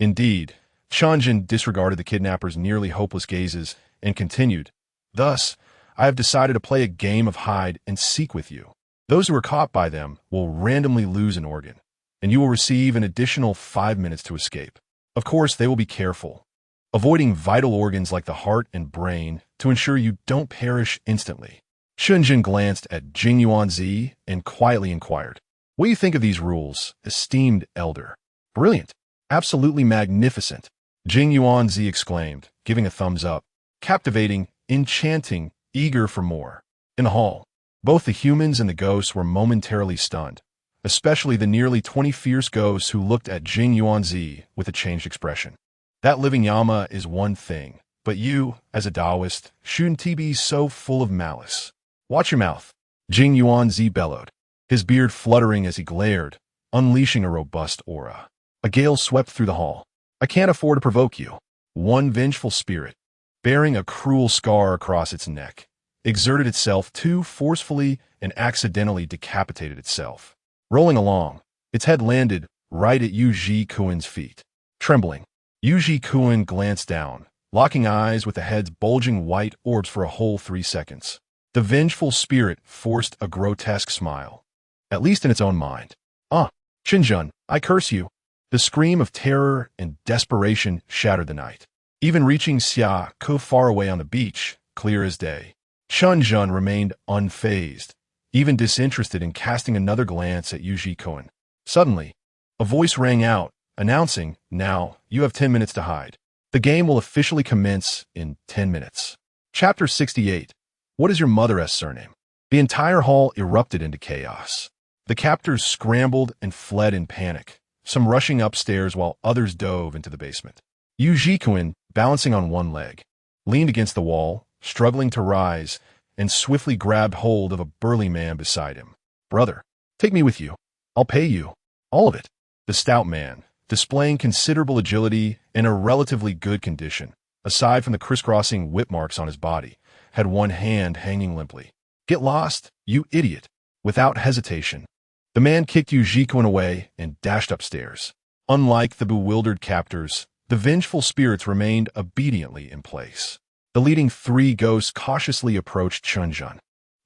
Indeed, Chen Zhen disregarded the kidnappers' nearly hopeless gazes and continued, Thus, I have decided to play a game of hide and seek with you. Those who are caught by them will randomly lose an organ, and you will receive an additional 5 minutes to escape. Of course, they will be careful, avoiding vital organs like the heart and brain to ensure you don't perish instantly. Chen Zhen glanced at Jing Yuanzi and quietly inquired, What do you think of these rules, esteemed elder? Brilliant. Absolutely magnificent. Jing Yuanzi exclaimed, giving a thumbs up. Captivating, enchanting, eager for more. In the hall, both the humans and the ghosts were momentarily stunned, especially the nearly 20 fierce ghosts who looked at Jing Yuanzi with a changed expression. That living Yama is one thing, but you, as a Taoist, shouldn't be so full of malice. Watch your mouth, Jing Yuanzi bellowed, his beard fluttering as he glared, unleashing a robust aura. A gale swept through the hall. I can't afford to provoke you. One vengeful spirit, bearing a cruel scar across its neck, exerted itself too forcefully and accidentally decapitated itself. Rolling along, its head landed right at Yu Ji-Kuan's feet. Trembling, Yu Ji-Kuan glanced down, locking eyes with the head's bulging white orbs for a whole 3 seconds. The vengeful spirit forced a grotesque smile, at least in its own mind. Chen Zhen, I curse you. The scream of terror and desperation shattered the night, even reaching Xia Ke far away on the beach, clear as day. Chen Zhen remained unfazed, even disinterested in casting another glance at Yu Ji-Kuan. Suddenly, a voice rang out, announcing, Now, you have 10 minutes to hide. The game will officially commence in 10 minutes. Chapter 68. What is your mother's surname? The entire hall erupted into chaos. The captors scrambled and fled in panic, some rushing upstairs while others dove into the basement. Yu Ji-Kuan, balancing on one leg, leaned against the wall, struggling to rise, and swiftly grabbed hold of a burly man beside him. Brother, take me with you. I'll pay you. All of it. The stout man, displaying considerable agility and a relatively good condition, aside from the crisscrossing whip marks on his body, had one hand hanging limply. Get lost, you idiot. Without hesitation, the man kicked Yu Ji-Kuan away and dashed upstairs. Unlike the bewildered captors, the vengeful spirits remained obediently in place. The leading 3 ghosts cautiously approached Chen Zhen.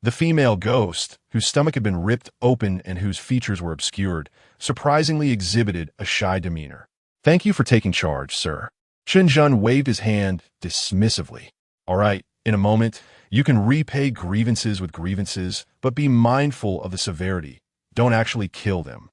The female ghost, whose stomach had been ripped open and whose features were obscured, surprisingly exhibited a shy demeanor. Thank you for taking charge, sir. Chen Zhen waved his hand dismissively. All right, in a moment, you can repay grievances with grievances, but be mindful of the severity. Don't actually kill them,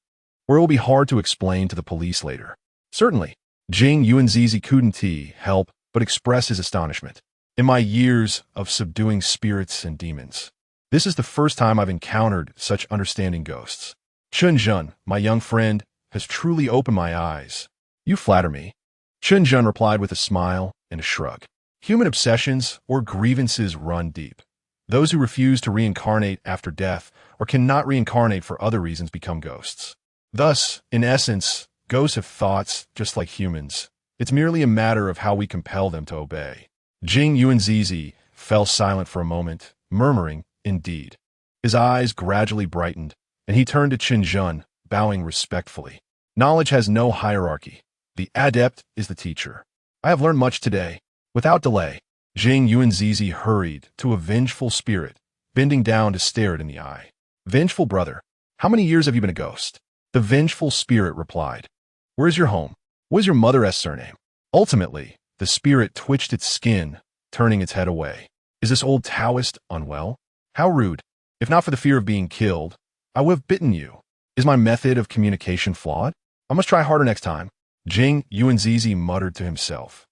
or it will be hard to explain to the police later. Certainly, Jing Yuanzi couldn't help but express his astonishment. In my years of subduing spirits and demons, this is the first time I've encountered such understanding ghosts. Chen Zhen, my young friend, has truly opened my eyes. You flatter me. Chen Zhen replied with a smile and a shrug. Human obsessions or grievances run deep. Those who refuse to reincarnate after death or cannot reincarnate for other reasons become ghosts. Thus, in essence, ghosts have thoughts just like humans. It's merely a matter of how we compel them to obey. Jing Yuanzi fell silent for a moment, murmuring, Indeed. His eyes gradually brightened, and he turned to Chen Zhen, bowing respectfully. Knowledge has no hierarchy. The adept is the teacher. I have learned much today. Without delay, Jing Yuanzi hurried to a vengeful spirit, bending down to stare it in the eye. Vengeful brother, how many years have you been a ghost? The vengeful spirit replied. Where is your home? What is your mother's surname? Ultimately, the spirit twitched its skin, turning its head away. Is this old Taoist unwell? How rude. If not for the fear of being killed, I would have bitten you. Is my method of communication flawed? I must try harder next time. Jing Yuanzi muttered to himself,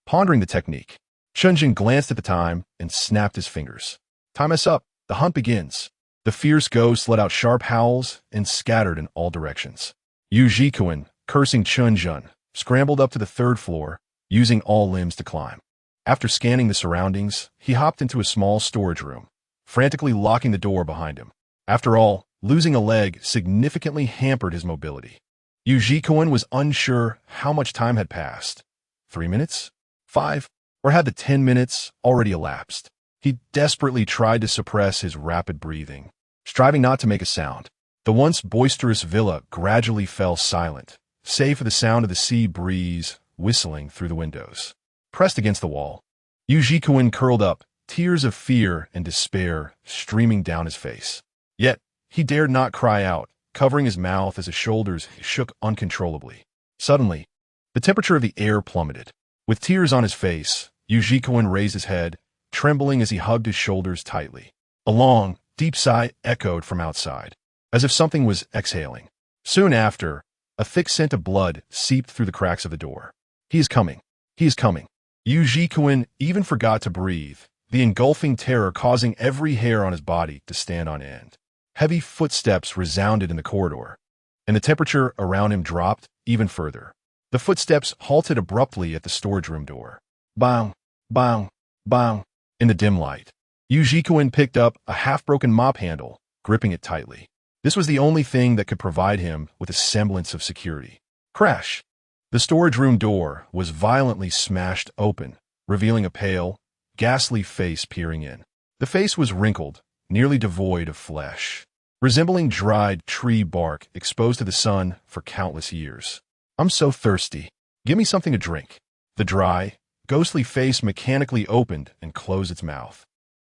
pondering the technique. Chen Zhen glanced at the time and snapped his fingers. Time us up. The hunt begins. The fierce ghost let out sharp howls and scattered in all directions. Yu Jikuan, cursing Chen Zhen, scrambled up to the third floor, using all limbs to climb. After scanning the surroundings, he hopped into a small storage room, frantically locking the door behind him. After all, losing a leg significantly hampered his mobility. Yu Jikuan was unsure how much time had passed. 3 minutes? 5? Or had the 10 minutes already elapsed? He desperately tried to suppress his rapid breathing, striving not to make a sound. The once boisterous villa gradually fell silent, save for the sound of the sea breeze whistling through the windows. Pressed against the wall, Yu Jikuan curled up, tears of fear and despair streaming down his face. Yet, he dared not cry out, covering his mouth as his shoulders shook uncontrollably. Suddenly, the temperature of the air plummeted. With tears on his face, Yu Jikuan raised his head, trembling as he hugged his shoulders tightly. A long, deep sigh echoed from outside, as if something was exhaling. Soon after, a thick scent of blood seeped through the cracks of the door. He is coming. He is coming. Yu Jikuan even forgot to breathe, the engulfing terror causing every hair on his body to stand on end. Heavy footsteps resounded in the corridor, and the temperature around him dropped even further. The footsteps halted abruptly at the storage room door. Bang, bang, bang. In the dim light, Yu Jikuan picked up a half-broken mop handle, gripping it tightly. This was the only thing that could provide him with a semblance of security. Crash! The storage room door was violently smashed open, revealing a pale, ghastly face peering in. The face was wrinkled, nearly devoid of flesh, resembling dried tree bark exposed to the sun for countless years. I'm so thirsty. Give me something to drink. The dry, ghostly face mechanically opened and closed its mouth,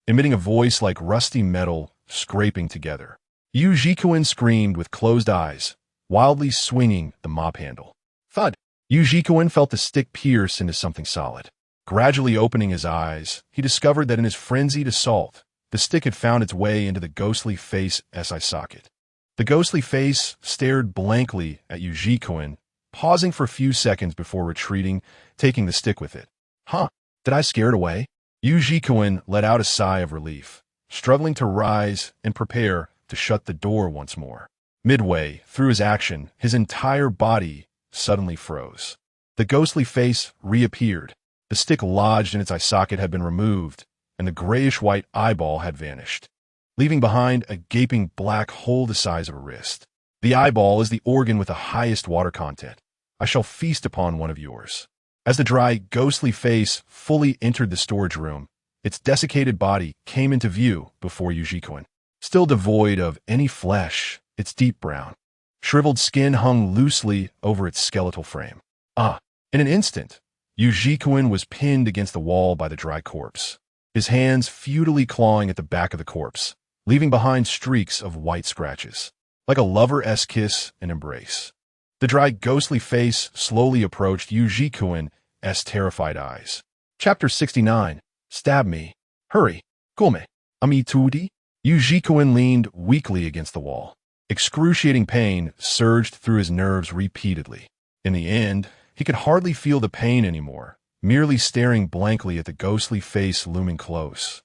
emitting a voice like rusty metal scraping together. Yu Jikuan screamed with closed eyes, wildly swinging the mop handle. Thud! Yu Jikuan felt the stick pierce into something solid. Gradually opening his eyes, he discovered that in his frenzied assault, the stick had found its way into the ghostly face eye socket. The ghostly face stared blankly at Yu Jikuan, pausing for a few seconds before retreating, taking the stick with it. Huh? Did I scare it away? Yu Jikuan let out a sigh of relief, struggling to rise and prepare to shut the door once more. Midway through his action, his entire body suddenly froze. The ghostly face reappeared. The stick lodged in its eye socket had been removed, and the grayish-white eyeball had vanished, leaving behind a gaping black hole the size of a wrist. The eyeball is the organ with the highest water content. I shall feast upon one of yours. As the dry, ghostly face fully entered the storage room, its desiccated body came into view before Yu Jikuan. Still devoid of any flesh, its deep brown, shriveled skin hung loosely over its skeletal frame. In an instant, Yu Jikuan was pinned against the wall by the dry corpse, his hands futilely clawing at the back of the corpse, leaving behind streaks of white scratches, like a lover-esque kiss and embrace. The dry, ghostly face slowly approached Yu Jikuan's terrified eyes. Chapter 69. Stab me. Hurry. Come. Ami tudi? Yu Jikuan leaned weakly against the wall. Excruciating pain surged through his nerves repeatedly. In the end, he could hardly feel the pain anymore, merely staring blankly at the ghostly face looming close,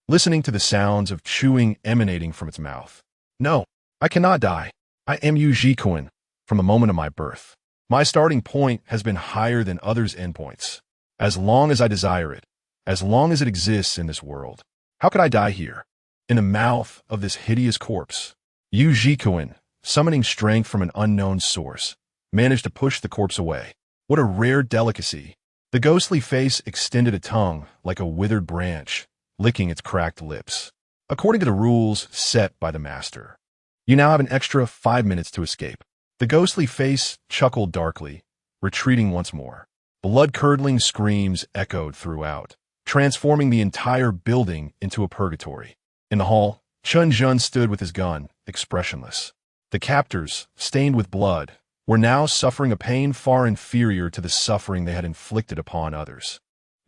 listening to the sounds of chewing emanating from its mouth. No, I cannot die. I am Yu Jikuan. From the moment of my birth, my starting point has been higher than others' endpoints. As long as I desire it, as long as it exists in this world, how could I die here, in the mouth of this hideous corpse? Yu Jikuan, summoning strength from an unknown source, managed to push the corpse away. What a rare delicacy. The ghostly face extended a tongue like a withered branch, licking its cracked lips. According to the rules set by the master, you now have an extra 5 minutes to escape. The ghostly face chuckled darkly, retreating once more. Blood-curdling screams echoed throughout, transforming the entire building into a purgatory. In the hall, Chen Zhen stood with his gun, expressionless. The captors, stained with blood, were now suffering a pain far inferior to the suffering they had inflicted upon others.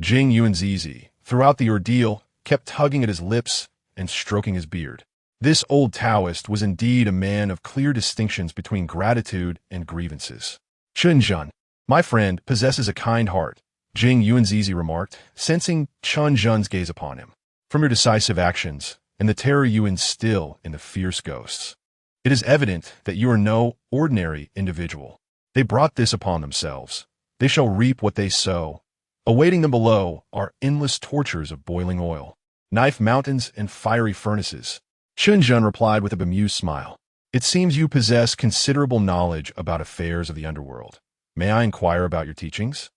Jing Yuanzizi, throughout the ordeal, kept tugging at his lips and stroking his beard. This old Taoist was indeed a man of clear distinctions between gratitude and grievances. Chen Zhen, my friend, possesses a kind heart, Jing Yuanzizi remarked, sensing Chen Zhen's gaze upon him. From your decisive actions and the terror you instill in the fierce ghosts, it is evident that you are no ordinary individual. They brought this upon themselves. They shall reap what they sow. Awaiting them below are endless tortures of boiling oil, knife mountains, and fiery furnaces. Chen Zhen replied with a bemused smile. It seems you possess considerable knowledge about affairs of the underworld. May I inquire about your teachings?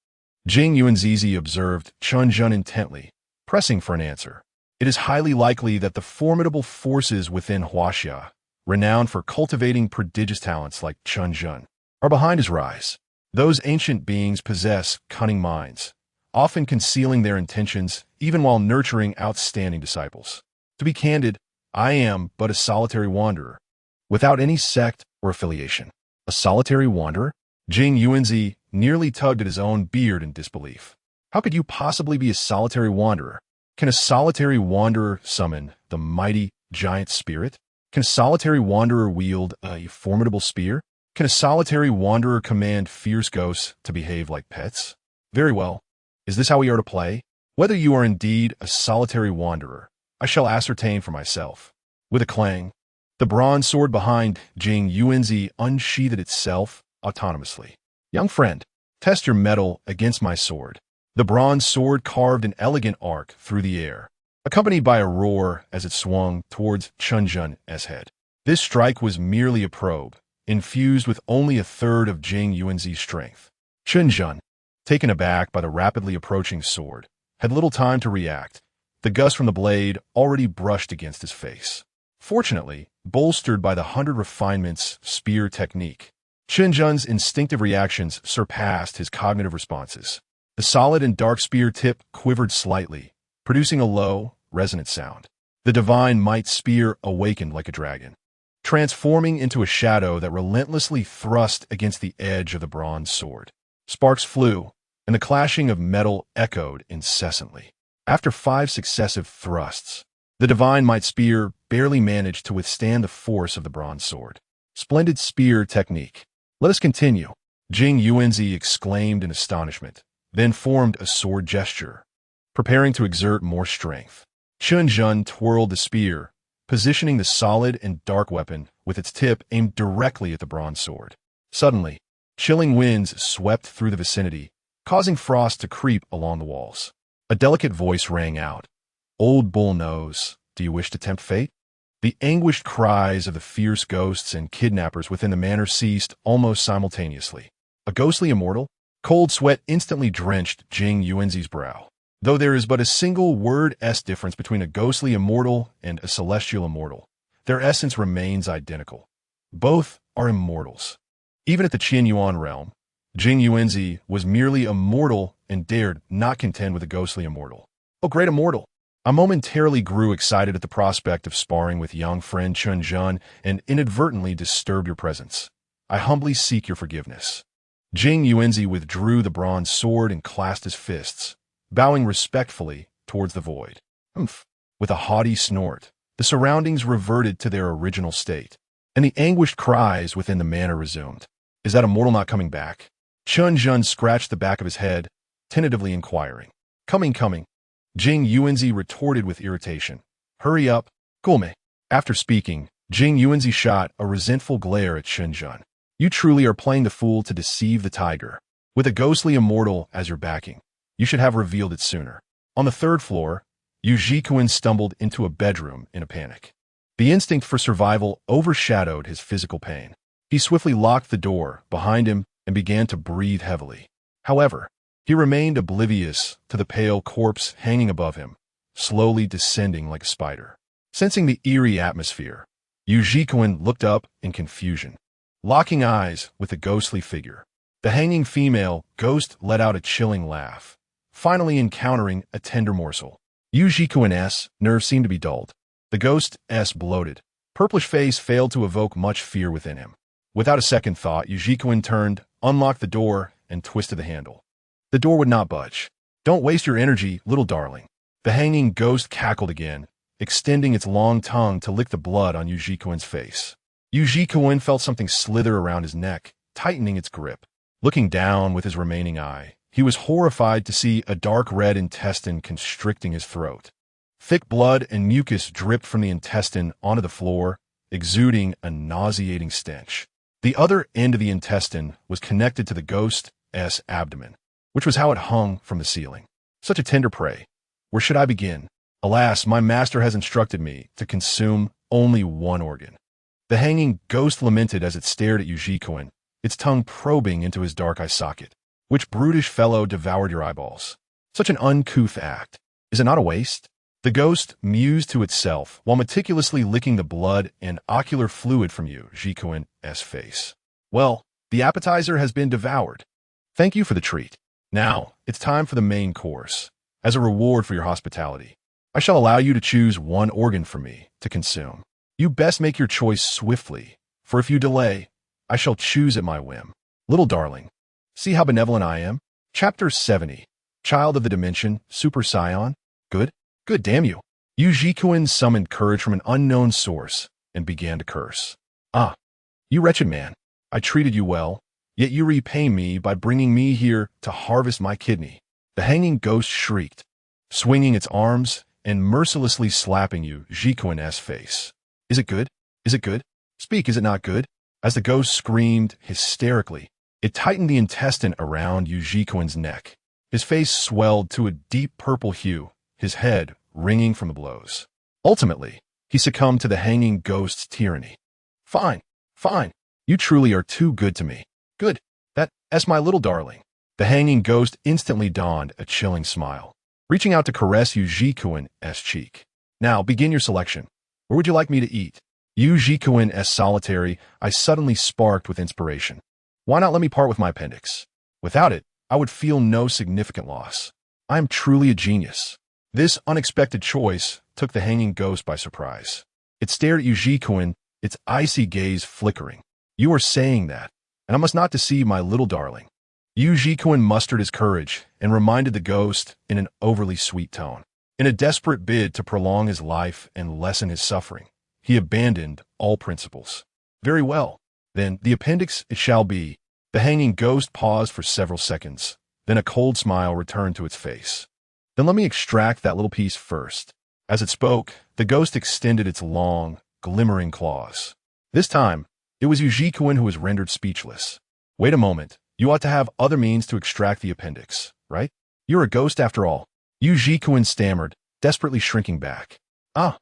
Jing Yuanzizi observed Chen Zhen intently, pressing for an answer. It is highly likely that the formidable forces within Huaxia, renowned for cultivating prodigious talents like Chen Zhen, are behind his rise. Those ancient beings possess cunning minds, often concealing their intentions even while nurturing outstanding disciples. To be candid, I am but a solitary wanderer, without any sect or affiliation. A solitary wanderer? Jing Yuanzi nearly tugged at his own beard in disbelief. How could you possibly be a solitary wanderer? Can a solitary wanderer summon the mighty giant spirit? Can a solitary wanderer wield a formidable spear? Can a solitary wanderer command fierce ghosts to behave like pets? Very well. Is this how we are to play? Whether you are indeed a solitary wanderer, I shall ascertain for myself. With a clang, the bronze sword behind Jing Yuanzi unsheathed itself autonomously. Young friend, test your mettle against my sword. The bronze sword carved an elegant arc through the air, accompanied by a roar as it swung towards Chen Zhen's head. This strike was merely a probe, infused with only a third of Jing Yuanzi's strength. Chen Zhen, taken aback by the rapidly approaching sword, had little time to react. The gust from the blade already brushed against his face. Fortunately, bolstered by the 100 refinements spear technique, Chen Zhen's instinctive reactions surpassed his cognitive responses. The solid and dark spear tip quivered slightly, producing a low, resonant sound. The divine might spear awakened like a dragon, transforming into a shadow that relentlessly thrust against the edge of the bronze sword. Sparks flew, and the clashing of metal echoed incessantly. After 5 successive thrusts, the divine might spear barely managed to withstand the force of the bronze sword. Splendid spear technique. Let us continue, Jing Yuanzi exclaimed in astonishment, then formed a sword gesture, preparing to exert more strength. Chen Zhen twirled the spear, positioning the solid and dark weapon with its tip aimed directly at the bronze sword. Suddenly, chilling winds swept through the vicinity, causing frost to creep along the walls. A delicate voice rang out. Old bull nose, do you wish to tempt fate? The anguished cries of the fierce ghosts and kidnappers within the manor ceased almost simultaneously. A ghostly immortal? Cold sweat instantly drenched Jing Yuanzi's brow. Though there is but a single word-s difference between a ghostly immortal and a celestial immortal, their essence remains identical. Both are immortals. Even at the Qianyuan realm, Jing Yuanzi was merely a mortal and dared not contend with a ghostly immortal. Oh, great immortal! I momentarily grew excited at the prospect of sparring with young friend Chen Zhen and inadvertently disturbed your presence. I humbly seek your forgiveness. Jing Yuanzi withdrew the bronze sword and clasped his fists, bowing respectfully towards the void. Humph! With a haughty snort, the surroundings reverted to their original state, and the anguished cries within the manor resumed. Is that immortal not coming back? Chen Zhen scratched the back of his head, tentatively inquiring. Coming. Jing Yuanzi retorted with irritation. Hurry up, Gulme. After speaking, Jing Yuanzi shot a resentful glare at Chen Zhen. You truly are playing the fool to deceive the tiger. With a ghostly immortal as your backing, you should have revealed it sooner. On the 3rd floor, Yu Jikuan stumbled into a bedroom in a panic. The instinct for survival overshadowed his physical pain. He swiftly locked the door behind him and began to breathe heavily. However, he remained oblivious to the pale corpse hanging above him, slowly descending like a spider. Sensing the eerie atmosphere, Yu Jikuan looked up in confusion, locking eyes with the ghostly figure. The hanging female ghost let out a chilling laugh, finally encountering a tender morsel. Yu Jikuan's nerves seemed to be dulled. The ghost's bloated, purplish face failed to evoke much fear within him. Without a second thought, Yu Jikuan turned, unlocked the door, and twisted the handle. The door would not budge. Don't waste your energy, little darling. The hanging ghost cackled again, extending its long tongue to lick the blood on Yu Jikuan's face. Yu Jikuan felt something slither around his neck, tightening its grip. Looking down with his remaining eye, He was horrified to see a dark red intestine constricting his throat. Thick blood and mucus dripped from the intestine onto the floor, exuding a nauseating stench. The other end of the intestine was connected to the ghost's abdomen, which was how it hung from the ceiling. Such a tender prey. Where should I begin? Alas, my master has instructed me to consume only one organ. The hanging ghost lamented as it stared at Yujikoin, its tongue probing into his dark eye socket. Which brutish fellow devoured your eyeballs? Such an uncouth act. Is it not a waste? The ghost mused to itself while meticulously licking the blood and ocular fluid from Yujikoin's face. Well, the appetizer has been devoured. Thank you for the treat. Now, it's time for the main course. As a reward for your hospitality, I shall allow you to choose one organ for me to consume. You best make your choice swiftly, for if you delay, I shall choose at my whim. Little darling, see how benevolent I am? Chapter 70. Child of the Dimension, Super Scion. Good? Good, damn you. Yujikoin summoned courage from an unknown source and began to curse. Ah, you wretched man. I treated you well, yet you repay me by bringing me here to harvest my kidney. The hanging ghost shrieked, swinging its arms and mercilessly slapping Yujikoin's face. Is it good? Is it good? Speak, is it not good? As the ghost screamed hysterically, it tightened the intestine around Yujikoin's neck. His face swelled to a deep purple hue, his head ringing from the blows. Ultimately, he succumbed to the hanging ghost's tyranny. Fine, fine. You truly are too good to me. Good. That's my little darling. The hanging ghost instantly donned a chilling smile, reaching out to caress Yujikoin's cheek. Now, begin your selection. Where would you like me to eat? Yujikoin's solitary, I suddenly sparked with inspiration. Why not let me part with my appendix? Without it, I would feel no significant loss. I am truly a genius. This unexpected choice took the hanging ghost by surprise. It stared at Yujikoin, its icy gaze flickering. You are saying that, and I must not deceive my little darling. Yujikoin mustered his courage and reminded the ghost in an overly sweet tone. In a desperate bid to prolong his life and lessen his suffering, he abandoned all principles. Very well. Then the appendix it shall be. The hanging ghost paused for several seconds. Then a cold smile returned to its face. Then let me extract that little piece first. As it spoke, the ghost extended its long, glimmering claws. This time, it was Yujikoin who was rendered speechless. Wait a moment. You ought to have other means to extract the appendix, right? You're a ghost after all. Yujikoin stammered, desperately shrinking back. Ah!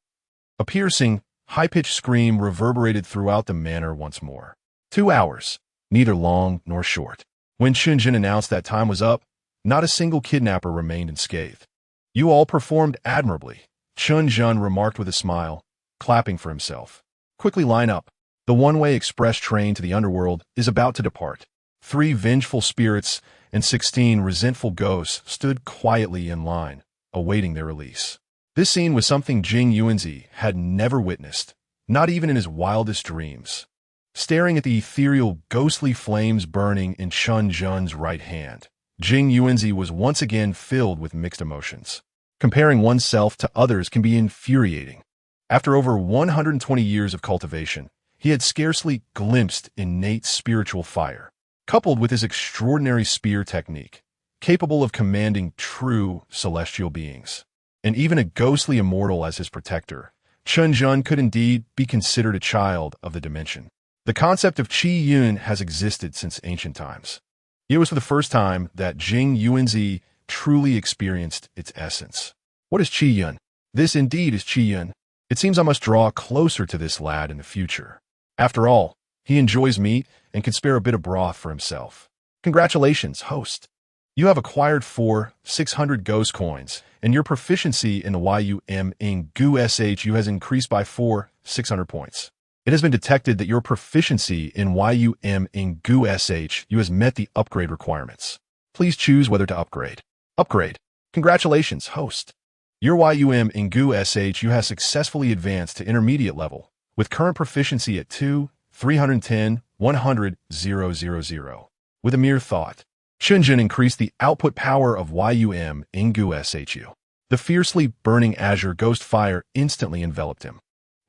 A piercing, high-pitched scream reverberated throughout the manor once more. 2 hours, neither long nor short. When Chen Zhen announced that time was up, not a single kidnapper remained unscathed. You all performed admirably, Chen Zhen remarked with a smile, clapping for himself. Quickly line up. The one-way express train to the underworld is about to depart. 3 vengeful spirits and 16 resentful ghosts stood quietly in line, awaiting their release. This scene was something Jing Yuanzi had never witnessed, not even in his wildest dreams. Staring at the ethereal, ghostly flames burning in Chen Zhen's right hand, Jing Yuanzi was once again filled with mixed emotions. Comparing oneself to others can be infuriating. After over 120 years of cultivation, he had scarcely glimpsed innate spiritual fire. Coupled with his extraordinary spear technique, capable of commanding true celestial beings, and even a ghostly immortal as his protector, Chen Zhen could indeed be considered a child of the dimension. The concept of Qi Yun has existed since ancient times. It was for the first time that Jing Yuanzi truly experienced its essence. What is Qi Yun? This indeed is Qi Yun. It seems I must draw closer to this lad in the future. After all, he enjoys meat and can spare a bit of broth for himself. Congratulations, host. You have acquired 600 ghost coins, and your proficiency in the YUM in GU-SHU has increased by 600 points. It has been detected that your proficiency in YUM in GU-SHU has met the upgrade requirements. Please choose whether to upgrade. Upgrade. Congratulations, host. Your YUM in GU-SHU has successfully advanced to intermediate level, with current proficiency at 310, 100, 000. With a mere thought, Chen Zhen increased the output power of YUM in GU-SHU. The fiercely burning azure ghost fire instantly enveloped him.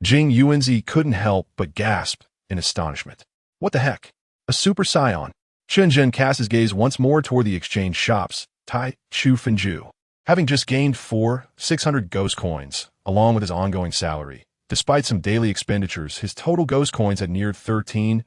Jing Yuanzi couldn't help but gasp in astonishment. What the heck? A super scion? Chen Zhen cast his gaze once more toward the exchange shops, Tai, Chu, Finju. Having just gained 600 ghost coins, along with his ongoing salary, despite some daily expenditures, his total ghost coins had neared 13,000.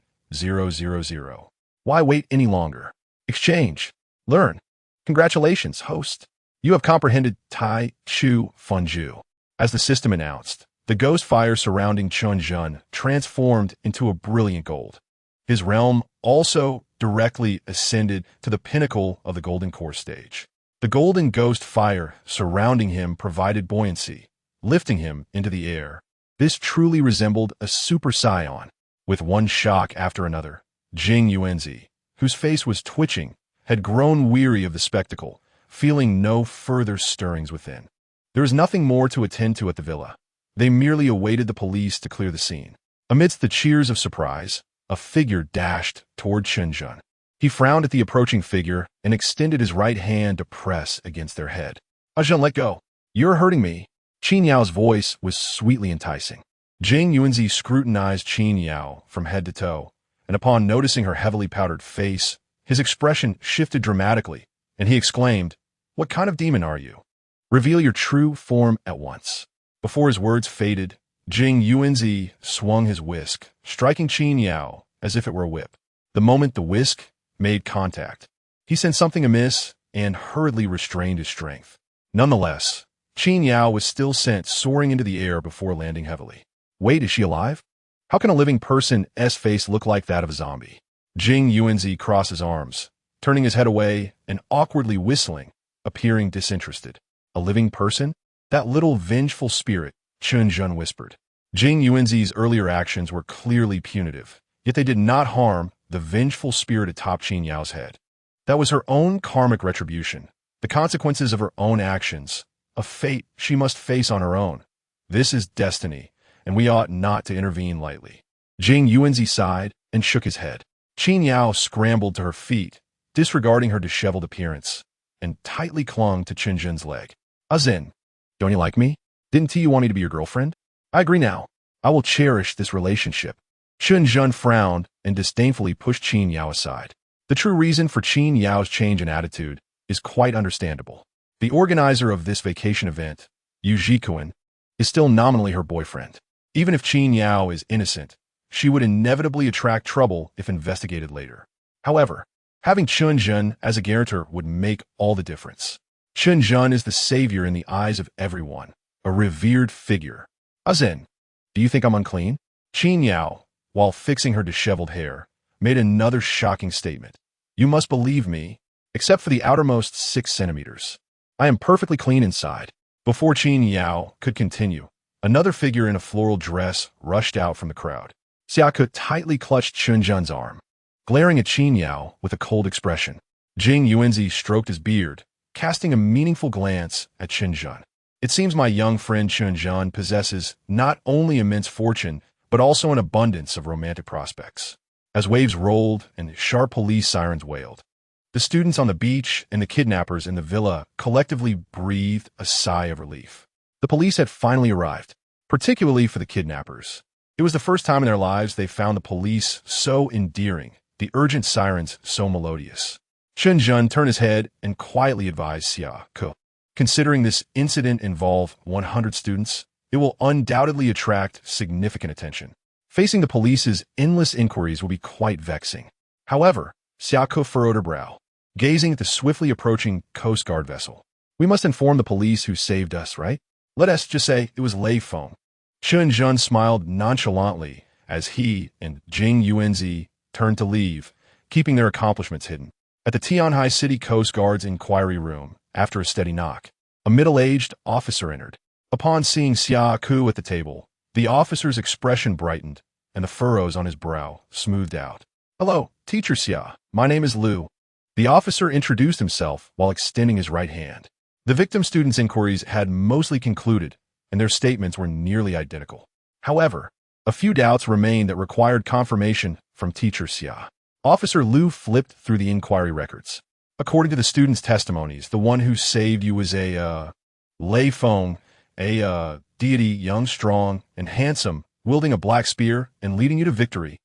Why wait any longer? Exchange. Learn. Congratulations, host. You have comprehended Tai, Chu, Finju. As the system announced, the ghost fire surrounding Chen Zhen transformed into a brilliant gold. His realm also directly ascended to the pinnacle of the golden core stage. The golden ghost fire surrounding him provided buoyancy, lifting him into the air. This truly resembled a super scion. With one shock after another, Jing Yuanzi, whose face was twitching, had grown weary of the spectacle, feeling no further stirrings within. There was nothing more to attend to at the villa. They merely awaited the police to clear the scene. Amidst the cheers of surprise, a figure dashed toward Chen Zhen. He frowned at the approaching figure and extended his right hand to press against their head. Zhen, let go. You're hurting me. Qin Yao's voice was sweetly enticing. Jing Yuanzi scrutinized Qin Yao from head to toe, and upon noticing her heavily powdered face, his expression shifted dramatically, and he exclaimed, "What kind of demon are you? Reveal your true form at once." Before his words faded, Jing Yuanzi swung his whisk, striking Qin Yao as if it were a whip. The moment the whisk made contact, he sensed something amiss and hurriedly restrained his strength. Nonetheless, Qin Yao was still sent soaring into the air before landing heavily. Wait, is she alive? How can a living person's face look like that of a zombie? Jing Yuanzi crossed his arms, turning his head away and awkwardly whistling, appearing disinterested. A living person? That little vengeful spirit, Chen Zhen whispered. Jing Yuanzi's earlier actions were clearly punitive, yet they did not harm the vengeful spirit atop Qin Yao's head. That was her own karmic retribution, the consequences of her own actions, a fate she must face on her own. This is destiny, and we ought not to intervene lightly. Jing Yuanzi sighed and shook his head. Qin Yao scrambled to her feet, disregarding her disheveled appearance, and tightly clung to Chen Zhen's leg. Zhen, don't you like me? Didn't you want me to be your girlfriend? I agree now. I will cherish this relationship. Chen Zhen frowned and disdainfully pushed Qin Yao aside. The true reason for Qin Yao's change in attitude is quite understandable. The organizer of this vacation event, Yu Jikuan, is still nominally her boyfriend. Even if Qin Yao is innocent, she would inevitably attract trouble if investigated later. However, having Chen Zhen as a guarantor would make all the difference. Chen Zhen is the savior in the eyes of everyone, a revered figure. Zhen, do you think I'm unclean? Qin Yao, while fixing her disheveled hair, made another shocking statement. You must believe me, except for the outermost 6 centimeters. I am perfectly clean inside. Before Qin Yao could continue, another figure in a floral dress rushed out from the crowd. Xiaoke tightly clutched Chen Zhen's arm, glaring at Qin Yao with a cold expression. Jing Yuanzi stroked his beard, casting a meaningful glance at Chen Zhen. It seems my young friend Chen Zhen possesses not only immense fortune, but also an abundance of romantic prospects. As waves rolled and sharp police sirens wailed, the students on the beach and the kidnappers in the villa collectively breathed a sigh of relief. The police had finally arrived, particularly for the kidnappers. It was the first time in their lives they found the police so endearing, the urgent sirens so melodious. Chen Zhen turned his head and quietly advised Xiaoke. Considering this incident involved 100 students, it will undoubtedly attract significant attention. Facing the police's endless inquiries will be quite vexing. However, Xiaoke furrowed her brow, gazing at the swiftly approaching Coast Guard vessel. We must inform the police who saved us, right? Let us just say it was Lei Feng. Chen Zhen smiled nonchalantly as he and Jing Yuanzi turned to leave, keeping their accomplishments hidden. At the Tianhai City Coast Guard's inquiry room, after a steady knock, a middle-aged officer entered. Upon seeing Xiaoke at the table, the officer's expression brightened, and the furrows on his brow smoothed out. Hello, Teacher Xia. My name is Liu. The officer introduced himself while extending his right hand. The victim students' inquiries had mostly concluded, and their statements were nearly identical. However, a few doubts remained that required confirmation from Teacher Xia. Officer Liu flipped through the inquiry records. According to the students' testimonies, the one who saved you was Lei Feng, a deity young, strong, and handsome, wielding a black spear and leading you to victory.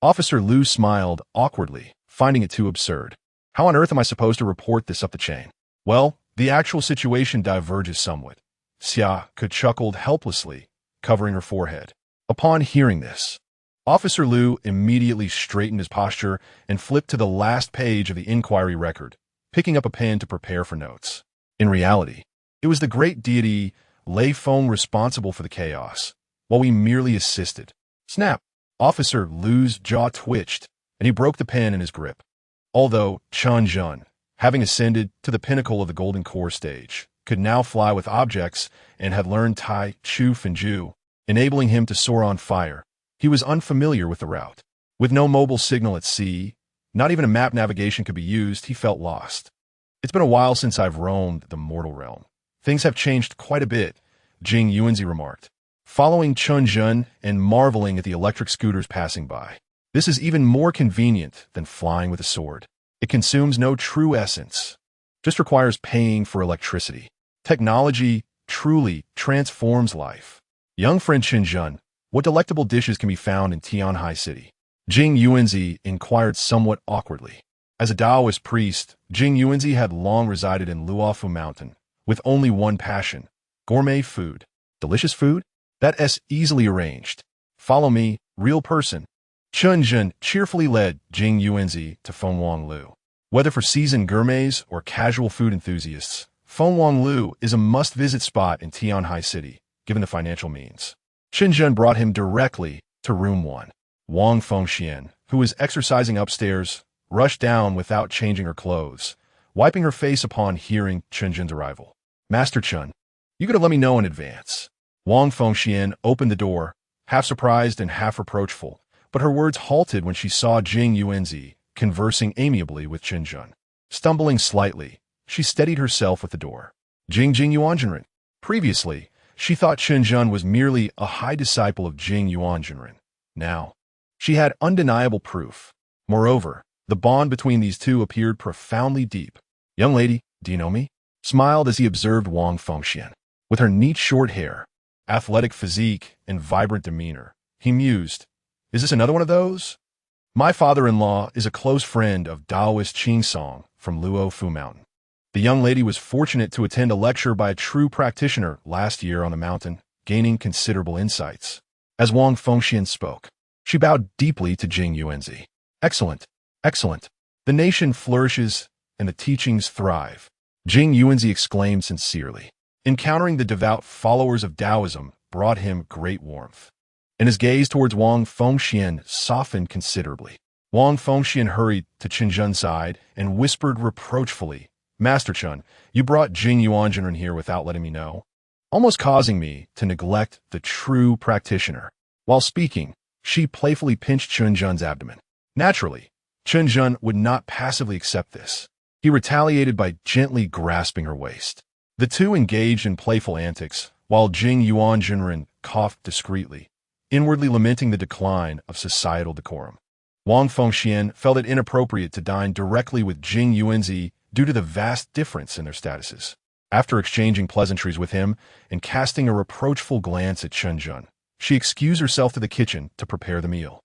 Officer Liu smiled awkwardly, finding it too absurd. How on earth am I supposed to report this up the chain? Well, the actual situation diverges somewhat. Xia chuckled helplessly, covering her forehead. Upon hearing this, Officer Liu immediately straightened his posture and flipped to the last page of the inquiry record, picking up a pen to prepare for notes. In reality, it was the great deity Lei Feng responsible for the chaos, while we merely assisted. Snap! Officer Liu's jaw twitched, and he broke the pen in his grip. Although Chen Zhen, having ascended to the pinnacle of the Golden Core stage, could now fly with objects and had learned Tai Chu Fengju, enabling him to soar on fire, he was unfamiliar with the route. With no mobile signal at sea, not even a map navigation could be used, he felt lost. It's been a while since I've roamed the mortal realm. Things have changed quite a bit, Jing Yuanzi remarked, following Chen Zhen and marveling at the electric scooters passing by. This is even more convenient than flying with a sword. It consumes no true essence, just requires paying for electricity. Technology truly transforms life. Young friend Chen Zhen, what delectable dishes can be found in Tianhai City? Jing Yuanzi inquired somewhat awkwardly. As a Taoist priest, Jing Yuanzi had long resided in Luofu Mountain, with only one passion: gourmet food. Delicious food? That's easily arranged. Follow me, real person. Chen Zhen cheerfully led Jing Yuanzi to Fengwang Lu. Whether for seasoned gourmets or casual food enthusiasts, Fengwang Lu is a must-visit spot in Tianhai City, given the financial means. Chen Zhen brought him directly to room 1. Wang Fengxian, who was exercising upstairs, rushed down without changing her clothes, wiping her face upon hearing Chen Zhen's arrival. Master Chen, you could have let me know in advance. Wang Fengxian opened the door, half surprised and half reproachful, but her words halted when she saw Jing Yuanzi conversing amiably with Chen Zhen. Stumbling slightly, she steadied herself with the door. Jing Yuanzhenren. Previously, she thought Chen Zhen was merely a high disciple of Jing Yuanzhenren. Now, she had undeniable proof. Moreover, the bond between these two appeared profoundly deep. Young lady, do you know me? Smiled as he observed Wang Fengxian. With her neat short hair, athletic physique, and vibrant demeanor, he mused, is this another one of those? My father-in-law is a close friend of Taoist Qing Song from Luofu Mountain. The young lady was fortunate to attend a lecture by a true practitioner last year on the mountain, gaining considerable insights. As Wang Fengxian spoke, she bowed deeply to Jing Yuanzi. Excellent, excellent. The nation flourishes and the teachings thrive. Jing Yuanzi exclaimed sincerely. Encountering the devout followers of Taoism brought him great warmth, and his gaze towards Wang Fengxian softened considerably. Wang Fengxian hurried to Chen Zhen's side and whispered reproachfully, Master Chen, you brought Jing Yuanzhenren here without letting me know, almost causing me to neglect the true practitioner. While speaking, she playfully pinched Chen Zhen's abdomen. Naturally, Chen Zhen would not passively accept this. He retaliated by gently grasping her waist. The two engaged in playful antics, while Jing Yuanzhenren coughed discreetly, inwardly lamenting the decline of societal decorum. Wang Fengxian felt it inappropriate to dine directly with Jing Yuanzi due to the vast difference in their statuses. After exchanging pleasantries with him and casting a reproachful glance at Chen Zhen, she excused herself to the kitchen to prepare the meal.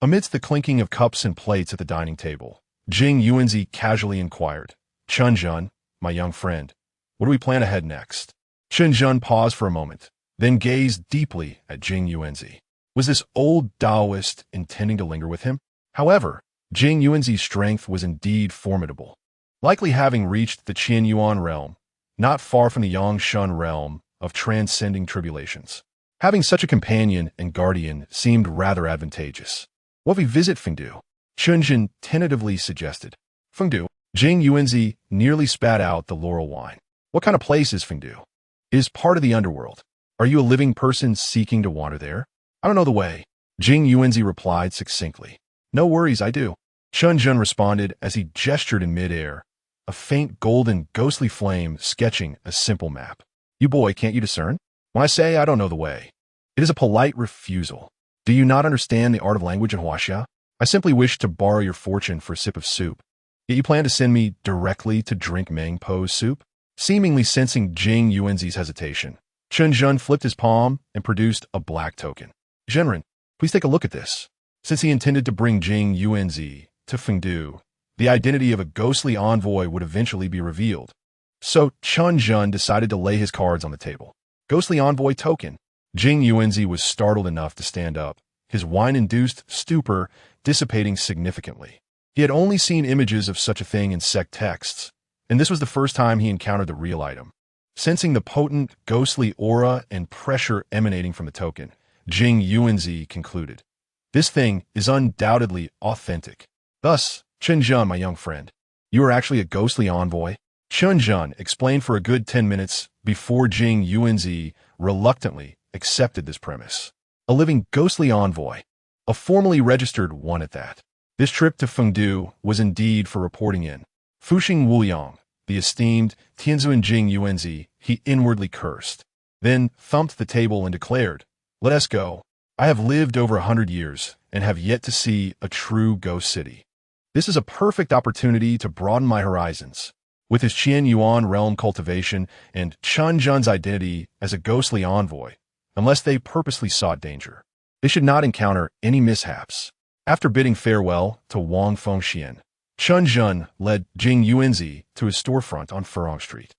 Amidst the clinking of cups and plates at the dining table, Jing Yuanzi casually inquired, Chen Zhen, my young friend, what do we plan ahead next? Chen Zhen paused for a moment, then gazed deeply at Jing Yuanzi. Was this old Taoist intending to linger with him? However, Jing Yuanzi's strength was indeed formidable. Likely having reached the Qianyuan realm, not far from the Yangshan realm of transcending tribulations. Having such a companion and guardian seemed rather advantageous. What if we visit Fengdu? Chen Zhen tentatively suggested. Fengdu? Jing Yuanzi nearly spat out the laurel wine. What kind of place is Fengdu? It is part of the underworld. Are you a living person seeking to wander there? I don't know the way. Jing Yuanzi replied succinctly. No worries, I do. Chen Zhen responded as he gestured in midair, a faint golden ghostly flame sketching a simple map. You boy, can't you discern? When I say I don't know the way, it is a polite refusal. Do you not understand the art of language in Huaxia? I simply wish to borrow your fortune for a sip of soup. Yet you plan to send me directly to drink Meng Po's soup? Seemingly sensing Jing Yuanzi's hesitation, Chen Zhen flipped his palm and produced a black token. Zhenren, please take a look at this. Since he intended to bring Jing Yuanzi to Fengdu, the identity of a ghostly envoy would eventually be revealed. So Chen Zhen decided to lay his cards on the table. Ghostly envoy token. Jing Yuanzi was startled enough to stand up, his wine-induced stupor dissipating significantly. He had only seen images of such a thing in sect texts, and this was the first time he encountered the real item. Sensing the potent, ghostly aura and pressure emanating from the token, Jing Yuanzi concluded, "This thing is undoubtedly authentic. Thus, Chen Zhen, my young friend, you are actually a ghostly envoy?" Chen Zhen explained for a good 10 minutes before Jing Yuanzi reluctantly accepted this premise. A living ghostly envoy, a formally registered one at that. This trip to Fengdu was indeed for reporting in. Fuxing Wuyang, the esteemed Tianzun Jing Yuanzi, he inwardly cursed, then thumped the table and declared, "Let us go. I have lived over 100 years and have yet to see a true ghost city. This is a perfect opportunity to broaden my horizons." With his Qian Yuan realm cultivation and Chen Zhen's identity as a ghostly envoy, unless they purposely sought danger, they should not encounter any mishaps. After bidding farewell to Wang Fengxian, Chen Zhen led Jing Yuanzi to his storefront on Furong Street.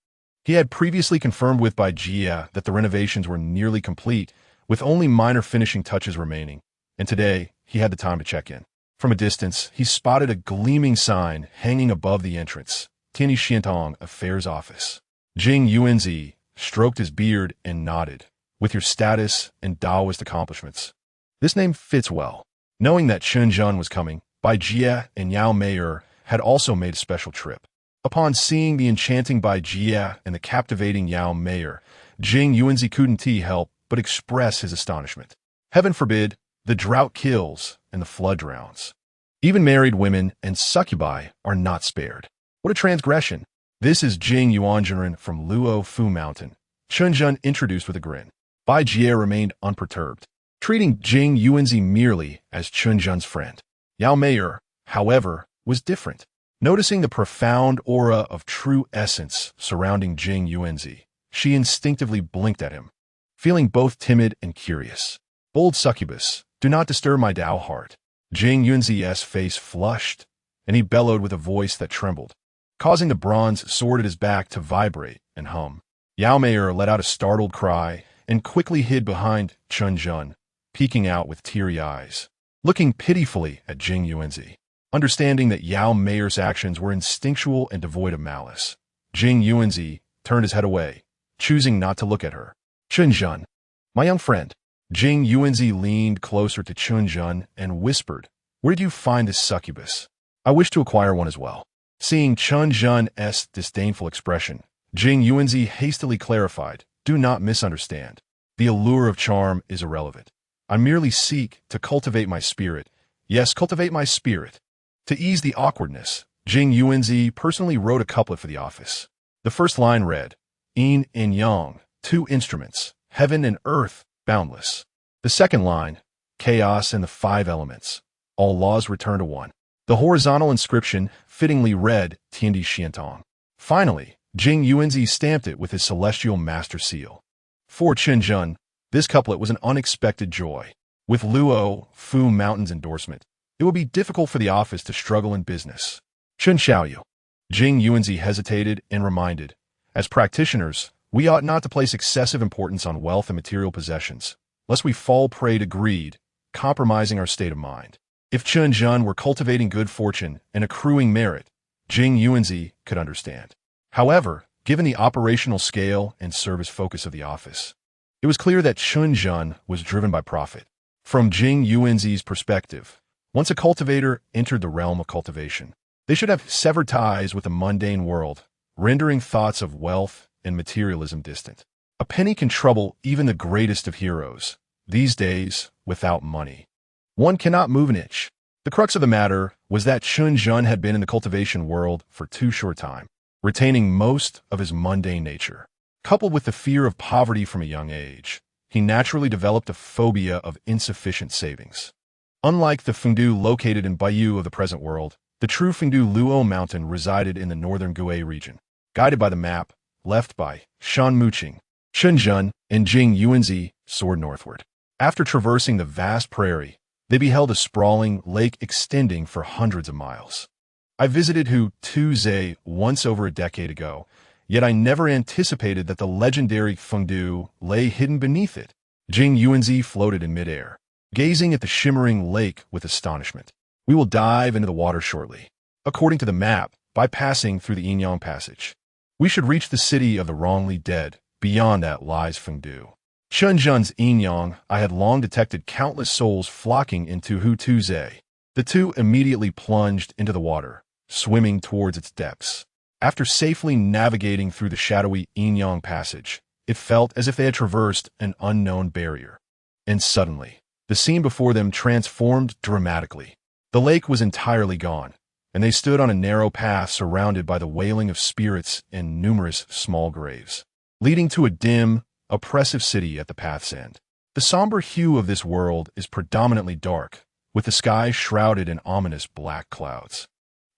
He had previously confirmed with Bai Jia that the renovations were nearly complete, with only minor finishing touches remaining, and today he had the time to check in. From a distance, he spotted a gleaming sign hanging above the entrance, Tianyi Xiantong Affairs Office. Jing Yuanzi stroked his beard and nodded, "With your status and Taoist accomplishments, this name fits well." Knowing that Chen Zhen was coming, Bai Jia and Yao Meier had also made a special trip. Upon seeing the enchanting Bai Jia and the captivating Yao Meier, Jing Yuanzi couldn't help but express his astonishment. Heaven forbid, the drought kills and the flood drowns. Even married women and succubi are not spared. What a transgression. "This is Jing Yuanzhen from Luo Fu Mountain," Chen Zhen introduced with a grin. Bai Jia remained unperturbed, treating Jing Yuanzi merely as Chen Zhen's friend. Yao Meier, however, was different. Noticing the profound aura of true essence surrounding Jing Yuanzi, she instinctively blinked at him, feeling both timid and curious. "Bold succubus, do not disturb my Tao heart." Jing Yuanzi's face flushed, and he bellowed with a voice that trembled, causing the bronze sword at his back to vibrate and hum. Yao Meier let out a startled cry and quickly hid behind Chen Zhen, peeking out with teary eyes, looking pitifully at Jing Yuanzi. Understanding that Yao Meier's actions were instinctual and devoid of malice, Jing Yuanzi turned his head away, choosing not to look at her. "Chen Zhen, my young friend." Jing Yuanzi leaned closer to Chen Zhen and whispered, "Where did you find this succubus? I wish to acquire one as well." Seeing Chen Zhen's disdainful expression, Jing Yuanzi hastily clarified, "Do not misunderstand. The allure of charm is irrelevant. I merely seek to cultivate my spirit. Yes, cultivate my spirit." To ease the awkwardness, Jing Yuanzi personally wrote a couplet for the office. The first line read, "Yin and Yang, two instruments, heaven and earth, boundless." The second line, "Chaos and the five elements, all laws return to one." The horizontal inscription fittingly read, "Tianyi Xiantong." Finally, Jing Yuanzi stamped it with his celestial master seal. For Chen Zhen, this couplet was an unexpected joy. With Luo Fu Mountain's endorsement, it would be difficult for the office to struggle in business. "Chen Xiaoyu." Jing Yuanzi hesitated and reminded, "As practitioners, we ought not to place excessive importance on wealth and material possessions, lest we fall prey to greed, compromising our state of mind." If Chen Zhen were cultivating good fortune and accruing merit, Jing Yuanzi could understand. However, given the operational scale and service focus of the office, it was clear that Chen Zhen was driven by profit. From Jing Yuanzi's perspective, once a cultivator entered the realm of cultivation, they should have severed ties with the mundane world, rendering thoughts of wealth and materialism distant. A penny can trouble even the greatest of heroes. These days, without money, one cannot move an inch. The crux of the matter was that Chen Zhen had been in the cultivation world for too short time, retaining most of his mundane nature. Coupled with the fear of poverty from a young age, he naturally developed a phobia of insufficient savings. Unlike the Fengdu located in Baiyu of the present world, the true Fengdu Luo Mountain resided in the northern Gui region. Guided by the map left by Shan Muqing, Chen Zhen and Jing Yuanzi soared northward. After traversing the vast prairie, they beheld a sprawling lake extending for hundreds of miles. I visited Hu Tuzhe once over a decade ago, yet I never anticipated that the legendary Fengdu lay hidden beneath it. Jing Yuanzi floated in midair, gazing at the shimmering lake with astonishment. We will dive into the water shortly. According to the map, by passing through the Yinyang Passage, we should reach the city of the wrongly dead. Beyond that lies Fengdu. Chen Zhen's Yinyang, I had long detected countless souls flocking into Hu Tuzhe. The two immediately plunged into the water, swimming towards its depths. After safely navigating through the shadowy Yinyang Passage, it felt as if they had traversed an unknown barrier. And suddenly, the scene before them transformed dramatically. The lake was entirely gone, and they stood on a narrow path surrounded by the wailing of spirits and numerous small graves, leading to a dim, oppressive city at the path's end. The somber hue of this world is predominantly dark, with the sky shrouded in ominous black clouds,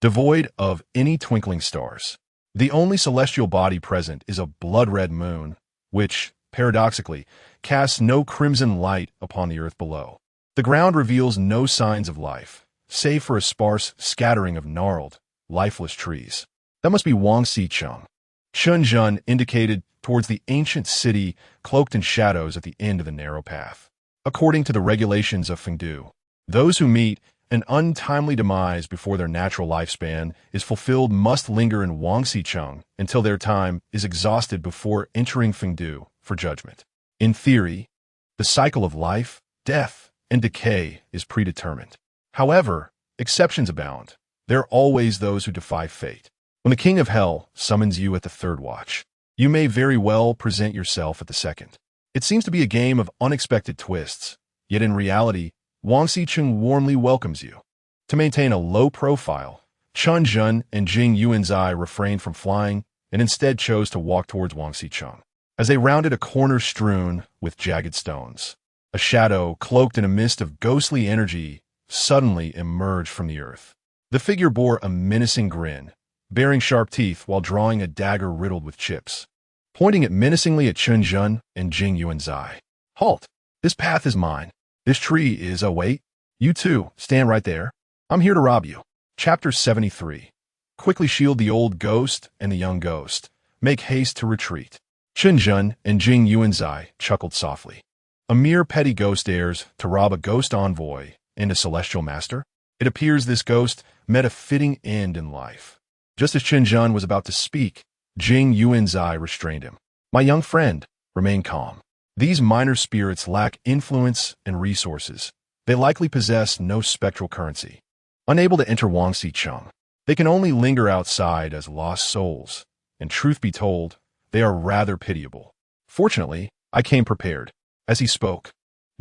devoid of any twinkling stars. The only celestial body present is a blood-red moon, which, paradoxically, casts no crimson light upon the earth below. The ground reveals no signs of life, save for a sparse scattering of gnarled, lifeless trees. That must be Wangxicheng. Chen Zhen indicated towards the ancient city cloaked in shadows at the end of the narrow path. According to the regulations of Fengdu, those who meet an untimely demise before their natural lifespan is fulfilled must linger in Wangxicheng until their time is exhausted before entering Fengdu for judgment. In theory, the cycle of life, death, and decay is predetermined. However, exceptions abound. There are always those who defy fate. When the King of Hell summons you at the third watch, you may very well present yourself at the second. It seems to be a game of unexpected twists, yet in reality, Wangxicheng warmly welcomes you. To maintain a low profile, Chen Zhen and Jing Yuanzai refrained from flying and instead chose to walk towards Wangxicheng. As they rounded a corner strewn with jagged stones, a shadow cloaked in a mist of ghostly energy suddenly emerged from the earth. The figure bore a menacing grin, baring sharp teeth while drawing a dagger riddled with chips, pointing it menacingly at Chen Zhen and Jing Yuanzai. "Halt! This path is mine. This tree is wait. You two, stand right there. I'm here to rob you." Chapter 73. Quickly shield the old ghost and the young ghost. Make haste to retreat. Chen Zhen and Jing Yuanzai chuckled softly. A mere petty ghost dares to rob a ghost envoy and a celestial master? It appears this ghost met a fitting end in life. Just as Chen Zhen was about to speak, Jing Yuanzai restrained him. "My young friend, remain calm. These minor spirits lack influence and resources. They likely possess no spectral currency. Unable to enter Wangxicheng, they can only linger outside as lost souls, and truth be told, they are rather pitiable. Fortunately, I came prepared." As he spoke,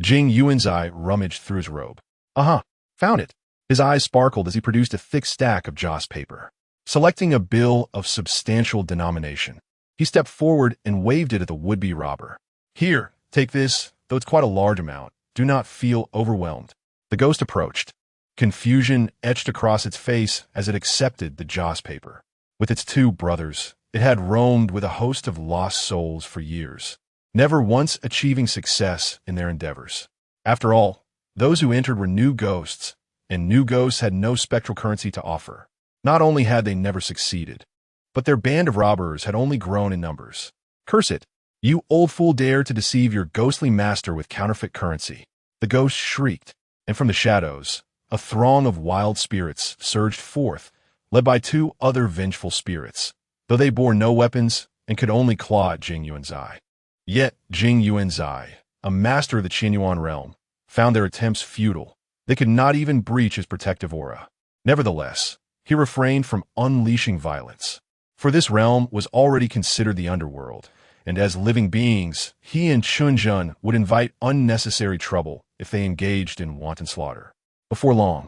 Jing Yuanzai rummaged through his robe. Found it." His eyes sparkled as he produced a thick stack of joss paper. Selecting a bill of substantial denomination, he stepped forward and waved it at the would-be robber. "Here, take this, though it's quite a large amount. Do not feel overwhelmed." The ghost approached. Confusion etched across its face as it accepted the joss paper. With its two brothers, it had roamed with a host of lost souls for years, never once achieving success in their endeavors. After all, those who entered were new ghosts, and new ghosts had no spectral currency to offer. Not only had they never succeeded, but their band of robbers had only grown in numbers. "Curse it! You old fool dare to deceive your ghostly master with counterfeit currency." The ghost shrieked, and from the shadows, a throng of wild spirits surged forth, led by two other vengeful spirits, though they bore no weapons and could only claw at Jing Yuanzai. Yet Jing Yuanzai, a master of the Qianyuan realm, found their attempts futile. They could not even breach his protective aura. Nevertheless, he refrained from unleashing violence, for this realm was already considered the underworld, and as living beings, he and Chen Zhen would invite unnecessary trouble if they engaged in wanton slaughter. Before long,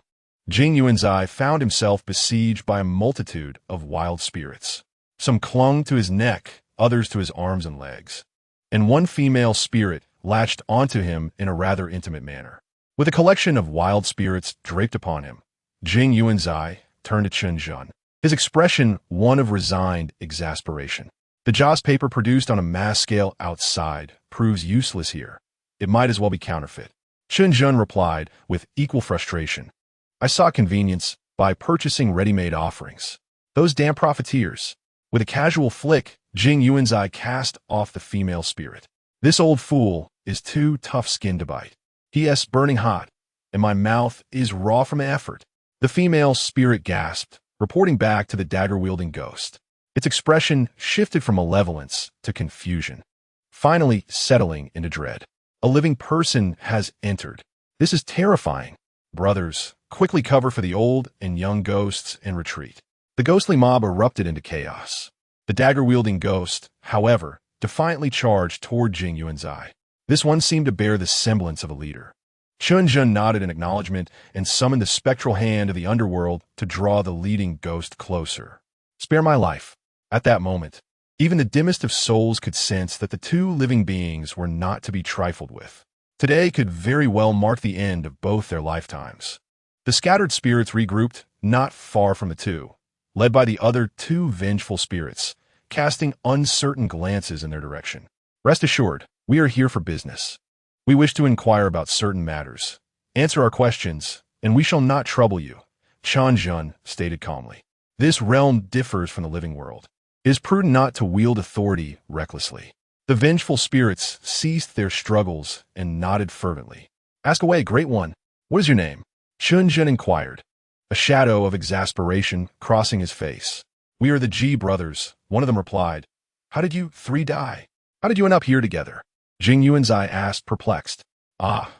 Jing Yuanzai found himself besieged by a multitude of wild spirits. Some clung to his neck, others to his arms and legs, and one female spirit latched onto him in a rather intimate manner. With a collection of wild spirits draped upon him, Jing Yuanzai turned to Chen Zhen, his expression one of resigned exasperation. "The joss paper produced on a mass scale outside proves useless here. It might as well be counterfeit." Chen Zhen replied with equal frustration. "I saw convenience by purchasing ready-made offerings. Those damn profiteers. With a casual flick, Jing Yuan's eye cast off the female spirit. This old fool is too tough-skinned to bite. P.S. burning hot, and my mouth is raw from effort. The female spirit gasped, reporting back to the dagger-wielding ghost. Its expression shifted from malevolence to confusion, finally settling into dread. A living person has entered. This is terrifying. Brothers, quickly cover for the old and young ghosts and retreat. The ghostly mob erupted into chaos. The dagger-wielding ghost, however, defiantly charged toward Jing Yuan's eye. This one seemed to bear the semblance of a leader. Chen Zhen nodded in acknowledgement and summoned the spectral hand of the underworld to draw the leading ghost closer. Spare my life. At that moment, even the dimmest of souls could sense that the two living beings were not to be trifled with. Today could very well mark the end of both their lifetimes. The scattered spirits regrouped not far from the two, led by the other two vengeful spirits, casting uncertain glances in their direction. Rest assured, we are here for business. We wish to inquire about certain matters. Answer our questions, and we shall not trouble you, Chen Zhen stated calmly. This realm differs from the living world. It is prudent not to wield authority recklessly. The vengeful spirits ceased their struggles and nodded fervently. Ask away, great one. What is your name? Chen Zhen inquired, a shadow of exasperation crossing his face. We are the Ji brothers, one of them replied. How did you three die? How did you end up here together? Jing Yuan's eye asked, perplexed.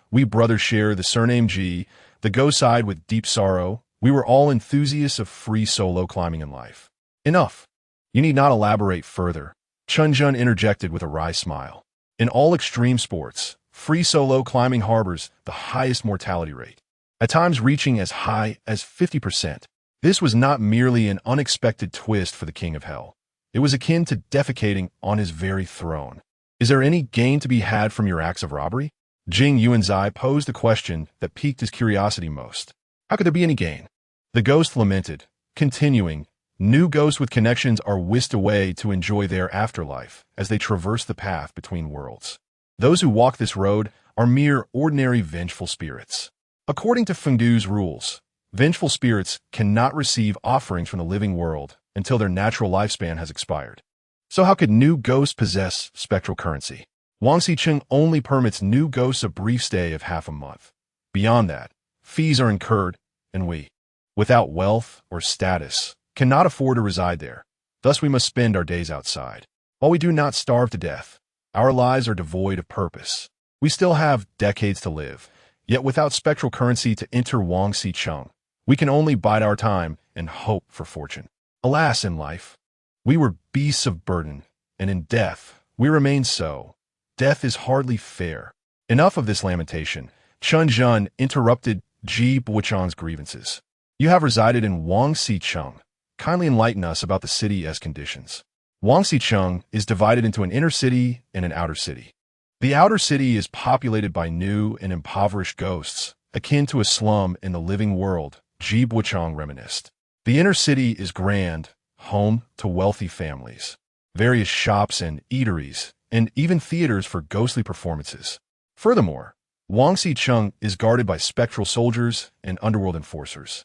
We brothers share the surname Ji, the ghost sighed with deep sorrow. We were all enthusiasts of free solo climbing in life. Enough. You need not elaborate further, Chen Zhen interjected with a wry smile. In all extreme sports, free solo climbing harbors the highest mortality rate, at times reaching as high as 50%. This was not merely an unexpected twist for the king of hell. It was akin to defecating on his very throne. Is there any gain to be had from your acts of robbery? Jing Yuan's eye posed a question that piqued his curiosity most. How could there be any gain? The ghost lamented, continuing, new ghosts with connections are whisked away to enjoy their afterlife as they traverse the path between worlds. Those who walk this road are mere ordinary vengeful spirits. According to Fengdu's rules, vengeful spirits cannot receive offerings from the living world until their natural lifespan has expired. So how could new ghosts possess spectral currency? Wang Xicheng only permits new ghosts a brief stay of half a month. Beyond that, fees are incurred, and we, without wealth or status, cannot afford to reside there. Thus we must spend our days outside. While we do not starve to death, our lives are devoid of purpose. We still have decades to live, yet without spectral currency to enter Wang Xicheng, we can only bide our time and hope for fortune. Alas, in life, we were beasts of burden, and in death, we remain so. Death is hardly fair. Enough of this lamentation. Chen Zhen interrupted Ji Buichang's grievances. You have resided in Wang Xicheng. Kindly enlighten us about the city's conditions. Wang Xicheng is divided into an inner city and an outer city. The outer city is populated by new and impoverished ghosts, akin to a slum in the living world, Ji Buichang reminisced. The inner city is grand, home to wealthy families, various shops and eateries, and even theaters for ghostly performances. Furthermore, Wang Xicheng is guarded by spectral soldiers and underworld enforcers,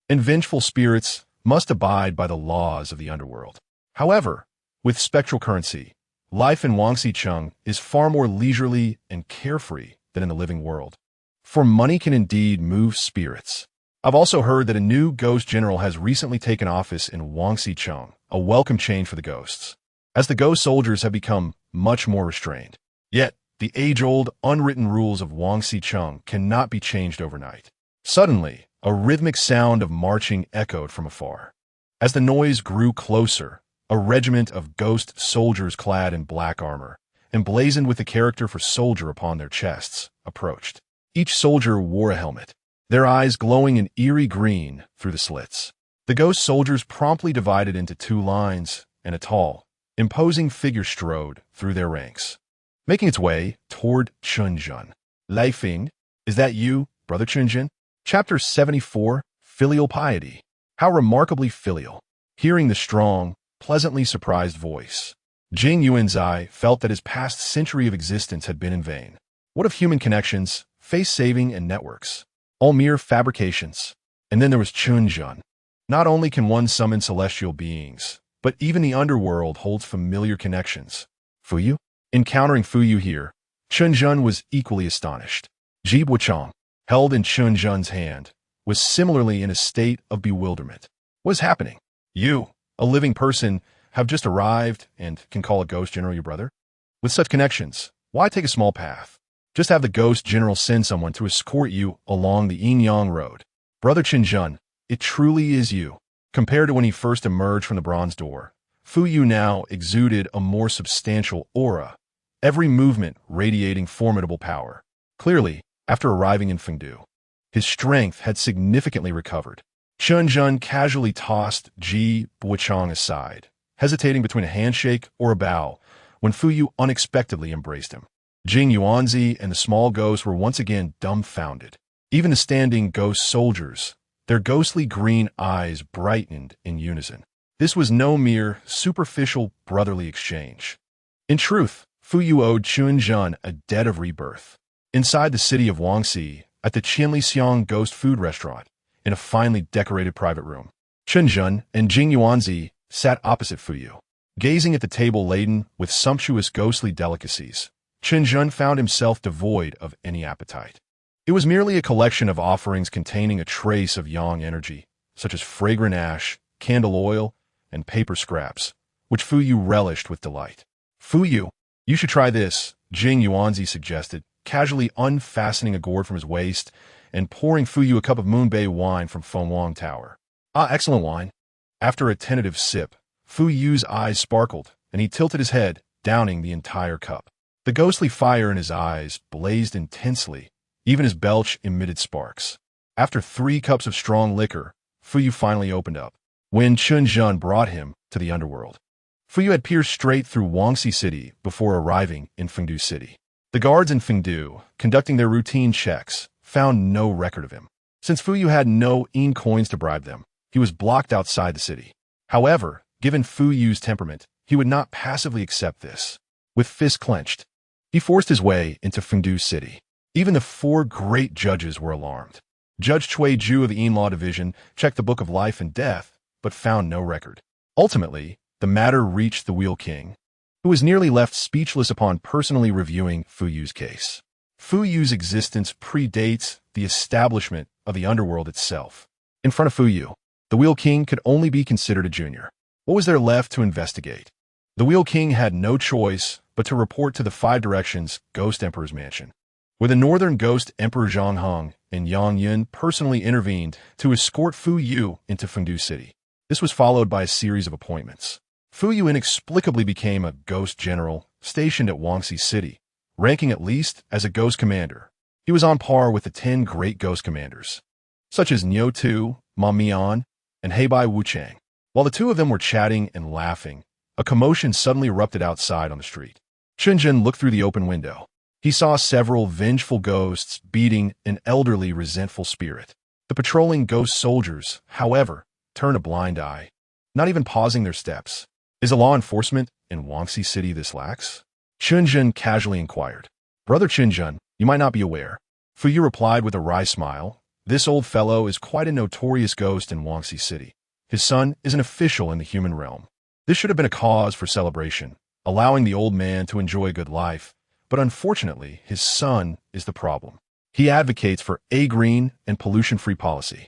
and vengeful spirits must abide by the laws of the underworld. However, with spectral currency, life in Wang Xicheng is far more leisurely and carefree than in the living world. For money can indeed move spirits. I've also heard that a new ghost general has recently taken office in Wang Xicheng, a welcome change for the ghosts, as the ghost soldiers have become much more restrained. Yet, the age-old, unwritten rules of Wang Xicheng cannot be changed overnight. Suddenly, a rhythmic sound of marching echoed from afar. As the noise grew closer, a regiment of ghost soldiers clad in black armor, emblazoned with the character for soldier upon their chests, approached. Each soldier wore a helmet, their eyes glowing an eerie green through the slits. The ghost soldiers promptly divided into two lines, and a tall, imposing figure strode through their ranks, making its way toward Chen Zhen. Lai Fing, is that you, Brother Chen Zhen? Chapter 74, Filial Piety. How remarkably filial. Hearing the strong, pleasantly surprised voice, Jing Yuan's eye felt that his past century of existence had been in vain. What of human connections, face-saving, and networks? All mere fabrications. And then there was Chen Zhen. Not only can one summon celestial beings, but even the underworld holds familiar connections. Fuyu? Encountering Fuyu here, Chen Zhen was equally astonished. Ji Buchang, held in Chen Zhen's hand, was similarly in a state of bewilderment. What is happening? You, a living person, have just arrived and can call a ghost general your brother? With such connections, why take a small path? Just have the ghost general send someone to escort you along the Yin-Yang road. Brother Chen Zhen, it truly is you. Compared to when he first emerged from the bronze door, Fuyu now exuded a more substantial aura, every movement radiating formidable power. Clearly, after arriving in Fengdu, his strength had significantly recovered. Chen Zhen casually tossed Ji Buchang aside, hesitating between a handshake or a bow, when Fuyu unexpectedly embraced him. Jing Yuanzi and the small ghost were once again dumbfounded. Even the standing ghost soldiers, their ghostly green eyes brightened in unison. This was no mere superficial brotherly exchange. In truth, Fuyu owed Chen Zhen a debt of rebirth. Inside the city of Wangxi, at the Qianlixiang Ghost Food Restaurant, in a finely decorated private room, Chen Zhen and Jing Yuanzi sat opposite Fuyu. Gazing at the table laden with sumptuous ghostly delicacies, Chen Zhen found himself devoid of any appetite. It was merely a collection of offerings containing a trace of yang energy, such as fragrant ash, candle oil, and paper scraps, which Fuyu relished with delight. Fuyu, you should try this, Jing Yuanzi suggested, casually unfastening a gourd from his waist and pouring Fuyu a cup of Moonbay wine from Fawning Tower. Ah, excellent wine. After a tentative sip, Fuyu's eyes sparkled, and he tilted his head, downing the entire cup. The ghostly fire in his eyes blazed intensely, even his belch emitted sparks. After 3 cups of strong liquor, Fuyu finally opened up. When Chen Zhen brought him to the underworld, Fuyu had pierced straight through Wangxi City before arriving in Fengdu City. The guards in Fengdu, conducting their routine checks, found no record of him. Since Fuyu had no yin coins to bribe them, he was blocked outside the city. However, given Fuyu's temperament, he would not passively accept this. With fists clenched, he forced his way into Fengdu City. Even the 4 great judges were alarmed. Judge Cui Ju of the Yin Law Division checked the Book of Life and Death, but found no record. Ultimately, the matter reached the Wheel King, who was nearly left speechless upon personally reviewing Fuyu's case. Fuyu's existence predates the establishment of the underworld itself. In front of Fuyu, the Wheel King could only be considered a junior. What was there left to investigate? The Wheel King had no choice but to report to the 5 Directions Ghost Emperor's mansion, where the Northern Ghost Emperor Zhang Heng and Yang Yun personally intervened to escort Fuyu into Fengdu City. This was followed by a series of appointments. Fuyu inexplicably became a ghost general stationed at Wangxi City, ranking at least as a ghost commander. He was on par with the 10 great ghost commanders, such as Niu Tu, Ma Mian, and Heibai Wuchang. While the 2 of them were chatting and laughing, a commotion suddenly erupted outside on the street. Chen Zhen looked through the open window. He saw several vengeful ghosts beating an elderly, resentful spirit. The patrolling ghost soldiers, however, turned a blind eye, not even pausing their steps. Is the law enforcement in Wangxi City this lax? Chen Zhen casually inquired. Brother Chen Zhen, you might not be aware. Fuyu replied with a wry smile. This old fellow is quite a notorious ghost in Wangxi City. His son is an official in the human realm. This should have been a cause for celebration, allowing the old man to enjoy a good life, but unfortunately, his son is the problem. He advocates for green and pollution-free policy,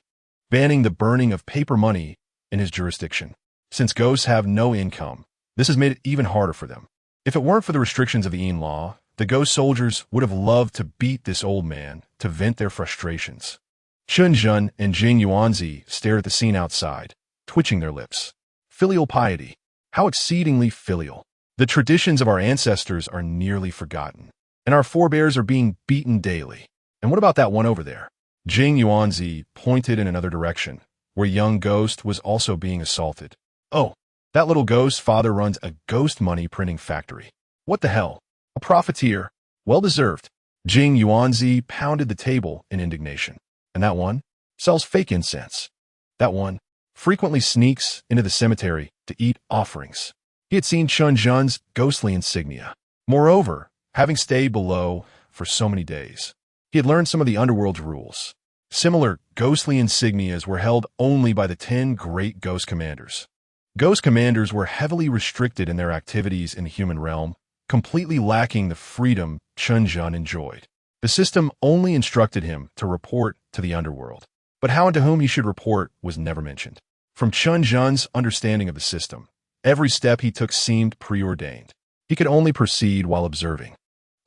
banning the burning of paper money in his jurisdiction. Since ghosts have no income, this has made it even harder for them. If it weren't for the restrictions of the Yin law, the ghost soldiers would have loved to beat this old man to vent their frustrations. Chen Zhen and Jing Yuanzi stared at the scene outside, twitching their lips. Filial piety. How exceedingly filial. The traditions of our ancestors are nearly forgotten, and our forebears are being beaten daily. And what about that one over there? Jing Yuanzi pointed in another direction, where young Ghost was also being assaulted. Oh, that little ghost father runs a ghost money printing factory. What the hell? A profiteer. Well deserved. Jing Yuanzi pounded the table in indignation. And that one sells fake incense. That one frequently sneaks into the cemetery to eat offerings. He had seen Chen Zhen's ghostly insignia. Moreover, having stayed below for so many days, he had learned some of the underworld's rules. Similar ghostly insignias were held only by the 10 great ghost commanders. Ghost commanders were heavily restricted in their activities in the human realm, completely lacking the freedom Chen Zhen enjoyed. The system only instructed him to report to the underworld, but how and to whom he should report was never mentioned. From Chen Zhen's understanding of the system, every step he took seemed preordained. He could only proceed while observing.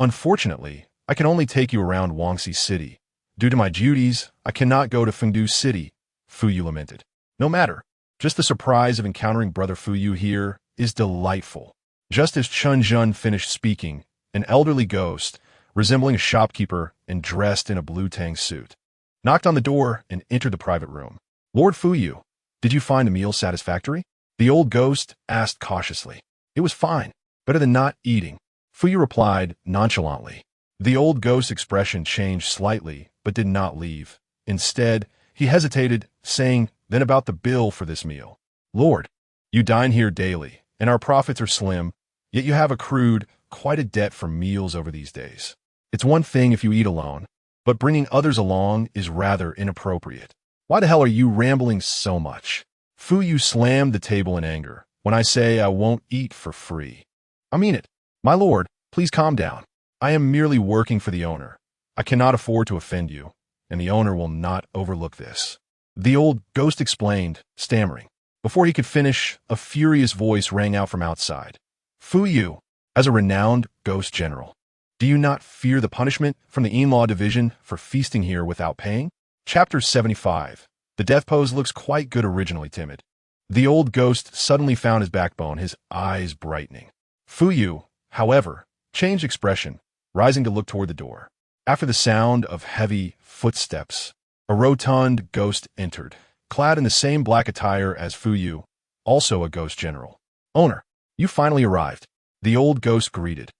Unfortunately, I can only take you around Wangxi City. Due to my duties, I cannot go to Fengdu City, Fuyu lamented. No matter. Just the surprise of encountering Brother Fuyu here is delightful. Just as Chen Zhen finished speaking, an elderly ghost, resembling a shopkeeper and dressed in a blue tang suit, knocked on the door and entered the private room. Lord Fuyu, did you find the meal satisfactory? The old ghost asked cautiously. It was fine, better than not eating. Fuyu replied nonchalantly. The old ghost's expression changed slightly, but did not leave. Instead, he hesitated, saying, "Then about the bill for this meal. Lord, you dine here daily, and our profits are slim, yet you have accrued quite a debt for meals over these days. It's one thing if you eat alone, but bringing others along is rather inappropriate. Why the hell are you rambling so much?" Fuyu slammed the table in anger. "When I say I won't eat for free, I mean it. My lord, please calm down. I am merely working for the owner. I cannot afford to offend you, and the owner will not overlook this." The old ghost explained, stammering. Before he could finish, a furious voice rang out from outside. "Fuyu, as a renowned ghost general, do you not fear the punishment from the in-law division for feasting here without paying?" Chapter 75. The death pose looks quite good originally timid. The old ghost suddenly found his backbone, his eyes brightening. Fuyu, however, changed expression, rising to look toward the door. After the sound of heavy footsteps, a rotund ghost entered, clad in the same black attire as Fuyu, also a ghost general. "Owner, you finally arrived," the old ghost greeted,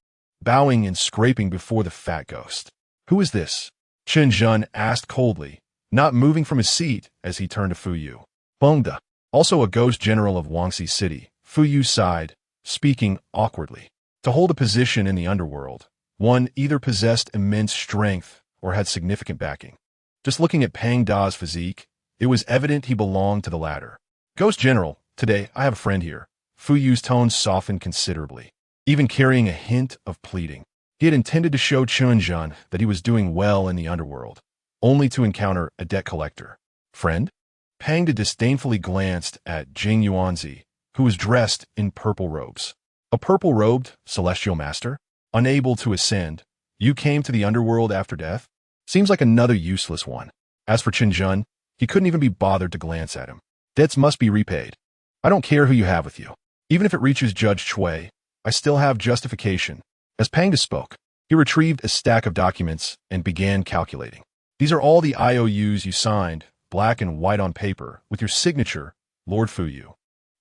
bowing and scraping before the fat ghost. "Who is this?" Chen Zhen asked coldly, not moving from his seat as he turned to Fuyu. "Bongda, also a ghost general of Wangxi City," Fuyu sighed, speaking awkwardly. To hold a position in the underworld, one either possessed immense strength or had significant backing. Just looking at Pang Da's physique, it was evident he belonged to the latter. "Ghost General, today I have a friend here." Fuyu's tone softened considerably, even carrying a hint of pleading. He had intended to show Chen Zhen that he was doing well in the underworld, only to encounter a debt collector. "Friend?" Pang Da disdainfully glanced at Jing Yuanzi, who was dressed in purple robes. "A purple-robed celestial master? Unable to ascend, you came to the underworld after death? Seems like another useless one." As for Chen Zhen, he couldn't even be bothered to glance at him. "Debts must be repaid. I don't care who you have with you. Even if it reaches Judge Chui, I still have justification." As Pang Da spoke, he retrieved a stack of documents and began calculating. "These are all the IOUs you signed, black and white on paper, with your signature, Lord Fuyu.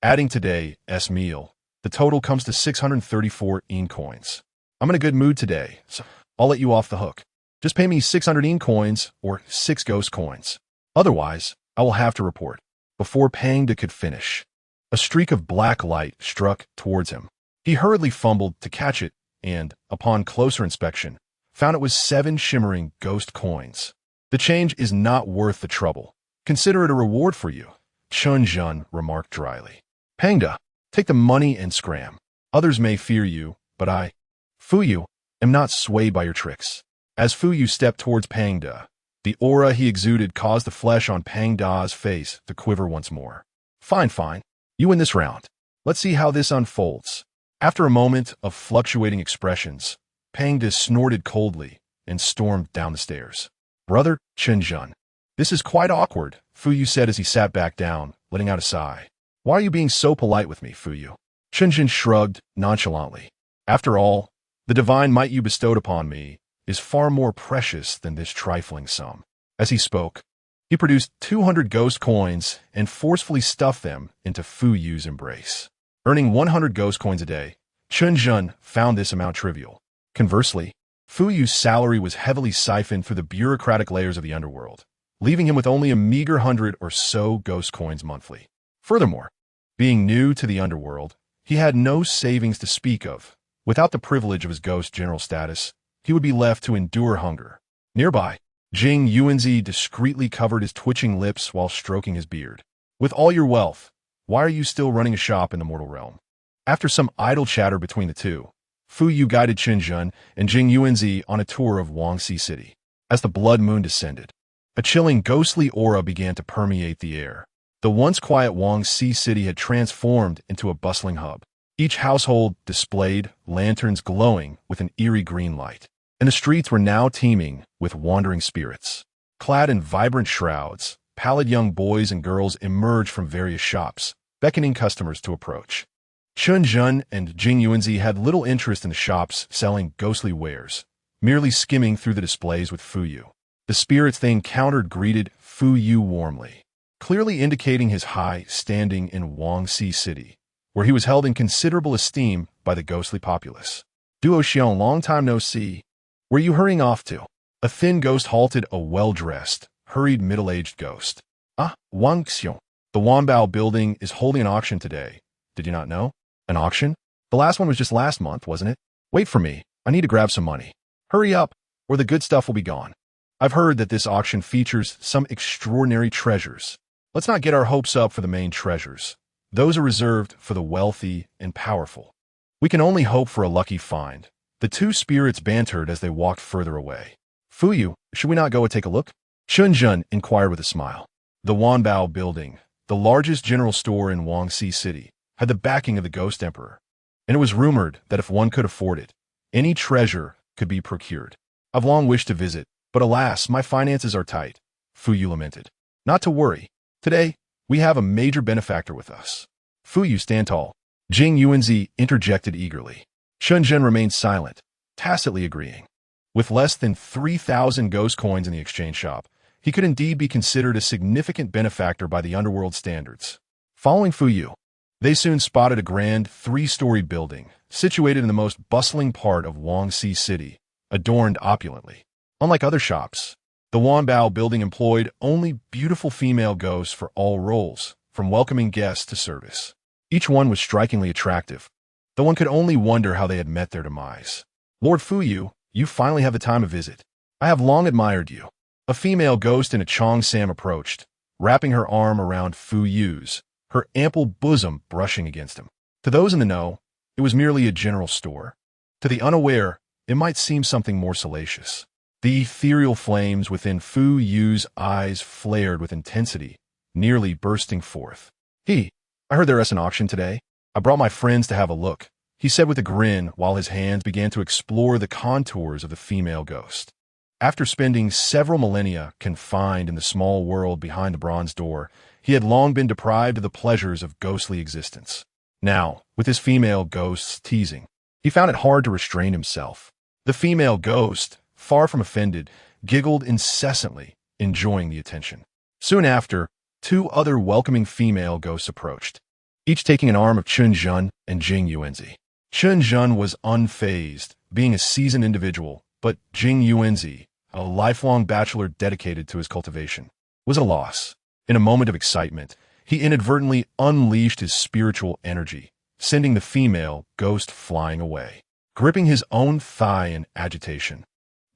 Adding today's meal, the total comes to 634 yin coins. I'm in a good mood today, so I'll let you off the hook. Just pay me 600 yin coins or 6 ghost coins. Otherwise, I will have to report." Before Pang Da could finish, a streak of black light struck towards him. He hurriedly fumbled to catch it and, upon closer inspection, found it was 7 shimmering ghost coins. "The change is not worth the trouble. Consider it a reward for you," Chen Zhen remarked dryly. "Pang Da, take the money and scram. Others may fear you, but I, Fuyu, am not swayed by your tricks." As Fuyu stepped towards Pang Da, the aura he exuded caused the flesh on Pang Da's face to quiver once more. Fine, fine. You win this round. Let's see how this unfolds." After a moment of fluctuating expressions, Pang Da snorted coldly and stormed down the stairs. "Brother Chen Zhen, this is quite awkward," Fuyu said as he sat back down, letting out a sigh. "Why are you being so polite with me, Fuyu?" Chen Zhen shrugged nonchalantly. "After all, the divine might you bestowed upon me is far more precious than this trifling sum." As he spoke, he produced 200 ghost coins and forcefully stuffed them into Fuyu's embrace. Earning 100 ghost coins a day, Chen Zhen found this amount trivial. Conversely, Fuyu's salary was heavily siphoned through the bureaucratic layers of the underworld, leaving him with only a meager 100 or so ghost coins monthly. Furthermore, being new to the underworld, he had no savings to speak of. Without the privilege of his ghost general status, he would be left to endure hunger. Nearby, Jing Yuanzi discreetly covered his twitching lips while stroking his beard. With all your wealth, why are you still running a shop in the mortal realm? After some idle chatter between the two, Fu Yu guided Chen Zhen and Jing Yuanzi on a tour of Wangxi City. As the blood moon descended, a chilling ghostly aura began to permeate the air. The once quiet Wangxi City had transformed into a bustling hub. Each household displayed lanterns glowing with an eerie green light, and the streets were now teeming with wandering spirits. Clad in vibrant shrouds, pallid young boys and girls emerged from various shops, beckoning customers to approach. Chen Zhen and Jing Yuanzi had little interest in the shops selling ghostly wares, merely skimming through the displays with Fu Yu. The spirits they encountered greeted Fu Yu warmly, clearly indicating his high standing in Wangxi City, where he was held in considerable esteem by the ghostly populace. Duo Xiong, long time no see. Where you hurrying off to? A thin ghost halted a well-dressed, hurried middle-aged ghost. Ah, Wang Xiong. The Wanbao building is holding an auction today. Did you not know? An auction? The last one was just last month, wasn't it? Wait for me. I need to grab some money. Hurry up, or the good stuff will be gone. I've heard that this auction features some extraordinary treasures. Let's not get our hopes up for the main treasures. Those are reserved for the wealthy and powerful. We can only hope for a lucky find. The two spirits bantered as they walked further away. Fu Yu, should we not go and take a look? Chen Zhen inquired with a smile. The Wanbao building, the largest general store in Wangxi City, had the backing of the Ghost Emperor, and it was rumored that if one could afford it, any treasure could be procured. I've long wished to visit, but alas, my finances are tight, Fu Yu lamented. Not to worry. Today, we have a major benefactor with us. Fu Yu, stand tall. Jing Yuanzi interjected eagerly. Chen Zhen remained silent, tacitly agreeing. With less than 3,000 ghost coins in the exchange shop, he could indeed be considered a significant benefactor by the underworld standards. Following Fu Yu, they soon spotted a grand three-story building, situated in the most bustling part of Wangxi City, adorned opulently. Unlike other shops, the Wanbao building employed only beautiful female ghosts for all roles, from welcoming guests to service. Each one was strikingly attractive, though one could only wonder how they had met their demise. Lord Fu Yu, you finally have the time of visit. I have long admired you. A female ghost in a Cheongsam approached, wrapping her arm around Fu Yu's, her ample bosom brushing against him. To those in the know, it was merely a general store. To the unaware, it might seem something more salacious. The ethereal flames within Fu Yu's eyes flared with intensity, nearly bursting forth. I heard there is an auction today. I brought my friends to have a look, he said with a grin while his hands began to explore the contours of the female ghost. After spending several millennia confined in the small world behind the bronze door, he had long been deprived of the pleasures of ghostly existence. Now, with his female ghost's teasing, he found it hard to restrain himself. The female ghost, far from offended, giggled incessantly, enjoying the attention. Soon after, two other welcoming female ghosts approached, each taking an arm of Chen Zhen and Jing Yuanzi. Chen Zhen was unfazed, being a seasoned individual, but Jing Yuanzi, a lifelong bachelor dedicated to his cultivation, was a loss. In a moment of excitement, he inadvertently unleashed his spiritual energy, sending the female ghost flying away. Gripping his own thigh in agitation,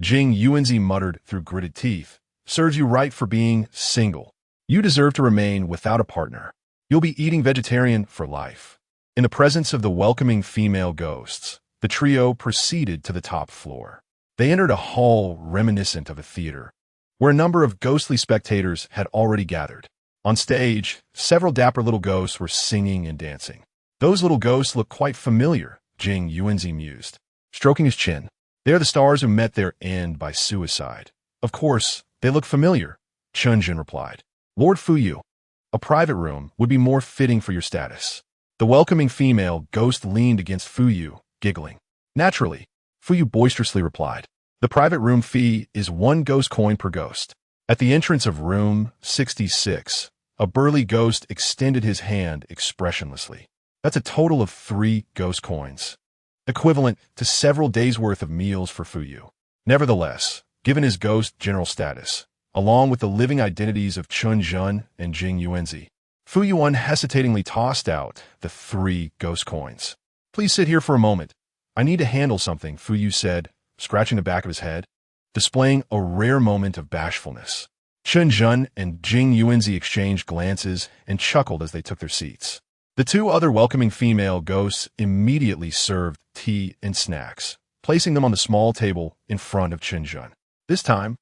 Jing Yuanzi muttered through gritted teeth, "Serves you right for being single. You deserve to remain without a partner. You'll be eating vegetarian for life." In the presence of the welcoming female ghosts, the trio proceeded to the top floor. They entered a hall reminiscent of a theater, where a number of ghostly spectators had already gathered. On stage, several dapper little ghosts were singing and dancing. Those little ghosts look quite familiar, Jing Yuanzi mused, stroking his chin. They are the stars who met their end by suicide. Of course, they look familiar, Chen Zhen replied. Lord Fu Yu, a private room would be more fitting for your status. The welcoming female ghost leaned against Fu Yu, giggling. Naturally, Fu Yu boisterously replied. The private room fee is 1 ghost coin per ghost. At the entrance of room 66, a burly ghost extended his hand expressionlessly. That's a total of 3 ghost coins, equivalent to several days' worth of meals for Fu Yu. Nevertheless, given his ghost general status, along with the living identities of Chen Zhen and Jing Yuanzi, Fu Yu unhesitatingly tossed out the 3 ghost coins. Please sit here for a moment. I need to handle something, Fu Yu said, scratching the back of his head. displaying a rare moment of bashfulness. Chen Zhen and Jing Yuanzi exchanged glances and chuckled as they took their seats. The two other welcoming female ghosts immediately served tea and snacks, placing them on the small table in front of Chen Zhen. This time,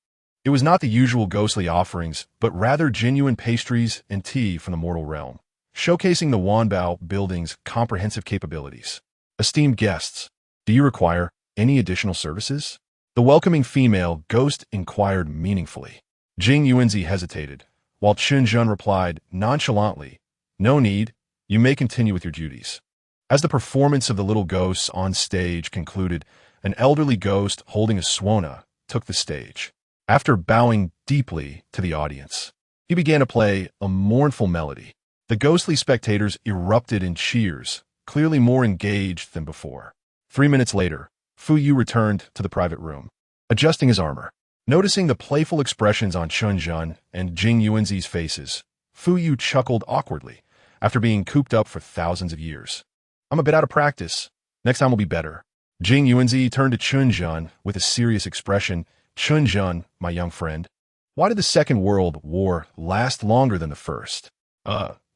it was not the usual ghostly offerings, but rather genuine pastries and tea from the mortal realm, showcasing the Wanbao building's comprehensive capabilities. Esteemed guests, do you require any additional services? The welcoming female ghost inquired meaningfully. Jing Yuanzi hesitated, while Chen Zhen replied nonchalantly, "No need, you may continue with your duties." As the performance of the little ghosts on stage concluded, an elderly ghost holding a swana took the stage. After bowing deeply to the audience, he began to play a mournful melody. The ghostly spectators erupted in cheers, clearly more engaged than before. 3 minutes later, Fu Yu returned to the private room, adjusting his armor. Noticing the playful expressions on Chen Zhen and Jing Yuanzi's faces, Fu Yu chuckled awkwardly after being cooped up for thousands of years. "I'm a bit out of practice. Next time will be better." Jing Yuanzi turned to Chen Zhen with a serious expression. "Chen Zhen, my young friend, why did the Second World War last longer than the First?"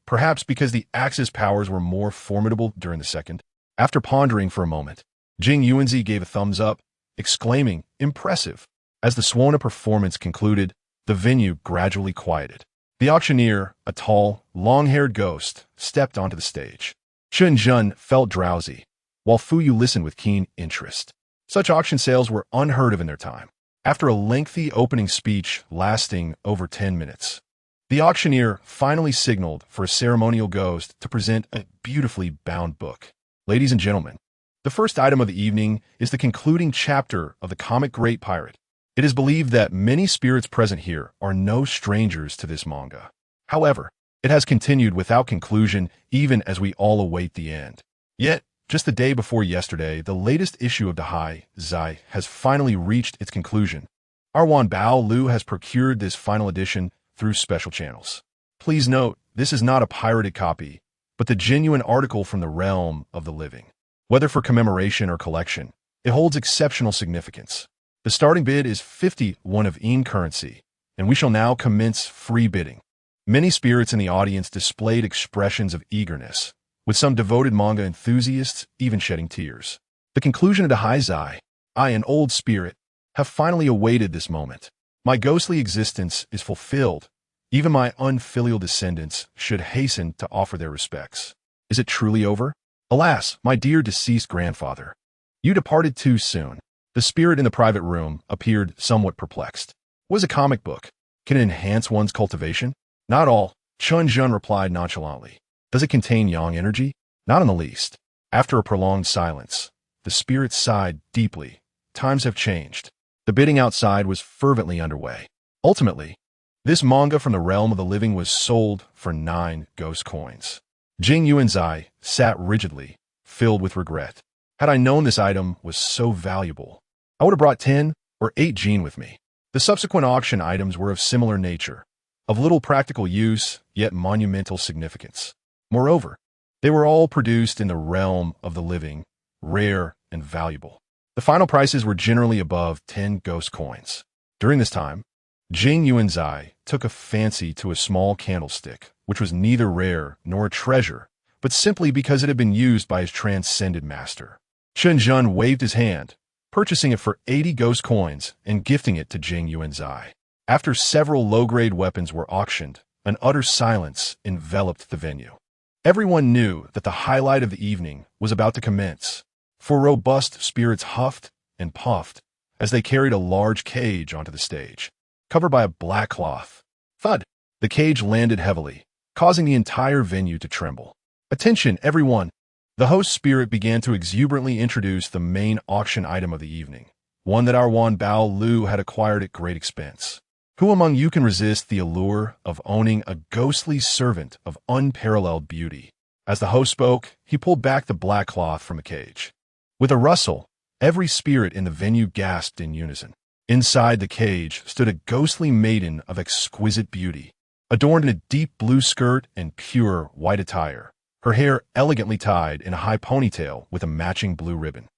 Perhaps because the Axis powers were more formidable during the Second." After pondering for a moment, Jing Yuanzi gave a thumbs up, exclaiming, "Impressive." As the Swana performance concluded, the venue gradually quieted. The auctioneer, a tall, long-haired ghost, stepped onto the stage. Chen Zhen felt drowsy, while Fu Yu listened with keen interest. Such auction sales were unheard of in their time. After a lengthy opening speech lasting over 10 minutes, the auctioneer finally signaled for a ceremonial ghost to present a beautifully bound book. "Ladies and gentlemen, the first item of the evening is the concluding chapter of the comic Great Pirate. It is believed that many spirits present here are no strangers to this manga. However, it has continued without conclusion even as we all await the end. Yet, just the day before yesterday, the latest issue of the Hai Zai has finally reached its conclusion. Our Wanbao Lu has procured this final edition through special channels. Please note, this is not a pirated copy, but the genuine article from the realm of the living. Whether for commemoration or collection, it holds exceptional significance. The starting bid is 51 of IN currency, and we shall now commence free bidding." Many spirits in the audience displayed expressions of eagerness, with some devoted manga enthusiasts even shedding tears. The conclusion of the Haizai, I, an old spirit, have finally awaited this moment. My ghostly existence is fulfilled. Even my unfilial descendants should hasten to offer their respects. Is it truly over? Alas, my dear deceased grandfather, you departed too soon. The spirit in the private room appeared somewhat perplexed. Was a comic book? Can it enhance one's cultivation? Not all, Chen Zhen replied nonchalantly. Does it contain yang energy? Not in the least. After a prolonged silence, the spirit sighed deeply. Times have changed. The bidding outside was fervently underway. Ultimately, this manga from the realm of the living was sold for 9 ghost coins. Jing Yuanzi sat rigidly, filled with regret. Had I known this item was so valuable, I would have brought 10 or 8 Jin with me. The subsequent auction items were of similar nature, of little practical use, yet monumental significance. Moreover, they were all produced in the realm of the living, rare and valuable. The final prices were generally above 10 ghost coins. During this time, Jing Yuanzi took a fancy to a small candlestick, which was neither rare nor a treasure, but simply because it had been used by his transcended master. Chen Zhen waved his hand, purchasing it for 80 ghost coins and gifting it to Jing Yuanzi. After several low-grade weapons were auctioned, an utter silence enveloped the venue. Everyone knew that the highlight of the evening was about to commence, for robust spirits huffed and puffed as they carried a large cage onto the stage, covered by a black cloth. Thud! The cage landed heavily, causing the entire venue to tremble. "Attention, everyone!" The host spirit began to exuberantly introduce the main auction item of the evening, one that our Wanbao Lu had acquired at great expense. Who among you can resist the allure of owning a ghostly servant of unparalleled beauty? As the host spoke, he pulled back the black cloth from the cage. With a rustle, every spirit in the venue gasped in unison. Inside the cage stood a ghostly maiden of exquisite beauty, adorned in a deep blue skirt and pure white attire, her hair elegantly tied in a high ponytail with a matching blue ribbon.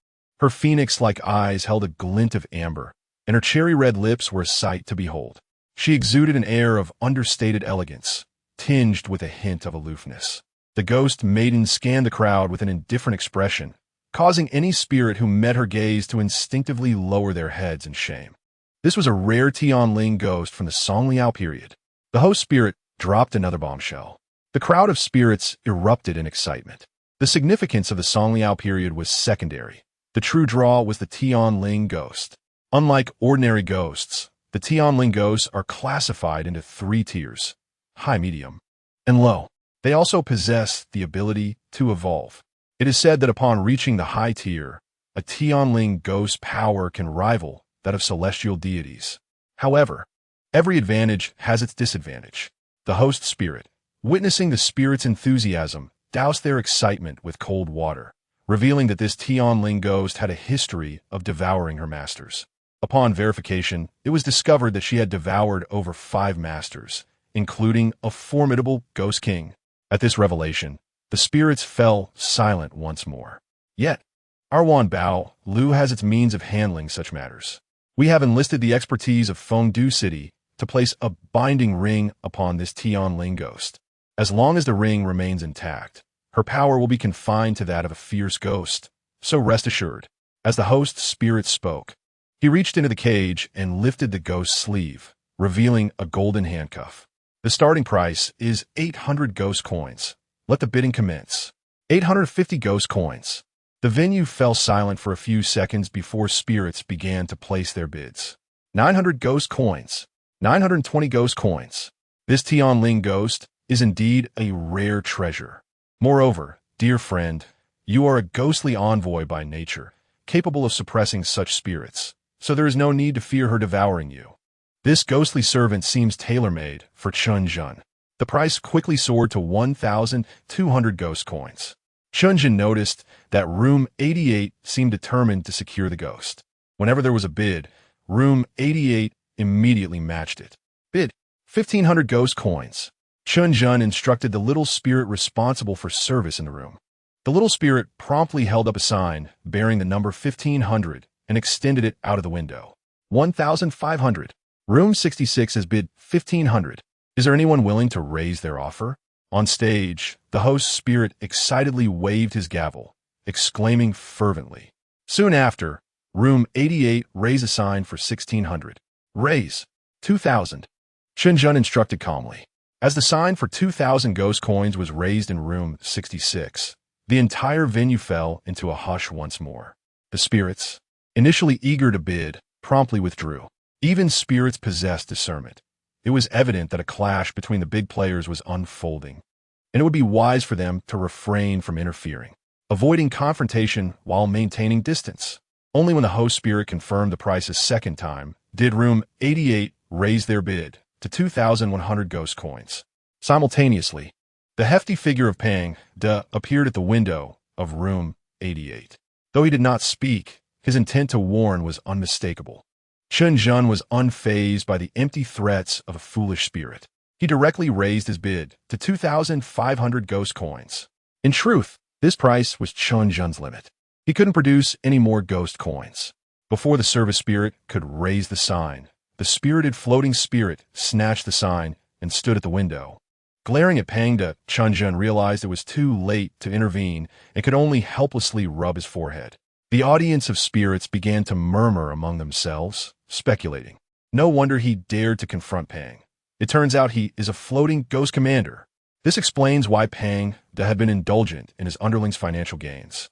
Her phoenix-like eyes held a glint of amber, and her cherry-red lips were a sight to behold. She exuded an air of understated elegance, tinged with a hint of aloofness. The ghost maiden scanned the crowd with an indifferent expression, causing any spirit who met her gaze to instinctively lower their heads in shame. This was a rare Tianling ghost from the Songliao period. The host spirit dropped another bombshell. The crowd of spirits erupted in excitement. The significance of the Songliao period was secondary. The true draw was the Tianling ghost. Unlike ordinary ghosts, the Tianling ghosts are classified into 3 tiers: high, medium, and low. They also possess the ability to evolve. It is said that upon reaching the high tier, a Tianling ghost's power can rival that of celestial deities. However, every advantage has its disadvantage. The host spirit, witnessing the spirit's enthusiasm, doused their excitement with cold water, revealing that this Tianling ghost had a history of devouring her masters. Upon verification, it was discovered that she had devoured over 5 masters, including a formidable ghost king. At this revelation, the spirits fell silent once more. Yet, Arwan Bao Lu has its means of handling such matters. We have enlisted the expertise of Fengdu City to place a binding ring upon this Tianling ghost. As long as the ring remains intact, her power will be confined to that of a fierce ghost. So rest assured. As the host spirit spoke, he reached into the cage and lifted the ghost's sleeve, revealing a golden handcuff. The starting price is 800 ghost coins. Let the bidding commence. 850 ghost coins. The venue fell silent for a few seconds before spirits began to place their bids. 900 ghost coins. 920 ghost coins. This Tianling ghost is indeed a rare treasure. Moreover, dear friend, you are a ghostly envoy by nature, capable of suppressing such spirits, so there is no need to fear her devouring you. This ghostly servant seems tailor-made for Chen Zhen. The price quickly soared to 1,200 ghost coins. Chen Zhen noticed that room 88 seemed determined to secure the ghost. Whenever there was a bid, room 88 immediately matched it. Bid 1,500 ghost coins. Chen Zhen instructed the little spirit responsible for service in the room. The little spirit promptly held up a sign bearing the number 1,500 and extended it out of the window. 1,500. Room 66 has bid 1,500. Is there anyone willing to raise their offer? On stage, the host's spirit excitedly waved his gavel, exclaiming fervently. Soon after, room 88 raised a sign for 1,600. Raise 2,000. Chen Zhen instructed calmly. As the sign for 2,000 ghost coins was raised in room 66, the entire venue fell into a hush once more. The spirits, initially eager to bid, promptly withdrew. Even spirits possessed discernment. It was evident that a clash between the big players was unfolding, and it would be wise for them to refrain from interfering, avoiding confrontation while maintaining distance. Only when the host spirit confirmed the price a second time did room 88 raise their bid to 2,100 ghost coins. Simultaneously, the hefty figure of Pang De appeared at the window of room 88. Though he did not speak, his intent to warn was unmistakable. Chen Zhen was unfazed by the empty threats of a foolish spirit. He directly raised his bid to 2,500 ghost coins. In truth, this price was Chen Zhen's limit. He couldn't produce any more ghost coins. Before the service spirit could raise the sign, the spirited floating spirit snatched the sign and stood at the window. Glaring at Pang De, Chen Zhen realized it was too late to intervene and could only helplessly rub his forehead. The audience of spirits began to murmur among themselves, speculating. No wonder he dared to confront Pang. It turns out he is a floating ghost commander. This explains why Pang De had been indulgent in his underlings' financial gains,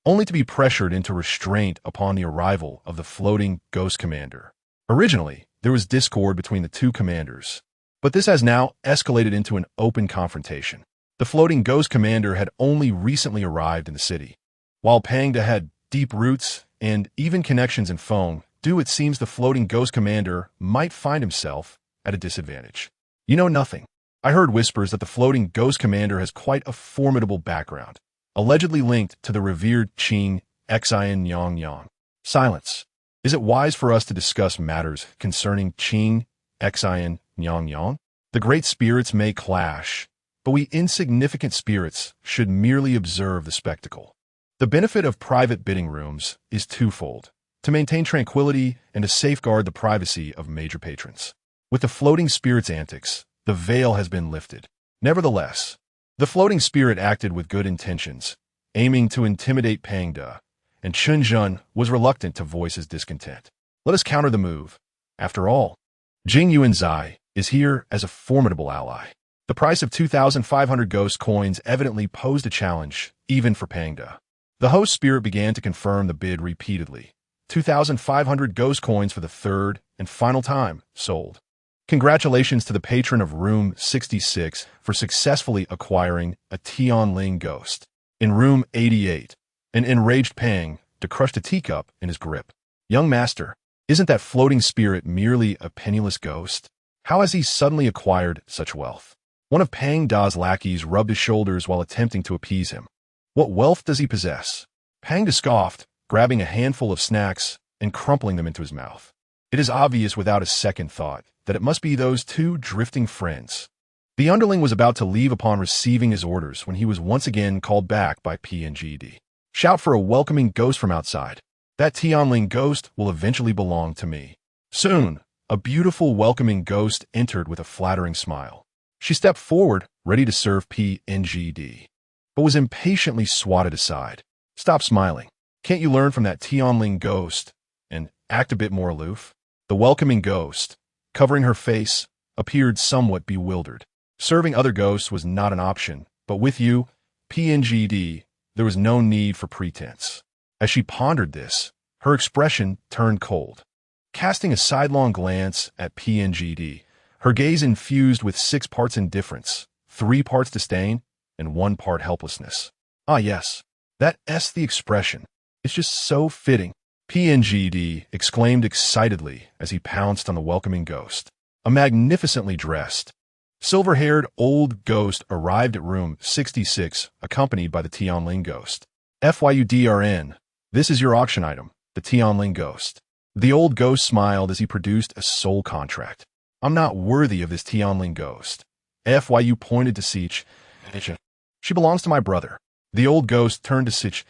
only to be pressured into restraint upon the arrival of the floating ghost commander. Originally, there was discord between the two commanders, but this has now escalated into an open confrontation. The floating ghost commander had only recently arrived in the city, while Pang De had deep roots and even connections in Feng. It seems the floating ghost commander might find himself at a disadvantage. You know nothing. I heard whispers that the floating ghost commander has quite a formidable background, allegedly linked to the revered Qing Xian Yang Yang. Silence. Is it wise for us to discuss matters concerning Qing Xian Yang Yang? The great spirits may clash, but we insignificant spirits should merely observe the spectacle. The benefit of private bidding rooms is twofold: to maintain tranquility and to safeguard the privacy of major patrons. With the floating spirit's antics, the veil has been lifted. Nevertheless, the floating spirit acted with good intentions, aiming to intimidate Pang De, and Chen Zhen was reluctant to voice his discontent. Let us counter the move. After all, Jing Yuanzai is here as a formidable ally. The price of 2,500 ghost coins evidently posed a challenge, even for Pang De. The host spirit began to confirm the bid repeatedly. 2,500 ghost coins for the third and final time, sold. Congratulations to the patron of room 66 for successfully acquiring a Tianling ghost. In room 88, an enraged Pang De crushed a teacup in his grip. Young master, isn't that floating spirit merely a penniless ghost? How has he suddenly acquired such wealth? One of Pang Da's lackeys rubbed his shoulders while attempting to appease him. What wealth does he possess? Pang De scoffed, grabbing a handful of snacks and crumpling them into his mouth. It is obvious without a second thought that it must be those two drifting friends. The underling was about to leave upon receiving his orders when he was once again called back by PNGD. Shout for a welcoming ghost from outside. That Tianling ghost will eventually belong to me. Soon, a beautiful welcoming ghost entered with a flattering smile. She stepped forward, ready to serve PNGD, but was impatiently swatted aside. Stop smiling. Can't you learn from that Tianling ghost and act a bit more aloof? The welcoming ghost, covering her face, appeared somewhat bewildered. Serving other ghosts was not an option, but with you, PNGD, there was no need for pretense. As she pondered this, her expression turned cold. Casting a sidelong glance at PNGD, her gaze infused with 6 parts indifference, 3 parts disdain, and 1 part helplessness. Ah yes, that's the expression. It's just so fitting. PNGD exclaimed excitedly as he pounced on the welcoming ghost. A magnificently dressed, silver-haired old ghost arrived at room 66, accompanied by the Tianling ghost. FYUDRN, this is your auction item, the Tianling ghost. The old ghost smiled as he produced a soul contract. I'm not worthy of this Tianling ghost. FYU pointed to Sich. She belongs to my brother. The old ghost turned to Sich,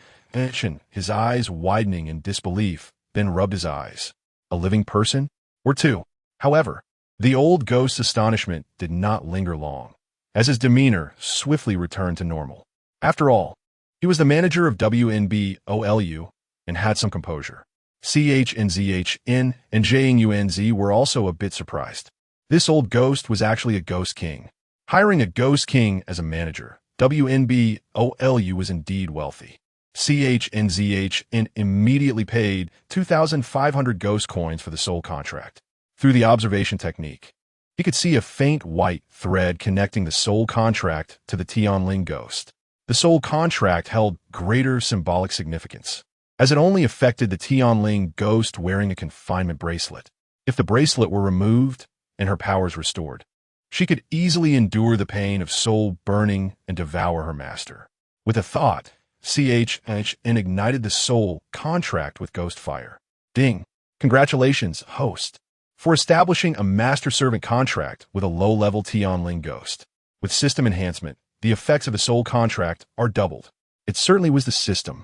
his eyes widening in disbelief, then rubbed his eyes. A living person? Or two. However, the old ghost's astonishment did not linger long, as his demeanor swiftly returned to normal. After all, he was the manager of WNBOLU and had some composure. CHNZHN and JNUNZ were also a bit surprised. This old ghost was actually a ghost king. Hiring a ghost king as a manager, WNBOLU was indeed wealthy. CHNZHN immediately paid 2,500 ghost coins for the soul contract. Through the observation technique, he could see a faint white thread connecting the soul contract to the Tianling ghost. The soul contract held greater symbolic significance, as it only affected the Tianling ghost wearing a confinement bracelet. If the bracelet were removed and her powers restored, she could easily endure the pain of soul burning and devour her master. With a thought, CHN ignited the soul contract with ghost fire. Ding! Congratulations, host, for establishing a master-servant contract with a low-level Tianling ghost. With system enhancement, the effects of the soul contract are doubled. It certainly was the system.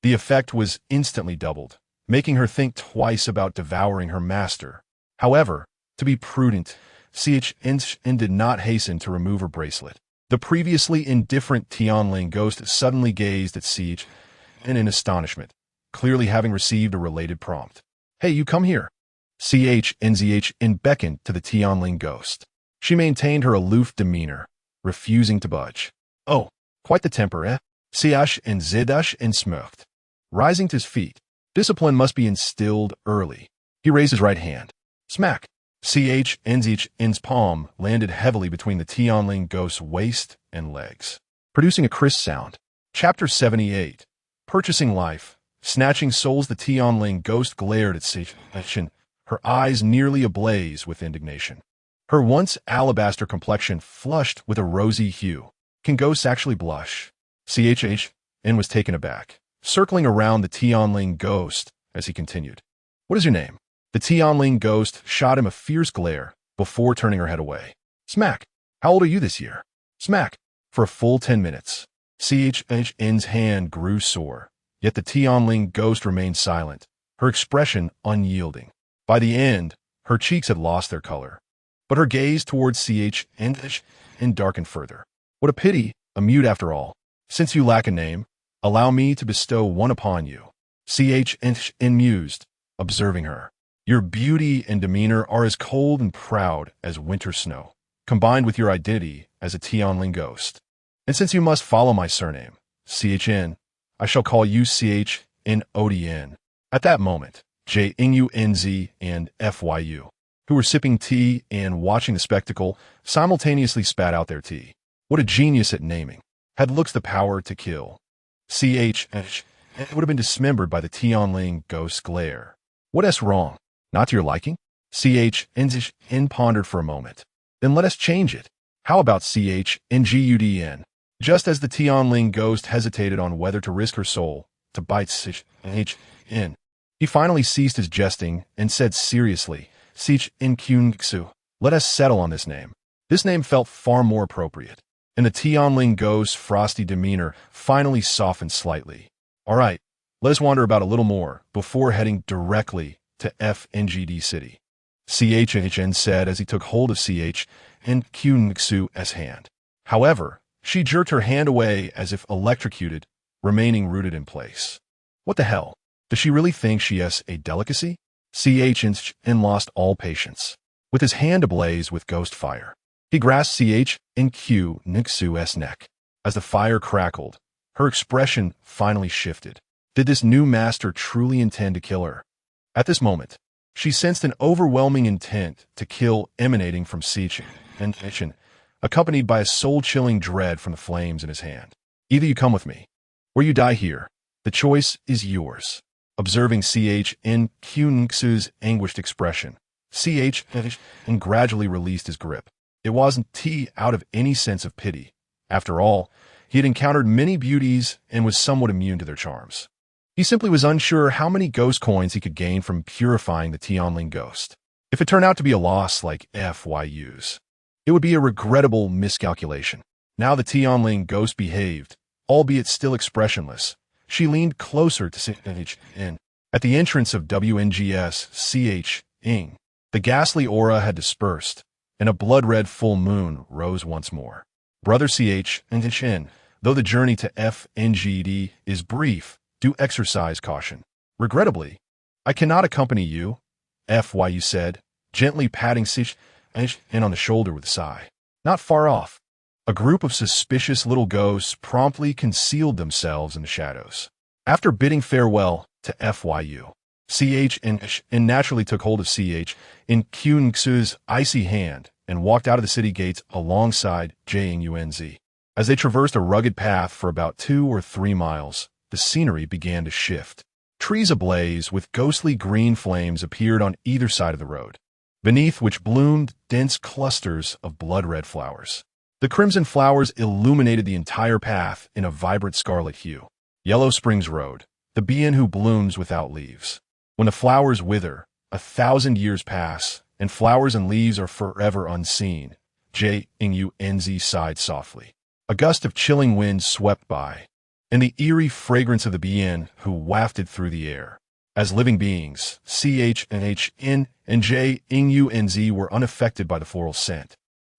The effect was instantly doubled, making her think twice about devouring her master. However, to be prudent, CHN did not hasten to remove her bracelet. The previously indifferent Tianling ghost suddenly gazed at CHN in astonishment, clearly having received a related prompt. Hey, you come here. CHNZHN beckoned to the Tianling ghost. She maintained her aloof demeanor, refusing to budge. Oh, quite the temper, eh? CHNZHN smirked. Rising to his feet, discipline must be instilled early. He raised his right hand. Smack! CHNZHN's palm landed heavily between the Tianling ghost's waist and legs, producing a crisp sound. Chapter 78. Purchasing Life. Snatching souls. The Tianling ghost glared at CHN, her eyes nearly ablaze with indignation. Her once alabaster complexion flushed with a rosy hue. Can ghosts actually blush? CHN was taken aback, circling around the Tianling ghost as he continued. What is your name? The Tianling ghost shot him a fierce glare before turning her head away. Smack! How old are you this year? Smack! For a full 10 minutes. CHN's hand grew sore, yet the Tianling ghost remained silent, her expression unyielding. By the end, her cheeks had lost their color, but her gaze towards and darkened further. What a pity, a mute after all. Since you lack a name, allow me to bestow one upon you. Mused, observing her. Your beauty and demeanor are as cold and proud as winter snow, combined with your identity as a Tianling ghost. And since you must follow my surname, Chen, I shall call you Odn. At that moment, Junz and Fyu, who were sipping tea and watching the spectacle, simultaneously spat out their tea. What a genius at naming. Had looks the power to kill. Would have been dismembered by the Tianling ghost's glare. What is wrong? Not to your liking? Pondered for a moment. Then let us change it. How about Gudn? Just as the Tianling ghost hesitated on whether to risk her soul to bite in, he finally ceased his jesting and said seriously, let us settle on this name. This name felt far more appropriate, and the Tianling ghost's frosty demeanor finally softened slightly. All right, let us wander about a little more before heading directly to FNGD City, Chen said as he took hold of X's hand. However, she jerked her hand away as if electrocuted, remaining rooted in place. What the hell? Does she really think she has a delicacy? Chen lost all patience. With his hand ablaze with ghost fire, he grasped Nixu's neck. As the fire crackled, her expression finally shifted. Did this new master truly intend to kill her? At this moment, she sensed an overwhelming intent to kill emanating from Chen, accompanied by a soul-chilling dread from the flames in his hand. Either you come with me, or you die here. The choice is yours. Observing Nixu's anguished expression, and gradually released his grip. It wasn't out of any sense of pity. After all, he had encountered many beauties and was somewhat immune to their charms. He simply was unsure how many ghost coins he could gain from purifying the Tianling ghost. If it turned out to be a loss like Fyu's, it would be a regrettable miscalculation. Now the Tianling ghost behaved, albeit still expressionless. She leaned closer to Chen. At the entrance of WNGS the ghastly aura had dispersed, and a blood-red full moon rose once more. Brother Chen, though the journey to FNGD is brief, do exercise caution. Regrettably, I cannot accompany you, Fyu said, gently patting Chen on the shoulder with a sigh. Not far off, a group of suspicious little ghosts promptly concealed themselves in the shadows. After bidding farewell to Fyu, Chen naturally took hold of Nixu's icy hand and walked out of the city gates alongside Junz. As they traversed a rugged path for about 2 or 3 miles, the scenery began to shift. Trees ablaze with ghostly green flames appeared on either side of the road, beneath which bloomed dense clusters of blood-red flowers. The crimson flowers illuminated the entire path in a vibrant scarlet hue. Yellow Springs Road, the bean who blooms without leaves. When the flowers wither, 1,000 years pass, and flowers and leaves are forever unseen. Junz sighed softly. A gust of chilling wind swept by, and the eerie fragrance of the bean who wafted through the air. As living beings, Chen and Junz were unaffected by the floral scent.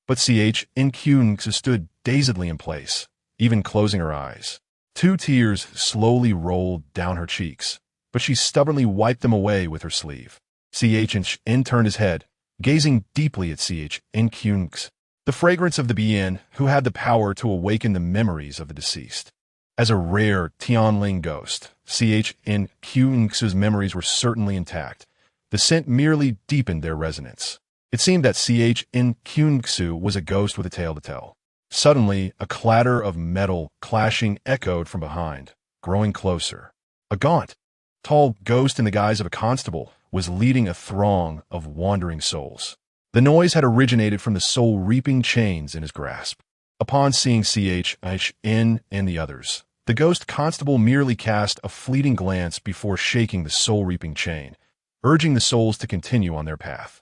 But Chen stood dazedly in place, even closing her eyes. 2 tears slowly rolled down her cheeks, but she stubbornly wiped them away with her sleeve. Chen turned his head, gazing deeply at Chen. The fragrance of the bean who had the power to awaken the memories of the deceased. As a rare Tianling ghost, Chen's memories were certainly intact. The scent merely deepened their resonance. It seemed that Chen was a ghost with a tale to tell. Suddenly, a clatter of metal clashing echoed from behind, growing closer. A gaunt, tall ghost in the guise of a constable was leading a throng of wandering souls. The noise had originated from the soul-reaping chains in his grasp. Upon seeing Chen and the others, the ghost constable merely cast a fleeting glance before shaking the soul-reaping chain, urging the souls to continue on their path.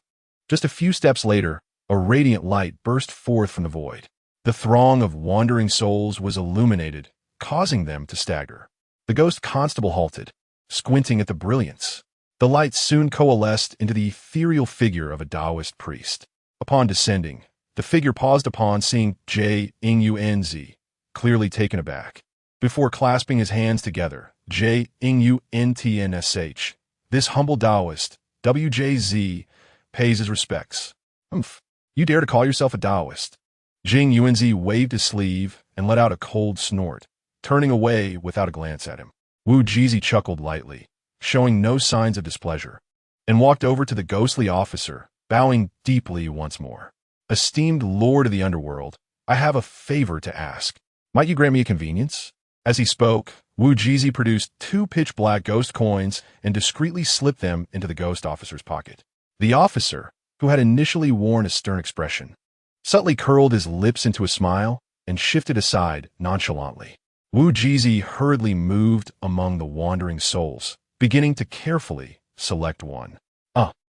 Just a few steps later, a radiant light burst forth from the void. The throng of wandering souls was illuminated, causing them to stagger. The ghost constable halted, squinting at the brilliance. The light soon coalesced into the ethereal figure of a Taoist priest. Upon descending, the figure paused upon seeing J-Ing-U-N-Z, clearly taken aback. Before clasping his hands together, J-Ing-U-N-T-N-S-H, this humble Taoist, WJZ, pays his respects. Humph, you dare to call yourself a Taoist? Jing Yuanzi waved his sleeve and let out a cold snort, turning away without a glance at him. Wu Jizi chuckled lightly, showing no signs of displeasure, and walked over to the ghostly officer, bowing deeply once more. Esteemed lord of the underworld, I have a favor to ask. Might you grant me a convenience? As he spoke, Wu Jizi produced 2 pitch-black ghost coins and discreetly slipped them into the ghost officer's pocket. The officer, who had initially worn a stern expression, subtly curled his lips into a smile and shifted aside nonchalantly. Wu Jizi hurriedly moved among the wandering souls, beginning to carefully select one.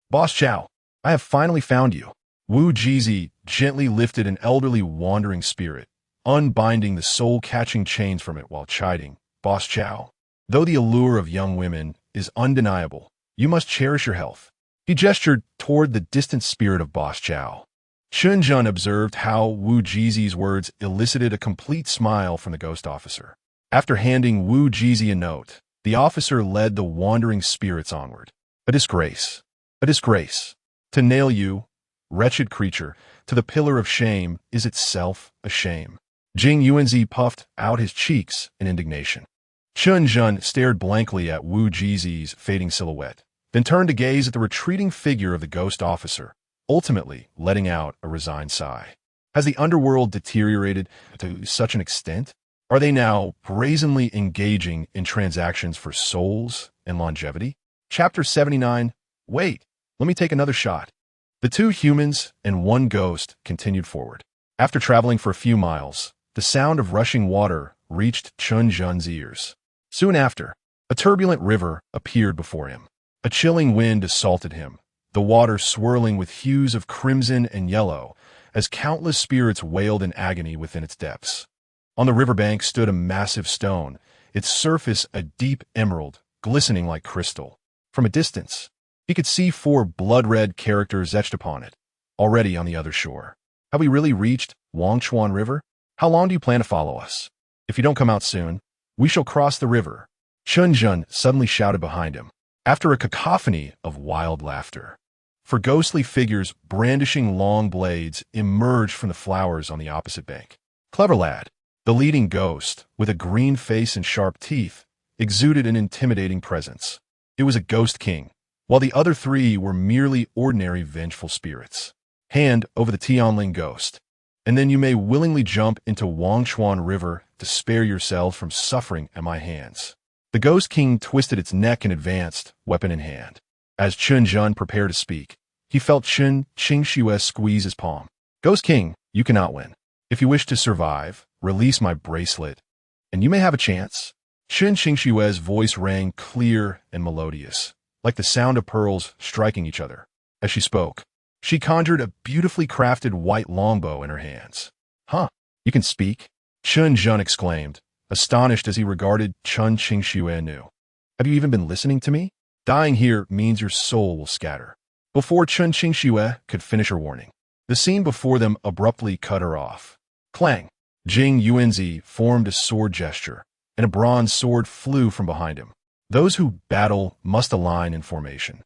Boss Chow, I have finally found you. Wu Jizi gently lifted an elderly wandering spirit, unbinding the soul-catching chains from it while chiding, Boss Chow, though the allure of young women is undeniable, you must cherish your health. He gestured toward the distant spirit of Boss Chow. Chen Zhen observed how Wu Jizi's words elicited a complete smile from the ghost officer. After handing Wu Jizi a note, the officer led the wandering spirits onward. A disgrace. A disgrace. To nail you, wretched creature, to the pillar of shame is itself a shame. Jing Yuanzi puffed out his cheeks in indignation. Chen Zhen stared blankly at Wu Jizi's fading silhouette, then turned to gaze at the retreating figure of the ghost officer, ultimately letting out a resigned sigh. Has the underworld deteriorated to such an extent? Are they now brazenly engaging in transactions for souls and longevity? Chapter 79. Wait, let me take another shot. The 2 humans and 1 ghost continued forward. After traveling for a few miles, the sound of rushing water reached Chen Zhen's ears. Soon after, a turbulent river appeared before him. A chilling wind assaulted him, the water swirling with hues of crimson and yellow as countless spirits wailed in agony within its depths. On the riverbank stood a massive stone, its surface a deep emerald, glistening like crystal. From a distance, he could see 4 blood-red characters etched upon it, already on the other shore. Have we really reached Wangchuan River? How long do you plan to follow us? If you don't come out soon, we shall cross the river. Chen Zhen suddenly shouted behind him, after a cacophony of wild laughter. For ghostly figures brandishing long blades emerged from the flowers on the opposite bank. Clever lad. The leading ghost, with a green face and sharp teeth, exuded an intimidating presence. It was a ghost king, while the other 3 were merely ordinary vengeful spirits. Hand over the Tianling ghost, and then you may willingly jump into Wangchuan River to spare yourselves from suffering at my hands. The ghost king twisted its neck and advanced, weapon in hand. As Chen Zhen prepared to speak, he felt Chen Qingshue's squeeze his palm. Ghost king, you cannot win. If you wish to survive, release my bracelet, and you may have a chance. Chen Qingshue's voice rang clear and melodious, like the sound of pearls striking each other. As she spoke, she conjured a beautifully crafted white longbow in her hands. Huh, you can speak? Chen Zhen exclaimed, astonished as he regarded Chen Qingxue anew. Have you even been listening to me? Dying here means your soul will scatter. Before Chen Qingxue could finish her warning, the scene before them abruptly cut her off. Clang! Jing Yuanzi formed a sword gesture, and a bronze sword flew from behind him. Those who battle must align in formation.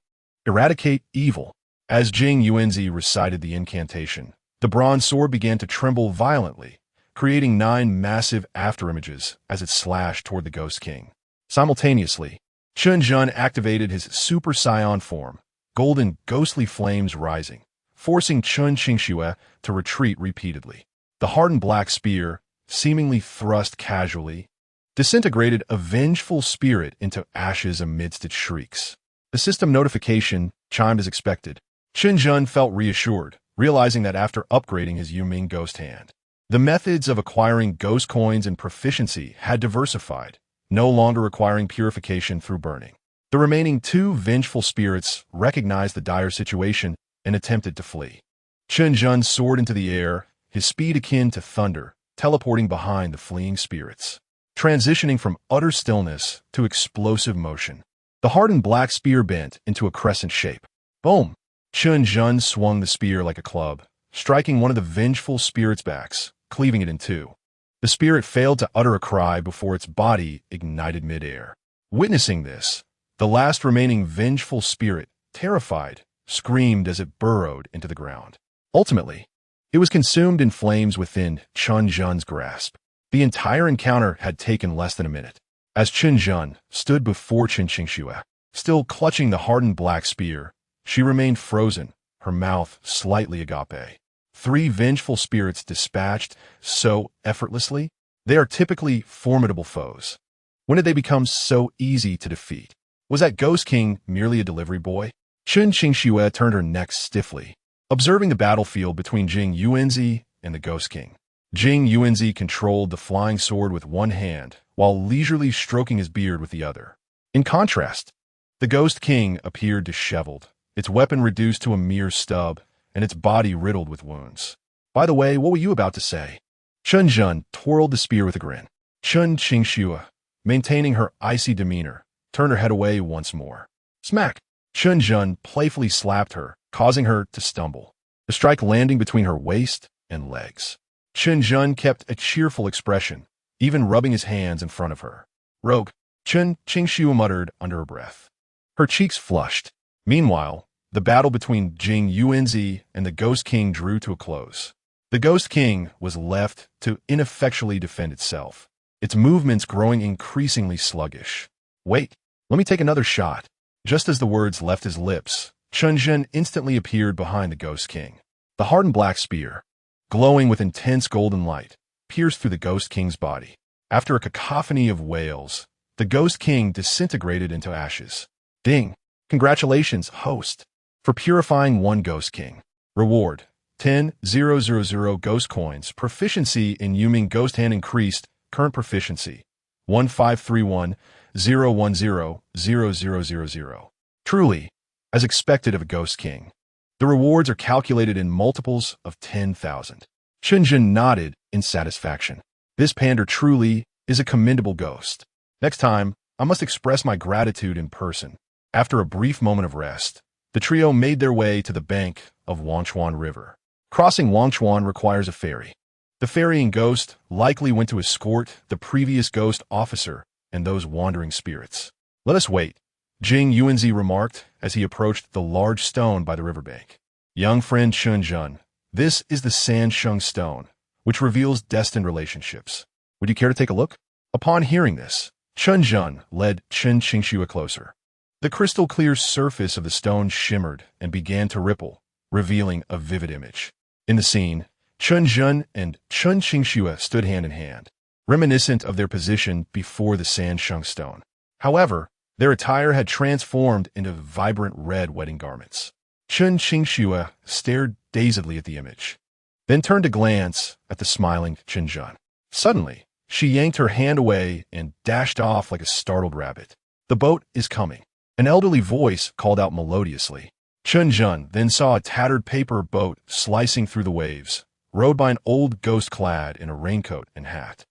Eradicate evil. As Jing Yuanzi recited the incantation, the bronze sword began to tremble violently, creating 9 massive afterimages as it slashed toward the Ghost King. Simultaneously, Chen Zhen activated his Super Scion form, golden ghostly flames rising, forcing Chen Qingxue to retreat repeatedly. The hardened black spear, seemingly thrust casually, disintegrated a vengeful spirit into ashes amidst its shrieks. The system notification chimed as expected. Chen Zhen felt reassured, realizing that after upgrading his Yuming ghost hand, the methods of acquiring ghost coins and proficiency had diversified, no longer requiring purification through burning. The remaining 2 vengeful spirits recognized the dire situation and attempted to flee. Chen Zhen soared into the air, his speed akin to thunder, teleporting behind the fleeing spirits, transitioning from utter stillness to explosive motion. The hardened black spear bent into a crescent shape. Boom! Chen Zhen swung the spear like a club, striking one of the vengeful spirit's backs, cleaving it in two. The spirit failed to utter a cry before its body ignited midair. Witnessing this, the last remaining vengeful spirit, terrified, screamed as it burrowed into the ground. Ultimately, it was consumed in flames within Chen Zhen's grasp. The entire encounter had taken less than a minute. As Chen Zhen stood before Chen Qingxue, still clutching the hardened black spear, she remained frozen, her mouth slightly agape. 3 vengeful spirits dispatched so effortlessly. They are typically formidable foes. When did they become so easy to defeat? Was that Ghost King merely a delivery boy? Chen Qingxue turned her neck stiffly, observing the battlefield between Jing Yuanzi and the Ghost King. Jing Yuanzi controlled the flying sword with one hand, while leisurely stroking his beard with the other. In contrast, the Ghost King appeared disheveled, its weapon reduced to a mere stub, and its body riddled with wounds. By the way, what were you about to say? Chen Zhen twirled the spear with a grin. Chen Qingxue, maintaining her icy demeanor, turned her head away once more. Smack! Chen Zhen playfully slapped her, causing her to stumble, the strike landing between her waist and legs. Chen Zhen kept a cheerful expression, even rubbing his hands in front of her. Rogue, Chen Qingxue muttered under her breath. Her cheeks flushed. Meanwhile, the battle between Jing Yuanzi and the Ghost King drew to a close. The Ghost King was left to ineffectually defend itself, its movements growing increasingly sluggish. Wait, let me take another shot. Just as the words left his lips, Chen Zhen instantly appeared behind the Ghost King. The hardened black spear, glowing with intense golden light, pierced through the Ghost King's body. After a cacophony of wails, the Ghost King disintegrated into ashes. Ding! Congratulations, host, for purifying 1 Ghost King. Reward: 10,000 ghost coins. Proficiency in Yuming Ghost Hand increased. Current proficiency: 1531,010,0000. Truly, as expected of a Ghost King. The rewards are calculated in multiples of 10,000. Chen Zhen nodded in satisfaction. This pander truly is a commendable ghost. Next time, I must express my gratitude in person. After a brief moment of rest, the trio made their way to the bank of Wangchuan River. Crossing Wangchuan requires a ferry. The ferrying ghost likely went to escort the previous ghost officer and those wandering spirits. Let us wait, Jing Yuanzi remarked as he approached the large stone by the riverbank. Young friend Chen Zhen, this is the Sansheng Stone, which reveals destined relationships. Would you care to take a look? Upon hearing this, Chen Zhen led Chen Qingxue closer. The crystal-clear surface of the stone shimmered and began to ripple, revealing a vivid image. In the scene, Chen Zhen and Chen Qingxue stood hand in hand, reminiscent of their position before the Sansheng Stone. However, their attire had transformed into vibrant red wedding garments. Chen Qingxue stared dazedly at the image, then turned to glance at the smiling Chen Zhen. Suddenly, she yanked her hand away and dashed off like a startled rabbit. The boat is coming. An elderly voice called out melodiously. Chen Zhen then saw a tattered paper boat slicing through the waves, rowed by an old ghost clad in a raincoat and hat.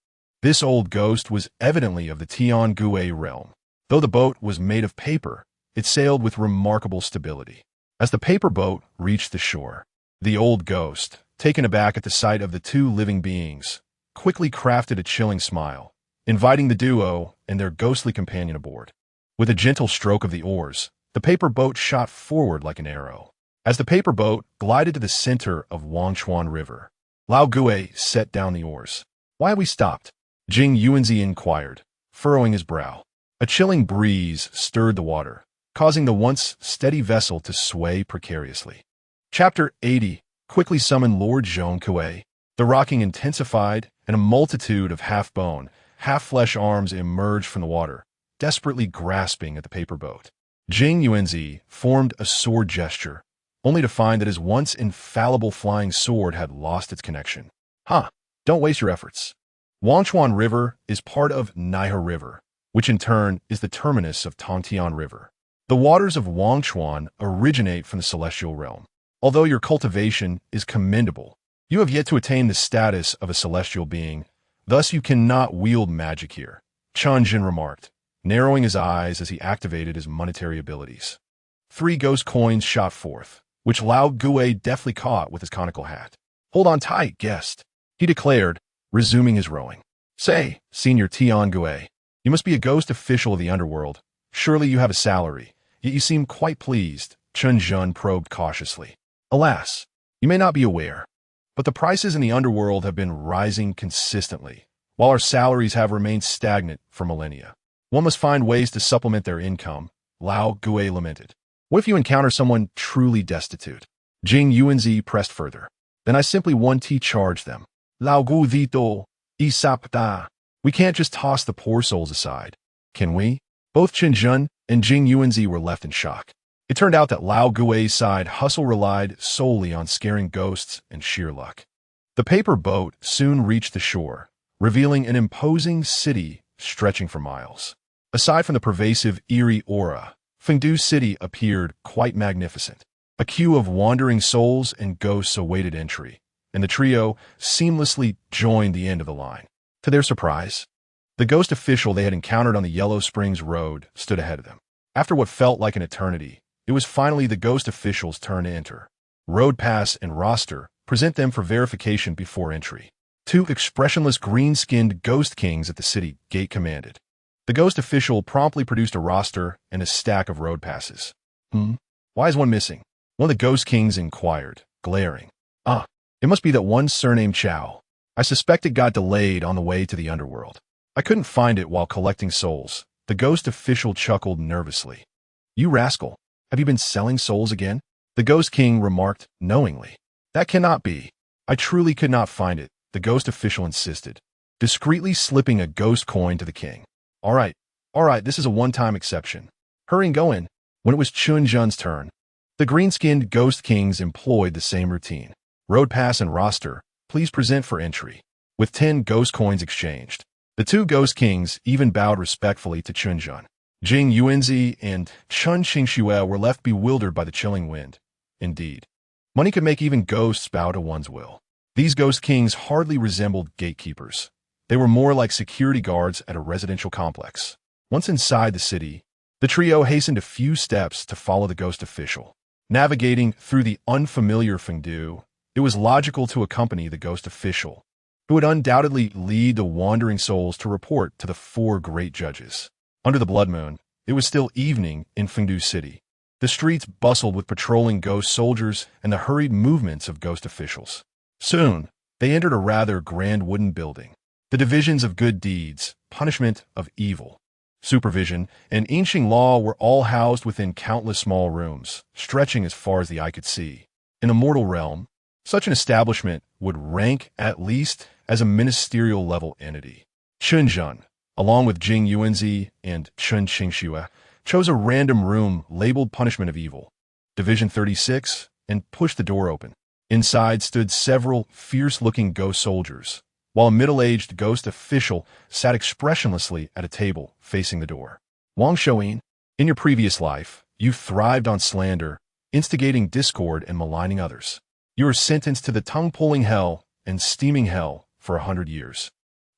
This old ghost was evidently of the Tian Gui realm. Though the boat was made of paper, it sailed with remarkable stability. As the paper boat reached the shore, the old ghost, taken aback at the sight of the 2 living beings, quickly crafted a chilling smile, inviting the duo and their ghostly companion aboard. With a gentle stroke of the oars, the paper boat shot forward like an arrow. As the paper boat glided to the center of Wangchuan River, Lao Gui set down the oars. Why have we stopped? Jing Yuanzi inquired, furrowing his brow. A chilling breeze stirred the water, causing the once steady vessel to sway precariously. Chapter 80 quickly summoned Lord Zhong Kui. The rocking intensified, and a multitude of half-bone, half-flesh arms emerged from the water, desperately grasping at the paper boat. Jing Yuanzi formed a sword gesture, only to find that his once infallible flying sword had lost its connection. Don't waste your efforts. Wangchuan River is part of Naihe River, which in turn is the terminus of Tongtian River. The waters of Wangchuan originate from the celestial realm. Although your cultivation is commendable, you have yet to attain the status of a celestial being, thus you cannot wield magic here, Chen Zhen remarked, narrowing his eyes as he activated his monetary abilities. 3 ghost coins shot forth, which Lao Gui deftly caught with his conical hat. "Hold on tight, guest," he declared, resuming his rowing. "Say, Senior Tian Gui, you must be a ghost official of the underworld. Surely you have a salary, yet you seem quite pleased," Chen Zhen probed cautiously. "Alas, you may not be aware, but the prices in the underworld have been rising consistently, while our salaries have remained stagnant for millennia. One must find ways to supplement their income," Lao Gui lamented. "What if you encounter someone truly destitute?" Jing Yuanzi pressed further. "Then I simply 1T charge them. Lao Gu Vito, Isapta. We can't just toss the poor souls aside, can we?" Both Chen Zhen and Jing Yuanzi were left in shock. It turned out that Lao Gui's side hustle relied solely on scaring ghosts and sheer luck. The paper boat soon reached the shore, revealing an imposing city stretching for miles. Aside from the pervasive, eerie aura, Fengdu City appeared quite magnificent. A queue of wandering souls and ghosts awaited entry, and the trio seamlessly joined the end of the line. To their surprise, the ghost official they had encountered on the Yellow Springs Road stood ahead of them. After what felt like an eternity, it was finally the ghost official's turn to enter. Road pass and roster present them for verification before entry. 2 expressionless green-skinned ghost kings at the city gate commanded. The ghost official promptly produced a roster and a stack of road passes. Why is one missing?" One of the ghost kings inquired, glaring. It must be that one surnamed Chow. I suspect it got delayed on the way to the underworld. I couldn't find it while collecting souls." The ghost official chuckled nervously. "You rascal, have you been selling souls again?" The ghost king remarked knowingly. "That cannot be. I truly could not find it," the ghost official insisted, discreetly slipping a ghost coin to the king. All right, this is a one-time exception. Hurry and go in." When it was Chen Zhen's turn, the green-skinned ghost kings employed the same routine. "Road pass and roster, please present for entry." With 10 ghost coins exchanged, the 2 ghost kings even bowed respectfully to Chen Zhen. Jing Yuanzi and Chen Qingxue were left bewildered by the chilling wind. Indeed, money could make even ghosts bow to one's will. These ghost kings hardly resembled gatekeepers. They were more like security guards at a residential complex. Once inside the city, the trio hastened a few steps to follow the ghost official. Navigating through the unfamiliar Fengdu, it was logical to accompany the ghost official, who would undoubtedly lead the wandering souls to report to the 4 great judges. Under the blood moon, it was still evening in Fengdu City. The streets bustled with patrolling ghost soldiers and the hurried movements of ghost officials. Soon, they entered a rather grand wooden building. The divisions of good deeds, punishment of evil, supervision, and ancient law were all housed within countless small rooms, stretching as far as the eye could see. In a mortal realm, such an establishment would rank at least as a ministerial-level entity. Chen Zhen, along with Jing Yuanzi and Chen Qingxue, chose a random room labeled Punishment of Evil, Division 36, and pushed the door open. Inside stood several fierce-looking ghost soldiers, while a middle-aged ghost official sat expressionlessly at a table facing the door. "Wang Shouyin, in your previous life, you thrived on slander, instigating discord and maligning others. You are sentenced to the tongue-pulling hell and steaming hell for 100 years,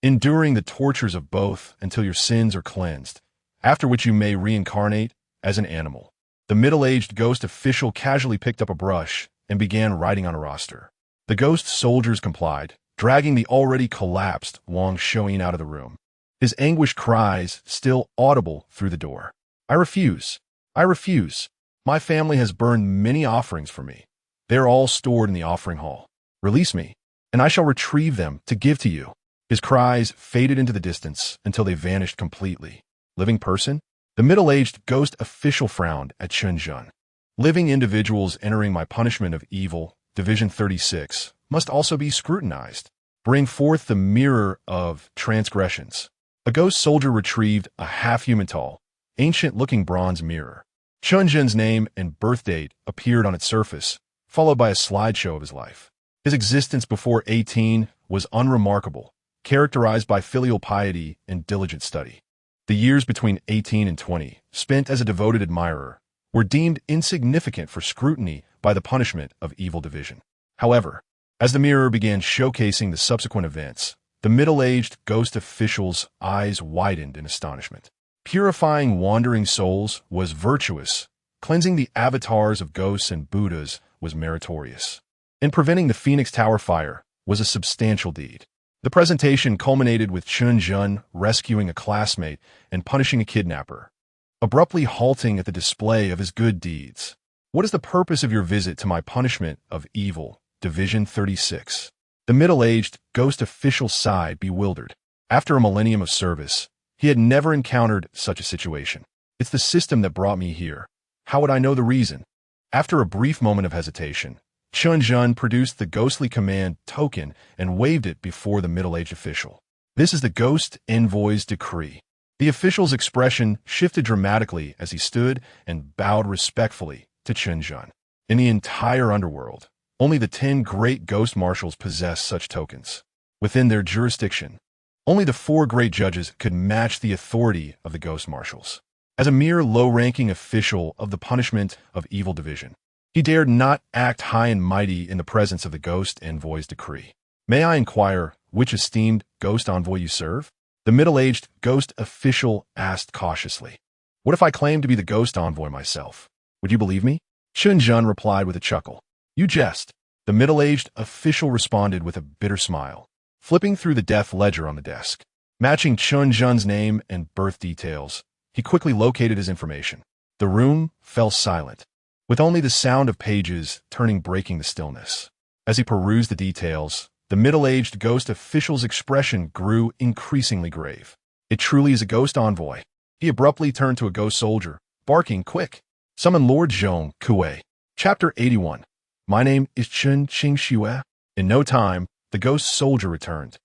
enduring the tortures of both until your sins are cleansed, after which you may reincarnate as an animal." The middle-aged ghost official casually picked up a brush and began writing on a roster. The ghost soldiers complied, dragging the already collapsed Wang Shouyin out of the room, his anguished cries still audible through the door. I refuse. My family has burned many offerings for me. They are all stored in the offering hall. Release me, and I shall retrieve them to give to you." His cries faded into the distance until they vanished completely. Living person? The middle-aged ghost official frowned at Chen Zhen. "Living individuals entering my punishment of evil, Division 36, must also be scrutinized. Bring forth the mirror of transgressions." A ghost soldier retrieved a half-human tall, ancient-looking bronze mirror. Chen Zhen's name and birth date appeared on its surface, followed by a slideshow of his life. His existence before 18 was unremarkable, characterized by filial piety and diligent study. The years between 18 and 20, spent as a devoted admirer, were deemed insignificant for scrutiny by the punishment of evil division. However, as the mirror began showcasing the subsequent events, the middle-aged ghost official's eyes widened in astonishment. Purifying wandering souls was virtuous. Cleansing the avatars of ghosts and Buddhas was meritorious. And preventing the Phoenix Tower fire was a substantial deed. The presentation culminated with Chen Zhen rescuing a classmate and punishing a kidnapper, abruptly halting at the display of his good deeds. What is the purpose of your visit to my punishment of evil? Division 36. The middle-aged ghost official sighed, bewildered. After a millennium of service, he had never encountered such a situation. It's the system that brought me here. How would I know the reason? After a brief moment of hesitation, Chen Zhen produced the ghostly command token and waved it before the middle-aged official. This is the ghost envoy's decree. The official's expression shifted dramatically as he stood and bowed respectfully to Chen Zhen. In the entire underworld, only the 10 great ghost marshals possess such tokens. Within their jurisdiction, only the 4 great judges could match the authority of the ghost marshals. As a mere low-ranking official of the punishment of evil division, he dared not act high and mighty in the presence of the ghost envoy's decree. May I inquire which esteemed ghost envoy you serve? The middle-aged ghost official asked cautiously. What if I claim to be the ghost envoy myself? Would you believe me? Chen Zhen replied with a chuckle. You jest. The middle-aged official responded with a bitter smile, flipping through the death ledger on the desk. Matching Chen Zhen's name and birth details, he quickly located his information. The room fell silent, with only the sound of pages turning, breaking the stillness. As he perused the details, the middle-aged ghost official's expression grew increasingly grave. It truly is a ghost envoy. He abruptly turned to a ghost soldier, barking, Quick! Summon Lord Zhong Kuei. Chapter 81. My name is Chen Qingxue. In no time, the ghost soldier returned,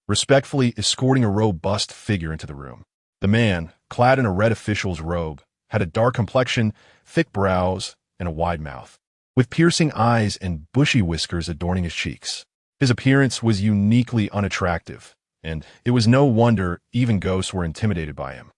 respectfully escorting a robust figure into the room. The man, clad in a red official's robe, had a dark complexion, thick brows, and a wide mouth, with piercing eyes and bushy whiskers adorning his cheeks. His appearance was uniquely unattractive, and it was no wonder even ghosts were intimidated by him.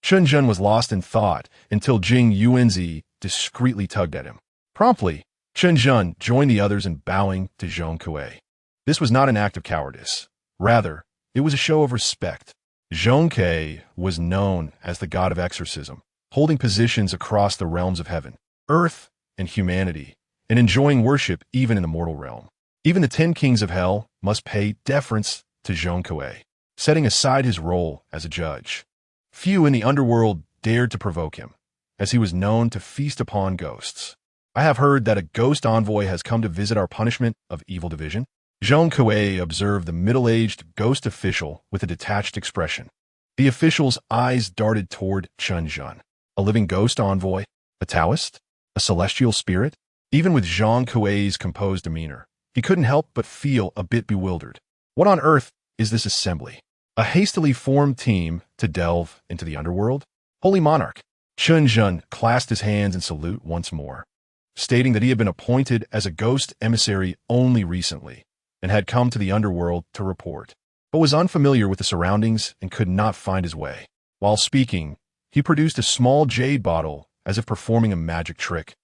Chen Zhen was lost in thought until Jing Yuanzi discreetly tugged at him. Promptly, Chen Zhen joined the others in bowing to Zhong Kuei. This was not an act of cowardice. Rather, it was a show of respect. Zhong Kuei was known as the god of exorcism, holding positions across the realms of heaven, earth, and humanity, and enjoying worship even in the mortal realm. Even the 10 kings of hell must pay deference to Zhong Kuei, setting aside his role as a judge. Few in the underworld dared to provoke him, as he was known to feast upon ghosts. I have heard that a ghost envoy has come to visit our punishment of evil division. Zhong Kuei observed the middle-aged ghost official with a detached expression. The official's eyes darted toward Chen Zhen. A living ghost envoy? A Taoist? A celestial spirit? Even with Zhong Kuei's composed demeanor, he couldn't help but feel a bit bewildered. What on earth is this assembly? A hastily formed team to delve into the underworld? Holy Monarch! Chen Zhen clasped his hands in salute once more, stating that he had been appointed as a ghost emissary only recently and had come to the underworld to report, but was unfamiliar with the surroundings and could not find his way. While speaking, he produced a small jade bottle as if performing a magic trick,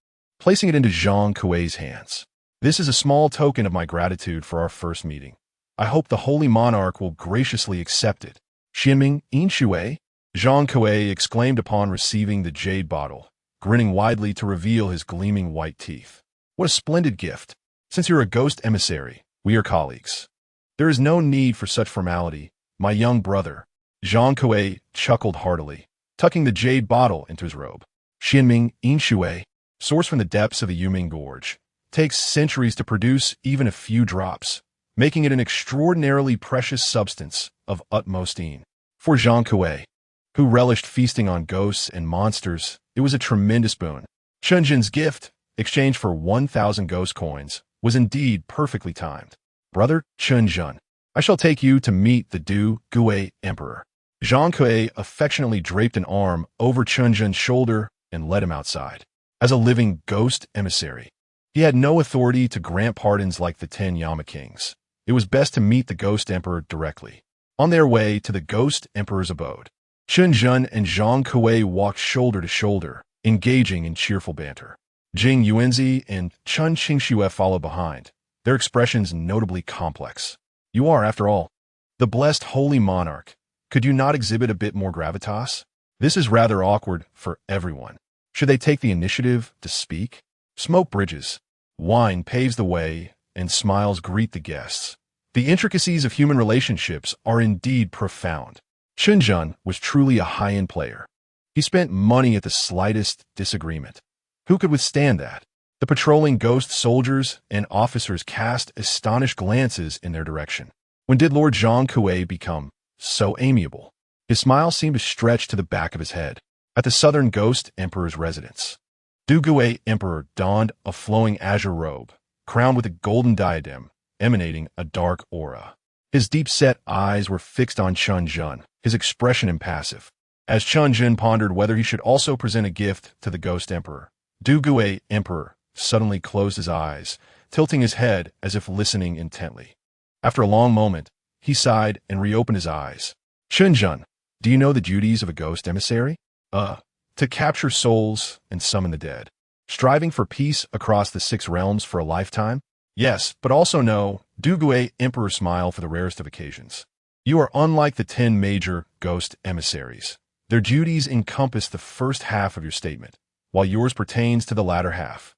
placing it into Zhong Kuei's hands. This is a small token of my gratitude for our first meeting. I hope the Holy Monarch will graciously accept it. Xianming Yinshui? Zhong Kuei exclaimed upon receiving the jade bottle, grinning widely to reveal his gleaming white teeth. What a splendid gift. Since you're a ghost emissary, we are colleagues. There is no need for such formality, my young brother. Zhong Kuei chuckled heartily, tucking the jade bottle into his robe. Xianming Yinshui, sourced from the depths of the Yuming Gorge, takes centuries to produce even a few drops, making it an extraordinarily precious substance of utmost esteem. For Zhong Kuei, who relished feasting on ghosts and monsters, it was a tremendous boon. Chen Zhen's gift, exchanged for 1,000 ghost coins, was indeed perfectly timed. Brother Chen Zhen, I shall take you to meet the Du Gui Emperor. Zhong Kuei affectionately draped an arm over Chen Zhen's shoulder and led him outside. As a living ghost emissary, he had no authority to grant pardons like the 10 Yama Kings. It was best to meet the Ghost Emperor directly. On their way to the Ghost Emperor's abode, Chen Zhen and Zhong Kuei walked shoulder to shoulder, engaging in cheerful banter. Jing Yuanzi and Chen Qingxue followed behind, their expressions notably complex. You are, after all, the blessed Holy Monarch. Could you not exhibit a bit more gravitas? This is rather awkward for everyone. Should they take the initiative to speak? Smoke bridges. Wine paves the way, and smiles greet the guests. The intricacies of human relationships are indeed profound. Chen Zhen was truly a high-end player. He spent money at the slightest disagreement. Who could withstand that? The patrolling ghost soldiers and officers cast astonished glances in their direction. When did Lord Zhang Kuei become so amiable? His smile seemed to stretch to the back of his head. At the southern ghost emperor's residence, Du Gui Emperor donned a flowing azure robe, crowned with a golden diadem, emanating a dark aura. His deep-set eyes were fixed on Chen Zhen, his expression impassive. As Chen Zhen pondered whether he should also present a gift to the ghost emperor, Du Gui Emperor suddenly closed his eyes, tilting his head as if listening intently. After a long moment, he sighed and reopened his eyes. Chen Zhen, do you know the duties of a ghost emissary? To capture souls and summon the dead. Striving for peace across the 6 realms for a lifetime? Yes, but also know, Du Gui Emperor smiled for the rarest of occasions. You are unlike the 10 major ghost emissaries. Their duties encompass the first half of your statement, while yours pertains to the latter half.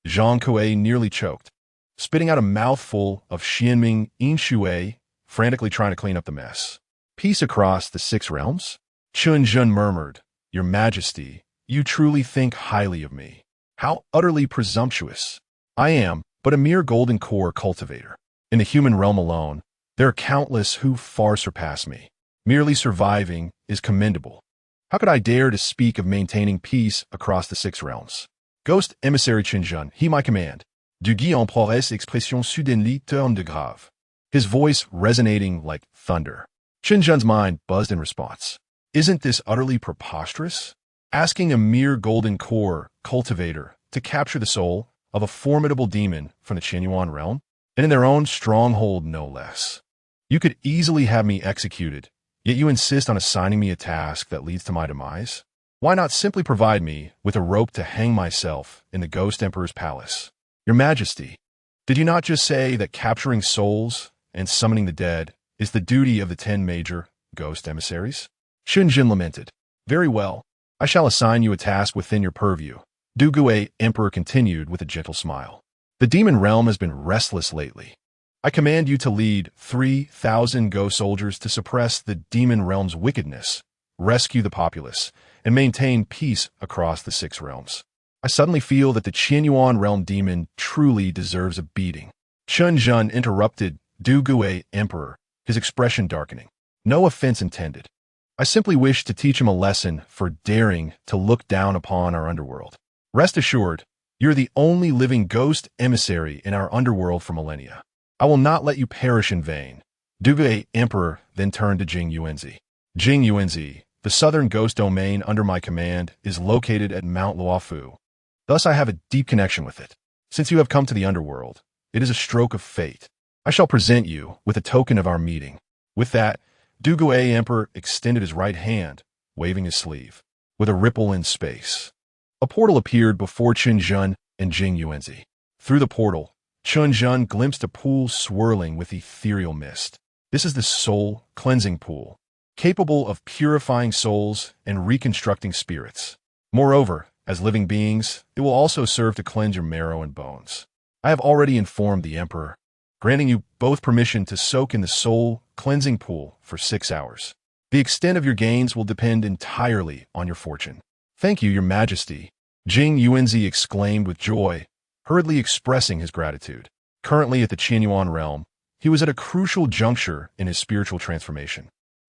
Zhang Kuei nearly choked, spitting out a mouthful of Xianming Inshui, frantically trying to clean up the mess. Peace across the 6 realms? Chen Zhen murmured, Your Majesty, you truly think highly of me. How utterly presumptuous. I am but a mere golden core cultivator. In the human realm alone, there are countless who far surpass me. Merely surviving is commendable. How could I dare to speak of maintaining peace across the 6 realms? Ghost Emissary Chen Zhen, he my command. Du Guy emploierait expression soudainement tourne de grave. His voice resonating like thunder. Chen Zhen's mind buzzed in response. Isn't this utterly preposterous? Asking a mere golden core cultivator to capture the soul of a formidable demon from the Qianyuan realm, and in their own stronghold no less. You could easily have me executed, yet you insist on assigning me a task that leads to my demise? Why not simply provide me with a rope to hang myself in the Ghost Emperor's palace? Your Majesty, did you not just say that capturing souls and summoning the dead is the duty of the 10 major ghost emissaries? Chen Zhen lamented. Very well, I shall assign you a task within your purview. Du Gui Emperor continued with a gentle smile. The demon realm has been restless lately. I command you to lead 3,000 ghost soldiers to suppress the demon realm's wickedness, rescue the populace, and maintain peace across the 6 realms. I suddenly feel that the Qianyuan realm demon truly deserves a beating. Chen Zhen interrupted Du Gui Emperor, his expression darkening. No offense intended. I simply wish to teach him a lesson for daring to look down upon our underworld. Rest assured, you're the only living ghost emissary in our underworld for millennia. I will not let you perish in vain. Du Gui Emperor then turned to Jing Yuanzi. Jing Yuanzi, the southern ghost domain under my command, is located at Mount Luofu. Thus I have a deep connection with it. Since you have come to the underworld, it is a stroke of fate. I shall present you with a token of our meeting. With that, Du Gui Emperor extended his right hand, waving his sleeve. With a ripple in space, a portal appeared before Chen Zhen and Jing Yuanzi. Through the portal, Chen Zhen glimpsed a pool swirling with ethereal mist. This is the soul cleansing pool, capable of purifying souls and reconstructing spirits. Moreover, as living beings, it will also serve to cleanse your marrow and bones. I have already informed the Emperor, granting you both permission to soak in the soul cleansing pool for 6 hours. The extent of your gains will depend entirely on your fortune. Thank you, Your Majesty, Jing Yuanzi exclaimed with joy, hurriedly expressing his gratitude. Currently at the Qianyuan realm, he was at a crucial juncture in his spiritual transformation.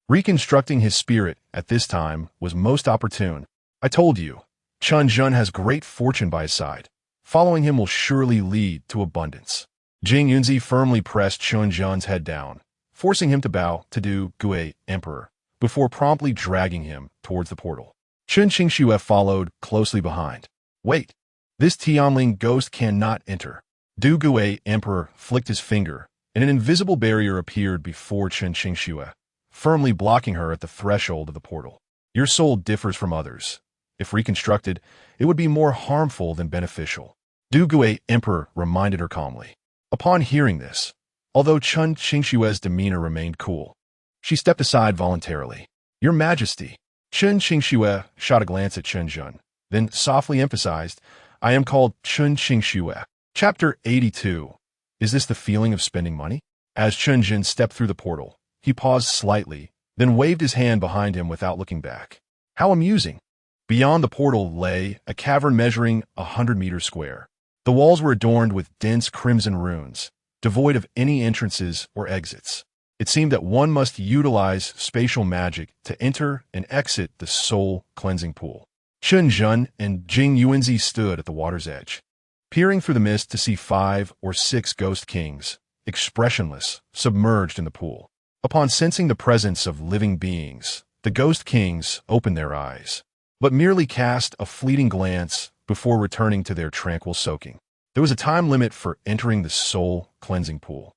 Reconstructing his spirit at this time was most opportune. I told you, Chen Zhen has great fortune by his side. Following him will surely lead to abundance. Jing Yuanzi firmly pressed Chen Zhen's head down, forcing him to bow to Du Gui Emperor, before promptly dragging him towards the portal. Chen Qingxue followed closely behind. Wait, this Tianling ghost cannot enter. Du Gui Emperor flicked his finger, and an invisible barrier appeared before Chen Qingxue, firmly blocking her at the threshold of the portal. Your soul differs from others. If reconstructed, it would be more harmful than beneficial. Du Gui Emperor reminded her calmly. Upon hearing this, although Chen Qingxue's demeanor remained cool, she stepped aside voluntarily. Your Majesty, Chen Qingxue shot a glance at Chen Zhen, then softly emphasized, I am called Chen Qingxue. Chapter 82. Is this the feeling of spending money? As Chen Zhen stepped through the portal, he paused slightly, then waved his hand behind him without looking back. How amusing. Beyond the portal lay a cavern measuring 100 meters square. The walls were adorned with dense crimson runes, devoid of any entrances or exits. It seemed that one must utilize spatial magic to enter and exit the soul-cleansing pool. Chen Zhen and Jing Yuanzi stood at the water's edge, peering through the mist to see 5 or 6 ghost kings, expressionless, submerged in the pool. Upon sensing the presence of living beings, the ghost kings opened their eyes, but merely cast a fleeting glance before returning to their tranquil soaking. There was a time limit for entering the soul-cleansing pool.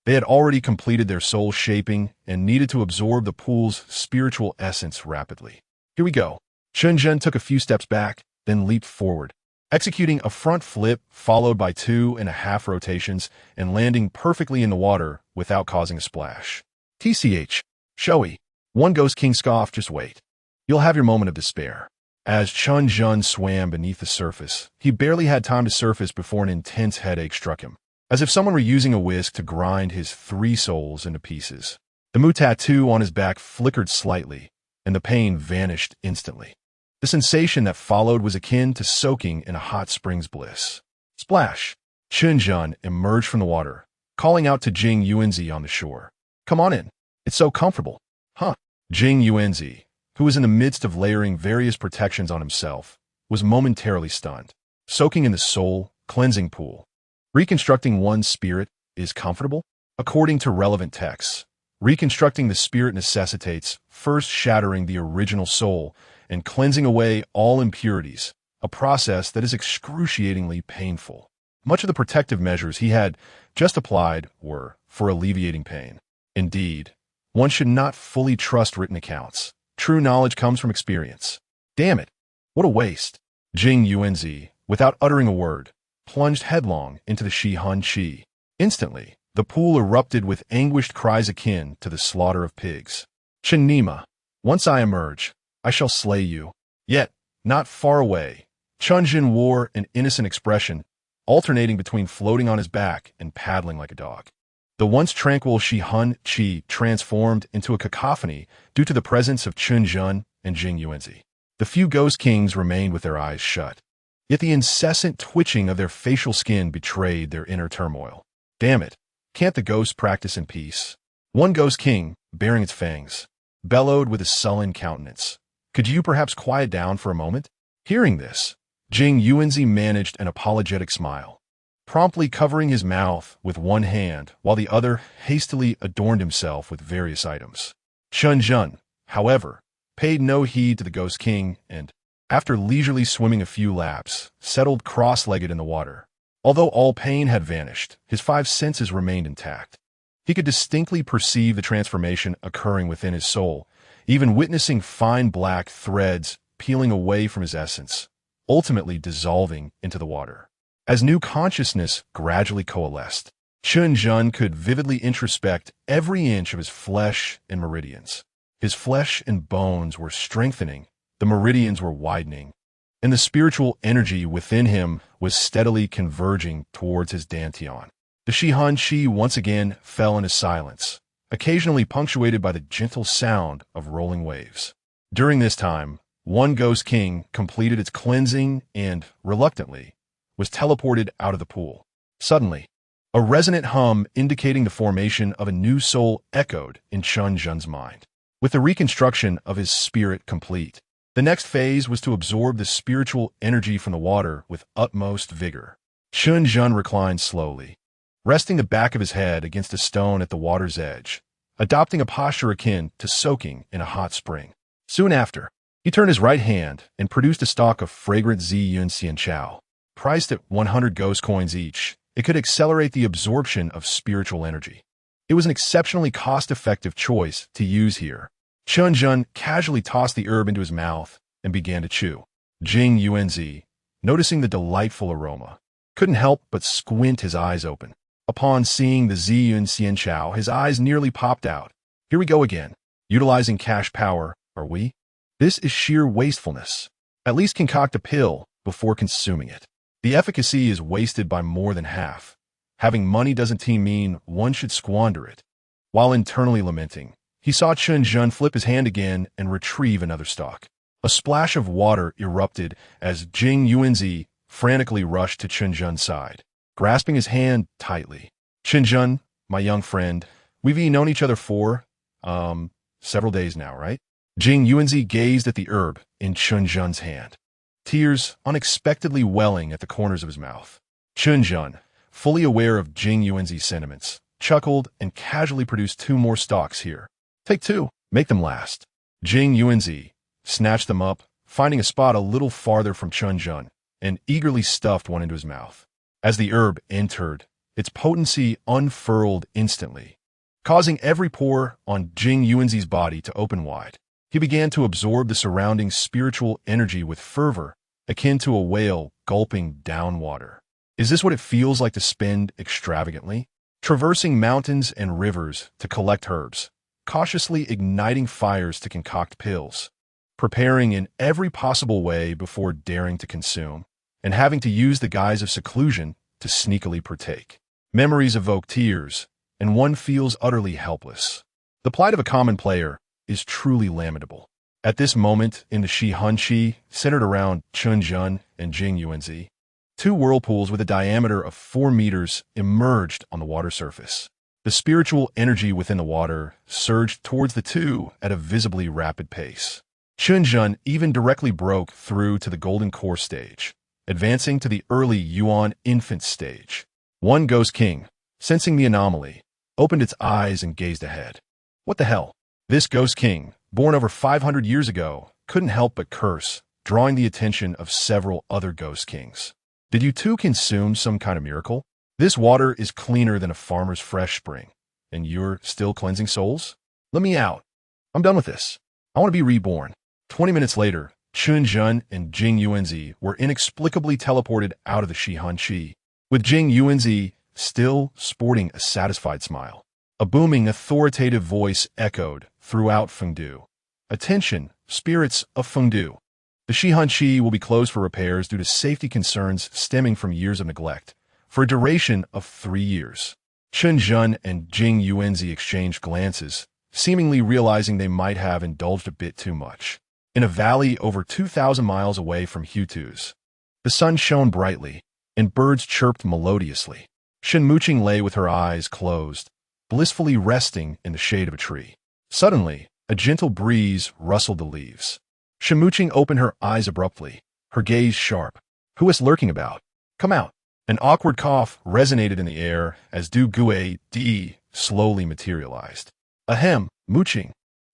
They had already completed their soul shaping and needed to absorb the pool's spiritual essence rapidly. Here we go. Chen Zhen took a few steps back, then leaped forward, executing a front flip followed by 2.5 rotations and landing perfectly in the water without causing a splash. TCH. Showy. One ghost king scoffed, just wait. You'll have your moment of despair. As Chen Zhen swam beneath the surface, he barely had time to surface before an intense headache struck him, as if someone were using a whisk to grind his 3 souls into pieces. The Mu tattoo on his back flickered slightly, and the pain vanished instantly. The sensation that followed was akin to soaking in a hot spring's bliss. Splash! Chen Zhen emerged from the water, calling out to Jing Yuanzi on the shore. Come on in. It's so comfortable. Huh? Jing Yuanzi, who was in the midst of layering various protections on himself, was momentarily stunned. Soaking in the soul-cleansing pool. Reconstructing one's spirit is comfortable? According to relevant texts, reconstructing the spirit necessitates first shattering the original soul and cleansing away all impurities, a process that is excruciatingly painful. Much of the protective measures he had just applied were for alleviating pain. Indeed, one should not fully trust written accounts. True knowledge comes from experience. Damn it, what a waste. Jing Yuanzi, without uttering a word, plunged headlong into the Shi-Han Qi. Instantly, the pool erupted with anguished cries akin to the slaughter of pigs. Chen Nima, once I emerge, I shall slay you. Yet, not far away, Chen Zhen wore an innocent expression, alternating between floating on his back and paddling like a dog. The once tranquil Shi-Han Qi transformed into a cacophony due to the presence of Chen Zhen and Jing Yuanzi. The few ghost kings remained with their eyes shut, yet the incessant twitching of their facial skin betrayed their inner turmoil. Damn it, can't the ghosts practice in peace? One ghost king, baring its fangs, bellowed with a sullen countenance. Could you perhaps quiet down for a moment? Hearing this, Jing Yuanzi managed an apologetic smile, promptly covering his mouth with one hand while the other hastily adorned himself with various items. Chen Zhen, however, paid no heed to the ghost king and, after leisurely swimming a few laps, settled cross-legged in the water. Although all pain had vanished, his 5 senses remained intact. He could distinctly perceive the transformation occurring within his soul, even witnessing fine black threads peeling away from his essence, ultimately dissolving into the water. As new consciousness gradually coalesced, Chen Zhen could vividly introspect every inch of his flesh and meridians. His flesh and bones were strengthening, the meridians were widening, and the spiritual energy within him was steadily converging towards his dantian. The Shi-Han Qi once again fell into silence, occasionally punctuated by the gentle sound of rolling waves. During this time, one ghost king completed its cleansing and, reluctantly, was teleported out of the pool. Suddenly, a resonant hum indicating the formation of a new soul echoed in Chen Zhen's mind. With the reconstruction of his spirit complete, the next phase was to absorb the spiritual energy from the water with utmost vigor. Chen Zhen reclined slowly, resting the back of his head against a stone at the water's edge, adopting a posture akin to soaking in a hot spring. Soon after, he turned his right hand and produced a stalk of fragrant Ziyun Xianchao. Priced at 100 ghost coins each, it could accelerate the absorption of spiritual energy. It was an exceptionally cost-effective choice to use here. Chen Zhen casually tossed the herb into his mouth and began to chew. Jing Yuanzi, noticing the delightful aroma, couldn't help but squint his eyes open. Upon seeing the Ziyun Xianchao, his eyes nearly popped out. Here we go again. Utilizing cash power, are we? This is sheer wastefulness. At least concoct a pill before consuming it. The efficacy is wasted by more than half. Having money doesn't mean one should squander it. While internally lamenting, he saw Chen Zhen flip his hand again and retrieve another stalk. A splash of water erupted as Jing Yuanzi frantically rushed to Chen Zhen's side, grasping his hand tightly. Chen Zhen, my young friend, we've known each other for, several days now, right? Jing Yuanzi gazed at the herb in Chen Zhen's hand, tears unexpectedly welling at the corners of his mouth. Chen Zhen, fully aware of Jing Yuanzi's sentiments, chuckled and casually produced 2 more stalks here. Take 2, make them last. Jing Yuanzi snatched them up, finding a spot a little farther from Chen Zhen, and eagerly stuffed one into his mouth. As the herb entered, its potency unfurled instantly, causing every pore on Jing Yuanzi's body to open wide. He began to absorb the surrounding spiritual energy with fervor, akin to a whale gulping down water. Is this what it feels like to spend extravagantly? Traversing mountains and rivers to collect herbs, cautiously igniting fires to concoct pills, preparing in every possible way before daring to consume, and having to use the guise of seclusion to sneakily partake. Memories evoke tears, and one feels utterly helpless. The plight of a common player is truly lamentable. At this moment in the Shi Hanqi, centered around Chen Zhen and Jing Yuanzi, 2 whirlpools with a diameter of 4 meters emerged on the water surface. The spiritual energy within the water surged towards the 2 at a visibly rapid pace. Chen Zhen even directly broke through to the golden core stage, advancing to the early Yuan infant stage. One Ghost King, sensing the anomaly, opened its eyes and gazed ahead. What the hell? This Ghost King, born over 500 years ago, couldn't help but curse, drawing the attention of several other Ghost Kings. Did you 2 consume some kind of miracle? This water is cleaner than a farmer's fresh spring, and you're still cleansing souls? Let me out. I'm done with this. I want to be reborn. 20 minutes later, Chen Zhen and Jing Yuanzi were inexplicably teleported out of the Shi Hanqi, with Jing Yuanzi still sporting a satisfied smile. A booming, authoritative voice echoed throughout Fengdu. Attention, spirits of Fengdu. The Shi Hanqi will be closed for repairs due to safety concerns stemming from years of neglect, for a duration of 3 years. Chen Zhen and Jing Yuanzi exchanged glances, seemingly realizing they might have indulged a bit too much. In a valley over 2,000 miles away from Hutu's, the sun shone brightly, and birds chirped melodiously. Shen Muqing lay with her eyes closed, blissfully resting in the shade of a tree. Suddenly, a gentle breeze rustled the leaves. Shen Muqing opened her eyes abruptly, her gaze sharp. Who is lurking about? Come out. An awkward cough resonated in the air as Du Gue Di slowly materialized. Ahem, Muqing.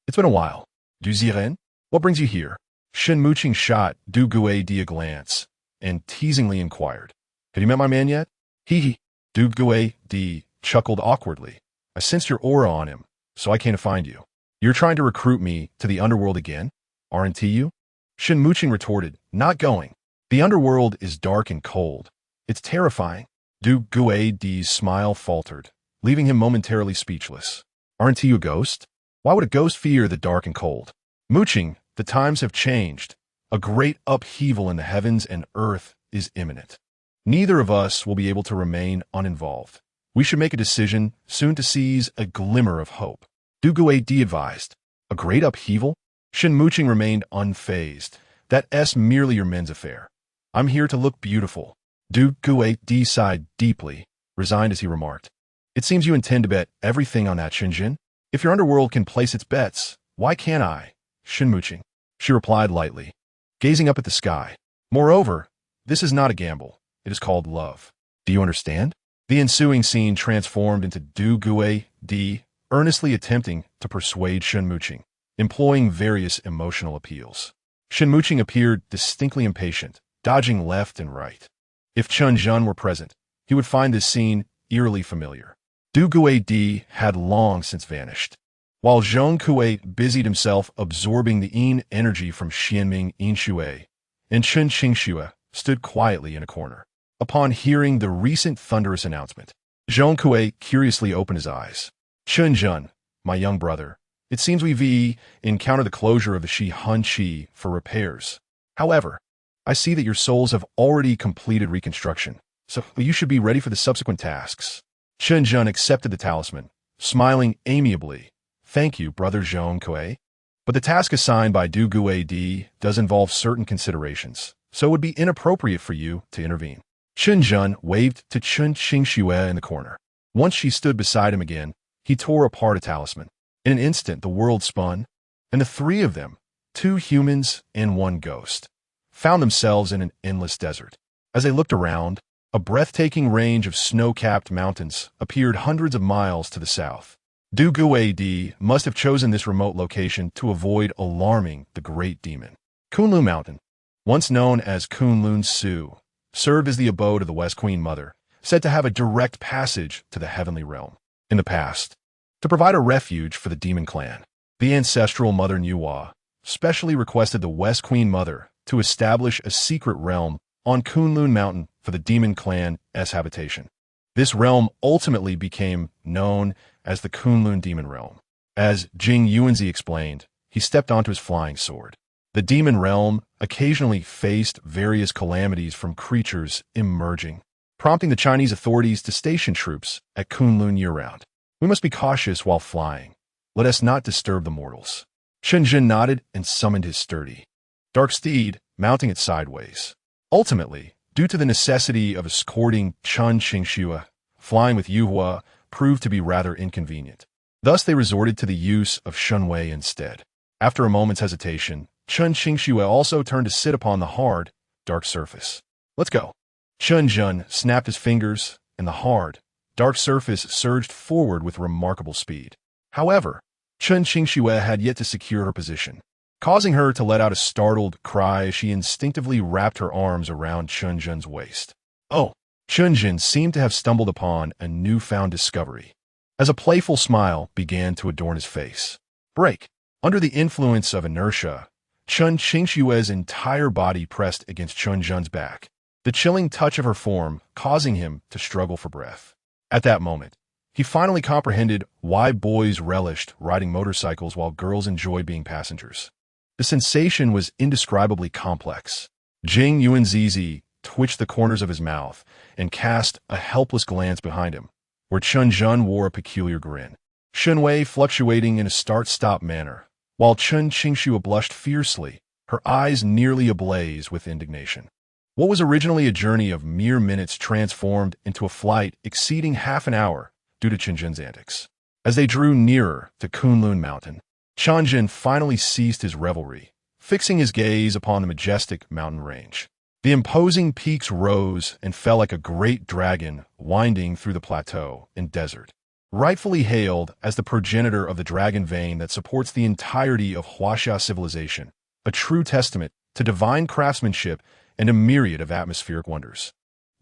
It's been a while. Du Ziren? What brings you here? Shen Muqing shot Du Gue Di a glance and teasingly inquired. Have you met my man yet? Hee. Du Gue Di chuckled awkwardly. I sensed your aura on him, so I came to find you. You're trying to recruit me to the underworld again? Aren't you? Shen Muqing retorted, not going. The underworld is dark and cold. It's terrifying. Du Gue Di's smile faltered, leaving him momentarily speechless. Aren't you a ghost? Why would a ghost fear the dark and cold? Muqing, the times have changed. A great upheaval in the heavens and earth is imminent. Neither of us will be able to remain uninvolved. We should make a decision soon to seize a glimmer of hope. Du Gue Di advised. A great upheaval? Shen Muqing remained unfazed. That's merely your men's affair. I'm here to look beautiful. Du Gue Di sighed deeply, resigned as he remarked. It seems you intend to bet everything on that, Chen Zhen. If your underworld can place its bets, why can't I? Shen Muqing. She replied lightly, gazing up at the sky. Moreover, this is not a gamble. It is called love. Do you understand? The ensuing scene transformed into Du Gue Di earnestly attempting to persuade Shen Muqing, employing various emotional appeals. Shen Muqing appeared distinctly impatient, dodging left and right. If Chen Zhen were present, he would find this scene eerily familiar. Du Gue Di had long since vanished, while Zhong Kue busied himself absorbing the yin energy from Xianming Yinshui, and Chen Qingxue stood quietly in a corner. Upon hearing the recent thunderous announcement, Zhong Kue curiously opened his eyes. Chen Zhen, my young brother, It seems we've encountered the closure of the Shi Hun Chi for repairs. However, I see that your souls have already completed reconstruction, so you should be ready for the subsequent tasks. Chen Zhen accepted the talisman, smiling amiably. Thank you, Brother Zhong Kuei. But the task assigned by Du Gui Di does involve certain considerations, so it would be inappropriate for you to intervene. Chen Zhen waved to Chen Qingxue in the corner. Once she stood beside him again, he tore apart a talisman. In an instant, the world spun, and the three of them, 2 humans and 1 ghost, found themselves in an endless desert. As they looked around, a breathtaking range of snow-capped mountains appeared hundreds of miles to the south. Du Gui Di must have chosen this remote location to avoid alarming the great demon. Kunlun Mountain, once known as Kunlun Su, served as the abode of the West Queen Mother, said to have a direct passage to the heavenly realm. In the past, to provide a refuge for the demon clan, the ancestral Mother Nuwa specially requested the West Queen Mother to establish a secret realm on Kunlun Mountain for the demon clan's habitation. This realm ultimately became known as the Kunlun Demon Realm. As Jing Yuanzi explained, he stepped onto his flying sword. The demon realm occasionally faced various calamities from creatures emerging, prompting the Chinese authorities to station troops at Kunlun year-round. We must be cautious while flying. Let us not disturb the mortals. Chen Zhen nodded and summoned his sturdy dark steed, mounting it sideways. Ultimately, due to the necessity of escorting Chen Qingxue, flying with Yuhua proved to be rather inconvenient. Thus they resorted to the use of Shunwei instead. After a moment's hesitation, Chen Qingxue also turned to sit upon the hard, dark surface. Let's go. Chen Zhen snapped his fingers, and the hard, dark surface surged forward with remarkable speed. However, Chen Qingxue had yet to secure her position, causing her to let out a startled cry as she instinctively wrapped her arms around Chen Zhen's waist. Oh! Chen Zhen seemed to have stumbled upon a newfound discovery, as a playful smile began to adorn his face. Break! Under the influence of inertia, Chen Qingxue's entire body pressed against Chen Zhen's back, the chilling touch of her form causing him to struggle for breath. At that moment, he finally comprehended why boys relished riding motorcycles while girls enjoyed being passengers. The sensation was indescribably complex. Jing Yuanzizi twitched the corners of his mouth and cast a helpless glance behind him, where Chen Zhen wore a peculiar grin, Shunwei fluctuating in a start-stop manner, while Chen Qingxue blushed fiercely, her eyes nearly ablaze with indignation. What was originally a journey of mere minutes transformed into a flight exceeding half an hour due to Chen Zhen's antics. As they drew nearer to Kunlun Mountain, Chen Zhen finally ceased his revelry, fixing his gaze upon the majestic mountain range. The imposing peaks rose and fell like a great dragon winding through the plateau and desert, rightfully hailed as the progenitor of the dragon vein that supports the entirety of Huaxia civilization, a true testament to divine craftsmanship and a myriad of atmospheric wonders.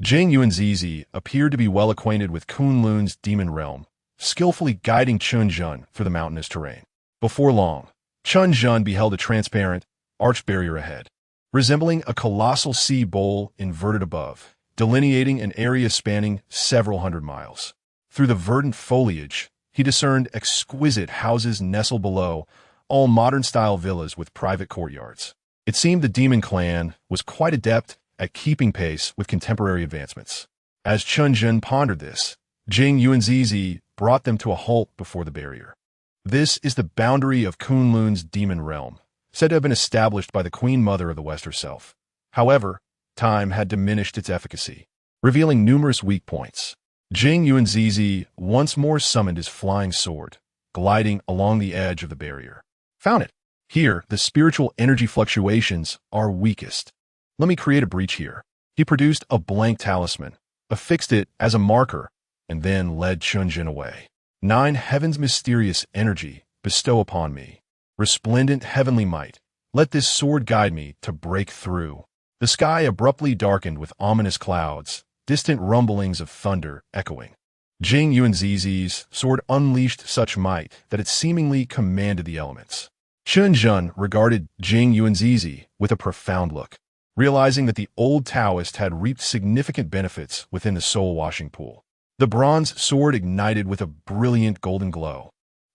Jing Yuanzizi appeared to be well acquainted with Kunlun's demon realm, skillfully guiding Chen Zhen through the mountainous terrain. Before long, Chen Zhen beheld a transparent, arched barrier ahead, resembling a colossal sea bowl inverted above, delineating an area spanning several hundred miles. Through the verdant foliage, he discerned exquisite houses nestled below, all modern-style villas with private courtyards. It seemed the demon clan was quite adept at keeping pace with contemporary advancements. As Chen Zhen pondered this, Jing Yuanzizi brought them to a halt before the barrier. This is the boundary of Kunlun's demon realm, said to have been established by the Queen Mother of the West herself. However, time had diminished its efficacy, revealing numerous weak points. Jing Yuanzizi once more summoned his flying sword, gliding along the edge of the barrier. Found it! Here, the spiritual energy fluctuations are weakest. Let me create a breach here. He produced a blank talisman, affixed it as a marker, and then led Chen Zhen away. 9 heavens mysterious energy bestow upon me. Resplendent heavenly might, let this sword guide me to break through. The sky abruptly darkened with ominous clouds, distant rumblings of thunder echoing. Jing Yuanzizi's sword unleashed such might that it seemingly commanded the elements. Chen Zhen regarded Jing Yuanzizi with a profound look, realizing that the old Taoist had reaped significant benefits within the soul-washing pool. The bronze sword ignited with a brilliant golden glow.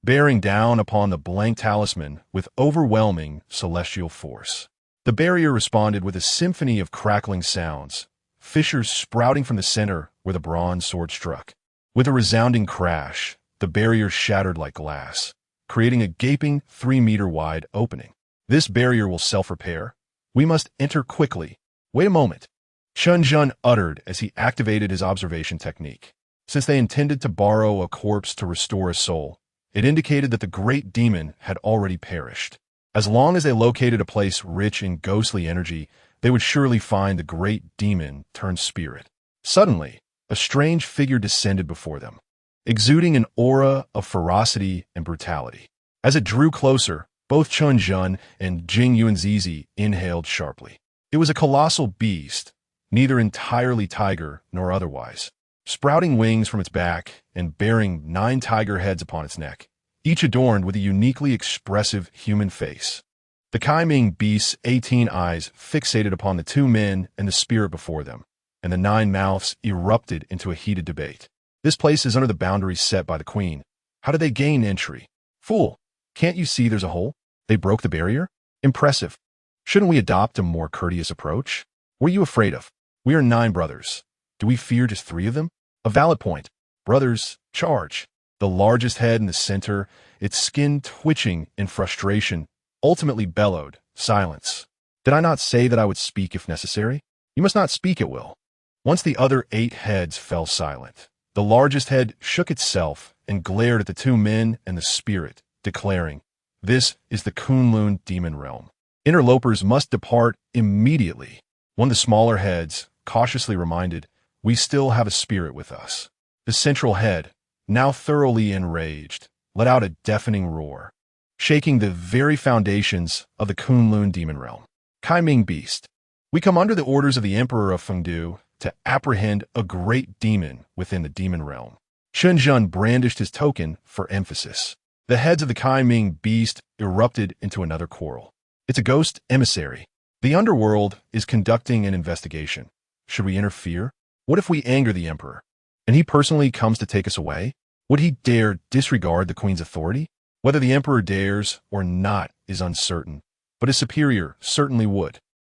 bearing down upon the blank talisman with overwhelming celestial force. The barrier responded with a symphony of crackling sounds, fissures sprouting from the center where the bronze sword struck. With a resounding crash, the barrier shattered like glass, creating a gaping 3-meter-wide opening. This barrier will self-repair. We must enter quickly. Wait a moment, Chen Zhen uttered as he activated his observation technique. Since they intended to borrow a corpse to restore a soul, it indicated that the great demon had already perished. As long as they located a place rich in ghostly energy, they would surely find the great demon turned spirit. Suddenly, a strange figure descended before them, exuding an aura of ferocity and brutality. As it drew closer, both Chen Zhen and Jing Yuanzizi inhaled sharply. It was a colossal beast, neither entirely tiger nor otherwise, sprouting wings from its back and bearing 9 tiger heads upon its neck, each adorned with a uniquely expressive human face. The Kaiming beast's 18 eyes fixated upon the 2 men and the spirit before them, and the 9 mouths erupted into a heated debate. This place is under the boundaries set by the queen. How did they gain entry? Fool! Can't you see there's a hole? They broke the barrier? Impressive. Shouldn't we adopt a more courteous approach? What are you afraid of? We are 9 brothers. Do we fear just 3 of them? A valid point. Brothers, charge. The largest head in the center, its skin twitching in frustration, ultimately bellowed, silence. Did I not say that I would speak if necessary? You must not speak at will. Once the other 8 heads fell silent, the largest head shook itself and glared at the 2 men and the spirit, declaring, "This is the Kunlun demon realm. Interlopers must depart immediately." One of the smaller heads cautiously reminded, "We still have a spirit with us." The central head, now thoroughly enraged, let out a deafening roar, shaking the very foundations of the Kunlun demon realm. Kaiming beast, we come under the orders of the Emperor of Fengdu to apprehend a great demon within the demon realm. Chen Zhen brandished his token for emphasis. The heads of the Kaiming beast erupted into another quarrel. It's a ghost emissary. The underworld is conducting an investigation. Should we interfere? What if we anger the Emperor, and he personally comes to take us away? Would he dare disregard the Queen's authority? Whether the Emperor dares or not is uncertain, but his superior certainly would.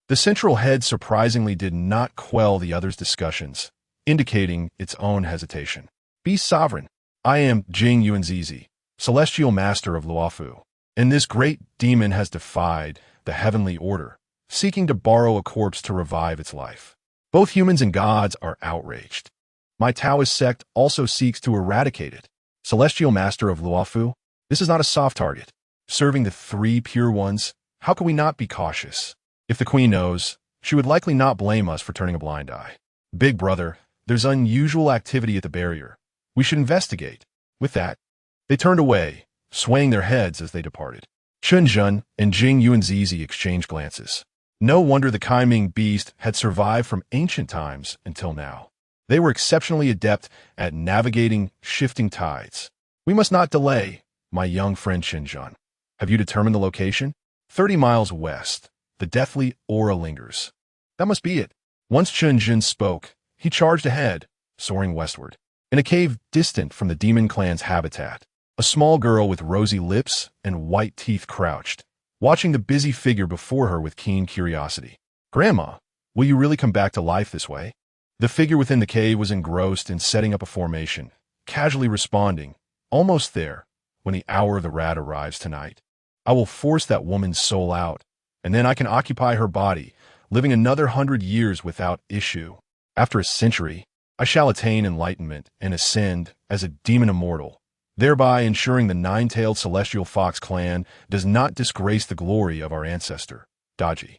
The central head surprisingly did not quell the others' discussions, indicating its own hesitation. Be sovereign. I am Jing Yuanzizi, celestial master of Luofu, and this great demon has defied the heavenly order, seeking to borrow a corpse to revive its life. Both humans and gods are outraged. My Taoist sect also seeks to eradicate it. Celestial Master of Luofu, this is not a soft target. Serving the 3 pure ones, how can we not be cautious? If the queen knows, she would likely not blame us for turning a blind eye. Big brother, there's unusual activity at the barrier. We should investigate. With that, they turned away, swaying their heads as they departed. Chen Zhen and Jing Yuanzizi exchanged glances. No wonder the Kaiming beast had survived from ancient times until now. They were exceptionally adept at navigating shifting tides. We must not delay, my young friend Chen Zhen. Have you determined the location? 30 miles west, the deathly aura lingers. That must be it. Once Chen Zhen spoke, he charged ahead, soaring westward. In a cave distant from the demon clan's habitat, a small girl with rosy lips and white teeth crouched, watching the busy figure before her with keen curiosity. "Grandma, will you really come back to life this way?" The figure within the cave was engrossed in setting up a formation, casually responding, "Almost there, when the hour of the rat arrives tonight. I will force that woman's soul out, and then I can occupy her body, living another 100 years without issue. After a century, I shall attain enlightenment and ascend as a demon immortal, thereby ensuring the 9-tailed celestial fox clan does not disgrace the glory of our ancestor, Daji."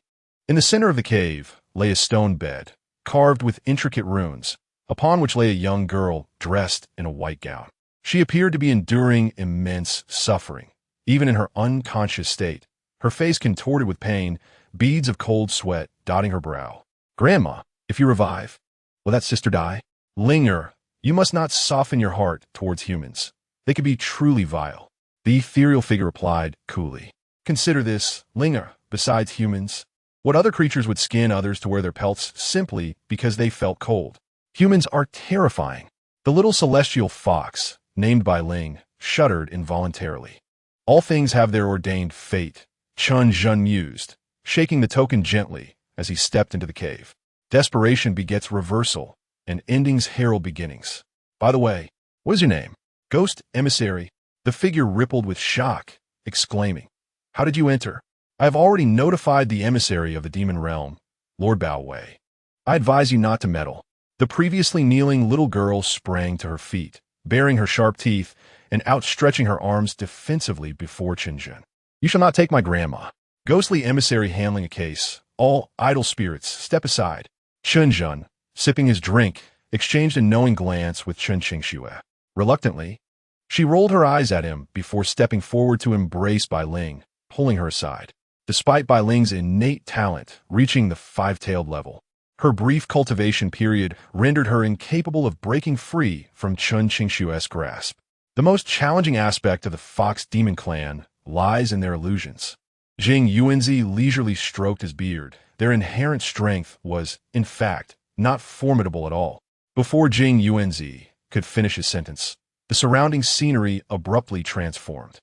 In the center of the cave lay a stone bed, carved with intricate runes, upon which lay a young girl dressed in a white gown. She appeared to be enduring immense suffering, even in her unconscious state, her face contorted with pain, beads of cold sweat dotting her brow. "Grandma, if you revive, will that sister die?" "Linger, you must not soften your heart towards humans. They could be truly vile." The ethereal figure replied coolly. "Consider this, Linger, besides humans, what other creatures would skin others to wear their pelts simply because they felt cold? Humans are terrifying." The little celestial fox, named by Ling, shuddered involuntarily. All things have their ordained fate, Chen Zhen mused, shaking the token gently as he stepped into the cave. Desperation begets reversal, and endings herald beginnings. By the way, what is your name? Ghost emissary. The figure rippled with shock, exclaiming, "How did you enter?" "I have already notified the emissary of the demon realm, Lord Bao Wei. I advise you not to meddle." The previously kneeling little girl sprang to her feet, baring her sharp teeth and outstretching her arms defensively before Chen Zhen. "You shall not take my grandma." Ghostly emissary handling a case. "All idle spirits, step aside." Chen Zhen, sipping his drink, exchanged a knowing glance with Chen Qingxue. Reluctantly, she rolled her eyes at him before stepping forward to embrace Bai Ling, pulling her aside. Despite Bai Ling's innate talent reaching the five-tailed level, her brief cultivation period rendered her incapable of breaking free from Chen Qingxue's grasp. The most challenging aspect of the Fox Demon clan lies in their illusions. Jing Yuanzi leisurely stroked his beard. Their inherent strength was, in fact, not formidable at all. Before Jing Yuanzi could finish his sentence, the surrounding scenery abruptly transformed.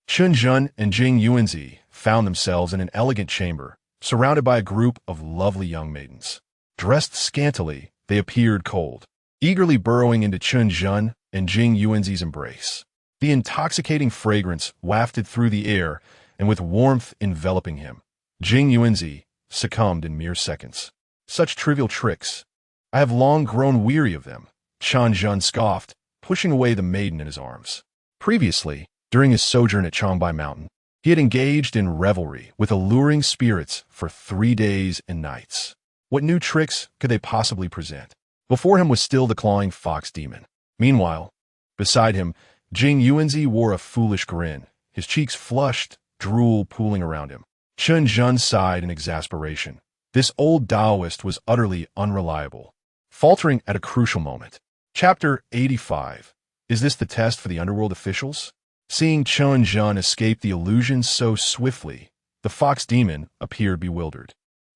Chen Zhen and Jing Yuanzi found themselves in an elegant chamber, surrounded by a group of lovely young maidens. Dressed scantily, they appeared cold, eagerly burrowing into Chen Zhen and Jing Yuanzi's embrace. The intoxicating fragrance wafted through the air, and with warmth enveloping him, Jing Yuanzi succumbed in mere seconds. "Such trivial tricks. I have long grown weary of them," Chen Zhen scoffed, pushing away the maiden in his arms. Previously, during his sojourn at Changbai Mountain, he had engaged in revelry with alluring spirits for 3 days and nights. What new tricks could they possibly present? Before him was still the clawing fox demon. Meanwhile, beside him, Jing Yuanzi wore a foolish grin, his cheeks flushed, drool pooling around him. Chen Zhen sighed in exasperation. This old Taoist was utterly unreliable, faltering at a crucial moment. Chapter 85. Is this the test for the underworld officials? Seeing Chen Zhen escape the illusions so swiftly, the fox demon appeared bewildered.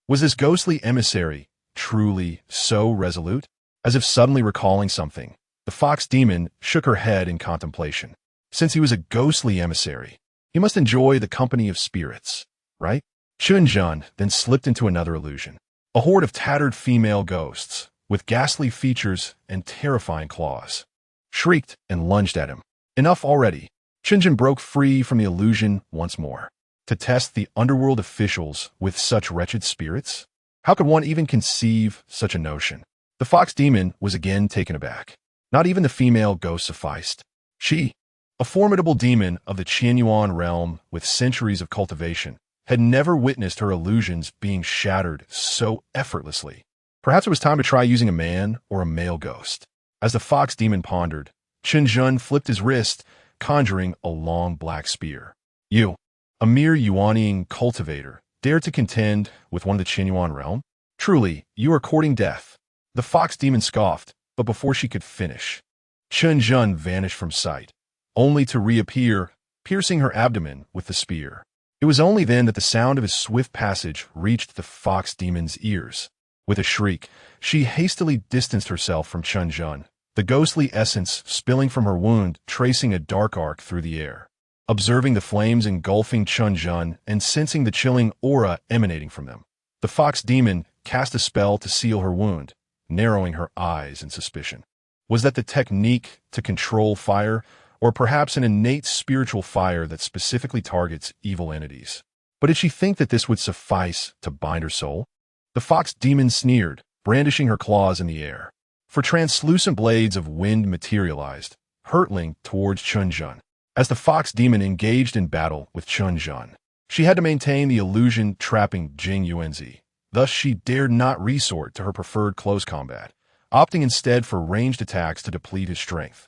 Was this ghostly emissary truly so resolute? As if suddenly recalling something, the fox demon shook her head in contemplation. Since he was a ghostly emissary, he must enjoy the company of spirits, right? Chen Zhen then slipped into another illusion. A horde of tattered female ghosts, with ghastly features and terrifying claws, shrieked and lunged at him. Enough already. Chen Zhen broke free from the illusion once more. To test the underworld officials with such wretched spirits? How could one even conceive such a notion? The fox demon was again taken aback. Not even the female ghost sufficed. She, a formidable demon of the Qianyuan realm with centuries of cultivation, had never witnessed her illusions being shattered so effortlessly. Perhaps it was time to try using a man or a male ghost. As the fox demon pondered, Chen Zhen flipped his wrist, conjuring a long black spear. "You, a mere Yuanian cultivator, dare to contend with one of the Qianyuan realm? Truly, you are courting death." The fox demon scoffed, but before she could finish, Chen Zhen vanished from sight, only to reappear, piercing her abdomen with the spear. It was only then that the sound of his swift passage reached the fox demon's ears. With a shriek, she hastily distanced herself from Chen Zhen, the ghostly essence spilling from her wound tracing a dark arc through the air. Observing the flames engulfing Chen Zhen and sensing the chilling aura emanating from them, the fox demon cast a spell to seal her wound, narrowing her eyes in suspicion. Was that the technique to control fire, or perhaps an innate spiritual fire that specifically targets evil entities? But did she think that this would suffice to bind her soul? The fox demon sneered, brandishing her claws in the air. For translucent blades of wind materialized, hurtling towards Chen Zhen. As the fox demon engaged in battle with Chen Zhen, she had to maintain the illusion trapping Jing Yuanzi. Thus she dared not resort to her preferred close combat, opting instead for ranged attacks to deplete his strength.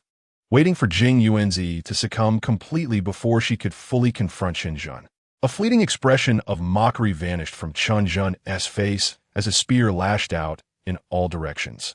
Waiting for Jing Yuanzi to succumb completely before she could fully confront Chen Zhen. A fleeting expression of mockery vanished from Chen Zhen's face as a spear lashed out in all directions,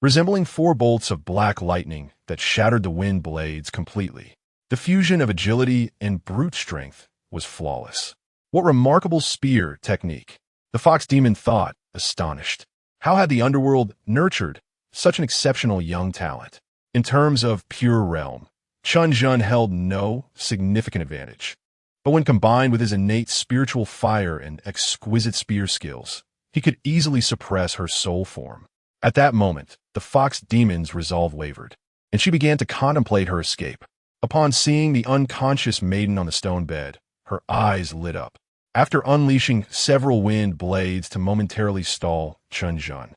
resembling 4 bolts of black lightning that shattered the wind blades completely. The fusion of agility and brute strength was flawless. What remarkable spear technique! The fox demon thought, astonished. How had the underworld nurtured such an exceptional young talent? In terms of pure realm, Chen Zhen held no significant advantage. But when combined with his innate spiritual fire and exquisite spear skills, he could easily suppress her soul form. At that moment, the fox demon's resolve wavered, and she began to contemplate her escape. Upon seeing the unconscious maiden on the stone bed, her eyes lit up. After unleashing several wind blades to momentarily stall Chen Zhen,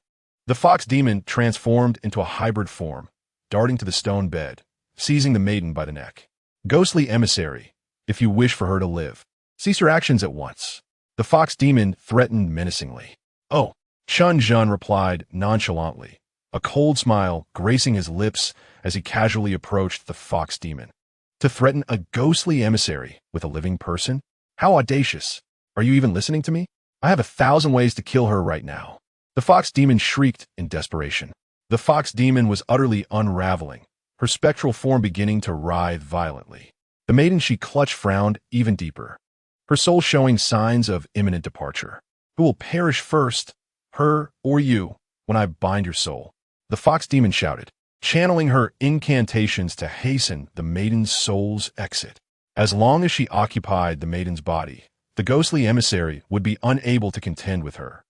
the fox demon transformed into a hybrid form, darting to the stone bed, seizing the maiden by the neck. Ghostly emissary, if you wish for her to live, cease your actions at once. The fox demon threatened menacingly. Oh, Chen Zhen replied nonchalantly, a cold smile gracing his lips as he casually approached the fox demon. To threaten a ghostly emissary with a living person? How audacious! Are you even listening to me? I have 1,000 ways to kill her right now. The fox demon shrieked in desperation. The fox demon was utterly unraveling, her spectral form beginning to writhe violently. The maiden she clutched frowned even deeper, her soul showing signs of imminent departure. Who will perish first, her or you, when I bind your soul? The fox demon shouted, channeling her incantations to hasten the maiden's soul's exit. As long as she occupied the maiden's body, the ghostly emissary would be unable to contend with her.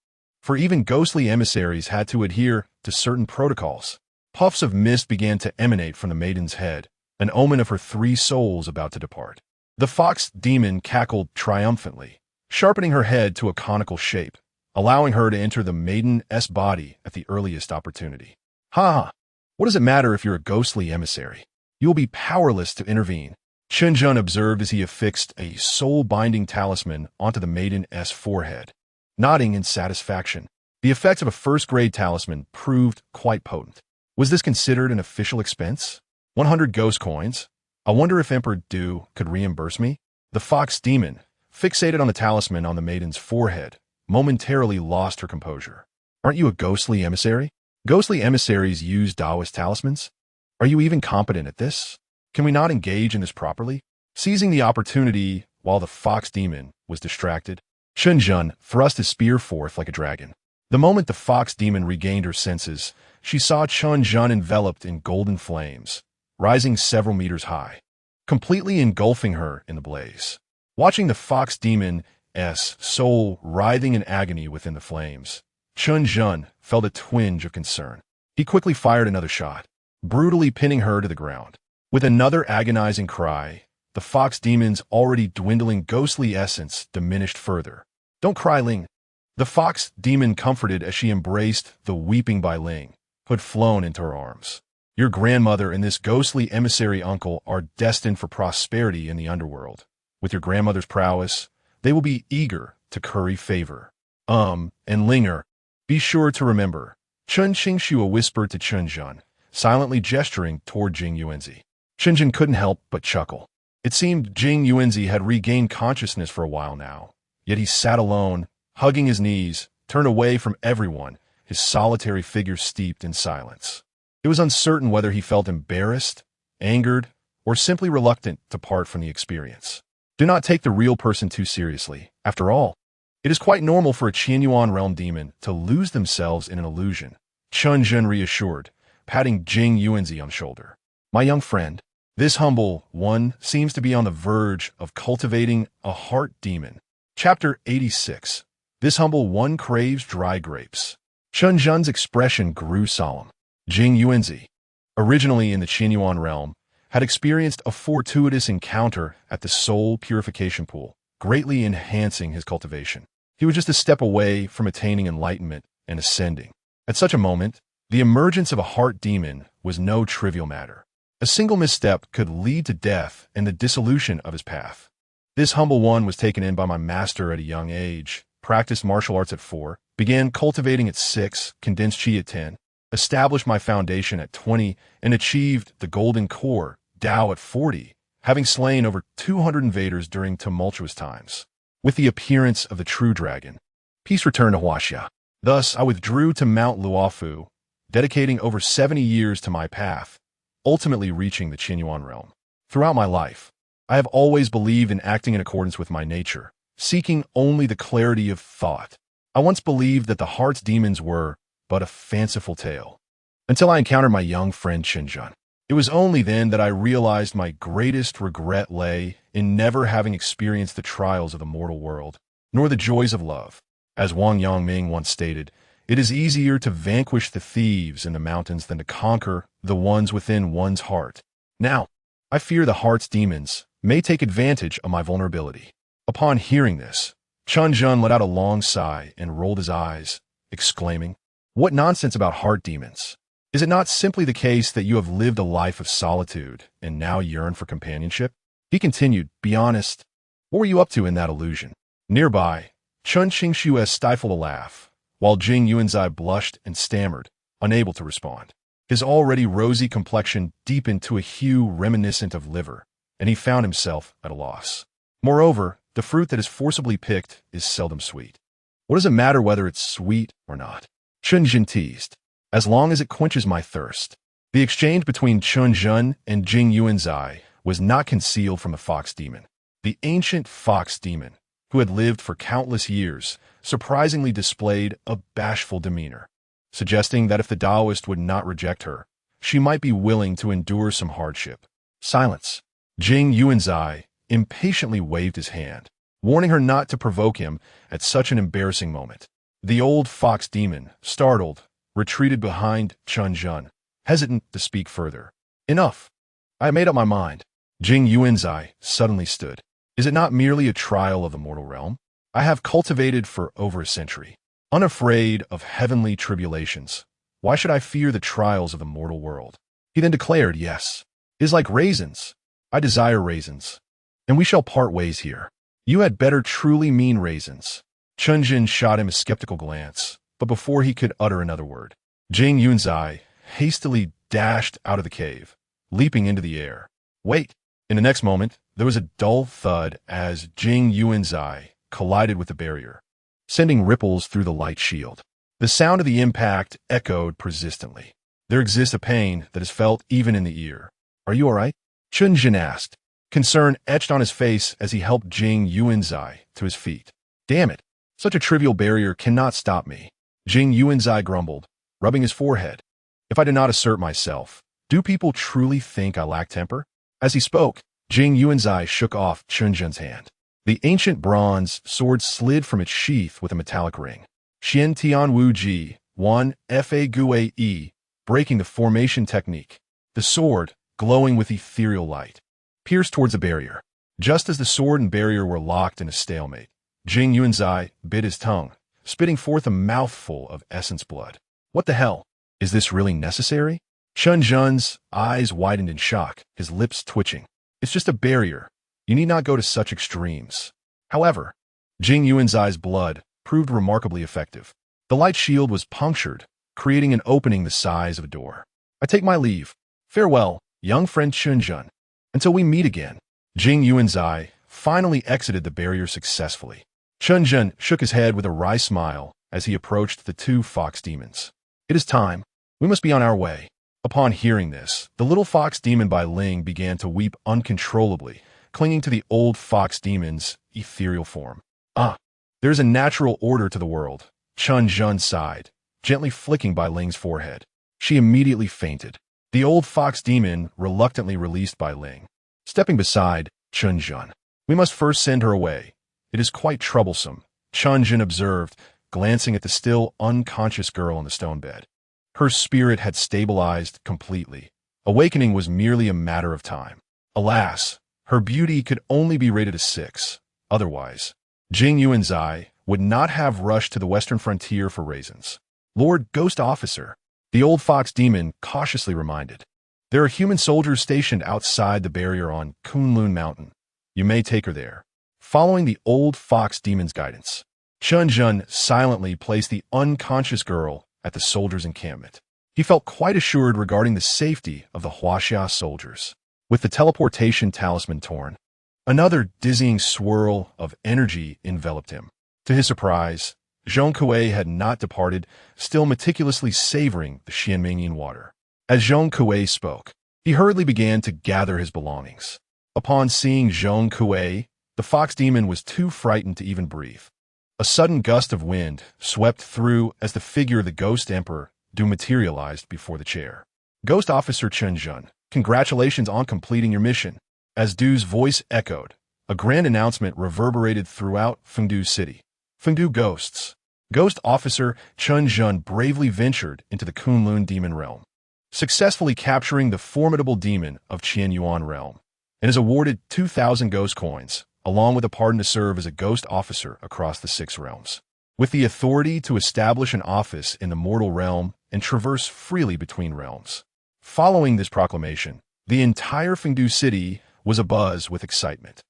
For even ghostly emissaries had to adhere to certain protocols. Puffs of mist began to emanate from the maiden's head, an omen of her 3 souls about to depart. The fox demon cackled triumphantly, sharpening her head to a conical shape, allowing her to enter the maiden's body at the earliest opportunity. Ha ha! What does it matter if you're a ghostly emissary? You will be powerless to intervene. Chen Zhen observed as he affixed a soul-binding talisman onto the maiden's forehead, nodding in satisfaction. The effects of a first-grade talisman proved quite potent. Was this considered an official expense? 100 ghost coins? I wonder if Emperor Du could reimburse me? The fox demon, fixated on the talisman on the maiden's forehead, momentarily lost her composure. Aren't you a ghostly emissary? Ghostly emissaries use Taoist talismans? Are you even competent at this? Can we not engage in this properly? Seizing the opportunity while the fox demon was distracted, Chen Zhen thrust his spear forth like a dragon. The moment the fox demon regained her senses, she saw Chen Zhen enveloped in golden flames, rising several meters high, completely engulfing her in the blaze. Watching the fox demon's soul writhing in agony within the flames, Chen Zhen felt a twinge of concern. He quickly fired another shot, brutally pinning her to the ground. With another agonizing cry, the fox demon's already dwindling ghostly essence diminished further. Don't cry, Ling. The fox demon comforted as she embraced the weeping Bai Ling, who had flown into her arms. Your grandmother and this ghostly emissary uncle are destined for prosperity in the underworld. With your grandmother's prowess, they will be eager to curry favor. And Linger, be sure to remember. Chen Qingxue whispered to Chen Zhen, silently gesturing toward Jing Yuanzi. Chen Zhen couldn't help but chuckle. It seemed Jing Yuanzi had regained consciousness for a while now, yet he sat alone, hugging his knees, turned away from everyone, his solitary figure steeped in silence. It was uncertain whether he felt embarrassed, angered, or simply reluctant to part from the experience. Do not take the real person too seriously. After all, it is quite normal for a Qianyuan realm demon to lose themselves in an illusion, Chen Zhen reassured, patting Jing Yuanzi on the shoulder. My young friend, this humble one seems to be on the verge of cultivating a heart demon. Chapter 86. This humble one craves dry grapes. Chen Zhen's expression grew solemn. Jing Yuanzi, originally in the Qianyuan realm, had experienced a fortuitous encounter at the soul purification pool, greatly enhancing his cultivation. He was just a step away from attaining enlightenment and ascending. At such a moment, the emergence of a heart demon was no trivial matter. A single misstep could lead to death and the dissolution of his path. This humble one was taken in by my master at a young age, practiced martial arts at 4, began cultivating at 6, condensed chi at 10, established my foundation at 20, and achieved the golden core, Tao, at 40, having slain over 200 invaders during tumultuous times. With the appearance of the true dragon, peace returned to Huaxia. Thus, I withdrew to Mount Luofu, dedicating over 70 years to my path, ultimately reaching the Qianyuan realm. Throughout my life, I have always believed in acting in accordance with my nature, seeking only the clarity of thought. I once believed that the heart's demons were but a fanciful tale, until I encountered my young friend Chen Zhen. It was only then that I realized my greatest regret lay in never having experienced the trials of the mortal world, nor the joys of love. As Wang Yangming once stated, it is easier to vanquish the thieves in the mountains than to conquer the ones within one's heart. Now, I fear the heart's demons may take advantage of my vulnerability. Upon hearing this, Chen Zhen let out a long sigh and rolled his eyes, exclaiming, "What nonsense about heart demons! Is it not simply the case that you have lived a life of solitude and now yearn for companionship?" He continued, "Be honest. What were you up to in that illusion?" Nearby, Chun Qingshu stifled a laugh, while Jing Yuanzai blushed and stammered, unable to respond. His already rosy complexion deepened to a hue reminiscent of liver, and he found himself at a loss. Moreover, the fruit that is forcibly picked is seldom sweet. What does it matter whether it's sweet or not? Chen Zhen teased. As long as it quenches my thirst. The exchange between Chen Zhen and Jing Yuanzai was not concealed from the fox demon. The ancient fox demon, who had lived for countless years, surprisingly displayed a bashful demeanor, suggesting that if the Taoist would not reject her, she might be willing to endure some hardship. Silence. Jing Yuanzai impatiently waved his hand, warning her not to provoke him at such an embarrassing moment. The old fox demon, startled, retreated behind Chen Zhen, hesitant to speak further. Enough. I have made up my mind. Jing Yuanzai suddenly stood. Is it not merely a trial of the mortal realm? I have cultivated for over a century. Unafraid of heavenly tribulations, why should I fear the trials of the mortal world? He then declared, yes, it is like raisins. I desire raisins. And we shall part ways here. You had better truly mean raisins. Chen Zhen shot him a skeptical glance, but before he could utter another word, Jing Yuanzai hastily dashed out of the cave, leaping into the air. Wait! In the next moment, there was a dull thud as Jing Yuanzai collided with the barrier, sending ripples through the light shield. The sound of the impact echoed persistently. There exists a pain that is felt even in the ear. Are you all right? Chen Zhen asked, concern etched on his face as he helped Jing Yuanzai to his feet. Damn it! Such a trivial barrier cannot stop me. Jing Yuanzai grumbled, rubbing his forehead. If I do not assert myself, do people truly think I lack temper? As he spoke, Jing Yuanzai shook off Chen Zhen's hand. The ancient bronze sword slid from its sheath with a metallic ring. Xian Tian Wu Ji, 1 Fa Gue E, breaking the formation technique. The sword, glowing with ethereal light, pierced towards the barrier. Just as the sword and barrier were locked in a stalemate, Jing Yuanzai bit his tongue, spitting forth a mouthful of essence blood. What the hell? Is this really necessary? Chen Zhen's eyes widened in shock, his lips twitching. It's just a barrier. You need not go to such extremes. However, Jing Yuanzai's blood proved remarkably effective. The light shield was punctured, creating an opening the size of a door. I take my leave. Farewell, young friend Chen Zhen. Until we meet again. Jing Yuanzai finally exited the barrier successfully. Chen Zhen shook his head with a wry smile as he approached the two fox demons. It is time. We must be on our way. Upon hearing this, the little fox demon by Ling began to weep uncontrollably, clinging to the old fox demon's ethereal form. Ah, there is a natural order to the world, Chen Zhen sighed, gently flicking by Ling's forehead. She immediately fainted. The old fox demon reluctantly released by Ling. Stepping beside Chen Zhen. We must first send her away. It is quite troublesome, Chen Zhen observed, glancing at the still unconscious girl on the stone bed. Her spirit had stabilized completely. Awakening was merely a matter of time. Alas, her beauty could only be rated a 6. Otherwise, Jing Yuanzai would not have rushed to the western frontier for raisins. Lord Ghost Officer, the old fox demon cautiously reminded. There are human soldiers stationed outside the barrier on Kunlun Mountain. You may take her there. Following the old fox demon's guidance, Chen Zhen silently placed the unconscious girl at the soldiers' encampment. He felt quite assured regarding the safety of the Huaxia soldiers. With the teleportation talisman torn, another dizzying swirl of energy enveloped him. To his surprise, Zhong Kuei had not departed, still meticulously savoring the Xianmingyan water. As Zhong Kuei spoke, he hurriedly began to gather his belongings. Upon seeing Zhong Kuei, the fox demon was too frightened to even breathe. A sudden gust of wind swept through as the figure of the Ghost Emperor materialized before the chair. Ghost Officer Chen Zhen, Congratulations on completing your mission. As Du's voice echoed, a grand announcement reverberated throughout Fengdu City. Fengdu ghosts. Ghost Officer Chen Zhen bravely ventured into the Kunlun demon realm, successfully capturing the formidable demon of Qianyuan realm, and is awarded 2,000 ghost coins, along with a pardon to serve as a ghost officer across the 6 realms, with the authority to establish an office in the mortal realm and traverse freely between realms. Following this proclamation, the entire Fengdu City was abuzz with excitement.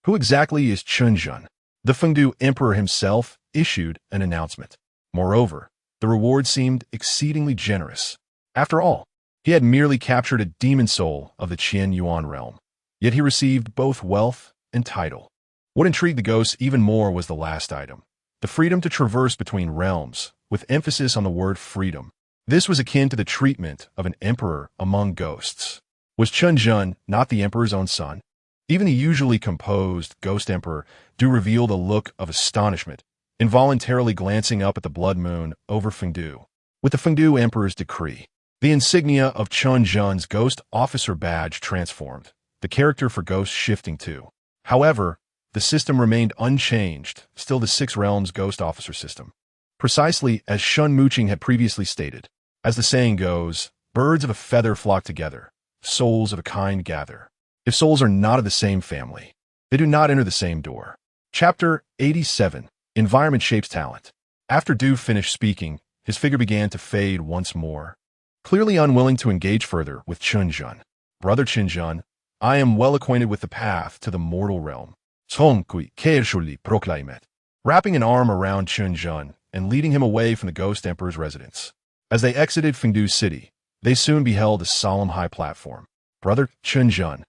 Who exactly is Chen Zhen? The Fengdu Emperor himself issued an announcement. Moreover, the reward seemed exceedingly generous. After all, he had merely captured a demon soul of the Qianyuan realm, yet he received both wealth and title. What intrigued the ghosts even more was the last item, the freedom to traverse between realms, with emphasis on the word freedom. This was akin to the treatment of an emperor among ghosts. Was Chen Zhen not the emperor's own son? Even the usually composed ghost emperor do revealed a look of astonishment, involuntarily glancing up at the blood moon over Fengdu. With the Fengdu emperor's decree, the insignia of Chen Zhen's ghost officer badge transformed, the character for ghosts shifting too. However, the system remained unchanged, still the 6 realms ghost officer system. Precisely as Shun Muqing had previously stated, as the saying goes, birds of a feather flock together, souls of a kind gather. If souls are not of the same family, they do not enter the same door. Chapter 87. Environment Shapes Talent. After Du finished speaking, his figure began to fade once more, clearly unwilling to engage further with Chen Zhen. Brother Chen Zhen, I am well acquainted with the path to the mortal realm. Wrapping an arm around Chen Zhen and leading him away from the Ghost Emperor's residence. As they exited Fengdu City, they soon beheld a solemn high platform. Brother Chen Zhen,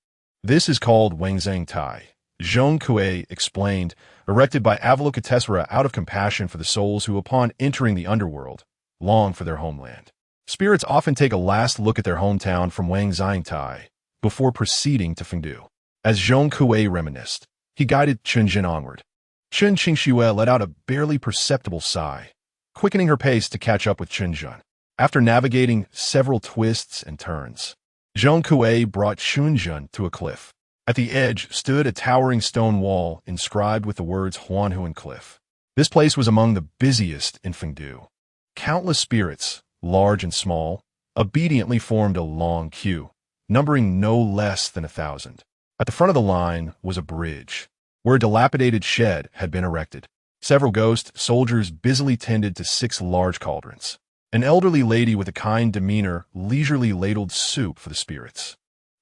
this is called Wangzang Tai, Zhong Kuei explained, erected by Avalokitesvara out of compassion for the souls who, upon entering the underworld, long for their homeland. Spirits often take a last look at their hometown from Wangzang Tai before proceeding to Fengdu. As Zhong Kuei reminisced, he guided Chen Zhen onward. Chen Qingxue let out a barely perceptible sigh, quickening her pace to catch up with Chen Zhen. After navigating several twists and turns, Zhong Kuei brought Chen Zhen to a cliff. At the edge stood a towering stone wall inscribed with the words Huanhuan Cliff. This place was among the busiest in Fengdu. Countless spirits, large and small, obediently formed a long queue, numbering no less than 1,000. At the front of the line was a bridge, where a dilapidated shed had been erected. Several ghost soldiers busily tended to 6 large cauldrons. An elderly lady with a kind demeanor leisurely ladled soup for the spirits.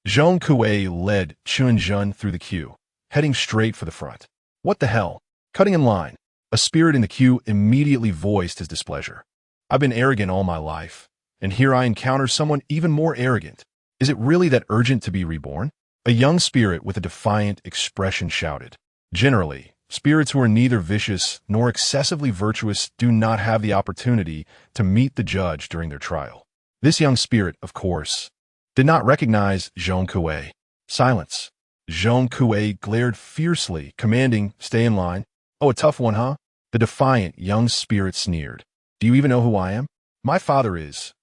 Zhong Kuei led Chen Zhen through the queue, heading straight for the front. What the hell? Cutting in line. A spirit in the queue immediately voiced his displeasure. I've been arrogant all my life, and here I encounter someone even more arrogant. Is it really that urgent to be reborn? A young spirit with a defiant expression shouted. Generally, spirits who are neither vicious nor excessively virtuous do not have the opportunity to meet the judge during their trial. This young spirit, of course, did not recognize Zhong Kuei. Silence. Zhong Kuei glared fiercely, commanding, stay in line. Oh, a tough one, huh? The defiant young spirit sneered. Do you even know who I am? My father is.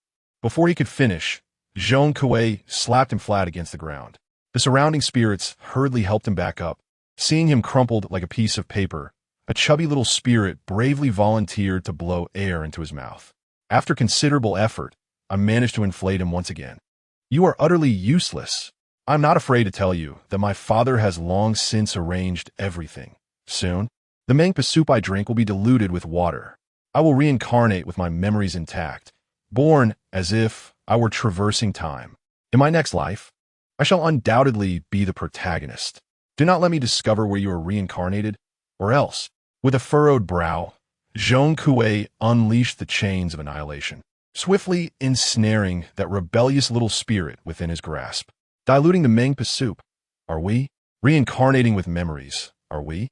Before he could finish, Zhong Kuei slapped him flat against the ground. The surrounding spirits hurriedly helped him back up. Seeing him crumpled like a piece of paper, a chubby little spirit bravely volunteered to blow air into his mouth. After considerable effort, I managed to inflate him once again. You are utterly useless. I'm not afraid to tell you that my father has long since arranged everything. Soon, the mangpa soup I drink will be diluted with water. I will reincarnate with my memories intact, born as if I were traversing time. In my next life, I shall undoubtedly be the protagonist. Do not let me discover where you are reincarnated, or else. With a furrowed brow, Zhong Kuei unleashed the chains of annihilation, swiftly ensnaring that rebellious little spirit within his grasp. Diluting the mangpa soup, are we? Reincarnating with memories, are we?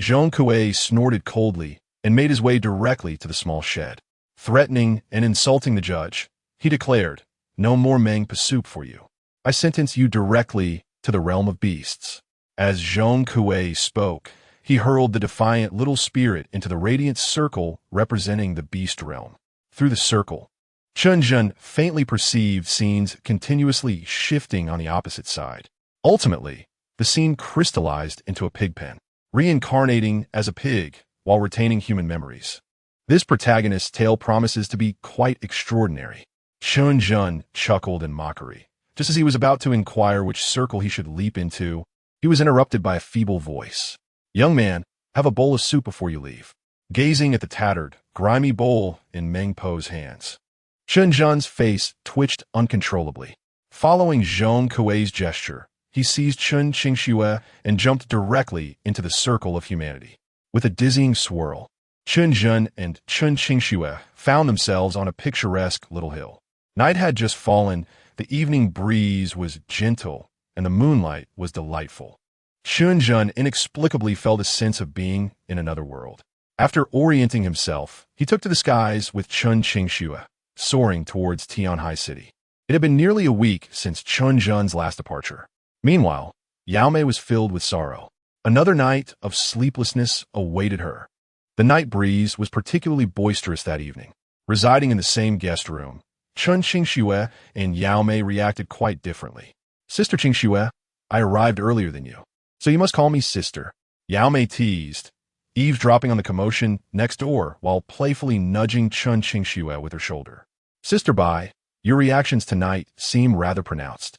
Zhong Kuei snorted coldly and made his way directly to the small shed. Threatening and insulting the judge, he declared, no more mangpa soup for you. I sentence you directly to the realm of beasts. As Zhong Kuei spoke, he hurled the defiant little spirit into the radiant circle representing the beast realm. Through the circle, Chen Zhen faintly perceived scenes continuously shifting on the opposite side. Ultimately, the scene crystallized into a pig pen, reincarnating as a pig while retaining human memories. This protagonist's tale promises to be quite extraordinary. Chen Zhen chuckled in mockery. Just as he was about to inquire which circle he should leap into, he was interrupted by a feeble voice. "Young man, have a bowl of soup before you leave." Gazing at the tattered, grimy bowl in Meng Po's hands, Chen Zhen's face twitched uncontrollably. Following Zhong Kuei's gesture, he seized Chen Qingxue and jumped directly into the circle of humanity. With a dizzying swirl, Chen Zhen and Chen Qingxue found themselves on a picturesque little hill. Night had just fallen, the evening breeze was gentle, and the moonlight was delightful. Chen Zhen inexplicably felt a sense of being in another world. After orienting himself, he took to the skies with Chen Qingxue, soaring towards Tianhai City. It had been nearly a week since Chen Zhen's last departure. Meanwhile, Yao Mei was filled with sorrow. Another night of sleeplessness awaited her. The night breeze was particularly boisterous that evening. Residing in the same guest room, Chen Qingxue and Yao Mei reacted quite differently. "Sister Qingxue, I arrived earlier than you, so you must call me sister," Yao Mei teased, eavesdropping on the commotion next door while playfully nudging Chen Qingxue with her shoulder. "Sister Bai, your reactions tonight seem rather pronounced.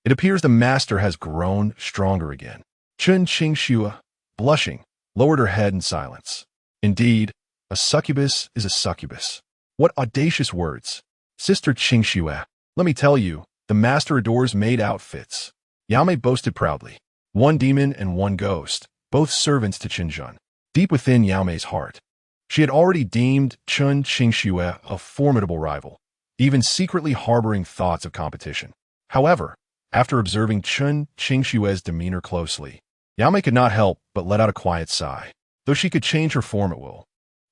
It appears the master has grown stronger again." Chen Qingxue, blushing, lowered her head in silence. "Indeed, a succubus is a succubus." What audacious words. "Sister Qingxue, let me tell you, the master adores maid outfits." Yao Mei boasted proudly. One demon and one ghost, both servants to Chen Zhen. Deep within Yao Mei's heart, she had already deemed Chen Qingxue a formidable rival, even secretly harboring thoughts of competition. However, after observing Chen Qingxue's demeanor closely, Yao Mei could not help but let out a quiet sigh. Though she could change her form at will,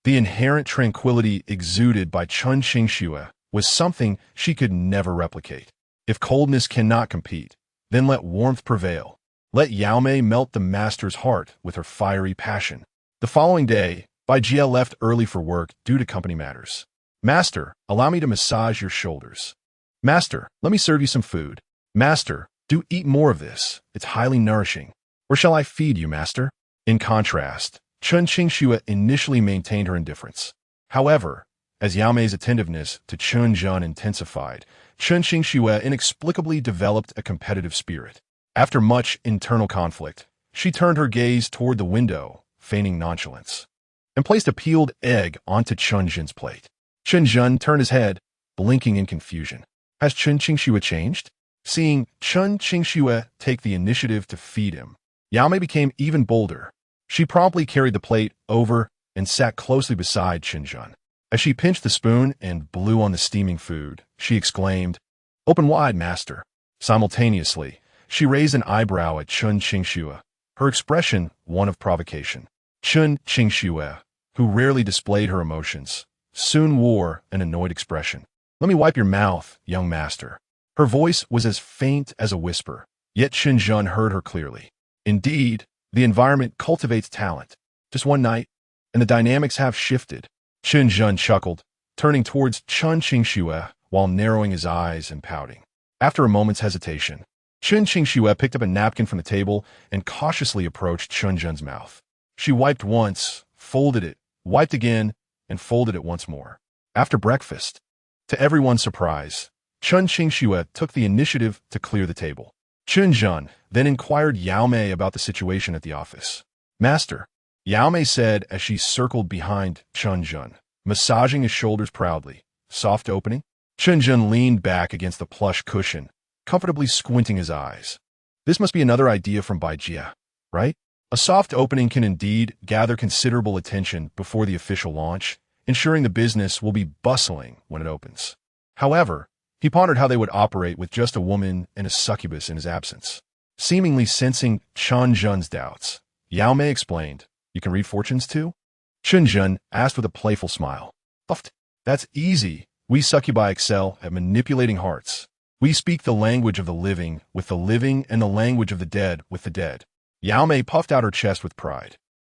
the inherent tranquility exuded by Chen Qingxue was something she could never replicate. If coldness cannot compete, then let warmth prevail. Let Yao Mei melt the master's heart with her fiery passion. The following day, Bai Jie left early for work due to company matters. "Master, allow me to massage your shoulders." "Master, let me serve you some food." "Master, do eat more of this. It's highly nourishing." "Or shall I feed you, master?" In contrast, Chen Qingxue initially maintained her indifference. However, as Yao Mei's attentiveness to Chen Zhen intensified, Chen Qingxue inexplicably developed a competitive spirit. After much internal conflict, she turned her gaze toward the window, feigning nonchalance, and placed a peeled egg onto Chen Zhen's plate. Chen Zhen turned his head, blinking in confusion. Has Chen Qingxue changed? Seeing Chen Qingxue take the initiative to feed him, Yao Mei became even bolder. She promptly carried the plate over and sat closely beside Chen Zhen. As she pinched the spoon and blew on the steaming food, she exclaimed, "Open wide, master." Simultaneously, she raised an eyebrow at Chen Qingxue, her expression one of provocation. Chen Qingxue, who rarely displayed her emotions, soon wore an annoyed expression. "Let me wipe your mouth, young master." Her voice was as faint as a whisper, yet Chen Zhen heard her clearly. Indeed, the environment cultivates talent. Just one night, and the dynamics have shifted. Chen Zhen chuckled, turning towards Chen Qingxue while narrowing his eyes and pouting. After a moment's hesitation, Chen Qingxue picked up a napkin from the table and cautiously approached Chen Zhen's mouth. She wiped once, folded it, wiped again, and folded it once more. After breakfast, to everyone's surprise, Chen Qingxue took the initiative to clear the table. Chen Zhen then inquired Yao Mei about the situation at the office. "Master," Yao Mei said as she circled behind Chen Zhen, massaging his shoulders proudly. "Soft opening?" Chen Zhen leaned back against the plush cushion, comfortably squinting his eyes. "This must be another idea from Bai Jie, right? A soft opening can indeed gather considerable attention before the official launch, ensuring the business will be bustling when it opens." However, he pondered how they would operate with just a woman and a succubus in his absence. Seemingly sensing Chen Zhen's doubts, Yao Mei explained, "You can read fortunes too?" Chen Zhen asked with a playful smile. "Uft, that's easy. We succubi excel at manipulating hearts. We speak the language of the living with the living and the language of the dead with the dead." Yao Mei puffed out her chest with pride.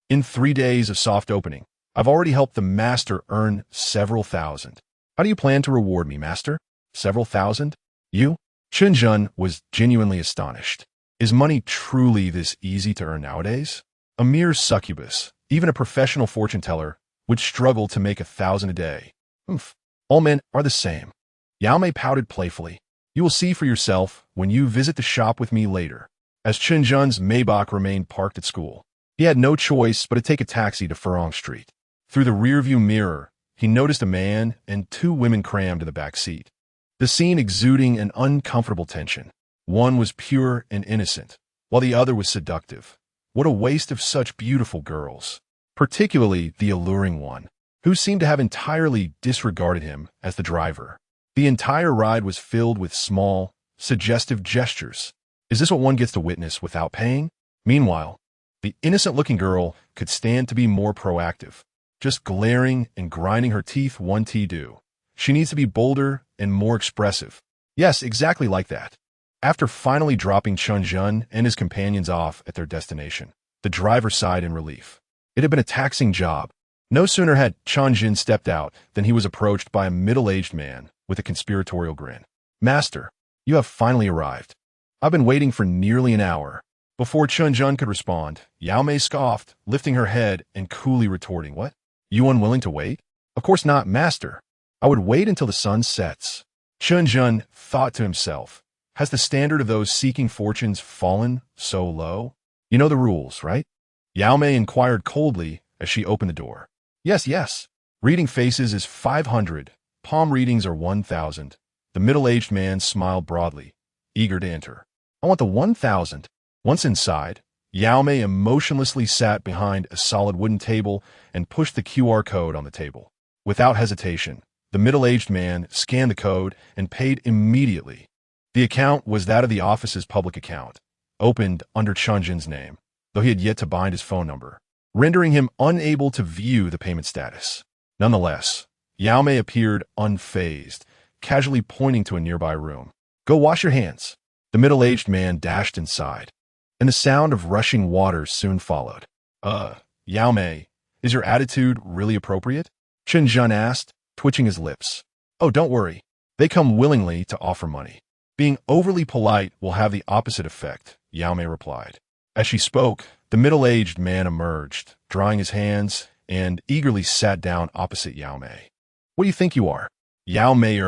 "In 3 days of soft opening, I've already helped the master earn several thousand. How do you plan to reward me, master? Several thousand? You? Chen Zhen was genuinely astonished. Is money truly this easy to earn nowadays? A mere succubus, even a professional fortune teller, would struggle to make 1,000 a day. Oof. All men are the same. Yao Mei pouted playfully. You will see for yourself when you visit the shop with me later. As Chen Zhen's Maybach remained parked at school, he had no choice but to take a taxi to Furong Street. Through the rearview mirror, he noticed a man and 2 women crammed in the back seat. The scene exuding an uncomfortable tension. One was pure and innocent, while the other was seductive. What a waste of such beautiful girls, particularly the alluring one, who seemed to have entirely disregarded him as the driver. The entire ride was filled with small, suggestive gestures. Is this what one gets to witness without paying? Meanwhile, the innocent-looking girl could stand to be more proactive, just glaring and grinding her teeth one tea do. She needs to be bolder and more expressive. Yes, exactly like that. After finally dropping Chen Zhen and his companions off at their destination, the driver sighed in relief. It had been a taxing job. No sooner had Chen Zhen stepped out than he was approached by a middle-aged man with a conspiratorial grin. Master, you have finally arrived. I've been waiting for nearly an hour. Before Chen Zhen could respond, Yao Mei scoffed, lifting her head and coolly retorting, What? You unwilling to wait? Of course not, master. I would wait until the sun sets. Chen Zhen thought to himself, has the standard of those seeking fortunes fallen so low? You know the rules, right? Yao Mei inquired coldly as she opened the door. Yes. Reading faces is 500. Palm readings are 1,000. The middle-aged man smiled broadly, eager to enter. I want the 1,000. Once inside, Yao Mei emotionlessly sat behind a solid wooden table and pushed the QR code on the table. Without hesitation, the middle-aged man scanned the code and paid immediately. The account was that of the office's public account, opened under Chen Zhen's name, though he had yet to bind his phone number, rendering him unable to view the payment status. Nonetheless, Yao Mei appeared unfazed, casually pointing to a nearby room. Go wash your hands. The middle-aged man dashed inside, and the sound of rushing water soon followed. Yao Mei, is your attitude really appropriate? Chen Zhen asked, twitching his lips. Oh, don't worry. They come willingly to offer money. Being overly polite will have the opposite effect, Yao Mei replied. As she spoke, the middle-aged man emerged, drying his hands, and eagerly sat down opposite Yao Mei. What do you think you are? Yao Mei,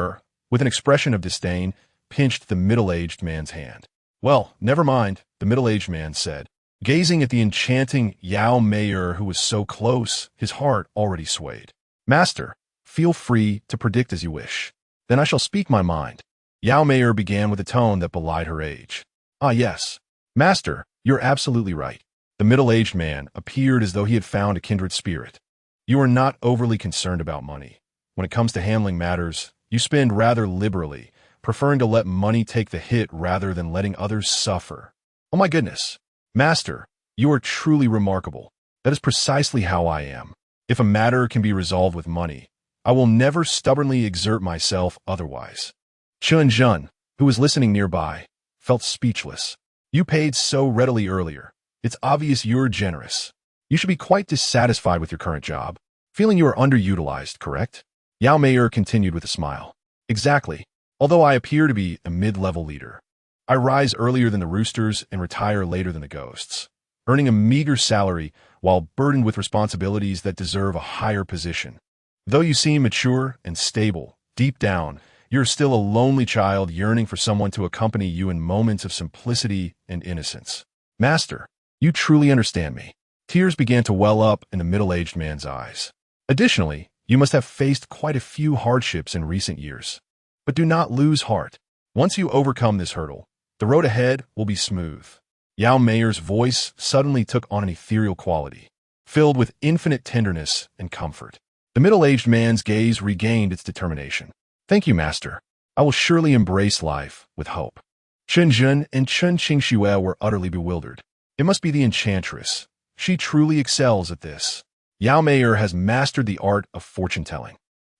with an expression of disdain, pinched the middle-aged man's hand. Well, never mind, the middle-aged man said, gazing at the enchanting Yao Mei who was so close, his heart already swayed. Master, feel free to predict as you wish. Then I shall speak my mind. Yao Mei began with a tone that belied her age. Ah, yes. Master, you're absolutely right. The middle-aged man appeared as though he had found a kindred spirit. You are not overly concerned about money. When it comes to handling matters, you spend rather liberally, preferring to let money take the hit rather than letting others suffer. Oh my goodness. Master, you are truly remarkable. That is precisely how I am. If a matter can be resolved with money, I will never stubbornly exert myself otherwise. Chen Zhen, who was listening nearby, felt speechless. You paid so readily earlier. It's obvious you're generous. You should be quite dissatisfied with your current job, feeling you are underutilized, correct? Yao Mei continued with a smile. Exactly. Although I appear to be a mid-level leader, I rise earlier than the roosters and retire later than the ghosts, earning a meager salary while burdened with responsibilities that deserve a higher position. Though you seem mature and stable, deep down, you're still a lonely child yearning for someone to accompany you in moments of simplicity and innocence. Master, you truly understand me. Tears began to well up in the middle-aged man's eyes. Additionally, you must have faced quite a few hardships in recent years. But do not lose heart. Once you overcome this hurdle, the road ahead will be smooth. Yao Mei's voice suddenly took on an ethereal quality, filled with infinite tenderness and comfort. The middle-aged man's gaze regained its determination. Thank you, master. I will surely embrace life with hope. Chen Zhen and Chen Qingxue were utterly bewildered. It must be the enchantress. She truly excels at this. Yao Mei has mastered the art of fortune-telling.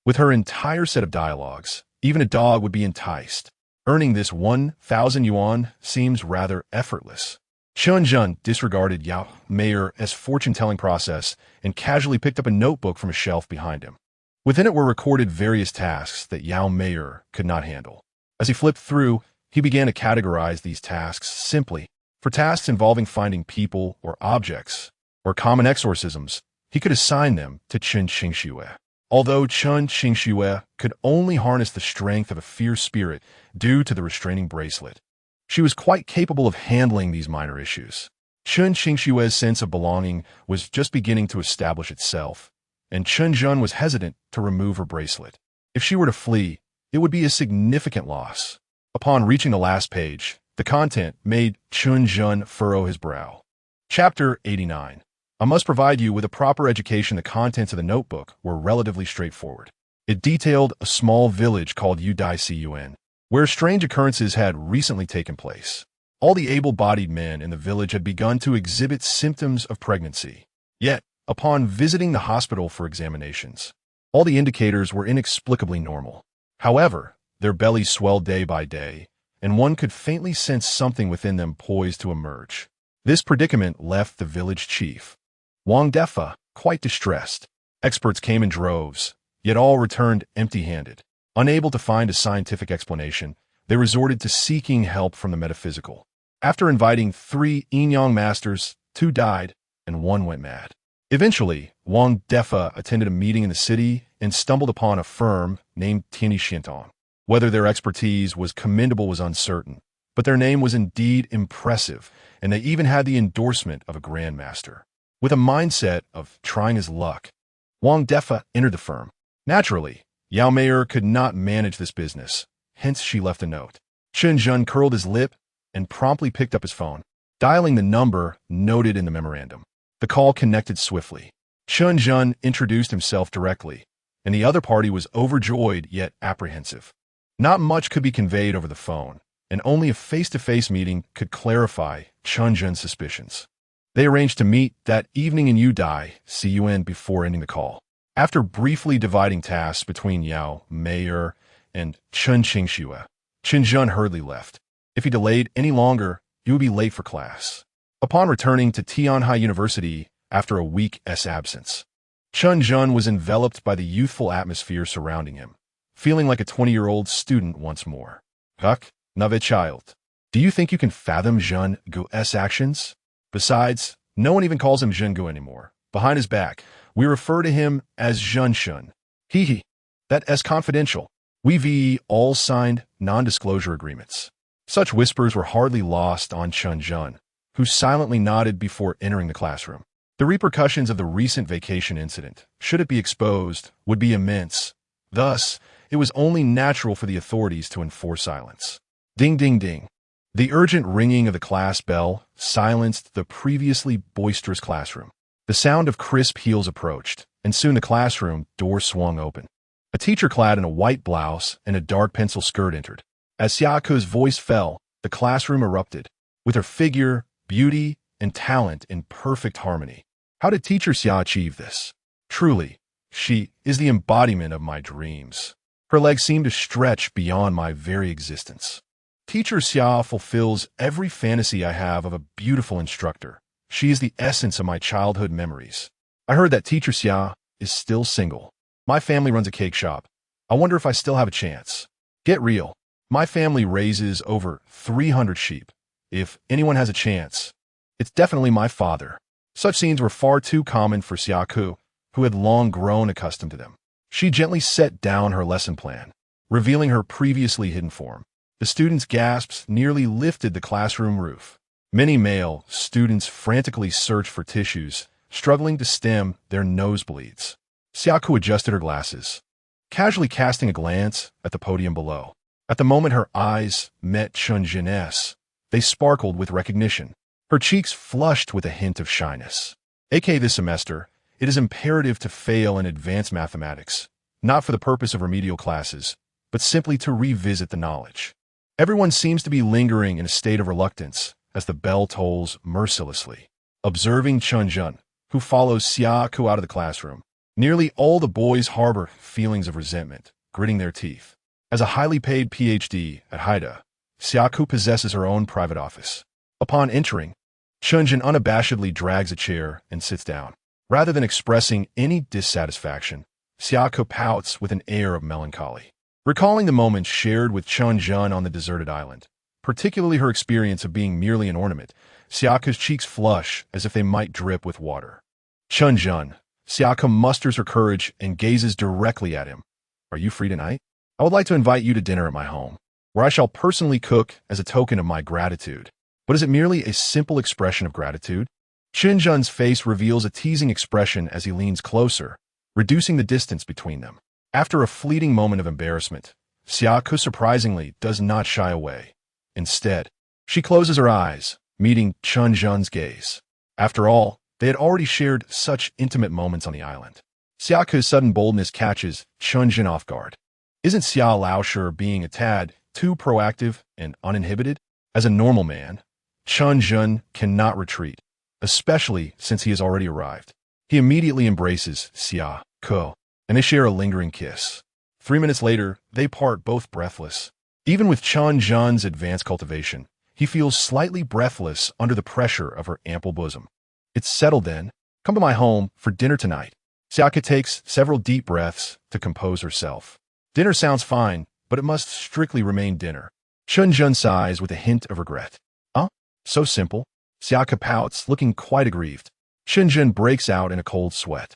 With her entire set of dialogues, even a dog would be enticed. Earning this 1,000 yuan seems rather effortless. Chen Zhen disregarded Yao Mei as fortune-telling process and casually picked up a notebook from a shelf behind him. Within it were recorded various tasks that Yao Meier could not handle. As he flipped through, he began to categorize these tasks simply. For tasks involving finding people or objects, or common exorcisms, he could assign them to Chen Qingxue. Although Chen Qingxue could only harness the strength of a fierce spirit due to the restraining bracelet, she was quite capable of handling these minor issues. Chen Qingxue's sense of belonging was just beginning to establish itself, and Chen Zhen was hesitant to remove her bracelet. If she were to flee, it would be a significant loss. Upon reaching the last page, the content made Chen Zhen furrow his brow. Chapter 89. I must provide you with a proper education. The contents of the notebook were relatively straightforward. It detailed a small village called Udai where strange occurrences had recently taken place. All the able-bodied men in the village had begun to exhibit symptoms of pregnancy. Yet, upon visiting the hospital for examinations, all the indicators were inexplicably normal. However, their bellies swelled day by day, and one could faintly sense something within them poised to emerge. This predicament left the village chief, Wang Defa, quite distressed. Experts came in droves, yet all returned empty-handed. Unable to find a scientific explanation, they resorted to seeking help from the metaphysical. After inviting 3 yin-yang masters, 2 died, and 1 went mad. Eventually, Wang Defa attended a meeting in the city and stumbled upon a firm named Tianyi Xiantong. Whether their expertise was commendable was uncertain, but their name was indeed impressive, and they even had the endorsement of a grandmaster. With a mindset of trying his luck, Wang Defa entered the firm. Naturally, Yao Meier could not manage this business, hence she left a note. Chen Zhen curled his lip and promptly picked up his phone, dialing the number noted in the memorandum. The call connected swiftly. Chen Zhen introduced himself directly, and the other party was overjoyed yet apprehensive. Not much could be conveyed over the phone, and only a face-to-face meeting could clarify Chen Zhen's suspicions. They arranged to meet that evening in Udai before ending the call. After briefly dividing tasks between Yao Meier and Chen Qingxue, Chen Zhen hurriedly left. If he delayed any longer, he would be late for class. Upon returning to Tianhai University after a week's absence, Chen Zhen was enveloped by the youthful atmosphere surrounding him, feeling like a 20-year-old student once more. Huck, nave child. Do you think you can fathom Zhen Gu's actions? Besides, no one even calls him Zhen Gu anymore. Behind his back, we refer to him as Zhen Shun. Hee. That's confidential. We all signed non-disclosure agreements. Such whispers were hardly lost on Chen Zhen, who silently nodded before entering the classroom. The repercussions of the recent vacation incident, should it be exposed, would be immense. Thus, it was only natural for the authorities to enforce silence. Ding, ding, ding. The urgent ringing of the class bell silenced the previously boisterous classroom. The sound of crisp heels approached, and soon the classroom door swung open. A teacher clad in a white blouse and a dark pencil skirt entered. As Xiaoku's voice fell, the classroom erupted, with her figure, beauty, and talent in perfect harmony. How did teacher Xia achieve this? Truly, she is the embodiment of my dreams. Her legs seem to stretch beyond my very existence. Teacher Xia fulfills every fantasy I have of a beautiful instructor. She is the essence of my childhood memories. I heard that teacher Xia is still single. My family runs a cake shop. I wonder if I still have a chance. Get real. My family raises over 300 sheep. If anyone has a chance, it's definitely my father. Such scenes were far too common for Xiaoku, who had long grown accustomed to them. She gently set down her lesson plan, revealing her previously hidden form. The students' gasps nearly lifted the classroom roof. Many male students frantically searched for tissues, struggling to stem their nosebleeds. Xiaoku adjusted her glasses, casually casting a glance at the podium below. At the moment her eyes met Chen Zhen's, they sparkled with recognition. Her cheeks flushed with a hint of shyness. This semester, it is imperative to fail in advanced mathematics, not for the purpose of remedial classes, but simply to revisit the knowledge. Everyone seems to be lingering in a state of reluctance as the bell tolls mercilessly. Observing Chen Zhen, who follows Xiaoku out of the classroom, nearly all the boys harbor feelings of resentment, gritting their teeth. As a highly paid PhD at Haida, Xiaoku possesses her own private office. Upon entering, Chen Zhen unabashedly drags a chair and sits down. Rather than expressing any dissatisfaction, Xiaoko pouts with an air of melancholy. Recalling the moments shared with Chen Zhen on the deserted island, particularly her experience of being merely an ornament, Xiaoko's cheeks flush as if they might drip with water. Chen Zhen. Xiaoko musters her courage and gazes directly at him. Are you free tonight? I would like to invite you to dinner at my home, where I shall personally cook as a token of my gratitude. But is it merely a simple expression of gratitude? Chen Zhen's face reveals a teasing expression as he leans closer, reducing the distance between them. After a fleeting moment of embarrassment, Xiaoko surprisingly does not shy away. Instead, she closes her eyes, meeting Chen Zhen's gaze. After all, they had already shared such intimate moments on the island. Xiaoko's sudden boldness catches Chen Zhen off guard. Isn't Xia Laoshe being a tad too proactive and uninhibited? As a normal man, Chen Zhen cannot retreat, especially since he has already arrived. He immediately embraces Xiaoko, and they share a lingering kiss. 3 minutes later, they part both breathless. Even with Chen Zhen's advanced cultivation, he feels slightly breathless under the pressure of her ample bosom. It's settled then. Come to my home for dinner tonight. Xiaoko takes several deep breaths to compose herself. Dinner sounds fine, but it must strictly remain dinner. Chen Zhen sighs with a hint of regret. Huh? So simple. Xiaoko pouts, looking quite aggrieved. Chen Zhen breaks out in a cold sweat.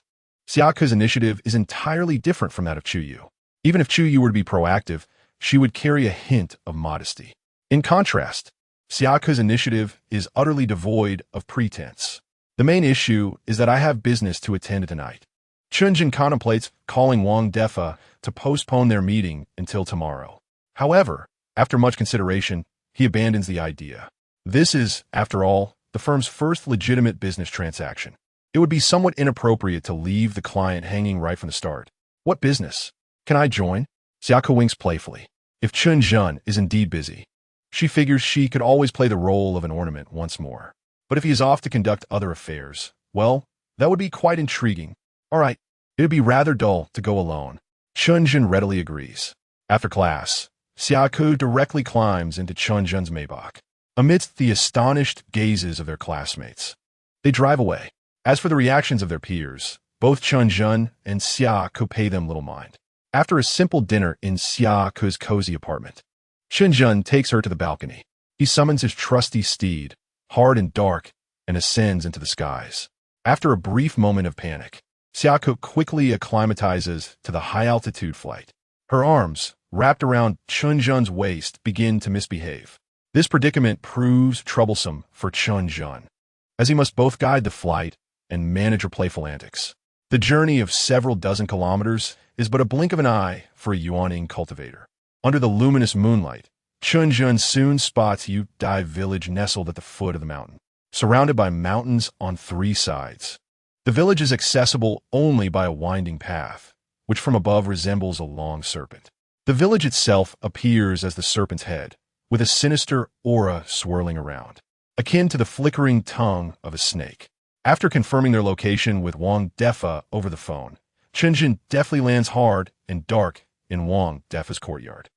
Xiaoko's initiative is entirely different from that of Chuyu. Even if Chuyu were to be proactive, she would carry a hint of modesty. In contrast, Xiaoko's initiative is utterly devoid of pretense. The main issue is that I have business to attend tonight. Chen Zhen contemplates calling Wang Defa to postpone their meeting until tomorrow. However, after much consideration, he abandons the idea. This is, after all, the firm's first legitimate business transaction. It would be somewhat inappropriate to leave the client hanging right from the start. What business? Can I join? Xiaoko winks playfully. If Chen Zhen is indeed busy, she figures she could always play the role of an ornament once more. But if he is off to conduct other affairs, well, that would be quite intriguing. All right, it would be rather dull to go alone. Chen Zhen readily agrees. After class, Xiaoko directly climbs into Chen Zhen's Maybach, amidst the astonished gazes of their classmates. They drive away. As for the reactions of their peers, both Chen Zhen and Xiaoko pay them little mind. After a simple dinner in Xiaoko's cozy apartment, Chen Zhen takes her to the balcony. He summons his trusty steed, hard and dark, and ascends into the skies. After a brief moment of panic, Xiaoko quickly acclimatizes to the high-altitude flight. Her arms, wrapped around Chen Zhen's waist, begin to misbehave. This predicament proves troublesome for Chen Zhen, as he must both guide the flight and manage her playful antics. The journey of several dozen kilometers is but a blink of an eye for a yawning cultivator. Under the luminous moonlight, Chen Zhen soon spots Yu Dai village nestled at the foot of the mountain, surrounded by mountains on 3 sides. The village is accessible only by a winding path, which from above resembles a long serpent. The village itself appears as the serpent's head, with a sinister aura swirling around, akin to the flickering tongue of a snake. After confirming their location with Wang Defa over the phone, Chen Zhen deftly lands hard and dark in Wang Defa's courtyard.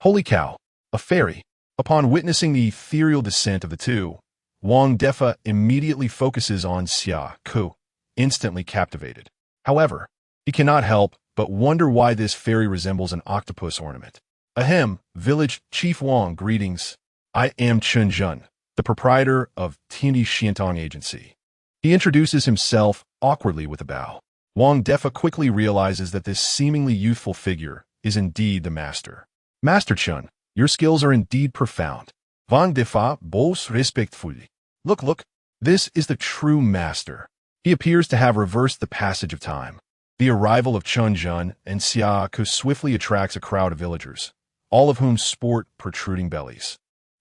Holy cow, a fairy! Upon witnessing the ethereal descent of the two, Wang Defa immediately focuses on Xiaoko, instantly captivated. However, he cannot help but wonder why this fairy resembles an octopus ornament. Ahem, village chief Wang, greetings. I am Chen Zhen, the proprietor of Tiandi Xiantong Agency. He introduces himself awkwardly with a bow. Wang Defa quickly realizes that this seemingly youthful figure is indeed the master. Master Chen, your skills are indeed profound. Wang Defa bows respectfully. Look, this is the true master. He appears to have reversed the passage of time. The arrival of Chen Zhen and Xiaoko swiftly attracts a crowd of villagers, all of whom sport protruding bellies.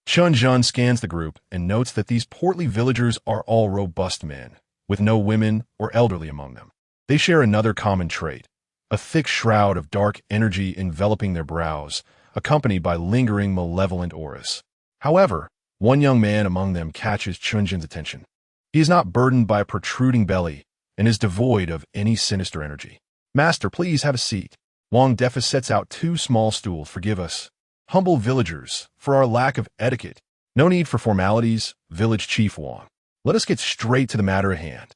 Chen Zhen scans the group and notes that these portly villagers are all robust men, with no women or elderly among them. They share another common trait, a thick shroud of dark energy enveloping their brows, accompanied by lingering malevolent auras. However, one young man among them catches Chen Zhen's attention. He is not burdened by a protruding belly and is devoid of any sinister energy. Master, please have a seat. Wang Defa sets out 2 small stools. Forgive us, humble villagers, for our lack of etiquette. No need for formalities, village chief Wang. Let us get straight to the matter at hand.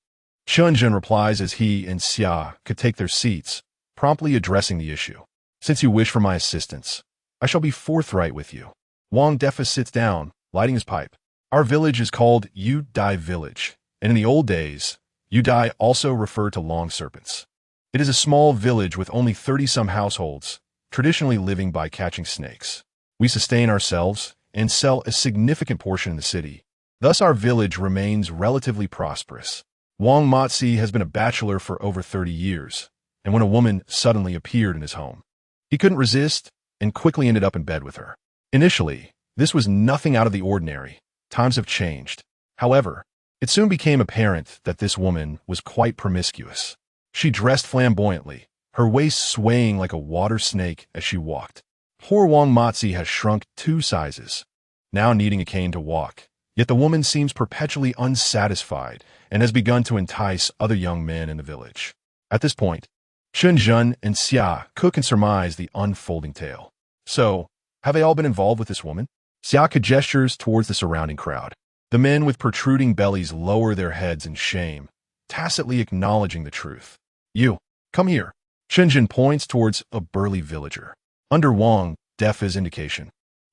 Chen Zhen replies as he and Xia could take their seats, promptly addressing the issue. Since you wish for my assistance, I shall be forthright with you. Wang Defa sits down, lighting his pipe. Our village is called Yu Dai Village, and in the old days, Yu Dai also referred to long serpents. It is a small village with only 30-some households, traditionally living by catching snakes. We sustain ourselves and sell a significant portion in the city. Thus our village remains relatively prosperous. Wang Matzi has been a bachelor for over 30 years, and when a woman suddenly appeared in his home, he couldn't resist and quickly ended up in bed with her. Initially, this was nothing out of the ordinary. Times have changed. However, it soon became apparent that this woman was quite promiscuous. She dressed flamboyantly, her waist swaying like a water snake as she walked. Poor Wang Matzi has shrunk 2 sizes, now needing a cane to walk. Yet the woman seems perpetually unsatisfied and has begun to entice other young men in the village. At this point, Chen Zhen and Xia cook and surmise the unfolding tale. So, have they all been involved with this woman? Xia gestures towards the surrounding crowd. The men with protruding bellies lower their heads in shame, tacitly acknowledging the truth. You, come here. Chen Zhen points towards a burly villager. Under Wang Defa's indication,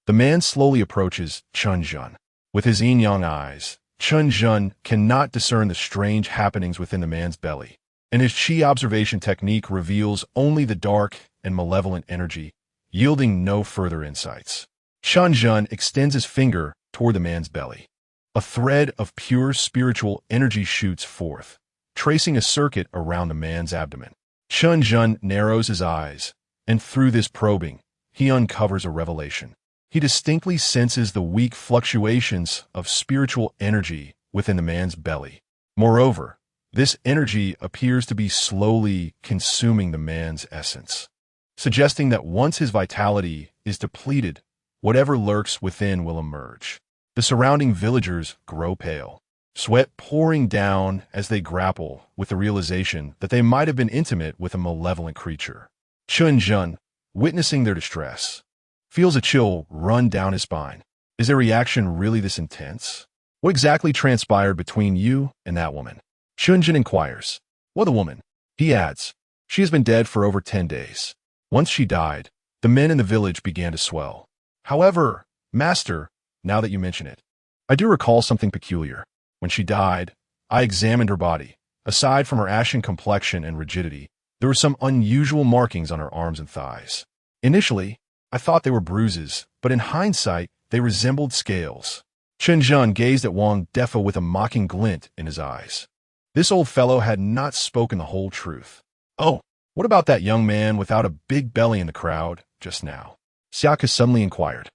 the man slowly approaches Chen Zhen. With his yin-yang eyes, Chen Zhen cannot discern the strange happenings within the man's belly, and his qi observation technique reveals only the dark and malevolent energy, yielding no further insights. Chen Zhen extends his finger toward the man's belly. A thread of pure spiritual energy shoots forth, tracing a circuit around the man's abdomen. Chen Zhen narrows his eyes, and through this probing, he uncovers a revelation. He distinctly senses the weak fluctuations of spiritual energy within the man's belly. Moreover, this energy appears to be slowly consuming the man's essence, suggesting that once his vitality is depleted, whatever lurks within will emerge. The surrounding villagers grow pale, sweat pouring down as they grapple with the realization that they might have been intimate with a malevolent creature. Chen Zhen, witnessing their distress, feels a chill run down his spine. Is their reaction really this intense? What exactly transpired between you and that woman? Chen Zhen inquires. What the woman? He adds. She has been dead for over 10 days. Once she died, the men in the village began to swell. However, Master, now that you mention it, I do recall something peculiar. When she died, I examined her body. Aside from her ashen complexion and rigidity, there were some unusual markings on her arms and thighs. Initially, I thought they were bruises, but in hindsight, they resembled scales. Chen Zhen gazed at Wang Defa with a mocking glint in his eyes. This old fellow had not spoken the whole truth. Oh, what about that young man without a big belly in the crowd just now? Xiaka suddenly inquired.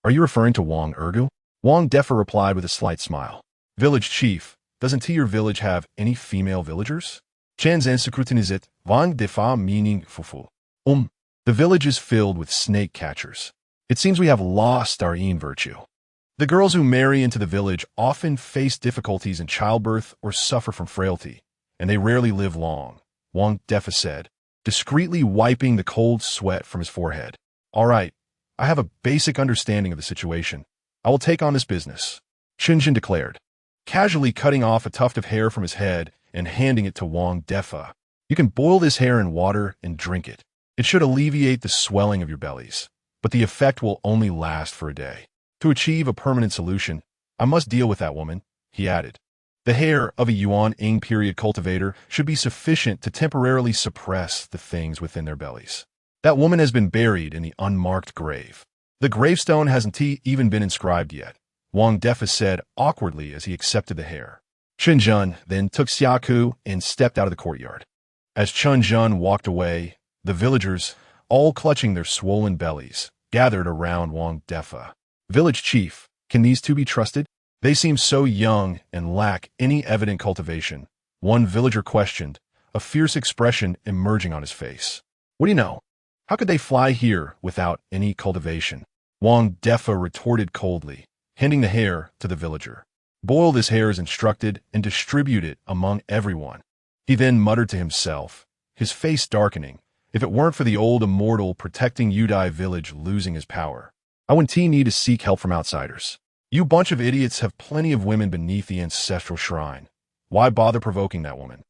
Are you referring to Wang Ergu? Wang Defa replied with a slight smile. Village chief, doesn't your village have any female villagers? Chen Zhen scrutinized Wang Defa meaning fufu. The village is filled with snake catchers. It seems we have lost our yin virtue. The girls who marry into the village often face difficulties in childbirth or suffer from frailty, and they rarely live long, Wang Defa said, discreetly wiping the cold sweat from his forehead. All right, I have a basic understanding of the situation. I will take on this business, Chen Zhen declared, casually cutting off a tuft of hair from his head and handing it to Wang Defa. You can boil this hair in water and drink it. It should alleviate the swelling of your bellies, but the effect will only last for a day. To achieve a permanent solution, I must deal with that woman, he added. The hair of a Yuan-Ing period cultivator should be sufficient to temporarily suppress the things within their bellies. That woman has been buried in the unmarked grave. The gravestone hasn't even been inscribed yet, Wang Defa said awkwardly as he accepted the hair. Chen Zhen then took Xiaku and stepped out of the courtyard. As Chen Zhen walked away, the villagers, all clutching their swollen bellies, gathered around Wang Defa. Village chief, can these two be trusted? They seem so young and lack any evident cultivation, one villager questioned, a fierce expression emerging on his face. What do you know? How could they fly here without any cultivation? Wang Defa retorted coldly, handing the hair to the villager. Boil this hair as instructed and distribute it among everyone. He then muttered to himself, his face darkening. If it weren't for the old immortal protecting Udai village losing his power, I wouldn't need to seek help from outsiders. You bunch of idiots have plenty of women beneath the ancestral shrine. Why bother provoking that woman,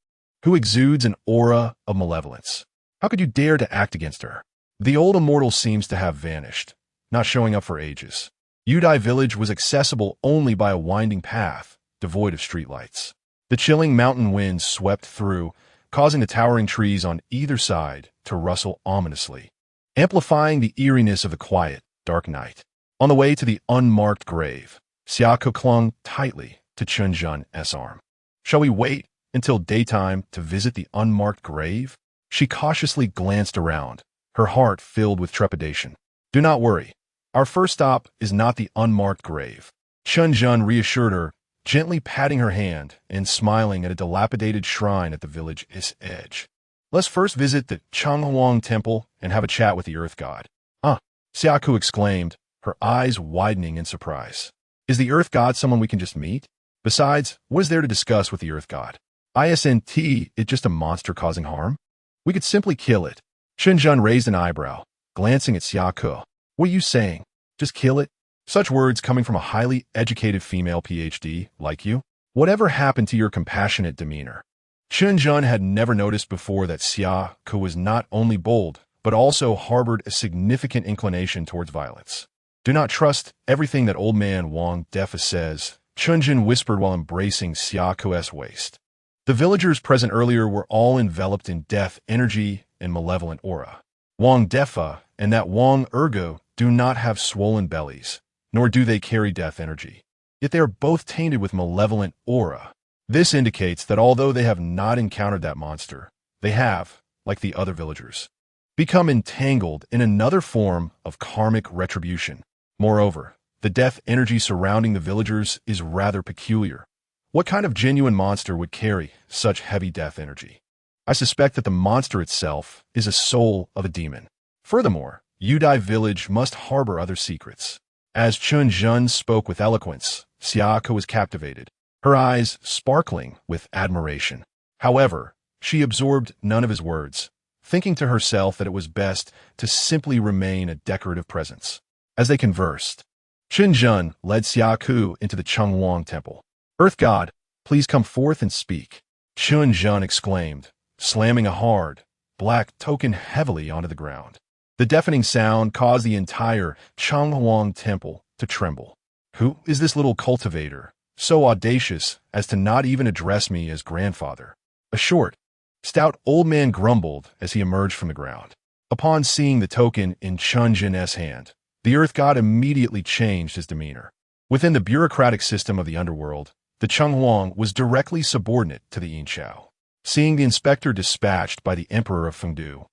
who exudes an aura of malevolence? How could you dare to act against her? The old immortal seems to have vanished, not showing up for ages. Udai village was accessible only by a winding path, devoid of streetlights. The chilling mountain winds swept through, causing the towering trees on either side to rustle ominously, amplifying the eeriness of the quiet, dark night. On the way to the unmarked grave, Xiako clung tightly to Chen Zhen's arm. Shall we wait until daytime to visit the unmarked grave? She cautiously glanced around, her heart filled with trepidation. Do not worry. Our first stop is not the unmarked grave. Chen Zhen reassured her, gently patting her hand and smiling at a dilapidated shrine at the village's edge. Let's first visit the Changhuang temple and have a chat with the earth god. Ah, Xiaku exclaimed, her eyes widening in surprise. Is the earth god someone we can just meet? Besides, what is there to discuss with the earth god? Isn't it just a monster causing harm? We could simply kill it. Chen Zhen raised an eyebrow, glancing at Xiaku. What are you saying? Just kill it? Such words coming from a highly educated female PhD like you? Whatever happened to your compassionate demeanor? Chen Zhen had never noticed before that Xiaku was not only bold, but also harbored a significant inclination towards violence. Do not trust everything that old man Wang Defa says, Chen Zhen whispered while embracing Xiaku's waist. The villagers present earlier were all enveloped in death energy and malevolent aura. Wang Defa and that Wang Ergo do not have swollen bellies, nor do they carry death energy. Yet they are both tainted with malevolent aura. This indicates that although they have not encountered that monster, they have, like the other villagers, become entangled in another form of karmic retribution. Moreover, the death energy surrounding the villagers is rather peculiar. What kind of genuine monster would carry such heavy death energy? I suspect that the monster itself is a soul of a demon. Furthermore, Udai village must harbor other secrets. As Chen Zhen spoke with eloquence, Xiako was captivated, her eyes sparkling with admiration. However, she absorbed none of his words, thinking to herself that it was best to simply remain a decorative presence. As they conversed, Chen Zhen led Xiaku into the Changhuang temple. Earth god, please come forth and speak, Chen Zhen exclaimed, slamming a hard, black token heavily onto the ground. The deafening sound caused the entire Changhuang temple to tremble. Who is this little cultivator, so audacious as to not even address me as grandfather? A short, stout old man grumbled as he emerged from the ground. Upon seeing the token in Chen Zhen's hand, the earth god immediately changed his demeanor. Within the bureaucratic system of the underworld, the Changhuang was directly subordinate to the Yinqiao. Seeing the inspector dispatched by the emperor of Fengdu,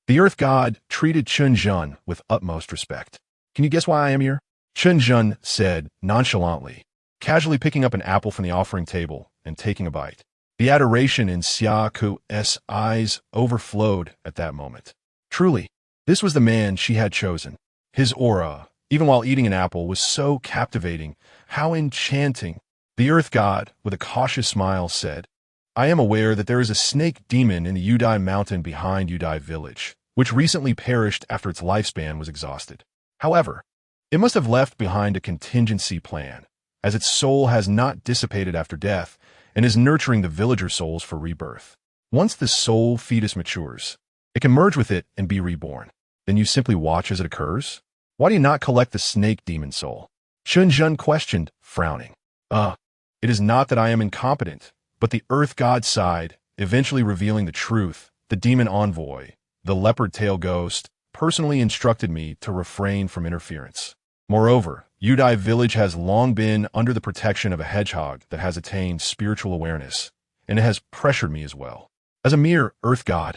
the earth god treated Chen Zhen with utmost respect. Can you guess why I am here? Chen Zhen said nonchalantly, casually picking up an apple from the offering table and taking a bite. The adoration in Xiaku's eyes overflowed at that moment. Truly, this was the man she had chosen. His aura, even while eating an apple, was so captivating. How enchanting! The earth god, with a cautious smile, said, I am aware that there is a snake demon in the Udai mountain behind Udai village, which recently perished after its lifespan was exhausted. However, it must have left behind a contingency plan, as its soul has not dissipated after death and is nurturing the villager souls for rebirth. Once the soul fetus matures, it can merge with it and be reborn. Then you simply watch as it occurs? Why do you not collect the snake demon soul? Chen Zhen questioned, frowning. It is not that I am incompetent, but the earth god sighed, eventually revealing the truth. The demon envoy, the leopard tail ghost, personally instructed me to refrain from interference. Moreover, Udai village has long been under the protection of a hedgehog that has attained spiritual awareness, and it has pressured me as well. As a mere earth god,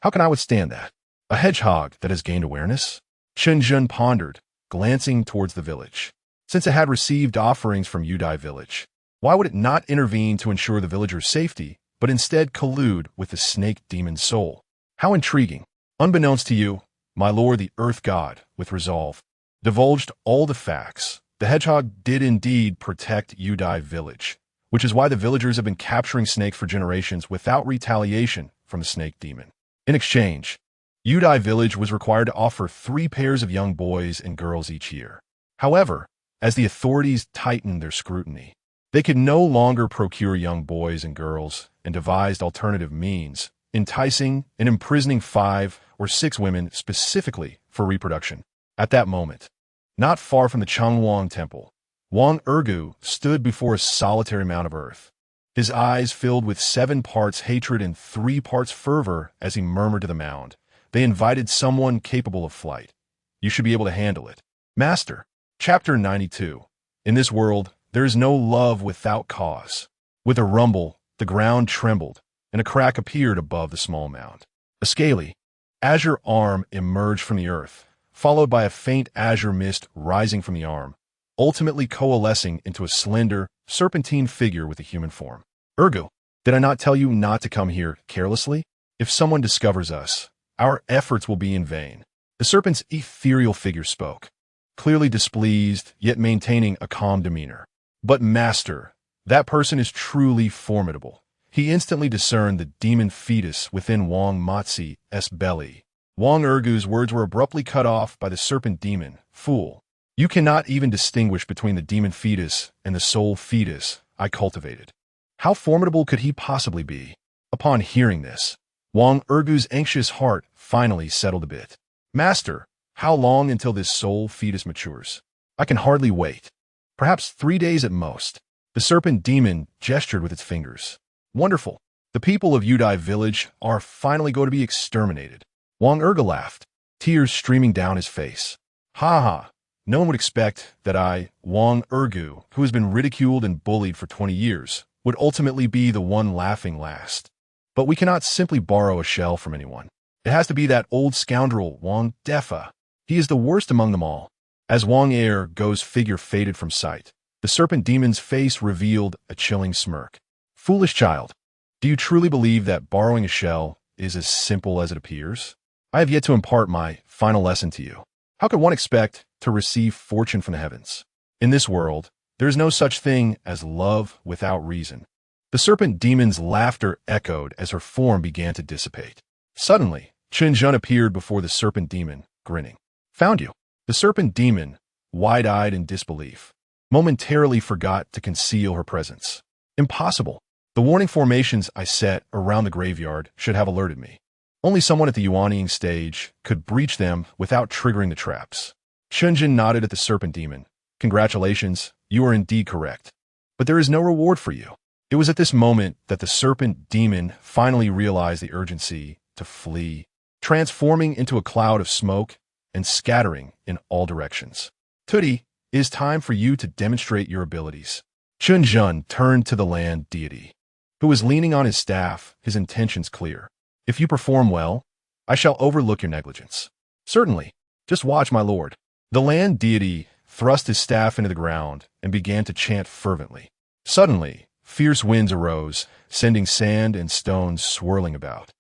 how can I withstand that? A hedgehog that has gained awareness? Chen Zhen pondered, glancing towards the village. Since it had received offerings from Udai village, why would it not intervene to ensure the villagers' safety, but instead collude with the snake demon soul? How intriguing. Unbeknownst to you, my lord the earth god, with resolve, divulged all the facts. The hedgehog did indeed protect Udai village, which is why the villagers have been capturing snakes for generations without retaliation from the snake demon. In exchange, Udai village was required to offer 3 pairs of young boys and girls each year. However, as the authorities tightened their scrutiny, they could no longer procure young boys and girls and devised alternative means, enticing and imprisoning 5 or 6 women specifically for reproduction. At that moment, not far from the Changwang temple, Wang Ergu stood before a solitary mound of earth. His eyes filled with 7 parts hatred and 3 parts fervor as he murmured to the mound, "They invited someone capable of flight. You should be able to handle it." Master. Chapter 92. In this world, there is no love without cause. With a rumble, the ground trembled, and a crack appeared above the small mound. A scaly, azure arm emerged from the earth, followed by a faint azure mist rising from the arm, ultimately coalescing into a slender, serpentine figure with a human form. "Ergu, did I not tell you not to come here carelessly? If someone discovers us, our efforts will be in vain." The serpent's ethereal figure spoke, clearly displeased, yet maintaining a calm demeanor. "But master, that person is truly formidable." He instantly discerned the demon fetus within Wang Matzi's belly. Wang Ergu's words were abruptly cut off by the serpent demon. "Fool, you cannot even distinguish between the demon fetus and the soul fetus I cultivated. How formidable could he possibly be?" Upon hearing this, Wang Ergu's anxious heart finally settled a bit. "Master, how long until this soul fetus matures? I can hardly wait. Perhaps 3 days at most." The serpent demon gestured with its fingers. "Wonderful. The people of Udai village are finally going to be exterminated." Wang Ergu laughed, tears streaming down his face. "Ha ha. No one would expect that I, Wang Ergu, who has been ridiculed and bullied for 20 years, would ultimately be the one laughing last. But we cannot simply borrow a shell from anyone. It has to be that old scoundrel Wang Defa. He is the worst among them all." As Wang Ergu's figure faded from sight, the serpent demon's face revealed a chilling smirk. "Foolish child, do you truly believe that borrowing a shell is as simple as it appears? I have yet to impart my final lesson to you. How could one expect to receive fortune from the heavens? In this world, there is no such thing as love without reason." The serpent demon's laughter echoed as her form began to dissipate. Suddenly, Chen Zhen appeared before the serpent demon, grinning. "Found you." The serpent demon, wide-eyed in disbelief, momentarily forgot to conceal her presence. "Impossible. The warning formations I set around the graveyard should have alerted me. Only someone at the yuanying stage could breach them without triggering the traps." Chen Zhen nodded at the serpent demon. "Congratulations, you are indeed correct. But there is no reward for you." It was at this moment that the serpent demon finally realized the urgency to flee, transforming into a cloud of smoke and scattering in all directions. "Tutti, it is time for you to demonstrate your abilities." Chen Zhen turned to the land deity, who was leaning on his staff, his intentions clear. "If you perform well, I shall overlook your negligence." "Certainly. Just watch, my lord." The land deity thrust his staff into the ground and began to chant fervently. Suddenly, fierce winds arose, sending sand and stones swirling about.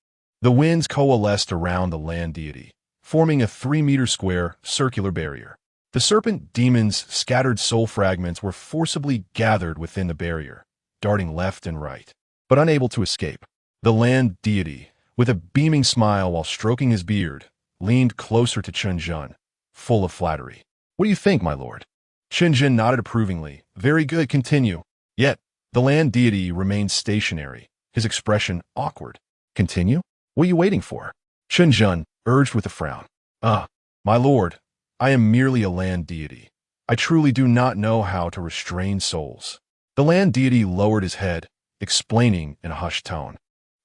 The winds coalesced around the land deity, forming a 3-meter square circular barrier. The serpent demon's scattered soul fragments were forcibly gathered within the barrier, darting left and right, but unable to escape. The land deity, with a beaming smile while stroking his beard, leaned closer to Chen Zhen, full of flattery. "What do you think, my lord?" Chen Zhen nodded approvingly. "Very good, continue." Yet, the land deity remained stationary, his expression awkward. "Continue? What are you waiting for?" Chen Zhen urged with a frown. My lord, I am merely a land deity. I truly do not know how to restrain souls." The land deity lowered his head, explaining in a hushed tone.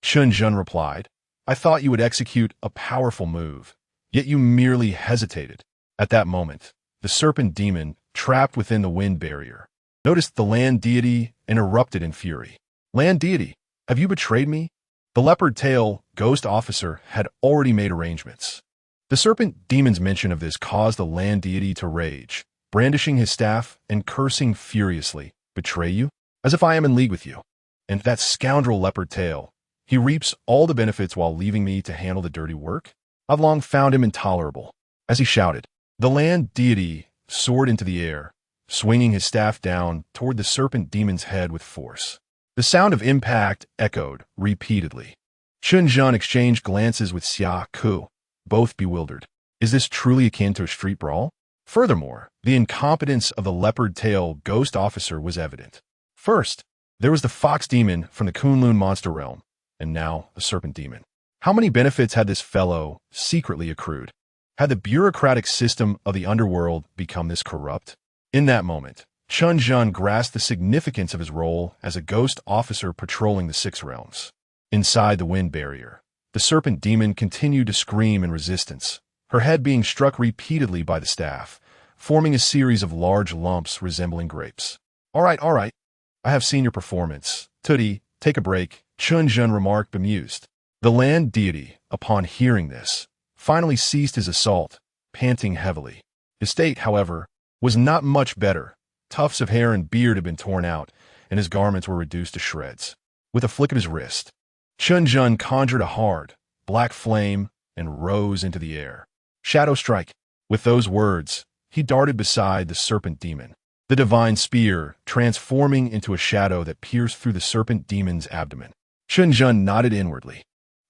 Chen Zhen replied, "I thought you would execute a powerful move, yet you merely hesitated." At that moment, the serpent demon, trapped within the wind barrier, noticed the land deity and erupted in fury. "Land deity, have you betrayed me?" The leopard tail ghost officer had already made arrangements. The serpent demon's mention of this caused the land deity to rage, brandishing his staff and cursing furiously. "Betray you? As if I am in league with you. And that scoundrel leopard tail, he reaps all the benefits while leaving me to handle the dirty work? I've long found him intolerable." As he shouted, the land deity soared into the air, swinging his staff down toward the serpent demon's head with force. The sound of impact echoed repeatedly. Chen Zhen exchanged glances with Xia Ku, both bewildered. Is this truly akin to a street brawl? Furthermore, the incompetence of the leopard tail ghost officer was evident. First, there was the fox demon from the Kunlun monster realm, and now a serpent demon. How many benefits had this fellow secretly accrued? Had the bureaucratic system of the underworld become this corrupt? In that moment, Chen Zhen grasped the significance of his role as a ghost officer patrolling the Six Realms. Inside the wind barrier, the serpent demon continued to scream in resistance, her head being struck repeatedly by the staff, forming a series of large lumps resembling grapes. All right, I have seen your performance. Tootie, take a break, Chen Zhen remarked bemused. The land deity, upon hearing this, finally ceased his assault, panting heavily. His state, however, was not much better. Tufts of hair and beard had been torn out, and his garments were reduced to shreds. With a flick of his wrist, Chen Zhen conjured a hard, black flame and rose into the air. Shadow strike. With those words, he darted beside the serpent demon, the divine spear transforming into a shadow that pierced through the serpent demon's abdomen. Chen Zhen nodded inwardly.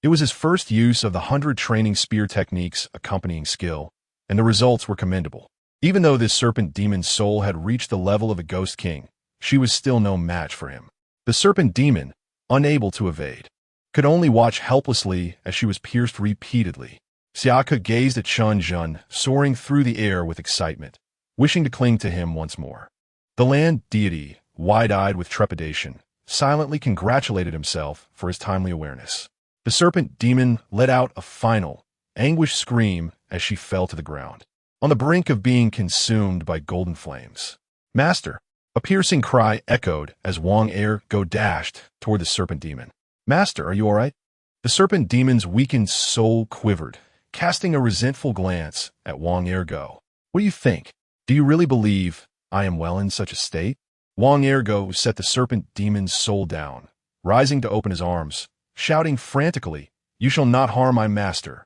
It was his first use of the 100 training spear techniques accompanying skill, and the results were commendable. Even though this serpent demon's soul had reached the level of a ghost king, she was still no match for him. The serpent demon, unable to evade, could only watch helplessly as she was pierced repeatedly. Xiaka gazed at Chen Zhen, soaring through the air with excitement, wishing to cling to him once more. The land deity, wide-eyed with trepidation, silently congratulated himself for his timely awareness. The serpent demon let out a final, anguished scream as she fell to the ground, on the brink of being consumed by golden flames. Master! A piercing cry echoed as Wang Ergo dashed toward the serpent demon. Master, are you all right? The serpent demon's weakened soul quivered, casting a resentful glance at Wang Ergo. What do you think? Do you really believe I am well in such a state? Wang Ergo set the serpent demon's soul down, rising to open his arms, shouting frantically, You shall not harm my master.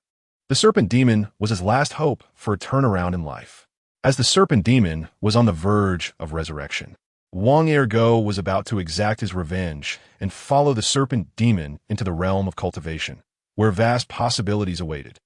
The serpent demon was his last hope for a turnaround in life. As the serpent demon was on the verge of resurrection, Wang Ergo was about to exact his revenge and follow the serpent demon into the realm of cultivation, where vast possibilities awaited.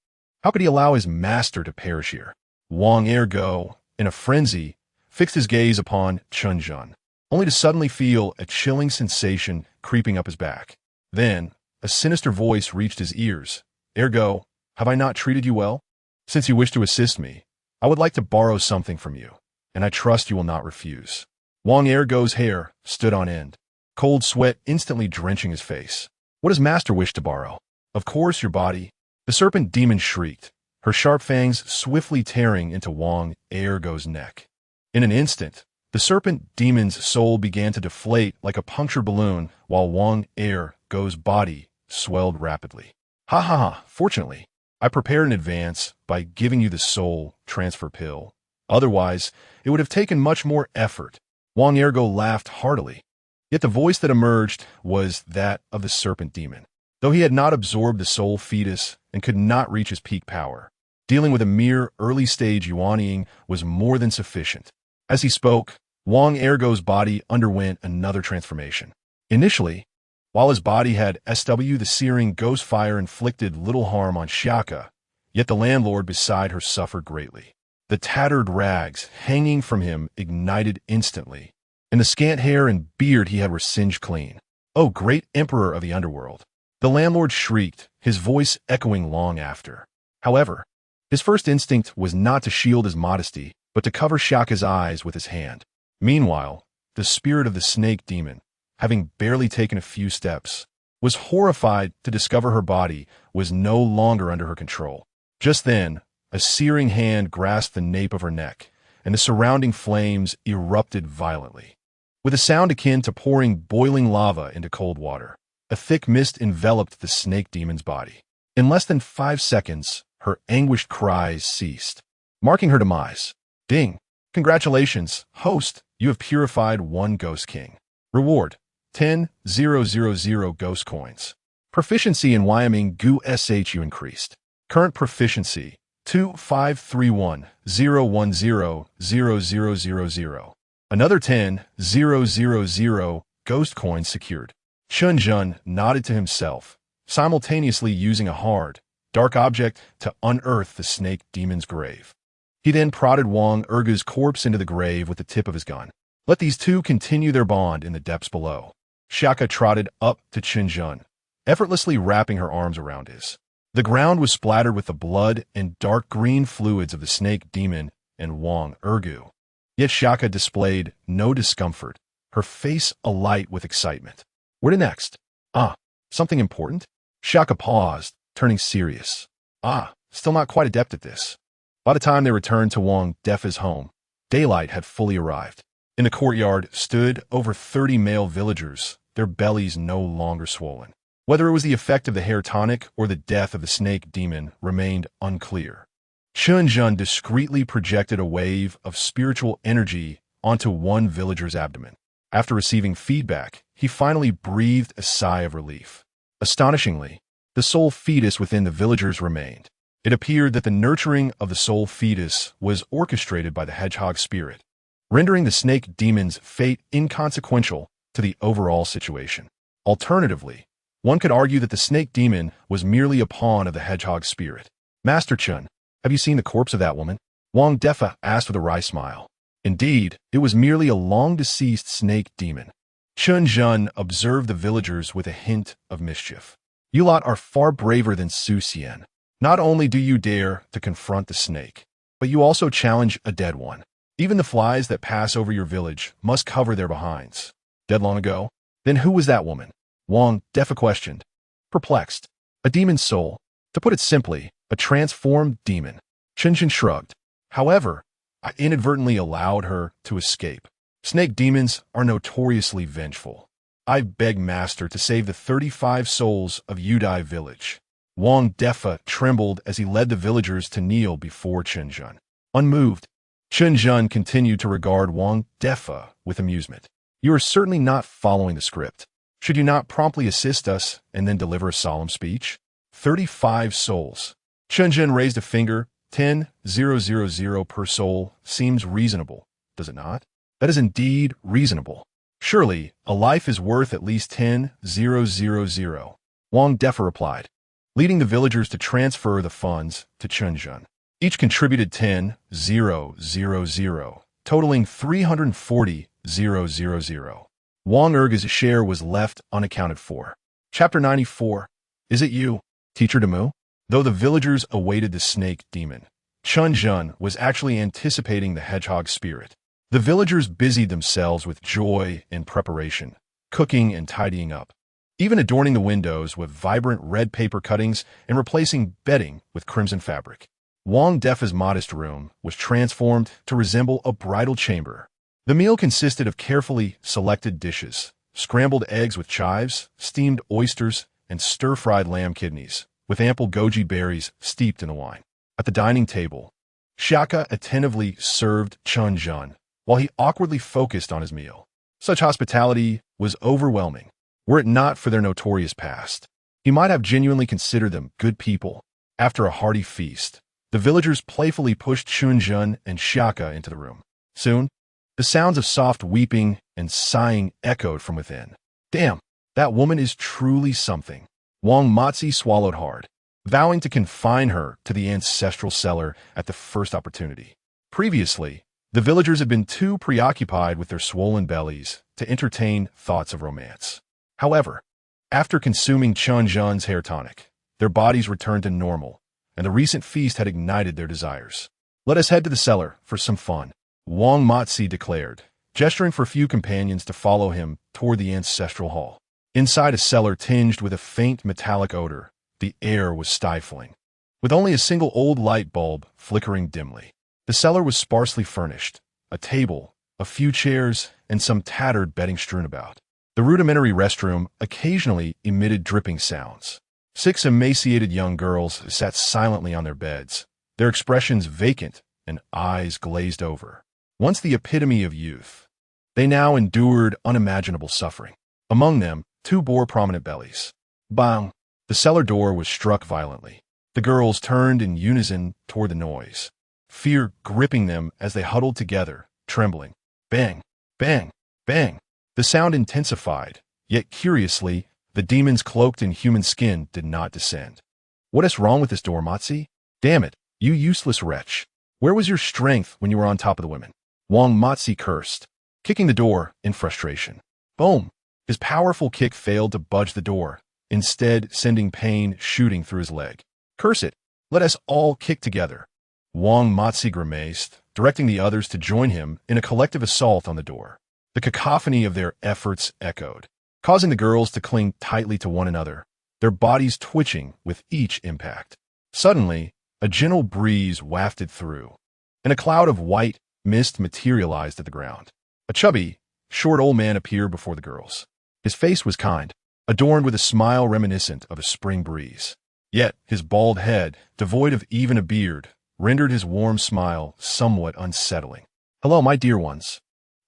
How could he allow his master to perish here? Wang Ergo, in a frenzy, fixed his gaze upon Chen Zhen, only to suddenly feel a chilling sensation creeping up his back. Then, a sinister voice reached his ears. Ergo, have I not treated you well? Since you wish to assist me, I would like to borrow something from you, and I trust you will not refuse. Wang Ergo's hair stood on end, cold sweat instantly drenching his face. What does master wish to borrow? Of course, your body. The serpent demon shrieked, her sharp fangs swiftly tearing into Wang Ergo's neck. In an instant, the serpent demon's soul began to deflate like a punctured balloon while Wang Ergo's body swelled rapidly. Ha ha ha, fortunately, I prepared in advance by giving you the soul transfer pill. Otherwise, it would have taken much more effort. Wang Ergo laughed heartily. Yet the voice that emerged was that of the serpent demon. Though he had not absorbed the soul fetus and could not reach his peak power, dealing with a mere early-stage yuanying was more than sufficient. As he spoke, Wang Ergo's body underwent another transformation. Initially, while his body had the searing ghost fire inflicted little harm on Xiaka, yet the landlord beside her suffered greatly. The tattered rags hanging from him ignited instantly, and the scant hair and beard he had were singed clean. Oh, great emperor of the underworld! The landlord shrieked, his voice echoing long after. However, his first instinct was not to shield his modesty, but to cover Xiaka's eyes with his hand. Meanwhile, the spirit of the snake demon, having barely taken a few steps, was horrified to discover her body was no longer under her control. Just then, a searing hand grasped the nape of her neck, and the surrounding flames erupted violently. With a sound akin to pouring boiling lava into cold water, a thick mist enveloped the snake demon's body. In less than 5 seconds, her anguished cries ceased, marking her demise. Ding! Congratulations, host! You have purified 1 ghost king. Reward: 10,000 ghost coins. Proficiency in Wyoming Gu SHU increased. Current proficiency: 2531,010,0000. Another 10,000 ghost coins secured. Chen Zhen nodded to himself, simultaneously using a hard, dark object to unearth the snake demon's grave. He then prodded Wang Ergo's corpse into the grave with the tip of his gun. Let these two continue their bond in the depths below. Xiaka trotted up to Chen Zhen, effortlessly wrapping her arms around his. The ground was splattered with the blood and dark green fluids of the snake demon and Wang Ergu. Yet Shaka displayed no discomfort, her face alight with excitement. Where to next? Ah, something important? Shaka paused, turning serious. Still not quite adept at this. By the time they returned to Wang Defa's home, daylight had fully arrived. In the courtyard stood over 30 male villagers, their bellies no longer swollen. Whether it was the effect of the hair tonic or the death of the snake demon remained unclear. Chen Zhen discreetly projected a wave of spiritual energy onto one villager's abdomen. After receiving feedback, he finally breathed a sigh of relief. Astonishingly, the soul fetus within the villagers remained. It appeared that the nurturing of the soul fetus was orchestrated by the hedgehog spirit, rendering the snake demon's fate inconsequential to the overall situation. Alternatively, one could argue that the snake demon was merely a pawn of the hedgehog spirit. Master Chen, have you seen the corpse of that woman? Wang Defa asked with a wry smile. Indeed, it was merely a long-deceased snake demon. Chen Zhen observed the villagers with a hint of mischief. You lot are far braver than Su Xian. Not only do you dare to confront the snake, but you also challenge a dead one. Even the flies that pass over your village must cover their behinds. Dead long ago? Then who was that woman? Wang Defa questioned. Perplexed. A demon's soul. To put it simply, a transformed demon. Chen Zhen shrugged. However, I inadvertently allowed her to escape. Snake demons are notoriously vengeful. I beg Master to save the 35 souls of Yudai village. Wang Defa trembled as he led the villagers to kneel before Chen Zhen. Unmoved, Chen Zhen continued to regard Wang Defa with amusement. You are certainly not following the script. Should you not promptly assist us and then deliver a solemn speech? 35 souls. Chen Zhen raised a finger. 10,000 per soul seems reasonable, does it not? That is indeed reasonable. Surely, a life is worth at least 10,000. Wang Defa replied, leading the villagers to transfer the funds to Chen Zhen. Each contributed 10,000, totaling 340,000. Wang Ergu's share was left unaccounted for. Chapter 94. Is it you, Teacher Demu? Though the villagers awaited the snake demon, Chen Zhen was actually anticipating the hedgehog spirit. The villagers busied themselves with joy and preparation, cooking and tidying up, even adorning the windows with vibrant red paper cuttings and replacing bedding with crimson fabric. Wang Defa's modest room was transformed to resemble a bridal chamber. The meal consisted of carefully selected dishes, scrambled eggs with chives, steamed oysters, and stir-fried lamb kidneys, with ample goji berries steeped in the wine. At the dining table, Shaka attentively served Chen Zhen, while he awkwardly focused on his meal. Such hospitality was overwhelming. Were it not for their notorious past, he might have genuinely considered them good people. After a hearty feast, the villagers playfully pushed Chen Zhen and Shaka into the room. Soon, the sounds of soft weeping and sighing echoed from within. Damn, that woman is truly something. Wang Matzi swallowed hard, vowing to confine her to the ancestral cellar at the first opportunity. Previously, the villagers had been too preoccupied with their swollen bellies to entertain thoughts of romance. However, after consuming Chen Zhen's hair tonic, their bodies returned to normal, and the recent feast had ignited their desires. Let us head to the cellar for some fun, Wang Matzi declared, gesturing for a few companions to follow him toward the ancestral hall. Inside a cellar tinged with a faint metallic odor, the air was stifling, with only a single old light bulb flickering dimly. The cellar was sparsely furnished, a table, a few chairs, and some tattered bedding strewn about. The rudimentary restroom occasionally emitted dripping sounds. 6 emaciated young girls sat silently on their beds, their expressions vacant and eyes glazed over. Once the epitome of youth, they now endured unimaginable suffering. Among them, 2 bore prominent bellies. Bang! The cellar door was struck violently. The girls turned in unison toward the noise, fear gripping them as they huddled together, trembling. Bang! Bang! Bang! The sound intensified, yet curiously, the demons cloaked in human skin did not descend. What is wrong with this door, Matzi? Damn it, you useless wretch. Where was your strength when you were on top of the women? Wang Matzi cursed, kicking the door in frustration. Boom! His powerful kick failed to budge the door, instead sending pain shooting through his leg. Curse it! Let us all kick together. Wang Matsi grimaced, directing the others to join him in a collective assault on the door. The cacophony of their efforts echoed, causing the girls to cling tightly to one another, their bodies twitching with each impact. Suddenly, a gentle breeze wafted through, and a cloud of white mist materialized at the ground. A chubby, short old man appeared before the girls. His face was kind, adorned with a smile reminiscent of a spring breeze. Yet his bald head, devoid of even a beard, rendered his warm smile somewhat unsettling. "Hello, my dear ones."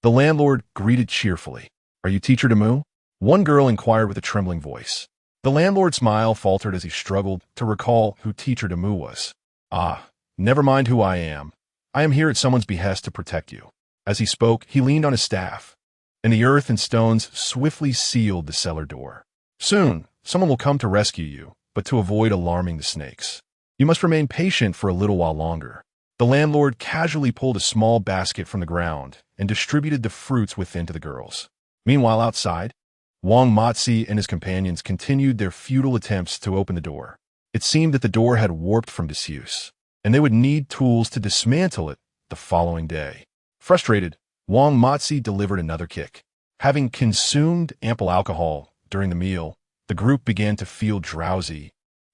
The landlord greeted cheerfully. "Are you Teacher Demu?" One girl inquired with a trembling voice. The landlord's smile faltered as he struggled to recall who Teacher Demu was. "Ah, never mind who I am. I am here at someone's behest to protect you." As he spoke, he leaned on his staff, and the earth and stones swiftly sealed the cellar door. "Soon, someone will come to rescue you, but to avoid alarming the snakes, you must remain patient for a little while longer." The landlord casually pulled a small basket from the ground and distributed the fruits within to the girls. Meanwhile, outside, Wang Matsi and his companions continued their futile attempts to open the door. It seemed that the door had warped from disuse, and they would need tools to dismantle it the following day. Frustrated, Wang Matsi delivered another kick. Having consumed ample alcohol during the meal, the group began to feel drowsy,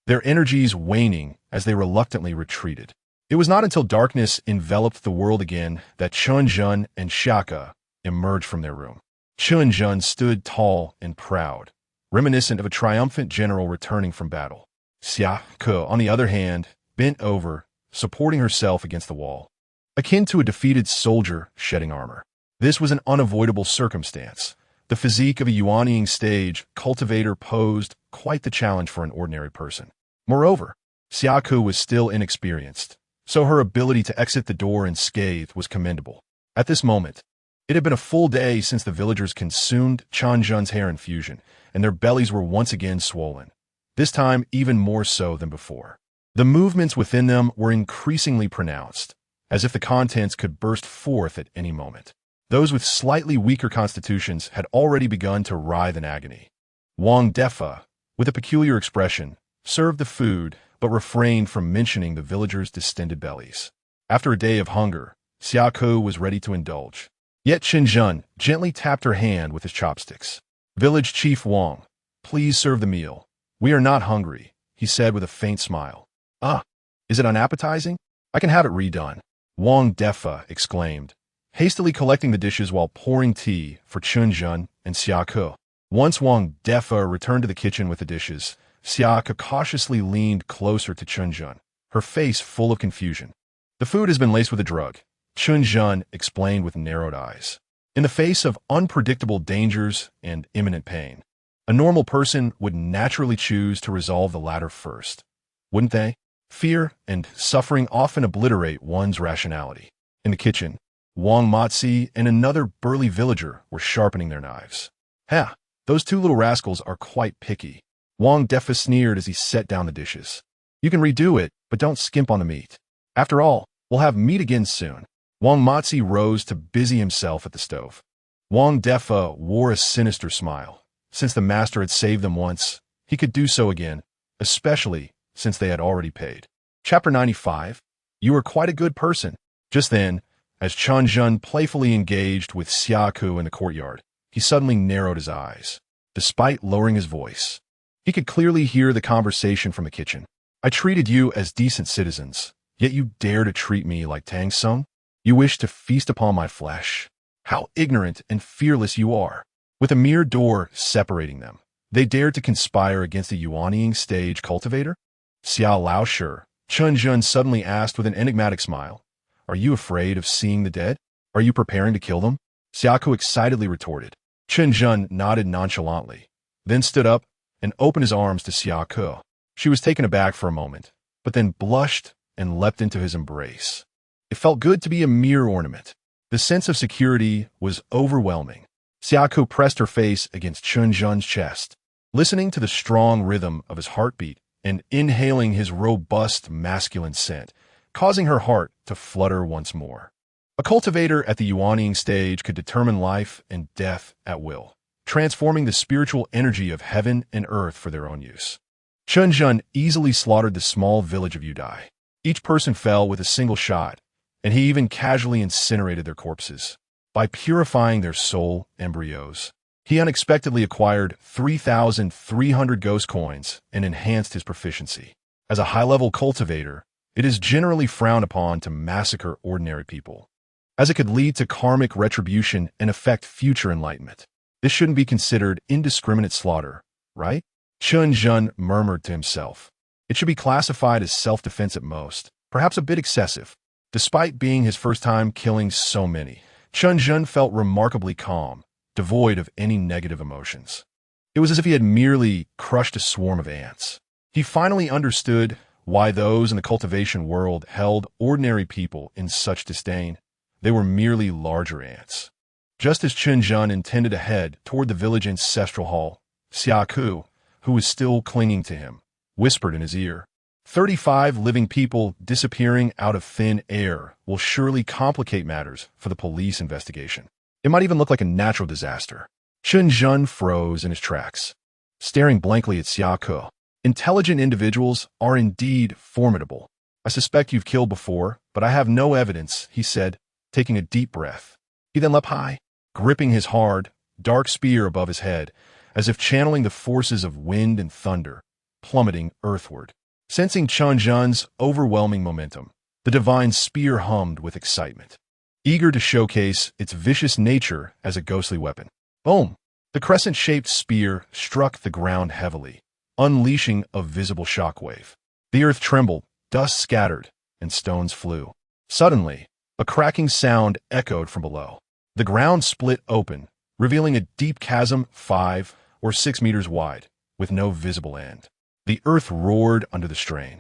their energies waning as they reluctantly retreated. It was not until darkness enveloped the world again that Chen Zhen and Xiaka emerged from their room. Chen Zhen stood tall and proud, reminiscent of a triumphant general returning from battle. Xiaka, on the other hand, bent over, supporting herself against the wall, akin to a defeated soldier shedding armor. This was an unavoidable circumstance. The physique of a Yuanying stage cultivator posed quite the challenge for an ordinary person. Moreover, Xiaku was still inexperienced, so her ability to exit the door unscathed was commendable. At this moment, it had been a full day since the villagers consumed Chen Zhen's hair infusion, and their bellies were once again swollen, this time even more so than before. The movements within them were increasingly pronounced, as if the contents could burst forth at any moment. Those with slightly weaker constitutions had already begun to writhe in agony. Wang Defa, with a peculiar expression, served the food, but refrained from mentioning the villagers' distended bellies. After a day of hunger, Xiaku was ready to indulge. Yet Chen Zhen gently tapped her hand with his chopsticks. "Village Chief Wang, please serve the meal. We are not hungry," he said with a faint smile. "Ah, is it unappetizing? I can have it redone," Wang Defa exclaimed, hastily collecting the dishes while pouring tea for Chen Zhen and Xiaku. Once Wang Defa returned to the kitchen with the dishes, Xiaku cautiously leaned closer to Chen Zhen, her face full of confusion. "The food has been laced with a drug," Chen Zhen explained with narrowed eyes. In the face of unpredictable dangers and imminent pain, a normal person would naturally choose to resolve the latter first, wouldn't they? Fear and suffering often obliterate one's rationality. In the kitchen, Wang Matsi and another burly villager were sharpening their knives. "Ha, those two little rascals are quite picky," Wang Defa sneered as he set down the dishes. "You can redo it, but don't skimp on the meat. After all, we'll have meat again soon." Wang Matsi rose to busy himself at the stove. Wang Defa wore a sinister smile. Since the master had saved them once, he could do so again, especially since they had already paid. Chapter 95. You are quite a good person. Just then, as Chen Zhen playfully engaged with Xiaku in the courtyard, he suddenly narrowed his eyes. Despite lowering his voice, he could clearly hear the conversation from the kitchen. "I treated you as decent citizens, yet you dare to treat me like Tang Sung? You wish to feast upon my flesh? How ignorant and fearless you are!" With a mere door separating them, they dared to conspire against a Yuanying stage cultivator? "Xiao Lao Shi," Chen Zhen suddenly asked with an enigmatic smile. "Are you afraid of seeing the dead? Are you preparing to kill them?" Xiaku excitedly retorted. Chen Zhen nodded nonchalantly, then stood up and opened his arms to Xiaku. She was taken aback for a moment, but then blushed and leapt into his embrace. It felt good to be a mere ornament. The sense of security was overwhelming. Xiaku pressed her face against Chen Zhen's chest, listening to the strong rhythm of his heartbeat and inhaling his robust masculine scent, causing her heart to flutter once more. A cultivator at the Yuanying stage could determine life and death at will, transforming the spiritual energy of heaven and earth for their own use. Chen Zhen easily slaughtered the small village of Udai. Each person fell with a single shot, and he even casually incinerated their corpses. By purifying their soul embryos, he unexpectedly acquired 3,300 ghost coins and enhanced his proficiency. As a high-level cultivator, it is generally frowned upon to massacre ordinary people, as it could lead to karmic retribution and affect future enlightenment. This shouldn't be considered indiscriminate slaughter, right? Chen Zhen murmured to himself. It should be classified as self-defense at most, perhaps a bit excessive. Despite being his first time killing so many, Chen Zhen felt remarkably calm, devoid of any negative emotions. It was as if he had merely crushed a swarm of ants. He finally understood why those in the cultivation world held ordinary people in such disdain. They were merely larger ants. Just as Chen Zhen intended to head toward the village ancestral hall, Xiaku, who was still clinging to him, whispered in his ear, 35 living people disappearing out of thin air will surely complicate matters for the police investigation. It might even look like a natural disaster. Chen Zhen froze in his tracks, staring blankly at Xiaku. Intelligent individuals are indeed formidable. I suspect you've killed before, but I have no evidence, he said, taking a deep breath. He then leapt high, gripping his hard, dark spear above his head, as if channeling the forces of wind and thunder, plummeting earthward. Sensing Chen Zhen's overwhelming momentum, the divine spear hummed with excitement, eager to showcase its vicious nature as a ghostly weapon. Boom! The crescent-shaped spear struck the ground heavily, unleashing a visible shockwave. The earth trembled, dust scattered, and stones flew. Suddenly, a cracking sound echoed from below. The ground split open, revealing a deep chasm 5 or 6 meters wide, with no visible end. The earth roared under the strain,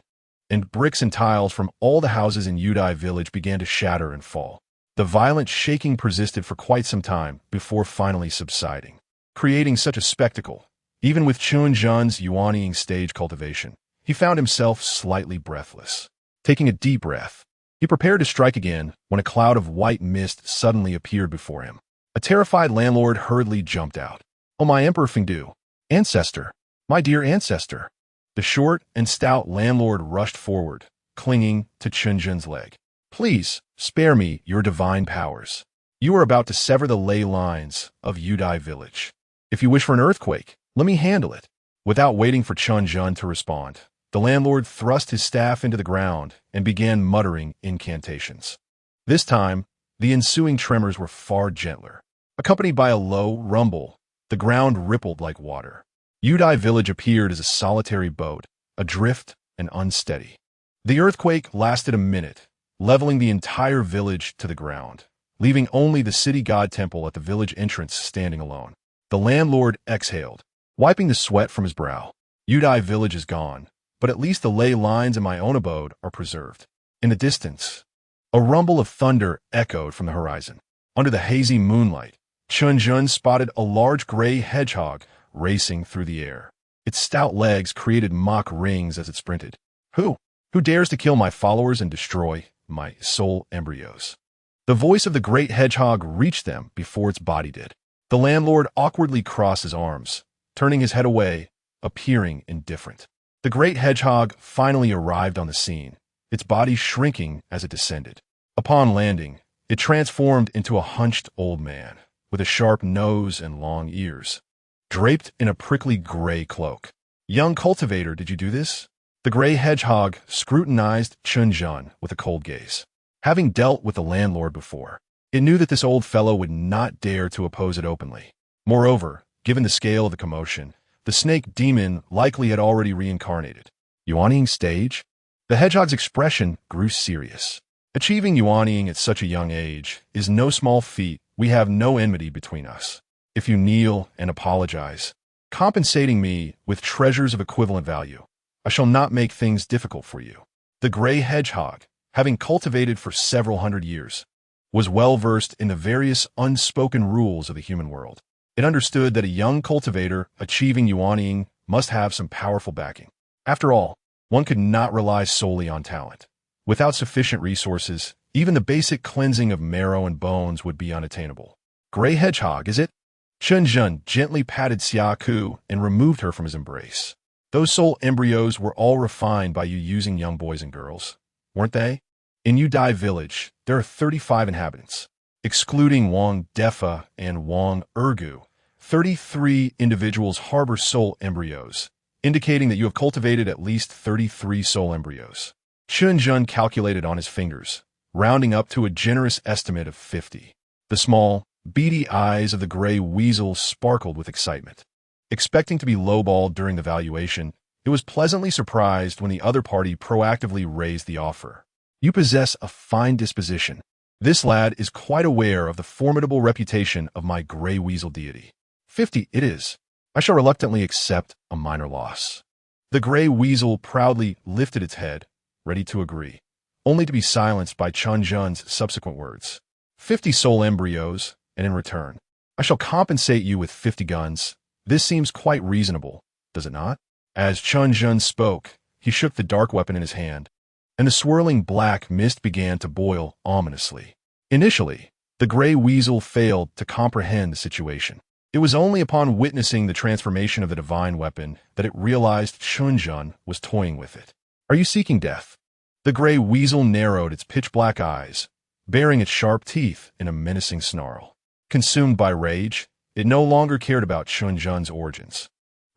and bricks and tiles from all the houses in Udai village began to shatter and fall. The violent shaking persisted for quite some time before finally subsiding, creating such a spectacle. Even with Chen Zhen's yuanying stage cultivation, he found himself slightly breathless. Taking a deep breath, he prepared to strike again when a cloud of white mist suddenly appeared before him. A terrified landlord hurriedly jumped out. "Oh, my Emperor Fengdu! Ancestor! My dear ancestor!" The short and stout landlord rushed forward, clinging to Chen Zhen's leg. "Please, spare me your divine powers. You are about to sever the ley lines of Udai village. If you wish for an earthquake, let me handle it." Without waiting for Chen Zhen to respond, the landlord thrust his staff into the ground and began muttering incantations. This time, the ensuing tremors were far gentler. Accompanied by a low rumble, the ground rippled like water. Udai village appeared as a solitary boat, adrift and unsteady. The earthquake lasted a minute, leveling the entire village to the ground, leaving only the city god temple at the village entrance standing alone. The landlord exhaled, wiping the sweat from his brow. Udai village is gone, but at least the ley lines in my own abode are preserved. In the distance, a rumble of thunder echoed from the horizon. Under the hazy moonlight, Chen Zhen spotted a large gray hedgehog racing through the air. Its stout legs created mock rings as it sprinted. Who dares to kill my followers and destroy my soul embryos? The voice of the great hedgehog reached them before its body did. The landlord awkwardly crossed his arms, turning his head away, appearing indifferent. The great hedgehog finally arrived on the scene, its body shrinking as it descended. Upon landing, it transformed into a hunched old man, with a sharp nose and long ears, draped in a prickly gray cloak. "Young cultivator, did you do this?" The gray hedgehog scrutinized Chen Zhen with a cold gaze. Having dealt with the landlord before, it knew that this old fellow would not dare to oppose it openly. Moreover, given the scale of the commotion, the snake demon likely had already reincarnated. Yuanying stage? The hedgehog's expression grew serious. "Achieving yuanying at such a young age is no small feat. We have no enmity between us. If you kneel and apologize, compensating me with treasures of equivalent value, I shall not make things difficult for you." The gray hedgehog, having cultivated for several hundred years, was well versed in the various unspoken rules of the human world. It understood that a young cultivator achieving yuanying must have some powerful backing. After all, one could not rely solely on talent. Without sufficient resources, even the basic cleansing of marrow and bones would be unattainable. "Gray hedgehog, is it?" Chen Zhen gently patted Xiaku and removed her from his embrace. Those soul embryos were all refined by you using young boys and girls, weren't they? In Udai village, there are 35 inhabitants. Excluding Wang Defa and Wang Ergu, 33 individuals harbor soul embryos, indicating that you have cultivated at least 33 soul embryos. Chen Zhen calculated on his fingers, rounding up to a generous estimate of 50. The small, beady eyes of the gray weasel sparkled with excitement. Expecting to be lowballed during the valuation, it was pleasantly surprised when the other party proactively raised the offer. You possess a fine disposition. This lad is quite aware of the formidable reputation of my gray weasel deity. 50 it is. I shall reluctantly accept a minor loss. The gray weasel proudly lifted its head, ready to agree, only to be silenced by Chen Zhen's subsequent words. 50 soul embryos, and in return, I shall compensate you with 50 guns. This seems quite reasonable, does it not? As Chen Zhen spoke, he shook the dark weapon in his hand, and the swirling black mist began to boil ominously. Initially, the gray weasel failed to comprehend the situation. It was only upon witnessing the transformation of the divine weapon that it realized Chen Zhen was toying with it. Are you seeking death? The gray weasel narrowed its pitch-black eyes, baring its sharp teeth in a menacing snarl. Consumed by rage, it no longer cared about Chen Zhen's origins.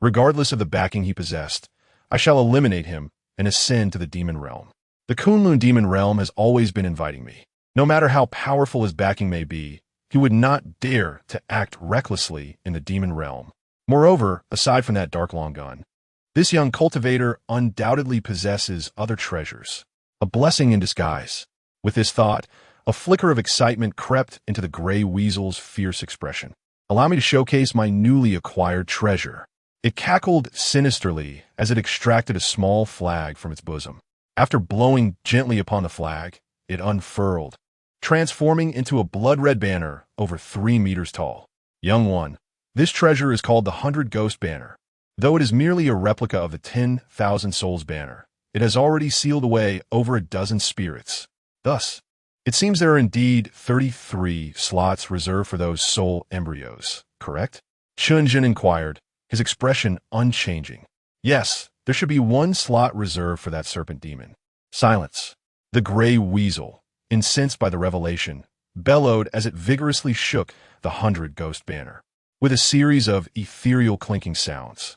Regardless of the backing he possessed, I shall eliminate him and ascend to the demon realm. The Kunlun demon realm has always been inviting me. No matter how powerful his backing may be, he would not dare to act recklessly in the demon realm. Moreover, aside from that dark long gun, this young cultivator undoubtedly possesses other treasures. A blessing in disguise. With this thought, a flicker of excitement crept into the gray weasel's fierce expression. Allow me to showcase my newly acquired treasure. It cackled sinisterly as it extracted a small flag from its bosom. After blowing gently upon the flag, it unfurled, transforming into a blood-red banner over 3 meters tall. Young one, this treasure is called the 100 Ghost Banner. Though it is merely a replica of the 10,000 Souls Banner, it has already sealed away over a dozen spirits. Thus, it seems there are indeed 33 slots reserved for those soul embryos, correct? Chen Zhen inquired, his expression unchanging. Yes, there should be 1 slot reserved for that serpent demon. Silence. The gray weasel, incensed by the revelation, bellowed as it vigorously shook the 100 Ghost Banner. With a series of ethereal clinking sounds,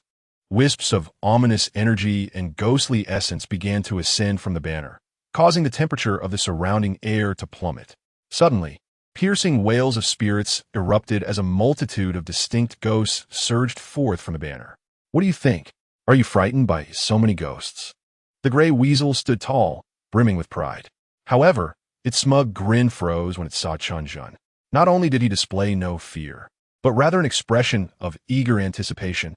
wisps of ominous energy and ghostly essence began to ascend from the banner, causing the temperature of the surrounding air to plummet. Suddenly, piercing wails of spirits erupted as a multitude of distinct ghosts surged forth from the banner. What do you think? Are you frightened by so many ghosts? The gray weasel stood tall, brimming with pride. However, its smug grin froze when it saw Chen Zhen. Not only did he display no fear, but rather an expression of eager anticipation.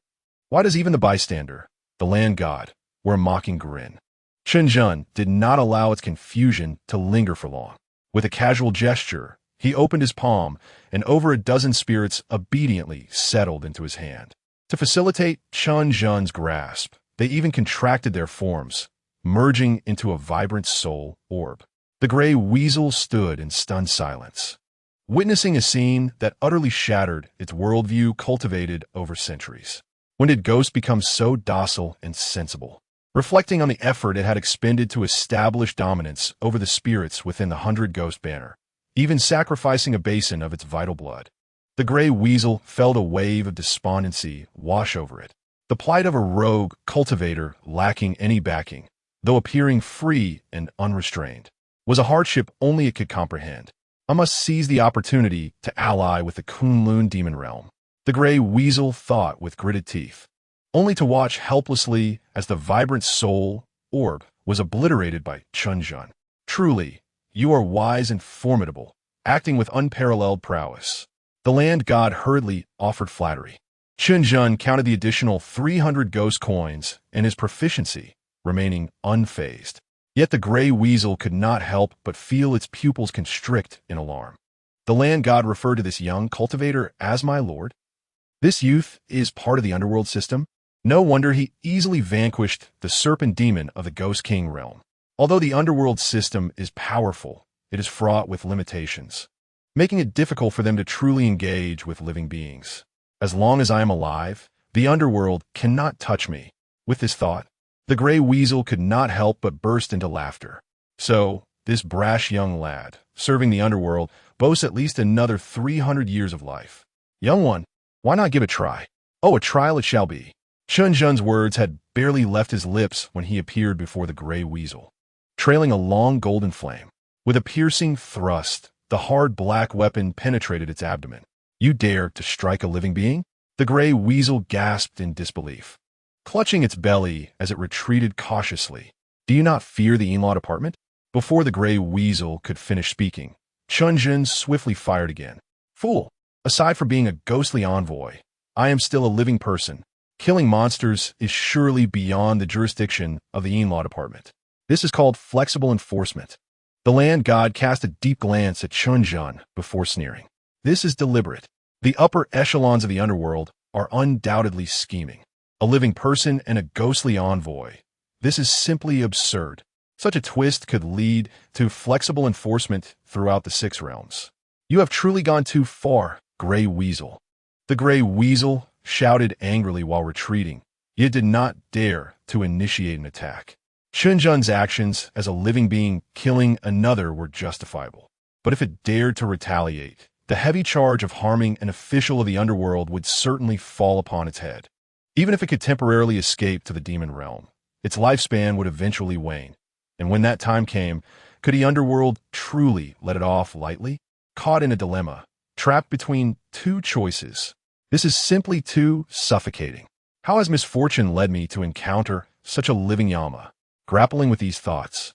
Why does even the bystander, the land god, wear a mocking grin? Chen Zhen did not allow its confusion to linger for long. With a casual gesture, he opened his palm, and over a dozen spirits obediently settled into his hand. To facilitate Chen Zhen's grasp, they even contracted their forms, merging into a vibrant soul orb. The gray weasel stood in stunned silence, witnessing a scene that utterly shattered its worldview cultivated over centuries. When did ghosts become so docile and sensible? Reflecting on the effort it had expended to establish dominance over the spirits within the 100 Ghost Banner, even sacrificing a basin of its vital blood, the gray weasel felt a wave of despondency wash over it. The plight of a rogue cultivator lacking any backing, though appearing free and unrestrained, was a hardship only it could comprehend. I must seize the opportunity to ally with the Kunlun demon realm, the gray weasel thought with gritted teeth, only to watch helplessly as the vibrant soul orb was obliterated by Chen Zhen. Truly, you are wise and formidable, acting with unparalleled prowess. The land god hurriedly offered flattery. Chen Zhen counted the additional 300 ghost coins and his proficiency, remaining unfazed. Yet the gray weasel could not help but feel its pupils constrict in alarm. The land god referred to this young cultivator as my lord. This youth is part of the underworld system. No wonder he easily vanquished the serpent demon of the Ghost King realm. Although the underworld system is powerful, it is fraught with limitations, making it difficult for them to truly engage with living beings. As long as I am alive, the underworld cannot touch me. With this thought, the gray weasel could not help but burst into laughter. So, this brash young lad, serving the underworld, boasts at least another 300 years of life. Young one, why not give it a try? Oh, a trial it shall be. Chen Zhen's words had barely left his lips when he appeared before the gray weasel, trailing a long golden flame. With a piercing thrust, the hard black weapon penetrated its abdomen. You dare to strike a living being? The gray weasel gasped in disbelief, clutching its belly as it retreated cautiously. Do you not fear the in-law department? Before the gray weasel could finish speaking, Chen Zhen swiftly fired again. Fool! Aside from being a ghostly envoy, I am still a living person. Killing monsters is surely beyond the jurisdiction of the in-law department. This is called flexible enforcement. The land god cast a deep glance at Chen Zhen before sneering. This is deliberate. The upper echelons of the underworld are undoubtedly scheming. A living person and a ghostly envoy. This is simply absurd. Such a twist could lead to flexible enforcement throughout the six realms. You have truly gone too far, Gray Weasel. The Gray Weasel shouted angrily while retreating, yet did not dare to initiate an attack. Chen Zhen's actions as a living being killing another were justifiable. But if it dared to retaliate, the heavy charge of harming an official of the underworld would certainly fall upon its head. Even if it could temporarily escape to the demon realm, its lifespan would eventually wane. And when that time came, could the underworld truly let it off lightly? Caught in a dilemma, trapped between two choices. This is simply too suffocating. How has misfortune led me to encounter such a living Yama? Grappling with these thoughts,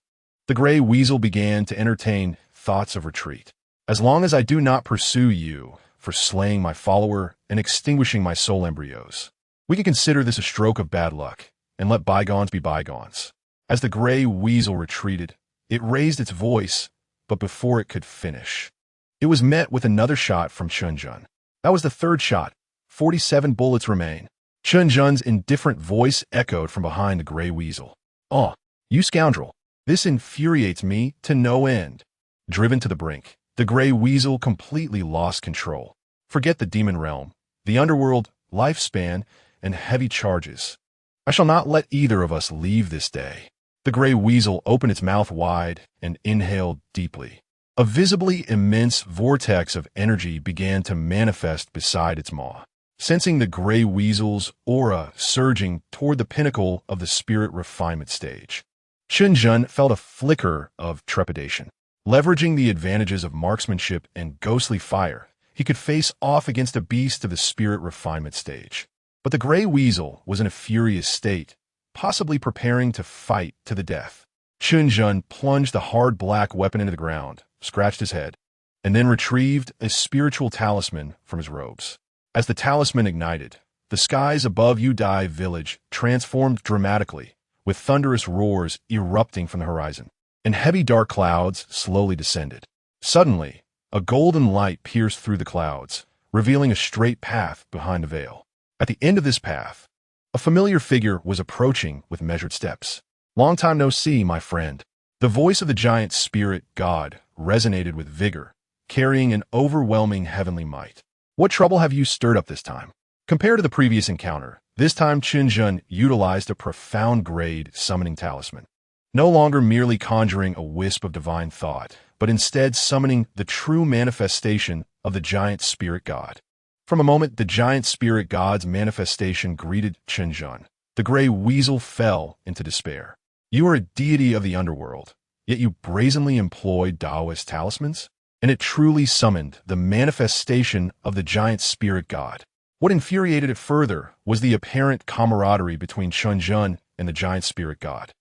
the gray weasel began to entertain thoughts of retreat. As long as I do not pursue you for slaying my follower and extinguishing my soul embryos, we can consider this a stroke of bad luck and let bygones be bygones. As the gray weasel retreated, it raised its voice, but before it could finish, it was met with another shot from Chen Zhen. That was the third shot. 47 bullets remain. Chen Zhen's indifferent voice echoed from behind the gray weasel. Oh, you scoundrel. This infuriates me to no end. Driven to the brink, the gray weasel completely lost control. Forget the demon realm, the underworld, lifespan, and heavy charges. I shall not let either of us leave this day. The gray weasel opened its mouth wide and inhaled deeply. A visibly immense vortex of energy began to manifest beside its maw, sensing the gray weasel's aura surging toward the pinnacle of the spirit refinement stage. Chen Zhen felt a flicker of trepidation. Leveraging the advantages of marksmanship and ghostly fire, he could face off against a beast of the spirit refinement stage. But the gray weasel was in a furious state, possibly preparing to fight to the death. Chen Zhen plunged the hard black weapon into the ground, scratched his head, and then retrieved a spiritual talisman from his robes. As the talisman ignited, the skies above Udai village transformed dramatically, with thunderous roars erupting from the horizon, and heavy dark clouds slowly descended. Suddenly, a golden light pierced through the clouds, revealing a straight path behind a veil. At the end of this path, a familiar figure was approaching with measured steps. Long time no see, my friend. The voice of the giant spirit god resonated with vigor, carrying an overwhelming heavenly might. What trouble have you stirred up this time? Compared to the previous encounter, this time Chen Zhen utilized a profound grade summoning talisman. No longer merely conjuring a wisp of divine thought, but instead summoning the true manifestation of the giant spirit god. From a moment the giant spirit god's manifestation greeted Chen Zhen, the gray weasel fell into despair. You are a deity of the underworld, yet you brazenly employed Taoist talismans? And it truly summoned the manifestation of the giant spirit god. What infuriated it further was the apparent camaraderie between Chen Zhen and the giant spirit god.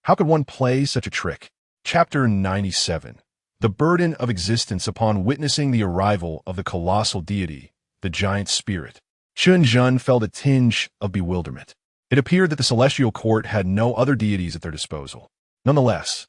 How could one play such a trick? Chapter 97. The burden of existence upon witnessing the arrival of the colossal deity, the giant spirit. Chen Zhen felt a tinge of bewilderment. It appeared that the celestial court had no other deities at their disposal. Nonetheless,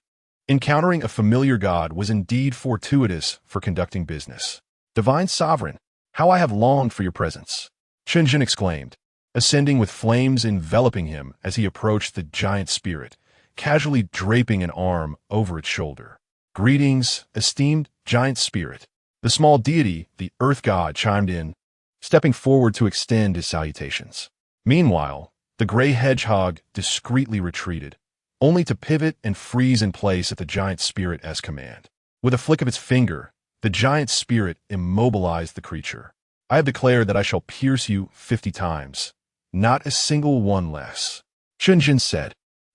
encountering a familiar god was indeed fortuitous for conducting business. Divine Sovereign, how I have longed for your presence, Chen Zhen exclaimed, ascending with flames enveloping him as he approached the giant spirit, casually draping an arm over its shoulder. Greetings, esteemed giant spirit. The small deity, the earth god, chimed in, stepping forward to extend his salutations. Meanwhile, The gray hedgehog discreetly retreated, only to pivot and freeze in place at the giant spirit's command. With a flick of its finger, the giant spirit immobilized the creature. I have declared that I shall pierce you 50 times, not a single one less, Chen Zhen said,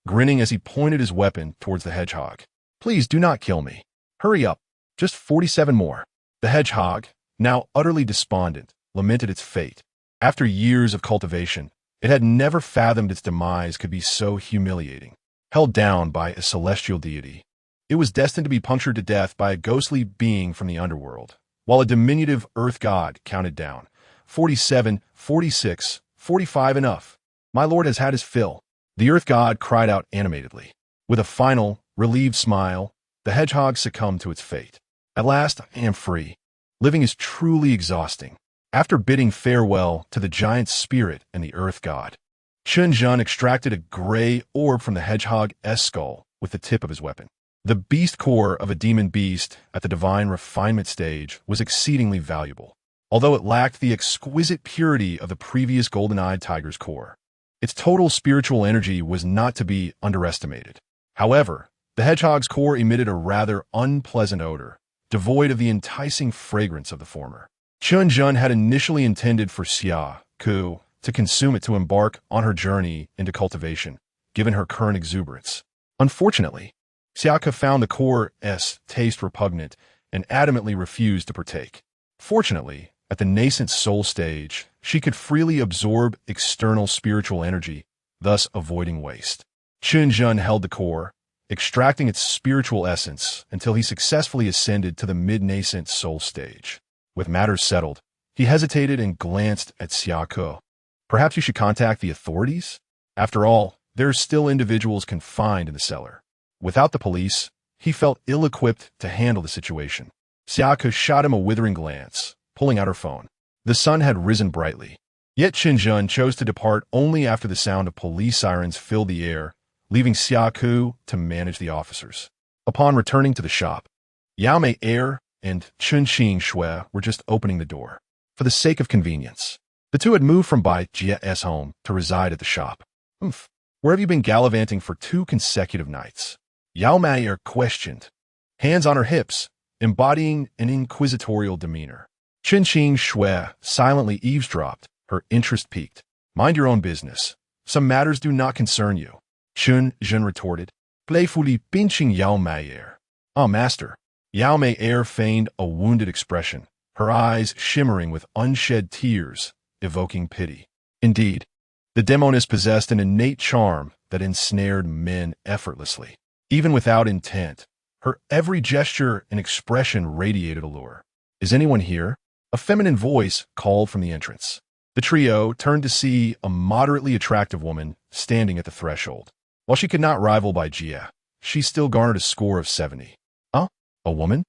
grinning as he pointed his weapon towards the hedgehog. Please do not kill me. Hurry up, just 47 more. The hedgehog, now utterly despondent, lamented its fate. After years of cultivation, it had never fathomed its demise could be so humiliating. Held down by a celestial deity, it was destined to be punctured to death by a ghostly being from the underworld, while a diminutive earth god counted down. 47, 46, 45 enough. My lord has had his fill. The earth god cried out animatedly. With a final, relieved smile, the hedgehog succumbed to its fate. At last, I am free. Living is truly exhausting. After bidding farewell to the giant spirit and the earth god, Chen Zhen extracted a gray orb from the hedgehog's skull with the tip of his weapon. The beast core of a demon beast at the divine refinement stage was exceedingly valuable, although it lacked the exquisite purity of the previous golden-eyed tiger's core. Its total spiritual energy was not to be underestimated. However, the hedgehog's core emitted a rather unpleasant odor, devoid of the enticing fragrance of the former. Chen Zhen had initially intended for Xia Ku to consume it to embark on her journey into cultivation, given her current exuberance. Unfortunately, Xia Ku found the core's taste repugnant and adamantly refused to partake. Fortunately, at the nascent soul stage, she could freely absorb external spiritual energy, thus avoiding waste. Chen Zhen held the core, extracting its spiritual essence until he successfully ascended to the mid-nascent soul stage. With matters settled, he hesitated and glanced at Xia Ku. Perhaps you should contact the authorities? After all, there are still individuals confined in the cellar. Without the police, he felt ill-equipped to handle the situation. Xia Ku shot him a withering glance, pulling out her phone. The sun had risen brightly. Yet Chen Zhen chose to depart only after the sound of police sirens filled the air, leaving Xia Ku to manage the officers. Upon returning to the shop, Yao Mei and Chun Qing Shui were just opening the door. For the sake of convenience, the two had moved from Bai Jia's home to reside at the shop. Where have you been gallivanting for 2 consecutive nights? Yao Mei questioned, hands on her hips, embodying an inquisitorial demeanor. Chun Qing Shui silently eavesdropped, her interest piqued. Mind your own business. Some matters do not concern you, Chen Zhen retorted, playfully pinching Yao Mei. Ah, master. Yao Mei feigned a wounded expression, her eyes shimmering with unshed tears, evoking pity. Indeed, the demoness possessed an innate charm that ensnared men effortlessly. Even without intent, her every gesture and expression radiated allure. Is anyone here? A feminine voice called from the entrance. The trio turned to see a moderately attractive woman standing at the threshold. While she could not rival Bai Jia, she still garnered a score of 70. A woman?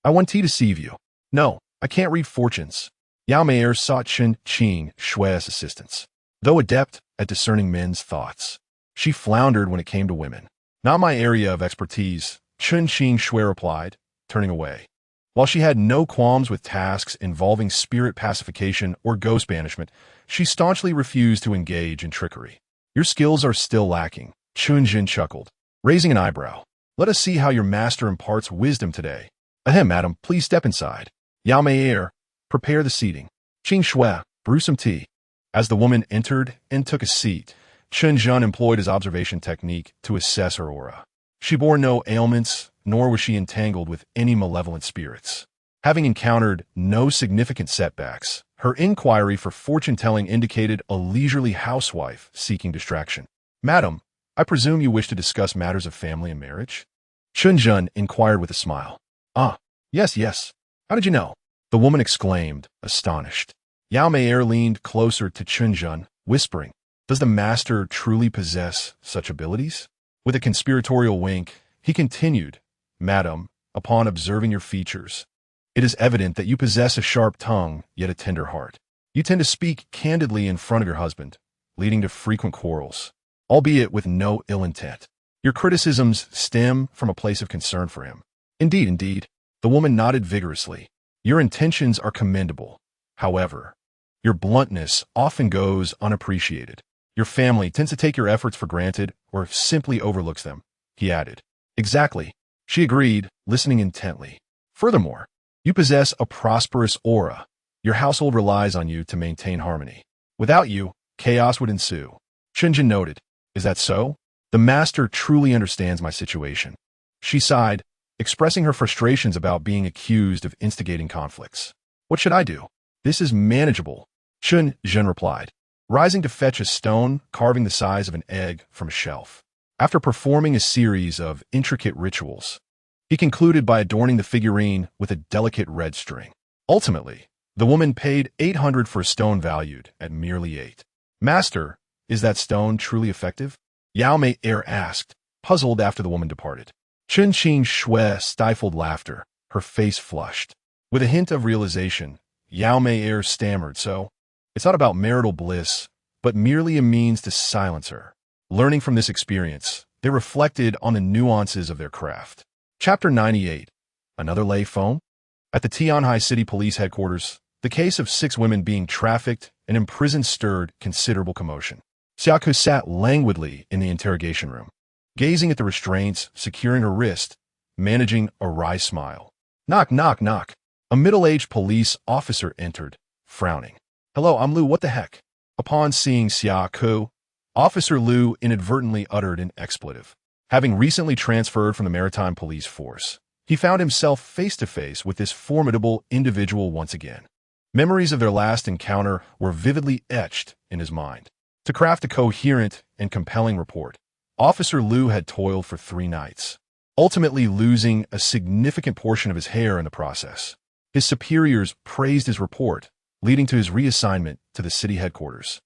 I want to deceive you. No, I can't read fortunes. Yao Mei sought Chen Qing Shui's assistance. Though adept at discerning men's thoughts, she floundered when it came to women. Not my area of expertise, Chen Qing Shui replied, turning away. While she had no qualms with tasks involving spirit pacification or ghost banishment, she staunchly refused to engage in trickery. Your skills are still lacking, Chen Zhen chuckled, raising an eyebrow. Let us see how your master imparts wisdom today. Ahem, madam, please step inside. Yao Mei, prepare the seating. Qing Shui, brew some tea. As the woman entered and took a seat, Chen Zhen employed his observation technique to assess her aura. She bore no ailments, nor was she entangled with any malevolent spirits. Having encountered no significant setbacks, her inquiry for fortune-telling indicated a leisurely housewife seeking distraction. Madam, I presume you wish to discuss matters of family and marriage? Chen Zhen inquired with a smile. Ah, yes. How did you know? The woman exclaimed, astonished. Yao Mei leaned closer to Chen Zhen, whispering, does the master truly possess such abilities? With a conspiratorial wink, he continued, Madam, upon observing your features, it is evident that you possess a sharp tongue, yet a tender heart. You tend to speak candidly in front of your husband, leading to frequent quarrels, albeit with no ill intent. Your criticisms stem from a place of concern for him. Indeed, the woman nodded vigorously. Your intentions are commendable. However, your bluntness often goes unappreciated. Your family tends to take your efforts for granted or simply overlooks them, he added. Exactly, she agreed, listening intently. Furthermore, you possess a prosperous aura. Your household relies on you to maintain harmony. Without you, chaos would ensue. Chen Zhen noted. Is that so? The master truly understands my situation. She sighed, expressing her frustrations about being accused of instigating conflicts. What should I do? This is manageable, Chen Zhen replied, rising to fetch a stone carving the size of an egg from a shelf. After performing a series of intricate rituals, he concluded by adorning the figurine with a delicate red string. Ultimately, the woman paid 800 for a stone valued at merely 8. Master, is that stone truly effective? Yao Mei asked, puzzled after the woman departed. Chen Qing Shui stifled laughter, her face flushed. With a hint of realization, Yao Mei stammered, so, it's not about marital bliss, but merely a means to silence her. Learning from this experience, they reflected on the nuances of their craft. Chapter 98. Another lay foam? At the Tianhai City Police Headquarters, the case of 6 women being trafficked and imprisoned stirred considerable commotion. Xiaoku sat languidly in the interrogation room, gazing at the restraints securing her wrist, managing a wry smile. Knock, knock, knock. A middle-aged police officer entered, frowning. Hello, I'm Lu, what the heck? Upon seeing Xiaoku, Officer Lu inadvertently uttered an expletive. Having recently transferred from the Maritime Police Force, he found himself face-to-face with this formidable individual once again. Memories of their last encounter were vividly etched in his mind. To craft a coherent and compelling report, Officer Lu had toiled for 3 nights, ultimately losing a significant portion of his hair in the process. His superiors praised his report, leading to his reassignment to the city headquarters,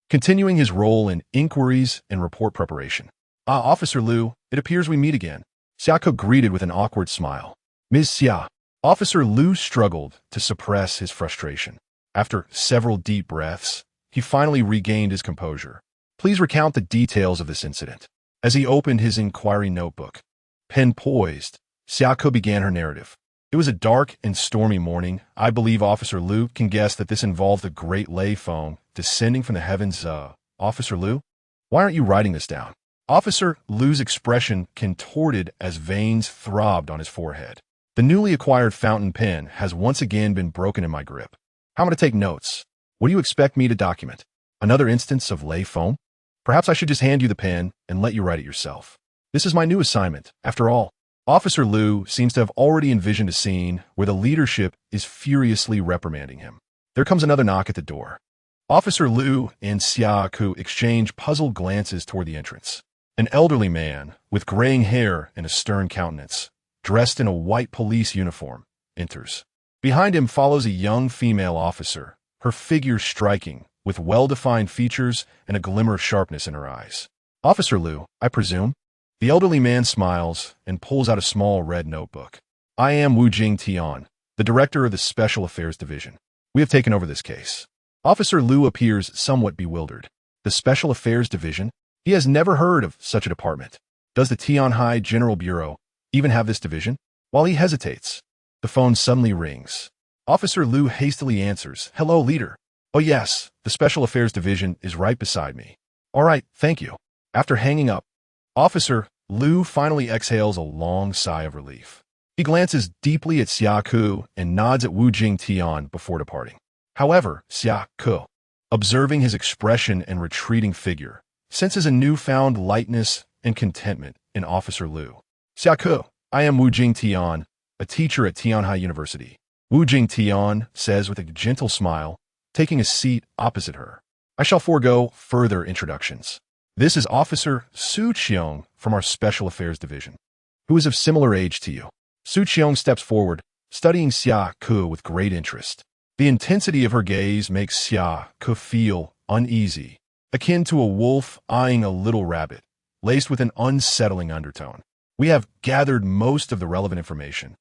continuing his role in inquiries and report preparation. Officer Lu, it appears we meet again. Xiaoku greeted with an awkward smile. Ms. Xia. Officer Lu struggled to suppress his frustration. After several deep breaths, he finally regained his composure. Please recount the details of this incident. As he opened his inquiry notebook, pen poised, Xiaoku began her narrative. It was a dark and stormy morning. I believe Officer Lu can guess that this involved the great lay foam descending from the heavens. Officer Lu? Why aren't you writing this down? Officer Lu's expression contorted as veins throbbed on his forehead. The newly acquired fountain pen has once again been broken in my grip. How am I to take notes? What do you expect me to document? Another instance of lay foam? Perhaps I should just hand you the pen and let you write it yourself. This is my new assignment, after all. Officer Lu seems to have already envisioned a scene where the leadership is furiously reprimanding him. There comes another knock at the door. Officer Lu and Xiaoku exchange puzzled glances toward the entrance. An elderly man, with graying hair and a stern countenance, dressed in a white police uniform, enters. Behind him follows a young female officer, her figure striking, with well-defined features and a glimmer of sharpness in her eyes. Officer Lu, I presume? The elderly man smiles and pulls out a small red notebook. I am Wu Jing Tian, the director of the Special Affairs Division. We have taken over this case. Officer Lu appears somewhat bewildered. The Special Affairs Division? He has never heard of such a department. Does the Tianhai General Bureau even have this division? While he hesitates, the phone suddenly rings. Officer Lu hastily answers, Hello, leader. Oh yes, the Special Affairs Division is right beside me. All right, thank you. After hanging up, Officer Lu finally exhales a long sigh of relief. He glances deeply at Xiaoku and nods at Wu Jing Tian before departing. However, Xiaoku, observing his expression and retreating figure, senses a newfound lightness and contentment in Officer Lu. Xiaoku, I am Wu Jing Tian, a teacher at Tianhai University. Wu Jing Tian says with a gentle smile, taking a seat opposite her. I shall forego further introductions. This is Officer Su Qiong from our Special Affairs Division, who is of similar age to you. Su Qiong steps forward, studying Xiaoku with great interest. The intensity of her gaze makes Xiaoku feel uneasy, akin to a wolf eyeing a little rabbit, laced with an unsettling undertone. We have gathered most of the relevant information,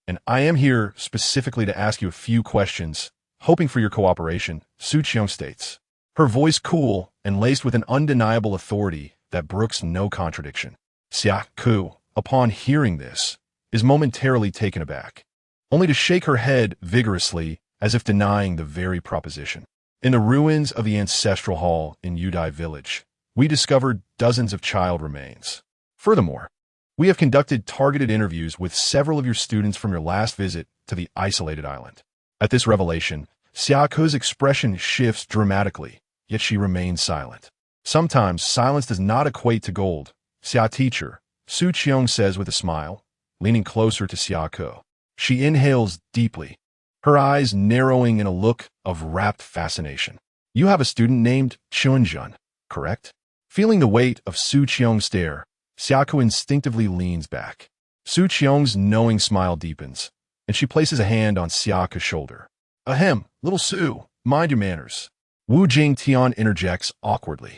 and I am here specifically to ask you a few questions, hoping for your cooperation, Su Qiong states, her voice cool and laced with an undeniable authority that brooks no contradiction. Xiaoku, upon hearing this, is momentarily taken aback, only to shake her head vigorously as if denying the very proposition. In the ruins of the ancestral hall in Yudai village, we discovered dozens of child remains. Furthermore, we have conducted targeted interviews with several of your students from your last visit to the isolated island. At this revelation, Xiaoke's expression shifts dramatically, yet she remains silent. Sometimes silence does not equate to gold, Xia teacher, Su Qiong says with a smile, leaning closer to Xiaoke. She inhales deeply, her eyes narrowing in a look of rapt fascination. You have a student named Chen Zhen, correct? Feeling the weight of Su Qiong's stare, Xiaoke instinctively leans back. Su Qiong's knowing smile deepens, and she places a hand on Xiaoke's shoulder. Ahem, little Su, mind your manners. Wu Jingtian interjects awkwardly.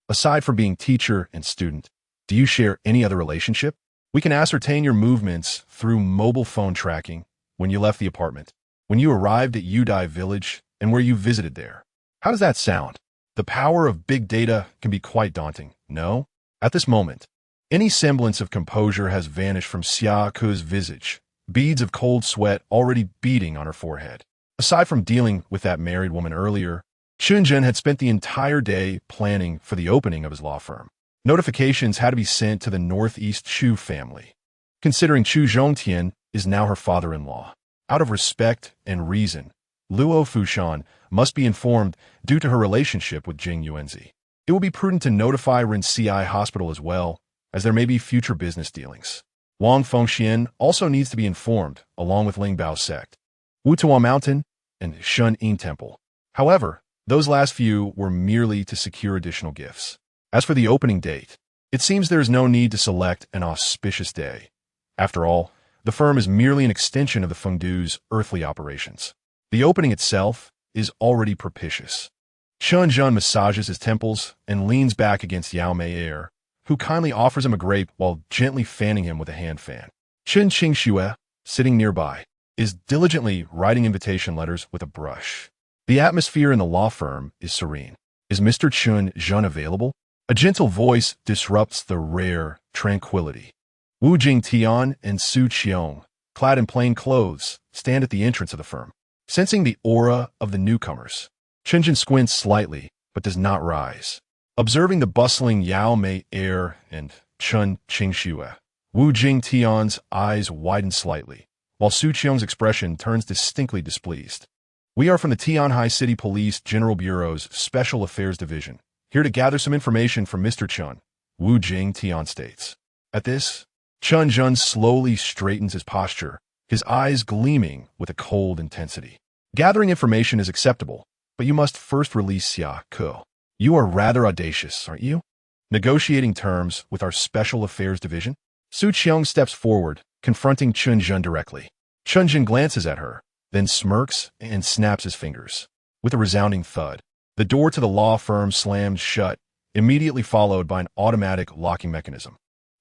Aside from being teacher and student, do you share any other relationship? We can ascertain your movements through mobile phone tracking, when you left the apartment, when you arrived at Udai village, and where you visited there. How does that sound? The power of big data can be quite daunting, no? At this moment, any semblance of composure has vanished from Xiaoke's visage, beads of cold sweat already beating on her forehead. Aside from dealing with that married woman earlier, Chen Zhen had spent the entire day planning for the opening of his law firm. Notifications had to be sent to the Northeast Chu family, considering Chu Zhongtian is now her father-in-law. Out of respect and reason, Luo Fushan must be informed due to her relationship with Jing Yuanzi. It will be prudent to notify Rinci Hospital as well, as there may be future business dealings. Wang Fengxian also needs to be informed, along with Lingbao sect, Wutuo Mountain, and Shun Yin Temple. However, those last few were merely to secure additional gifts. As for the opening date, it seems there is no need to select an auspicious day. After all, the firm is merely an extension of the Fengdu's earthly operations. The opening itself is already propitious. Chen Zhen massages his temples and leans back against Yao Mei Air, who kindly offers him a grape while gently fanning him with a hand fan. Chen Qingxue, sitting nearby, is diligently writing invitation letters with a brush. The atmosphere in the law firm is serene. Is Mr. Chen Zhen available? A gentle voice disrupts the rare tranquility. Wu Jingtian and Su Qiong, clad in plain clothes, stand at the entrance of the firm. Sensing the aura of the newcomers, Chen Zhen squints slightly, but does not rise. Observing the bustling Yao Mei Air and Chen Qingxue, Wu Jingtian's eyes widen slightly, while Su Qiong's expression turns distinctly displeased. We are from the Tianhai City Police General Bureau's Special Affairs Division, here to gather some information from Mr. Chen, Wu Jingtian states. At this, Chen Zhen slowly straightens his posture, his eyes gleaming with a cold intensity. Gathering information is acceptable, but you must first release Xiaoke. You are rather audacious, aren't you? Negotiating terms with our Special Affairs Division? Su Qiong steps forward, confronting Chen Zhen directly. Chen Zhen glances at her, then smirks and snaps his fingers. With a resounding thud, the door to the law firm slams shut, immediately followed by an automatic locking mechanism.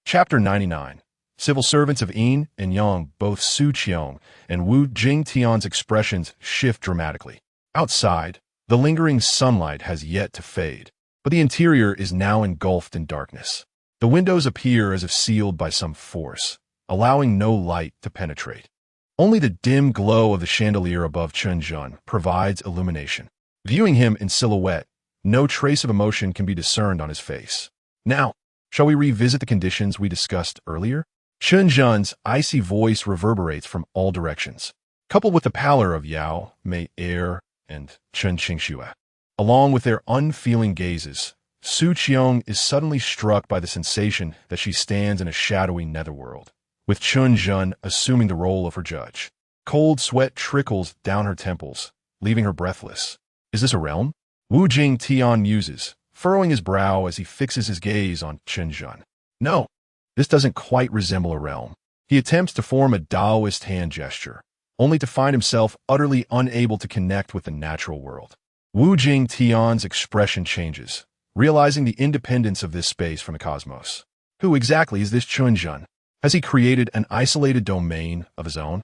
Chapter 99. Civil servants of Yin and Yang, both Su Qiong and Wu Jingtian's expressions shift dramatically. Outside, the lingering sunlight has yet to fade, but the interior is now engulfed in darkness. The windows appear as if sealed by some force, allowing no light to penetrate. Only the dim glow of the chandelier above Chen Zhen provides illumination. Viewing him in silhouette, no trace of emotion can be discerned on his face. Now, shall we revisit the conditions we discussed earlier? Chen Zhen's icy voice reverberates from all directions, coupled with the pallor of Yao Mei Air and Chen Qingxue. Along with their unfeeling gazes, Su Qiong is suddenly struck by the sensation that she stands in a shadowy netherworld, with Chen Zhen assuming the role of her judge. Cold sweat trickles down her temples, leaving her breathless. Is this a realm? Wu Jingtian muses, furrowing his brow as he fixes his gaze on Chen Zhen. No, this doesn't quite resemble a realm. He attempts to form a Taoist hand gesture, only to find himself utterly unable to connect with the natural world. Wu Jingtian's expression changes, realizing the independence of this space from the cosmos. Who exactly is this Chen Zhen? Has he created an isolated domain of his own?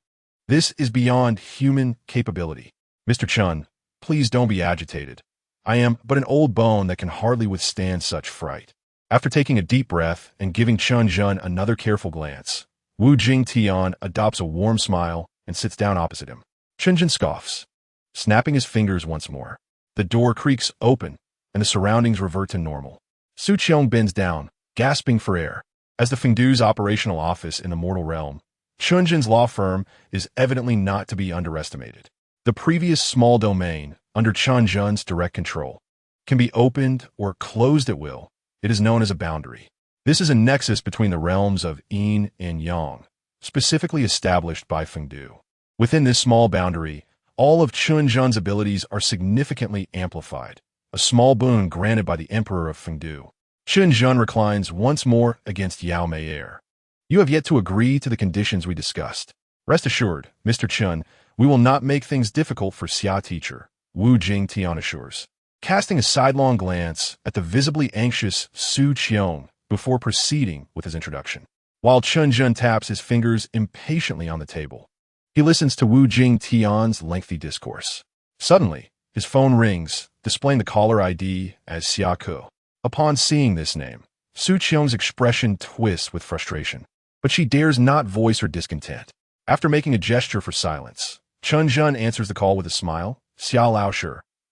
This is beyond human capability. Mr. Chen, please don't be agitated. I am but an old bone that can hardly withstand such fright. After taking a deep breath and giving Chen Zhen another careful glance, Wu Jingtian adopts a warm smile and sits down opposite him. Chen Zhen scoffs, snapping his fingers once more. The door creaks open, and the surroundings revert to normal. Su Qiong bends down, gasping for air. As the Fengdu's operational office in the mortal realm, Chen Zhen's law firm is evidently not to be underestimated. The previous small domain, under Chen Zhen's direct control, can be opened or closed at will. It is known as a boundary. This is a nexus between the realms of yin and yang, specifically established by Fengdu. Within this small boundary, all of Chen Zhen's abilities are significantly amplified, a small boon granted by the Emperor of Fengdu. Chen Zhen reclines once more against Yao Meier. You have yet to agree to the conditions we discussed. Rest assured, Mr. Chen, we will not make things difficult for Xia teacher, Wu Jingtian assures, casting a sidelong glance at the visibly anxious Su Qiong before proceeding with his introduction. While Chen Zhen taps his fingers impatiently on the table, he listens to Wu Jingtian's lengthy discourse. Suddenly, his phone rings, displaying the caller ID as Xia Ke. Upon seeing this name, Su Qiong's expression twists with frustration, but she dares not voice her discontent. After making a gesture for silence, Chen Zhen answers the call with a smile. Xia Lao Shi,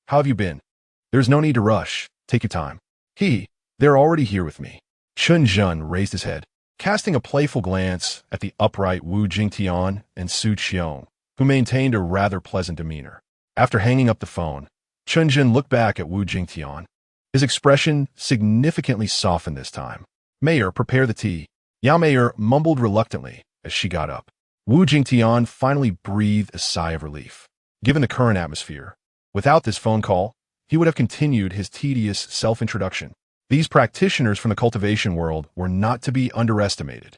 how have you been? There's no need to rush. Take your time. They're already here with me. Chen Zhen raised his head, casting a playful glance at the upright Wu Jingtian and Su Qiong, who maintained a rather pleasant demeanor. After hanging up the phone, Chen Zhen looked back at Wu Jingtian. His expression significantly softened this time. Mayor, prepare the tea. Yao Meier mumbled reluctantly as she got up. Wu Jingtian finally breathed a sigh of relief. Given the current atmosphere, without this phone call, he would have continued his tedious self-introduction. These practitioners from the cultivation world were not to be underestimated.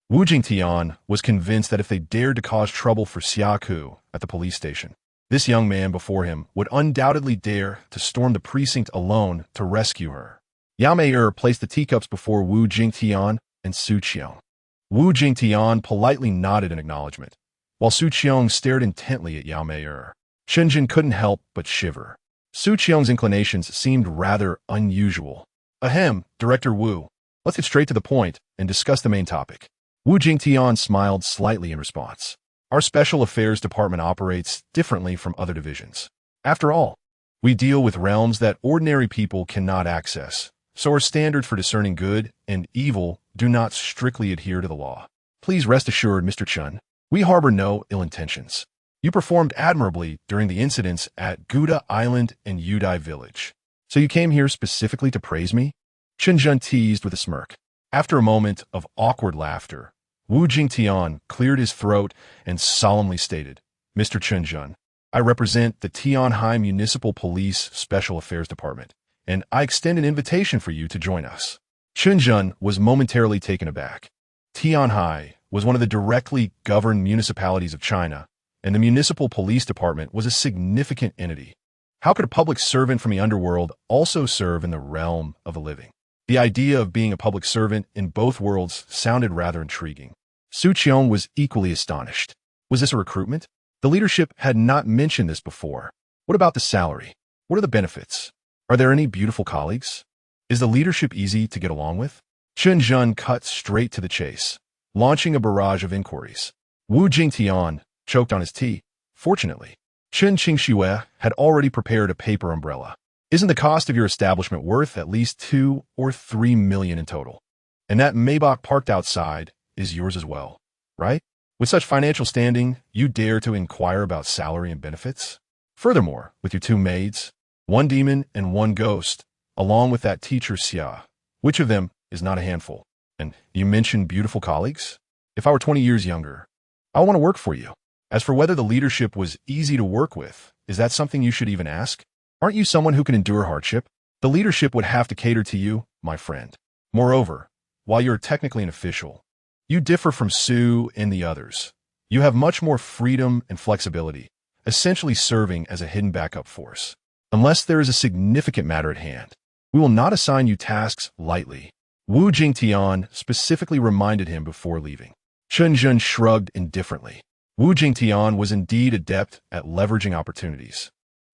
Wu Jingtian was convinced that if they dared to cause trouble for Xia Ke at the police station, this young man before him would undoubtedly dare to storm the precinct alone to rescue her. Yao Meier placed the teacups before Wu Jingtian and Su Qiong. Wu Jingtian politely nodded in acknowledgement, while Su Qiong stared intently at Yao Meier. Chen Zhen couldn't help but shiver. Su Qiong's inclinations seemed rather unusual. Ahem, Director Wu. Let's get straight to the point and discuss the main topic. Wu Jingtian smiled slightly in response. Our Special Affairs Department operates differently from other divisions. After all, we deal with realms that ordinary people cannot access, so our standards for discerning good and evil do not strictly adhere to the law. Please rest assured, Mr. Chen, we harbor no ill intentions. You performed admirably during the incidents at Gouda Island and Yudai Village. So you came here specifically to praise me? Chen Zhen teased with a smirk. After a moment of awkward laughter, Wu Jingtian cleared his throat and solemnly stated, Mr. Chen Zhen, I represent the Tianhai Municipal Police Special Affairs Department, and I extend an invitation for you to join us. Chen Zhen was momentarily taken aback. Tianhai was one of the directly governed municipalities of China, and the Municipal Police Department was a significant entity. How could a public servant from the underworld also serve in the realm of the living? The idea of being a public servant in both worlds sounded rather intriguing. Su Qiong was equally astonished. Was this a recruitment? The leadership had not mentioned this before. What about the salary? What are the benefits? Are there any beautiful colleagues? Is the leadership easy to get along with? Chen Zhen cut straight to the chase, launching a barrage of inquiries. Wu Jingtian choked on his tea. Fortunately, Chen Qingxue had already prepared a paper umbrella. Isn't the cost of your establishment worth at least 2 or 3 million in total? And that Maybach parked outside is yours as well, right? With such financial standing, you dare to inquire about salary and benefits? Furthermore, with your 2 maids, 1 demon and 1 ghost, along with that teacher Xia, which of them is not a handful? And you mentioned beautiful colleagues? If I were 20 years younger, I want to work for you. As for whether the leadership was easy to work with, is that something you should even ask? Aren't you someone who can endure hardship? The leadership would have to cater to you, my friend. Moreover, while you're technically an official, you differ from Su and the others. You have much more freedom and flexibility, essentially serving as a hidden backup force. Unless there is a significant matter at hand, we will not assign you tasks lightly. Wu Jingtian specifically reminded him before leaving. Chen Zhen shrugged indifferently. Wu Jingtian was indeed adept at leveraging opportunities.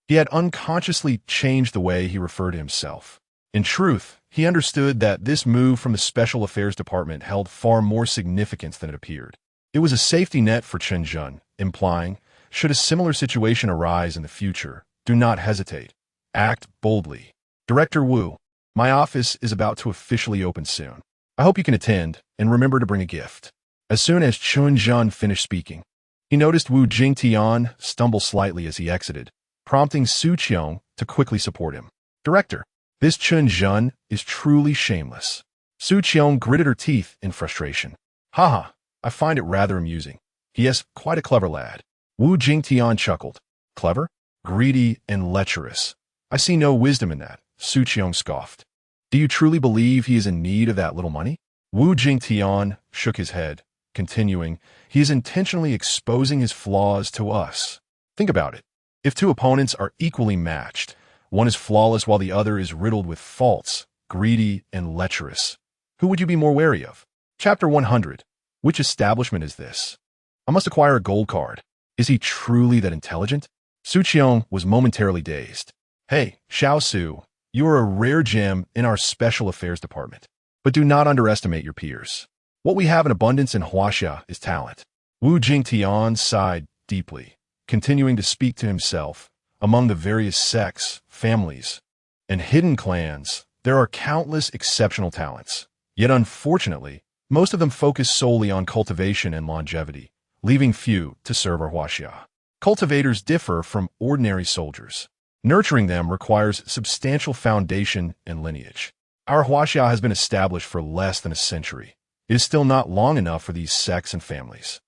He had unconsciously changed the way he referred to himself. In truth, he understood that this move from the Special Affairs Department held far more significance than it appeared. It was a safety net for Chen Zhen, implying, should a similar situation arise in the future, do not hesitate. Act boldly. Director Wu, My office is about to officially open soon. I hope you can attend, and remember to bring a gift." As soon as Chen Zhen finished speaking, he noticed Wu Jingtian stumble slightly as he exited, prompting Su Qiong to quickly support him. "Director, this Chen Zhen is truly shameless." Su Qiong gritted her teeth in frustration. "Haha, I find it rather amusing. He is quite a clever lad." Wu Jingtian chuckled. "Clever? Greedy and lecherous. I see no wisdom in that," Su Qiong scoffed. "Do you truly believe he is in need of that little money?" Wu Jingtian shook his head, continuing, "He is intentionally exposing his flaws to us. Think about it. If two opponents are equally matched, one is flawless while the other is riddled with faults, greedy and lecherous, who would you be more wary of?" Chapter 100. Which establishment is this? I must acquire a gold card. Is he truly that intelligent? Su Qiong was momentarily dazed. "Hey, Xiao Su, you are a rare gem in our special affairs department. But do not underestimate your peers. What we have in abundance in Huaxia is talent." Wu Jingtian sighed deeply, continuing to speak to himself. Among the various sects, families, and hidden clans, there are countless exceptional talents. Yet unfortunately, most of them focus solely on cultivation and longevity, leaving few to serve our Huaxia. Cultivators differ from ordinary soldiers. Nurturing them requires substantial foundation and lineage. Our Huaxia has been established for less than a century. It is still not long enough for these sects and families.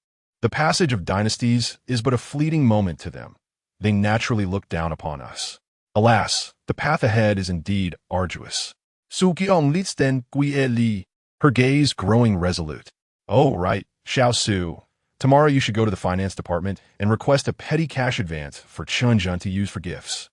The passage of dynasties is but a fleeting moment to them. They naturally look down upon us. Alas, the path ahead is indeed arduous. Su Qiong Listen Gui Li, her gaze growing resolute. "Oh, right, Xiao Su. Tomorrow you should go to the finance department and request a petty cash advance for Chen Zhen to use for gifts,"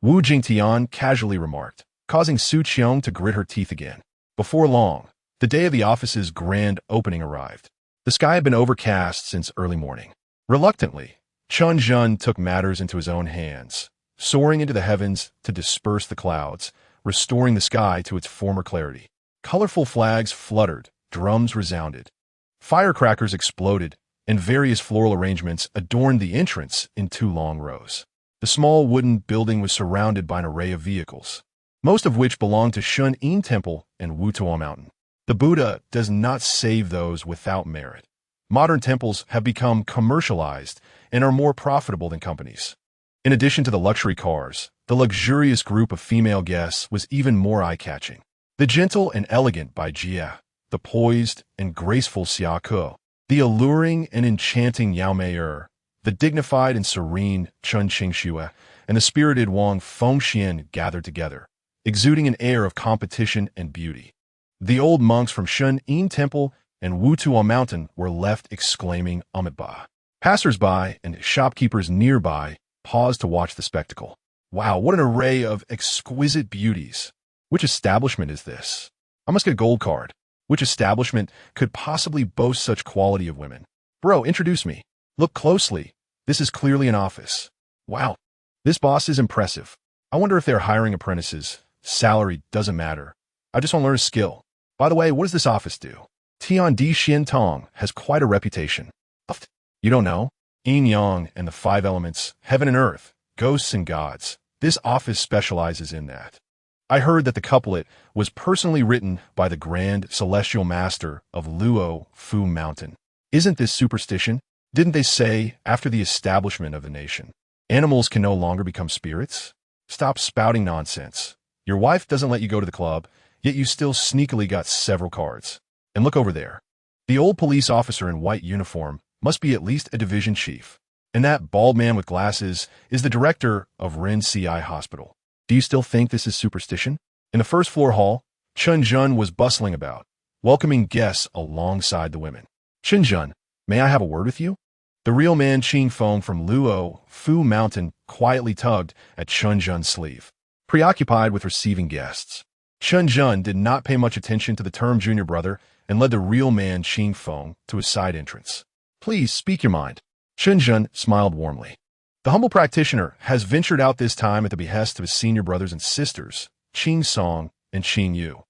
Wu Jingtian casually remarked, causing Su Qiong to grit her teeth again. Before long, the day of the office's grand opening arrived. The sky had been overcast since early morning. Reluctantly, Chen Zhen took matters into his own hands, soaring into the heavens to disperse the clouds, restoring the sky to its former clarity. Colorful flags fluttered, drums resounded. Firecrackers exploded, and various floral arrangements adorned the entrance in 2 long rows. The small wooden building was surrounded by an array of vehicles, most of which belonged to Shun Yin Temple and Wutuo Mountain. The Buddha does not save those without merit. Modern temples have become commercialized and are more profitable than companies. In addition to the luxury cars, the luxurious group of female guests was even more eye-catching. The gentle and elegant Bai Jia, the poised and graceful Xia Ke, the alluring and enchanting Yao Mei, the dignified and serene Chen Qingxue, and the spirited Wang Fengxian gathered together, exuding an air of competition and beauty. The old monks from Shun Yin Temple and Wutuo Mountain were left exclaiming Amitabha. Passers-by and shopkeepers nearby paused to watch the spectacle. Wow, what an array of exquisite beauties. Which establishment is this? I must get a gold card. Which establishment could possibly boast such quality of women? Bro, introduce me. Look closely. This is clearly an office. Wow, this boss is impressive. I wonder if they're hiring apprentices. Salary doesn't matter. I just want to learn a skill. By the way, what does this office do? Tian Di Xian Tong has quite a reputation. You don't know? Yin Yang and the 5 elements, heaven and earth, ghosts and gods. This office specializes in that. I heard that the couplet was personally written by the grand celestial master of Luo Fu Mountain. Isn't this superstition? Didn't they say, after the establishment of the nation, animals can no longer become spirits? Stop spouting nonsense. Your wife doesn't let you go to the club, yet you still sneakily got several cards. And look over there. The old police officer in white uniform must be at least a division chief. And that bald man with glasses is the director of Ren CI Hospital. Do you still think this is superstition? In the first floor hall, Chen Zhen was bustling about, welcoming guests alongside the women. "Chen Zhen, may I have a word with you?" The real man Qing Feng from Luo Fu Mountain quietly tugged at Chen Zhen's sleeve, preoccupied with receiving guests. Chen Zhen did not pay much attention to the term junior brother and led the real man Qing Feng to a side entrance. "Please speak your mind." Chen Zhen smiled warmly. The humble practitioner has ventured out this time at the behest of his senior brothers and sisters, Qing Song and Qing Yu,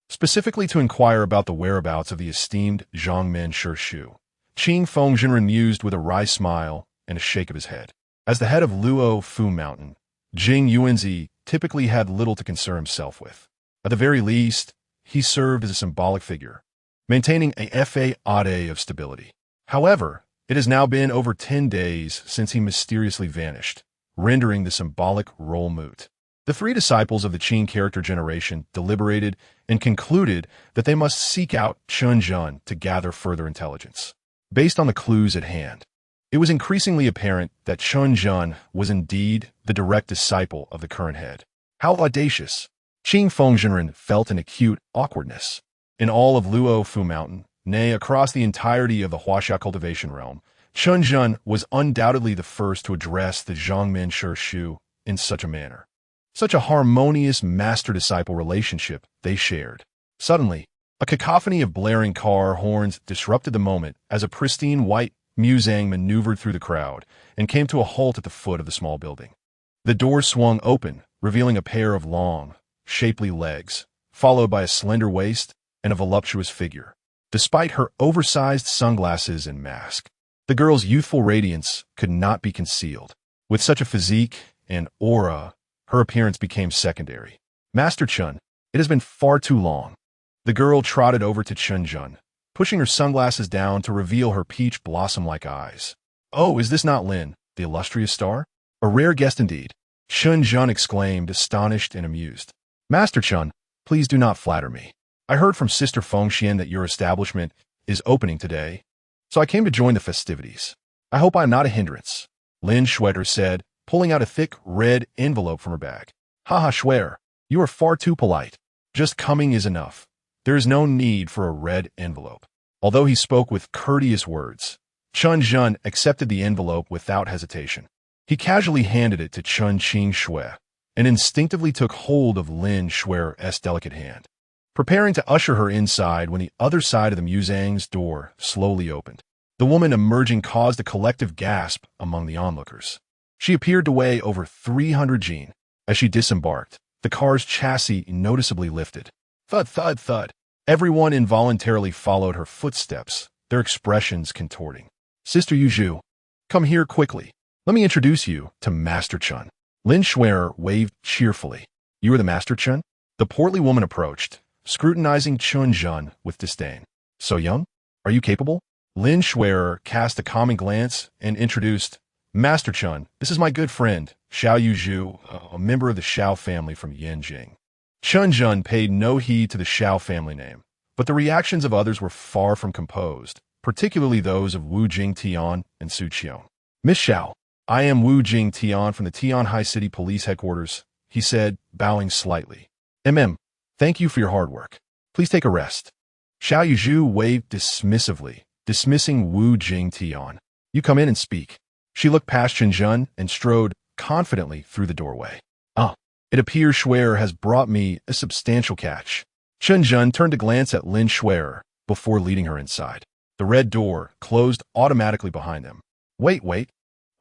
specifically to inquire about the whereabouts of the esteemed Zhangmen Shu. Qing Fengzhen mused with a wry smile and a shake of his head. As the head of Luo Fu Mountain, Jing Yuanzi typically had little to concern himself with. At the very least, he served as a symbolic figure, maintaining a fade of stability. However, it has now been over 10 days since he mysteriously vanished, rendering the symbolic role moot. The three disciples of the Qing character generation deliberated and concluded that they must seek out Chen Zhen to gather further intelligence. Based on the clues at hand, it was increasingly apparent that Chen Zhen was indeed the direct disciple of the current head. How audacious! Qing Fengzhenren felt an acute awkwardness. In all of Luo Fu Mountain, nay, across the entirety of the Huaxia cultivation realm, Chen Zhen was undoubtedly the first to address the Zhongmen Shu in such a manner. Such a harmonious master-disciple relationship they shared. Suddenly, a cacophony of blaring car horns disrupted the moment as a pristine white Muzang maneuvered through the crowd and came to a halt at the foot of the small building. The door swung open, revealing a pair of long, shapely legs, followed by a slender waist and a voluptuous figure. Despite her oversized sunglasses and mask, the girl's youthful radiance could not be concealed. With such a physique and aura, her appearance became secondary. Master Chen, it has been far too long. The girl trotted over to Chen Zhen, pushing her sunglasses down to reveal her peach blossom-like eyes. Oh, is this not Lin, the illustrious star? A rare guest indeed. Chen Zhen exclaimed, astonished and amused. Master Chen, please do not flatter me. I heard from Sister Fengxian that your establishment is opening today, so I came to join the festivities. I hope I am not a hindrance, Lin Schwetter said, pulling out a thick, red envelope from her bag. Haha, Schwer, you are far too polite. Just coming is enough. There is no need for a red envelope. Although he spoke with courteous words, Chen Zhen accepted the envelope without hesitation. He casually handed it to Chen Qing Shui and instinctively took hold of Lin Schwer's delicate hand, preparing to usher her inside when the other side of the Muzang's door slowly opened. The woman emerging caused a collective gasp among the onlookers. She appeared to weigh over 300 jin. As she disembarked, the car's chassis noticeably lifted. Thud, thud, thud. Everyone involuntarily followed her footsteps, their expressions contorting. Sister Yuzhu, come here quickly. Let me introduce you to Master Chen. Lin Schwerer waved cheerfully. You are the Master Chen? The portly woman approached, scrutinizing Chen Zhen with disdain. So young? Are you capable? Lin Schwerer cast a calming glance and introduced, Master Chen, this is my good friend, Xiao Yuzhu, a member of the Xiao family from Yanjing. Chen Zhen paid no heed to the Xiao family name, but the reactions of others were far from composed, particularly those of Wu Jing Tian and Su Qiong. Miss Xiao, I am Wu Jing Tian from the Tian High City Police Headquarters, he said, bowing slightly. Thank you for your hard work. Please take a rest. Xiao Yuzhu waved dismissively, dismissing Wu Jing Tian. You come in and speak. She looked past Chen Zhen and strode confidently through the doorway. It appears Schwerer has brought me a substantial catch. Chen Zhen turned to glance at Lin Schwerer before leading her inside. The red door closed automatically behind them. Wait.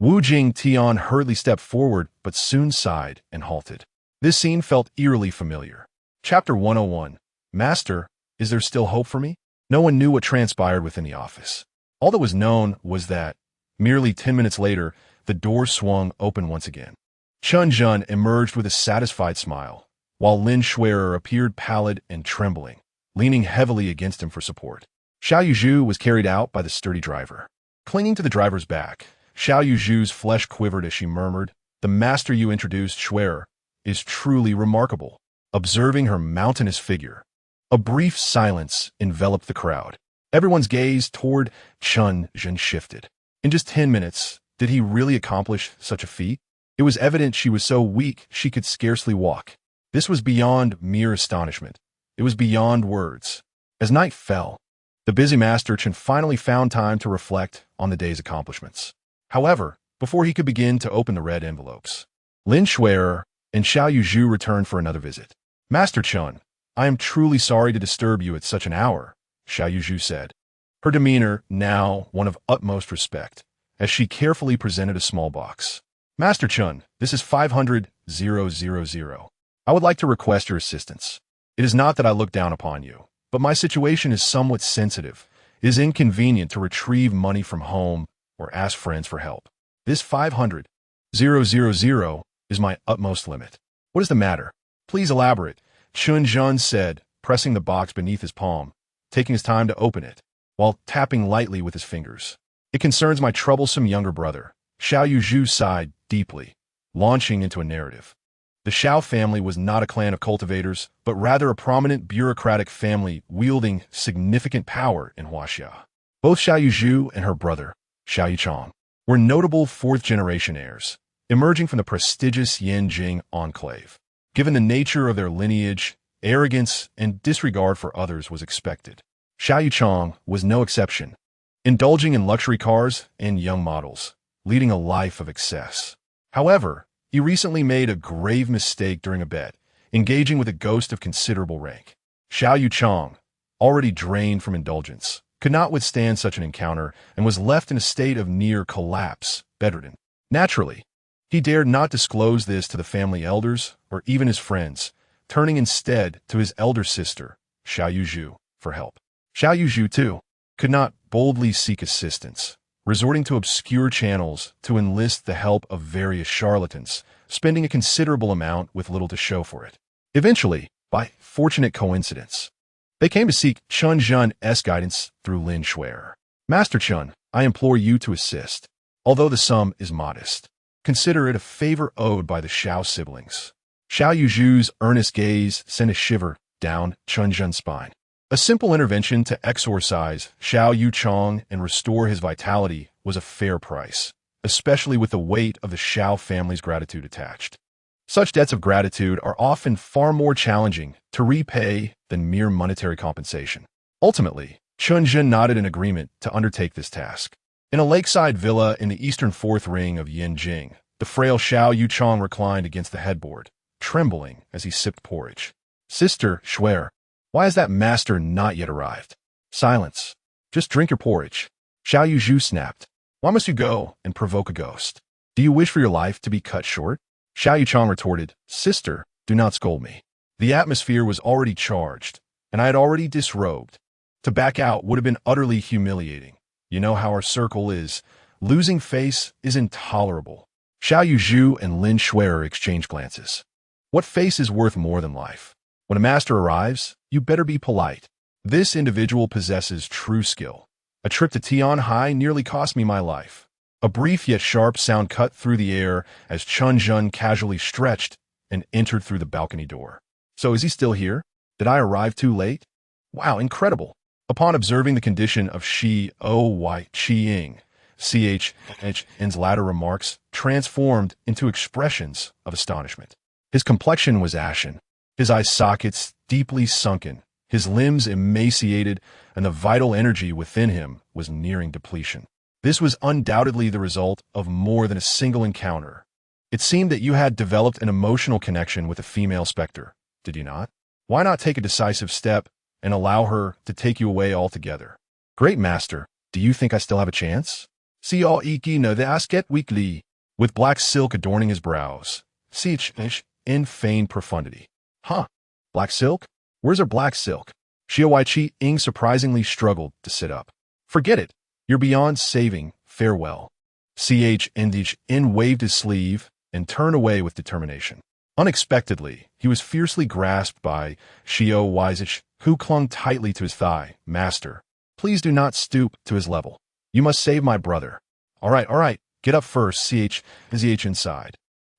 Wu Jing Tian hurriedly stepped forward but soon sighed and halted. This scene felt eerily familiar. Chapter 101. Master, is there still hope for me? No one knew what transpired within the office. All that was known was that, merely 10 minutes later, the door swung open once again. Chen Zhen emerged with a satisfied smile, while Lin Schwerer appeared pallid and trembling, leaning heavily against him for support. Xiao Yuzhu was carried out by the sturdy driver. Clinging to the driver's back, Xiao Yuzhu's flesh quivered as she murmured, The master you introduced, Schwerer, is truly remarkable. Observing her mountainous figure, a brief silence enveloped the crowd. Everyone's gaze toward Chen Zhen shifted. In just 10 minutes, did he really accomplish such a feat? It was evident she was so weak she could scarcely walk. This was beyond mere astonishment. It was beyond words. As night fell, the busy Master Chen finally found time to reflect on the day's accomplishments. However, before he could begin to open the red envelopes, Lin Schwerer and Xiao Yuzhu returned for another visit. Master Chen, I am truly sorry to disturb you at such an hour, Xiao Yuzhu said, her demeanor now one of utmost respect, as she carefully presented a small box. Master Chen, this is 500,000. I would like to request your assistance. It is not that I look down upon you, but my situation is somewhat sensitive. It is inconvenient to retrieve money from home or ask friends for help. This 500,000 is my utmost limit. What is the matter? Please elaborate, Chen Zhen said, pressing the box beneath his palm, taking his time to open it, while tapping lightly with his fingers. It concerns my troublesome younger brother. Xiao Yuzhu sighed deeply, launching into a narrative. The Xiao family was not a clan of cultivators, but rather a prominent bureaucratic family wielding significant power in Huaxia. Both Xiao Yuzhu and her brother, Xiao Yichang, were notable fourth-generation heirs, emerging from the prestigious Yanjing enclave. Given the nature of their lineage, arrogance and disregard for others was expected. Xiao Yichang was no exception, indulging in luxury cars and young models, leading a life of excess. However, he recently made a grave mistake during a bet, engaging with a ghost of considerable rank. Xiao Yichang, already drained from indulgence, could not withstand such an encounter and was left in a state of near collapse, bedridden. Naturally, he dared not disclose this to the family elders or even his friends, turning instead to his elder sister, Xiao Yuzhu, for help. Xiao Yuzhu, too, could not boldly seek assistance, resorting to obscure channels to enlist the help of various charlatans, spending a considerable amount with little to show for it. Eventually, by fortunate coincidence, they came to seek Chen Zhen's guidance through Lin Shuer. Master Chen, I implore you to assist. Although the sum is modest, consider it a favor owed by the Xiao siblings. Xiao Yuzhu's earnest gaze sent a shiver down Chen Zhen's spine. A simple intervention to exorcise Xiao Yichang and restore his vitality was a fair price, especially with the weight of the Xiao family's gratitude attached. Such debts of gratitude are often far more challenging to repay than mere monetary compensation. Ultimately, Chen Zhen nodded in agreement to undertake this task. In a lakeside villa in the eastern fourth ring of Yanjing, the frail Xiao Yichang reclined against the headboard, trembling as he sipped porridge. Sister Shuer, why has that master not yet arrived? Silence. Just drink your porridge. Xiao Yuzhu snapped. Why must you go and provoke a ghost? Do you wish for your life to be cut short? Xiao Yichang retorted, Sister, do not scold me. The atmosphere was already charged, and I had already disrobed. To back out would have been utterly humiliating. You know how our circle is. Losing face is intolerable. Xiao Yuzhu and Lin Shuer exchanged glances. What face is worth more than life? When a master arrives, you better be polite. This individual possesses true skill. A trip to Tian Hai nearly cost me my life. A brief yet sharp sound cut through the air as Chen Zhen casually stretched and entered through the balcony door. So is he still here? Did I arrive too late? Wow, incredible. Upon observing the condition of Shi O.Y. Qiying, CHN's latter remarks transformed into expressions of astonishment. His complexion was ashen, his eye sockets deeply sunken, his limbs emaciated, and the vital energy within him was nearing depletion. This was undoubtedly the result of more than a single encounter. It seemed that you had developed an emotional connection with a female specter, did you not? Why not take a decisive step and allow her to take you away altogether? Great master, do you think I still have a chance? See all iki no the asket weekly, with black silk adorning his brows. Sichnish in feigned profundity. Huh, black silk? Where's our black silk? Xiao Ing surprisingly struggled to sit up. Forget it. You're beyond saving. Farewell. In waved his sleeve and turned away with determination. Unexpectedly, he was fiercely grasped by Xiao Wizich, who clung tightly to his thigh. Master, please do not stoop to his level. You must save my brother. All right, get up first, ZH inside.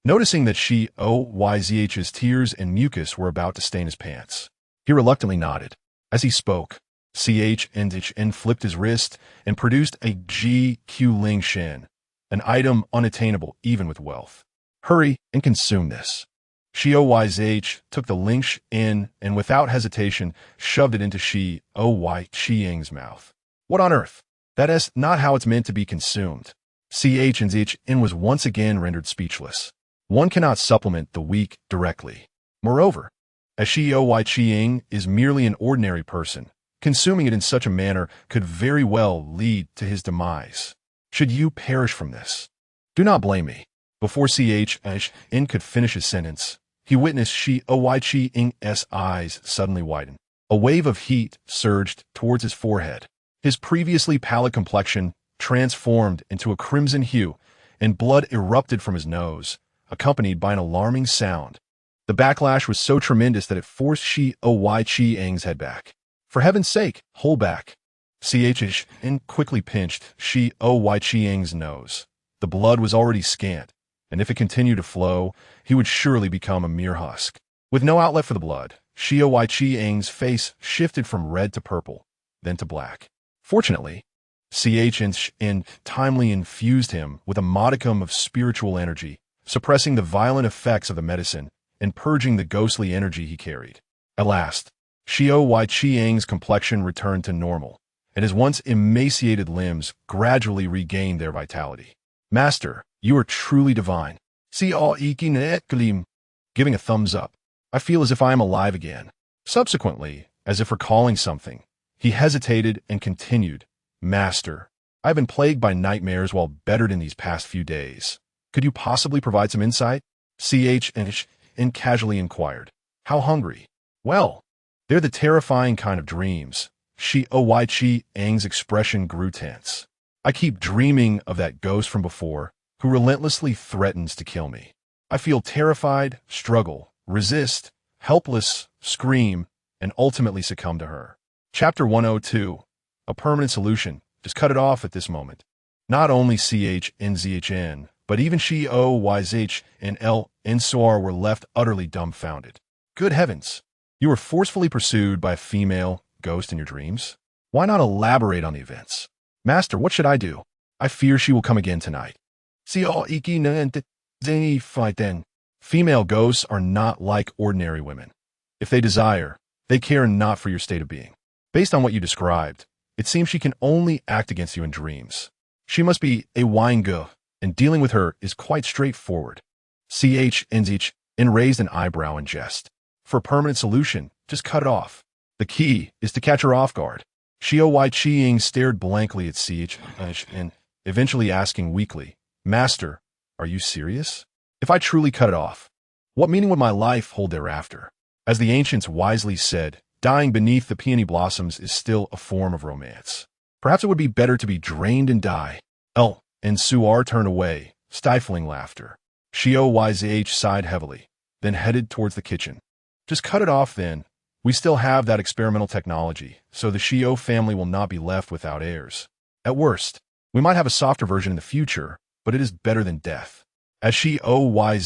Noticing that Xiao tears and mucus were about to stain his pants, he reluctantly nodded. As he spoke, CHN flipped his wrist and produced a GQ Ling Shen, an item unattainable even with wealth. Hurry and consume this. Xiao took the Ling Shen and without hesitation shoved it into Xiao mouth. What on earth? That is not how it's meant to be consumed. CHN was once again rendered speechless. One cannot supplement the weak directly. Moreover, as Xiao is merely an ordinary person, consuming it in such a manner could very well lead to his demise. Should you perish from this, do not blame me. Before CHN could finish his sentence, he witnessed Xiao eyes suddenly widen. A wave of heat surged towards his forehead. His previously pallid complexion transformed into a crimson hue, and blood erupted from his nose, accompanied by an alarming sound. The backlash was so tremendous that it forced Shi Oy Chiang's head back. For heaven's sake, hold back. Chen quickly pinched Shi Oy Chiang's nose. The blood was already scant, and if it continued to flow, he would surely become a mere husk. With no outlet for the blood, Shi Oy Chiang's face shifted from red to purple, then to black. Fortunately, Chen timely infused him with a modicum of spiritual energy, suppressing the violent effects of the medicine and purging the ghostly energy he carried. At last, Shi Oy Chiang's complexion returned to normal, and his once emaciated limbs gradually regained their vitality. Master, you are truly divine. Giving a thumbs up. I feel as if I am alive again. Subsequently, as if recalling something, he hesitated and continued, Master, I have been plagued by nightmares while bettered in these past few days. Could you possibly provide some insight? Chen casually inquired. How hungry? Well, they're the terrifying kind of dreams. Shi Oy Chiang's expression grew tense. I keep dreaming of that ghost from before, who relentlessly threatens to kill me. I feel terrified, struggle, resist, helpless, scream, and ultimately succumb to her. Chapter 102. A permanent solution. Just cut it off at this moment. Not only Chen, but even Shi Oy and L. Nsor were left utterly dumbfounded. Good heavens! You were forcefully pursued by a female ghost in your dreams? Why not elaborate on the events? Master, what should I do? I fear she will come again tonight. Female ghosts are not like ordinary women. If they desire, they care not for your state of being. Based on what you described, it seems she can only act against you in dreams. She must be a vying, and dealing with her is quite straightforward. Chen raised an eyebrow in jest. For a permanent solution, just cut it off. The key is to catch her off guard. Shi Oy Chiang stared blankly at Chen, eventually asking weakly, Master, are you serious? If I truly cut it off, what meaning would my life hold thereafter? As the ancients wisely said, dying beneath the peony blossoms is still a form of romance. Perhaps it would be better to be drained and die. And Suar turned away, stifling laughter. Shi Oy sighed heavily, then headed towards the kitchen. Just cut it off then. We still have that experimental technology, so the Shio family will not be left without heirs. At worst, we might have a softer version in the future, but it is better than death. As Shi Oy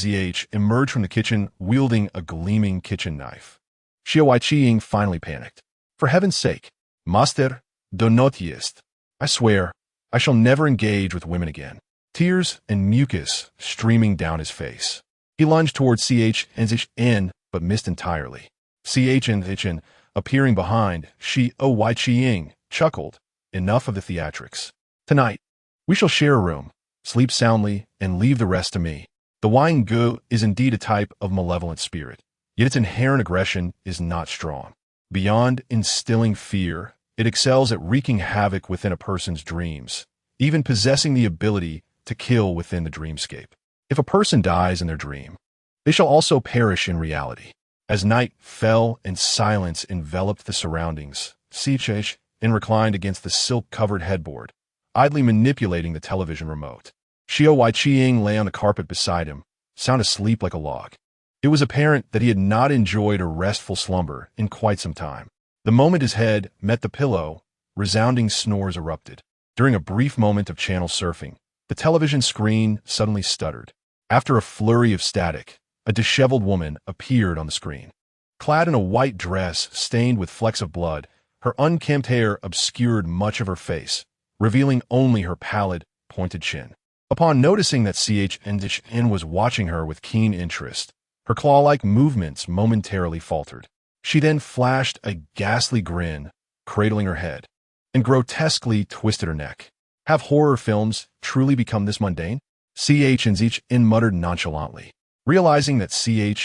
emerged from the kitchen wielding a gleaming kitchen knife, Shi Oy Chiang finally panicked. For heaven's sake, Master, do not jest. I swear, I shall never engage with women again. Tears and mucus streaming down his face. He lunged towards Chen, but missed entirely. Chen, appearing behind, Shi Oy Chiang, chuckled. Enough of the theatrics. Tonight, we shall share a room, sleep soundly, and leave the rest to me. The vying is indeed a type of malevolent spirit, yet its inherent aggression is not strong. Beyond instilling fear, it excels at wreaking havoc within a person's dreams, even possessing the ability to kill within the dreamscape. If a person dies in their dream, they shall also perish in reality. As night fell and silence enveloped the surroundings, Chen reclined against the silk-covered headboard, idly manipulating the television remote. Shi Oy Chiang lay on the carpet beside him, sound asleep like a log. It was apparent that he had not enjoyed a restful slumber in quite some time. The moment his head met the pillow, resounding snores erupted. During a brief moment of channel surfing, the television screen suddenly stuttered. After a flurry of static, a disheveled woman appeared on the screen. Clad in a white dress stained with flecks of blood, her unkempt hair obscured much of her face, revealing only her pallid, pointed chin. Upon noticing that Chen was watching her with keen interest, her claw-like movements momentarily faltered. She then flashed a ghastly grin, cradling her head, and grotesquely twisted her neck. Have horror films truly become this mundane? Chen muttered nonchalantly. Realizing that Chen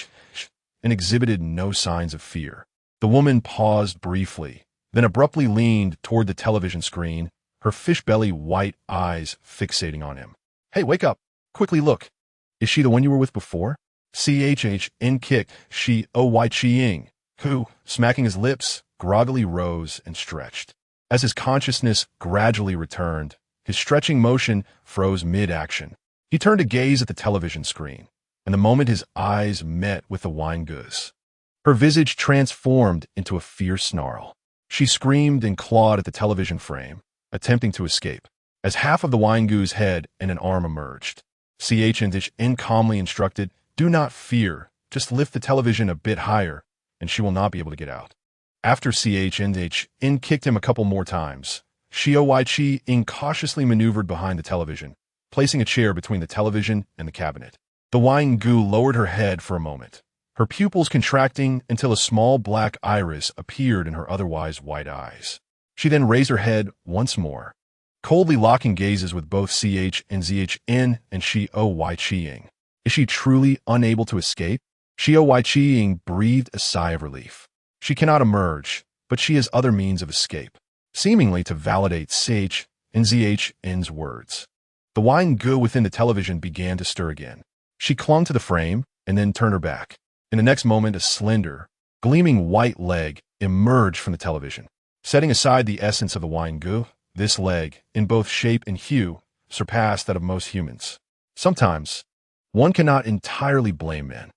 exhibited no signs of fear, the woman paused briefly, then abruptly leaned toward the television screen, her fish-belly white eyes fixating on him. Hey, wake up! Quickly look! Is she the one you were with before? Chen kicked Shi Oy Chiang, who, smacking his lips, groggily rose and stretched. As his consciousness gradually returned, his stretching motion froze mid-action. He turned to gaze at the television screen, and the moment his eyes met with the wine goose, her visage transformed into a fierce snarl. She screamed and clawed at the television frame, attempting to escape. As half of the wine goo's head and an arm emerged, Chen calmly instructed, "Do not fear, just lift the television a bit higher, and she will not be able to get out." After Chen kicked him a couple more times, Xiao incautiously maneuvered behind the television, placing a chair between the television and the cabinet. The wine goo lowered her head for a moment, her pupils contracting until a small black iris appeared in her otherwise white eyes. She then raised her head once more, coldly locking gazes with both Zhen and Xiao. Is she truly unable to escape? Xiao breathed a sigh of relief. She cannot emerge, but she has other means of escape, seemingly to validate Zhen's words. The wine goo within the television began to stir again. She clung to the frame and then turned her back. In the next moment, a slender, gleaming white leg emerged from the television. Setting aside the essence of the wine goo, this leg, in both shape and hue, surpassed that of most humans. Sometimes, one cannot entirely blame men.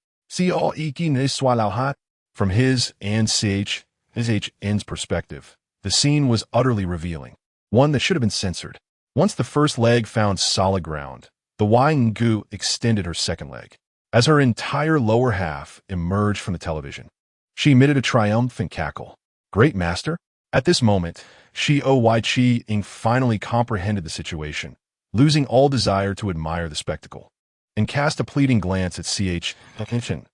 From his and Zhen's perspective, the scene was utterly revealing, one that should have been censored. Once the first leg found solid ground, the wine goo extended her second leg. As her entire lower half emerged from the television, she emitted a triumphant cackle. "Great master?" At this moment, Xiao finally comprehended the situation, losing all desire to admire the spectacle, and cast a pleading glance at Chen.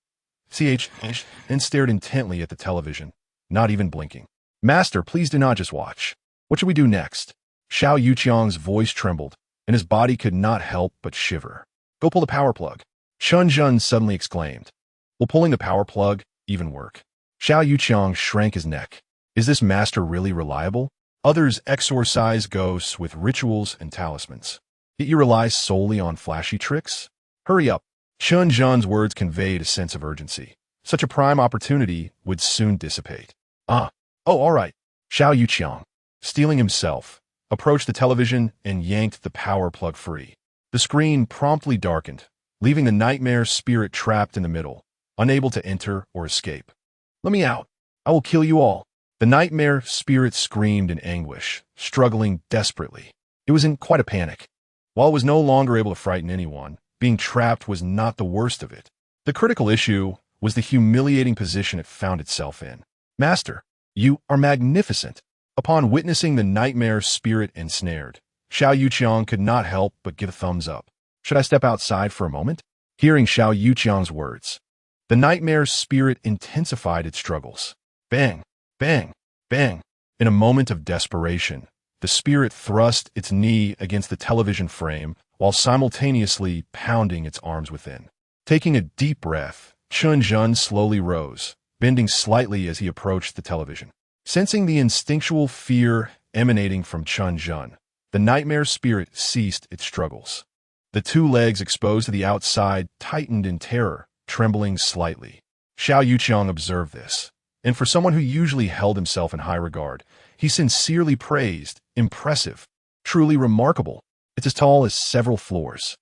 Chen stared intently at the television, not even blinking. "Master, please do not just watch. What should we do next?" Xiao Yuqiang's voice trembled, and his body could not help but shiver. "Go pull the power plug," Chen Zhen suddenly exclaimed. "Will pulling the power plug even work?" Xiao Yuqiang shrank his neck. Is this master really reliable? Others exorcise ghosts with rituals and talismans. Yet you rely solely on flashy tricks? Hurry up. Chen Zhen's words conveyed a sense of urgency. Such a prime opportunity would soon dissipate. Oh, all right. Xiao Yuqiang, steeling himself, approached the television and yanked the power plug free. The screen promptly darkened, leaving the nightmare spirit trapped in the middle, unable to enter or escape. "Let me out. I will kill you all." The nightmare spirit screamed in anguish, struggling desperately. It was in quite a panic. While it was no longer able to frighten anyone, being trapped was not the worst of it. The critical issue was the humiliating position it found itself in. "Master, you are magnificent." Upon witnessing the nightmare spirit ensnared, Xiao Yuqiang could not help but give a thumbs up. "Should I step outside for a moment?" Hearing Xiao Yuqiang's words, the nightmare spirit intensified its struggles. Bang! Bang! Bang! In a moment of desperation, the spirit thrust its knee against the television frame while simultaneously pounding its arms within. Taking a deep breath, Chen Zhen slowly rose, bending slightly as he approached the television. Sensing the instinctual fear emanating from Chen Zhen, the nightmare spirit ceased its struggles. The two legs exposed to the outside tightened in terror, trembling slightly. Xiao Yuqiang observed this, and for someone who usually held himself in high regard, he sincerely praised, "Impressive, truly remarkable. It's as tall as several floors."